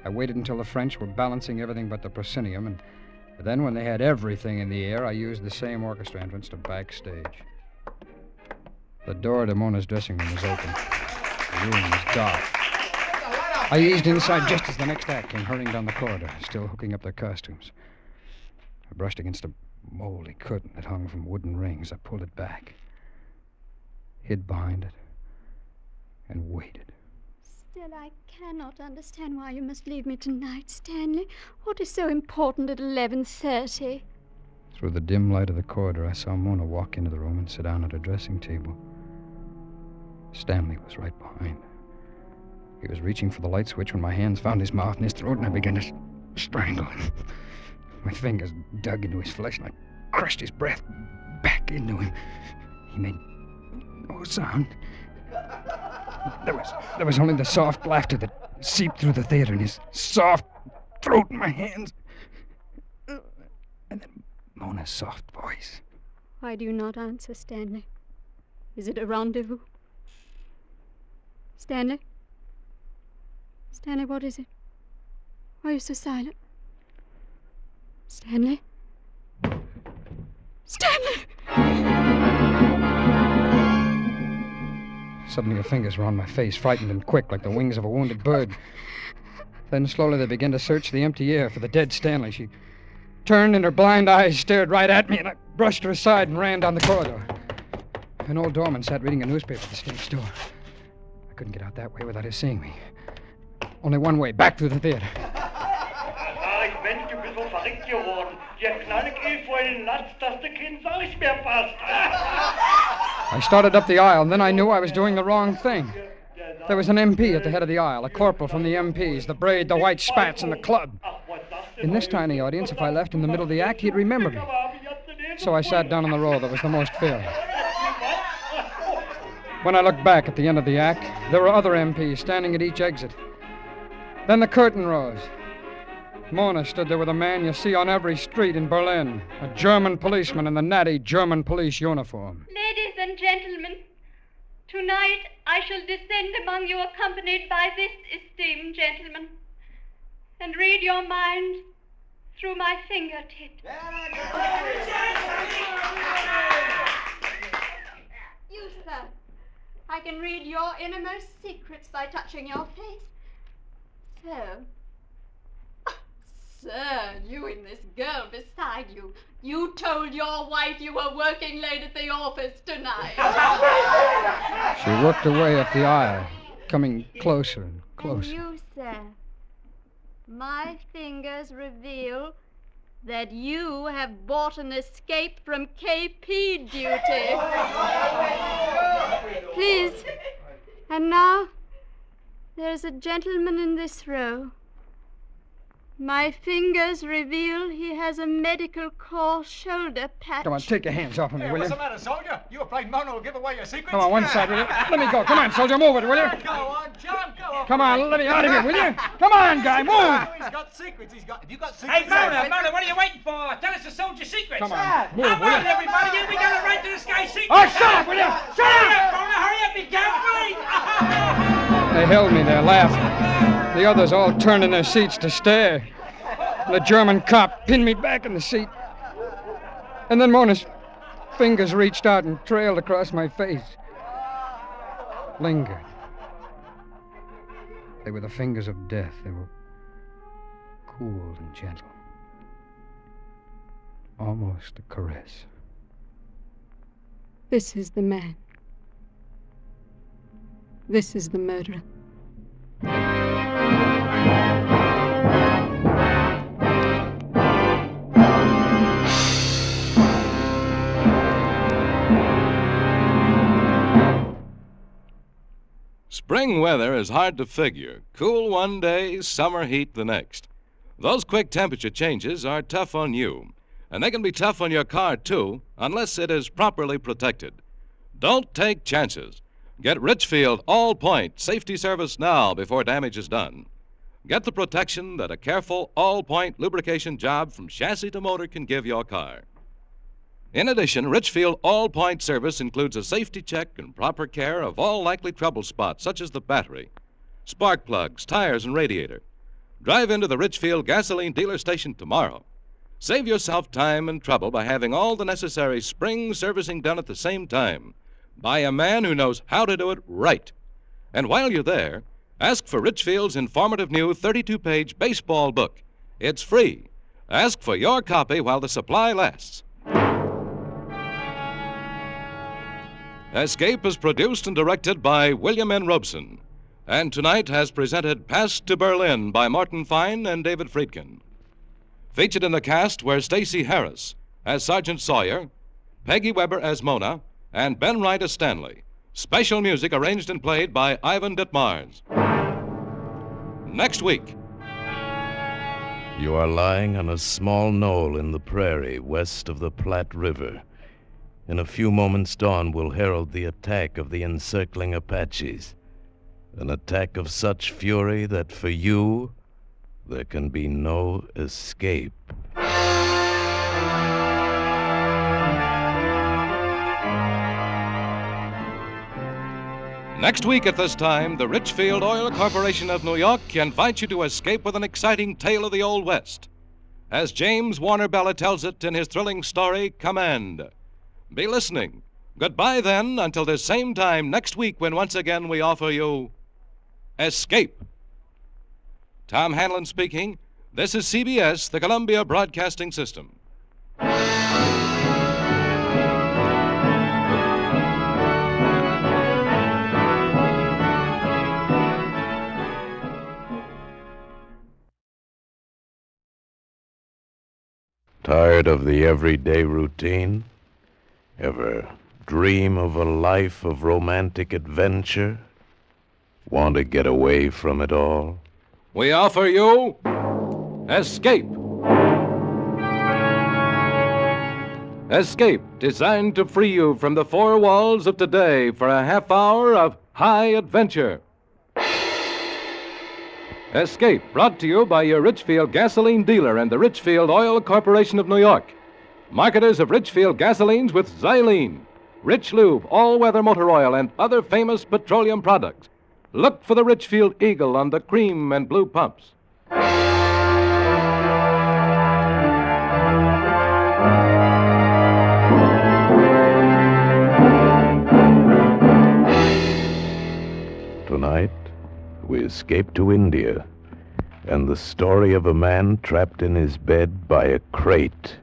I waited until the French were balancing everything but the proscenium, and then when they had everything in the air, I used the same orchestra entrance to backstage. The door to Mona's dressing room was open. The room was dark. I eased inside just as the next act came hurrying down the corridor, still hooking up their costumes. I brushed against a moldy curtain that hung from wooden rings. I pulled it back, hid behind it, and waited. Still, I cannot understand why you must leave me tonight, Stanley. What is so important at 11:30? Through the dim light of the corridor, I saw Mona walk into the room and sit down at her dressing table. Stanley was right behind her. He was reaching for the light switch when my hands found his mouth and his throat, and I began to strangle him. My fingers dug into his flesh, and I crushed his breath back into him. He made no sound. There was only the soft laughter that seeped through the theater, and his soft throat in my hands. And then Mona's soft voice. Why do you not answer, Stanley? Is it a rendezvous? Stanley? Stanley, what is it? Why are you so silent? Stanley? Stanley! Suddenly her fingers were on my face, frightened and quick, like the wings of a wounded bird. Then slowly they began to search the empty air for the dead Stanley. She turned and her blind eyes stared right at me, and I brushed her aside and ran down the corridor. An old doorman sat reading a newspaper at the stage door. I couldn't get out that way without his seeing me. Only one way, back through the theater. Ich bin ein bisschen verrückt geworden. Jetzt knall ich vor den Latz, dass der Kind sag ich mir fast. I started up the aisle, and then I knew I was doing the wrong thing. There was an MP at the head of the aisle, a corporal from the MPs, the braid, the white spats, and the club. In this tiny audience, if I left in the middle of the act, he'd remember me. So I sat down on the row that was the most filled. When I looked back at the end of the act, there were other MPs standing at each exit. Then the curtain rose. Mona stood there with a man you see on every street in Berlin, a German policeman in the natty German police uniform. Ladies and gentlemen, tonight I shall descend among you accompanied by this esteemed gentleman and read your mind through my fingertips. You, sir. I can read your innermost secrets by touching your face. So, absurd. You and this girl beside you. You told your wife you were working late at the office tonight. She worked her way up the aisle, coming closer and closer. And you, sir, my fingers reveal that you have bought an escape from KP duty. Please. And now, there's a gentleman in this row. My fingers reveal he has a medical corps shoulder patch. Come on, take your hands off of me, will What's you? the matter, soldier? You afraid Mona will give away your secrets? Come on, one side, will you? Let me go. Come on, soldier, move it, will you? Go on, John, go on. Come on, let me out of here, will you? Come on, guy, move! He's got secrets. Have you got secrets? Hey, Mona, what are you waiting for? Tell us the soldier secrets. Come on, move, Come will you? on, everybody. Here we got a right to the sky secrets. Oh, shut up, will you? Shut Hurry up! up, Mona, hurry up. He can't wait. They held me there, laughing. The others all turned in their seats to stare. The German cop pinned me back in the seat. And then Mona's fingers reached out and trailed across my face. Lingered. They were the fingers of death. They were cool and gentle. Almost a caress. This is the man. This is the murderer. Spring weather is hard to figure. Cool one day, summer heat the next. Those quick temperature changes are tough on you, and they can be tough on your car, too, unless it is properly protected. Don't take chances. Get Richfield All-Point Safety Service now before damage is done. Get the protection that a careful All-Point lubrication job from chassis to motor can give your car. In addition, Richfield All-Point Service includes a safety check and proper care of all likely trouble spots, such as the battery, spark plugs, tires, and radiator. Drive into the Richfield gasoline dealer station tomorrow. Save yourself time and trouble by having all the necessary spring servicing done at the same time by a man who knows how to do it right. And while you're there, ask for Richfield's informative new 32-page baseball book. It's free. Ask for your copy while the supply lasts. Escape is produced and directed by William N. Robeson, and tonight has presented Passed to Berlin by Morton Fine and David Friedkin. Featured in the cast were Stacey Harris as Sergeant Sawyer, Peggy Weber as Mona, and Ben Wright as Stanley. Special music arranged and played by Ivan Ditmars. Next week. You are lying on a small knoll in the prairie west of the Platte River. In a few moments, dawn will herald the attack of the encircling Apaches. An attack of such fury that for you, there can be no escape. Next week at this time, the Richfield Oil Corporation of New York invites you to escape with an exciting tale of the Old West. As James Warner Bella tells it in his thrilling story, Command. Be listening. Goodbye, then, until this same time next week when once again we offer you Escape. Tom Hanlon speaking. This is CBS, the Columbia Broadcasting System. Tired of the everyday routine? Ever dream of a life of romantic adventure? Want to get away from it all? We offer you Escape. Escape, designed to free you from the four walls of today for a half hour of high adventure. Escape, brought to you by your Richfield gasoline dealer and the Richfield Oil Corporation of New York. Marketers of Richfield gasolines with xylene, Rich Lube, all-weather motor oil, and other famous petroleum products. Look for the Richfield Eagle on the cream and blue pumps. Tonight, we escape to India, and the story of a man trapped in his bed by a crate,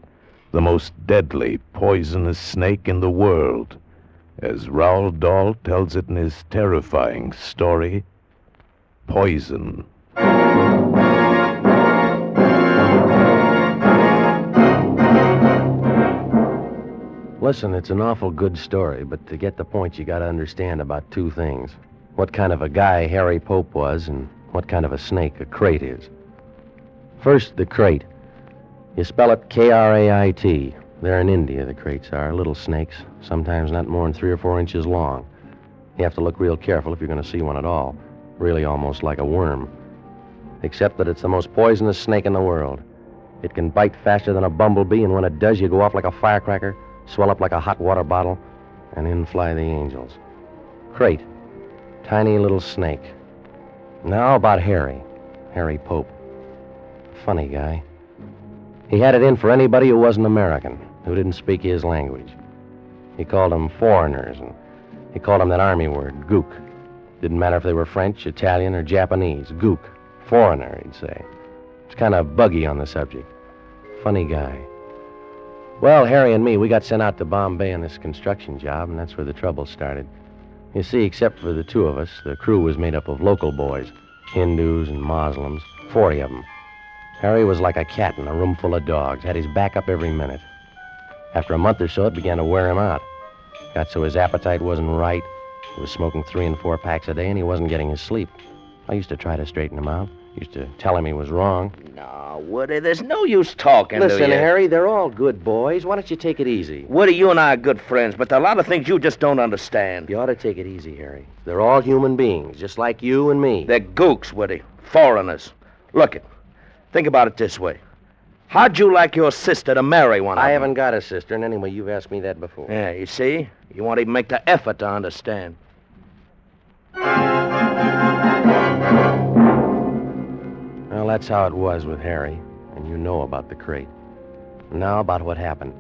the most deadly, poisonous snake in the world, as Roald Dahl tells it in his terrifying story, Poison. Listen, it's an awful good story, but to get the point, you gotta understand about two things. What kind of a guy Harry Pope was, and what kind of a snake a crate is. First, the crate. You spell it K-R-A-I-T. They're in India, the crates are. Little snakes, sometimes not more than 3 or 4 inches long. You have to look real careful if you're going to see one at all. Really almost like a worm. Except that it's the most poisonous snake in the world. It can bite faster than a bumblebee, and when it does, you go off like a firecracker, swell up like a hot water bottle, and in fly the angels. Crate. Tiny little snake. Now about Harry. Harry Pope. Funny guy. He had it in for anybody who wasn't American, who didn't speak his language. He called them foreigners, and he called them that army word, gook. Didn't matter if they were French, Italian, or Japanese. Gook. Foreigner, he'd say. It's kind of buggy on the subject. Funny guy. Well, Harry and me, we got sent out to Bombay on this construction job, and that's where the trouble started. You see, except for the 2 of us, the crew was made up of local boys, Hindus and Muslims, 40 of them. Harry was like a cat in a room full of dogs, had his back up every minute. After a month or so, it began to wear him out. Got so his appetite wasn't right. He was smoking 3 and 4 packs a day, and he wasn't getting his sleep. I used to try to straighten him out. Used to tell him he was wrong. No, Woody, there's no use talking to you. Listen, Harry, they're all good boys. Why don't you take it easy? Woody, you and I are good friends, but there are a lot of things you just don't understand. You ought to take it easy, Harry. They're all human beings, just like you and me. They're gooks, Woody. Foreigners. Look it. Think about it this way. How'd you like your sister to marry one of them? I haven't got a sister, and anyway, you've asked me that before. Yeah, you see? You won't even make the effort to understand. Well, that's how it was with Harry, and you know about the crate. Now about what happened.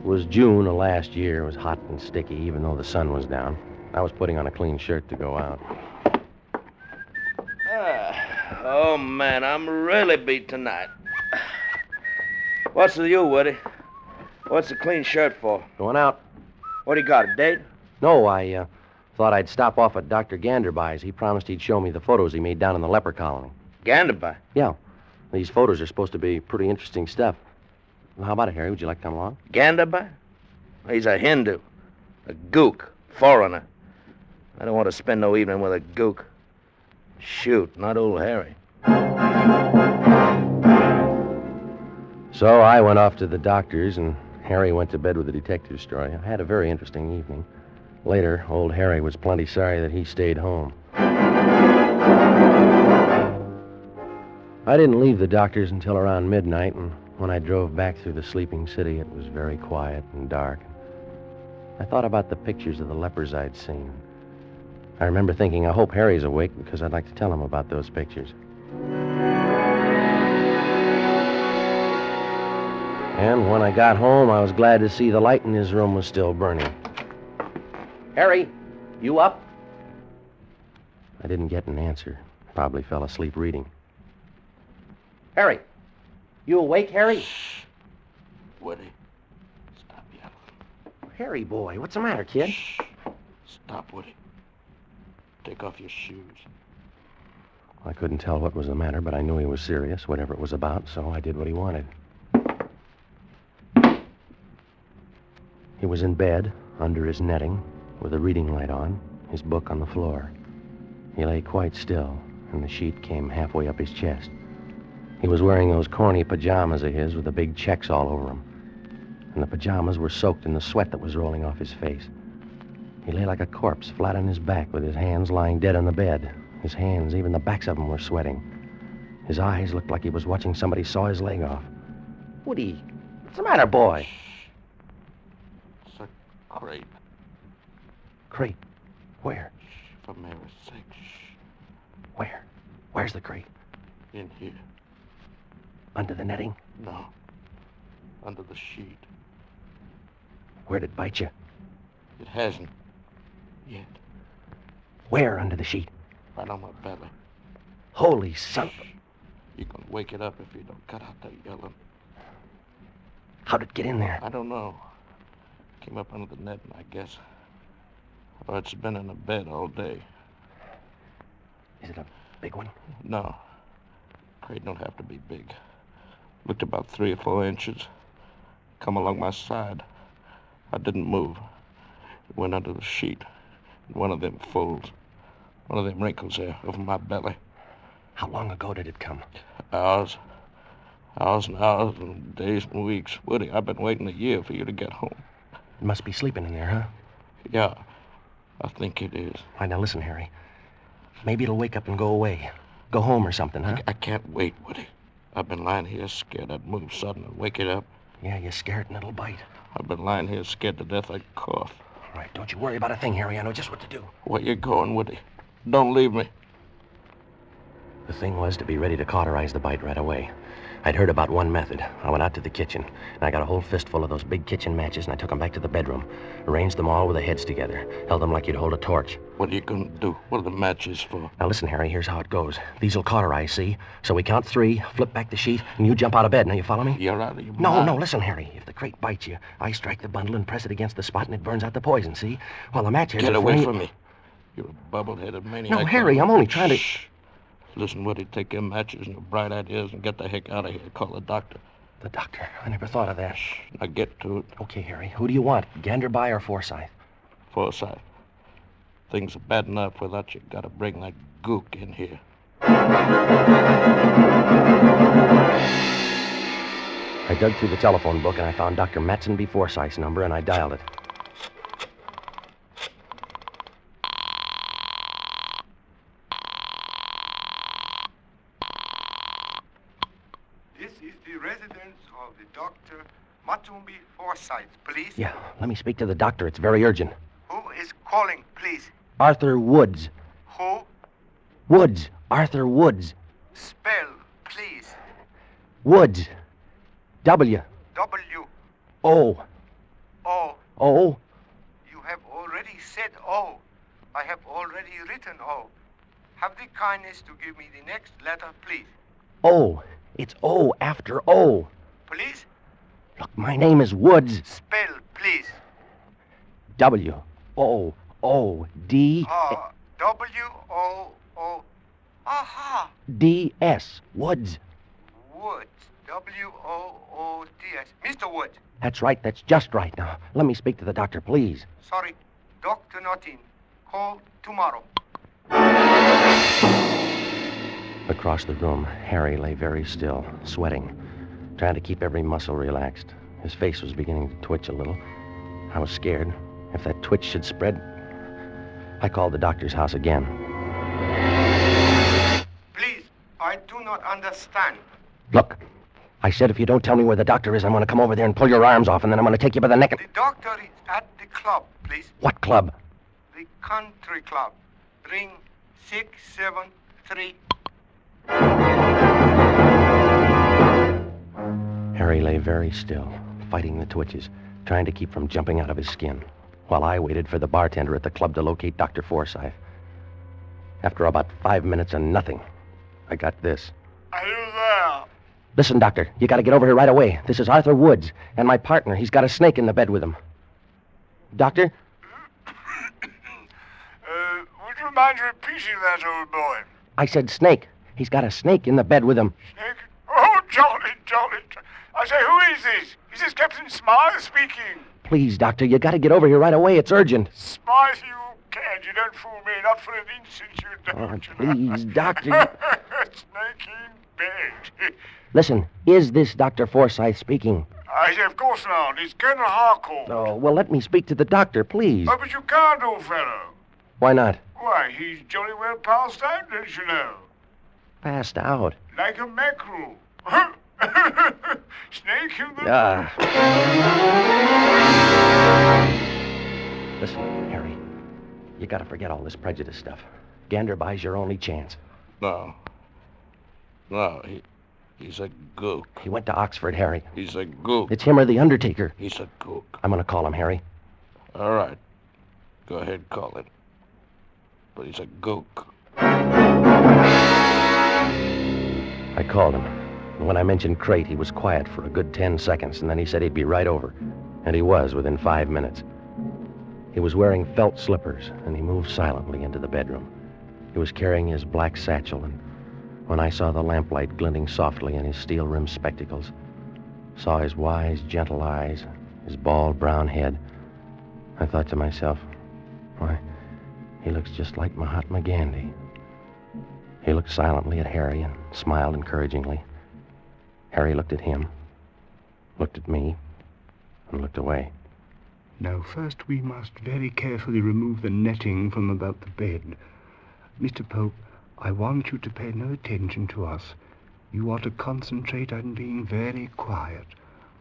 It was June of last year. It was hot and sticky, even though the sun was down. I was putting on a clean shirt to go out. Oh, man, I'm really beat tonight. What's with you, Woody? What's the clean shirt for? Going out. What do you got, a date? No, I thought I'd stop off at Dr. Ganderby's. He promised he'd show me the photos he made down in the leper colony. Ganderby? Yeah. These photos are supposed to be pretty interesting stuff. Well, how about it, Harry? Would you like to come along? Ganderby? He's a Hindu. A gook. Foreigner. I don't want to spend no evening with a gook. Shoot, not old Harry. So I went off to the doctor's, and Harry went to bed with a detective story. I had a very interesting evening. Later, old Harry was plenty sorry that he stayed home. I didn't leave the doctor's until around midnight, and when I drove back through the sleeping city, it was very quiet and dark. I thought about the pictures of the lepers I'd seen. I remember thinking, I hope Harry's awake, because I'd like to tell him about those pictures. And when I got home, I was glad to see the light in his room was still burning. Harry, you up? I didn't get an answer. Probably fell asleep reading. Harry, you awake, Harry? Woody, stop yelling. Harry, boy, what's the matter, kid? Stop, Woody. Take off your shoes. I couldn't tell what was the matter, but I knew he was serious, whatever it was about, so I did what he wanted. He was in bed, under his netting, with a reading light on, his book on the floor. He lay quite still, and the sheet came halfway up his chest. He was wearing those corny pajamas of his with the big checks all over them. And the pajamas were soaked in the sweat that was rolling off his face. He lay like a corpse, flat on his back, with his hands lying dead on the bed. His hands, even the backs of them, were sweating. His eyes looked like he was watching somebody saw his leg off. Woody, what's the matter, boy? It's a crate. Crate? Where? For Mary's sake. Where? Where's the crate? In here. Under the netting? No. Under the sheet. Where'd it bite you? It hasn't. Yet. Where under the sheet? Right on my belly. Holy son of a... You're going to wake it up if you don't cut out that yelling. How'd it get in there? I don't know. Came up under the netting, I guess. Oh, it's been in the bed all day. Is it a big one? No. Crate don't have to be big. Looked about 3 or 4 inches. Come along my side. I didn't move. It went under the sheet. One of them folds. One of them wrinkles there over my belly. How long ago did it come? Hours. Hours and hours and days and weeks. Woody, I've been waiting a year for you to get home. It must be sleeping in there, huh? Yeah, I think it is. All right, now listen, Harry. Maybe it'll wake up and go away. Go home or something, huh? I can't wait, Woody. I've been lying here scared I'd move sudden and wake it up. Yeah, you're scared and it'll bite. I've been lying here scared to death I'd cough. All right, don't you worry about a thing, Harry. I know just what to do. Where you going, Woody? Don't leave me. The thing was to be ready to cauterize the bite right away. I'd heard about one method. I went out to the kitchen, and I got a whole fistful of those big kitchen matches, and I took them back to the bedroom, arranged them all with the heads together, held them like you'd hold a torch. What are you going to do? What are the matches for? Now listen, Harry, here's how it goes. These'll cauterize, see? So we count 3, flip back the sheet, and you jump out of bed. Now, you follow me? You're out of your mind. No, listen, Harry. If the crate bites you, I strike the bundle and press it against the spot, and it burns out the poison, see? While the match heads Get are away free- from me. You're a bubble-headed maniac. No, Harry, I'm only trying to... Shh. Listen, Woody, take your matches and your bright ideas and get the heck out of here. Call the doctor. The doctor? I never thought of that. Shh. Now get to it. Okay, Harry. Who do you want? Ganderby or Forsyth? Forsyth. Things are bad enough without you. Gotta bring that gook in here. I dug through the telephone book and I found Dr. Matson B. Forsyth's number and I dialed it. This is the residence of the Dr. Matumbi Forsyth, please. Yeah, let me speak to the doctor. It's very urgent. Who is calling, please? Arthur Woods. Who? Woods. Arthur Woods. Spell, please. Woods. W. W. O. O. O. You have already said O. I have already written O. Have the kindness to give me the next letter, please. O. It's O after O. Please? Look, my name is Woods. Spell, please. W. O. O. D. W. O. O. Aha! D. S. Woods. Woods. W. O. O. D. S. Mr. Woods. That's right. That's just right. Now, let me speak to the doctor, please. Sorry, doctor not in. Call tomorrow. Across the room, Harry lay very still, sweating, trying to keep every muscle relaxed. His face was beginning to twitch a little. I was scared. If that twitch should spread... I called the doctor's house again. Please, I do not understand. Look, I said if you don't tell me where the doctor is, I'm going to come over there and pull your arms off, and then I'm going to take you by the neck and... The doctor is at the club, please. What club? The country club. Ring 673. Harry lay very still, fighting the twitches, trying to keep from jumping out of his skin, while I waited for the bartender at the club to locate Dr. Forsyth. After about 5 minutes and nothing, I got this. Are you there? Listen, Doctor, you gotta get over here right away. This is Arthur Woods, and my partner. He's got a snake in the bed with him. Doctor? Would you mind repeating that, old boy? I said snake. He's got a snake in the bed with him. Snake? Oh, jolly, jolly. I say, who is this? Is this Captain Smythe speaking? Please, Doctor, you gotta get over here right away. It's urgent. Smythe, you can't. You don't fool me. Not for an instant, you don't. Please, Doctor. Snake in bed. Listen, is this Dr. Forsyth speaking? I say, of course not. It's Colonel Harcourt. Oh, well, let me speak to the doctor, please. Oh, but you can't, old fellow. Why not? Why, he's jolly well passed out, don't you know? Passed out. Like a mackerel. Snake in the... Listen, Harry, you gotta forget all this prejudice stuff. Ganderby's your only chance. No, he's a gook. He went to Oxford, Harry. He's a gook. It's him or the Undertaker. He's a gook. I'm gonna call him, Harry. All right. Go ahead, call him. But he's a gook. I called him. And when I mentioned crate, he was quiet for a good 10 seconds, and then he said he'd be right over. And he was within 5 minutes. He was wearing felt slippers, and he moved silently into the bedroom. He was carrying his black satchel, and when I saw the lamplight glinting softly in his steel-rimmed spectacles, saw his wise, gentle eyes, his bald brown head, I thought to myself, why, he looks just like Mahatma Gandhi. He looked silently at Harry and smiled encouragingly. Harry looked at him, looked at me, and looked away. Now, first we must very carefully remove the netting from about the bed. Mr. Pope, I want you to pay no attention to us. You are to concentrate on being very quiet,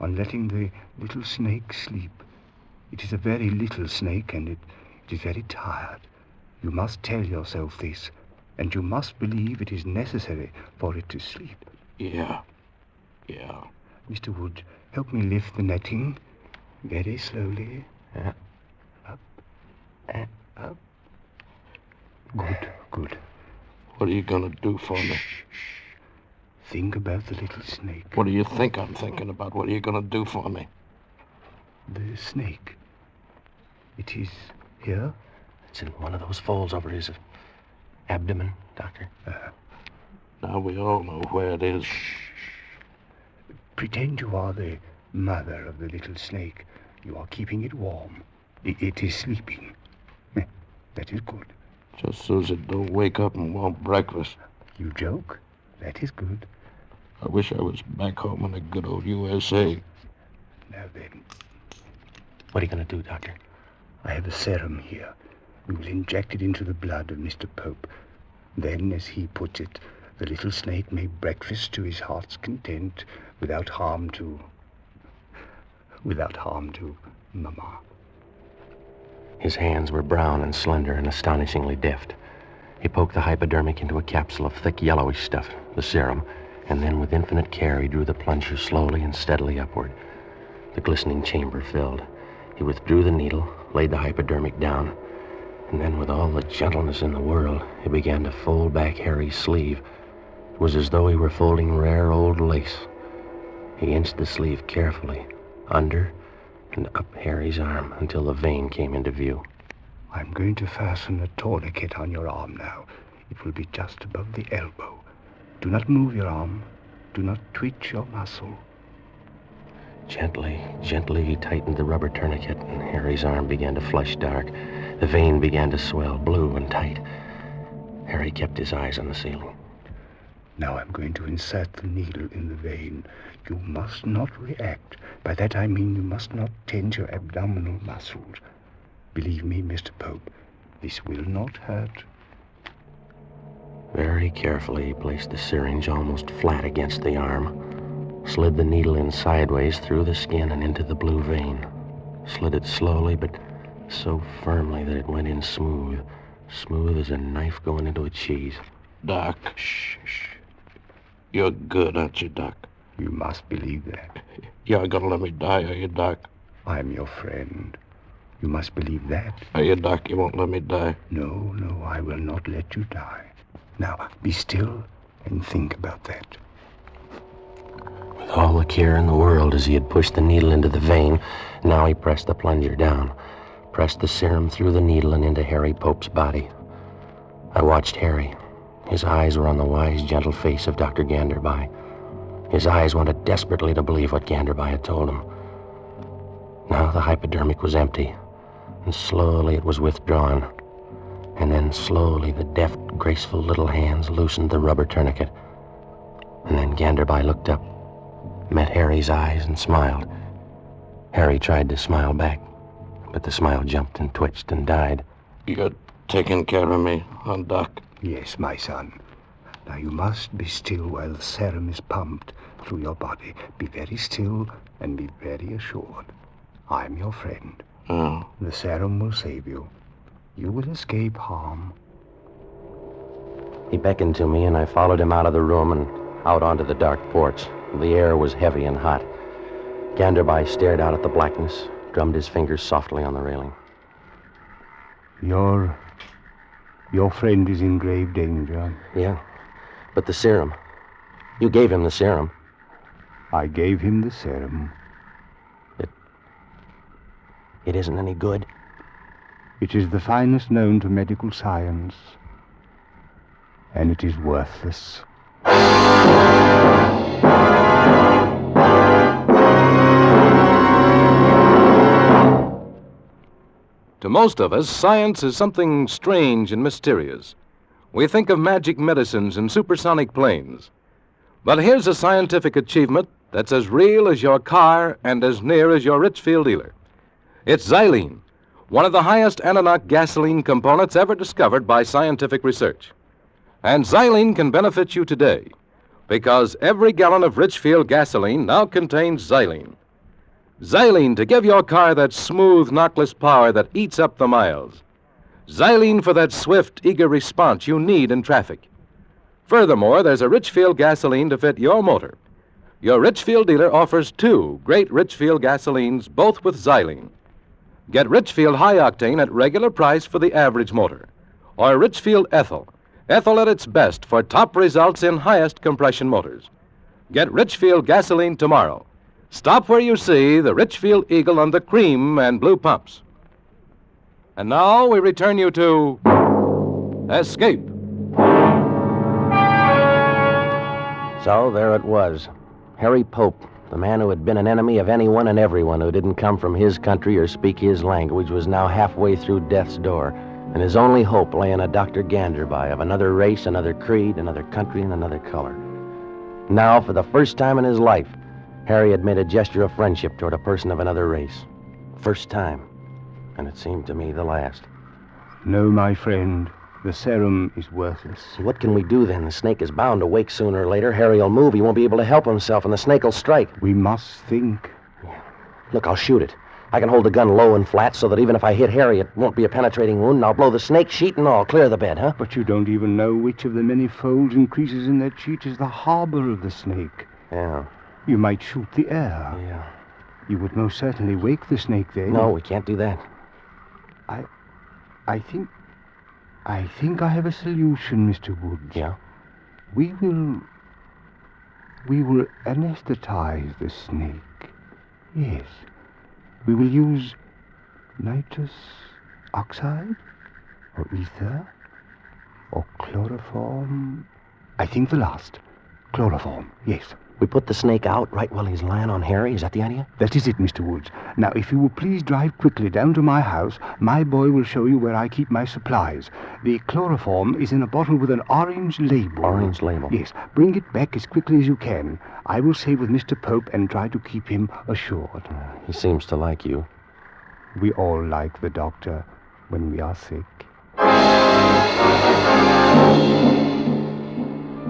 on letting the little snake sleep. It is a very little snake, and it is very tired. You must tell yourself this, and you must believe it is necessary for it to sleep. Yeah. Mr. Wood, help me lift the netting very slowly. Up, and up. Good. What are you going to do for me? Think about the little snake. What do you think I'm thinking about? What are you going to do for me? The snake. It is here? It's in one of those folds over his abdomen, Doctor. Now we all know where it is. Pretend you are the mother of the little snake. You are keeping it warm. It is sleeping. That is good. Just so as it don't wake up and want breakfast. You joke? That is good. I wish I was back home in the good old USA. Now then. What are you going to do, Doctor? I have a serum here. We will inject it into the blood of Mr. Pope. Then, as he puts it, the little snake may breakfast to his heart's content without harm to Mama. His hands were brown and slender and astonishingly deft. He poked the hypodermic into a capsule of thick yellowish stuff, the serum, and then with infinite care he drew the plunger slowly and steadily upward. The glistening chamber filled. He withdrew the needle, laid the hypodermic down, and then with all the gentleness in the world, he began to fold back Harry's sleeve. It was as though he were folding rare old lace. He inched the sleeve carefully, under and up Harry's arm until the vein came into view. I'm going to fasten a tourniquet on your arm now. It will be just above the elbow. Do not move your arm. Do not twitch your muscle. Gently he tightened the rubber tourniquet, and Harry's arm began to flush dark. The vein began to swell, blue and tight. Harry kept his eyes on the ceiling. Now I'm going to insert the needle in the vein. You must not react. By that I mean you must not tense your abdominal muscles. Believe me, Mr. Pope, this will not hurt. Very carefully he placed the syringe almost flat against the arm, slid the needle in sideways through the skin and into the blue vein, slid it slowly but so firmly that it went in smooth as a knife going into a cheese. Doc. Shh. You're good, aren't you, Doc? You must believe that. You aren't gonna let me die, are you, Doc? I'm your friend. You must believe that. Are you, Doc? You won't let me die? No, I will not let you die. Now, be still and think about that. With all the care in the world as he had pushed the needle into the vein, now he pressed the plunger down, pressed the serum through the needle and into Harry Pope's body. I watched Harry. His eyes were on the wise, gentle face of Dr. Ganderby. His eyes wanted desperately to believe what Ganderby had told him. Now the hypodermic was empty, and slowly it was withdrawn. And then slowly the deft, graceful little hands loosened the rubber tourniquet. And then Ganderby looked up, met Harry's eyes, and smiled. Harry tried to smile back, but the smile jumped and twitched and died. You're taking care of me, huh, Doc? Yes, my son. Now you must be still while the serum is pumped through your body. Be very still and be very assured. I'm your friend. Oh. The serum will save you. You will escape harm. He beckoned to me, and I followed him out of the room and out onto the dark porch. The air was heavy and hot. Ganderby stared out at the blackness, drummed his fingers softly on the railing. Your friend is in grave danger. Yeah, but the serum. You gave him the serum. I gave him the serum. It isn't any good. It is the finest known to medical science, and it is worthless. To most of us, science is something strange and mysterious. We think of magic medicines and supersonic planes. But here's a scientific achievement that's as real as your car and as near as your Richfield dealer. It's xylene, one of the highest ananoc gasoline components ever discovered by scientific research. And xylene can benefit you today, because every gallon of Richfield gasoline now contains xylene. Xylene to give your car that smooth, knockless power that eats up the miles. Xylene for that swift, eager response you need in traffic. Furthermore, there's a Richfield gasoline to fit your motor. Your Richfield dealer offers 2 great Richfield gasolines, both with xylene. Get Richfield High Octane at regular price for the average motor, or Richfield Ethyl. Ethyl at its best for top results in highest compression motors. Get Richfield gasoline tomorrow. Stop where you see the Richfield Eagle on the cream and blue pumps. And now we return you to Escape. So there it was. Harry Pope, the man who had been an enemy of anyone and everyone who didn't come from his country or speak his language, was now halfway through death's door, and his only hope lay in a Dr. Ganderby of another race, another creed, another country, and another color. Now, for the first time in his life, Harry had made a gesture of friendship toward a person of another race. First time. And it seemed to me the last. No, my friend. The serum is worthless. What can we do then? The snake is bound to wake sooner or later. Harry'll move. He won't be able to help himself, and the snake will strike. We must think. Look, I'll shoot it. I can hold the gun low and flat so that even if I hit Harry, it won't be a penetrating wound, and I'll blow the snake sheet and all, clear the bed, huh? But you don't even know which of the many folds and creases in that sheet is the harbor of the snake. Yeah. You might shoot the air. Yeah. You would most certainly wake the snake then. No, we can't do that. I think I have a solution, Mr. Woods. Yeah? We will anesthetize the snake. Yes. We will use nitrous oxide, or ether, or chloroform. I think the last. Chloroform, yes. We put the snake out right while he's lying on Harry? Is that the idea? That is it, Mr. Woods. Now, if you will please drive quickly down to my house, my boy will show you where I keep my supplies. The chloroform is in a bottle with an orange label. Orange label? Yes. Bring it back as quickly as you can. I will stay with Mr. Pope and try to keep him assured. He seems to like you. We all like the doctor when we are sick.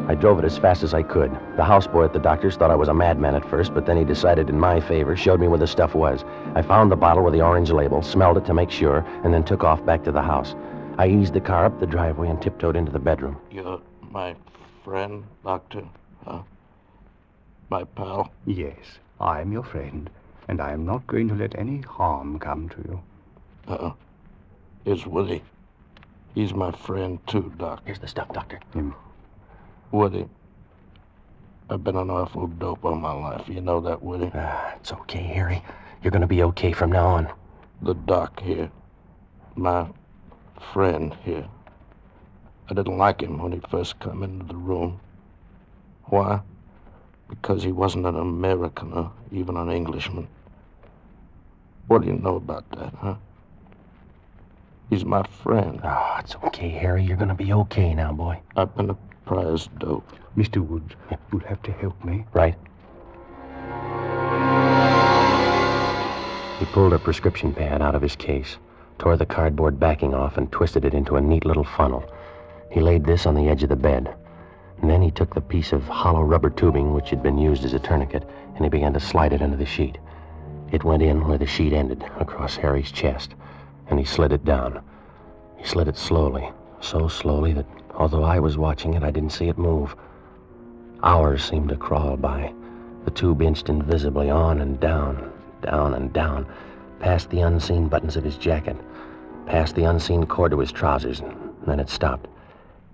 I drove it as fast as I could. The houseboy at the doctor's thought I was a madman at first, but then he decided in my favor, showed me where the stuff was. I found the bottle with the orange label, smelled it to make sure, and then took off back to the house. I eased the car up the driveway and tiptoed into the bedroom. You're my friend, Doctor? Huh? My pal? Yes, I am your friend, and I am not going to let any harm come to you. Here's Woody. He's my friend, too, Doc. Here's the stuff, Doctor. Woody, I've been an awful dope all my life. You know that, Woody? It's okay, Harry. You're going to be okay from now on. The doc here, my friend here, I didn't like him when he first come into the room. Why? Because he wasn't an American or even an Englishman. What do you know about that, huh? He's my friend. It's okay, Harry. You're going to be okay now, boy. I've been a prize dope. Mr. Woods, you'll have to help me. Right. He pulled a prescription pad out of his case, tore the cardboard backing off, and twisted it into a neat little funnel. He laid this on the edge of the bed. And then he took the piece of hollow rubber tubing which had been used as a tourniquet, and he began to slide it into the sheet. It went in where the sheet ended, across Harry's chest, and he slid it down. He slid it slowly, so slowly that although I was watching it, I didn't see it move. Hours seemed to crawl by. The tube inched invisibly on and down, down and down, past the unseen buttons of his jacket, past the unseen cord to his trousers, and then it stopped.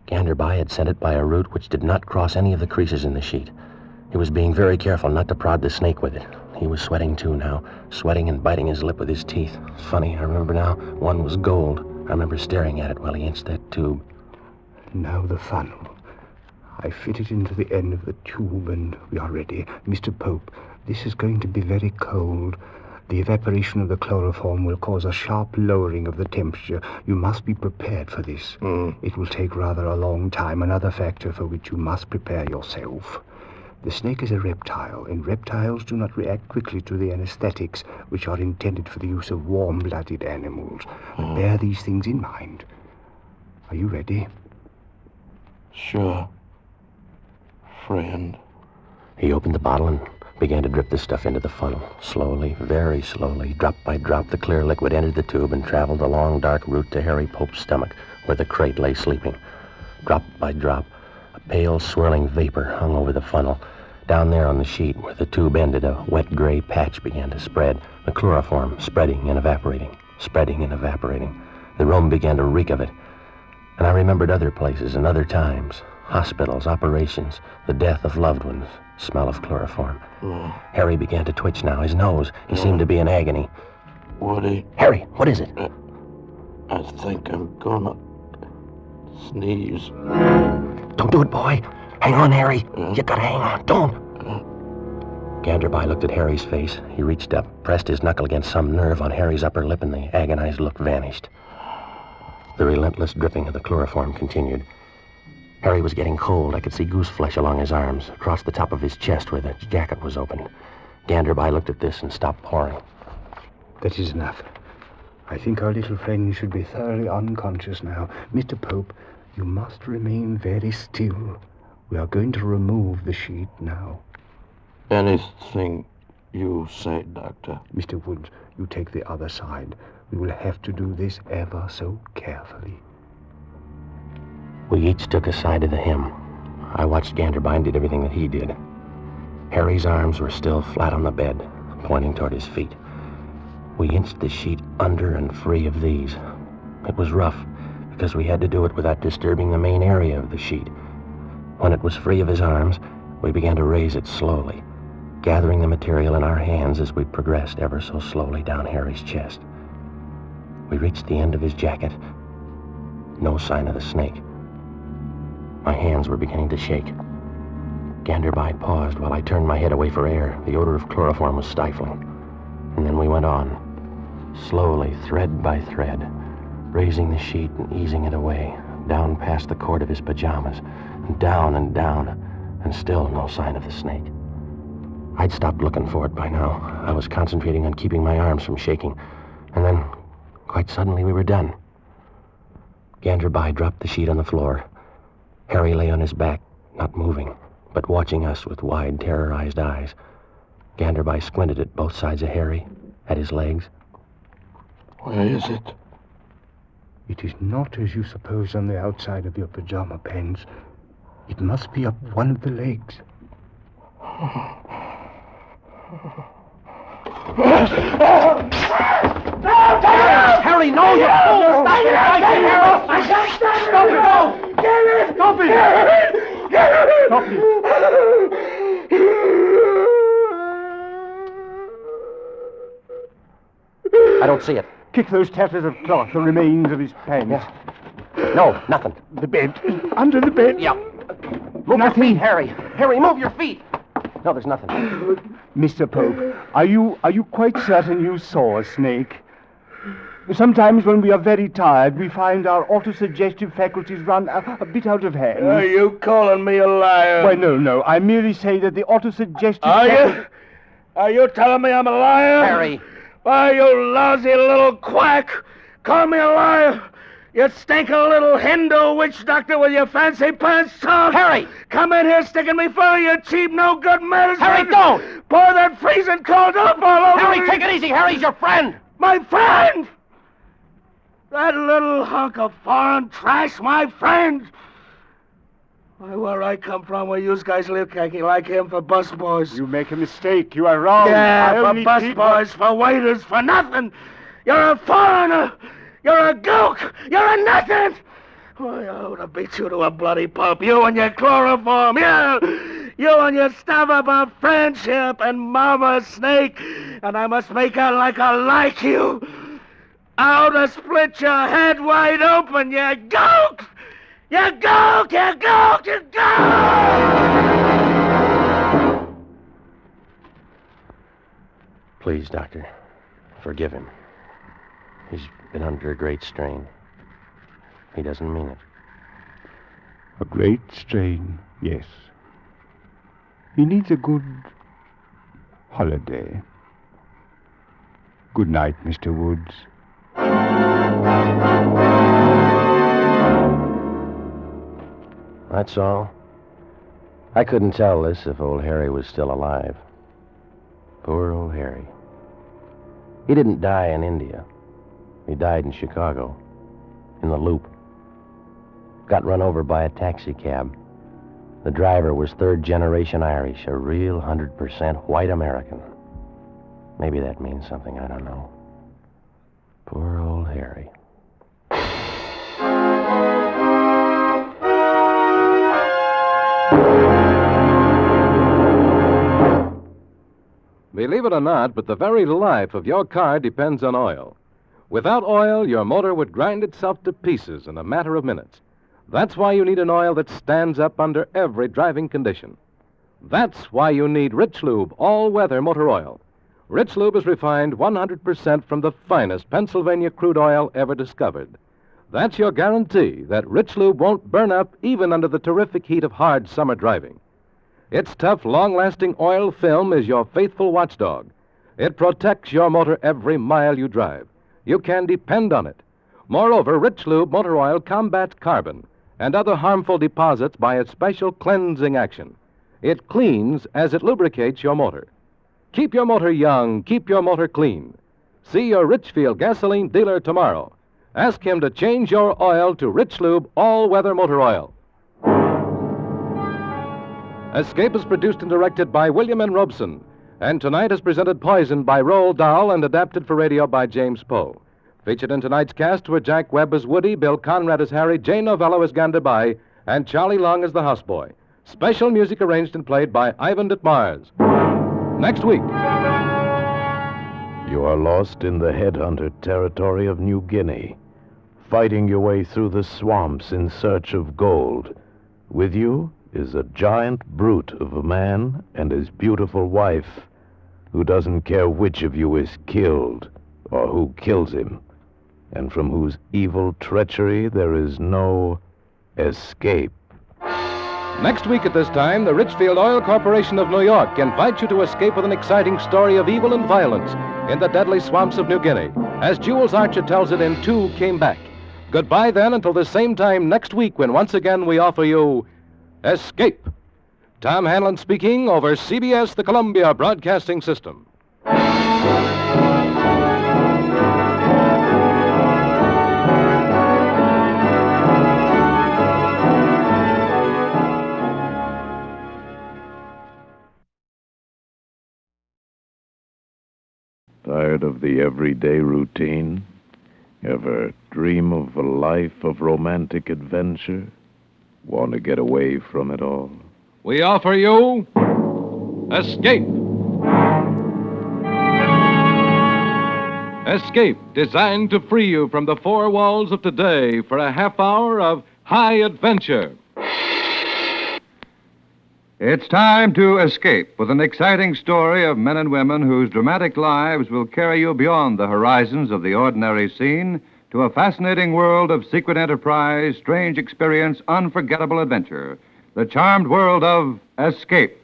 Ganderby had sent it by a route which did not cross any of the creases in the sheet. He was being very careful not to prod the snake with it. He was sweating too now, sweating and biting his lip with his teeth. It's funny, I remember now, one was gold. I remember staring at it while he inched that tube. Now the funnel. I fit it into the end of the tube and we are ready. Mr. Pope, this is going to be very cold. The evaporation of the chloroform will cause a sharp lowering of the temperature. You must be prepared for this. It will take rather a long time, another factor for which you must prepare yourself. The snake is a reptile, and reptiles do not react quickly to the anesthetics which are intended for the use of warm-blooded animals. But bear these things in mind. Are you ready? Sure. Friend. He opened the bottle and began to drip the stuff into the funnel. Slowly, very slowly, drop by drop, the clear liquid entered the tube and traveled the long, dark route to Harry Pope's stomach, where the crate lay sleeping. Drop by drop, a pale, swirling vapor hung over the funnel. Down there on the sheet, where the tube ended, a wet gray patch began to spread, the chloroform spreading and evaporating, spreading and evaporating. The room began to reek of it. And I remembered other places and other times. Hospitals, operations, the death of loved ones, smell of chloroform. Harry began to twitch now, his nose. He seemed to be in agony. Woody. Harry, what is it? I think I'm gonna sneeze. Don't do it, boy. Hang on, Harry. You gotta hang on. Don't. Ganderby looked at Harry's face. He reached up, pressed his knuckle against some nerve on Harry's upper lip, and the agonized look vanished. The relentless dripping of the chloroform continued. Harry was getting cold. I could see goose flesh along his arms, across the top of his chest where the jacket was opened. Ganderby looked at this and stopped pouring. That is enough. I think our little friend should be thoroughly unconscious now. Mr. Pope, you must remain very still. We are going to remove the sheet now. Anything you say, Doctor. Mr. Woods, you take the other side. We will have to do this ever so carefully. We each took a side of the hem. I watched Ganderby and did everything that he did. Harry's arms were still flat on the bed, pointing toward his feet. We inched the sheet under and free of these. It was rough, because we had to do it without disturbing the main area of the sheet. When it was free of his arms, we began to raise it slowly, gathering the material in our hands as we progressed ever so slowly down Harry's chest. We reached the end of his jacket. No sign of the snake. My hands were beginning to shake. Ganderby paused while I turned my head away for air. The odor of chloroform was stifling. And then we went on, slowly, thread by thread, raising the sheet and easing it away, down past the cord of his pajamas, and down, and still no sign of the snake. I'd stopped looking for it by now. I was concentrating on keeping my arms from shaking. And then, quite suddenly, we were done. Ganderby dropped the sheet on the floor. Harry lay on his back, not moving, but watching us with wide, terrorized eyes. Ganderby squinted at both sides of Harry, at his legs. Where is it? It is not as you suppose on the outside of your pajama pants. It must be up one of the legs. Harry, no, you fool! Stop it! Stop it! No! Stop it! Stop it! I don't see it. Kick those tatters of cloth, the remains of his pants. Yeah. No, nothing. The bed. Under the bed. Yeah. Move your feet, Harry. Harry, move your feet. No, there's nothing. Mr. Pope, are you quite certain you saw a snake? Sometimes when we are very tired, we find our autosuggestive faculties run a bit out of hand. Are you calling me a liar? Why, no. I merely say that the autosuggestive Are you? Are you telling me I'm a liar? Harry. Why, you lousy little quack. Call me a liar. You stinking little Hindu witch doctor with your fancy pants on. Harry! Come in here sticking me full of your cheap, no-good medicine. Harry, don't! Pour that freezing cold up all over Harry, me. take it easy. Harry's your friend. My friend? That little hunk of foreign trash, my friend? Why, where I come from, where you guys live like him for busboys. You make a mistake. You are wrong. Yeah, for busboys, for waiters, for nothing. You're a foreigner. You're a gook. You're a nothing. Why, I ought to beat you to a bloody pulp. You and your chloroform, you and your stuff about friendship and Mama Snake. And I must make out like I like you. I ought to split your head wide open, you gook! You gook! You gook! You gook! Please, Doctor, forgive him. He's been under a great strain. He doesn't mean it. A great strain, yes. He needs a good holiday. Good night, Mr. Woods. That's all. I couldn't tell this if old Harry was still alive. Poor old Harry. He didn't die in India. He died in Chicago, in the Loop. Got run over by a taxi cab. The driver was third-generation Irish, a real 100% white American. Maybe that means something, I don't know. Poor old Harry. Believe it or not, but the very life of your car depends on oil. Without oil, your motor would grind itself to pieces in a matter of minutes. That's why you need an oil that stands up under every driving condition. That's why you need Rich Lube all-weather motor oil. Rich Lube is refined 100% from the finest Pennsylvania crude oil ever discovered. That's your guarantee that Rich Lube won't burn up even under the terrific heat of hard summer driving. Its tough, long-lasting oil film is your faithful watchdog. It protects your motor every mile you drive. You can depend on it. Moreover, Rich Lube motor oil combats carbon and other harmful deposits by its special cleansing action. It cleans as it lubricates your motor. Keep your motor young, keep your motor clean. See your Richfield gasoline dealer tomorrow. Ask him to change your oil to Rich Lube all-weather motor oil. Escape is produced and directed by William N. Robeson, and tonight is presented Poison by Roald Dahl and adapted for radio by James Poe. Featured in tonight's cast were Jack Webb as Woody, Bill Conrad as Harry, Jane Novello as Ganderbai, and Charlie Long as the houseboy. Special music arranged and played by Ivan Ditmars. Next week. You are lost in the headhunter territory of New Guinea, fighting your way through the swamps in search of gold. With you is a giant brute of a man and his beautiful wife, who doesn't care which of you is killed or who kills him, and from whose evil treachery there is no escape. Next week at this time, the Richfield Oil Corporation of New York invites you to escape with an exciting story of evil and violence in the deadly swamps of New Guinea, as Jules Archer tells it in Two Came Back. Goodbye then until the same time next week when once again we offer you Escape. Tom Hanlon speaking over CBS, the Columbia Broadcasting System. Tired of the everyday routine? Ever dream of a life of romantic adventure? Want to get away from it all? We offer you Escape. Escape, designed to free you from the four walls of today for a half hour of high adventure. It's time to escape with an exciting story of men and women whose dramatic lives will carry you beyond the horizons of the ordinary scene to a fascinating world of secret enterprise, strange experience, unforgettable adventure. The charmed world of Escape.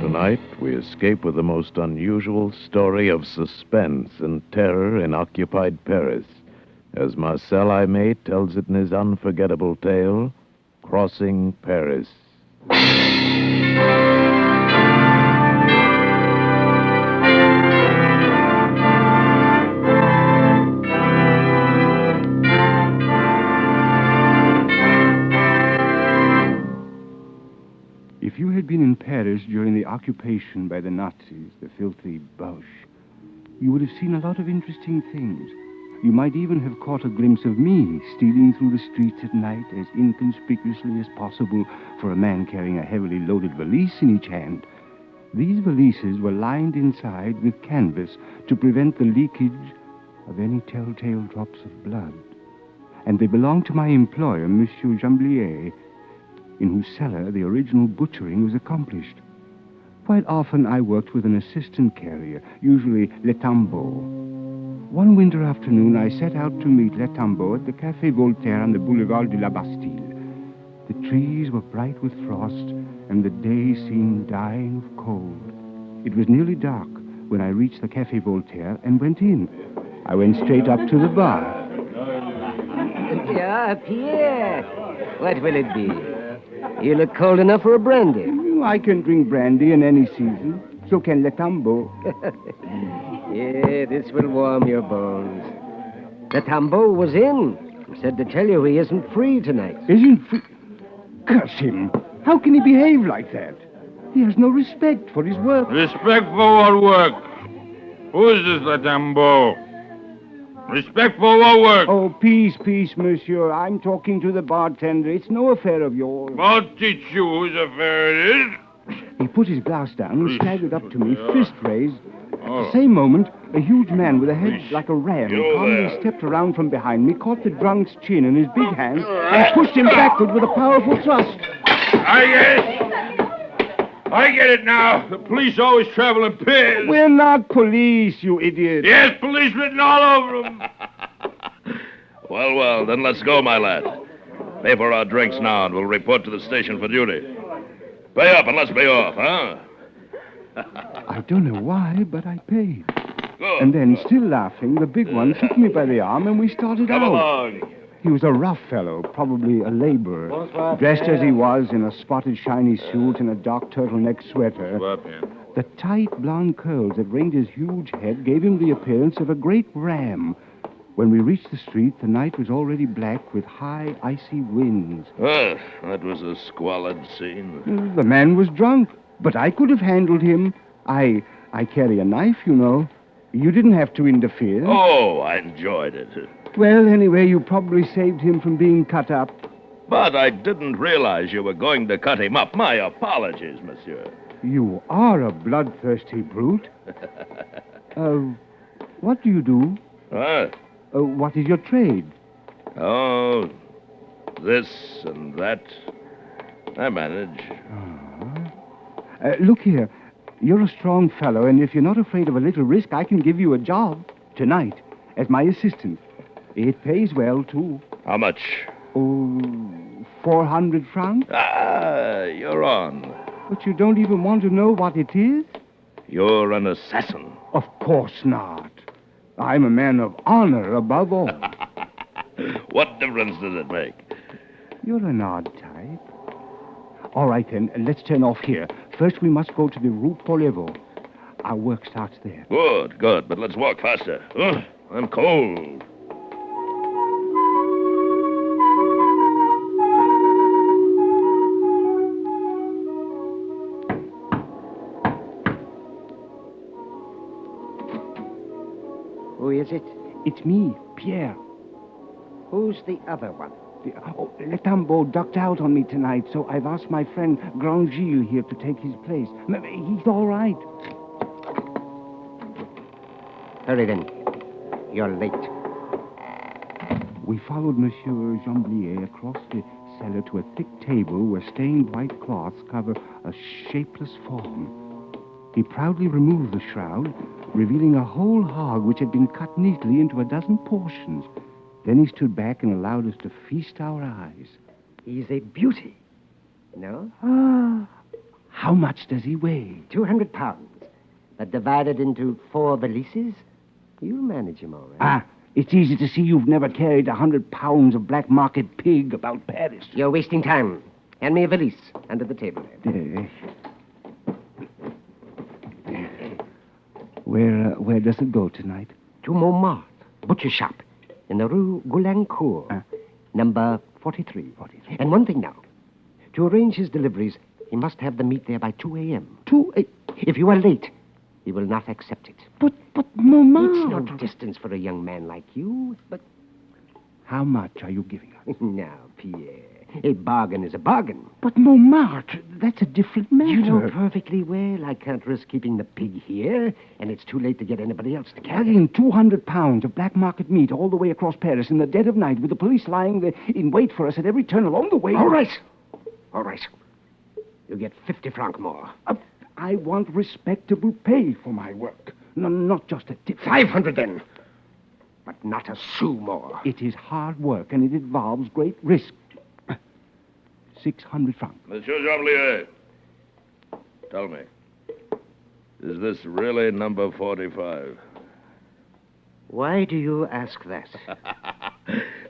Tonight, we escape with the most unusual story of suspense and terror in occupied Paris, as Marcel Aimé tells it in his unforgettable tale, Crossing Paris. Paris during the occupation by the Nazis, the filthy Boche, you would have seen a lot of interesting things. You might even have caught a glimpse of me stealing through the streets at night as inconspicuously as possible for a man carrying a heavily loaded valise in each hand. These valises were lined inside with canvas to prevent the leakage of any telltale drops of blood. And they belonged to my employer, Monsieur Jamblier, in whose cellar the original butchering was accomplished. Quite often I worked with an assistant carrier, usually Le Tambeau. One winter afternoon I set out to meet Le Tambeau at the Café Voltaire on the Boulevard de la Bastille. The trees were bright with frost, and the day seemed dying of cold. It was nearly dark when I reached the Café Voltaire and went in. I went straight up to the bar. Ah, Pierre. What will it be? You look cold enough for a brandy. I can drink brandy in any season. So can Le Tambeau. Yeah, this will warm your bones. Le Tambeau was in. Said to tell you he isn't free tonight. Isn't free? Curse him. How can he behave like that? He has no respect for his work. Respect for what work? Who is this Le Tambeau? Respect for what work? Oh, peace, monsieur. I'm talking to the bartender. It's no affair of yours. I'll teach you whose affair it is. He put his glass down and staggered up to me, fist raised. At the same moment, a huge man with a head like a ram calmly stepped around from behind me, caught the drunk's chin in his big hand, and pushed him backward with a powerful thrust. I get it now. The police always travel in pairs. We're not police, you idiot. Yes, police written all over them. Well, then let's go, my lad. Pay for our drinks now, and we'll report to the station for duty. Pay up and let's be off, huh? I don't know why, but I paid. Good. And then, still laughing, the big one took me by the arm and we started Come out. along. He was a rough fellow, probably a laborer. Dressed as he was in a spotted shiny suit and a dark turtleneck sweater. The tight blonde curls that ringed his huge head gave him the appearance of a great ram. When we reached the street, the night was already black with high, icy winds. Well, that was a squalid scene. The man was drunk, but I could have handled him. I carry a knife, you know. You didn't have to interfere. Oh, I enjoyed it. Well, anyway, you probably saved him from being cut up. But I didn't realize you were going to cut him up. My apologies, monsieur. You are a bloodthirsty brute. What do you do? What? What is your trade? Oh, this and that. I manage. Look here. You're a strong fellow, and if you're not afraid of a little risk, I can give you a job tonight as my assistant. It pays well, too. How much? Oh, 400 francs? Ah, you're on. But you don't even want to know what it is? You're an assassin. Of course not. I'm a man of honor above all. What difference does it make? You're an odd type. All right, then, let's turn off here. First, we must go to the Rue Pollevo. Our work starts there. Good, but let's walk faster. I'm cold. Who is it? It's me, Pierre. Who's the other one? Le Tambeau ducked out on me tonight, so I've asked my friend Grand Gilles here to take his place. He's all right. Hurry then. You're late. We followed Monsieur Jamblier across the cellar to a thick table where stained white cloths cover a shapeless form. He proudly removed the shroud, revealing a whole hog which had been cut neatly into a dozen portions. Then he stood back and allowed us to feast our eyes. He's a beauty. No? How much does he weigh? 200 pounds. But divided into 4 valises, you'll manage him all right. It's easy to see you've never carried 100 pounds of black market pig about Paris. You're wasting time. Hand me a valise under the table there. Where does it go tonight? To Montmartre, butcher shop, in the Rue Goulancourt, number 43. And one thing now. To arrange his deliveries, He must have the meat there by 2 a.m. 2 a... If you are late, he will not accept it. But, Mama... It's no distance for a young man like you, but... How much are you giving us? Now, Pierre, a bargain is a bargain. But, Montmartre, that's a different matter. You know perfectly well I can't risk keeping the pig here, and it's too late to get anybody else to carry Carrying 200 pounds of black market meat all the way across Paris in the dead of night with the police lying there in wait for us at every turn along the way. All right. You get 50 francs more. I want respectable pay for my work. No, not just a tip. 500 then. But not a sou more. It is hard work, and it involves great risk. 600 francs. Monsieur Jamblier, tell me, is this really number 45? Why do you ask that?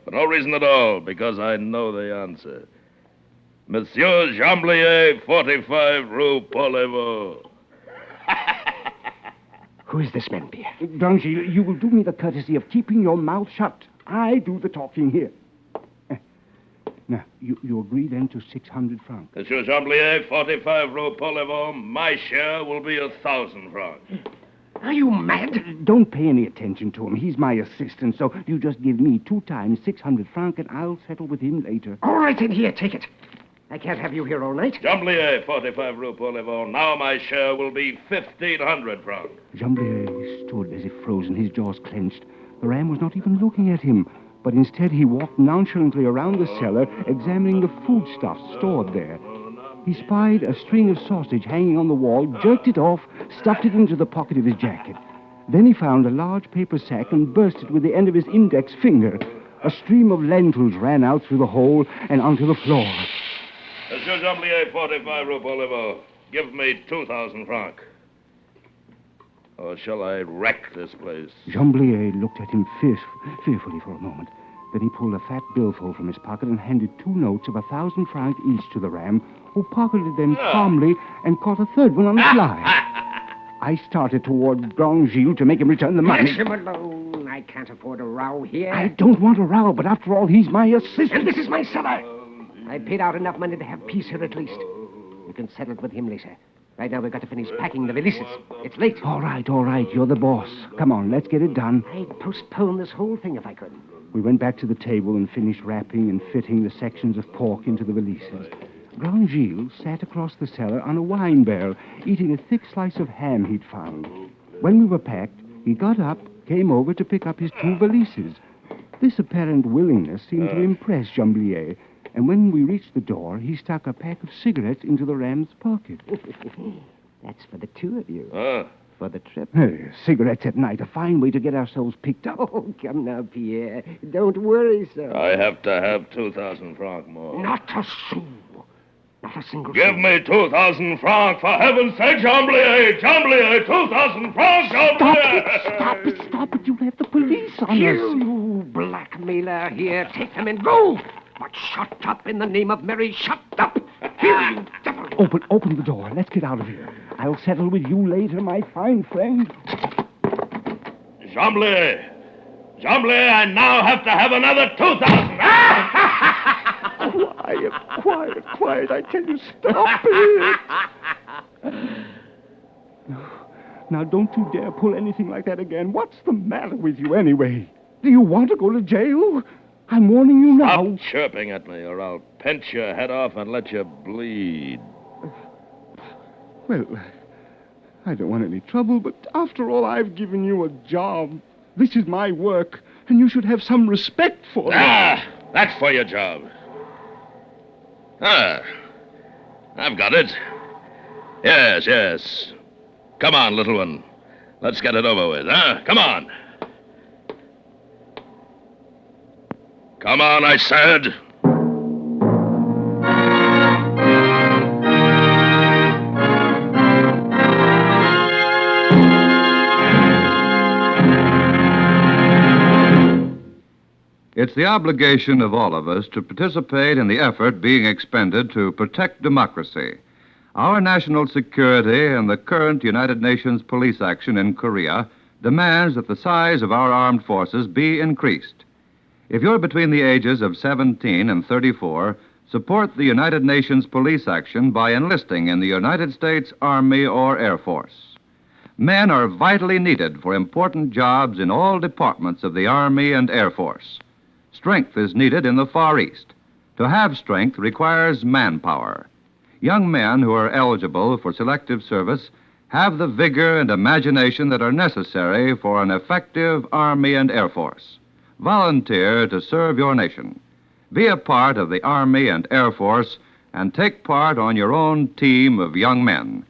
For no reason at all, because I know the answer. Monsieur Jamblier, 45 Rue Paul-Levaux. Who is this man, Pierre? Grangil, you will do me the courtesy of keeping your mouth shut. I do the talking here. Now, you agree then to 600 francs? Monsieur Jamblier, 45 Rue Paul-Levaux, my share will be 1,000 francs. Are you mad? Don't pay any attention to him. He's my assistant, so you just give me 2 times 600 francs, and I'll settle with him later. All right, then here, take it. I can't have you here all night. Jamblier, 45 Rue Paul-Levaux, now my share will be 1,500 francs. Jamblier stood as if frozen, his jaws clenched. The ram was not even looking at him, but instead he walked nonchalantly around the cellar, examining the foodstuffs stored there. He spied a string of sausage hanging on the wall, jerked it off, stuffed it into the pocket of his jacket. Then he found a large paper sack and burst it with the end of his index finger. A stream of lentils ran out through the hole and onto the floor. Monsieur Jamblier, 45 Rue Paul-Levaux, give me 2,000 francs. Or shall I wreck this place? Jamblier looked at him fearfully for a moment. Then he pulled a fat billfold from his pocket and handed 2 notes of 1,000 francs each to the ram, who pocketed them calmly and caught a third one on the fly. I started toward Grangil to make him return the money. Leave him alone. I can't afford a row here. I don't want a row, but after all, he's my assistant. And this is my cellar. I paid out enough money to have peace here at least. You can settle it with him later. Right now, we've got to finish packing the valises. It's late. All right. You're the boss. Come on, let's get it done. I'd postpone this whole thing if I could. We went back to the table and finished wrapping and fitting the sections of pork into the valises. Grangil sat across the cellar on a wine barrel, eating a thick slice of ham he'd found. When we were packed, he got up, came over to pick up his 2 valises. This apparent willingness seemed to impress Jamblier, and when we reached the door, he stuck a pack of cigarettes into the ram's pocket. That's for the 2 of you. For the trip. Cigarettes at night, a fine way to get ourselves picked up. Oh, come now, Pierre. Don't worry so. I have to have 2,000 francs more. Not a sou. Not a single Give me 2,000 francs, for heaven's sake, Jamblier! Jamblier, 2,000 francs, Jamblier! Stop it. You'll have the police on us. You blackmailer. Here, take them and go. But shut up in the name of Mary. Shut up. Here, you devil. Open the door. Let's get out of here. I'll settle with you later, my fine friend. Jamblier! Jamblier, I now have to have another 2,000. Quiet. I tell you, stop it. Now, don't you dare pull anything like that again. What's the matter with you, anyway? Do you want to go to jail? I'm warning you now. Stop chirping at me, or I'll pinch your head off and let you bleed. Well, I don't want any trouble, but after all, I've given you a job. This is my work, and you should have some respect for it. That's for your job. I've got it. Yes. Come on, little one. Let's get it over with, huh? Come on. Come on, I said. It's the obligation of all of us to participate in the effort being expended to protect democracy. Our national security and the current United Nations police action in Korea demands that the size of our armed forces be increased. If you're between the ages of 17 and 34, Support the United Nations police action by enlisting in the United States Army or Air Force. Men are vitally needed for important jobs in all departments of the Army and Air Force. Strength is needed in the Far East. To have strength requires manpower. Young men who are eligible for selective service have the vigor and imagination that are necessary for an effective Army and Air Force. Volunteer to serve your nation. Be a part of the Army and Air Force and take part on your own team of young men.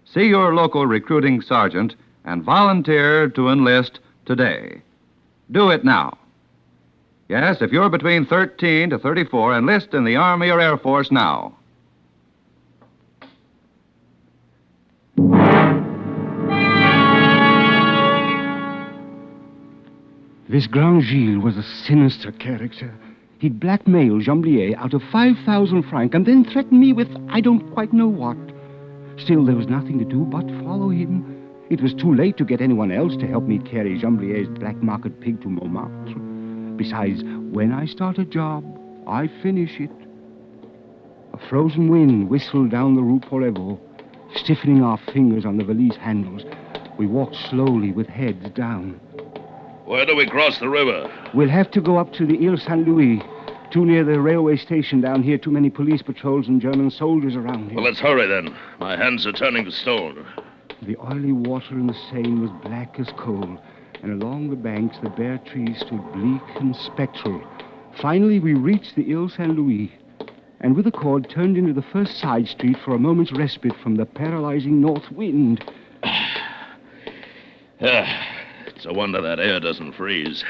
See your local recruiting sergeant and volunteer to enlist today. Do it now. Yes, if you're between 13 to 34, enlist in the Army or Air Force now. This Grand Gilles was a sinister character. He'd blackmail Jamblier out of 5,000 francs and then threaten me with I don't quite know what. Still, there was nothing to do but follow him. It was too late to get anyone else to help me carry Jamblier's black market pig to Montmartre. Besides, when I start a job, I finish it. A frozen wind whistled down the Rue Pollevo, stiffening our fingers on the valise handles. We walked slowly with heads down. Where do we cross the river? We'll have to go up to the Ile Saint-Louis. Too near the railway station down here. Too many police patrols and German soldiers around here. Well, let's hurry then. My hands are turning to stone. The oily water in the Seine was black as coal, and along the banks the bare trees stood bleak and spectral. Finally, we reached the Ile Saint-Louis, and with a cord turned into the first side street for a moment's respite from the paralyzing north wind. It's a wonder that air doesn't freeze.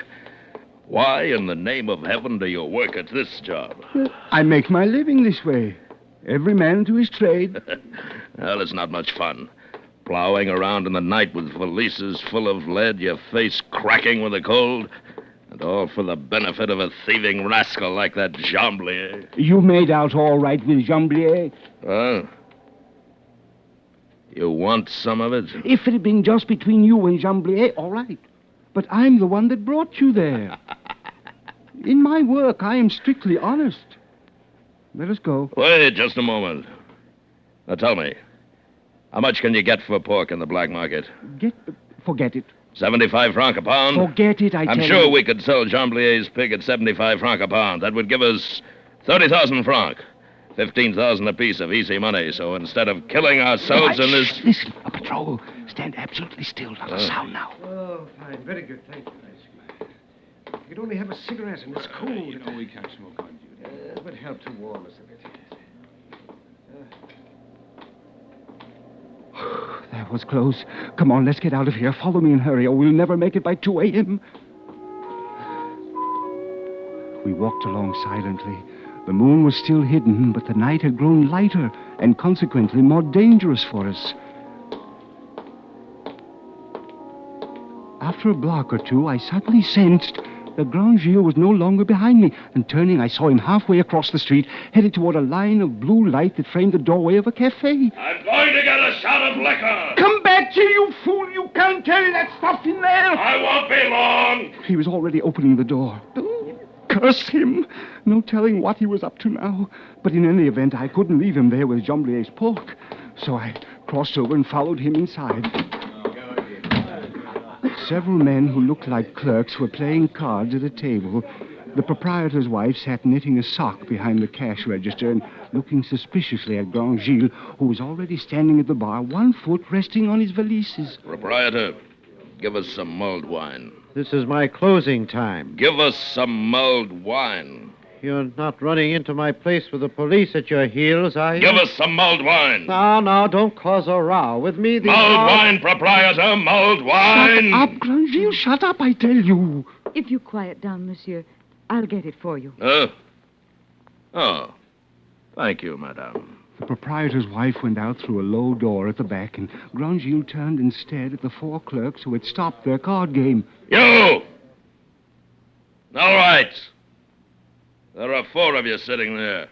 Why in the name of heaven do you work at this job? I make my living this way. Every man to his trade. Well, it's not much fun. Plowing around in the night with valises full of lead, your face cracking with the cold, and all for the benefit of a thieving rascal like that Jamblier. You made out all right with Jamblier. Huh? You want some of it? If it had been just between you and Jamblier, all right. But I'm the one that brought you there. In my work, I am strictly honest. Let us go. Wait just a moment. Now tell me, how much can you get for pork in the black market? Forget it. 75 francs a pound? Forget it, I'm sure we could sell Jamblier's pig at 75 francs a pound. That would give us 30,000 francs. 15,000 apiece of easy money. So instead of killing ourselves in this... Listen, a patrol. Stand absolutely still. Not a sound now. Oh, fine. Very good. Thank you. You could only have a cigarette, and it's cold. You know we can't smoke on duty. It would help to warm us a bit. That was close. Come on, let's get out of here. Follow me and hurry, or we'll never make it by 2 a.m. We walked along silently. The moon was still hidden, but the night had grown lighter and consequently more dangerous for us. After a block or two, I suddenly sensed that Grand Gilles was no longer behind me, and turning, I saw him halfway across the street, headed toward a line of blue light that framed the doorway of a cafe. I'm going to get a shot of liquor! Come back here, you fool! You can't carry that stuff in there! I won't be long! He was already opening the door. Curse him! No telling what he was up to now. But in any event, I couldn't leave him there with Jamblier's pork. So I crossed over and followed him inside. Several men who looked like clerks were playing cards at a table. The proprietor's wife sat knitting a sock behind the cash register and looking suspiciously at Grand Gilles, who was already standing at the bar, one foot resting on his valises. Proprietor, give us some mulled wine. This is my closing time. Give us some mulled wine. You're not running into my place with the police at your heels, are you? Give us some mulled wine. Now, don't cause a row. With me, the... Mulled wine, proprietor, mulled wine. Shut up, Grand Gilles, shut up, I tell you. If you quiet down, monsieur, I'll get it for you. Oh. Thank you, madame. The proprietor's wife went out through a low door at the back, and Grand Gilles turned and stared at the 4 clerks who had stopped their card game. You! All right. There are 4 of you sitting there.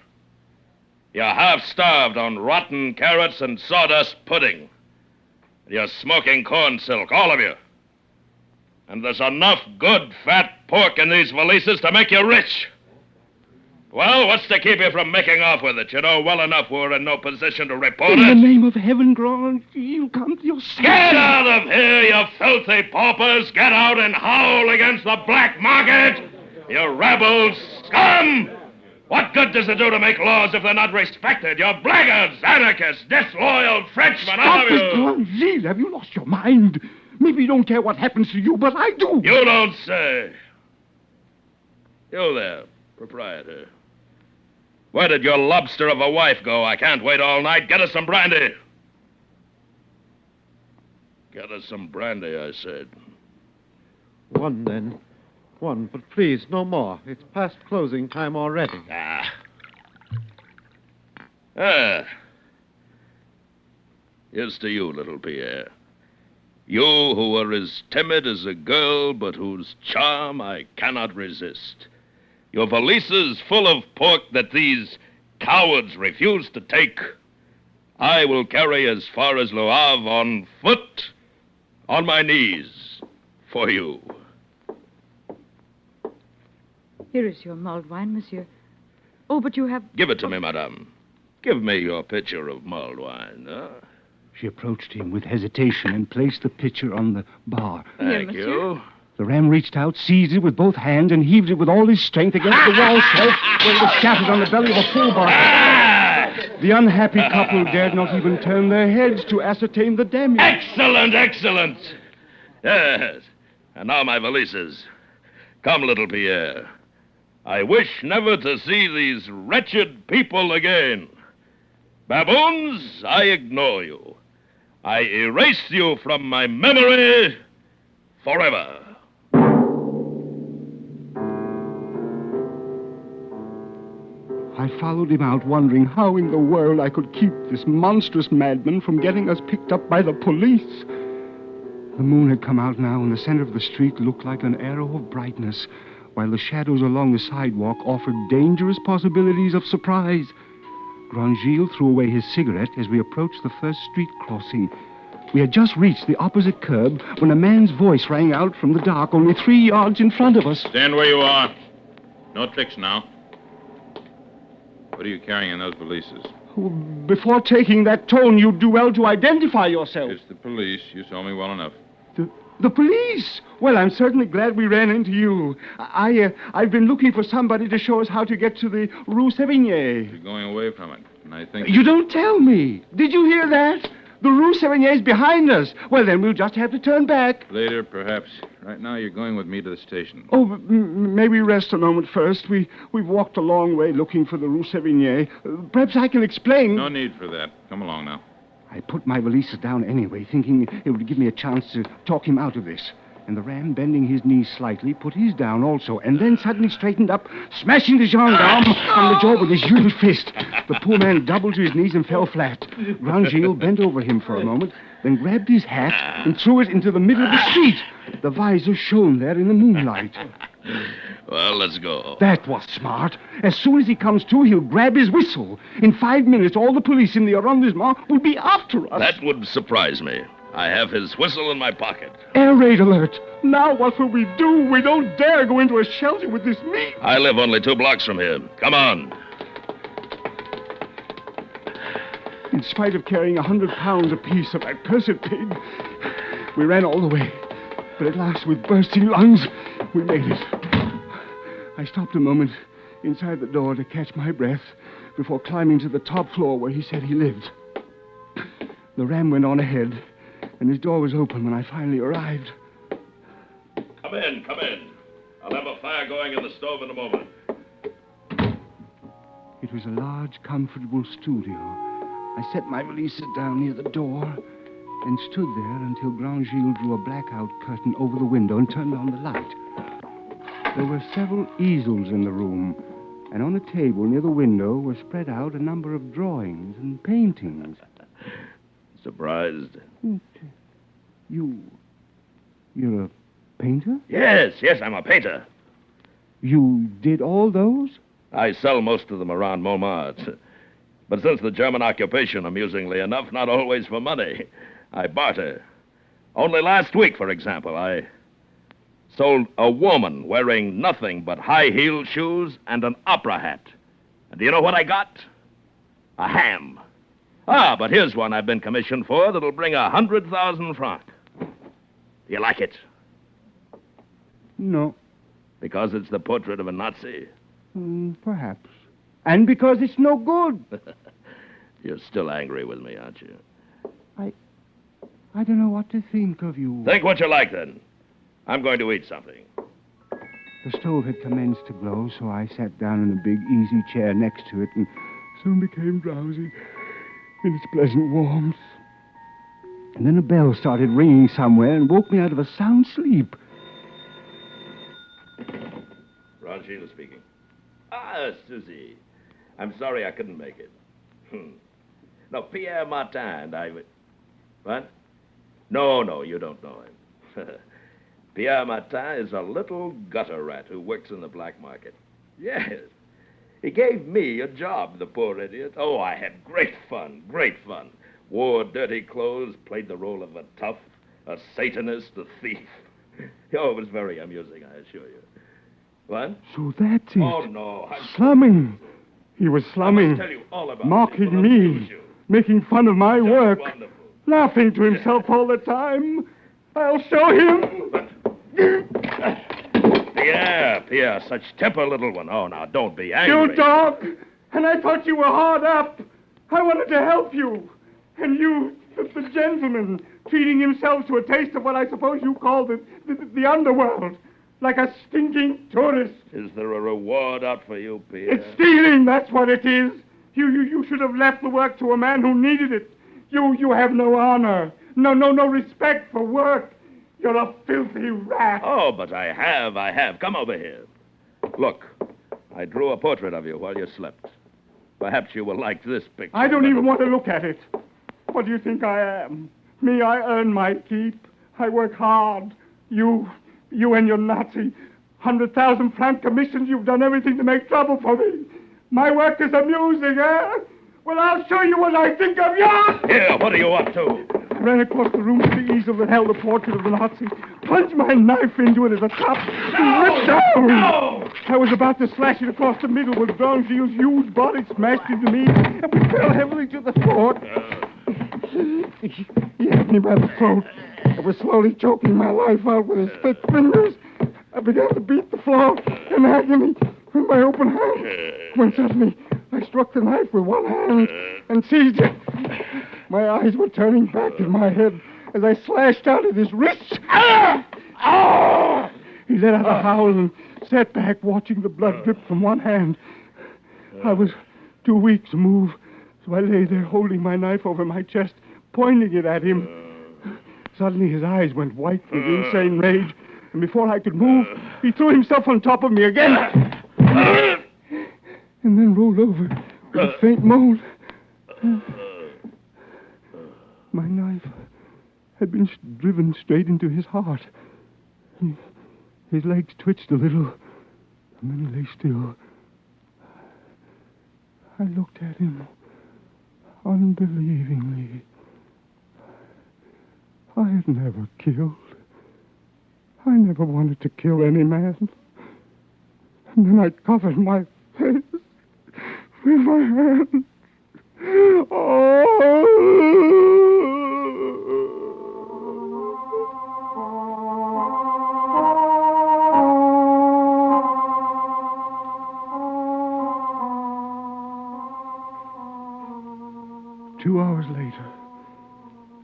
You're half-starved on rotten carrots and sawdust pudding. You're smoking corn silk, all of you. And there's enough good, fat pork in these valises to make you rich. Well, what's to keep you from making off with it? You know well enough we're in no position to report In it. the name of heaven, Grant, you come to your senses. Get out of here, you filthy paupers! Get out and howl against the black market! You rebel scum! What good does it do to make laws if they're not respected? You're blackguards, anarchists, disloyal Frenchmen, all Stop of it, you! Grant. Gilles, have you lost your mind? Maybe you don't care what happens to you, but I do. You don't say. You there, proprietor. Where did your lobster of a wife go? I can't wait all night. Get us some brandy. Get us some brandy, I said. One, then. One, but please, no more. It's past closing time already. Here's to you, little Pierre. You who are as timid as a girl, but whose charm I cannot resist. Your valises full of pork that these cowards refuse to take, I will carry as far as Le Havre on foot, on my knees, for you. Here is your mulled wine, monsieur. Oh, but you have... Give it to me, madame. Give me your pitcher of mulled wine, huh? She approached him with hesitation and placed the pitcher on the bar. Thank you. The ram reached out, seized it with both hands, and heaved it with all his strength against the wall shelf, where it was shattered on the belly of a full bar. The unhappy couple dared not even turn their heads to ascertain the damage. Excellent, excellent. Yes. And now my valises. Come, little Pierre. I wish never to see these wretched people again. Baboons, I ignore you. I erase you from my memory forever. I followed him out, wondering how in the world I could keep this monstrous madman from getting us picked up by the police. The moon had come out now, and the center of the street looked like an arrow of brightness, while the shadows along the sidewalk offered dangerous possibilities of surprise. Grangil threw away his cigarette as we approached the first street crossing. We had just reached the opposite curb when a man's voice rang out from the dark only 3 yards in front of us. Stand where you are. No tricks now. What are you carrying in those valises? Oh, before taking that tone, you'd do well to identify yourself. It's the police. You saw me well enough. The police? Well, I'm certainly glad we ran into you. I've been looking for somebody to show us how to get to the Rue Sévigné. You're going away from it, and I think... You don't tell me. Did you hear that? The Rue Sévigné is behind us. Well, then we'll just have to turn back. Later, perhaps. Right now, you're going with me to the station. Oh, maybe rest a moment first. We've walked a long way looking for the Rue Sévigné. Perhaps I can explain. No need for that. Come along now. I put my valises down anyway, thinking it would give me a chance to talk him out of this. And the ram, bending his knees slightly, put his down also, and then suddenly straightened up, smashing the gendarme on the jaw with his huge fist. The poor man doubled to his knees and fell flat. Grangil bent over him for a moment, then grabbed his hat and threw it into the middle of the street. The visor shone there in the moonlight. Well, let's go. That was smart. As soon as he comes to, he'll grab his whistle. In 5 minutes, all the police in the arrondissement will be after us. That would surprise me. I have his whistle in my pocket. Air raid alert. Now what will we do? We don't dare go into a shelter with this meat. I live only 2 blocks from here. Come on. In spite of carrying 100 pounds apiece of that cursed pig, we ran all the way. But at last, with bursting lungs, we made it. I stopped a moment inside the door to catch my breath before climbing to the top floor where he said he lived. The ram went on ahead, and his door was open when I finally arrived. Come in, come in. I'll have a fire going in the stove in a moment. It was a large, comfortable studio. I set my valises down near the door and stood there until Grangil drew a blackout curtain over the window and turned on the light. There were several easels in the room, and on a table near the window were spread out a number of drawings and paintings. Surprised? You're a painter? Yes, I'm a painter. You did all those? I sell most of them around Montmartre. But since the German occupation, amusingly enough, not always for money, I barter. Only last week, for example, I sold a woman wearing nothing but high-heeled shoes and an opera hat And do you know what I got? A ham. Ah, but here's one I've been commissioned for that'll bring 100,000 francs. Do you like it? No. Because it's the portrait of a Nazi? Perhaps. And because it's no good. You're still angry with me, aren't you? I don't know what to think of you. Think what you like, then. I'm going to eat something. The stove had commenced to glow, so I sat down in a big easy chair next to it and soon became drowsy in its pleasant warmth. And then a bell started ringing somewhere and woke me out of a sound sleep. Ron Sheila speaking. Ah, Susie. I'm sorry I couldn't make it. No, Pierre Martin and I would... What? No, you don't know him. Pierre Martin is a little gutter rat who works in the black market. Yes. He gave me a job, the poor idiot. Oh, I had great fun. Wore dirty clothes, played the role of a tough, a Satanist, a thief. Oh, it was very amusing, I assure you. What? So that's it. Oh, no. Slumming. He was slumming. I must tell you all about mocking it. It will me. amuse you. Making fun of my Just work. wonderful. Laughing to himself all the time. I'll show him. Pierre, such temper, little one. Oh, now, don't be angry. You dog! And I thought you were hard up. I wanted to help you. And you, the gentleman, treating himself to a taste of what I suppose you call the underworld. Like a stinking tourist. Is there a reward out for you, Pierre? It's stealing, that's what it is. You should have left the work to a man who needed it. You have no honor. No respect for work. You're a filthy rat. Oh, but I have. Come over here. Look, I drew a portrait of you while you slept. Perhaps you will like this picture. I don't even want to look at it. What do you think I am? Me, I earn my keep. I work hard. You and your Nazi 100,000 franc commissions, you've done everything to make trouble for me. My work is amusing, eh? Well, I'll show you what I think of you! Here, what are you up to? I ran across the room to the easel that held the portrait of the Nazi, plunged my knife into it as a top, and ripped down. No! I was about to slash it across the middle when Grangeville's huge body smashed into me, and we fell heavily to the floor. He had me by the throat. I was slowly choking my life out with his thick fingers. I began to beat the floor in agony with my open hand, when suddenly I struck the knife with one hand and seized it. My eyes were turning back in my head as I slashed out at his wrists. He let out a howl and sat back watching the blood drip from one hand. I was too weak to move, so I lay there holding my knife over my chest, pointing it at him. Suddenly his eyes went white with insane rage, and before I could move, he threw himself on top of me again. And then rolled over with a faint moan. My knife had been driven straight into his heart. His legs twitched a little, and then he lay still. I looked at him unbelievingly. I had never killed. I never wanted to kill any man. And then I covered my face with my hands. Oh! 2 hours later,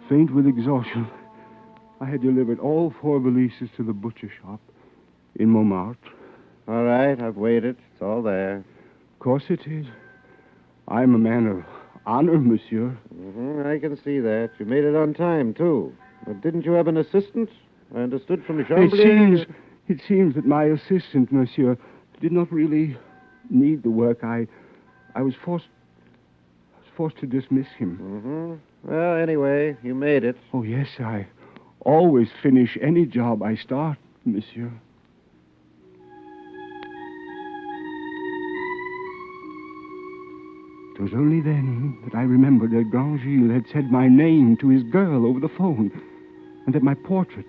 faint with exhaustion, I had delivered all 4 valises to the butcher shop in Montmartre. All right, I've weighed it. It's all there. Of course it is. I'm a man of honor, monsieur. I can see that. You made it on time, too. But didn't you have an assistant? I understood from Chambly... It seems that my assistant, monsieur, did not really need the work. I was forced to dismiss him. Well, anyway, you made it. Oh, yes, I always finish any job I start, monsieur. It was only then that I remembered that Grangeville had said my name to his girl over the phone, and that my portrait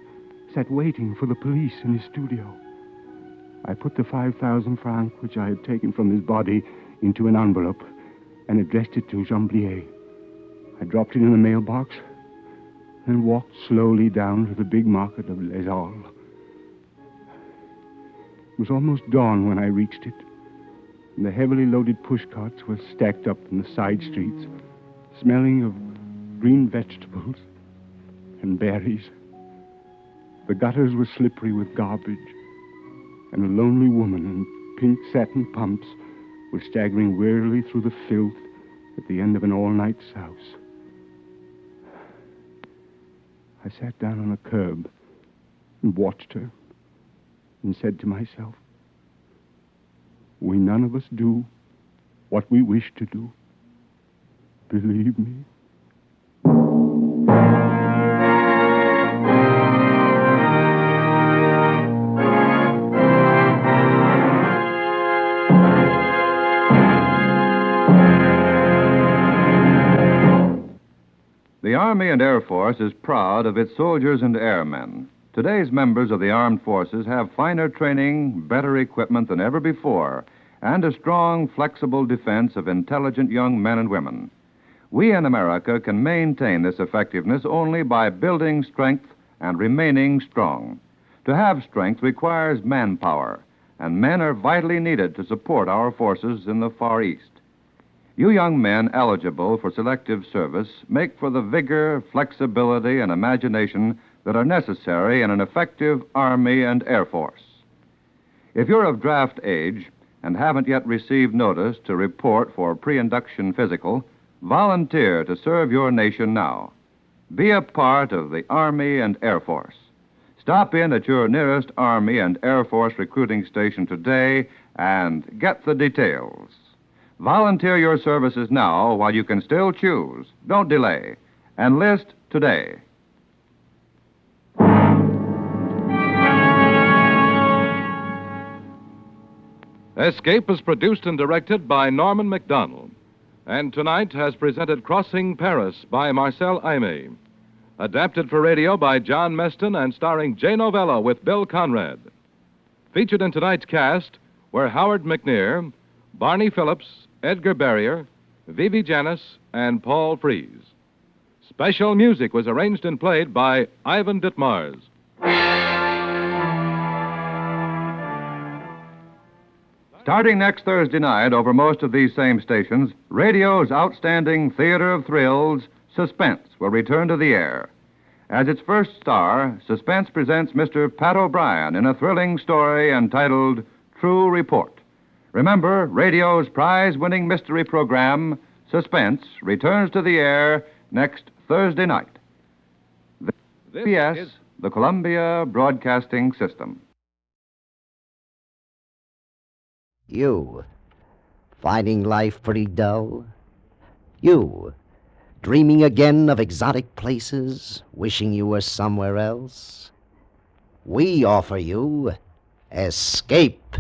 sat waiting for the police in his studio. I put the 5,000 francs which I had taken from his body into an envelope and addressed it to Jamblier. I dropped it in the mailbox and walked slowly down to the big market of Les Halles. It was almost dawn when I reached it, and the heavily loaded pushcarts were stacked up in the side streets, smelling of green vegetables and berries. The gutters were slippery with garbage, and a lonely woman in pink satin pumps was staggering wearily through the filth at the end of an all-night souse. I sat down on a curb and watched her and said to myself, we none of us do what we wish to do. Believe me. The Army and Air Force is proud of its soldiers and airmen. Today's members of the armed forces have finer training, better equipment than ever before, and a strong, flexible defense of intelligent young men and women. We in America can maintain this effectiveness only by building strength and remaining strong. To have strength requires manpower, and men are vitally needed to support our forces in the Far East. You young men eligible for selective service make for the vigor, flexibility, and imagination that are necessary in an effective Army and Air Force. If you're of draft age and haven't yet received notice to report for pre-induction physical, volunteer to serve your nation now. Be a part of the Army and Air Force. Stop in at your nearest Army and Air Force recruiting station today and get the details. Volunteer your services now while you can still choose. Don't delay. Enlist today. Escape is produced and directed by Norman MacDonald, and tonight has presented Crossing Paris by Marcel Aimé. Adapted for radio by John Meston and starring Jay Novella with Bill Conrad. Featured in tonight's cast were Howard McNear, Barney Phillips, Edgar Barrier, Vivi Janis, and Paul Frees. Special music was arranged and played by Ivan Ditmars. Starting next Thursday night over most of these same stations, radio's outstanding theater of thrills, Suspense, will return to the air. As its first star, Suspense presents Mr. Pat O'Brien in a thrilling story entitled True Report. Remember, radio's prize-winning mystery program, Suspense, returns to the air next Thursday night. This is the Columbia Broadcasting System. You, finding life pretty dull? You, dreaming again of exotic places, wishing you were somewhere else? We offer you Escape.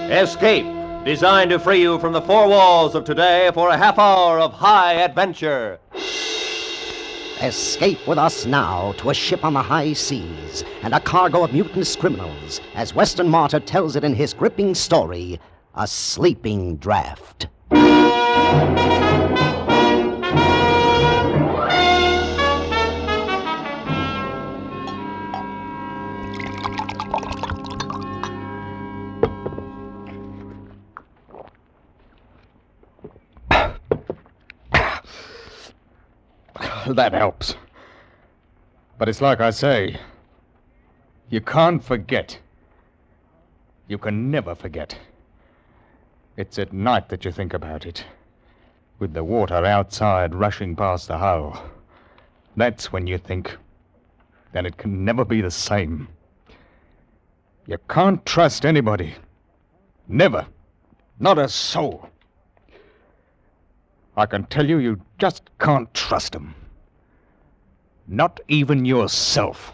Escape, designed to free you from the four walls of today for a half hour of high adventure. Escape with us now to a ship on the high seas and a cargo of mutinous criminals, as Weston Martyr tells it in his gripping story, A Sleeping Draft. That helps. But it's like I say, you can't forget. You can never forget. It's at night that you think about it, with the water outside rushing past the hull. That's when you think. Then it can never be the same. You can't trust anybody. Never. Not a soul. I can tell you, you just can't trust them. Not even yourself.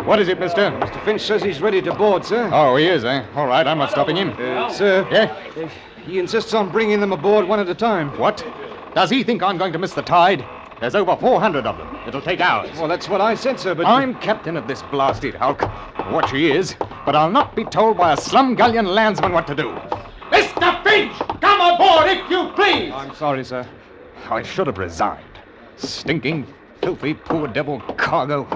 What is it, mister? Mr. Finch says he's ready to board, sir. Oh, he is, eh? All right, I'm not stopping him. Sir? Yeah? He insists on bringing them aboard one at a time. What? Does he think I'm going to miss the tide? There's over 400 of them. It'll take hours. Well, that's what I said, sir, but... I'm captain of this blasted hulk. What she is, but I'll not be told by a slum-gullion landsman what to do. Mr. Finch! Come aboard, if you please! I'm sorry, sir. I should have resigned. Stinking, filthy, poor devil cargo.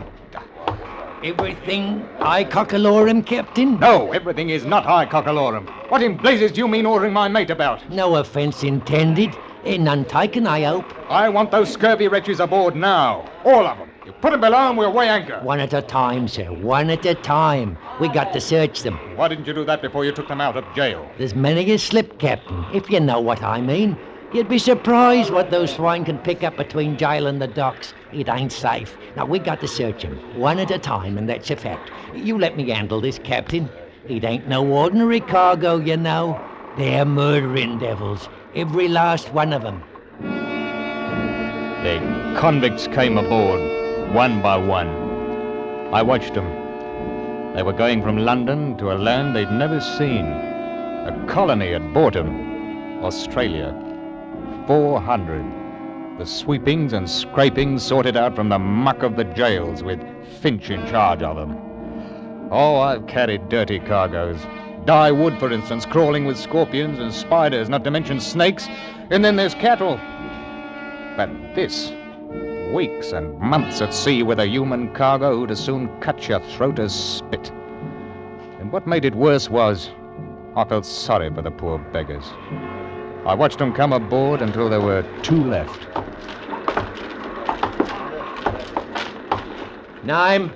Everything I cockalorum, Captain? No, everything is not high cockalorum. What in blazes do you mean ordering my mate about? No offense intended. None taken, I hope. I want those scurvy wretches aboard now. All of them. You put them below and we'll weigh anchor. One at a time, sir. One at a time. We got to search them. Why didn't you do that before you took them out of jail? There's many a slip, Captain, if you know what I mean. You'd be surprised what those swine can pick up between jail and the docks. It ain't safe. Now, we got to search them, one at a time, and that's a fact. You let me handle this, Captain. It ain't no ordinary cargo, you know. They're murdering devils, every last one of them. The convicts came aboard, one by one. I watched them. They were going from London to a land they'd never seen. A colony at Boreham, Australia. 400. The sweepings and scrapings sorted out from the muck of the jails with Finch in charge of them. Oh, I've carried dirty cargoes. Dye wood, for instance, crawling with scorpions and spiders, not to mention snakes. And then there's cattle. But this, weeks and months at sea with a human cargo who'd as soon cut your throat as spit. And what made it worse was, I felt sorry for the poor beggars. I watched them come aboard until there were 2 left. Name?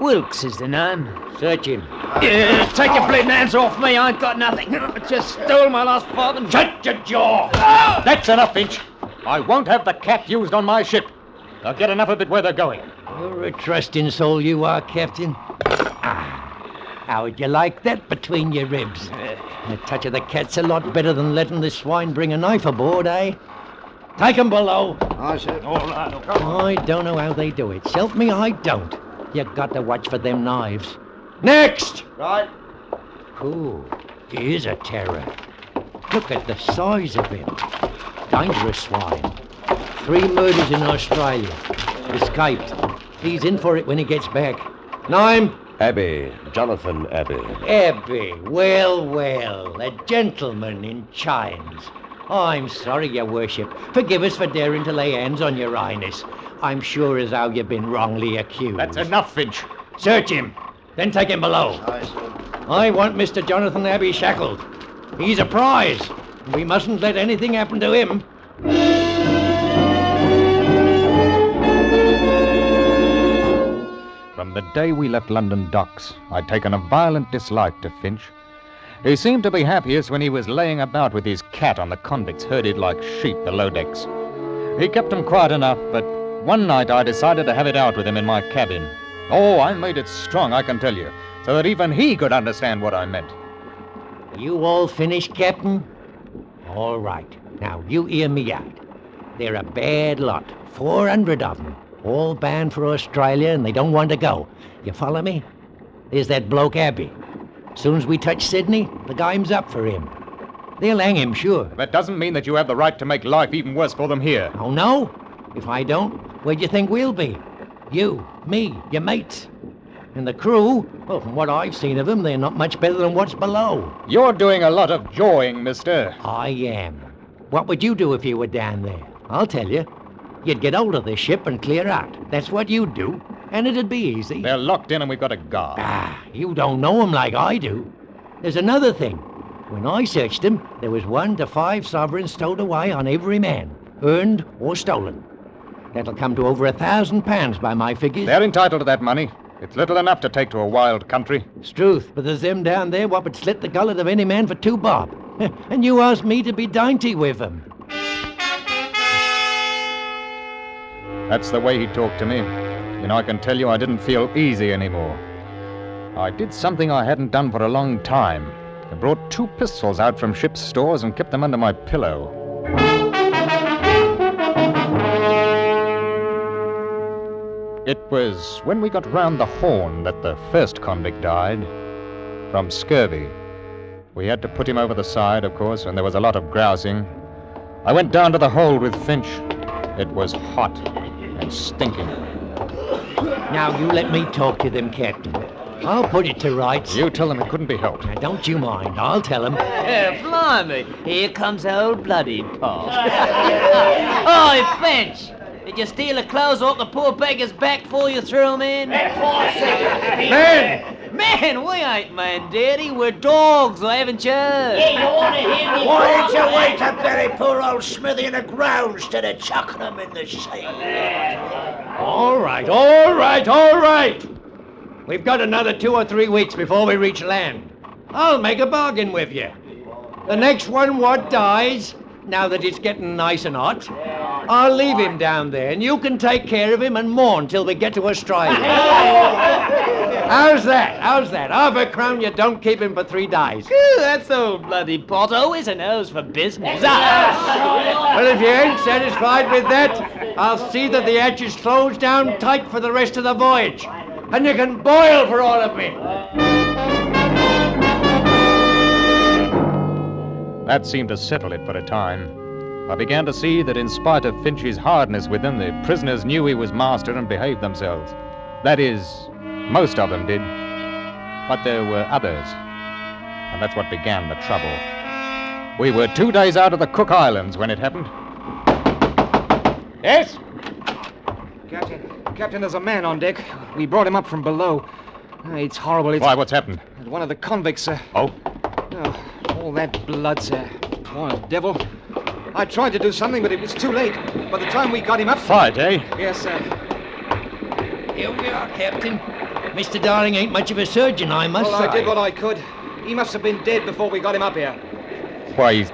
Wilkes is the name. Search him. Take your bleeding hands off me. I ain't got nothing. I just stole my last farthing. Shut your jaw. That's enough, Finch. I won't have the cat used on my ship. I'll get enough of it where they're going. You're a trusting soul, you are, Captain. How'd you like that between your ribs? A touch of the cat's a lot better than letting this swine bring a knife aboard, eh? Take 'em below. I said. All right. I don't know how they do it. Help me, I don't. You got to watch for them knives. Next! Right. Ooh, he is a terror. Look at the size of him. Dangerous swine. 3 murders in Australia. Escaped. He's in for it when he gets back. Name? Abbey. Jonathan Abbey. Abbey. Well, well. A gentleman in chains. I'm sorry, your worship. Forgive us for daring to lay hands on your highness. I'm sure as how you've been wrongly accused. That's enough, Finch. Search him. Then take him below. I want Mr. Jonathan Abbey shackled. He's a prize. We mustn't let anything happen to him. From the day we left London docks, I'd taken a violent dislike to Finch. He seemed to be happiest when he was laying about with his cat on the convicts herded like sheep below decks. He kept them quiet enough, but one night I decided to have it out with him in my cabin. Oh, I made it strong, I can tell you, so that even he could understand what I meant. You all finished, Captain? All right. Now, you hear me out. They're a bad lot. 400 of them. All bound for Australia, and they don't want to go. You follow me? There's that bloke Abbey. Soon as we touch Sydney, the game's up for him. They'll hang him, sure. That doesn't mean that you have the right to make life even worse for them here. Oh, no? If I don't, where do you think we'll be? You, me, your mates. And the crew, well, from what I've seen of them, they're not much better than what's below. You're doing a lot of jawing, mister. I am. What would you do if you were down there? I'll tell you. You'd get hold of the ship and clear out. That's what you'd do. And it'd be easy. They're locked in and we've got a guard. You don't know them like I do. There's another thing. When I searched them, there was 1 to 5 sovereigns stowed away on every man, earned or stolen. That'll come to over £1,000 by my figures. They're entitled to that money. It's little enough to take to a wild country. It's truth, but there's them down there what would slit the gullet of any man for 2 bob. And you asked me to be dainty with them. That's the way he talked to me. And I can tell you I didn't feel easy anymore. I did something I hadn't done for a long time. I brought 2 pistols out from ship's stores and kept them under my pillow. It was when we got round the Horn that the first convict died. From scurvy. We had to put him over the side, of course, and there was a lot of grousing. I went down to the hold with Finch. It was hot and stinking. Now, you let me talk to them, Captain. I'll put it to rights. You tell them it couldn't be helped. Now, don't you mind. I'll tell them. Blimey, here comes old bloody Paul. Oi, Finch! Did you steal the clothes off the poor beggar's back before you threw him in? Man! Man, we ain't man, Daddy. We're dogs, haven't you? Yeah, you ought to hear me. Why did you wait to bury poor old Smithy in the ground instead of chucking him in the sea? All right. We've got another 2 or 3 weeks before we reach land. I'll make a bargain with you. The next one what dies, now that it's getting nice and hot, I'll leave him down there, and you can take care of him and mourn till we get to Australia. How's that? Half a crown you don't keep him for 3 days. That's old bloody Pot. Always a nose for business. Well, if you ain't satisfied with that, I'll see that the hatch is closed down tight for the rest of the voyage. And you can boil for all of me. That seemed to settle it for a time. I began to see that in spite of Finch's hardness with them, the prisoners knew he was master and behaved themselves. That is, most of them did. But there were others. And that's what began the trouble. We were 2 days out of the Cook Islands when it happened. Yes? Captain, there's a man on deck. We brought him up from below. It's horrible. Why, what's happened? One of the convicts, sir. Oh? All that blood, sir. Poor devil. I tried to do something, but it was too late. By the time we got him up... Fight, eh? Yes, sir. Here we are, Captain. Mr. Darling ain't much of a surgeon, I must say. Well, I did what I could. He must have been dead before we got him up here. Why,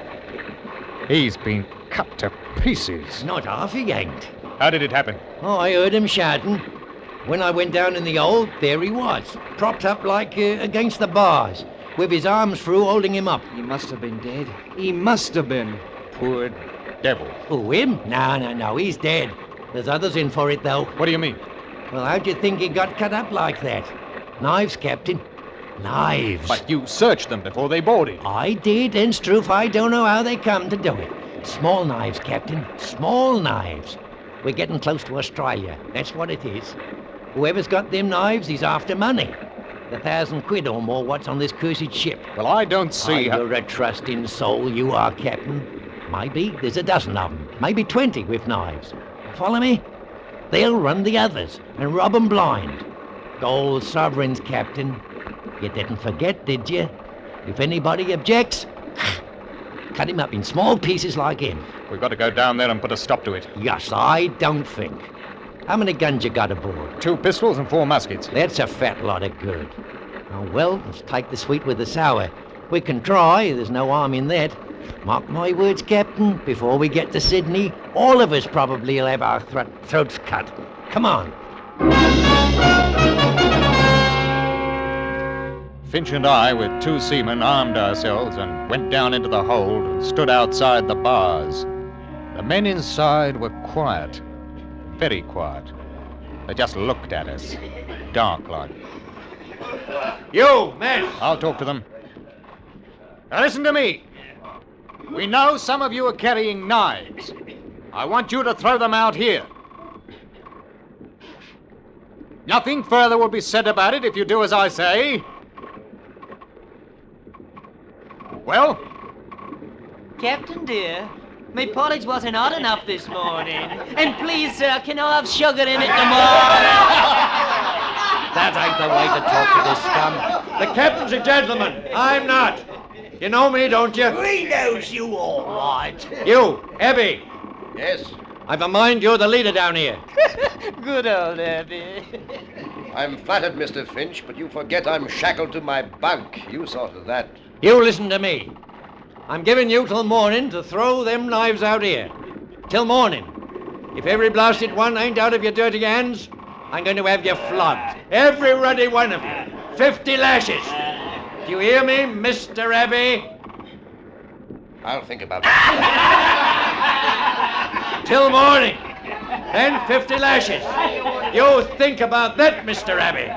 he's been cut to pieces. Not half he ain't. How did it happen? Oh, I heard him shouting. When I went down in the hold, there he was, propped up like against the bars, with his arms through holding him up. He must have been dead. He must have been. Poor devil. Who, him? No, he's dead. There's others in for it, though. What do you mean? Well, how'd you think he got cut up like that? Knives, Captain. Knives. But you searched them before they boarded. I did, and Struth, I don't know how they come to do it. Small knives, Captain. Small knives. We're getting close to Australia. That's what it is. Whoever's got them knives, he's after money. The £1,000 or more what's on this cursed ship. Well, I don't see how... You're a trusting soul, you are, Captain. Maybe there's a dozen of them. Maybe 20 with knives. Follow me? They'll run the others and rob 'em blind. Gold sovereigns, Captain. You didn't forget, did you? If anybody objects, cut him up in small pieces like him. We've got to go down there and put a stop to it. Yes, I don't think. How many guns you got aboard? 2 pistols and 4 muskets. That's a fat lot of good. Oh, well, let's take the sweet with the sour. We can try, there's no harm in that. Mark my words, Captain, before we get to Sydney, all of us probably will have our throats cut. Come on. Finch and I, with 2 seamen, armed ourselves and went down into the hold and stood outside the bars. The men inside were quiet, very quiet. They just looked at us, dark like. You, men! I'll talk to them. Now listen to me. We know some of you are carrying knives. I want you to throw them out here. Nothing further will be said about it if you do as I say. Well? Captain, dear, my porridge wasn't hot enough this morning. And please, sir, can I have sugar in it tomorrow? That ain't the way to talk to this scum. The captain's a gentleman. I'm not. You know me, don't you? We knows you all right. You, Abby. Yes? I've a mind you're the leader down here. Good old Abby. I'm flattered, Mr. Finch, but you forget I'm shackled to my bunk. You saw to that. You listen to me. I'm giving you till morning to throw them knives out here. Till morning. If every blasted one ain't out of your dirty hands, I'm going to have you flogged. Every ruddy one of you. 50 lashes. Do you hear me, Mr. Abbey? I'll think about it. Till morning. Then 50 lashes. You think about that, Mr. Abbey.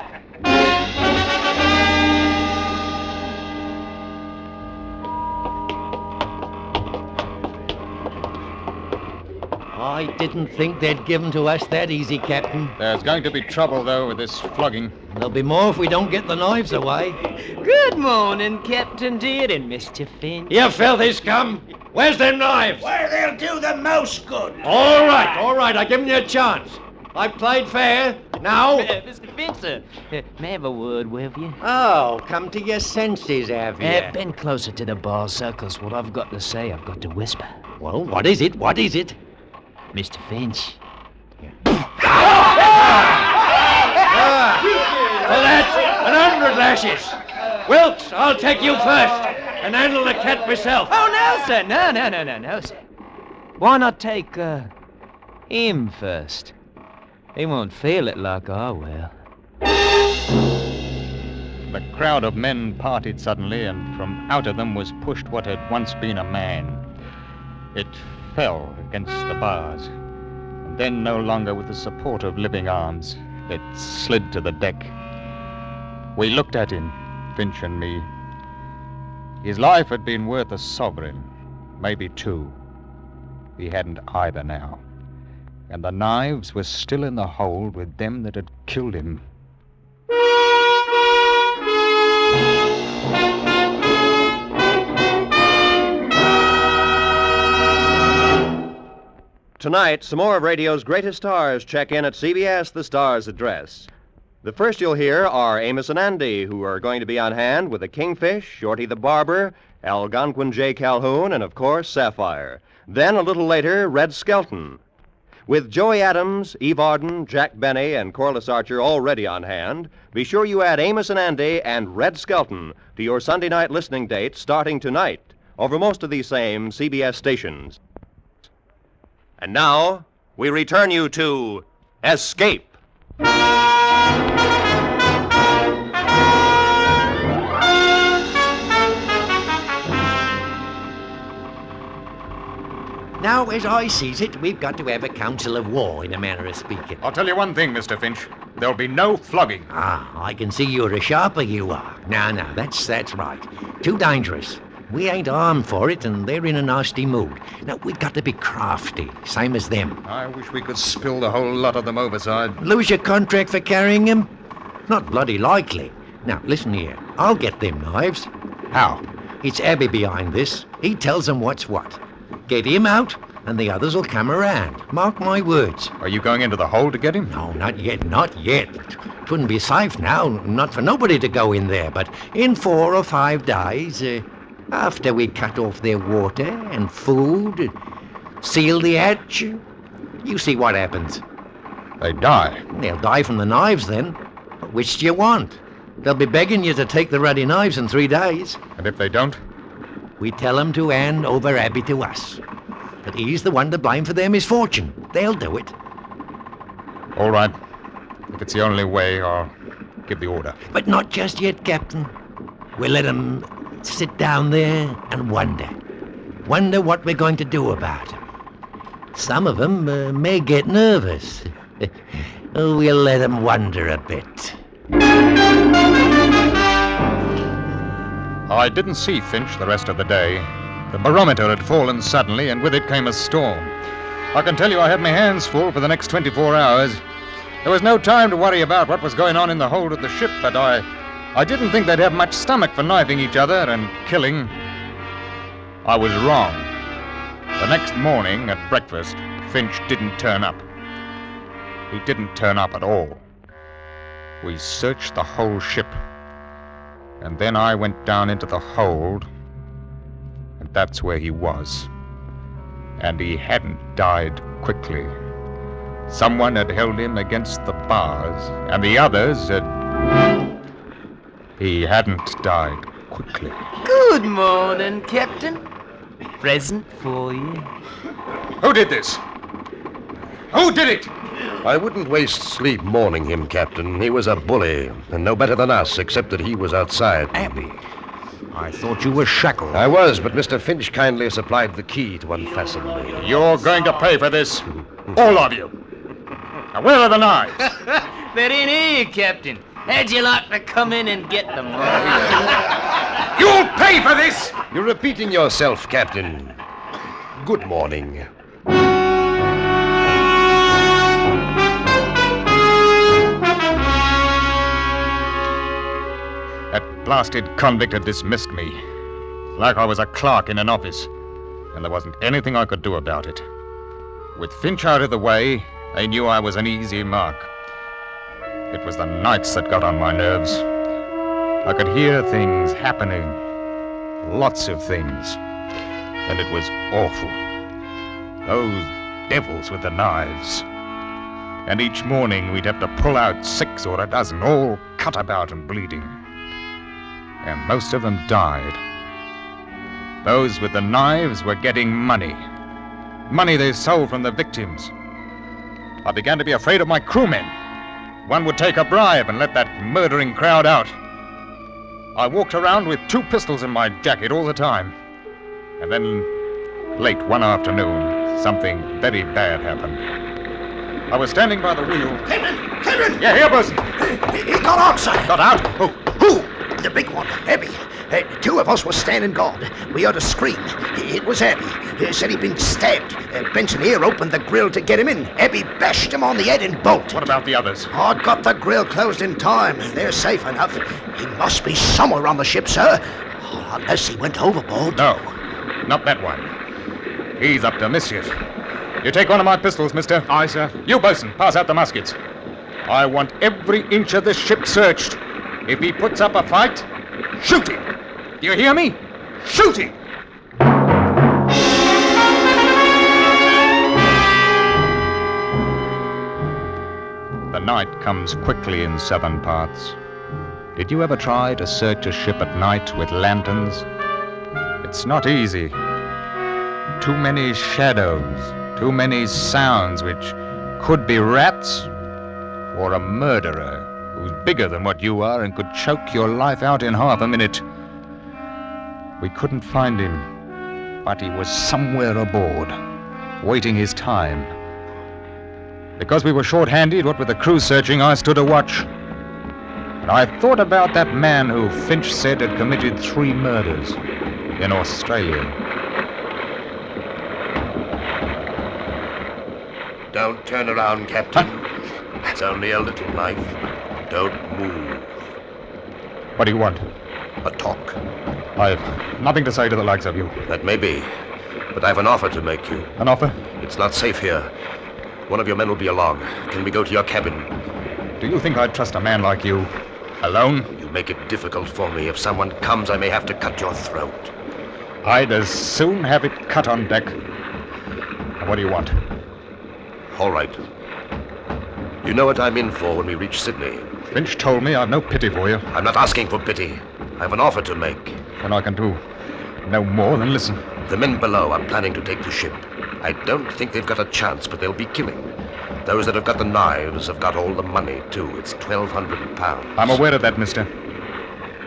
I didn't think they'd give 'em to us that easy, Captain. There's going to be trouble, though, with this flogging. There'll be more if we don't get the knives away. Good morning, Captain Deere and Mr. Finch. You filthy scum! Where's them knives? Where they'll do the most good. All right. I give 'em you a chance. I played fair. Now... Mr. Finch, sir, may I have a word with you? Oh, come to your senses, have you? Bend closer to the bar, sir, 'cause what I've got to say, I've got to whisper. Well, what is it? Mr. Finch. Well, that's 100 lashes. Wilkes, I'll take you first and handle the cat myself. Oh, no, sir. No, sir. Why not take, him first? He won't feel it like I will. The crowd of men parted suddenly, and from out of them was pushed what had once been a man. It fell against the bars, and then, no longer with the support of living arms, it slid to the deck. We looked at him, Finch and me. His life had been worth a sovereign, maybe two. He hadn't either now, and the knives were still in the hold with them that had killed him. Tonight, some more of radio's greatest stars check in at CBS, the Star's address. The first you'll hear are Amos and Andy, who are going to be on hand with the Kingfish, Shorty the Barber, Algonquin J. Calhoun, and, of course, Sapphire. Then, a little later, Red Skelton. With Joey Adams, Eve Arden, Jack Benny, and Corliss Archer already on hand, be sure you add Amos and Andy and Red Skelton to your Sunday night listening dates starting tonight over most of these same CBS stations. And now, we return you to Escape. Now, as I sees it, we've got to have a council of war, in a manner of speaking. I'll tell you one thing, Mr. Finch. There'll be no flogging. I can see you're a sharper, you are. No, that's right. Too dangerous. We ain't armed for it, and they're in a nasty mood. Now, we've got to be crafty, same as them. I wish we could spill the whole lot of them overside. Lose your contract for carrying them? Not bloody likely. Now, listen here. I'll get them knives. How? It's Abbey behind this. He tells them what's what. Get him out, and the others will come around. Mark my words. Are you going into the hole to get him? No, not yet. It wouldn't be safe now, not for nobody to go in there. But in 4 or 5 days, after we cut off their water and food, seal the hatch, you see what happens. They die. They'll die from the knives then. Which do you want? They'll be begging you to take the ruddy knives in 3 days. And if they don't? We tell them to hand over Abbey to us. But he's the one to blame for their misfortune. They'll do it. All right. If it's the only way, I'll give the order. But not just yet, Captain. We'll let them sit down there and wonder. Wonder what we're going to do about them. Some of them may get nervous. We'll let them wonder a bit. I didn't see Finch the rest of the day. The barometer had fallen suddenly, and with it came a storm. I can tell you I had my hands full for the next 24 hours. There was no time to worry about what was going on in the hold of the ship, but I didn't think they'd have much stomach for knifing each other and killing. I was wrong. The next morning at breakfast, Finch didn't turn up. He didn't turn up at all. We searched the whole ship. And then I went down into the hold, and that's where he was. And he hadn't died quickly. Someone had held him against the bars, and the others had... He hadn't died quickly. Good morning, Captain. Present for you. Who did this? Who did it? I wouldn't waste sleep mourning him, Captain. He was a bully, and no better than us, except that he was outside. Abbey, I thought you were shackled. I was, but Mr. Finch kindly supplied the key to unfasten me. You're going to pay for this. All of you. Now, where are the knives? They're in here, Captain. How'd you like to come in and get them? You'll pay for this! You're repeating yourself, Captain. Good morning. That blasted convict had dismissed me. Like I was a clerk in an office. And there wasn't anything I could do about it. With Finch out of the way, they knew I was an easy mark. It was the nights that got on my nerves. I could hear things happening. Lots of things. And it was awful. Those devils with the knives. And each morning we'd have to pull out 6 or a dozen, all cut about and bleeding. And most of them died. Those with the knives were getting money. Money they sold from the victims. I began to be afraid of my crewmen. One would take a bribe and let that murdering crowd out. I walked around with 2 pistols in my jacket all the time. And then, late one afternoon, something very bad happened. I was standing by the wheel. Kevin! Yeah, here, bosun. He got out, sir. Got out? Who? The big one, Abby. 2 of us were standing guard. We heard a scream. It was Abby. Said he'd been stabbed. Benson here opened the grill to get him in. Abby bashed him on the head and bolted. What about the others? I got the grill closed in time. They're safe enough. He must be somewhere on the ship, sir. Unless he went overboard. No, not that one. He's up to mischief. You take one of my pistols, mister. Aye, sir. You, bosun, pass out the muskets. I want every inch of this ship searched. If he puts up a fight, shoot him. Do you hear me? Shoot him! The night comes quickly in southern parts. Did you ever try to search a ship at night with lanterns? It's not easy. Too many shadows, too many sounds which could be rats or a murderer who's bigger than what you are and could choke your life out in half a minute. We couldn't find him, but he was somewhere aboard, waiting his time. Because we were short-handed, what with the crew searching, I stood a watch. And I thought about that man who Finch said had committed 3 murders in Australia. Don't turn around, Captain. It's only a little knife. Don't move. What do you want? A talk. I've nothing to say to the likes of you. That may be, but I've an offer to make you. An offer? It's not safe here. One of your men will be along. Can we go to your cabin? Do you think I'd trust a man like you? Alone? You make it difficult for me. If someone comes, I may have to cut your throat. I'd as soon have it cut on deck. Now, what do you want? All right. You know what I'm in for when we reach Sydney. Finch told me I've no pity for you. I'm not asking for pity. I have an offer to make. Then I can do no more than listen. The men below are planning to take the ship. I don't think they've got a chance, but they'll be killing. Those that have got the knives have got all the money, too. It's £1,200. I'm aware of that, mister.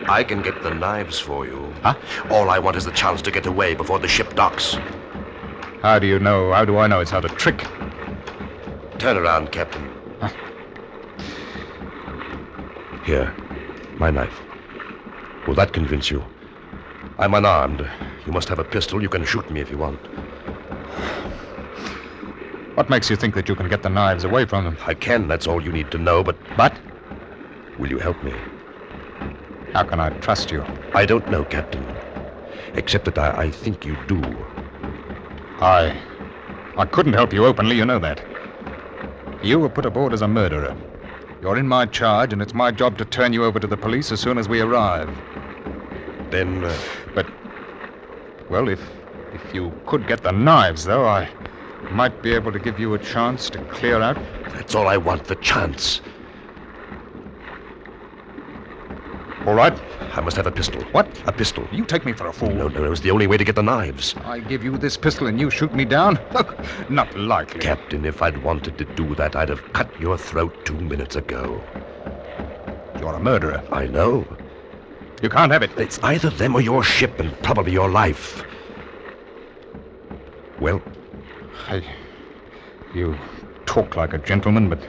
I can get the knives for you. Huh? All I want is the chance to get away before the ship docks. How do you know? How do I know it's not a trick? Turn around, Captain. Huh? Here, my knife. Will that convince you? I'm unarmed. You must have a pistol. You can shoot me if you want. What makes you think that you can get the knives away from them? I can. That's all you need to know, but... But? Will you help me? How can I trust you? I don't know, Captain. Except that I think you do. I couldn't help you openly, you know that. You were put aboard as a murderer. You're in my charge, and it's my job to turn you over to the police as soon as we arrive. Then, But, well, if you could get the knives, though, I might be able to give you a chance to clear out. That's all I want, the chance. All right. I must have a pistol. What? A pistol. You take me for a fool. No, it was the only way to get the knives. I give you this pistol and you shoot me down? Not likely. Captain, if I'd wanted to do that, I'd have cut your throat 2 minutes ago. You're a murderer. I know. You can't have it. It's either them or your ship, and probably your life. Well? You talk like a gentleman, but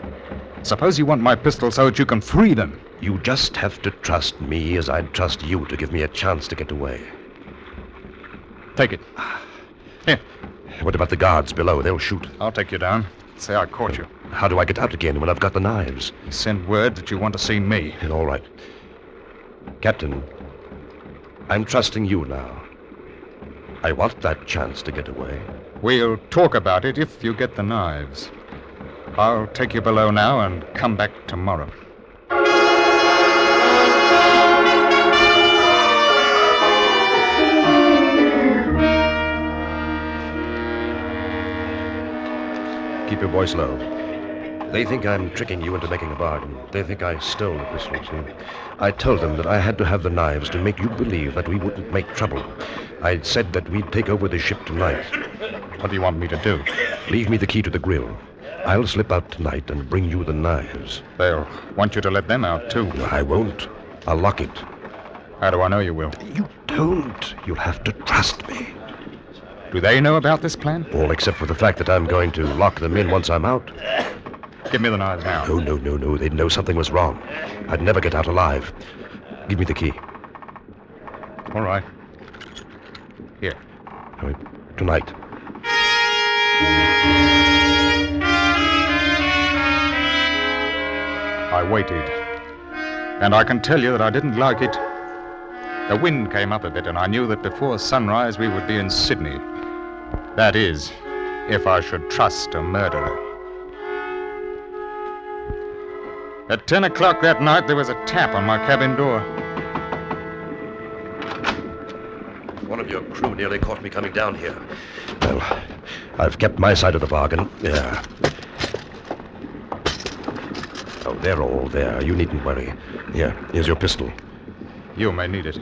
Suppose you want my pistol so that you can free them. You just have to trust me as I'd trust you to give me a chance to get away. Take it. Here. What about the guards below? They'll shoot. I'll take you down. Say I caught you. How do I get out again when I've got the knives? Send word that you want to see me. All right. Captain, I'm trusting you now. I want that chance to get away. We'll talk about it if you get the knives. I'll take you below now and come back tomorrow. Keep your voice low. They think I'm tricking you into making a bargain. They think I stole the pistols. I told them that I had to have the knives to make you believe that we wouldn't make trouble. I said that we'd take over the ship tonight. What do you want me to do? Leave me the key to the grill. I'll slip out tonight and bring you the knives. They'll want you to let them out, too. I won't. I'll lock it. How do I know you will? You don't. You'll have to trust me. Do they know about this plan? All except for the fact that I'm going to lock them in once I'm out. Give me the knives now. No. They'd know something was wrong. I'd never get out alive. Give me the key. All right. Here. Tonight. I waited. And I can tell you that I didn't like it. The wind came up a bit, and I knew that before sunrise we would be in Sydney. That is, if I should trust a murderer. At 10 o'clock that night, there was a tap on my cabin door. One of your crew nearly caught me coming down here. Well, I've kept my side of the bargain. Yeah. Oh, they're all there. You needn't worry. Here's your pistol. You may need it.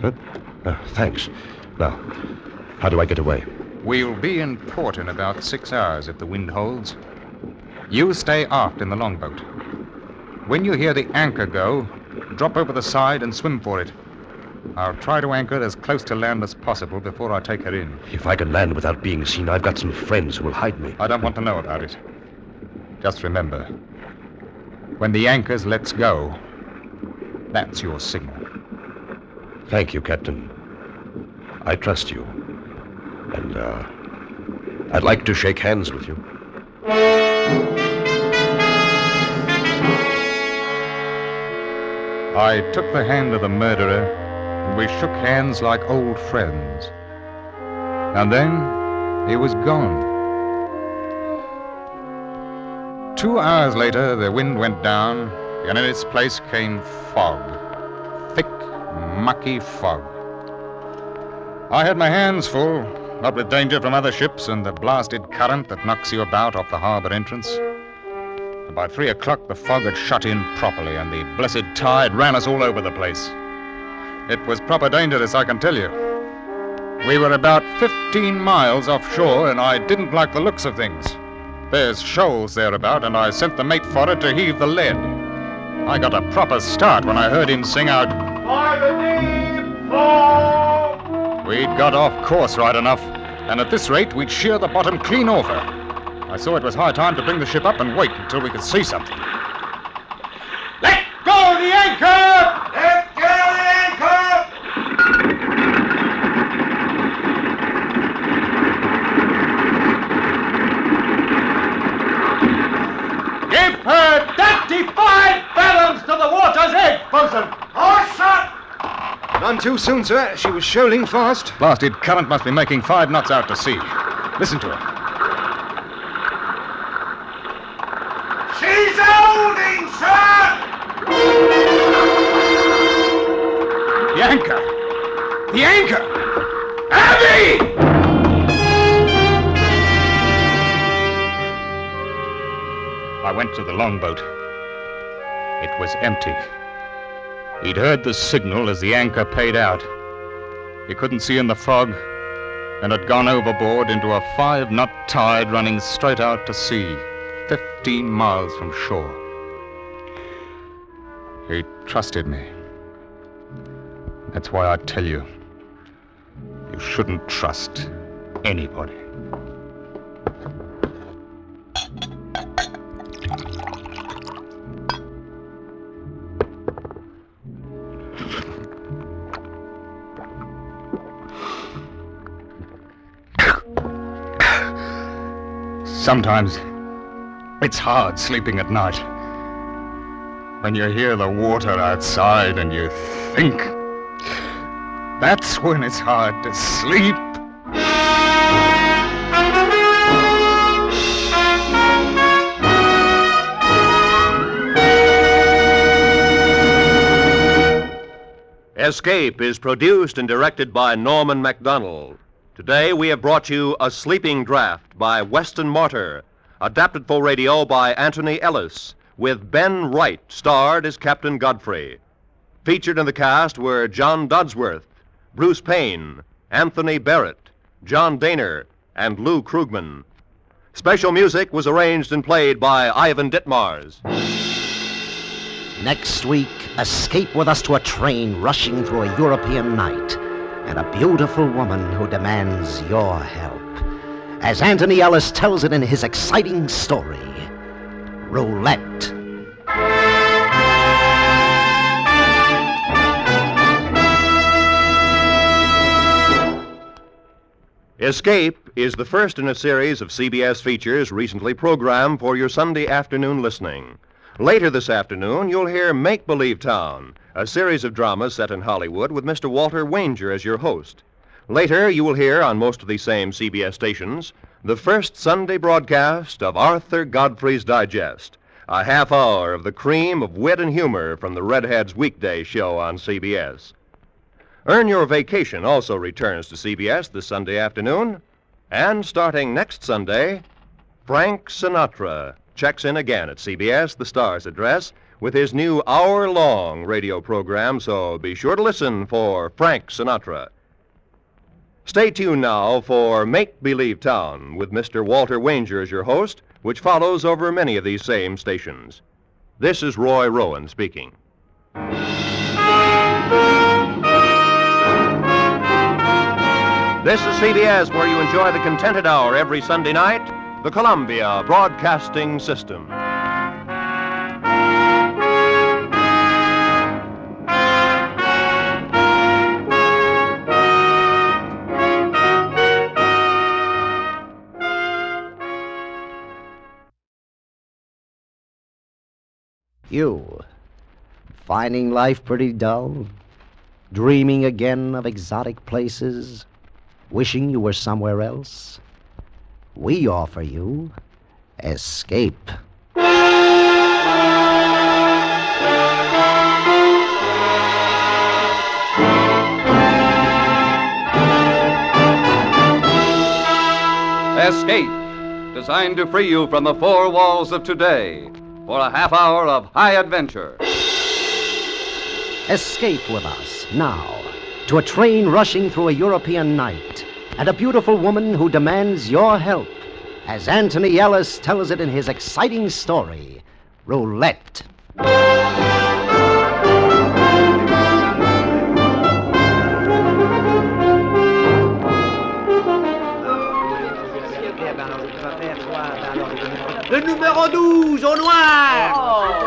Thanks. Now, how do I get away? We'll be in port in about 6 hours if the wind holds. You stay aft in the longboat. When you hear the anchor go, drop over the side and swim for it. I'll try to anchor as close to land as possible before I take her in. If I can land without being seen, I've got some friends who will hide me. I don't want to know about it. Just remember, when the anchors lets go, that's your signal. Thank you, Captain. I trust you. And, I'd like to shake hands with you. I took the hand of the murderer, and we shook hands like old friends. And then he was gone. 2 hours later, the wind went down, and in its place came fog. Thick, mucky fog. I had my hands full, what with danger from other ships and the blasted current that knocks you about off the harbor entrance. And by 3 o'clock, the fog had shut in properly, and the blessed tide ran us all over the place. It was proper dangerous, I can tell you. We were about 15 miles offshore, and I didn't like the looks of things. There's shoals thereabout, and I sent the mate forward to heave the lead. I got a proper start when I heard him sing out, "By the deep fog!" We'd got off course right enough, and at this rate, we'd shear the bottom clean off her. I saw it was high time to bring the ship up and wait until we could see something. Let go the anchor! Let go the anchor! Give her 35 fathoms to the water's edge, bosun! Hard shot! None too soon, sir. She was shoaling fast. Blasted current must be making 5 knots out to sea. Listen to her. She's holding, sir! The anchor! The anchor! Abby! I went to the longboat. It was empty. He'd heard the signal as the anchor paid out. He couldn't see in the fog and had gone overboard into a 5-knot tide running straight out to sea, 15 miles from shore. He trusted me. That's why I tell you, you shouldn't trust anybody. Sometimes it's hard sleeping at night. When you hear the water outside and you think, that's when it's hard to sleep. Escape is produced and directed by Norman MacDonald. Today we have brought you A Sleeping Draft by Weston Martyr, adapted for radio by Anthony Ellis, with Ben Wright starred as Captain Godfrey. Featured in the cast were John Dodsworth, Bruce Payne, Anthony Barrett, John Daner, and Lou Krugman. Special music was arranged and played by Ivan Ditmars. Next week, escape with us to a train rushing through a European night and a beautiful woman who demands your help. As Anthony Ellis tells it in his exciting story, Roulette. Escape is the first in a series of CBS features recently programmed for your Sunday afternoon listening. Later this afternoon, you'll hear Make Believe Town, a series of dramas set in Hollywood with Mr. Walter Wanger as your host. Later, you will hear on most of these same CBS stations the first Sunday broadcast of Arthur Godfrey's Digest, a half hour of the cream of wit and humor from the Redheads weekday show on CBS. Earn Your Vacation also returns to CBS this Sunday afternoon, and starting next Sunday, Frank Sinatra checks in again at CBS, the Star's address, with his new hour-long radio program, so be sure to listen for Frank Sinatra. Stay tuned now for Make Believe Town with Mr. Walter Wanger as your host, which follows over many of these same stations. This is Roy Rowan speaking. This is CBS, where you enjoy the Contented Hour every Sunday night, the Columbia Broadcasting System. You, finding life pretty dull? Dreaming again of exotic places? Wishing you were somewhere else? We offer you Escape. Escape, designed to free you from the four walls of today for a half hour of high adventure. Escape with us now to a train rushing through a European night and a beautiful woman who demands your help, as Anthony Ellis tells it in his exciting story, Roulette. Le numéro 12, au noir!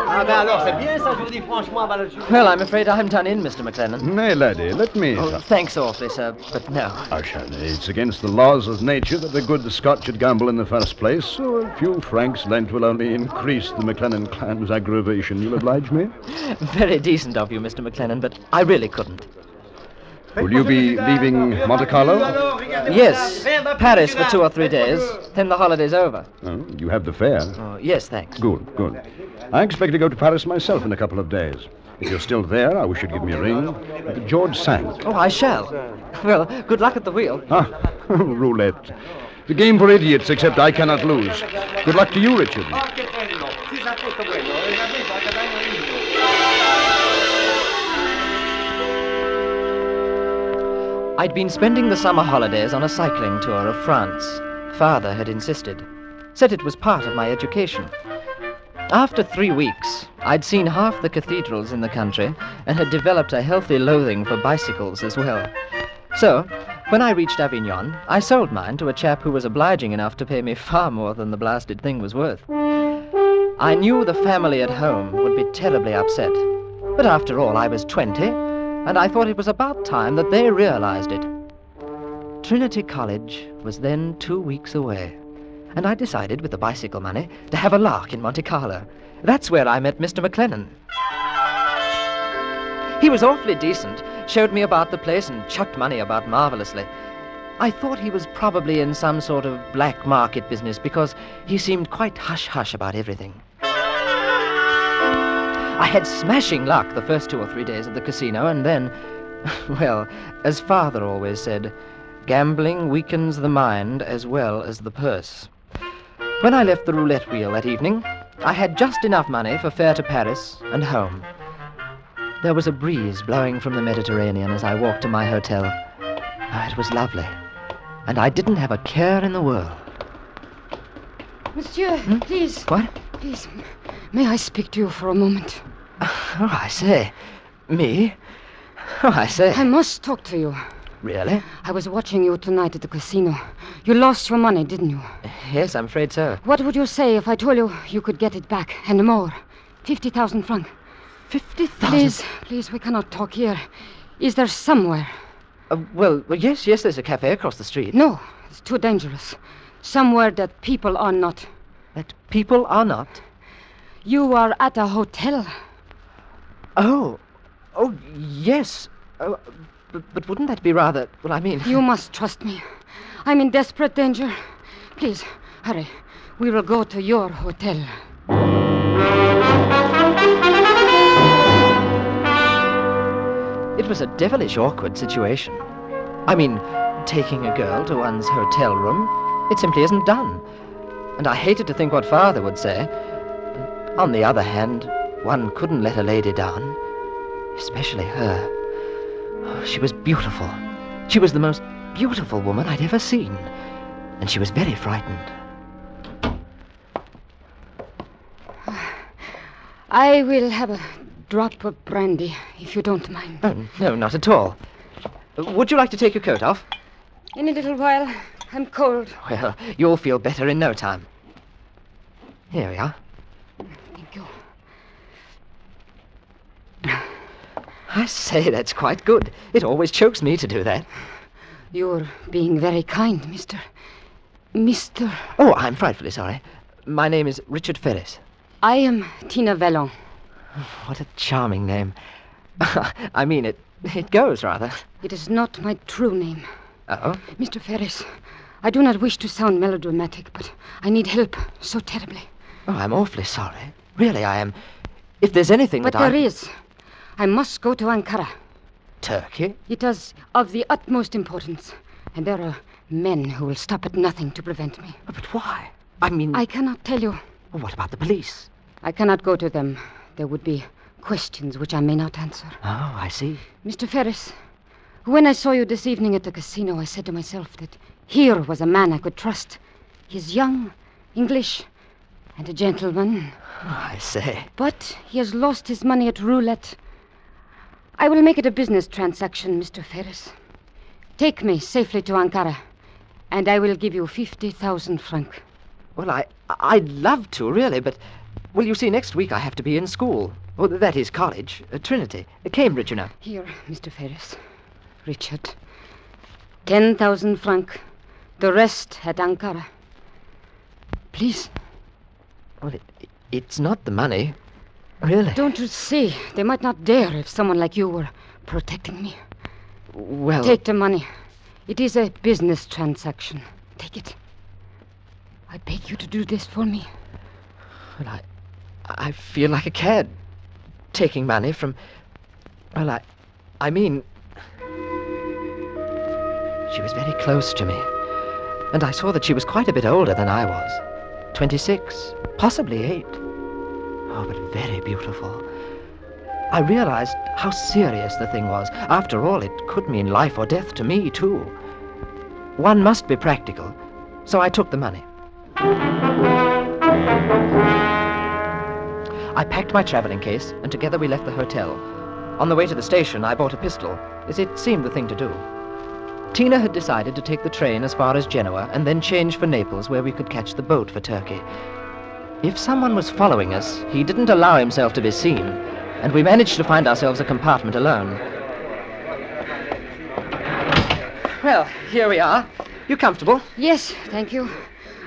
Ah, ben alors, c'est bien ça, je vous dis franchement, Well, I'm afraid I'm done in, Mr. McLennan. Nay, laddie, let me. Oh, thanks awfully, sir, but no. Ashana, it's against the laws of nature that the good Scot should gamble in the first place, so a few francs lent will only increase the McLennan clan's aggravation. You'll oblige me? Very decent of you, Mr. McLennan, but I really couldn't. Will you be leaving Monte Carlo? Yes, Paris for 2 or 3 days, then the holiday's over. Oh, you have the fare? Oh, yes, thanks. Good, good. I expect to go to Paris myself in a couple of days. If you're still there, I wish you'd give me a ring. George Sand. Oh, I shall. Well, good luck at the wheel. Ah, roulette. The game for idiots, except I cannot lose. Good luck to you, Richard. I'd been spending the summer holidays on a cycling tour of France. Father had insisted. Said it was part of my education. After 3 weeks, I'd seen half the cathedrals in the country and had developed a healthy loathing for bicycles as well. So, when I reached Avignon, I sold mine to a chap who was obliging enough to pay me far more than the blasted thing was worth. I knew the family at home would be terribly upset. But after all, I was 20, and I thought it was about time that they realized it. Trinity College was then 2 weeks away, and I decided, with the bicycle money, to have a lark in Monte Carlo. That's where I met Mr. McLennan. He was awfully decent, showed me about the place and chucked money about marvelously. I thought he was probably in some sort of black market business because he seemed quite hush-hush about everything. I had smashing luck the first 2 or 3 days at the casino, and then, well, as Father always said, gambling weakens the mind as well as the purse. When I left the roulette wheel that evening, I had just enough money for fare to Paris and home. There was a breeze blowing from the Mediterranean as I walked to my hotel. Oh, it was lovely, and I didn't have a care in the world. Monsieur, please. What? Please, may I speak to you for a moment? Oh, I say. Me? Oh, I say. I must talk to you. Really? I was watching you tonight at the casino. You lost your money, didn't you? Yes, I'm afraid so. What would you say if I told you you could get it back, and more? 50,000 francs. 50,000? Please, we cannot talk here. Is there somewhere? Well, yes, there's a cafe across the street. No, it's too dangerous. Somewhere that people are not. That people are not? You are at a hotel. Oh, yes. But wouldn't that be rather... Well, I mean... You must trust me. I'm in desperate danger. Please, hurry. We will go to your hotel. It was a devilish awkward situation. I mean, taking a girl to one's hotel room, it simply isn't done. And I hated to think what Father would say. On the other hand, one couldn't let a lady down. Especially her. Oh, she was beautiful. She was the most beautiful woman I'd ever seen. And she was very frightened. I will have a drop of brandy, if you don't mind. Oh, no, not at all. Would you like to take your coat off? In a little while. I'm cold. Well, you'll feel better in no time. Here we are. Thank you. I say, that's quite good. It always chokes me to do that. You're being very kind, Mr. Oh, I'm frightfully sorry. My name is Richard Ferris. I am Tina Vallon. What a charming name. I mean, it goes, rather. It is not my true name. Oh? Mr. Ferris, I do not wish to sound melodramatic, but I need help so terribly. Oh, I'm awfully sorry. Really, I am. If there's anything but there is. I must go to Ankara. Turkey? It is of the utmost importance. And there are men who will stop at nothing to prevent me. But why? I mean... I cannot tell you. Well, what about the police? I cannot go to them. There would be questions which I may not answer. Oh, I see. Mr. Ferris, when I saw you this evening at the casino, I said to myself that here was a man I could trust. He's young, English, and a gentleman. Oh, I say. But he has lost his money at roulette. I will make it a business transaction, Mr. Ferris. Take me safely to Ankara, and I will give you 50,000 francs. Well, I'd love to, really, but... Well, you see, next week I have to be in school. Well, that is college. Trinity. Cambridge, you know. Here, Mr. Ferris. Richard. 10,000 francs. The rest at Ankara. Please. Well, it's not the money. Really. Don't you see? They might not dare if someone like you were protecting me. Well... Take the money. It is a business transaction. Take it. I beg you to do this for me. Well, I feel like a cad. Taking money from... Well, I mean... She was very close to me. And I saw that she was quite a bit older than I was. 26, possibly 8. Oh, but very beautiful. I realized how serious the thing was. After all, it could mean life or death to me, too. One must be practical, so I took the money. I packed my traveling case, and together we left the hotel. On the way to the station, I bought a pistol, as it seemed the thing to do. Tina had decided to take the train as far as Genoa, and then change for Naples, where we could catch the boat for Turkey. If someone was following us, he didn't allow himself to be seen, and we managed to find ourselves a compartment alone. Well, here we are. You comfortable? Yes, thank you.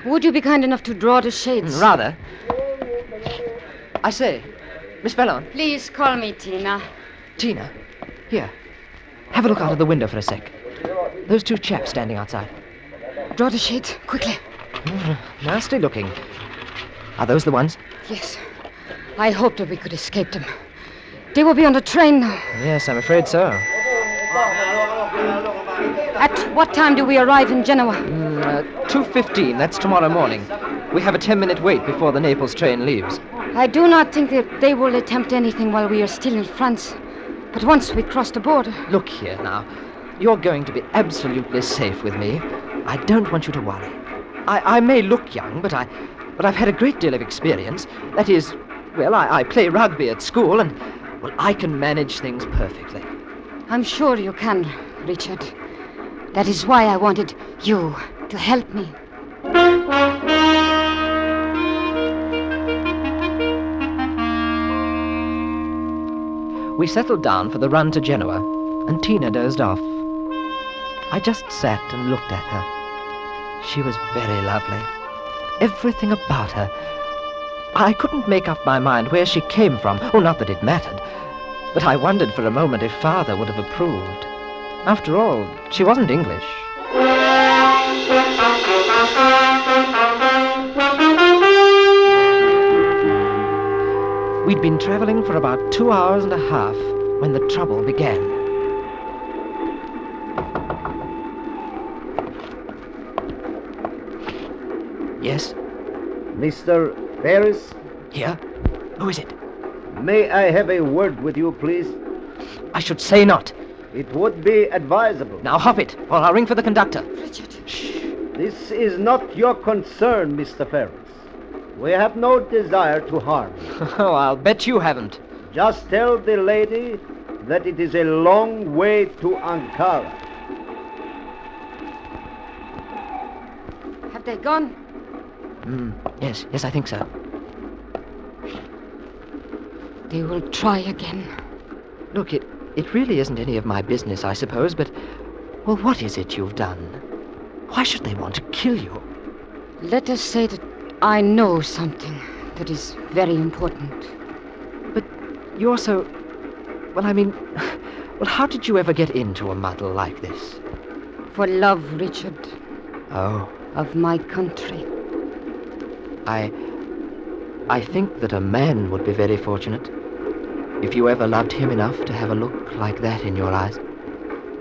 Would you be kind enough to draw the shades? Rather. I say, Miss Fallon. Please call me Tina. Tina, here. Have a look out of the window for a sec. Those two chaps standing outside. Draw the shades, quickly. Now stay looking. Are those the ones? Yes. I hoped that we could escape them. They will be on the train now. Yes, I'm afraid so. At what time do we arrive in Genoa? 2:15. That's tomorrow morning. We have a 10-minute wait before the Naples train leaves. I do not think that they will attempt anything while we are still in France. But once we cross the border... Look here now. You're going to be absolutely safe with me. I don't want you to worry. I may look young, but I've had a great deal of experience. That is, well, I play rugby at school, and, well, I can manage things perfectly. I'm sure you can, Richard. That is why I wanted you to help me. We settled down for the run to Genoa, and Tina dozed off. I just sat and looked at her. She was very lovely. Everything about her. I couldn't make up my mind where she came from. Oh, not that it mattered. But I wondered for a moment if Father would have approved. After all, she wasn't English. We'd been traveling for about 2 hours and a half when the trouble began. Yes? Mr. Ferris? Here? Who is it? May I have a word with you, please? I should say not. It would be advisable. Now hop it, or I'll ring for the conductor. Richard. Shh. This is not your concern, Mr. Ferris. We have no desire to harm you. Oh, I'll bet you haven't. Just tell the lady that it is a long way to Ankara. Have they gone? Yes, I think so. They will try again. Look, it really isn't any of my business, I suppose, but, well, what is it you've done? Why should they want to kill you? Let us say that I know something that is very important. But you're so... Well, I mean... Well, how did you ever get into a muddle like this? For love, Richard. Oh. Of my country. I think that a man would be very fortunate if you ever loved him enough to have a look like that in your eyes.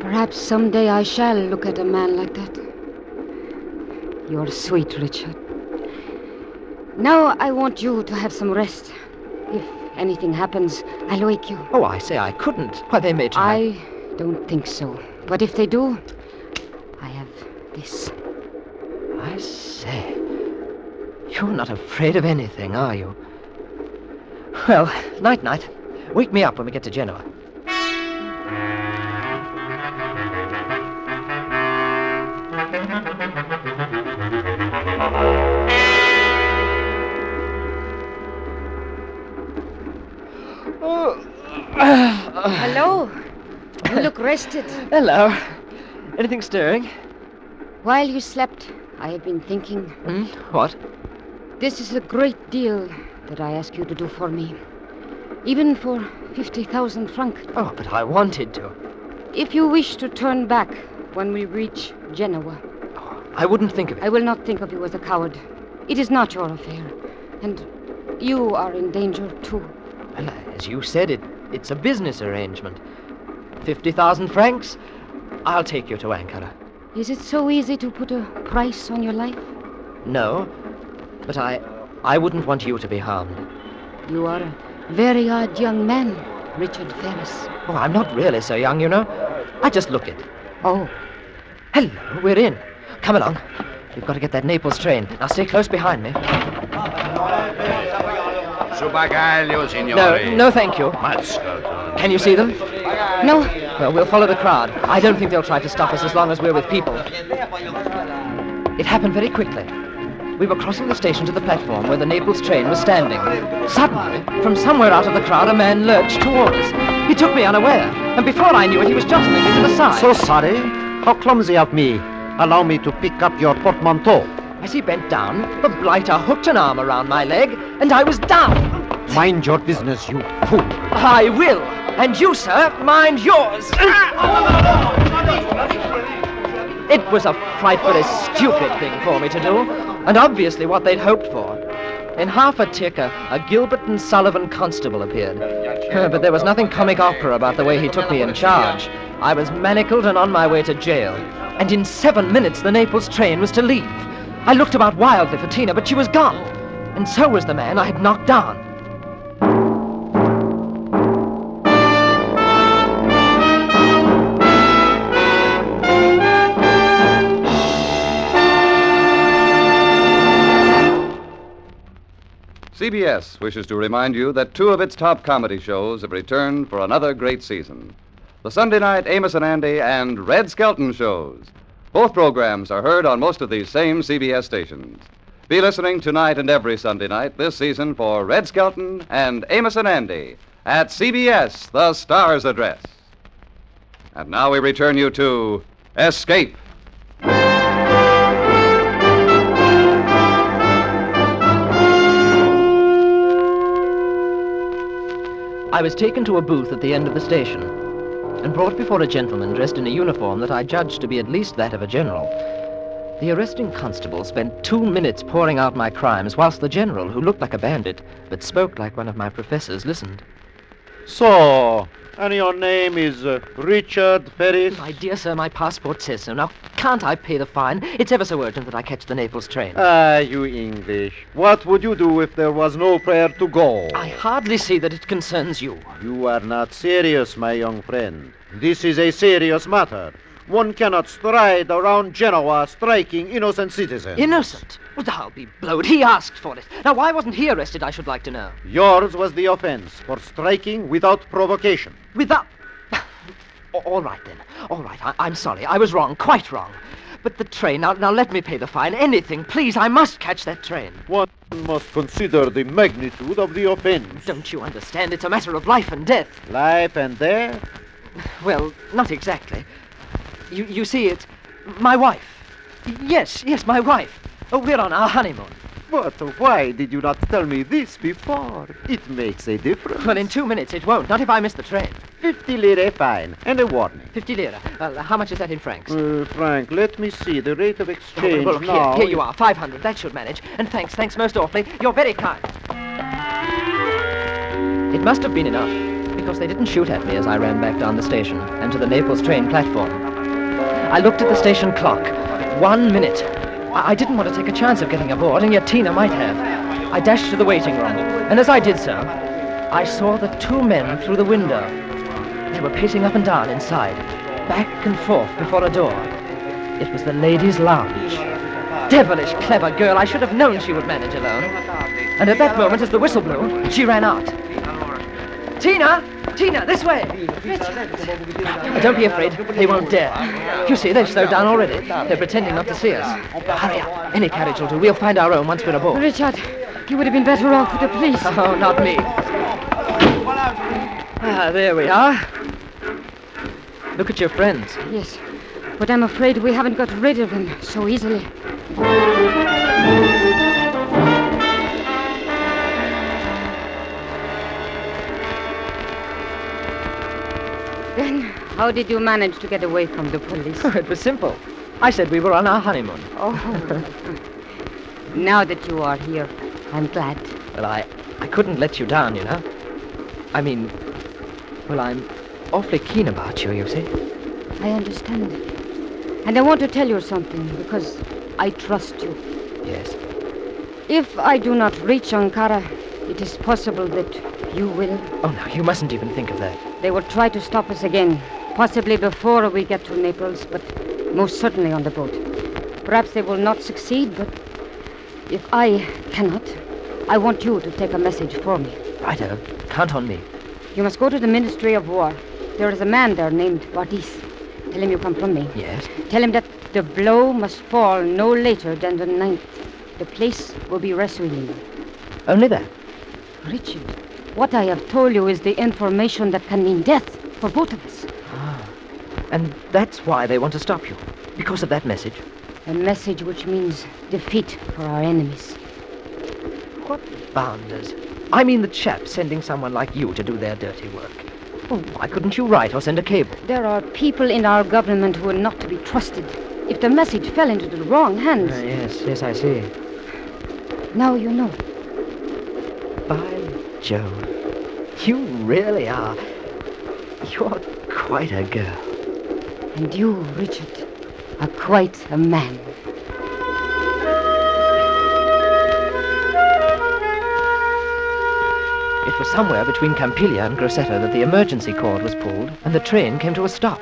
Perhaps someday I shall look at a man like that. You're sweet, Richard. Now I want you to have some rest. If anything happens, I'll wake you. Oh, I say I couldn't. Why, they may try. I don't think so. But if they do, I have this. I say, you're not afraid of anything, are you? Well, night-night. Wake me up when we get to Genoa. Hello. You look rested. Hello. Anything stirring? While you slept, I have been thinking. What? This is a great deal that I ask you to do for me. Even for 50,000 francs. Oh, but I wanted to. If you wish to turn back when we reach Genoa. I wouldn't think of it. I will not think of you as a coward. It is not your affair. And you are in danger, too. Well, as you said, it's a business arrangement. 50,000 francs, I'll take you to Ankara. Is it so easy to put a price on your life? No, but I wouldn't want you to be harmed. You are a very odd young man, Richard Ferris. Oh, I'm not really so young, you know. I just look it. Oh. Hello, we're in. Come along. We've got to get that Naples train. Now stay close behind me. Su bagaglio, signore. No, thank you. Can you see them? No. Well, we'll follow the crowd. I don't think they'll try to stop us as long as we're with people. It happened very quickly. We were crossing the station to the platform where the Naples train was standing. Suddenly, from somewhere out of the crowd, a man lurched toward us. He took me unaware, and before I knew it, he was jostling me to the side. So sorry. How clumsy of me. Allow me to pick up your portmanteau. As he bent down, the blighter hooked an arm around my leg, and I was down. Mind your business, you fool. I will. And you, sir, mind yours. It was a frightfully stupid thing for me to do, and obviously what they'd hoped for. In half a tick, a Gilbert and Sullivan constable appeared. But there was nothing comic opera about the way he took me in charge. I was manacled and on my way to jail. And in 7 minutes, the Naples train was to leave. I looked about wildly for Tina, but she was gone. And so was the man I had knocked down. CBS wishes to remind you that 2 of its top comedy shows have returned for another great season. The Sunday night Amos and Andy and Red Skelton shows. Both programs are heard on most of these same CBS stations. Be listening tonight and every Sunday night this season for Red Skelton and Amos and Andy at CBS, the Star's Address. And now we return you to Escape. I was taken to a booth at the end of the station and brought before a gentleman dressed in a uniform that I judged to be at least that of a general. The arresting constable spent 2 minutes pouring out my crimes, whilst the general, who looked like a bandit but spoke like one of my professors, listened. So, and your name is Richard Ferris? My dear sir, my passport says so. Now, can't I pay the fine? It's ever so urgent that I catch the Naples train. Ah, you English. What would you do if there was no prayer to go? I hardly see that it concerns you. You are not serious, my young friend. This is a serious matter. One cannot stride around Genoa striking innocent citizens. Innocent? Well, I'll be blowed. He asked for it. Now, why wasn't he arrested, I should like to know? Yours was the offense for striking without provocation. Without... All right, then. All right, I'm sorry. I was wrong, quite wrong. But the train, now let me pay the fine. Anything, please. I must catch that train. One must consider the magnitude of the offense. Don't you understand? It's a matter of life and death. Life and death? Well, not exactly. You see, it's my wife. Yes, my wife. Oh, we're on our honeymoon. But why did you not tell me this before? It makes a difference. Well, in 2 minutes it won't. Not if I miss the train. 50 lire fine and a warning. 50 lire. How much is that in francs? Frank, let me see the rate of exchange look, now. Here you are, 500. That should manage. And thanks most awfully. You're very kind. It must have been enough, because they didn't shoot at me as I ran back down the station and to the Naples train platform. I looked at the station clock. 1 minute. I didn't want to take a chance of getting aboard, and yet Tina might have. I dashed to the waiting room, and as I did so, I saw the 2 men through the window. They were pacing up and down inside, back and forth before a door. It was the ladies' lounge. Devilish clever girl. I should have known she would manage alone. And at that moment, as the whistle blew, she ran out. Tina, this way. Don't be afraid. They won't dare. You see, they've slowed down already. They're pretending not to see us. Hurry up. Any carriage will do. We'll find our own once we're aboard. Richard, you would have been better off with the police. Oh, not me. There we are. Look at your friends. Yes, but I'm afraid we haven't got rid of them so easily. Then, how did you manage to get away from the police? Oh, it was simple. I said we were on our honeymoon. Oh. Now that you are here, I'm glad. Well, I couldn't let you down, you know. I mean, well, I'm awfully keen about you, you see. I understand. And I want to tell you something, because I trust you. Yes. If I do not reach Ankara, it is possible that you will. Oh, no, you mustn't even think of that. They will try to stop us again, possibly before we get to Naples, but most certainly on the boat. Perhaps they will not succeed, but if I cannot, I want you to take a message for me. Righto. Count on me. You must go to the Ministry of War. There is a man there named Bardis. Tell him you come from me. Yes? Tell him that the blow must fall no later than the 9th. The place will be Ressuin. Only that? Richard, what I have told you is the information that can mean death for both of us. Ah. And that's why they want to stop you. Because of that message. A message which means defeat for our enemies. What bounders? I mean the chaps sending someone like you to do their dirty work. Well, why couldn't you write or send a cable? There are people in our government who are not to be trusted. If the message fell into the wrong hands... Yes, I see. Now you know. By Jove. You really are. You're quite a girl. And you, Richard, are quite a man. It was somewhere between Campiglia and Grosseto that the emergency cord was pulled and the train came to a stop.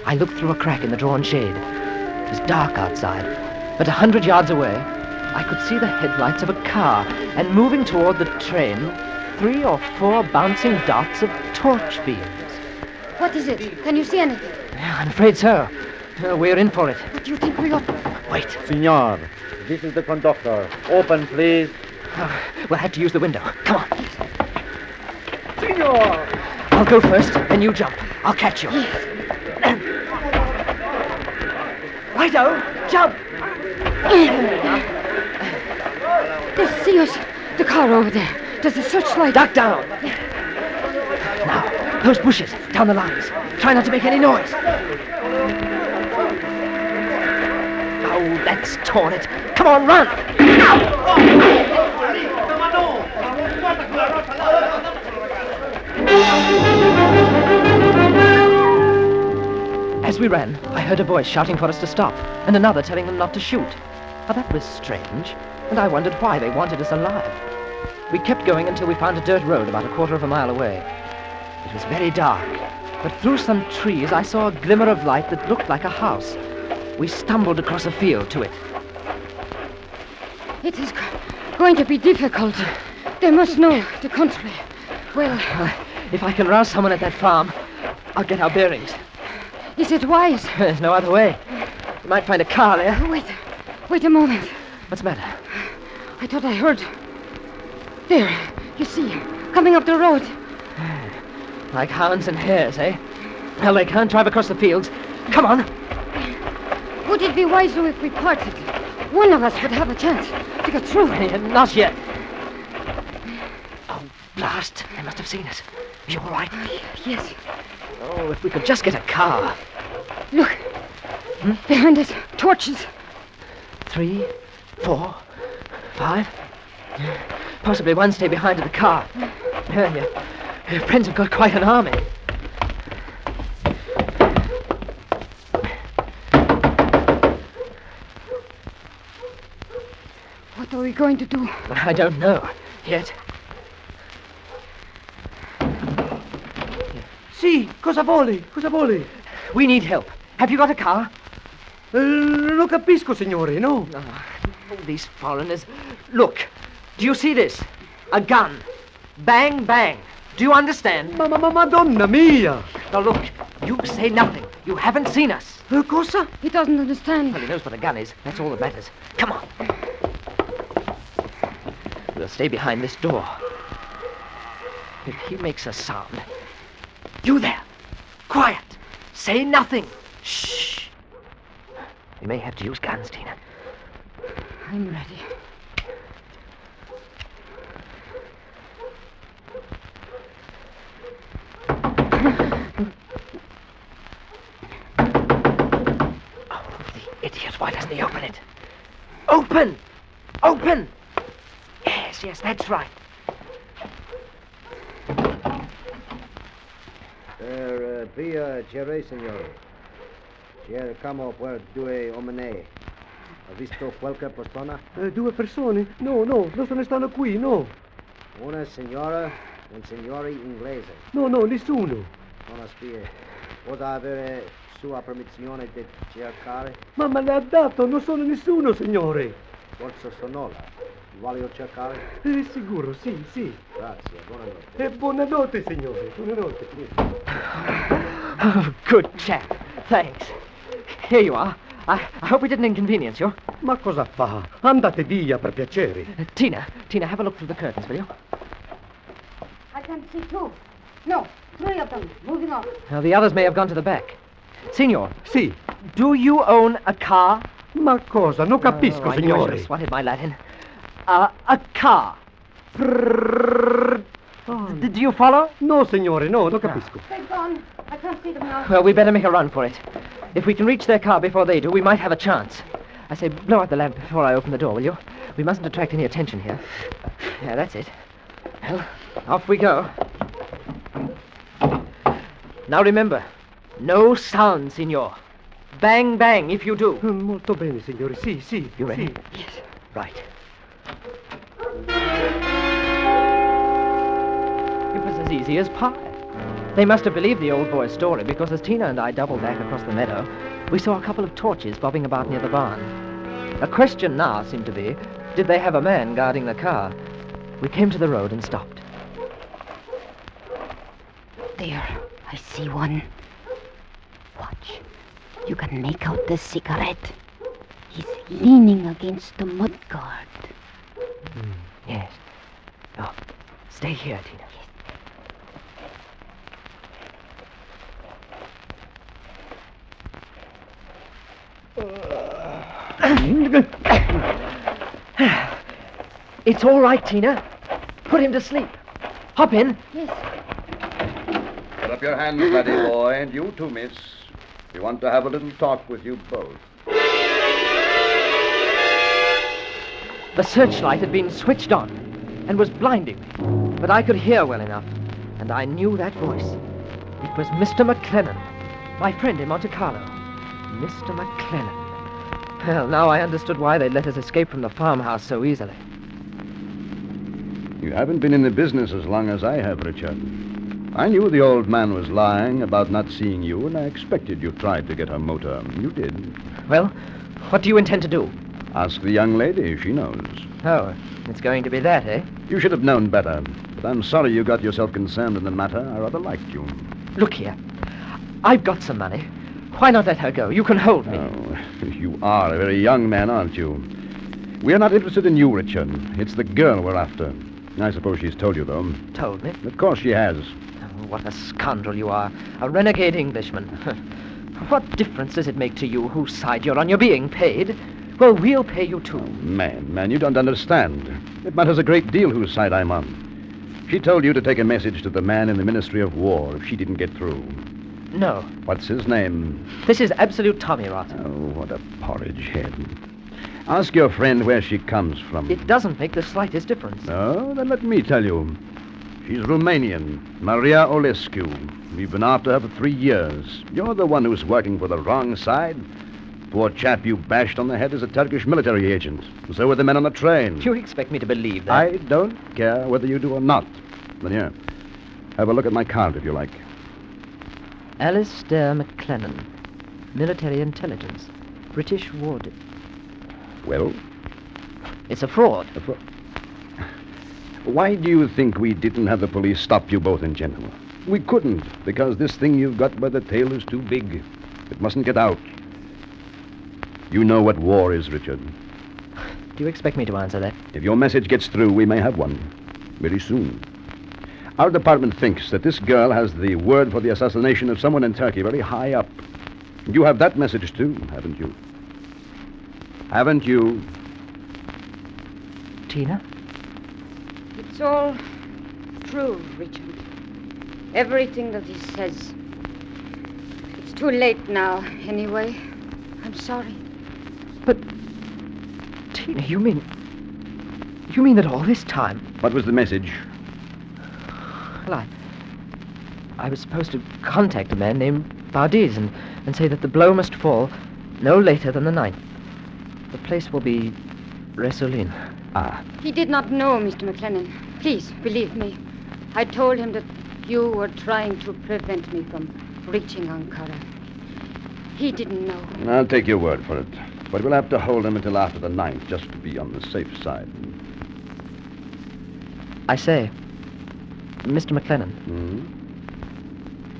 I looked through a crack in the drawn shade. It was dark outside, but 100 yards away, I could see the headlights of a car, and moving toward the train, 3 or 4 bouncing dots of torch beams. What is it? Can you see anything? I'm afraid so. We're in for it. What do you think we ought to... Wait. Signor, this is the conductor. Open, please. We'll have to use the window. Come on. Signor! I'll go first, then you jump. I'll catch you. Righto, jump! They see us. The car over there. There's a searchlight. Duck down. Now, those bushes, down the lines. Try not to make any noise. Oh, that's torn it. Come on, run! As we ran, I heard a voice shouting for us to stop, and another telling them not to shoot. Now, that was strange, and I wondered why they wanted us alive. We kept going until we found a dirt road about a quarter of a mile away. It was very dark, but through some trees I saw a glimmer of light that looked like a house. We stumbled across a field to it. It is going to be difficult. They must know the country. Well, if I can rouse someone at that farm, I'll get our bearings. Is it wise? There's no other way. You might find a car there. Wait a moment. What's the matter? I thought I heard... There, you see, coming up the road. Like hounds and hares, eh? Well, they can't drive across the fields. Come on. Would it be wiser if we parted? One of us would have a chance to get through. Not yet. Oh, blast. They must have seen us. Are you all right? Yes. Oh, if we could just get a car. Look. Behind us, torches. 3, 4, 5. Possibly one stay behind in the car. Your friends have got quite an army. What are we going to do? I don't know yet. Sì, cosa vuole? Cosa vuole? We need help. Have you got a car? Lo capisco, signore, no? Oh, these foreigners. Look, do you see this? A gun. Bang, bang. Do you understand? Madonna mia! Now look, you say nothing. You haven't seen us. Cosa? He doesn't understand. Well, he knows what a gun is. That's all that matters. Come on. We'll stay behind this door. If he makes a sound... You there! Quiet! Say nothing! Shh! We may have to use guns, Tina. I'm ready. Oh, the idiot. Why doesn't he open it? Open! Open! Yes, that's right. Via Jerry, signore. Here come per 2 uomini. Ha visto qualche persona? 2 persone? No, non se ne stanno qui, no. Una signora, un signore inglese. No, nessuno. Una spia. Potrà avere sua permissione di cercare? Ma me l'ha dato, non sono nessuno, signore. Forse sonola. Voglio cercare? Sicuro, sì. Grazie, buonanotte. Buonanotte, signore, buonanotte. Oh, good chap. Thanks. Here you are. I hope we didn't inconvenience you. Ma cosa fa? Andate via, per piacere. Tina, have a look through the curtains, will you? I can see 2. No, 3 of them moving off. Now, the others may have gone to the back. Signor. Sì. Do you own a car? Ma cosa? Non capisco, I knew I should signore. have swatted my Latin. A car. Do you follow? No, signore, no, non capisco. They've gone. I can't see them now. Well, we better make a run for it. If we can reach their car before they do, we might have a chance. I say, blow out the lamp before I open the door, will you? We mustn't attract any attention here. Yeah, that's it. Well, off we go. Now remember, no sound, signor. Bang, bang, if you do. Molto bene, signore. Sì, sì. You ready? Sì. Yes. Right. It was as easy as pie. They must have believed the old boy's story, because as Tina and I doubled back across the meadow, we saw a couple of torches bobbing about near the barn. A question now seemed to be, did they have a man guarding the car? We came to the road and stopped. There, I see one. Watch. You can make out the cigarette. He's leaning against the mudguard. Yes. Oh, stay here, Tina. It's all right, Tina. Put him to sleep. Hop in. Yes. Put up your hands, laddie boy, and you too, miss. We want to have a little talk with you both. The searchlight had been switched on and was blinding me, but I could hear well enough, and I knew that voice. It was Mr. McLennan, my friend in Monte Carlo. Mr. McLennan. Well, now I understood why they'd let us escape from the farmhouse so easily. You haven't been in the business as long as I have, Richard. I knew the old man was lying about not seeing you, and I expected you tried to get her motor. You did. Well, what do you intend to do? Ask the young lady. She knows. Oh, it's going to be that, eh? You should have known better. But I'm sorry you got yourself concerned in the matter. I rather liked you. Look here. I've got some money. Why not let her go? You can hold me. Oh, you are a very young man, aren't you? We're not interested in you, Richard. It's the girl we're after. I suppose she's told you, though. Told me? Of course she has. Oh, what a scoundrel you are. A renegade Englishman. What difference does it make to you whose side you're on? You're being paid. Well, we'll pay you too. Man, you don't understand. It matters a great deal whose side I'm on. She told you to take a message to the man in the Ministry of War if she didn't get through. No. What's his name? This is absolute Tommy Rot. Oh, what a porridge head. Ask your friend where she comes from. It doesn't make the slightest difference. Oh, then let me tell you. She's Romanian, Maria Olescu. We've been after her for 3 years. You're the one who's working for the wrong side. Poor chap you bashed on the head is a Turkish military agent. So are the men on the train. You expect me to believe that? I don't care whether you do or not. But here, have a look at my card if you like. Alistair McLennan, military intelligence, British ward. Well? It's a fraud. Why do you think we didn't have the police stop you both in Genoa? We couldn't, because this thing you've got by the tail is too big. It mustn't get out. You know what war is, Richard. Do you expect me to answer that? If your message gets through, we may have one. Very soon. Our department thinks that this girl has the word for the assassination of someone in Turkey very high up. You have that message, too, haven't you? Haven't you? Tina? It's all true, Richard. Everything that he says. It's too late now, anyway. I'm sorry. But, Tina, you mean that all this time... What was the message? Well, I was supposed to contact a man named Bardiz and say that the blow must fall no later than the 9th. The place will be Resolin. Ah. He did not know, Mr. McLennan. Please, believe me. I told him that you were trying to prevent me from reaching Ankara. He didn't know. I'll take your word for it. But we'll have to hold him until after the 9th, just to be on the safe side. I say, Mr. McLennan.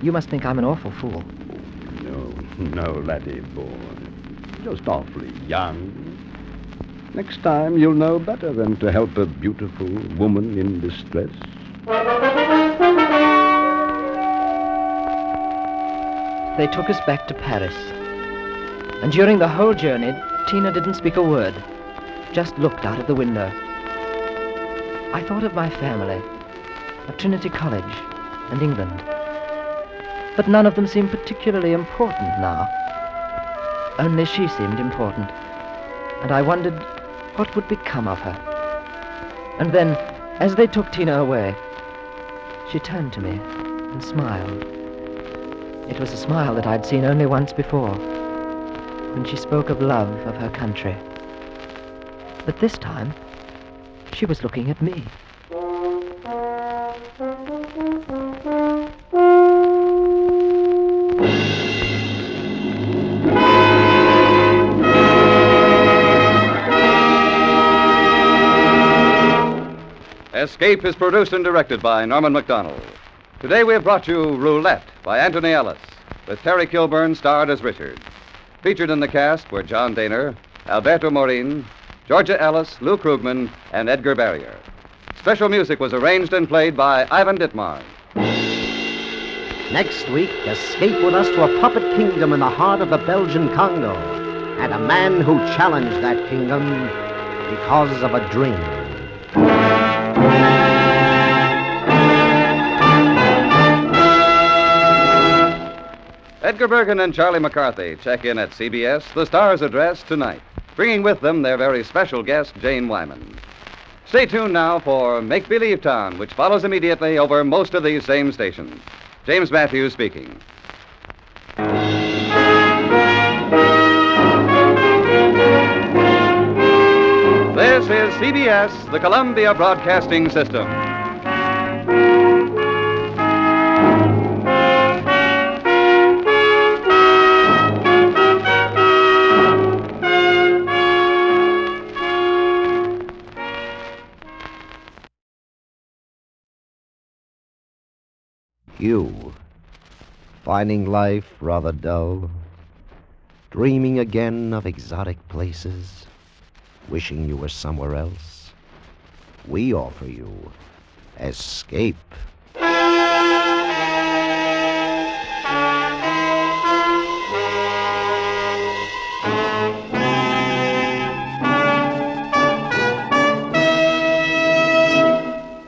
You must think I'm an awful fool. No, laddie boy. Just awfully young. Next time you'll know better than to help a beautiful woman in distress. They took us back to Paris. And during the whole journey, Tina didn't speak a word, just looked out of the window. I thought of my family, of Trinity College and England. But none of them seemed particularly important now. Only she seemed important, and I wondered what would become of her. And then, as they took Tina away, she turned to me and smiled. It was a smile that I'd seen only once before, when she spoke of love of her country. But this time, she was looking at me. Escape is produced and directed by Norman MacDonald. Today we have brought you Roulette by Anthony Ellis, with Terry Kilburn starred as Richard. Featured in the cast were John Daner, Alberto Morin, Georgia Ellis, Lou Krugman, and Edgar Barrier. Special music was arranged and played by Ivan Ditmar. Next week, escape with us to a puppet kingdom in the heart of the Belgian Congo, and a man who challenged that kingdom because of a dream. Edgar Bergen and Charlie McCarthy check in at CBS, the Star's address, tonight, bringing with them their very special guest, Jane Wyman. Stay tuned now for Make Believe Town, which follows immediately over most of these same stations. James Matthews speaking. This is CBS, the Columbia Broadcasting System. You, finding life rather dull, dreaming again of exotic places, wishing you were somewhere else, we offer you escape.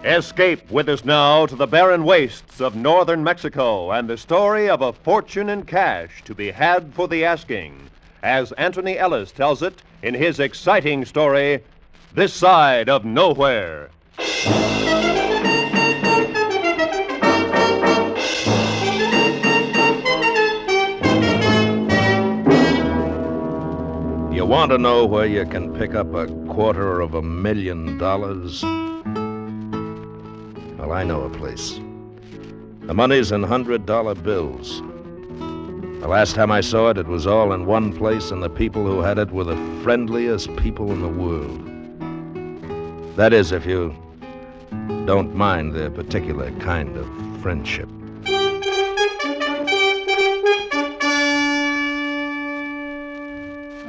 Escape with us now to the barren wastes of northern Mexico and the story of a fortune in cash to be had for the asking, as Anthony Ellis tells it in his exciting story, This Side of Nowhere. You want to know where you can pick up $250,000? Well, I know a place. The money's in $100 bills. The last time I saw it, it was all in one place, and the people who had it were the friendliest people in the world. That is, if you don't mind their particular kind of friendship.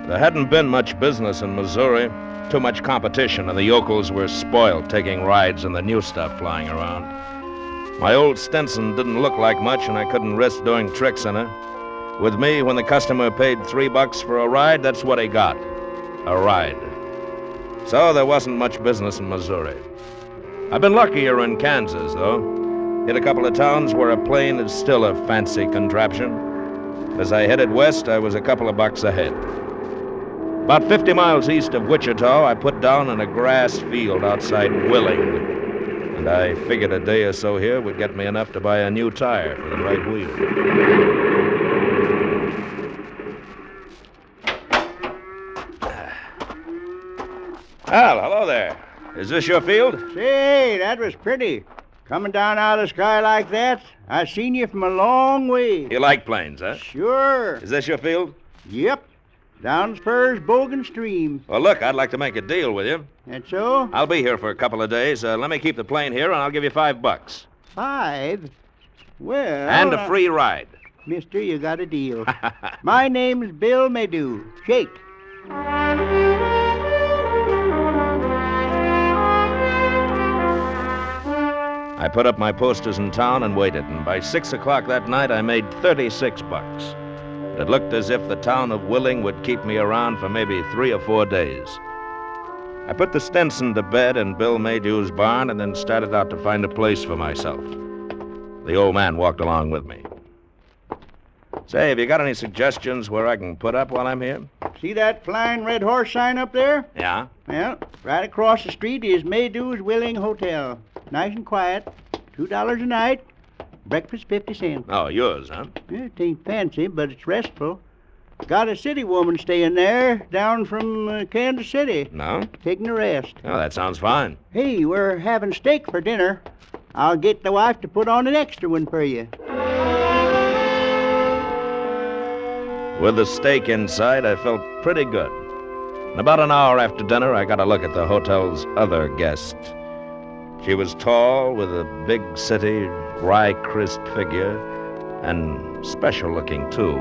There hadn't been much business in Missouri. Too much competition, and the yokels were spoiled taking rides in the new stuff flying around. My old Stinson didn't look like much, and I couldn't risk doing tricks in her. With me, when the customer paid $3 for a ride, that's what he got. A ride. So there wasn't much business in Missouri. I've been luckier in Kansas, though. Hit a couple of towns where a plane is still a fancy contraption. As I headed west, I was a couple of bucks ahead. About 50 miles east of Wichita, I put down in a grass field outside Willing. And I figured a day or so here would get me enough to buy a new tire for the right wheel. Al, hello there. Is this your field? Say, that was pretty. Coming down out of the sky like that, I seen you from a long way. You like planes, huh? Sure. Is this your field? Yep. Down Spurs Bogan Stream. Well, look, I'd like to make a deal with you. That so? I'll be here for a couple of days. Let me keep the plane here, and I'll give you $5. 5? Well... And a free ride. Mister, you got a deal. My name's Bill Maydew. Shake. I put up my posters in town and waited, and by 6 o'clock that night, I made $36. It looked as if the town of Willing would keep me around for maybe 3 or 4 days. I put the Stinson to bed in Bill Maydew's barn and then started out to find a place for myself. The old man walked along with me. Say, have you got any suggestions where I can put up while I'm here? See that flying red horse sign up there? Yeah? Well, right across the street is Maydew's Willing Hotel. Nice and quiet. $2 a night. Breakfast 50 cents. Oh, yours, huh? Yeah, it ain't fancy, but it's restful. Got a city woman staying there, down from Kansas City. No? Taking a rest. Oh, that sounds fine. Hey, we're having steak for dinner. I'll get the wife to put on an extra one for you. With the steak inside, I felt pretty good. And about an hour after dinner, I got a look at the hotel's other guest. She was tall, with a big city, rye-crisped figure, and special-looking, too.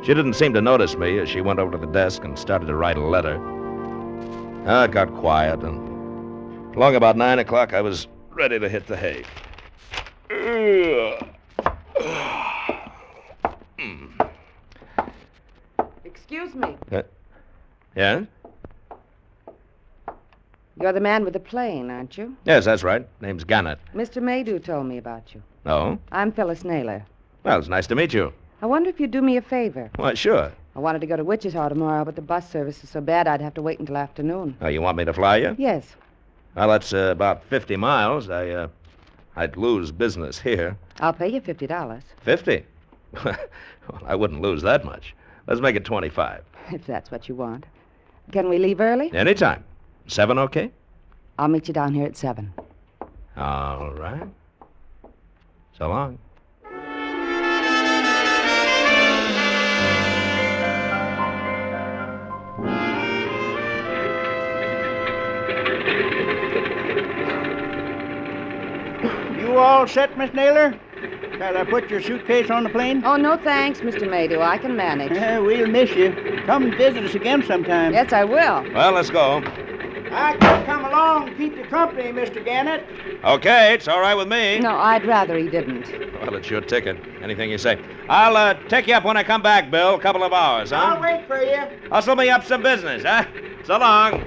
She didn't seem to notice me as she went over to the desk and started to write a letter. It got quiet, and along about 9 o'clock, I was ready to hit the hay. Excuse me. Yeah? You're the man with the plane, aren't you? Yes, that's right. Name's Gannett. Mr. Maydew told me about you. Oh? I'm Phyllis Naylor. Well, it's nice to meet you. I wonder if you'd do me a favor. Why, sure. I wanted to go to Wichita tomorrow, but the bus service is so bad I'd have to wait until afternoon. Oh, you want me to fly you? Yes. Well, that's about 50 miles. I'd lose business here. I'll pay you $50. 50? Well, I wouldn't lose that much. Let's make it 25. If that's what you want. Can we leave early? Anytime. 7 okay? I'll meet you down here at 7. All right. So long. You all set, Miss Naylor? Shall I put your suitcase on the plane? Oh, no thanks, Mr. Maydew. I can manage. We'll miss you. Come and visit us again sometime. Yes, I will. Well, let's go. I can come along and keep you company, Mr. Gannett. Okay, it's all right with me. No, I'd rather he didn't. Well, it's your ticket. Anything you say. I'll take you up when I come back, Bill. A couple of hours, huh? I'll wait for you. Hustle me up some business, huh? So long.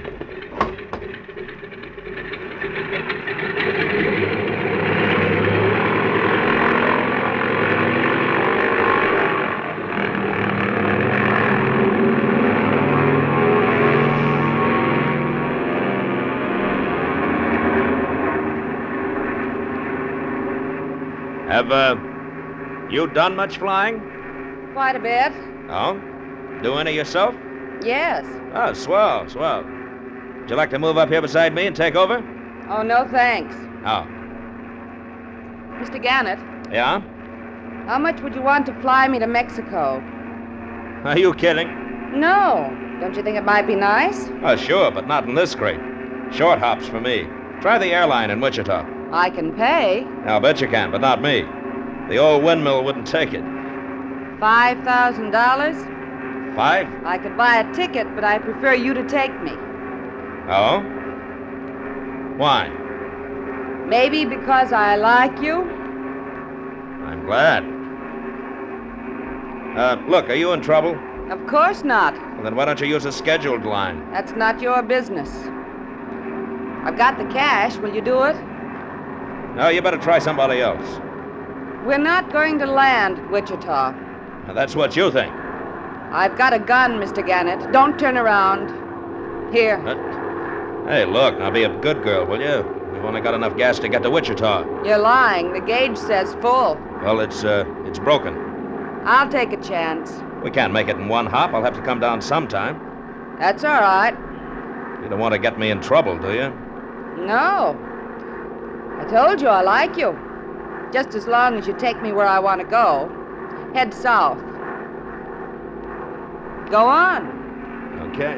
Have you done much flying? Quite a bit. Oh? Do any yourself? Yes. Oh, swell, swell. Would you like to move up here beside me and take over? Oh, no thanks. Oh. Mr. Gannett, Yeah? how much would you want to fly me to Mexico? Are you kidding? No. Don't you think it might be nice? Oh, sure, but not in this crate. Short hops for me. Try the airline in Wichita. I can pay. I'll bet you can, but not me. The old windmill wouldn't take it. $5,000? 5? I could buy a ticket, but I prefer you to take me. Oh? Why? Maybe because I like you? I'm glad. Look, are you in trouble? Of course not. Well, then why don't you use a scheduled line? That's not your business. I've got the cash. Will you do it? No, you better try somebody else. We're not going to land Wichita. Now, that's what you think. I've got a gun, Mr. Gannett. Don't turn around. Here. Hey, look, now be a good girl, will you? We've only got enough gas to get to Wichita. You're lying. The gauge says full. Well, it's broken. I'll take a chance. We can't make it in one hop. I'll have to come down sometime. That's all right. You don't want to get me in trouble, do you? No. I told you I like you. Just as long as you take me where I want to go. Head south. Go on. Okay.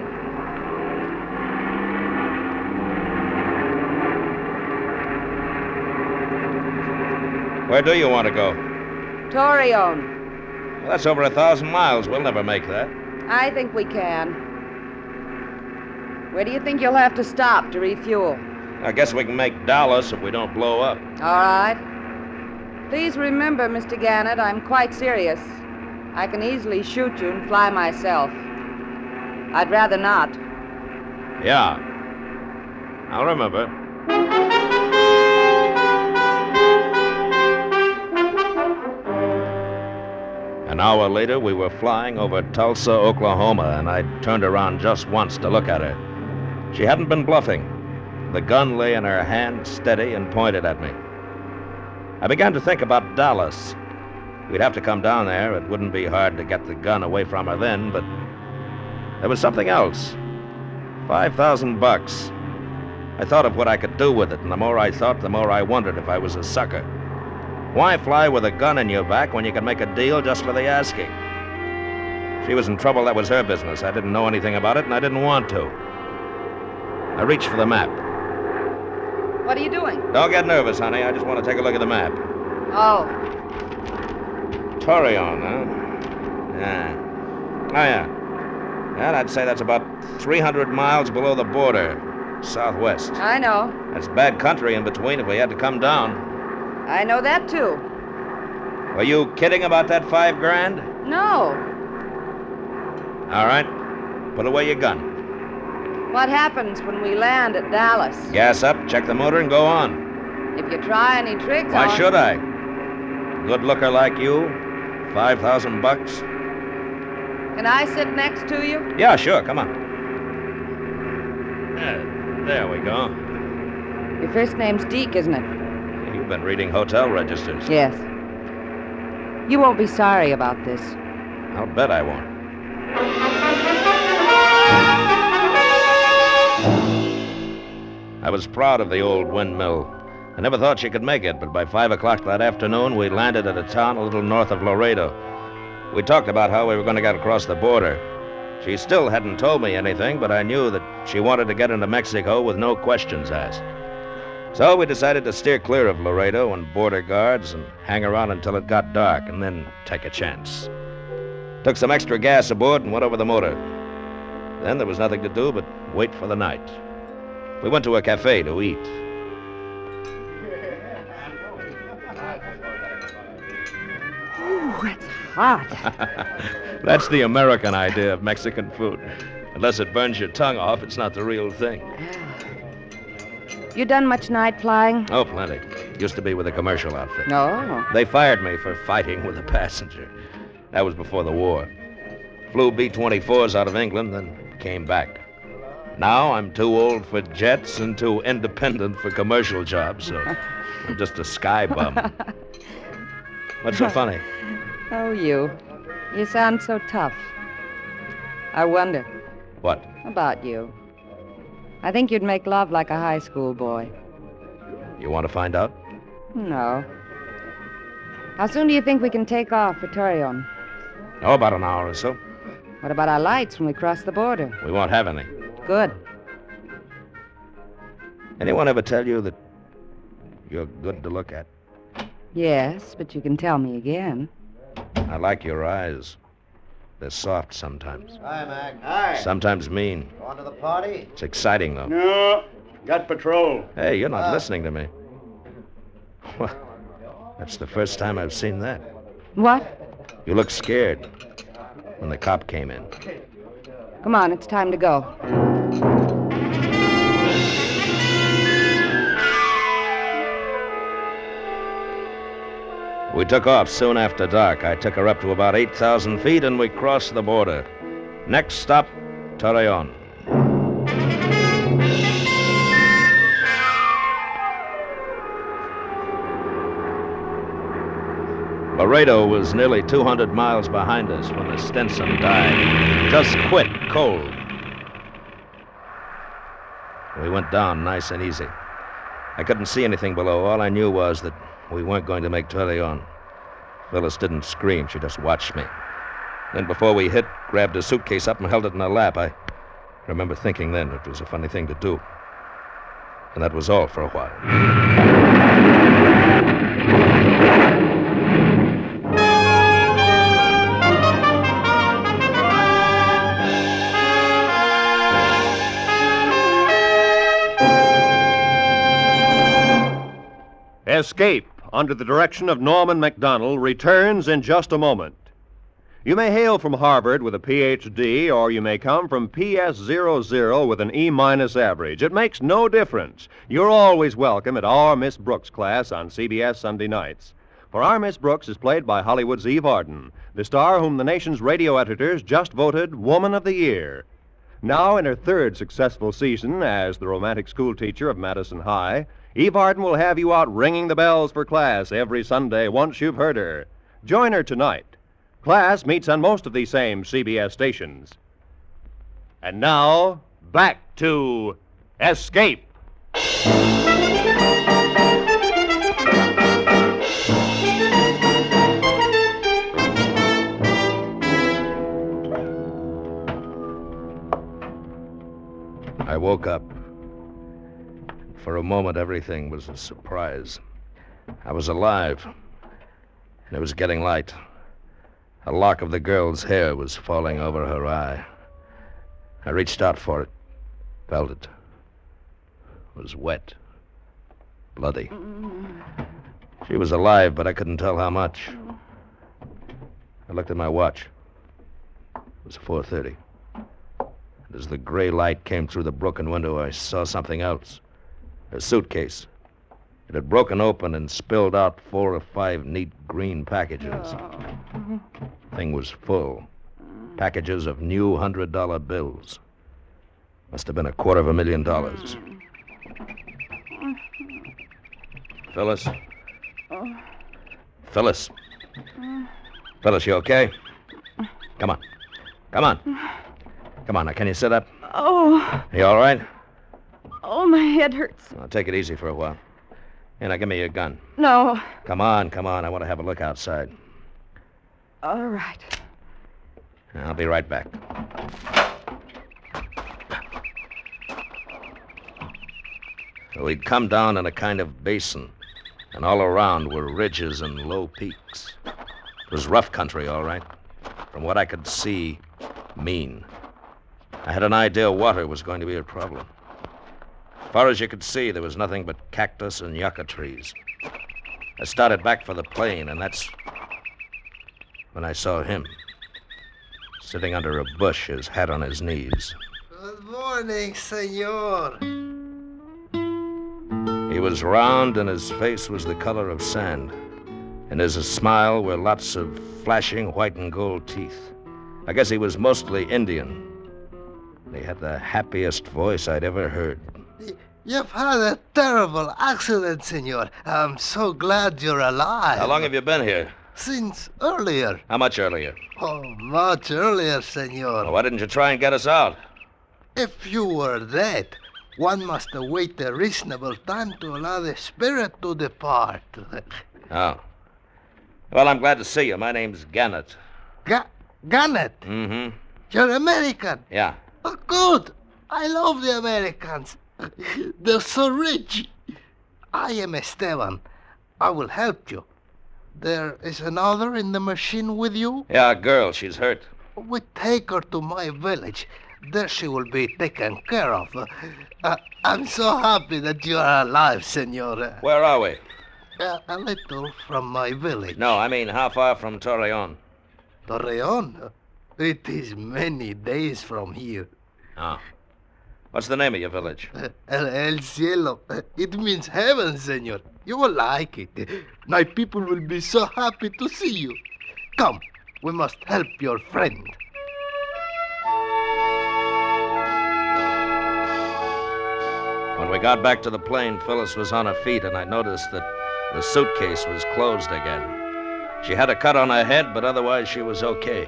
Where do you want to go? Torreon. Well, that's over 1,000 miles. We'll never make that. I think we can. Where do you think you'll have to stop to refuel? I guess we can make Dallas if we don't blow up. All right. Please remember, Mr. Gannett, I'm quite serious. I can easily shoot you and fly myself. I'd rather not. Yeah. I'll remember. An hour later, we were flying over Tulsa, Oklahoma, and I turned around just once to look at her. She hadn't been bluffing. The gun lay in her hand, steady and pointed at me. I began to think about Dallas. We'd have to come down there. It wouldn't be hard to get the gun away from her then, but there was something else. $5,000. I thought of what I could do with it, and the more I thought, the more I wondered if I was a sucker. Why fly with a gun in your back when you can make a deal just for the asking? If she was in trouble, that was her business. I didn't know anything about it, and I didn't want to. I reached for the map. What are you doing? Don't get nervous, honey. I just want to take a look at the map. Oh. Torreon, huh? Yeah. Oh, yeah. And I'd say that's about 300 miles below the border, southwest. I know. That's bad country in between if we had to come down. I know that, too. Were you kidding about that $5,000? No. All right. Put away your gun. What happens when we land at Dallas? Gas up, check the motor, and go on. If you try any tricks Why on... should I? Good looker like you, $5,000. Can I sit next to you? Yeah, sure. Come on. There we go. Your first name's Deke, isn't it? You've been reading hotel registers. Yes. You won't be sorry about this. I'll bet I won't. I was proud of the old windmill. I never thought she could make it, but by 5 o'clock that afternoon, we landed at a town a little north of Laredo. We talked about how we were going to get across the border. She still hadn't told me anything, but I knew that she wanted to get into Mexico with no questions asked. So we decided to steer clear of Laredo and border guards and hang around until it got dark and then take a chance. Took some extra gas aboard and went over the motor. Then there was nothing to do but wait for the night. We went to a cafe to eat. Ooh, it's hot. That's the American idea of Mexican food. Unless it burns your tongue off, it's not the real thing. You done much night flying? Oh, plenty. Used to be with a commercial outfit. No. They fired me for fighting with a passenger. That was before the war. Flew B-24s out of England, then came back. Now I'm too old for jets and too independent for commercial jobs, so I'm just a sky bum. What's so funny? Oh, you. You sound so tough. I wonder. What? About you. I think you'd make love like a high school boy. You want to find out? No. How soon do you think we can take off for Torreon? Oh, about an hour or so. What about our lights when we cross the border? We won't have any. Good. Anyone ever tell you that you're good to look at? Yes, but you can tell me again. I like your eyes. They're soft sometimes. Hi, Mac. Hi. Sometimes mean. Going to the party? It's exciting, though. No. Got patrol. Hey, you're not listening to me. Well, that's the first time I've seen that. What? You looked scared when the cop came in. Come on, it's time to go. We took off soon after dark. I took her up to about 8,000 feet, and we crossed the border. Next stop, Torreon. Laredo was nearly 200 miles behind us when the Stinson died. Just quit, cold. We went down nice and easy. I couldn't see anything below. All I knew was that we weren't going to make Torreon. Phyllis didn't scream. She just watched me. Then before we hit, grabbed a suitcase up and held it in her lap. I remember thinking then it was a funny thing to do. And that was all for a while. Escape, under the direction of Norman MacDonald, returns in just a moment. You may hail from Harvard with a Ph.D., or you may come from PS00 with an E- average. It makes no difference. You're always welcome at Our Miss Brooks class on CBS Sunday nights. For Our Miss Brooks is played by Hollywood's Eve Arden, the star whom the nation's radio editors just voted Woman of the Year. Now, in her third successful season as the romantic schoolteacher of Madison High, Eve Arden will have you out ringing the bells for class every Sunday once you've heard her. Join her tonight. Class meets on most of these same CBS stations. And now, back to Escape. I woke up. For a moment, everything was a surprise. I was alive, and it was getting light. A lock of the girl's hair was falling over her eye. I reached out for it, felt it. It was wet, bloody. She was alive, but I couldn't tell how much. I looked at my watch. It was 4:30. And as the gray light came through the broken window, I saw something else. A suitcase. It had broken open and spilled out 4 or 5 neat green packages. Thing was full. Packages of new $100 bills. Must have been $250,000. Phyllis? Phyllis? Phyllis, you okay? Come on. Come on. Come on, now, can you sit up? Oh. You all right? Oh, my head hurts. Well, take it easy for a while. Here, now, give me your gun. No. Come on, come on. I want to have a look outside. All right. I'll be right back. We'd come down in a kind of basin, and all around were ridges and low peaks. It was rough country, all right. From what I could see, mean. I had an idea water was going to be a problem. As far as you could see, there was nothing but cactus and yucca trees. I started back for the plane, and that's when I saw him, sitting under a bush, his hat on his knees. Good morning, senor. He was round, and his face was the color of sand. In his smile were lots of flashing white and gold teeth. I guess he was mostly Indian. He had the happiest voice I'd ever heard. You've had a terrible accident, senor. I'm so glad you're alive. How long have you been here? Since earlier. How much earlier? Oh, much earlier, senor. Well, why didn't you try and get us out? If you were dead, one must await a reasonable time to allow the spirit to depart. Oh. Well, I'm glad to see you. My name's Gannett. Gannett? Mm-hmm. You're American? Yeah. Oh, good. I love the Americans. They're so rich. I am Esteban. I will help you. There is another in the machine with you? Yeah, a girl. She's hurt. We take her to my village. There she will be taken care of. I'm so happy that you are alive, senor. Where are we? A little from my village. No, I mean, how far from Torreon? Torreon? It is many days from here. Oh. What's the name of your village? El Cielo. It means heaven, senor. You will like it. My people will be so happy to see you. Come, we must help your friend. When we got back to the plane, Phyllis was on her feet, and I noticed that the suitcase was closed again. She had a cut on her head, but otherwise she was okay.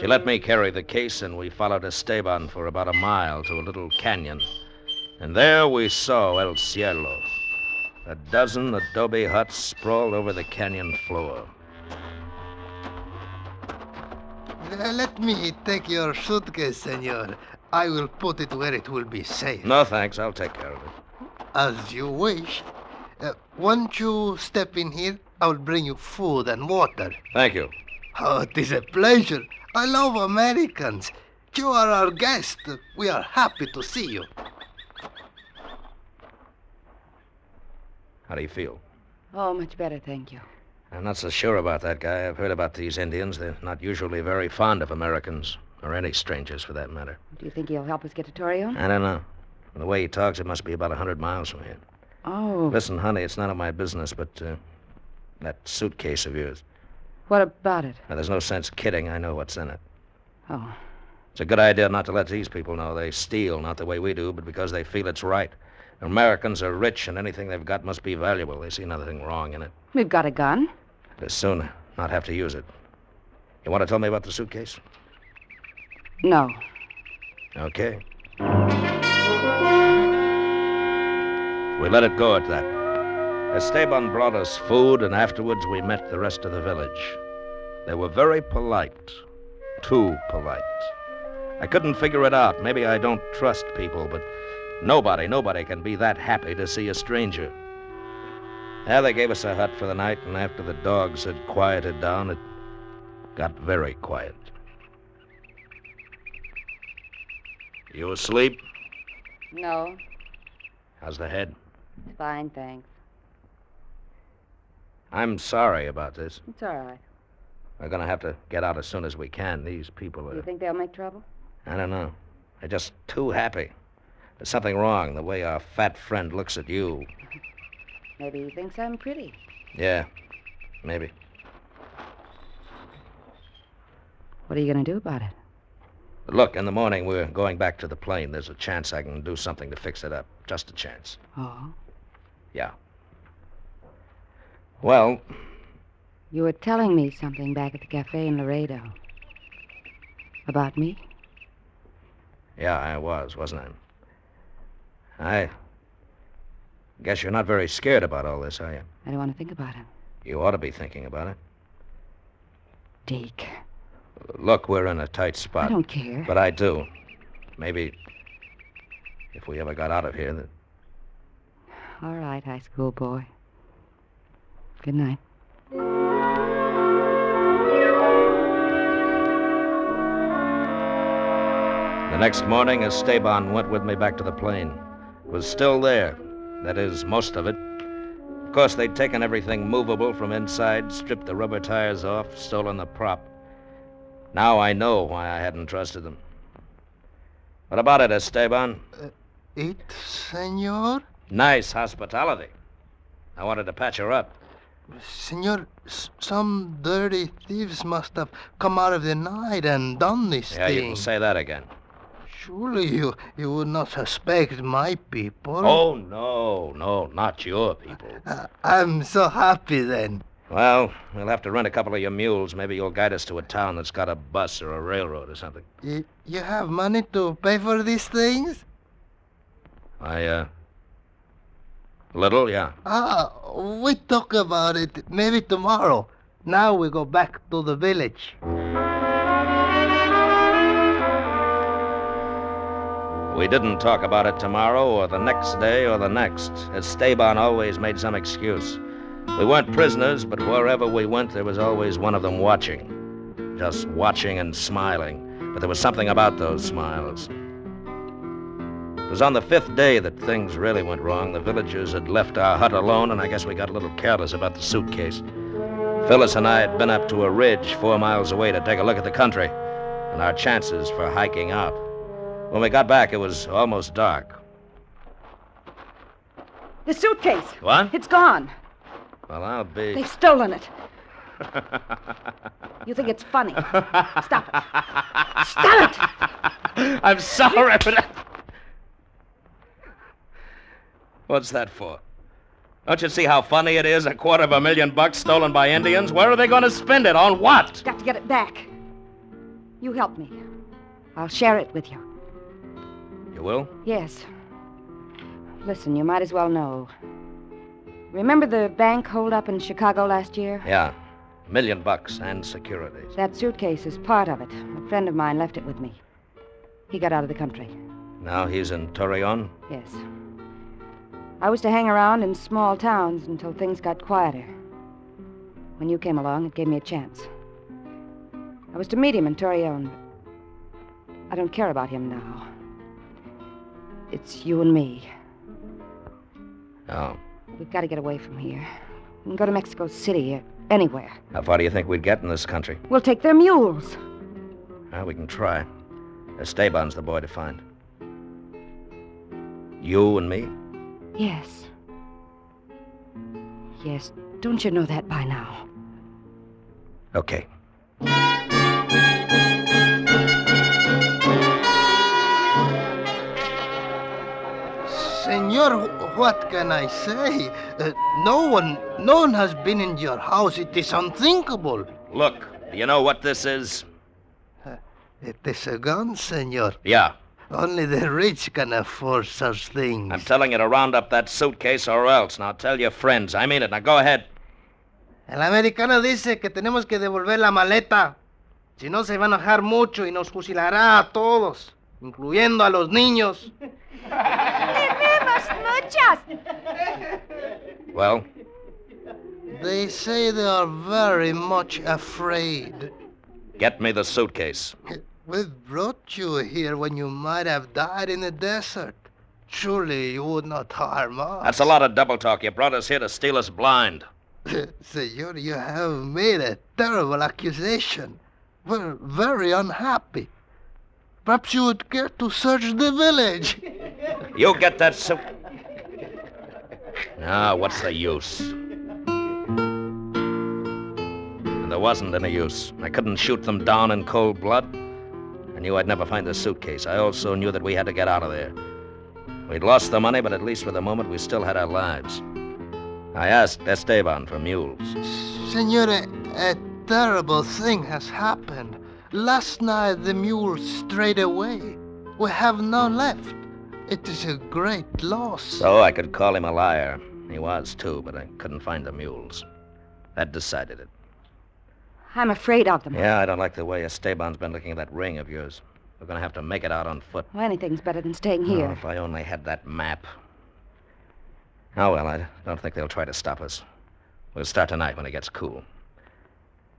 She let me carry the case, and we followed Esteban for about a mile to a little canyon. And there we saw El Cielo. A dozen adobe huts sprawled over the canyon floor. Let me take your suitcase, senor. I will put it where it will be safe. No, thanks. I'll take care of it. As you wish. Won't you step in here? I will bring you food and water. Thank you. Oh, it is a pleasure. I love Americans. You are our guest. We are happy to see you. How do you feel? Oh, much better, thank you. I'm not so sure about that guy. I've heard about these Indians. They're not usually very fond of Americans, or any strangers for that matter. Do you think he'll help us get to Torreon? I don't know. From the way he talks, it must be about 100 miles from here. Oh. Listen, honey, it's none of my business, but that suitcase of yours. What about it? Now, there's no sense kidding. I know what's in it. Oh. It's a good idea not to let these people know. They steal, not the way we do, but because they feel it's right. Americans are rich, and anything they've got must be valuable. They see nothing wrong in it. We've got a gun. They'll soon not have to use it. You want to tell me about the suitcase? No. Okay. We let it go at that. Esteban brought us food, and afterwards we met the rest of the village. They were very polite. Too polite. I couldn't figure it out. Maybe I don't trust people, but nobody can be that happy to see a stranger. Yeah, they gave us a hut for the night, and after the dogs had quieted down, it got very quiet. You asleep? No. How's the head? It's fine, thanks. I'm sorry about this. It's all right. We're going to have to get out as soon as we can. These people You are... think they'll make trouble? I don't know. They're just too happy. There's something wrong, the way our fat friend looks at you. Maybe he thinks I'm pretty. Yeah, maybe. What are you going to do about it? Look, in the morning we're going back to the plane. There's a chance I can do something to fix it up. Just a chance. Oh? Yeah. Well... You were telling me something back at the cafe in Laredo. About me? Yeah, I was, wasn't I? I guess you're not very scared about all this, are you? I don't want to think about it. You ought to be thinking about it. Deke. Look, we're in a tight spot. I don't care. But I do. Maybe if we ever got out of here, that... All right, high school boy. Good night. The next morning, Esteban went with me back to the plane. It was still there. That is, most of it. Of course, they'd taken everything movable from inside, stripped the rubber tires off, stolen the prop. Now I know why I hadn't trusted them. What about it, Esteban? It, senor? Nice hospitality. I wanted to patch her up. Senor, some dirty thieves must have come out of the night and done this Yeah, thing. you can say that again. Surely you would not suspect my people. Oh, no, not your people. I'm so happy then. Well, we'll have to rent a couple of your mules. Maybe you'll guide us to a town that's got a bus or a railroad or something. You have money to pay for these things? Little, yeah. We talk about it maybe tomorrow. Now we go back to the village. We didn't talk about it tomorrow or the next day or the next. Esteban always made some excuse. We weren't prisoners, but wherever we went, there was always one of them watching. Just watching and smiling. But there was something about those smiles. It was on the 5th day that things really went wrong. The villagers had left our hut alone, and I guess we got a little careless about the suitcase. Phyllis and I had been up to a ridge 4 miles away to take a look at the country and our chances for hiking out. When we got back, it was almost dark. The suitcase. What? It's gone. Well, I'll be... They've stolen it. You think it's funny? Stop it. Stop it! I'm sorry, but... What's that for? Don't you see how funny it is? $250,000 stolen by Indians? Where are they going to spend it? On what? Got to get it back. You help me. I'll share it with you. You will? Yes. Listen, you might as well know. Remember the bank holdup in Chicago last year? Yeah. $1 million and securities. That suitcase is part of it. A friend of mine left it with me. He got out of the country. Now he's in Torreon? Yes. I was to hang around in small towns until things got quieter. When you came along, it gave me a chance. I was to meet him in Torreon. I don't care about him now. It's you and me. Oh. We've got to get away from here. We can go to Mexico City. Anywhere. How far do you think we'd get in this country? We'll take their mules. Well, we can try. Esteban's the boy to find. You and me? Yes. Yes, don't you know that by now? Okay. Senor, what can I say? No one has been in your house. It is unthinkable. Look, do you know what this is? It is a gun, senor. Yeah. Only the rich can afford such things. I'm telling you to round up that suitcase or else. Now tell your friends. I mean it. Now go ahead. El americano dice que tenemos que devolver la maleta. Si no, se va a enojar mucho y nos fusilará a todos, incluyendo a los niños. Tenemos muchas. Well? They say they are very much afraid. Get me the suitcase. We brought you here when you might have died in the desert. Surely you would not harm us. That's a lot of double talk. You brought us here to steal us blind. Senor, you have made a terrible accusation. We're very unhappy. Perhaps you would care to search the village. You get that suit. Now, what's the use? And there wasn't any use. I couldn't shoot them down in cold blood. I knew I'd never find the suitcase. I also knew that we had to get out of there. We'd lost the money, but at least for the moment we still had our lives. I asked Esteban for mules. Senor, a terrible thing has happened. Last night the mules strayed away. We have none left. It is a great loss. So I could call him a liar. He was, too, but I couldn't find the mules. That decided it. I'm afraid of them. Yeah, I don't like the way Esteban's been looking at that ring of yours. We're going to have to make it out on foot. Well, anything's better than staying Oh, here. if I only had that map. Oh, well, I don't think they'll try to stop us. We'll start tonight when it gets cool.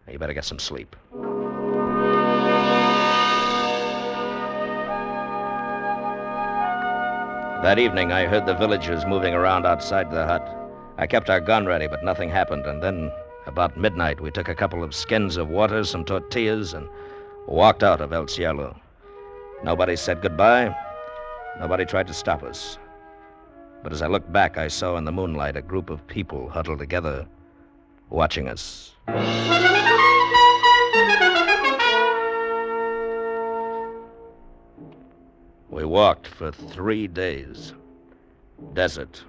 Now, you better get some sleep. That evening, I heard the villagers moving around outside the hut. I kept our gun ready, but nothing happened. And then, about midnight, we took a couple of skins of water, some tortillas, and walked out of El Cielo. Nobody said goodbye. Nobody tried to stop us. But as I looked back, I saw in the moonlight a group of people huddled together, watching us. We walked for 3 days. Desert,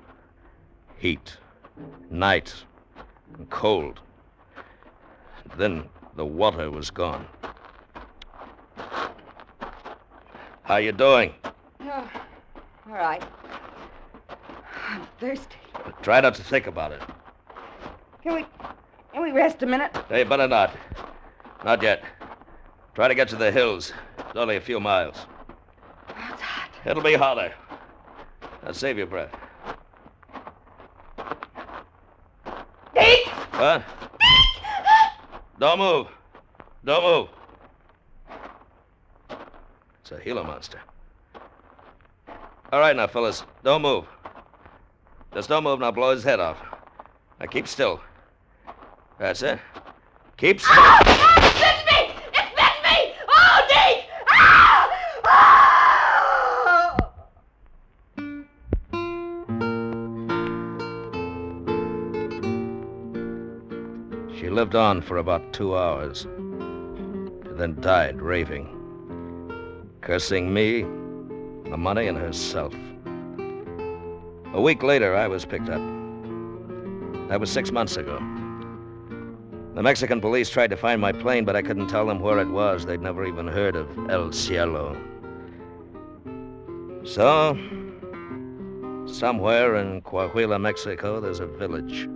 heat, night, and cold. Then the water was gone. How you doing? Oh, all right. I'm thirsty. But try not to think about it. Can we rest a minute? Hey, better not. Not yet. Try to get to the hills. It's only a few miles. It's hot. It'll be hotter. Now save your breath. Deke! What? Don't move. Don't move. It's a Gila monster. All right now, fellas. Don't move. Just don't move and I'll blow his head off. Now keep still. That's it. Keep still. Ah! It bit me! It bit me! Oh, Deke! Ah! Ah! She lived on for about 2 hours, and then died raving, cursing me, the money, and herself. A week later, I was picked up. That was 6 months ago. The Mexican police tried to find my plane, but I couldn't tell them where it was. They'd never even heard of El Cielo. So, somewhere in Coahuila, Mexico, there's a village.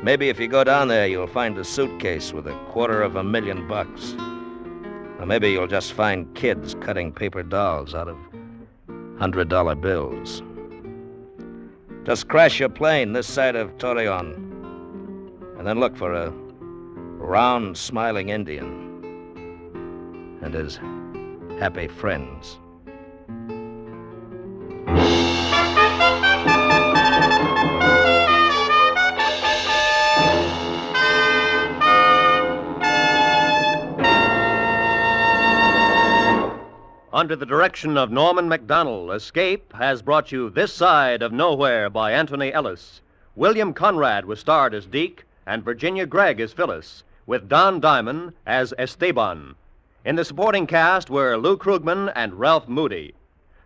Maybe if you go down there, you'll find a suitcase with $250,000. Or maybe you'll just find kids cutting paper dolls out of $100 bills. Just crash your plane this side of Torreon, and then look for a round, smiling Indian and his happy friends. Under the direction of Norman MacDonald, Escape has brought you This Side of Nowhere by Anthony Ellis. William Conrad was starred as Deke, and Virginia Gregg as Phyllis, with Don Diamond as Esteban. In the supporting cast were Lou Krugman and Ralph Moody.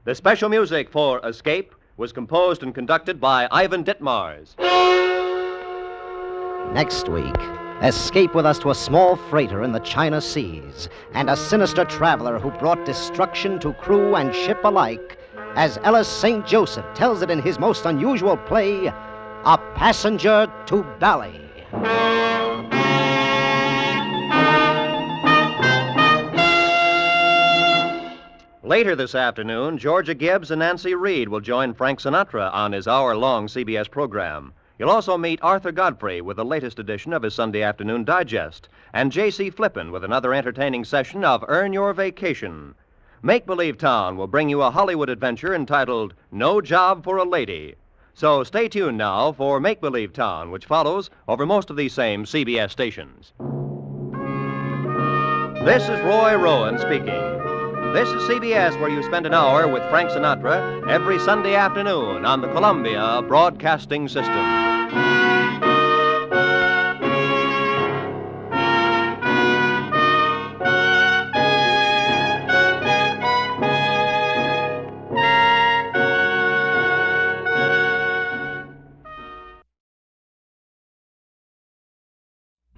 The special music for Escape was composed and conducted by Ivan Ditmars. Next week, escape with us to a small freighter in the China Seas and a sinister traveler who brought destruction to crew and ship alike, as Ellis St. Joseph tells it in his most unusual play, A Passenger to Bali. Later this afternoon, Georgia Gibbs and Nancy Reed will join Frank Sinatra on his hour-long CBS program. You'll also meet Arthur Godfrey with the latest edition of his Sunday Afternoon Digest, and J.C. Flippin with another entertaining session of Earn Your Vacation. Make Believe Town will bring you a Hollywood adventure entitled No Job for a Lady. So stay tuned now for Make Believe Town, which follows over most of these same CBS stations. This is Roy Rowan speaking. This is CBS, where you spend an hour with Frank Sinatra every Sunday afternoon on the Columbia Broadcasting System.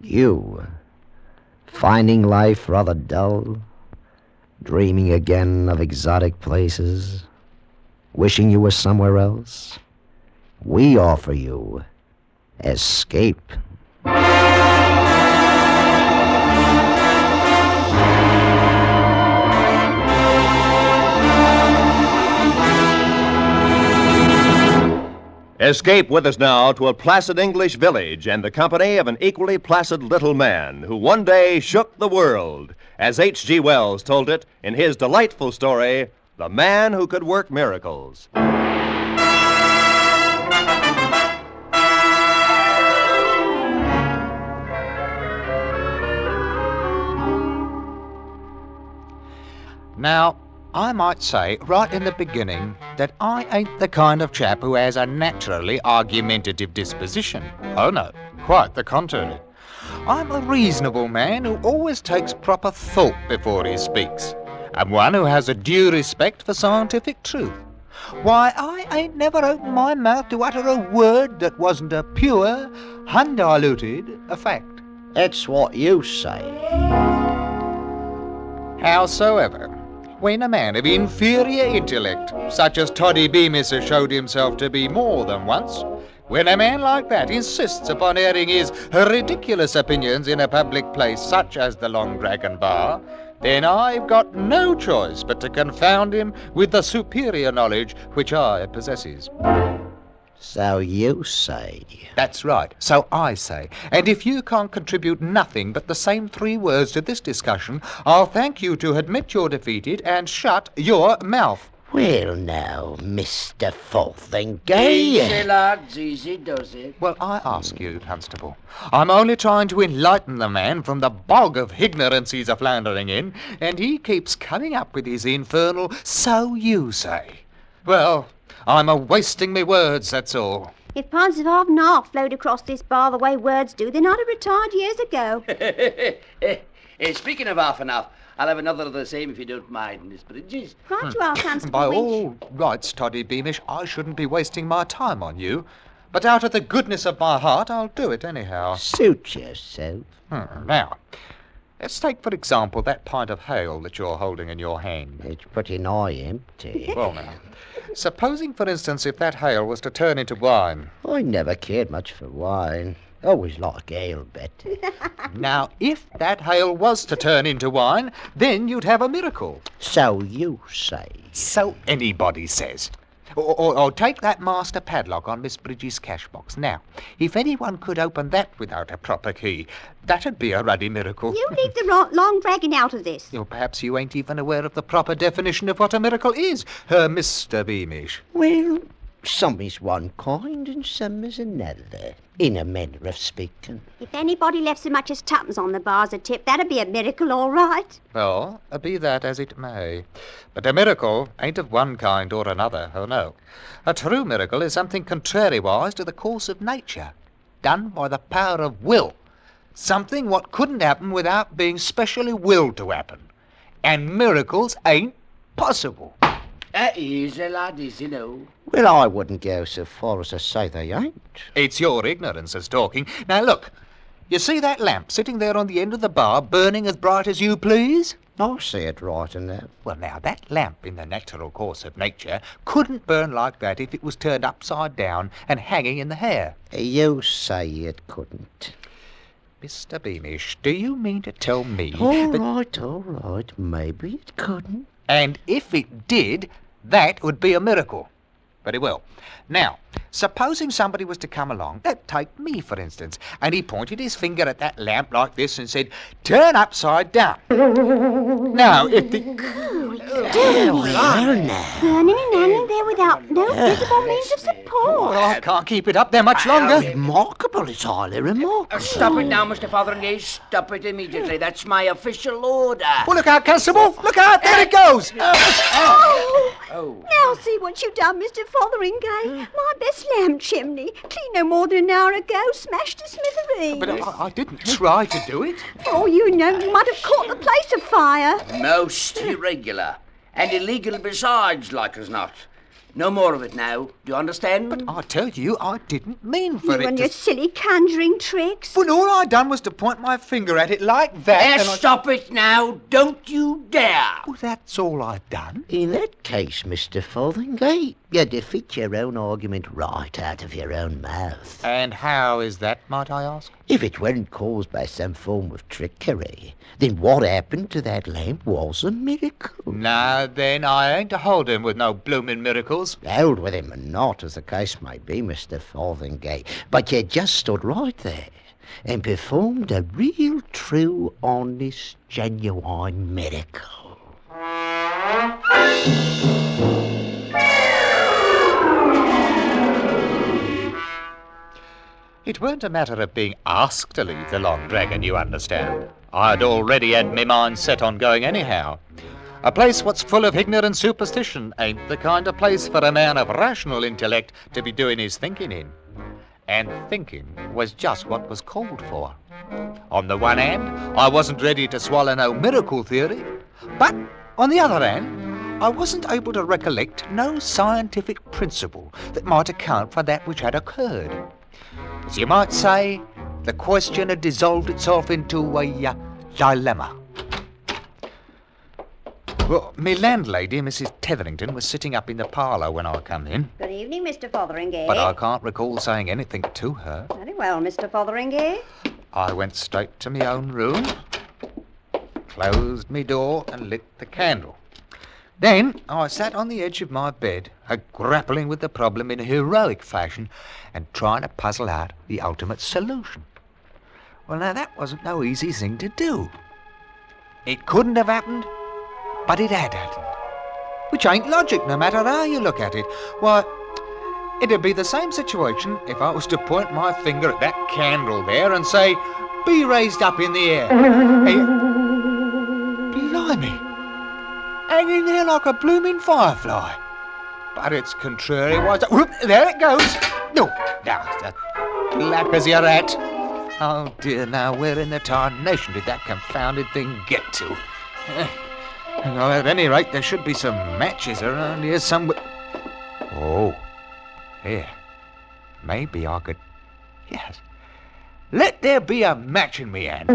You, finding life rather dull? Dreaming again of exotic places? Wishing you were somewhere else? We offer you Escape. Escape with us now to a placid English village and the company of an equally placid little man who one day shook the world, as H.G. Wells told it in his delightful story, The Man Who Could Work Miracles. Now, I might say right in the beginning that I ain't the kind of chap who has a naturally argumentative disposition. Oh no, quite the contrary. I'm a reasonable man who always takes proper thought before he speaks, and one who has a due respect for scientific truth. Why, I ain't never opened my mouth to utter a word that wasn't a pure, undiluted fact. It's what you say. Howsoever, when a man of inferior intellect, such as Toddy Bemis has showed himself to be more than once, when a man like that insists upon airing his ridiculous opinions in a public place such as the Long Dragon Bar, then I've got no choice but to confound him with the superior knowledge which I possesses. So you say. That's right, so I say. And if you can't contribute nothing but the same 3 words to this discussion, I'll thank you to admit you're defeated and shut your mouth. Well now, Mr. Easy, Fotheringay. lads, easy does it. Well, I ask you, Constable. I'm only trying to enlighten the man from the bog of ignorance he's a-floundering in, and he keeps coming up with his infernal "so you say." Well, I'm a-wasting me words, that's all. If pints of half and half flowed across this bar the way words do, then I'd have retired years ago. Speaking of half and half, I'll have another of the same if you don't mind, Miss Bridges. Right you are, Constable By Winch. all rights, Toddy Beamish, I shouldn't be wasting my time on you. But out of the goodness of my heart, I'll do it anyhow. Suit yourself. Now, let's take, for example, that pint of ale that you're holding in your hand. It's pretty nigh empty. Well, now, supposing, for instance, if that ale was to turn into wine. I never cared much for wine. Always like ale better. Now, if that ale was to turn into wine, then you'd have a miracle. So you say. So anybody says. Or take that master padlock on Miss Bridges' cash box. Now, if anyone could open that without a proper key, that'd be a ruddy miracle. You leave the Long Dragon out of this. Or perhaps you ain't even aware of the proper definition of what a miracle is, Mr. Beamish. Well, some is one kind and some is another, in a manner of speaking. If anybody left so much as tuppence on the bar as a tip, that'd be a miracle, all right. Well, be that as it may. But a miracle ain't of one kind or another, oh no. A true miracle is something contrariwise to the course of nature, done by the power of will. Something what couldn't happen without being specially willed to happen. And miracles ain't possible. That is a lad, is, you know. Well, I wouldn't go so far as to say they ain't. It's your ignorance that's talking. Now look, you see that lamp sitting there on the end of the bar, burning as bright as you please? I see it right enough. Well, now, that lamp in the natural course of nature couldn't burn like that if it was turned upside down and hanging in the air. You say it couldn't. Mr. Beamish, do you mean to tell me All that... right, maybe it couldn't. And if it did, that would be a miracle. Very well. Now, supposing somebody was to come along, take me for instance, and he pointed his finger at that lamp like this and said, "Turn upside down." Now, if the... Burning and hanging there without no visible means of support. Well, I can't keep it up there much longer. Remarkable, it's highly remarkable. Stop it now, Mr. Fotheringay. Stop it immediately. That's my official order. Well, look out, Constable. Look out. There it goes. Now see what you done, Mr. Fotheringay. My best lamp chimney, clean no more than an hour ago, smashed to smithereens. But I didn't try to do it. For all you know, you might have caught the place afire. Most irregular. And illegal besides, like as not. No more of it now. Do you understand? But I tell you, I didn't mean for You it and to... your silly conjuring tricks. Well, all I done was to point my finger at it like that, and Stop it now. Don't you dare. Well, that's all I've done. In that case, Mr. Fotheringay, you defeat your own argument right out of your own mouth. And how is that, might I ask? If it weren't caused by some form of trickery, then what happened to that lamp was a miracle. Now, then, I ain't to hold him with no blooming miracles. Hold with him or not, as the case may be, Mr. Fotheringay, but you just stood right there and performed a real, true, honest, genuine miracle. It weren't a matter of being asked to leave the Long Dragon, you understand. I'd already had me mind set on going anyhow. A place what's full of ignorant superstition ain't the kind of place for a man of rational intellect to be doing his thinking in. And thinking was just what was called for. On the one hand, I wasn't ready to swallow no miracle theory, but on the other hand, I wasn't able to recollect no scientific principle that might account for that which had occurred. As you might say, the question had dissolved itself into a dilemma. Well, me landlady, Mrs. Tetherington, was sitting up in the parlour when I come in, Good evening, Mr. Fotheringay. but I can't recall saying anything to her. Very well, Mr. Fotheringay. I went straight to my own room, closed me door and lit the candle. Then I sat on the edge of my bed, grappling with the problem in a heroic fashion and trying to puzzle out the ultimate solution. Well, now, that wasn't no easy thing to do. It couldn't have happened, but it had happened. Which ain't logic, no matter how you look at it. Why, it'd be the same situation if I was to point my finger at that candle there and say, "Be raised up in the air." Hey, blimey. Hanging there like a blooming firefly. But it's contrary. Whoop, there it goes. No, now, black as your rat. Oh dear, now where in the tarnation did that confounded thing get to? Well, at any rate, there should be some matches around here somewhere. Oh, here. Maybe I could... Yes. Let there be a match in me hand.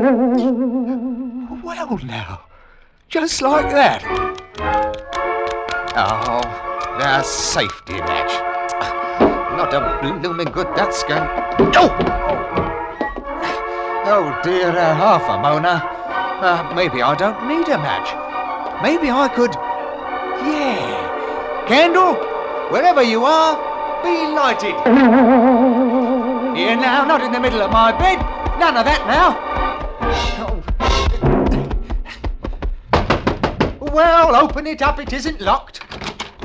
Well, now. Just like that. Oh, a safety match. Not a blooming good that's going... Oh dear, half a moaner. Maybe I don't need a match. Maybe I could... Yeah. Candle, wherever you are, be lighted. Here now, not in the middle of my bed. None of that now. Well, open it up. It isn't locked.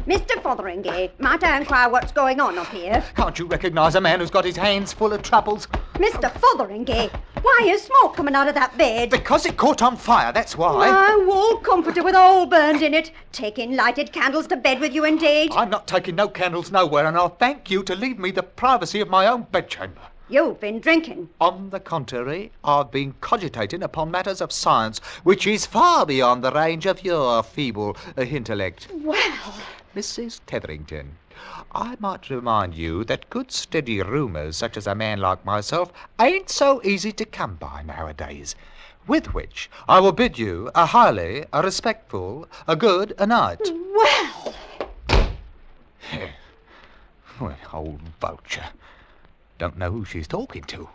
Mr. Fotheringay, might I inquire what's going on up here? Can't you recognise a man who's got his hands full of troubles? Mr. Fotheringay, why is smoke coming out of that bed? Because it caught on fire, that's why. My wall comforter with all burned in it. Taking lighted candles to bed with you, indeed. I'm not taking no candles nowhere, and I'll thank you to leave me the privacy of my own bedchamber. You've been drinking. On the contrary, I've been cogitating upon matters of science, which is far beyond the range of your feeble intellect. Well... Mrs. Tetherington, I might remind you that good steady rumours such as a man like myself ain't so easy to come by nowadays. With which I will bid you a highly, a respectful, a good a night. Well... Well, old vulture. Don't know who she's talking to.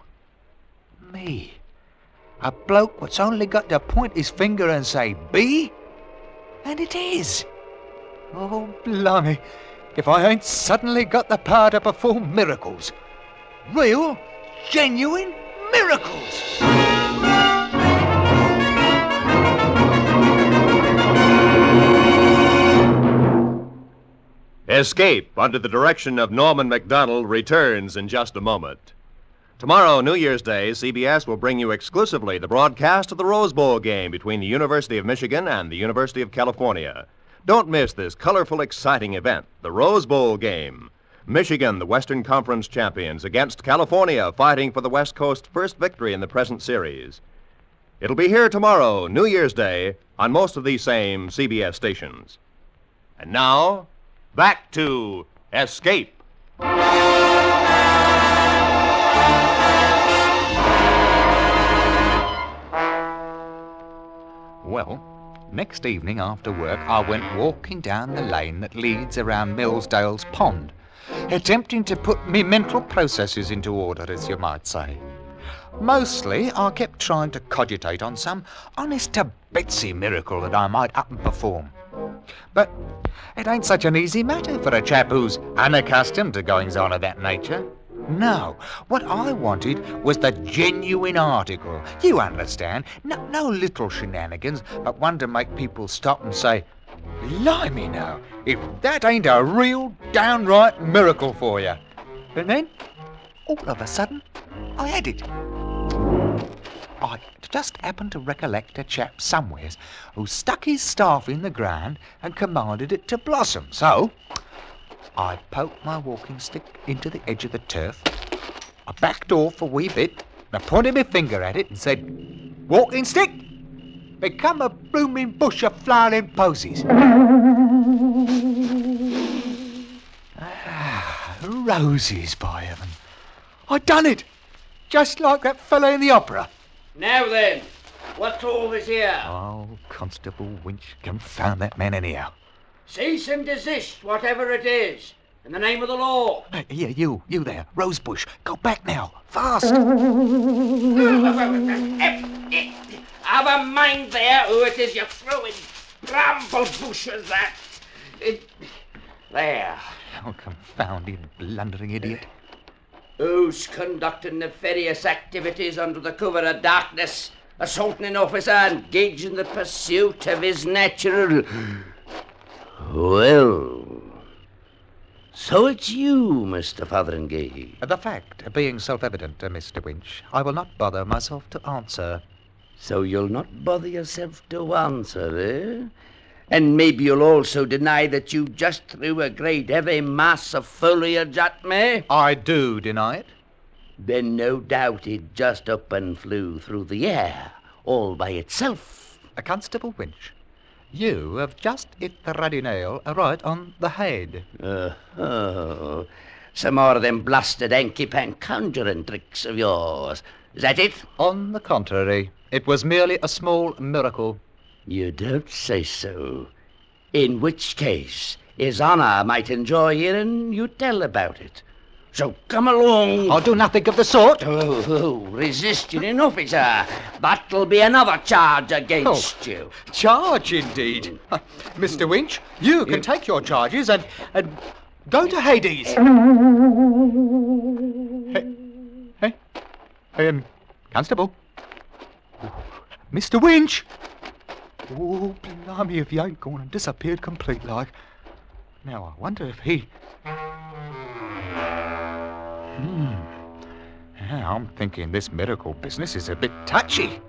Me. A bloke what's only got to point his finger and say, "Be?" And it is. Oh, blimey, if I ain't suddenly got the power to perform miracles. Real, genuine miracles! Escape, under the direction of Norman MacDonald, returns in just a moment. Tomorrow, New Year's Day, CBS will bring you exclusively the broadcast of the Rose Bowl game between the University of Michigan and the University of California. Don't miss this colorful, exciting event, the Rose Bowl game. Michigan, the Western Conference champions, against California, fighting for the West Coast's first victory in the present series. It'll be here tomorrow, New Year's Day, on most of these same CBS stations. And now, back to Escape. Well, next evening after work, I went walking down the lane that leads around Millsdale's Pond, attempting to put me mental processes into order, as you might say. Mostly, I kept trying to cogitate on some honest-to-Betsy miracle that I might up and perform. But it ain't such an easy matter for a chap who's unaccustomed to goings-on of that nature. No, what I wanted was the genuine article. You understand? No little shenanigans, but one to make people stop and say, "Blimey now, if that ain't a real downright miracle for you." And then, all of a sudden, I had it. I just happened to recollect a chap somewheres who stuck his staff in the ground and commanded it to blossom. So I poked my walking stick into the edge of the turf. I backed off a wee bit, and I pointed my finger at it and said, "Walking stick, become a blooming bush of flowering posies." Roses, by heaven. I done it, just like that fella in the opera. Now then, what's all this here? Oh, Constable Winch, confound that man anyhow. Cease and desist, whatever it is, in the name of the law. Hey, you there, Rosebush, go back now, fast. Have a mind there who it is you're throwing bramble bushes at. There. Oh, confounded, blundering idiot. Who's conducting nefarious activities under the cover of darkness, assaulting an officer engaged in the pursuit of his natural... Well, so it's you, Mr. Fotheringay. The fact being self-evident, Mr. Winch, I will not bother myself to answer. So you'll not bother yourself to answer, eh? And maybe you'll also deny that you just threw a great heavy mass of foliage at me? I do deny it. Then no doubt it just up and flew through the air, all by itself. Constable Winch, you have just hit the ruddy nail right on the head. Oh, some more of them blasted hanky-pank conjuring tricks of yours. Is that it? On the contrary, it was merely a small miracle. You don't say so. In which case, His Honor might enjoy hearing you tell about it. So come along. I'll do nothing of the sort. Oh, resisting an officer. That'll be another charge against you. Charge, indeed. Mr. Winch, you can take your charges and go to Hades. Hey, Constable. Mr. Winch! Oh, blimey, if he ain't gone and disappeared complete like. Now, I wonder if he... Yeah, I'm thinking this miracle business is a bit touchy.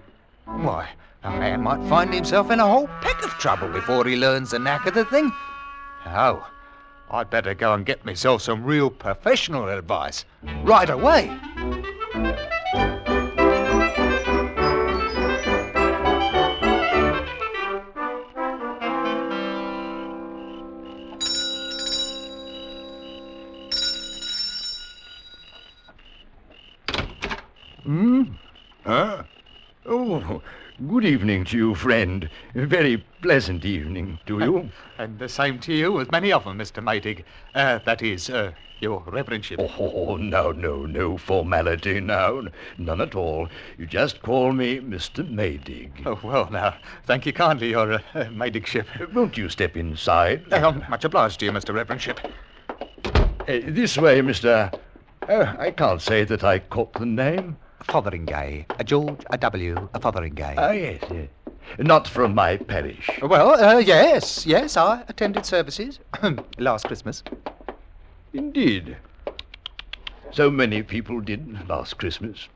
Why, a man might find himself in a whole peck of trouble before he learns the knack of the thing. Oh, I'd better go and get myself some real professional advice right away. Oh, good evening to you, friend. A very pleasant evening to you. And the same to you as many of them, Mr. Maydig. That is, your reverendship. Oh, no formality now. None at all. You just call me Mr. Maydig. Oh, well, now, thank you kindly, your Maydigship. Won't you step inside? I'm much obliged to you, Mr. Reverendship. This way, Mr. I can't say that I caught the name. Fotheringay. George W. Fotheringay. Yes. Not from my parish. Well, yes, I attended services last Christmas. Indeed. So many people did last Christmas.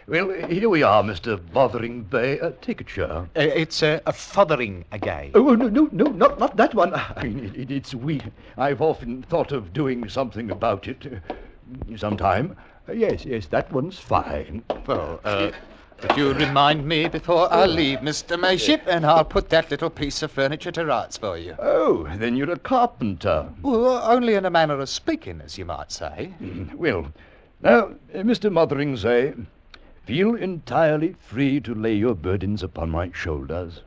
Well, here we are, Mr. Fotheringay. Take a chair. It's a Fotheringay. Oh, no, not that one. I mean, it's we. I've often thought of doing something about it. Sometime. Yes, that one's fine. Well, would you remind me before I leave, Mr. Mayship, and I'll put that little piece of furniture to rights for you. Oh, then you're a carpenter. Well, only in a manner of speaking, as you might say. Well, now, Mr. Fotheringay, feel entirely free to lay your burdens upon my shoulders.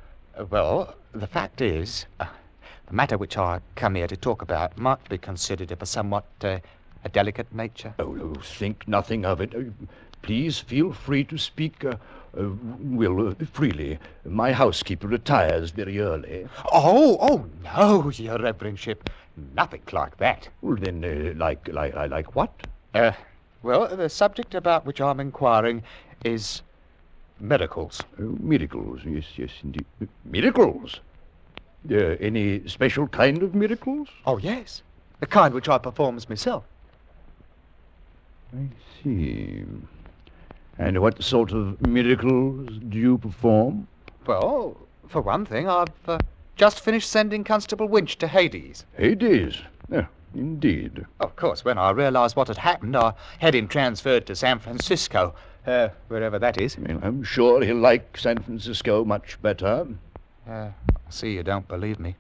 Well, the fact is, the matter which I come here to talk about might be considered of a somewhat a delicate nature. Oh, think nothing of it. Please feel free to speak, freely. My housekeeper retires very early. Oh, no, your reverendship. Nothing like that. Well, then, like what? Well, the subject about which I'm inquiring is miracles. Miracles, yes, indeed. Miracles? Any special kind of miracles? Oh, yes. The kind which I performs myself. I see. And what sort of miracles do you perform? Well, for one thing, I've just finished sending Constable Winch to Hades. Hades? Indeed. Of course, when I realised what had happened, I had him transferred to San Francisco, wherever that is. Well, I'm sure he'll like San Francisco much better. I see you don't believe me.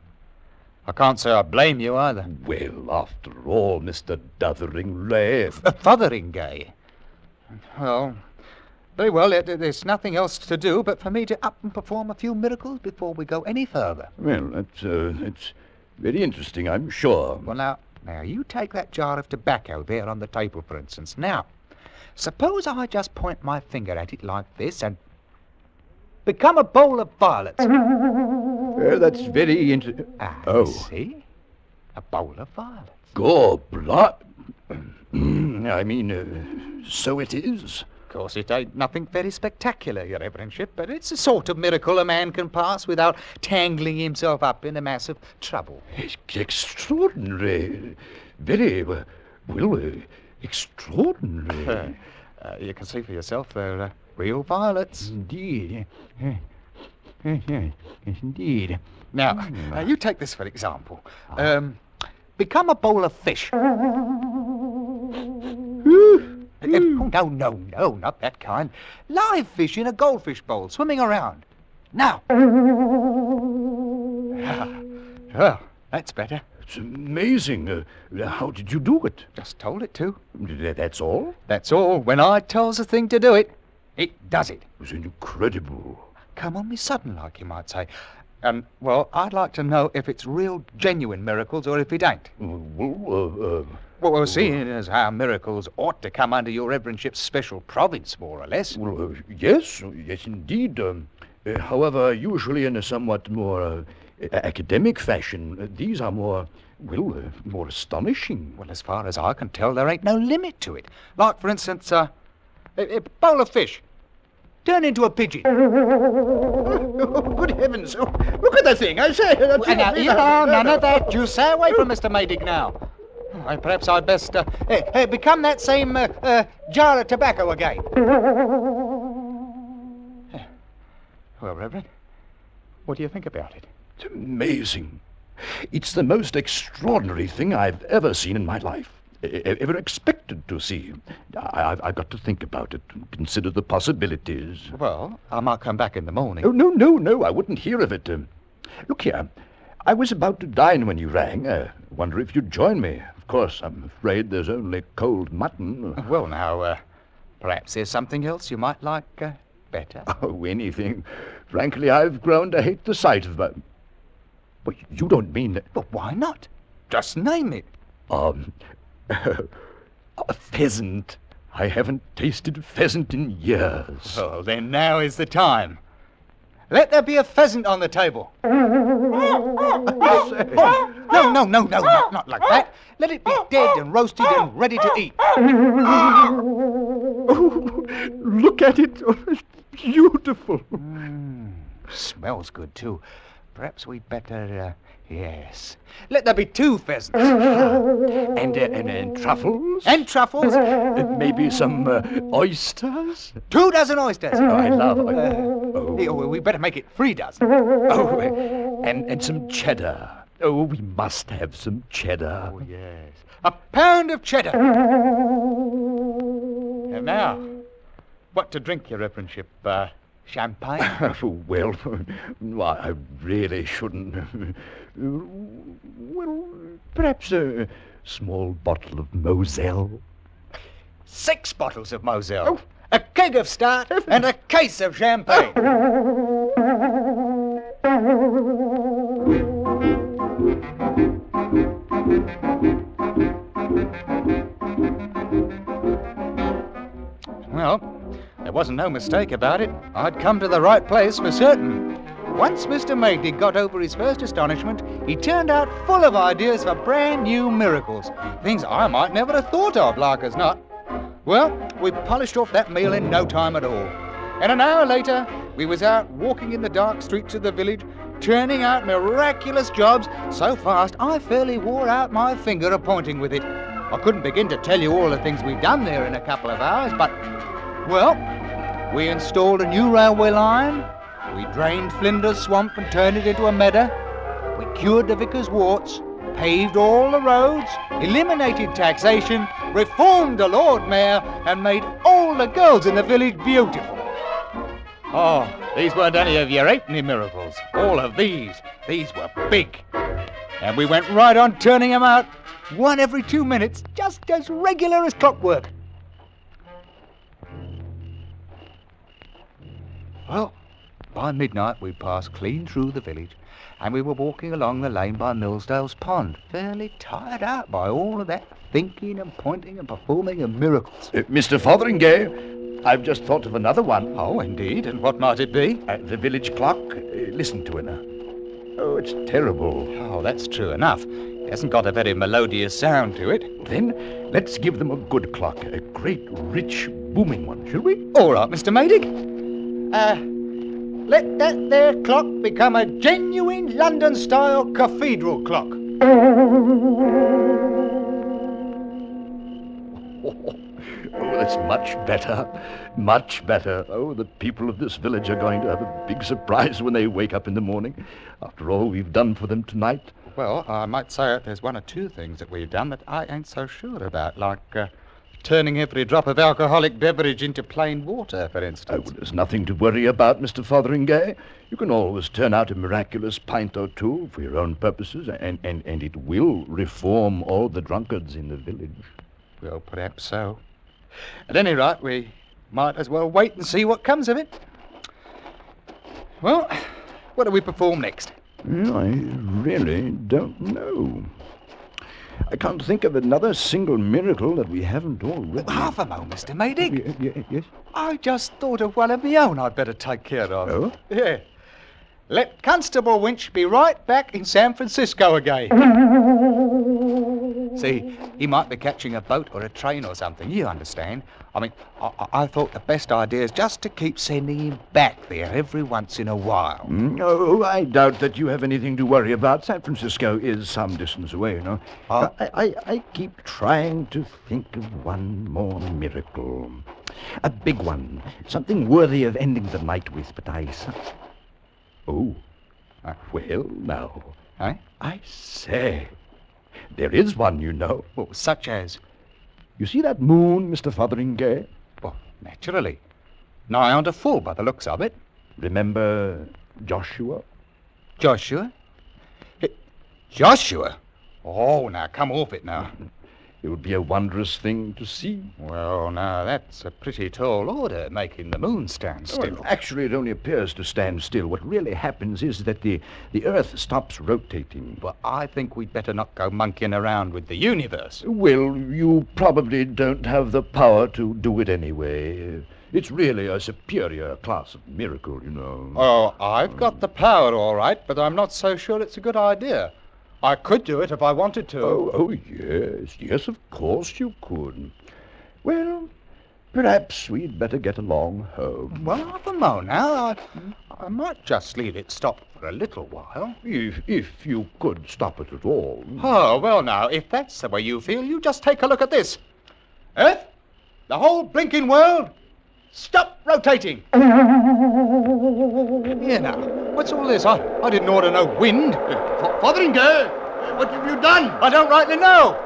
I can't say I blame you either. Well, after all, Mr. Fotheringay. Fotheringay? Well, very well, there's nothing else to do but for me to up and perform a few miracles before we go any further. Well, that's very interesting, I'm sure. Well, now, you take that jar of tobacco there on the table, for instance. Now, suppose I just point my finger at it like this and become a bowl of violets. That's very interesting. See? A bowl of violets. Gobblot. I mean, so it is. Of course, it ain't nothing very spectacular, your reverendship, but it's a sort of miracle a man can pass without tangling himself up in a mass of trouble. It's extraordinary. Very, extraordinary. You can see for yourself they're real violets. Indeed. Yes, indeed. Now, you take this for example. Become a bowl of fish. No, not that kind. Live fish in a goldfish bowl, swimming around. Now. Well, that's better. It's amazing. How did you do it? Just told it to. That's all? That's all. When I tells a thing to do it, it does it. It was incredible. Come on me sudden, like you might say. And, well, I'd like to know if it's real, genuine miracles or if it ain't. Well, seeing as how miracles ought to come under your reverendship's special province, more or less. Well, yes, indeed. However, usually in a somewhat more academic fashion, these are more astonishing. Well, as far as I can tell, there ain't no limit to it. Like, for instance, a bowl of fish. Turn into a pigeon. Good heavens. Oh, look at the thing, I say. Now, none of that. You stay away from Mr. Maydig now. Perhaps I'd best become that same jar of tobacco again. Well, Reverend, what do you think about it? It's amazing. It's the most extraordinary thing I've ever seen in my life. Ever expected to see. I've got to think about it and consider the possibilities. Well, I might come back in the morning. Oh, no, I wouldn't hear of it. Look here, I was about to dine when you rang. Wonder if you'd join me. Of course, I'm afraid there's only cold mutton. Well, now, perhaps there's something else you might like better. Oh, anything. Frankly, I've grown to hate the sight of them. But you don't mean that... But why not? Just name it. A pheasant. I haven't tasted pheasant in years. Oh, then now is the time. Let there be a pheasant on the table. No, not like that. Let it be dead and roasted and ready to eat. Oh, look at it. Oh, it's beautiful. Smells good, too. Perhaps we'd better, yes. Let there be 2 pheasants. And truffles? And truffles. Maybe some oysters? 2 dozen oysters. Oh, I love oysters. We better make it 3 dozen. Oh, and some cheddar. Oh, we must have some cheddar. Oh, yes. A pound of cheddar. And now, what to drink, Your Reverendship? Champagne? Well, I really shouldn't. Well, perhaps a small bottle of Moselle. 6 bottles of Moselle. A keg of stout and a case of champagne. Well, there wasn't no mistake about it. I'd come to the right place for certain. Once Mr. Maydig got over his first astonishment, he turned out full of ideas for brand new miracles. Things I might never have thought of, like as not. Well, we polished off that meal in no time at all. And an hour later, we was out walking in the dark streets of the village, turning out miraculous jobs so fast I fairly wore out my finger a-pointing with it. I couldn't begin to tell you all the things we'd done there in a couple of hours, but... Well, we installed a new railway line, we drained Flinders Swamp and turned it into a meadow, we cured the vicar's warts, paved all the roads, eliminated taxation, reformed the Lord Mayor, and made all the girls in the village beautiful. Oh, these weren't any of your 8 miracles. All of these were big. And we went right on turning them out, 1 every 2 minutes, just as regular as clockwork. Well, by midnight we passed clean through the village, and we were walking along the lane by Millsdale's Pond, fairly tired out by all of that thinking and pointing and performing of miracles. Mr. Fotheringay, I've just thought of another one. Oh, indeed, and what might it be? The village clock. Listen to it now. Oh, it's terrible. Oh, that's true enough. It hasn't got a very melodious sound to it. Then let's give them a good clock, a great, rich, booming one, shall we? All right, Mr. Maydig. Let that there clock become a genuine London-style cathedral clock. Oh, that's much better. Much better. Oh, the people of this village are going to have a big surprise when they wake up in the morning. After all we've done for them tonight. Well, I might say there's 1 or 2 things that we've done that I ain't so sure about, like turning every drop of alcoholic beverage into plain water, for instance. Oh, there's nothing to worry about, Mr. Fotheringay. You can always turn out a miraculous pint or 2 for your own purposes, and it will reform all the drunkards in the village. Well, perhaps so. At any rate, we might as well wait and see what comes of it. Well, what do we perform next? Well, I really don't know. I can't think of another single miracle that we haven't already. Half a mo, Mr. Maydig. Yes? I just thought of one of my own I'd better take care of. Oh? Yeah. Let Constable Winch be right back in San Francisco again. See, he might be catching a boat or a train or something, you understand? I mean, I thought the best idea is just to keep sending him back there every once in a while. Oh, I doubt that you have anything to worry about. San Francisco is some distance away, you know. I keep trying to think of one more miracle. A big one. Something worthy of ending the night with, but Oh. Well, now. I say. There is one, you know. Well, such as? You see that moon, Mr. Fotheringay? Well, naturally. Nigh on to full by the looks of it. Remember Joshua? Joshua? Joshua? Oh, now, come off it now. It would be a wondrous thing to see. Well, now, that's a pretty tall order, making the moon stand still. Well, actually, it only appears to stand still. What really happens is that the Earth stops rotating. Well, I think we'd better not go monkeying around with the universe. Well, you probably don't have the power to do it anyway. It's really a superior class of miracle, you know. Oh, I've got the power, all right, but I'm not so sure it's a good idea. I could do it if I wanted to. Oh, yes. Yes, of course you could. Well, perhaps we'd better get along home. Well, half a mo now. I might just leave it stopped for a little while. If you could stop it at all. Oh, well, now, if that's the way you feel, you just take a look at this. Earth, the whole blinking world, stop rotating. Here now, what's all this? I didn't order no wind. Fotheringay, what have you done? I don't rightly know.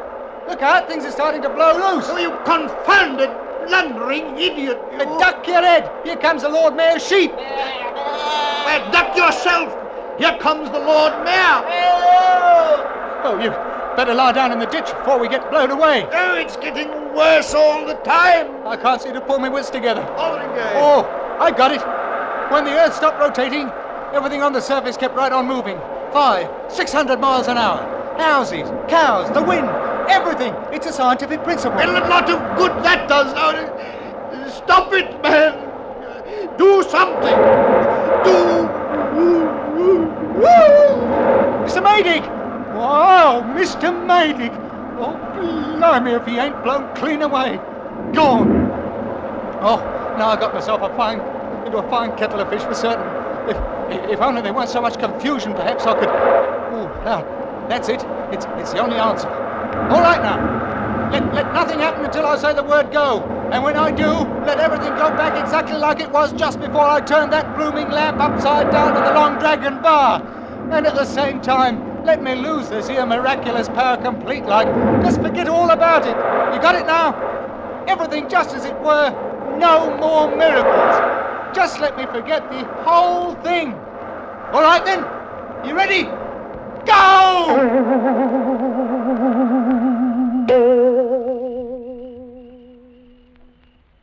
Look out, things are starting to blow loose. Oh, you confounded, blundering idiot. Duck your head. Here comes the Lord Mayor's sheep. Well, duck yourself. Here comes the Lord Mayor. Oh, you better lie down in the ditch before we get blown away. Oh, it's getting worse all the time. I can't seem to pull my wits together. Fotheringay. Oh, I got it. When the Earth stopped rotating, everything on the surface kept right on moving. 500-600 miles an hour. Houses, cows, the wind, everything. It's a scientific principle. And a lot of good that does. Now, stop it, man. Do something. Mr. Maydig! Wow, Mr. Maydig! Oh, blimey if he ain't blown clean away. Gone. Oh, now I got myself into a fine kettle of fish for certain. If only there weren't so much confusion, perhaps I could... Oh, now, that's it. It's the only answer. All right now. Let nothing happen until I say the word go. And when I do, let everything go back exactly like it was just before I turned that blooming lamp upside down to the Long Dragon bar. And at the same time, let me lose this here miraculous power complete like. Just forget all about it. You got it now? Everything just as it were. No more miracles. Just let me forget the whole thing. All right, then. You ready? Go!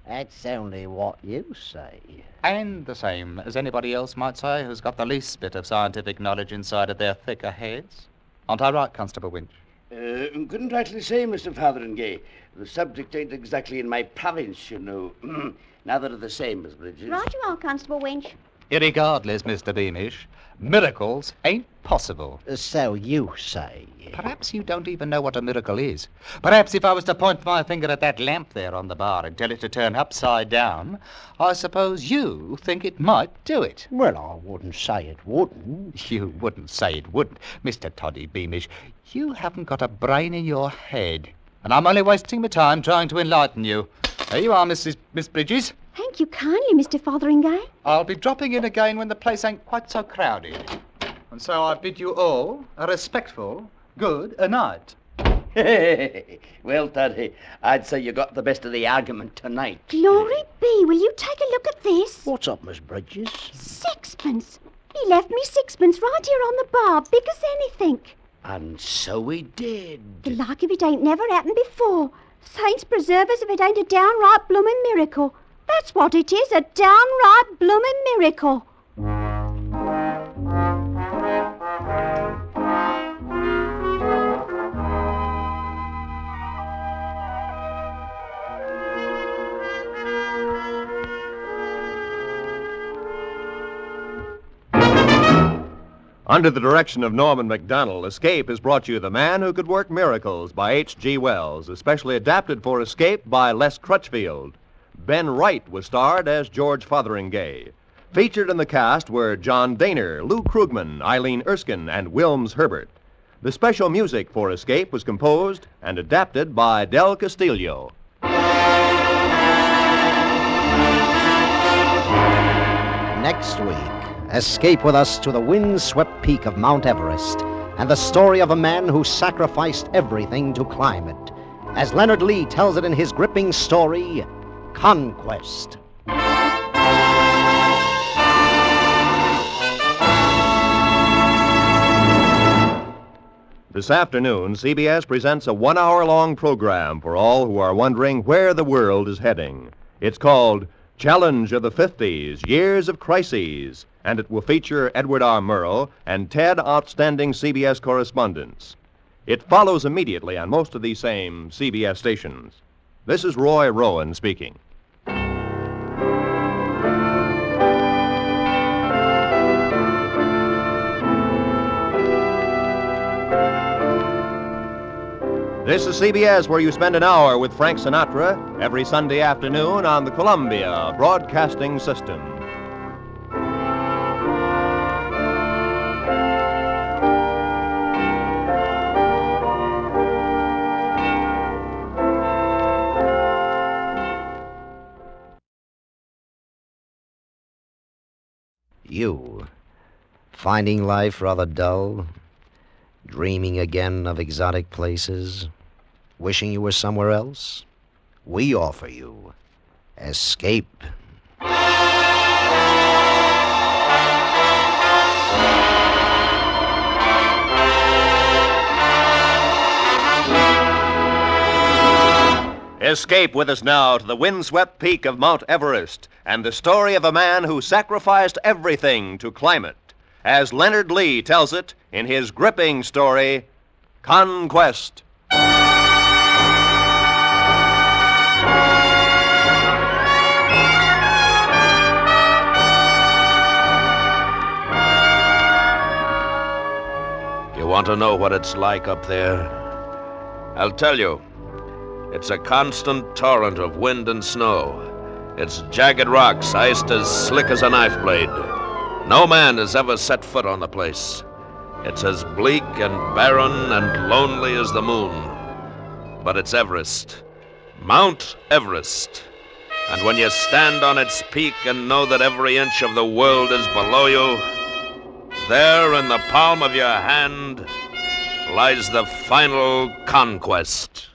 That's only what you say. And the same as anybody else might say who's got the least bit of scientific knowledge inside of their thicker heads. Aren't I right, Constable Winch? Couldn't rightly say, Mr. Fotheringay. The subject ain't exactly in my province, you know. Neither are the same, Miss Bridges. Right you are, Constable Winch. Irregardless, Mr. Beamish, miracles ain't possible. So you say. Perhaps you don't even know what a miracle is. Perhaps if I was to point my finger at that lamp there on the bar and tell it to turn upside down, I suppose you think it might do it. Well, I wouldn't say it wouldn't. You wouldn't say it wouldn't. Mr. Toddy Beamish, you haven't got a brain in your head. And I'm only wasting my time trying to enlighten you. There you are, Miss Bridges. Thank you kindly, Mr. Fotheringay. I'll be dropping in again when the place ain't quite so crowded. And so I bid you all a respectful good night. Well, Toddy, I'd say you got the best of the argument tonight. Glory be, will you take a look at this? What's up, Miss Bridges? Sixpence. He left me sixpence right here on the bar, big as anything. And so he did. The like of it ain't never happened before. Saints preserve us if it ain't a downright bloomin' miracle. That's what it is, a downright bloomin' miracle. Under the direction of Norman Macdonnell, Escape has brought you The Man Who Could Work Miracles by H.G. Wells, especially adapted for Escape by Les Crutchfield. Ben Wright was starred as George Fotheringay. Featured in the cast were John Daner, Lou Krugman, Eileen Erskine, and Wilms Herbert. The special music for Escape was composed and adapted by Del Castillo. Next week, escape with us to the wind-swept peak of Mount Everest and the story of a man who sacrificed everything to climb it, as Leonard Lee tells it in his gripping story, Conquest. This afternoon, CBS presents a 1-hour-long program for all who are wondering where the world is heading. It's called Challenge of the 50s, Years of Crises, and it will feature Edward R. Murrow and 10 outstanding CBS correspondents. It follows immediately on most of these same CBS stations. This is Roy Rowan speaking. This is CBS, where you spend an hour with Frank Sinatra every Sunday afternoon on the Columbia Broadcasting System. You, finding life rather dull? Dreaming again of exotic places? Wishing you were somewhere else? We offer you Escape. Escape with us now to the windswept peak of Mount Everest and the story of a man who sacrificed everything to climb it, as Leonard Lee tells it in his gripping story, Conquest. You want to know what it's like up there? I'll tell you. It's a constant torrent of wind and snow. It's jagged rocks iced as slick as a knife blade. No man has ever set foot on the place. It's as bleak and barren and lonely as the moon. But it's Everest. Mount Everest. And when you stand on its peak and know that every inch of the world is below you, there in the palm of your hand lies the final conquest.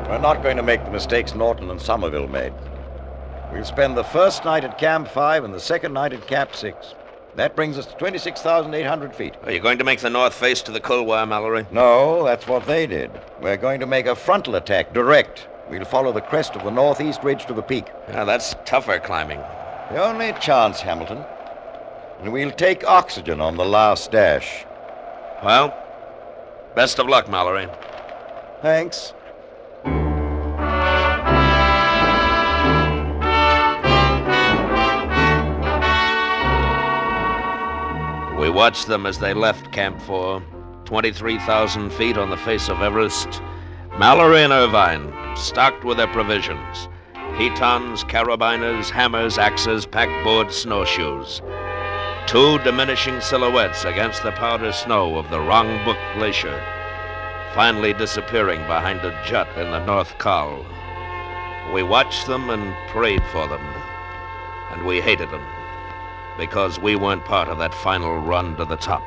We're not going to make the mistakes Norton and Somerville made. We'll spend the first night at Camp 5 and the second night at Camp 6. That brings us to 26,800 feet. Are you going to make the north face to the Kulwar, Mallory? No, that's what they did. We're going to make a frontal attack, direct. We'll follow the crest of the northeast ridge to the peak. Yeah, that's tougher climbing. The only chance, Hamilton. And we'll take oxygen on the last dash. Well, best of luck, Mallory. Thanks. We watched them as they left Camp 4, 23,000 feet on the face of Everest. Mallory and Irvine, stocked with their provisions. Pitons, carabiners, hammers, axes, packboards, snowshoes. Two diminishing silhouettes against the powder snow of the Rongbuk Glacier, finally disappearing behind a jut in the North Col. We watched them and prayed for them, and we hated them, because we weren't part of that final run to the top.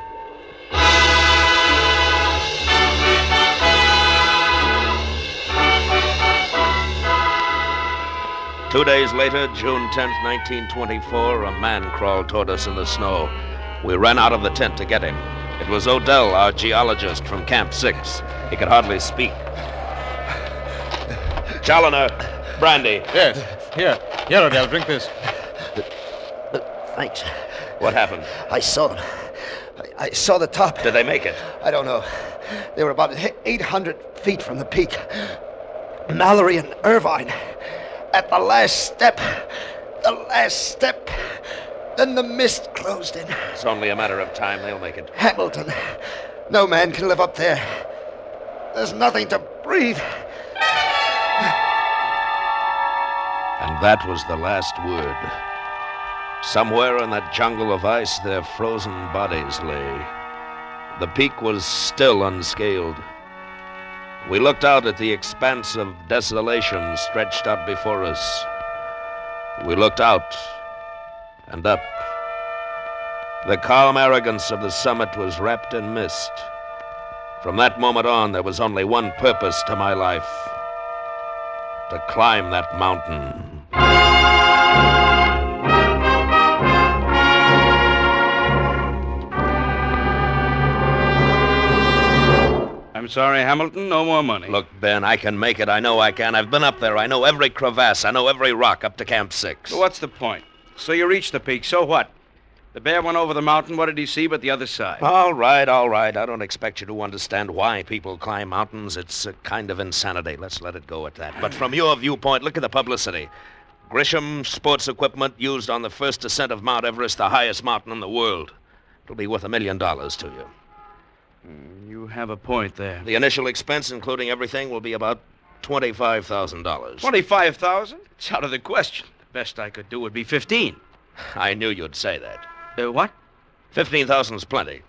2 days later, June 10th, 1924, a man crawled toward us in the snow. We ran out of the tent to get him. It was Odell, our geologist from Camp 6. He could hardly speak. Challoner, brandy. Yes, here, Odell, drink this. Thanks. What happened? I saw them. I saw the top. Did they make it? I don't know. They were about 800 feet from the peak. Mallory and Irvine. At the last step. Then the mist closed in. It's only a matter of time. They'll make it. Hamilton. No man can live up there. There's nothing to breathe. And that was the last word. Somewhere in that jungle of ice, their frozen bodies lay. The peak was still unscaled. We looked out at the expanse of desolation stretched out before us. We looked out and up. The calm arrogance of the summit was wrapped in mist. From that moment on, there was only one purpose to my life: to climb that mountain. I'm sorry, Hamilton, no more money. Look, Ben, I can make it. I know I can. I've been up there. I know every crevasse. I know every rock up to Camp 6. So what's the point? So you reached the peak, so what? The bear went over the mountain. What did he see but the other side? All right. I don't expect you to understand why people climb mountains. It's a kind of insanity. Let's let it go at that. But from your viewpoint, look at the publicity. Grisham sports equipment used on the first ascent of Mount Everest, the highest mountain in the world. It'll be worth $1 million to you. You have a point there. The initial expense, including everything, will be about $25,000. $25,000? It's out of the question. The best I could do would be 15. I knew you'd say that. What? 15,000 is plenty.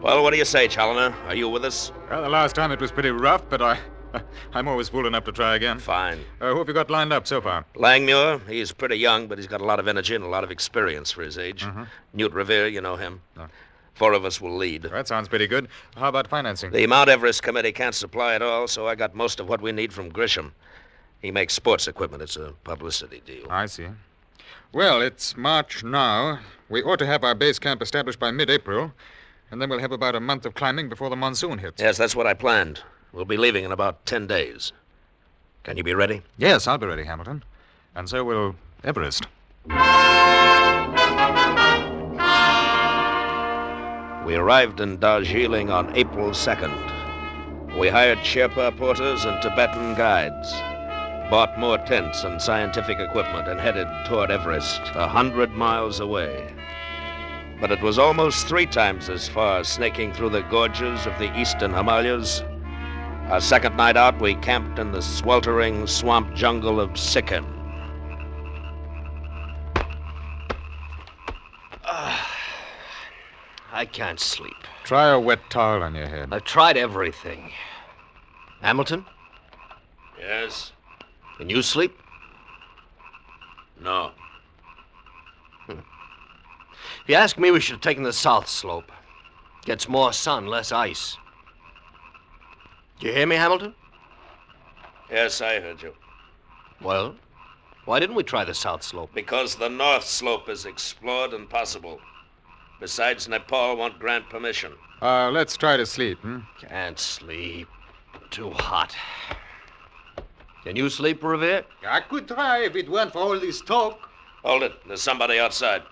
Well, what do you say, Challoner? Are you with us? Well, the last time it was pretty rough, but I'm always fool enough to try again. Fine. Who have you got lined up so far? Langmuir. He's pretty young, but he's got a lot of energy and a lot of experience for his age. Mm-hmm. Newt Revere, you know him. No. 4 of us will lead. That sounds pretty good. How about financing? The Mount Everest Committee can't supply it all, so I got most of what we need from Grisham. He makes sports equipment. It's a publicity deal. I see. Well, it's March now. We ought to have our base camp established by mid-April, and then we'll have about a month of climbing before the monsoon hits. Yes, that's what I planned. We'll be leaving in about 10 days. Can you be ready? Yes, I'll be ready, Hamilton. And so will Everest. We arrived in Darjeeling on April 2nd. We hired Sherpa porters and Tibetan guides, bought more tents and scientific equipment, and headed toward Everest, 100 miles away. But it was almost 3 times as far, snaking through the gorges of the eastern Himalayas. Our second night out, we camped in the sweltering swamp jungle of Sikkim. I can't sleep. Try a wet towel on your head. I've tried everything. Hamilton? Yes? Can you sleep? No. If you ask me, we should have taken the south slope. Gets more sun, less ice. Do you hear me, Hamilton? Yes, I heard you. Well, why didn't we try the south slope? Because the north slope is explored and possible. Besides, Nepal won't grant permission. Let's try to sleep, Can't sleep. Too hot. Can you sleep, Revere? I could try if it weren't for all this talk. Hold it. There's somebody outside.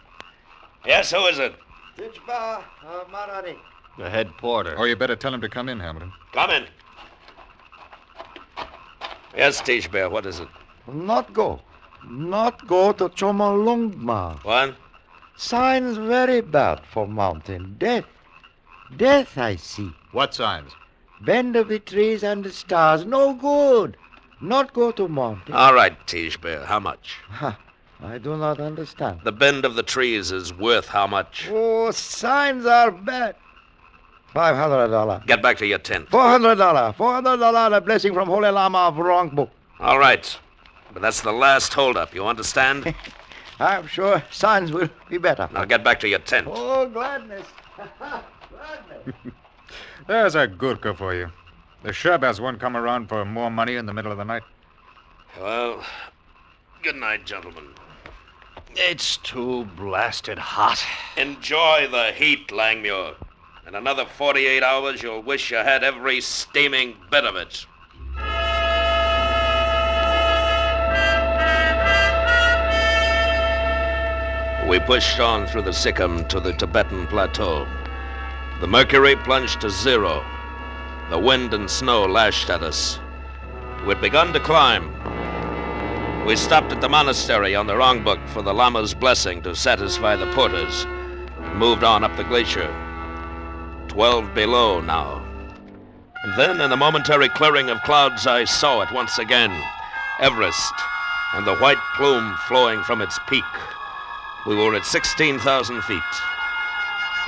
Yes, who is it? The head porter. Oh, you better tell him to come in, Hamilton. Come in. Yes, Tish Bear, what is it? Not go to Chomolungma. What? Signs very bad for mountain. Death, I see. What signs? Bend of the trees and the stars. No good. Not go to mountain. All right, Tish Bear, how much? I do not understand. The bend of the trees is worth how much? Oh, signs are bad. $500. Get back to your tent. $400. $400, a blessing from Holy Lama of Rangpo. All right. But that's the last holdup, you understand? I'm sure signs will be better. Now get back to your tent. Oh, gladness. There's a Gurkha for you. The Sherbas won't come around for more money in the middle of the night. Well, good night, gentlemen. It's too blasted hot. Enjoy the heat, Langmuir. In another 48 hours, you'll wish you had every steaming bit of it. We pushed on through the Sikkim to the Tibetan Plateau. The mercury plunged to 0. The wind and snow lashed at us. We'd begun to climb. We stopped at the monastery on the Rongbuk for the Lama's blessing to satisfy the porters, and moved on up the glacier. 12 below now. And then, in the momentary clearing of clouds, I saw it once again. Everest, and the white plume flowing from its peak. We were at 16,000 feet.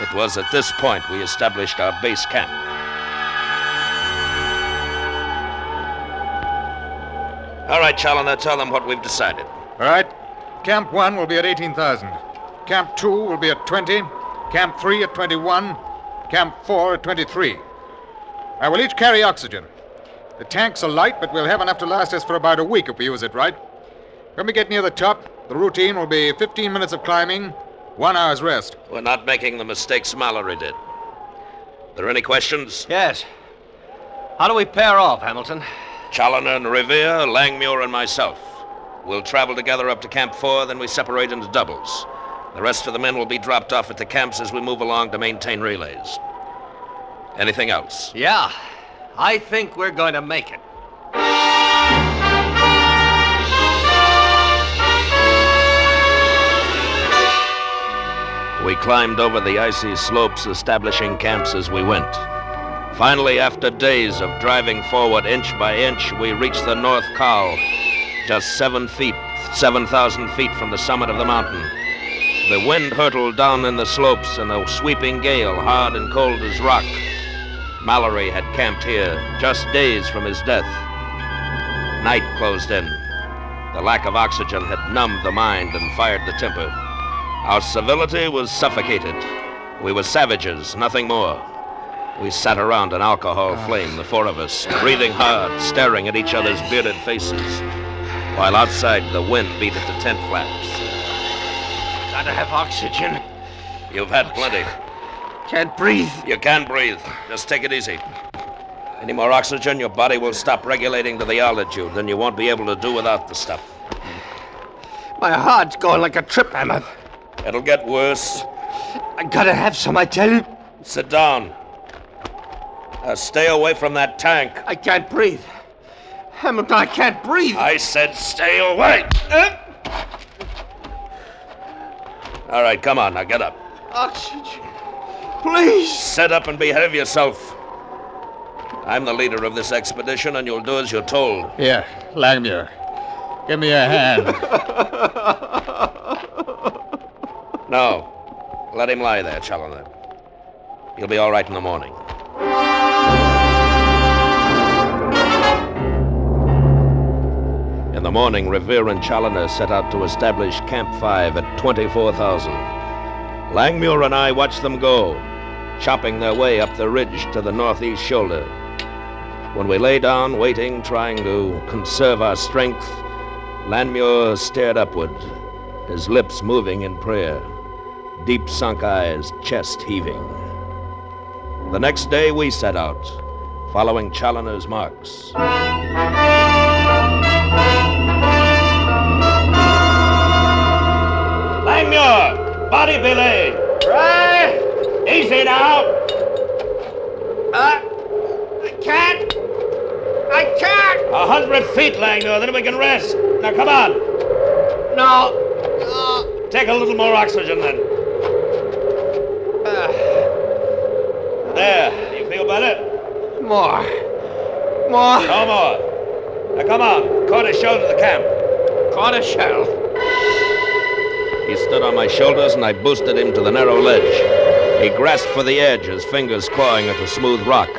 It was at this point we established our base camp. All right, Challoner, tell them what we've decided. All right. Camp 1 will be at 18,000. Camp 2 will be at 20. Camp 3 at 21. Camp 4 at 23. I will each carry oxygen. The tanks are light, but we'll have enough to last us for about a week if we use it right. When we get near the top, the routine will be 15 minutes of climbing, 1 hour's rest. We're not making the mistakes Mallory did. There any questions? Yes. How do we pair off, Hamilton? Challoner and Revere, Langmuir and myself. We'll travel together up to Camp 4, then we separate into doubles. The rest of the men will be dropped off at the camps as we move along to maintain relays. Anything else? Yeah. I think we're going to make it. We climbed over the icy slopes, establishing camps as we went. Finally, after days of driving forward inch by inch, we reached the North Col, just 7,000 feet from the summit of the mountain. The wind hurtled down in the slopes, and a sweeping gale, hard and cold as rock. Mallory had camped here, just days from his death. Night closed in. The lack of oxygen had numbed the mind and fired the temper. Our civility was suffocated. We were savages, nothing more. We sat around an alcohol flame, the four of us, breathing hard, staring at each other's bearded faces, while outside the wind beat at the tent flaps. Gotta have oxygen. You've had plenty. Can't breathe. You can breathe. Just take it easy. Any more oxygen, your body will stop regulating to the altitude. Then you won't be able to do without the stuff. My heart's going like a trip hammer. It'll get worse. I gotta have some, I tell you. Sit down. Stay away from that tank. I can't breathe. Hamilton, I can't breathe. I said stay away. All right, come on, now get up. Oxygen. Please. Sit up and behave yourself. I'm the leader of this expedition, and you'll do as you're told. Here, Langmuir. Give me a hand. No. Let him lie there, Challoner. He'll be all right in the morning. In the morning, Revere and Challoner set out to establish Camp 5 at 24,000. Langmuir and I watched them go, chopping their way up the ridge to the northeast shoulder. When we lay down, waiting, trying to conserve our strength, Langmuir stared upward, his lips moving in prayer, deep sunk eyes, chest heaving. The next day, we set out, following Challoner's marks. Langmuir! Body belay! Right! Easy now! I can't! 100 feet, Langmuir, then we can rest. Now, come on. No. Take a little more oxygen, then. There. You feel better? More. No more. Now, come on. Quarter shell to the camp. Quarter shell. He stood on my shoulders, and I boosted him to the narrow ledge. He grasped for the edge, his fingers clawing at the smooth rock.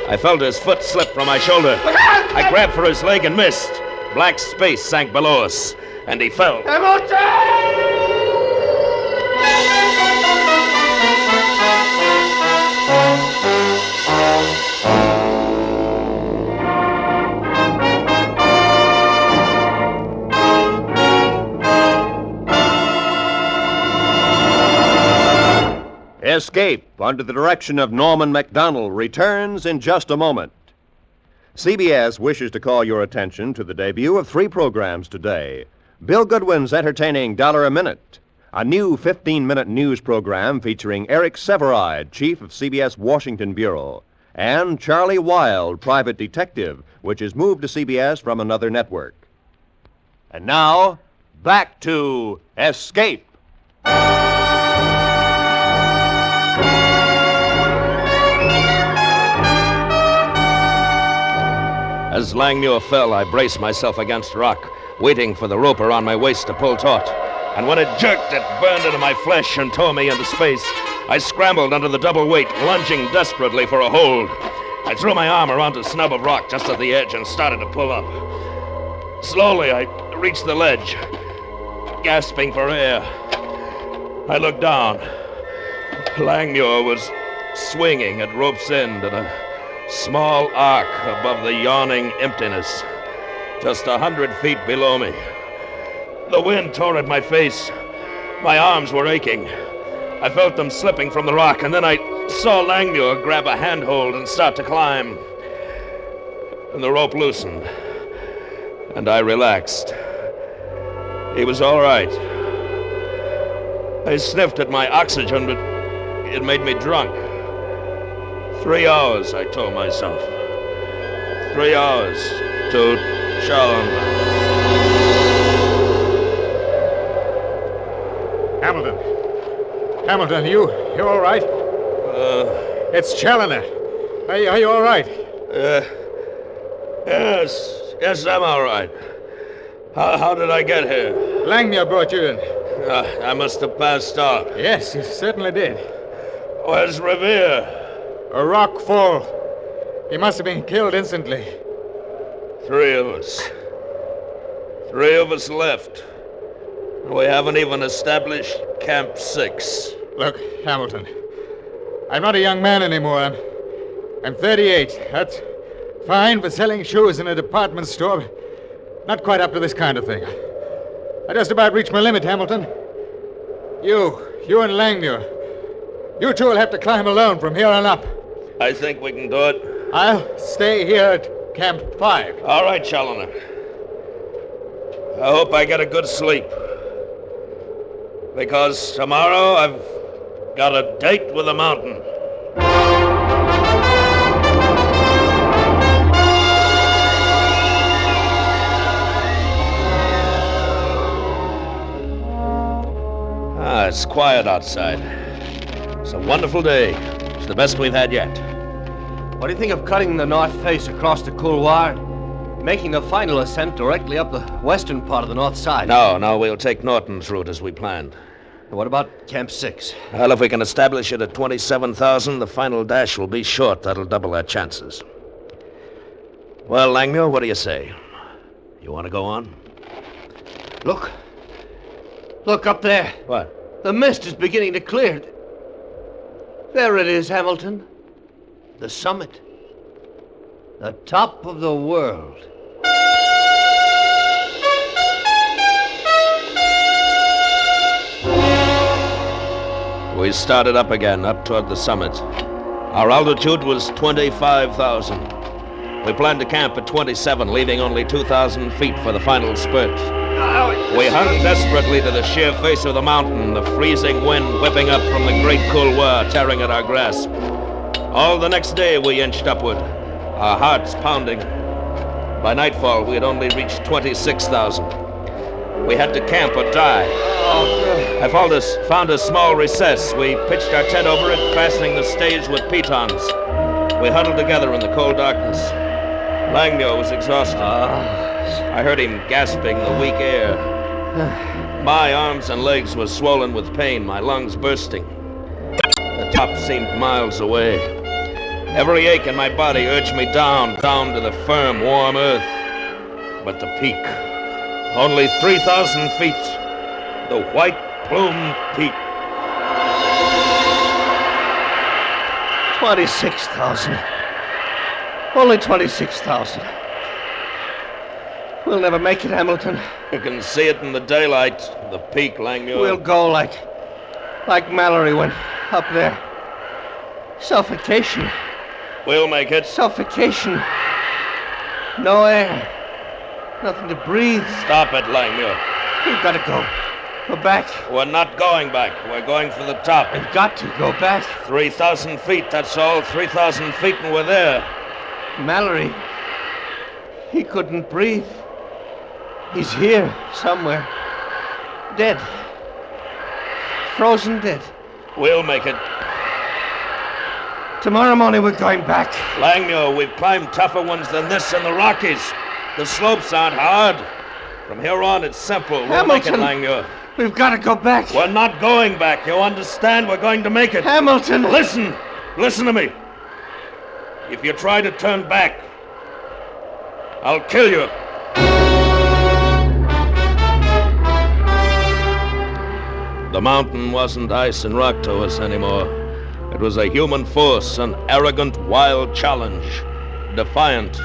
I felt his foot slip from my shoulder. I grabbed for his leg and missed. Black space sank below us, and he fell. Escape, under the direction of Norman MacDonald, returns in just a moment. CBS wishes to call your attention to the debut of 3 programs today. Bill Goodwin's entertaining $1 a Minute, a new 15-minute news program featuring Eric Severide, chief of CBS Washington Bureau, and Charlie Wilde, private detective, which is moved to CBS from another network. And now, back to Escape. As Langmuir fell, I braced myself against rock, waiting for the rope around my waist to pull taut. And when it jerked, it burned into my flesh and tore me into space. I scrambled under the double weight, lunging desperately for a hold. I threw my arm around a snub of rock just at the edge and started to pull up. Slowly, I reached the ledge, gasping for air. I looked down. Langmuir was swinging at rope's end at a small arc above the yawning emptiness, just 100 feet below me. The wind tore at my face. My arms were aching. I felt them slipping from the rock, and then I saw Langmuir grab a handhold and start to climb. And the rope loosened, and I relaxed. He was all right. I sniffed at my oxygen, but it made me drunk. 3 hours, I told myself. 3 hours to Charlotte. Hamilton, you all right? It's Challoner. Are you all right? Yes, I'm all right. How did I get here? Langmuir brought you in. I must have passed out. Yes, you certainly did. Where's Revere? A rock fall. He must have been killed instantly. 3 of us. 3 of us left. We haven't even established Camp 6. Look, Hamilton, I'm not a young man anymore. I'm 38. That's fine for selling shoes in a department store, but not quite up to this kind of thing. I just about reached my limit, Hamilton. You and Langmuir, you two will have to climb alone from here on up. I think we can do it. I'll stay here at Camp 5. All right, Challoner. I hope I get a good sleep. Because tomorrow I've got a date with the mountain. It's quiet outside. It's a wonderful day. It's the best we've had yet. What do you think of cutting the north face across the couloir and making the final ascent directly up the western part of the north side? No, we'll take Norton's route as we planned. What about Camp 6? Well, if we can establish it at 27,000, the final dash will be short. That'll double our chances. Well, Langmuir, what do you say? You want to go on? Look up there. What? The mist is beginning to clear. There it is, Hamilton. The summit. The top of the world. We started up again, up toward the summit. Our altitude was 25,000. We planned to camp at 27, leaving only 2,000 feet for the final spurt. We hung desperately to the sheer face of the mountain, the freezing wind whipping up from the great couloir, tearing at our grasp. All the next day we inched upward, our hearts pounding. By nightfall, we had only reached 26,000. We had to camp or die. I found a small recess. We pitched our tent over it, fastening the stays with pitons. We huddled together in the cold darkness. Langmuir was exhausted. I heard him gasping the weak air. My arms and legs were swollen with pain, my lungs bursting. The top seemed miles away. Every ache in my body urged me down to the firm, warm earth. But the peak, only 3,000 feet, the White Plume Peak. 26,000. Only 26,000. We'll never make it, Hamilton. You can see it in the daylight, the peak, Langmuir. We'll go like Mallory went up there. Suffocation. We'll make it. Suffocation. No air. Nothing to breathe. Stop it, Langmuir. We've got to go. Go back. We're not going back. We're going for the top. I've got to go back. 3,000 feet, that's all. 3,000 feet and we're there. Mallory. He couldn't breathe. He's here somewhere. Dead. Frozen dead. We'll make it. Tomorrow morning we're going back. Langmuir, we've climbed tougher ones than this in the Rockies. The slopes aren't hard. From here on, it's simple. We'll make it, Langmuir. We've got to go back. We're not going back. You understand? We're going to make it. Hamilton! Listen! Listen to me. If you try to turn back, I'll kill you. The mountain wasn't ice and rock to us anymore. It was a human force, an arrogant, wild challenge. Defiant,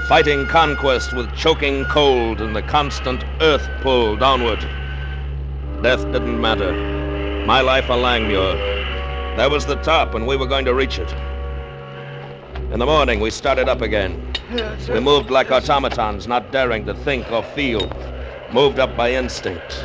fighting conquest with choking cold and the constant earth pull downward. Death didn't matter. My life a Langmuir. That was the top, and we were going to reach it. In the morning, we started up again. We moved like automatons, not daring to think or feel. Moved up by instinct.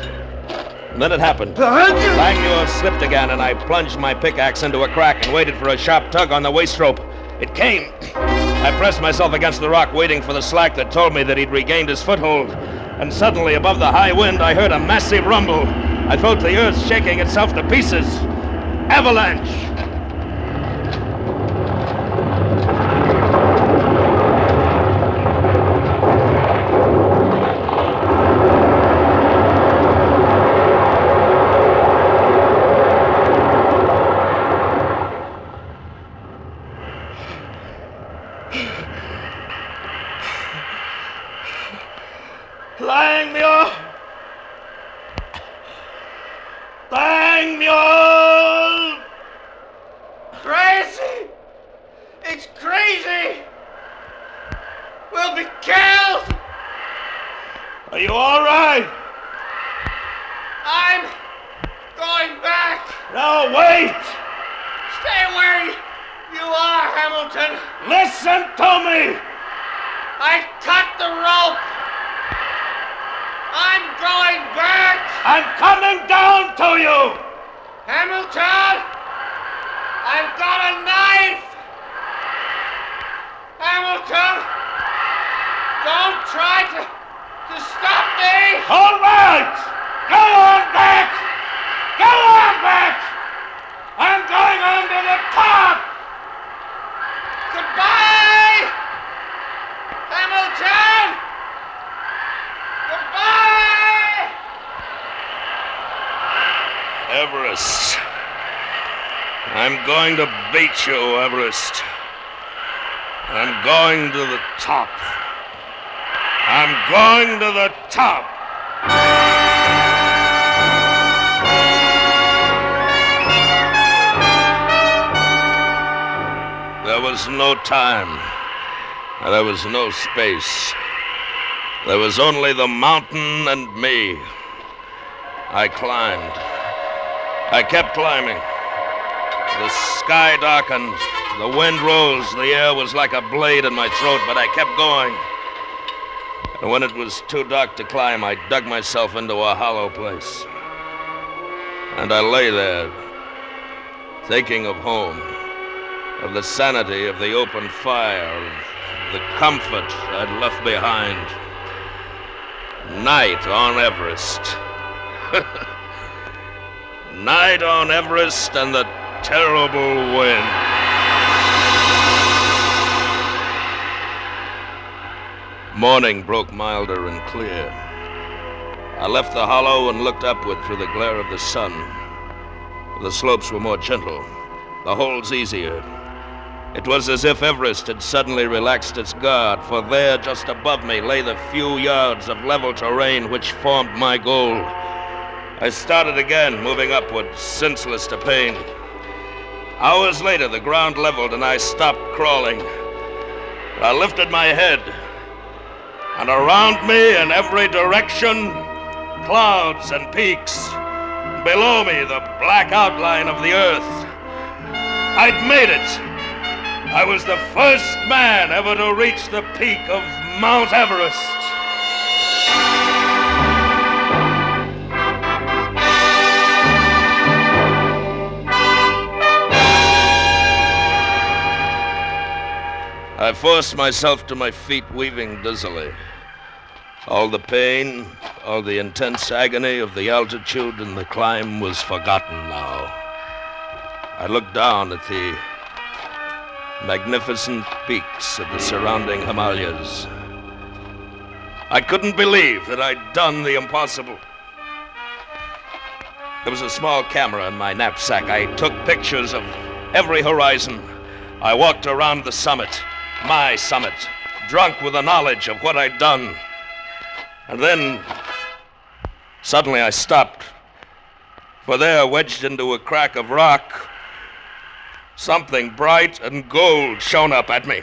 And then it happened. Langmuir slipped again, and I plunged my pickaxe into a crack and waited for a sharp tug on the waist rope. It came. I pressed myself against the rock, waiting for the slack that told me that he'd regained his foothold. And suddenly, above the high wind, I heard a massive rumble. I felt the earth shaking itself to pieces. Avalanche! Langmuir! Langmuir! Crazy! It's crazy! We'll be killed! Are you all right? I'm going back! No, wait! Stay where you are, Hamilton! Listen to me! I cut the rope! I'm going back! I'm coming down to you! Hamilton! I've got a knife! Hamilton! Don't try to stop me! All right! Go on back! Go on back! I'm going on to the top! Goodbye! Hamilton! Goodbye! Everest. I'm going to beat you, Everest. I'm going to the top. I'm going to the top. There was no time. There was no space. There was only the mountain and me. I climbed. I kept climbing. The sky darkened. The wind rose. The air was like a blade in my throat, but I kept going. And when it was too dark to climb, I dug myself into a hollow place. And I lay there, thinking of home, of the sanity of the open fire, of the comfort I'd left behind. Night on Everest. Night on Everest and the terrible wind. Morning broke milder and clear. I left the hollow and looked upward through the glare of the sun. The slopes were more gentle, the holds easier. It was as if Everest had suddenly relaxed its guard, for there, just above me, lay the few yards of level terrain which formed my goal. I started again, moving upward, senseless to pain. Hours later, the ground leveled and I stopped crawling. I lifted my head, and around me in every direction, clouds and peaks. Below me, the black outline of the earth. I'd made it. I was the first man ever to reach the peak of Mount Everest. I forced myself to my feet, weaving dizzily. All the pain, all the intense agony of the altitude and the climb was forgotten now. I looked down at the magnificent peaks of the surrounding Himalayas. I couldn't believe that I'd done the impossible. There was a small camera in my knapsack. I took pictures of every horizon. I walked around the summit, my summit, drunk with the knowledge of what I'd done. And then, suddenly I stopped. For there, wedged into a crack of rock, something bright and gold shone up at me.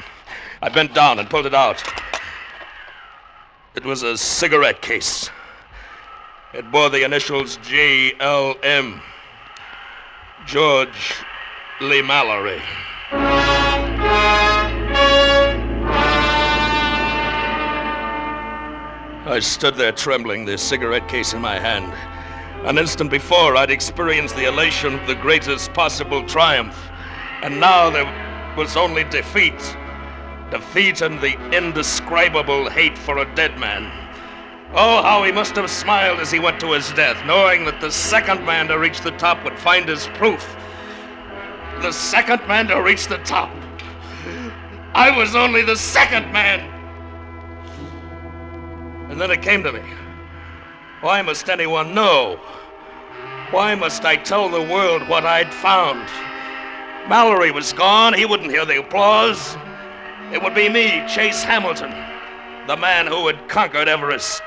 I bent down and pulled it out. It was a cigarette case. It bore the initials GLM. George Lee Mallory. I stood there trembling, the cigarette case in my hand. An instant before, I'd experienced the elation of the greatest possible triumph. And now there was only defeat. Defeat and the indescribable hate for a dead man. Oh, how he must have smiled as he went to his death, knowing that the second man to reach the top would find his proof. The second man to reach the top. I was only the second man. And then it came to me. Why must anyone know? Why must I tell the world what I'd found? Mallory was gone. He wouldn't hear the applause. It would be me, Chase Hamilton, the man who had conquered Everest.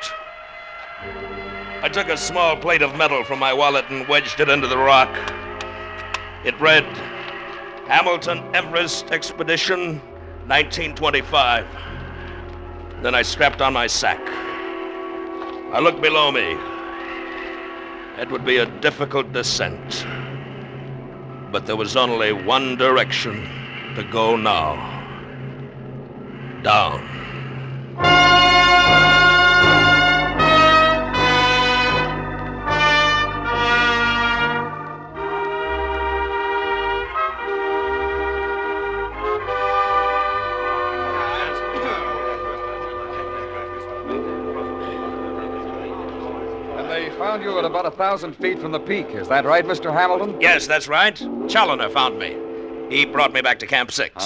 I took a small plate of metal from my wallet and wedged it into the rock. It read, Hamilton Everest Expedition, 1925. Then I strapped on my sack. I looked below me. It would be a difficult descent. But there was only one direction to go now. Down. Found you at about 1,000 feet from the peak. Is that right, Mr. Hamilton? Yes, that's right. Challoner found me. He brought me back to Camp 6.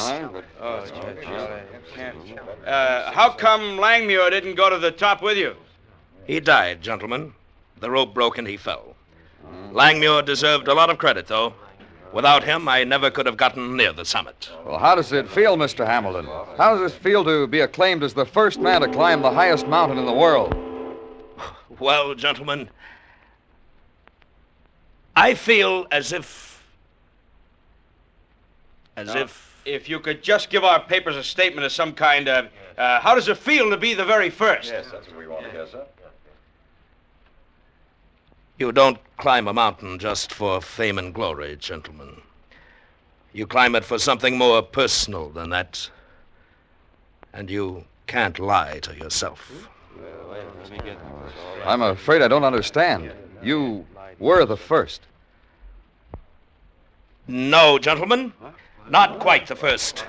How come Langmuir didn't go to the top with you? He died, gentlemen. The rope broke and he fell. Langmuir deserved a lot of credit, though. Without him, I never could have gotten near the summit. Well, how does it feel, Mr. Hamilton? How does it feel to be acclaimed as the first man to climb the highest mountain in the world? Well, gentlemen, I feel as if... If you could just give our papers a statement of some kind, how does it feel to be the very first? Yes, that's what we want to hear, sir. You don't climb a mountain just for fame and glory, gentlemen. You climb it for something more personal than that. And you can't lie to yourself. I'm afraid I don't understand. You were the first. No, gentlemen. Not quite the first.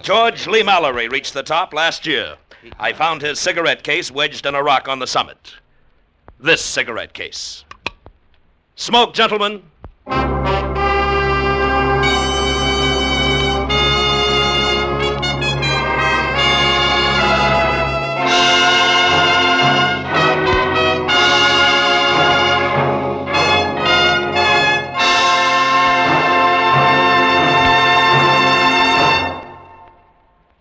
George Lee Mallory reached the top last year. I found his cigarette case wedged in a rock on the summit. This cigarette case. Smoke, gentlemen.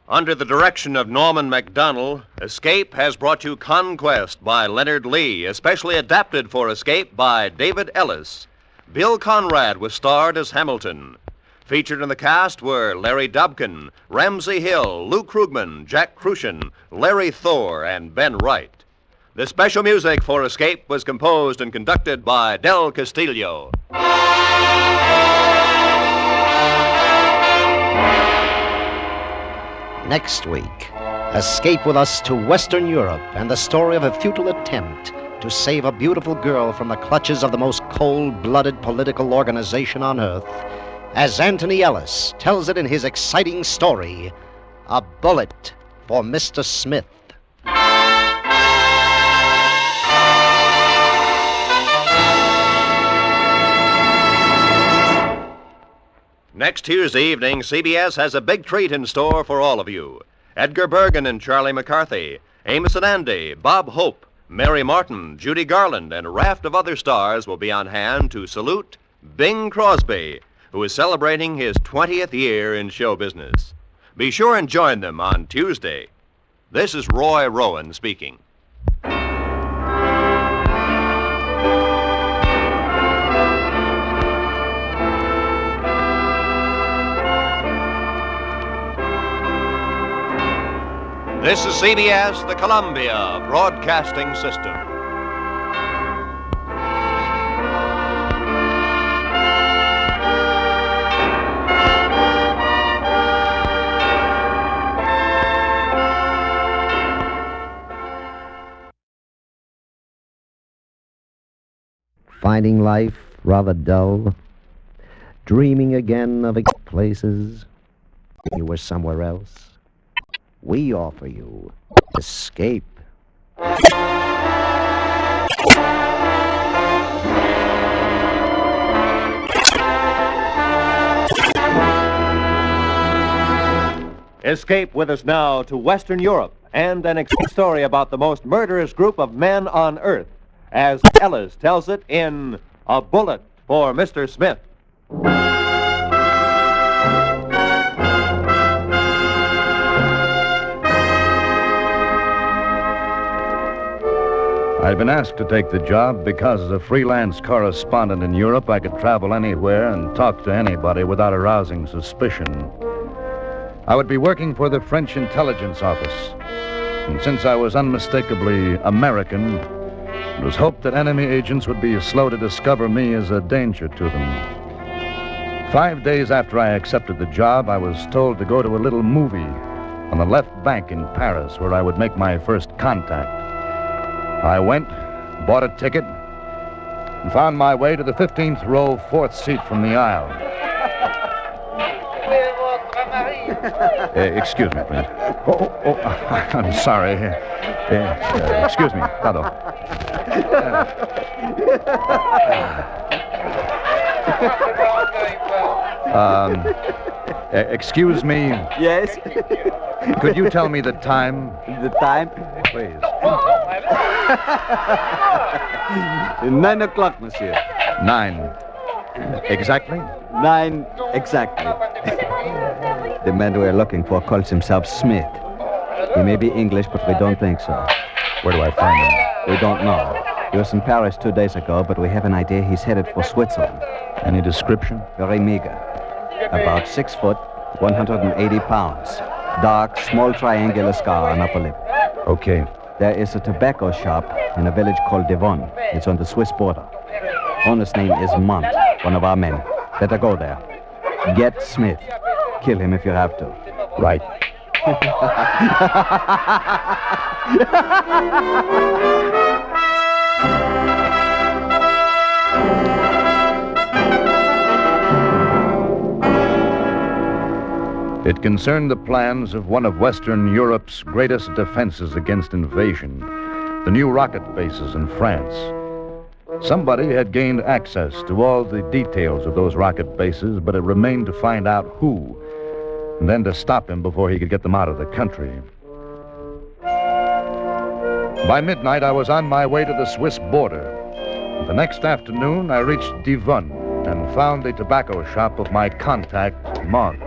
Under the direction of Norman MacDonald, Escape has brought you Conquest by Leonard Lee, especially adapted for Escape by David Ellis. Bill Conrad was starred as Hamilton. Featured in the cast were Larry Dobkin, Ramsey Hill, Lou Krugman, Jack Crucian, Larry Thor, and Ben Wright. The special music for Escape was composed and conducted by Del Castillo. Next week, escape with us to Western Europe and the story of a futile attempt to save a beautiful girl from the clutches of the most cold-blooded political organization on earth, as Anthony Ellis tells it in his exciting story, A bullet for Mr. Smith. Next Tuesday evening, CBS has a big treat in store for all of you. Edgar Bergen and Charlie McCarthy, Amos and Andy, Bob Hope, Mary Martin, Judy Garland, and a raft of other stars will be on hand to salute Bing Crosby, who is celebrating his 20th year in show business. Be sure and join them on Tuesday. This is Roy Rowan speaking. This is CBS, the Columbia Broadcasting System. Finding life rather dull, dreaming again of places you were somewhere else. We offer you escape. Escape with us now to Western Europe and an story about the most murderous group of men on Earth, as Ellis tells it in A Bullet for Mr. Smith. I'd been asked to take the job because as a freelance correspondent in Europe, I could travel anywhere and talk to anybody without arousing suspicion. I would be working for the French intelligence office. And since I was unmistakably American, it was hoped that enemy agents would be slow to discover me as a danger to them. 5 days after I accepted the job, I was told to go to a little movie on the left bank in Paris where I would make my first contact. I went, bought a ticket, and found my way to the 15th row, 4th seat from the aisle. Excuse me, please. Oh, I'm sorry. Excuse me, pardon. Excuse me. Yes? Could you tell me the time? The time? Please. 9 o'clock, monsieur. 9. Exactly? 9 exactly. The man we're looking for calls himself Smith. He may be English, but we don't think so. Where do I find him? We don't know. He was in Paris 2 days ago, but we have an idea he's headed for Switzerland. Any description? Very meager. About 6 foot, 180 pounds. Dark, small triangular scar on upper lip. Okay. There is a tobacco shop in a village called Devon. It's on the Swiss border. Owner's name is Mont, one of our men. Better go there. Get Smith. Kill him if you have to. Right. It concerned the plans of one of Western Europe's greatest defenses against invasion, the new rocket bases in France. Somebody had gained access to all the details of those rocket bases, but it remained to find out who, and then to stop him before he could get them out of the country. By midnight, I was on my way to the Swiss border. The next afternoon, I reached Devon and found the tobacco shop of my contact, Mont.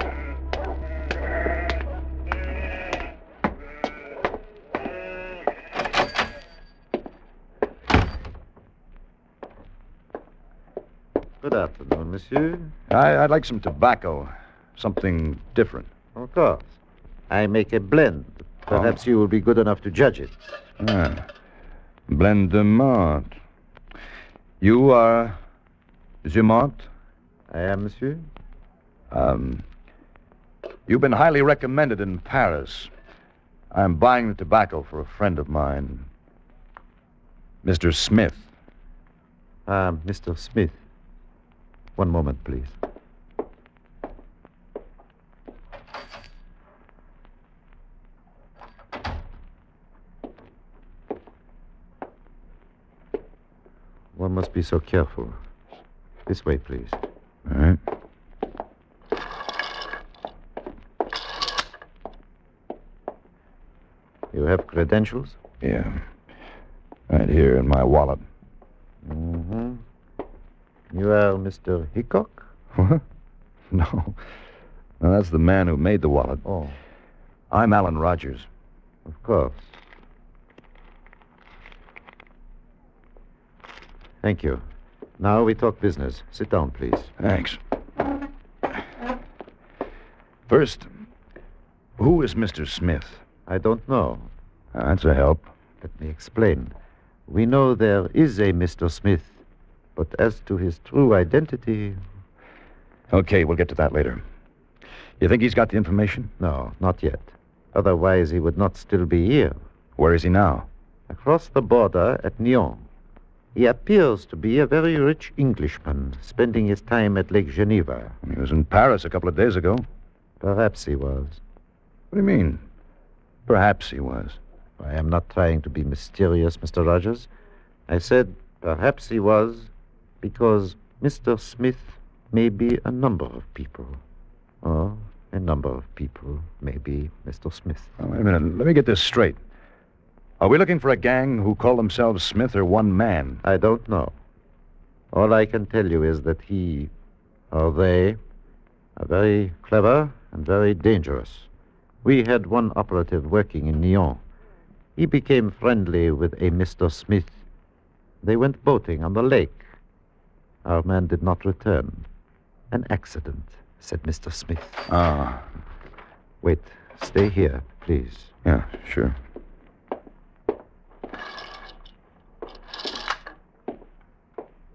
Good afternoon, monsieur. I'd like some tobacco, something different. Of course. I make a blend. Perhaps you will be good enough to judge it. Blend de Mont. You are Monsieur Mont? I am, monsieur. You've been highly recommended in Paris. I'm buying the tobacco for a friend of mine, Mr. Smith. Mr. Smith. One moment, please. One must be so careful. This way, please. All right. You have credentials? Yeah. Right here in my wallet. Mm-hmm. You are Mr. Hickok? What? No. No, that's the man who made the wallet. Oh. I'm Alan Rogers. Of course. Thank you. Now we talk business. Sit down, please. Thanks. First, who is Mr. Smith? I don't know. That's a help. Let me explain. We know there is a Mr. Smith, but as to his true identity... Okay, we'll get to that later. You think he's got the information? No, not yet. Otherwise, he would not still be here. Where is he now? Across the border at Nyon. He appears to be a very rich Englishman, spending his time at Lake Geneva. He was in Paris a couple of days ago. Perhaps he was. What do you mean? Perhaps he was. I am not trying to be mysterious, Mr. Rogers. I said perhaps he was because Mr. Smith may be a number of people. Or a number of people may be Mr. Smith. Oh, wait a minute. Let me get this straight. Are we looking for a gang who call themselves Smith or one man? I don't know. All I can tell you is that he, or they, are very clever and very dangerous. We had one operative working in Nyon. He became friendly with a Mr. Smith. They went boating on the lake. Our man did not return. An accident, said Mr. Smith. Ah. Wait, stay here, please. Yeah, sure.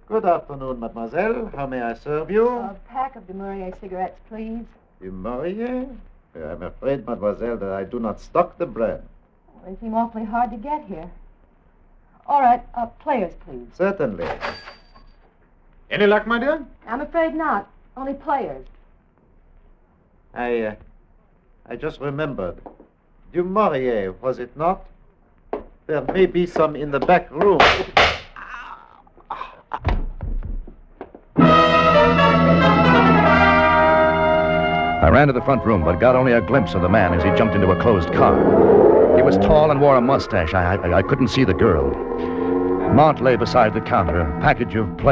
Good afternoon, mademoiselle. How may I serve you? A pack of de Maurier cigarettes, please. Du Maurier? I'm afraid, mademoiselle, that I do not stock the brand. They seem awfully hard to get here. All right, players, please. Certainly. Any luck, my dear? I'm afraid not. Only players. I just remembered. Du Maurier, was it not? There may be some in the back room. I ran to the front room, but got only a glimpse of the man as he jumped into a closed car. He was tall and wore a mustache. I couldn't see the girl. Mont lay beside the counter, a package of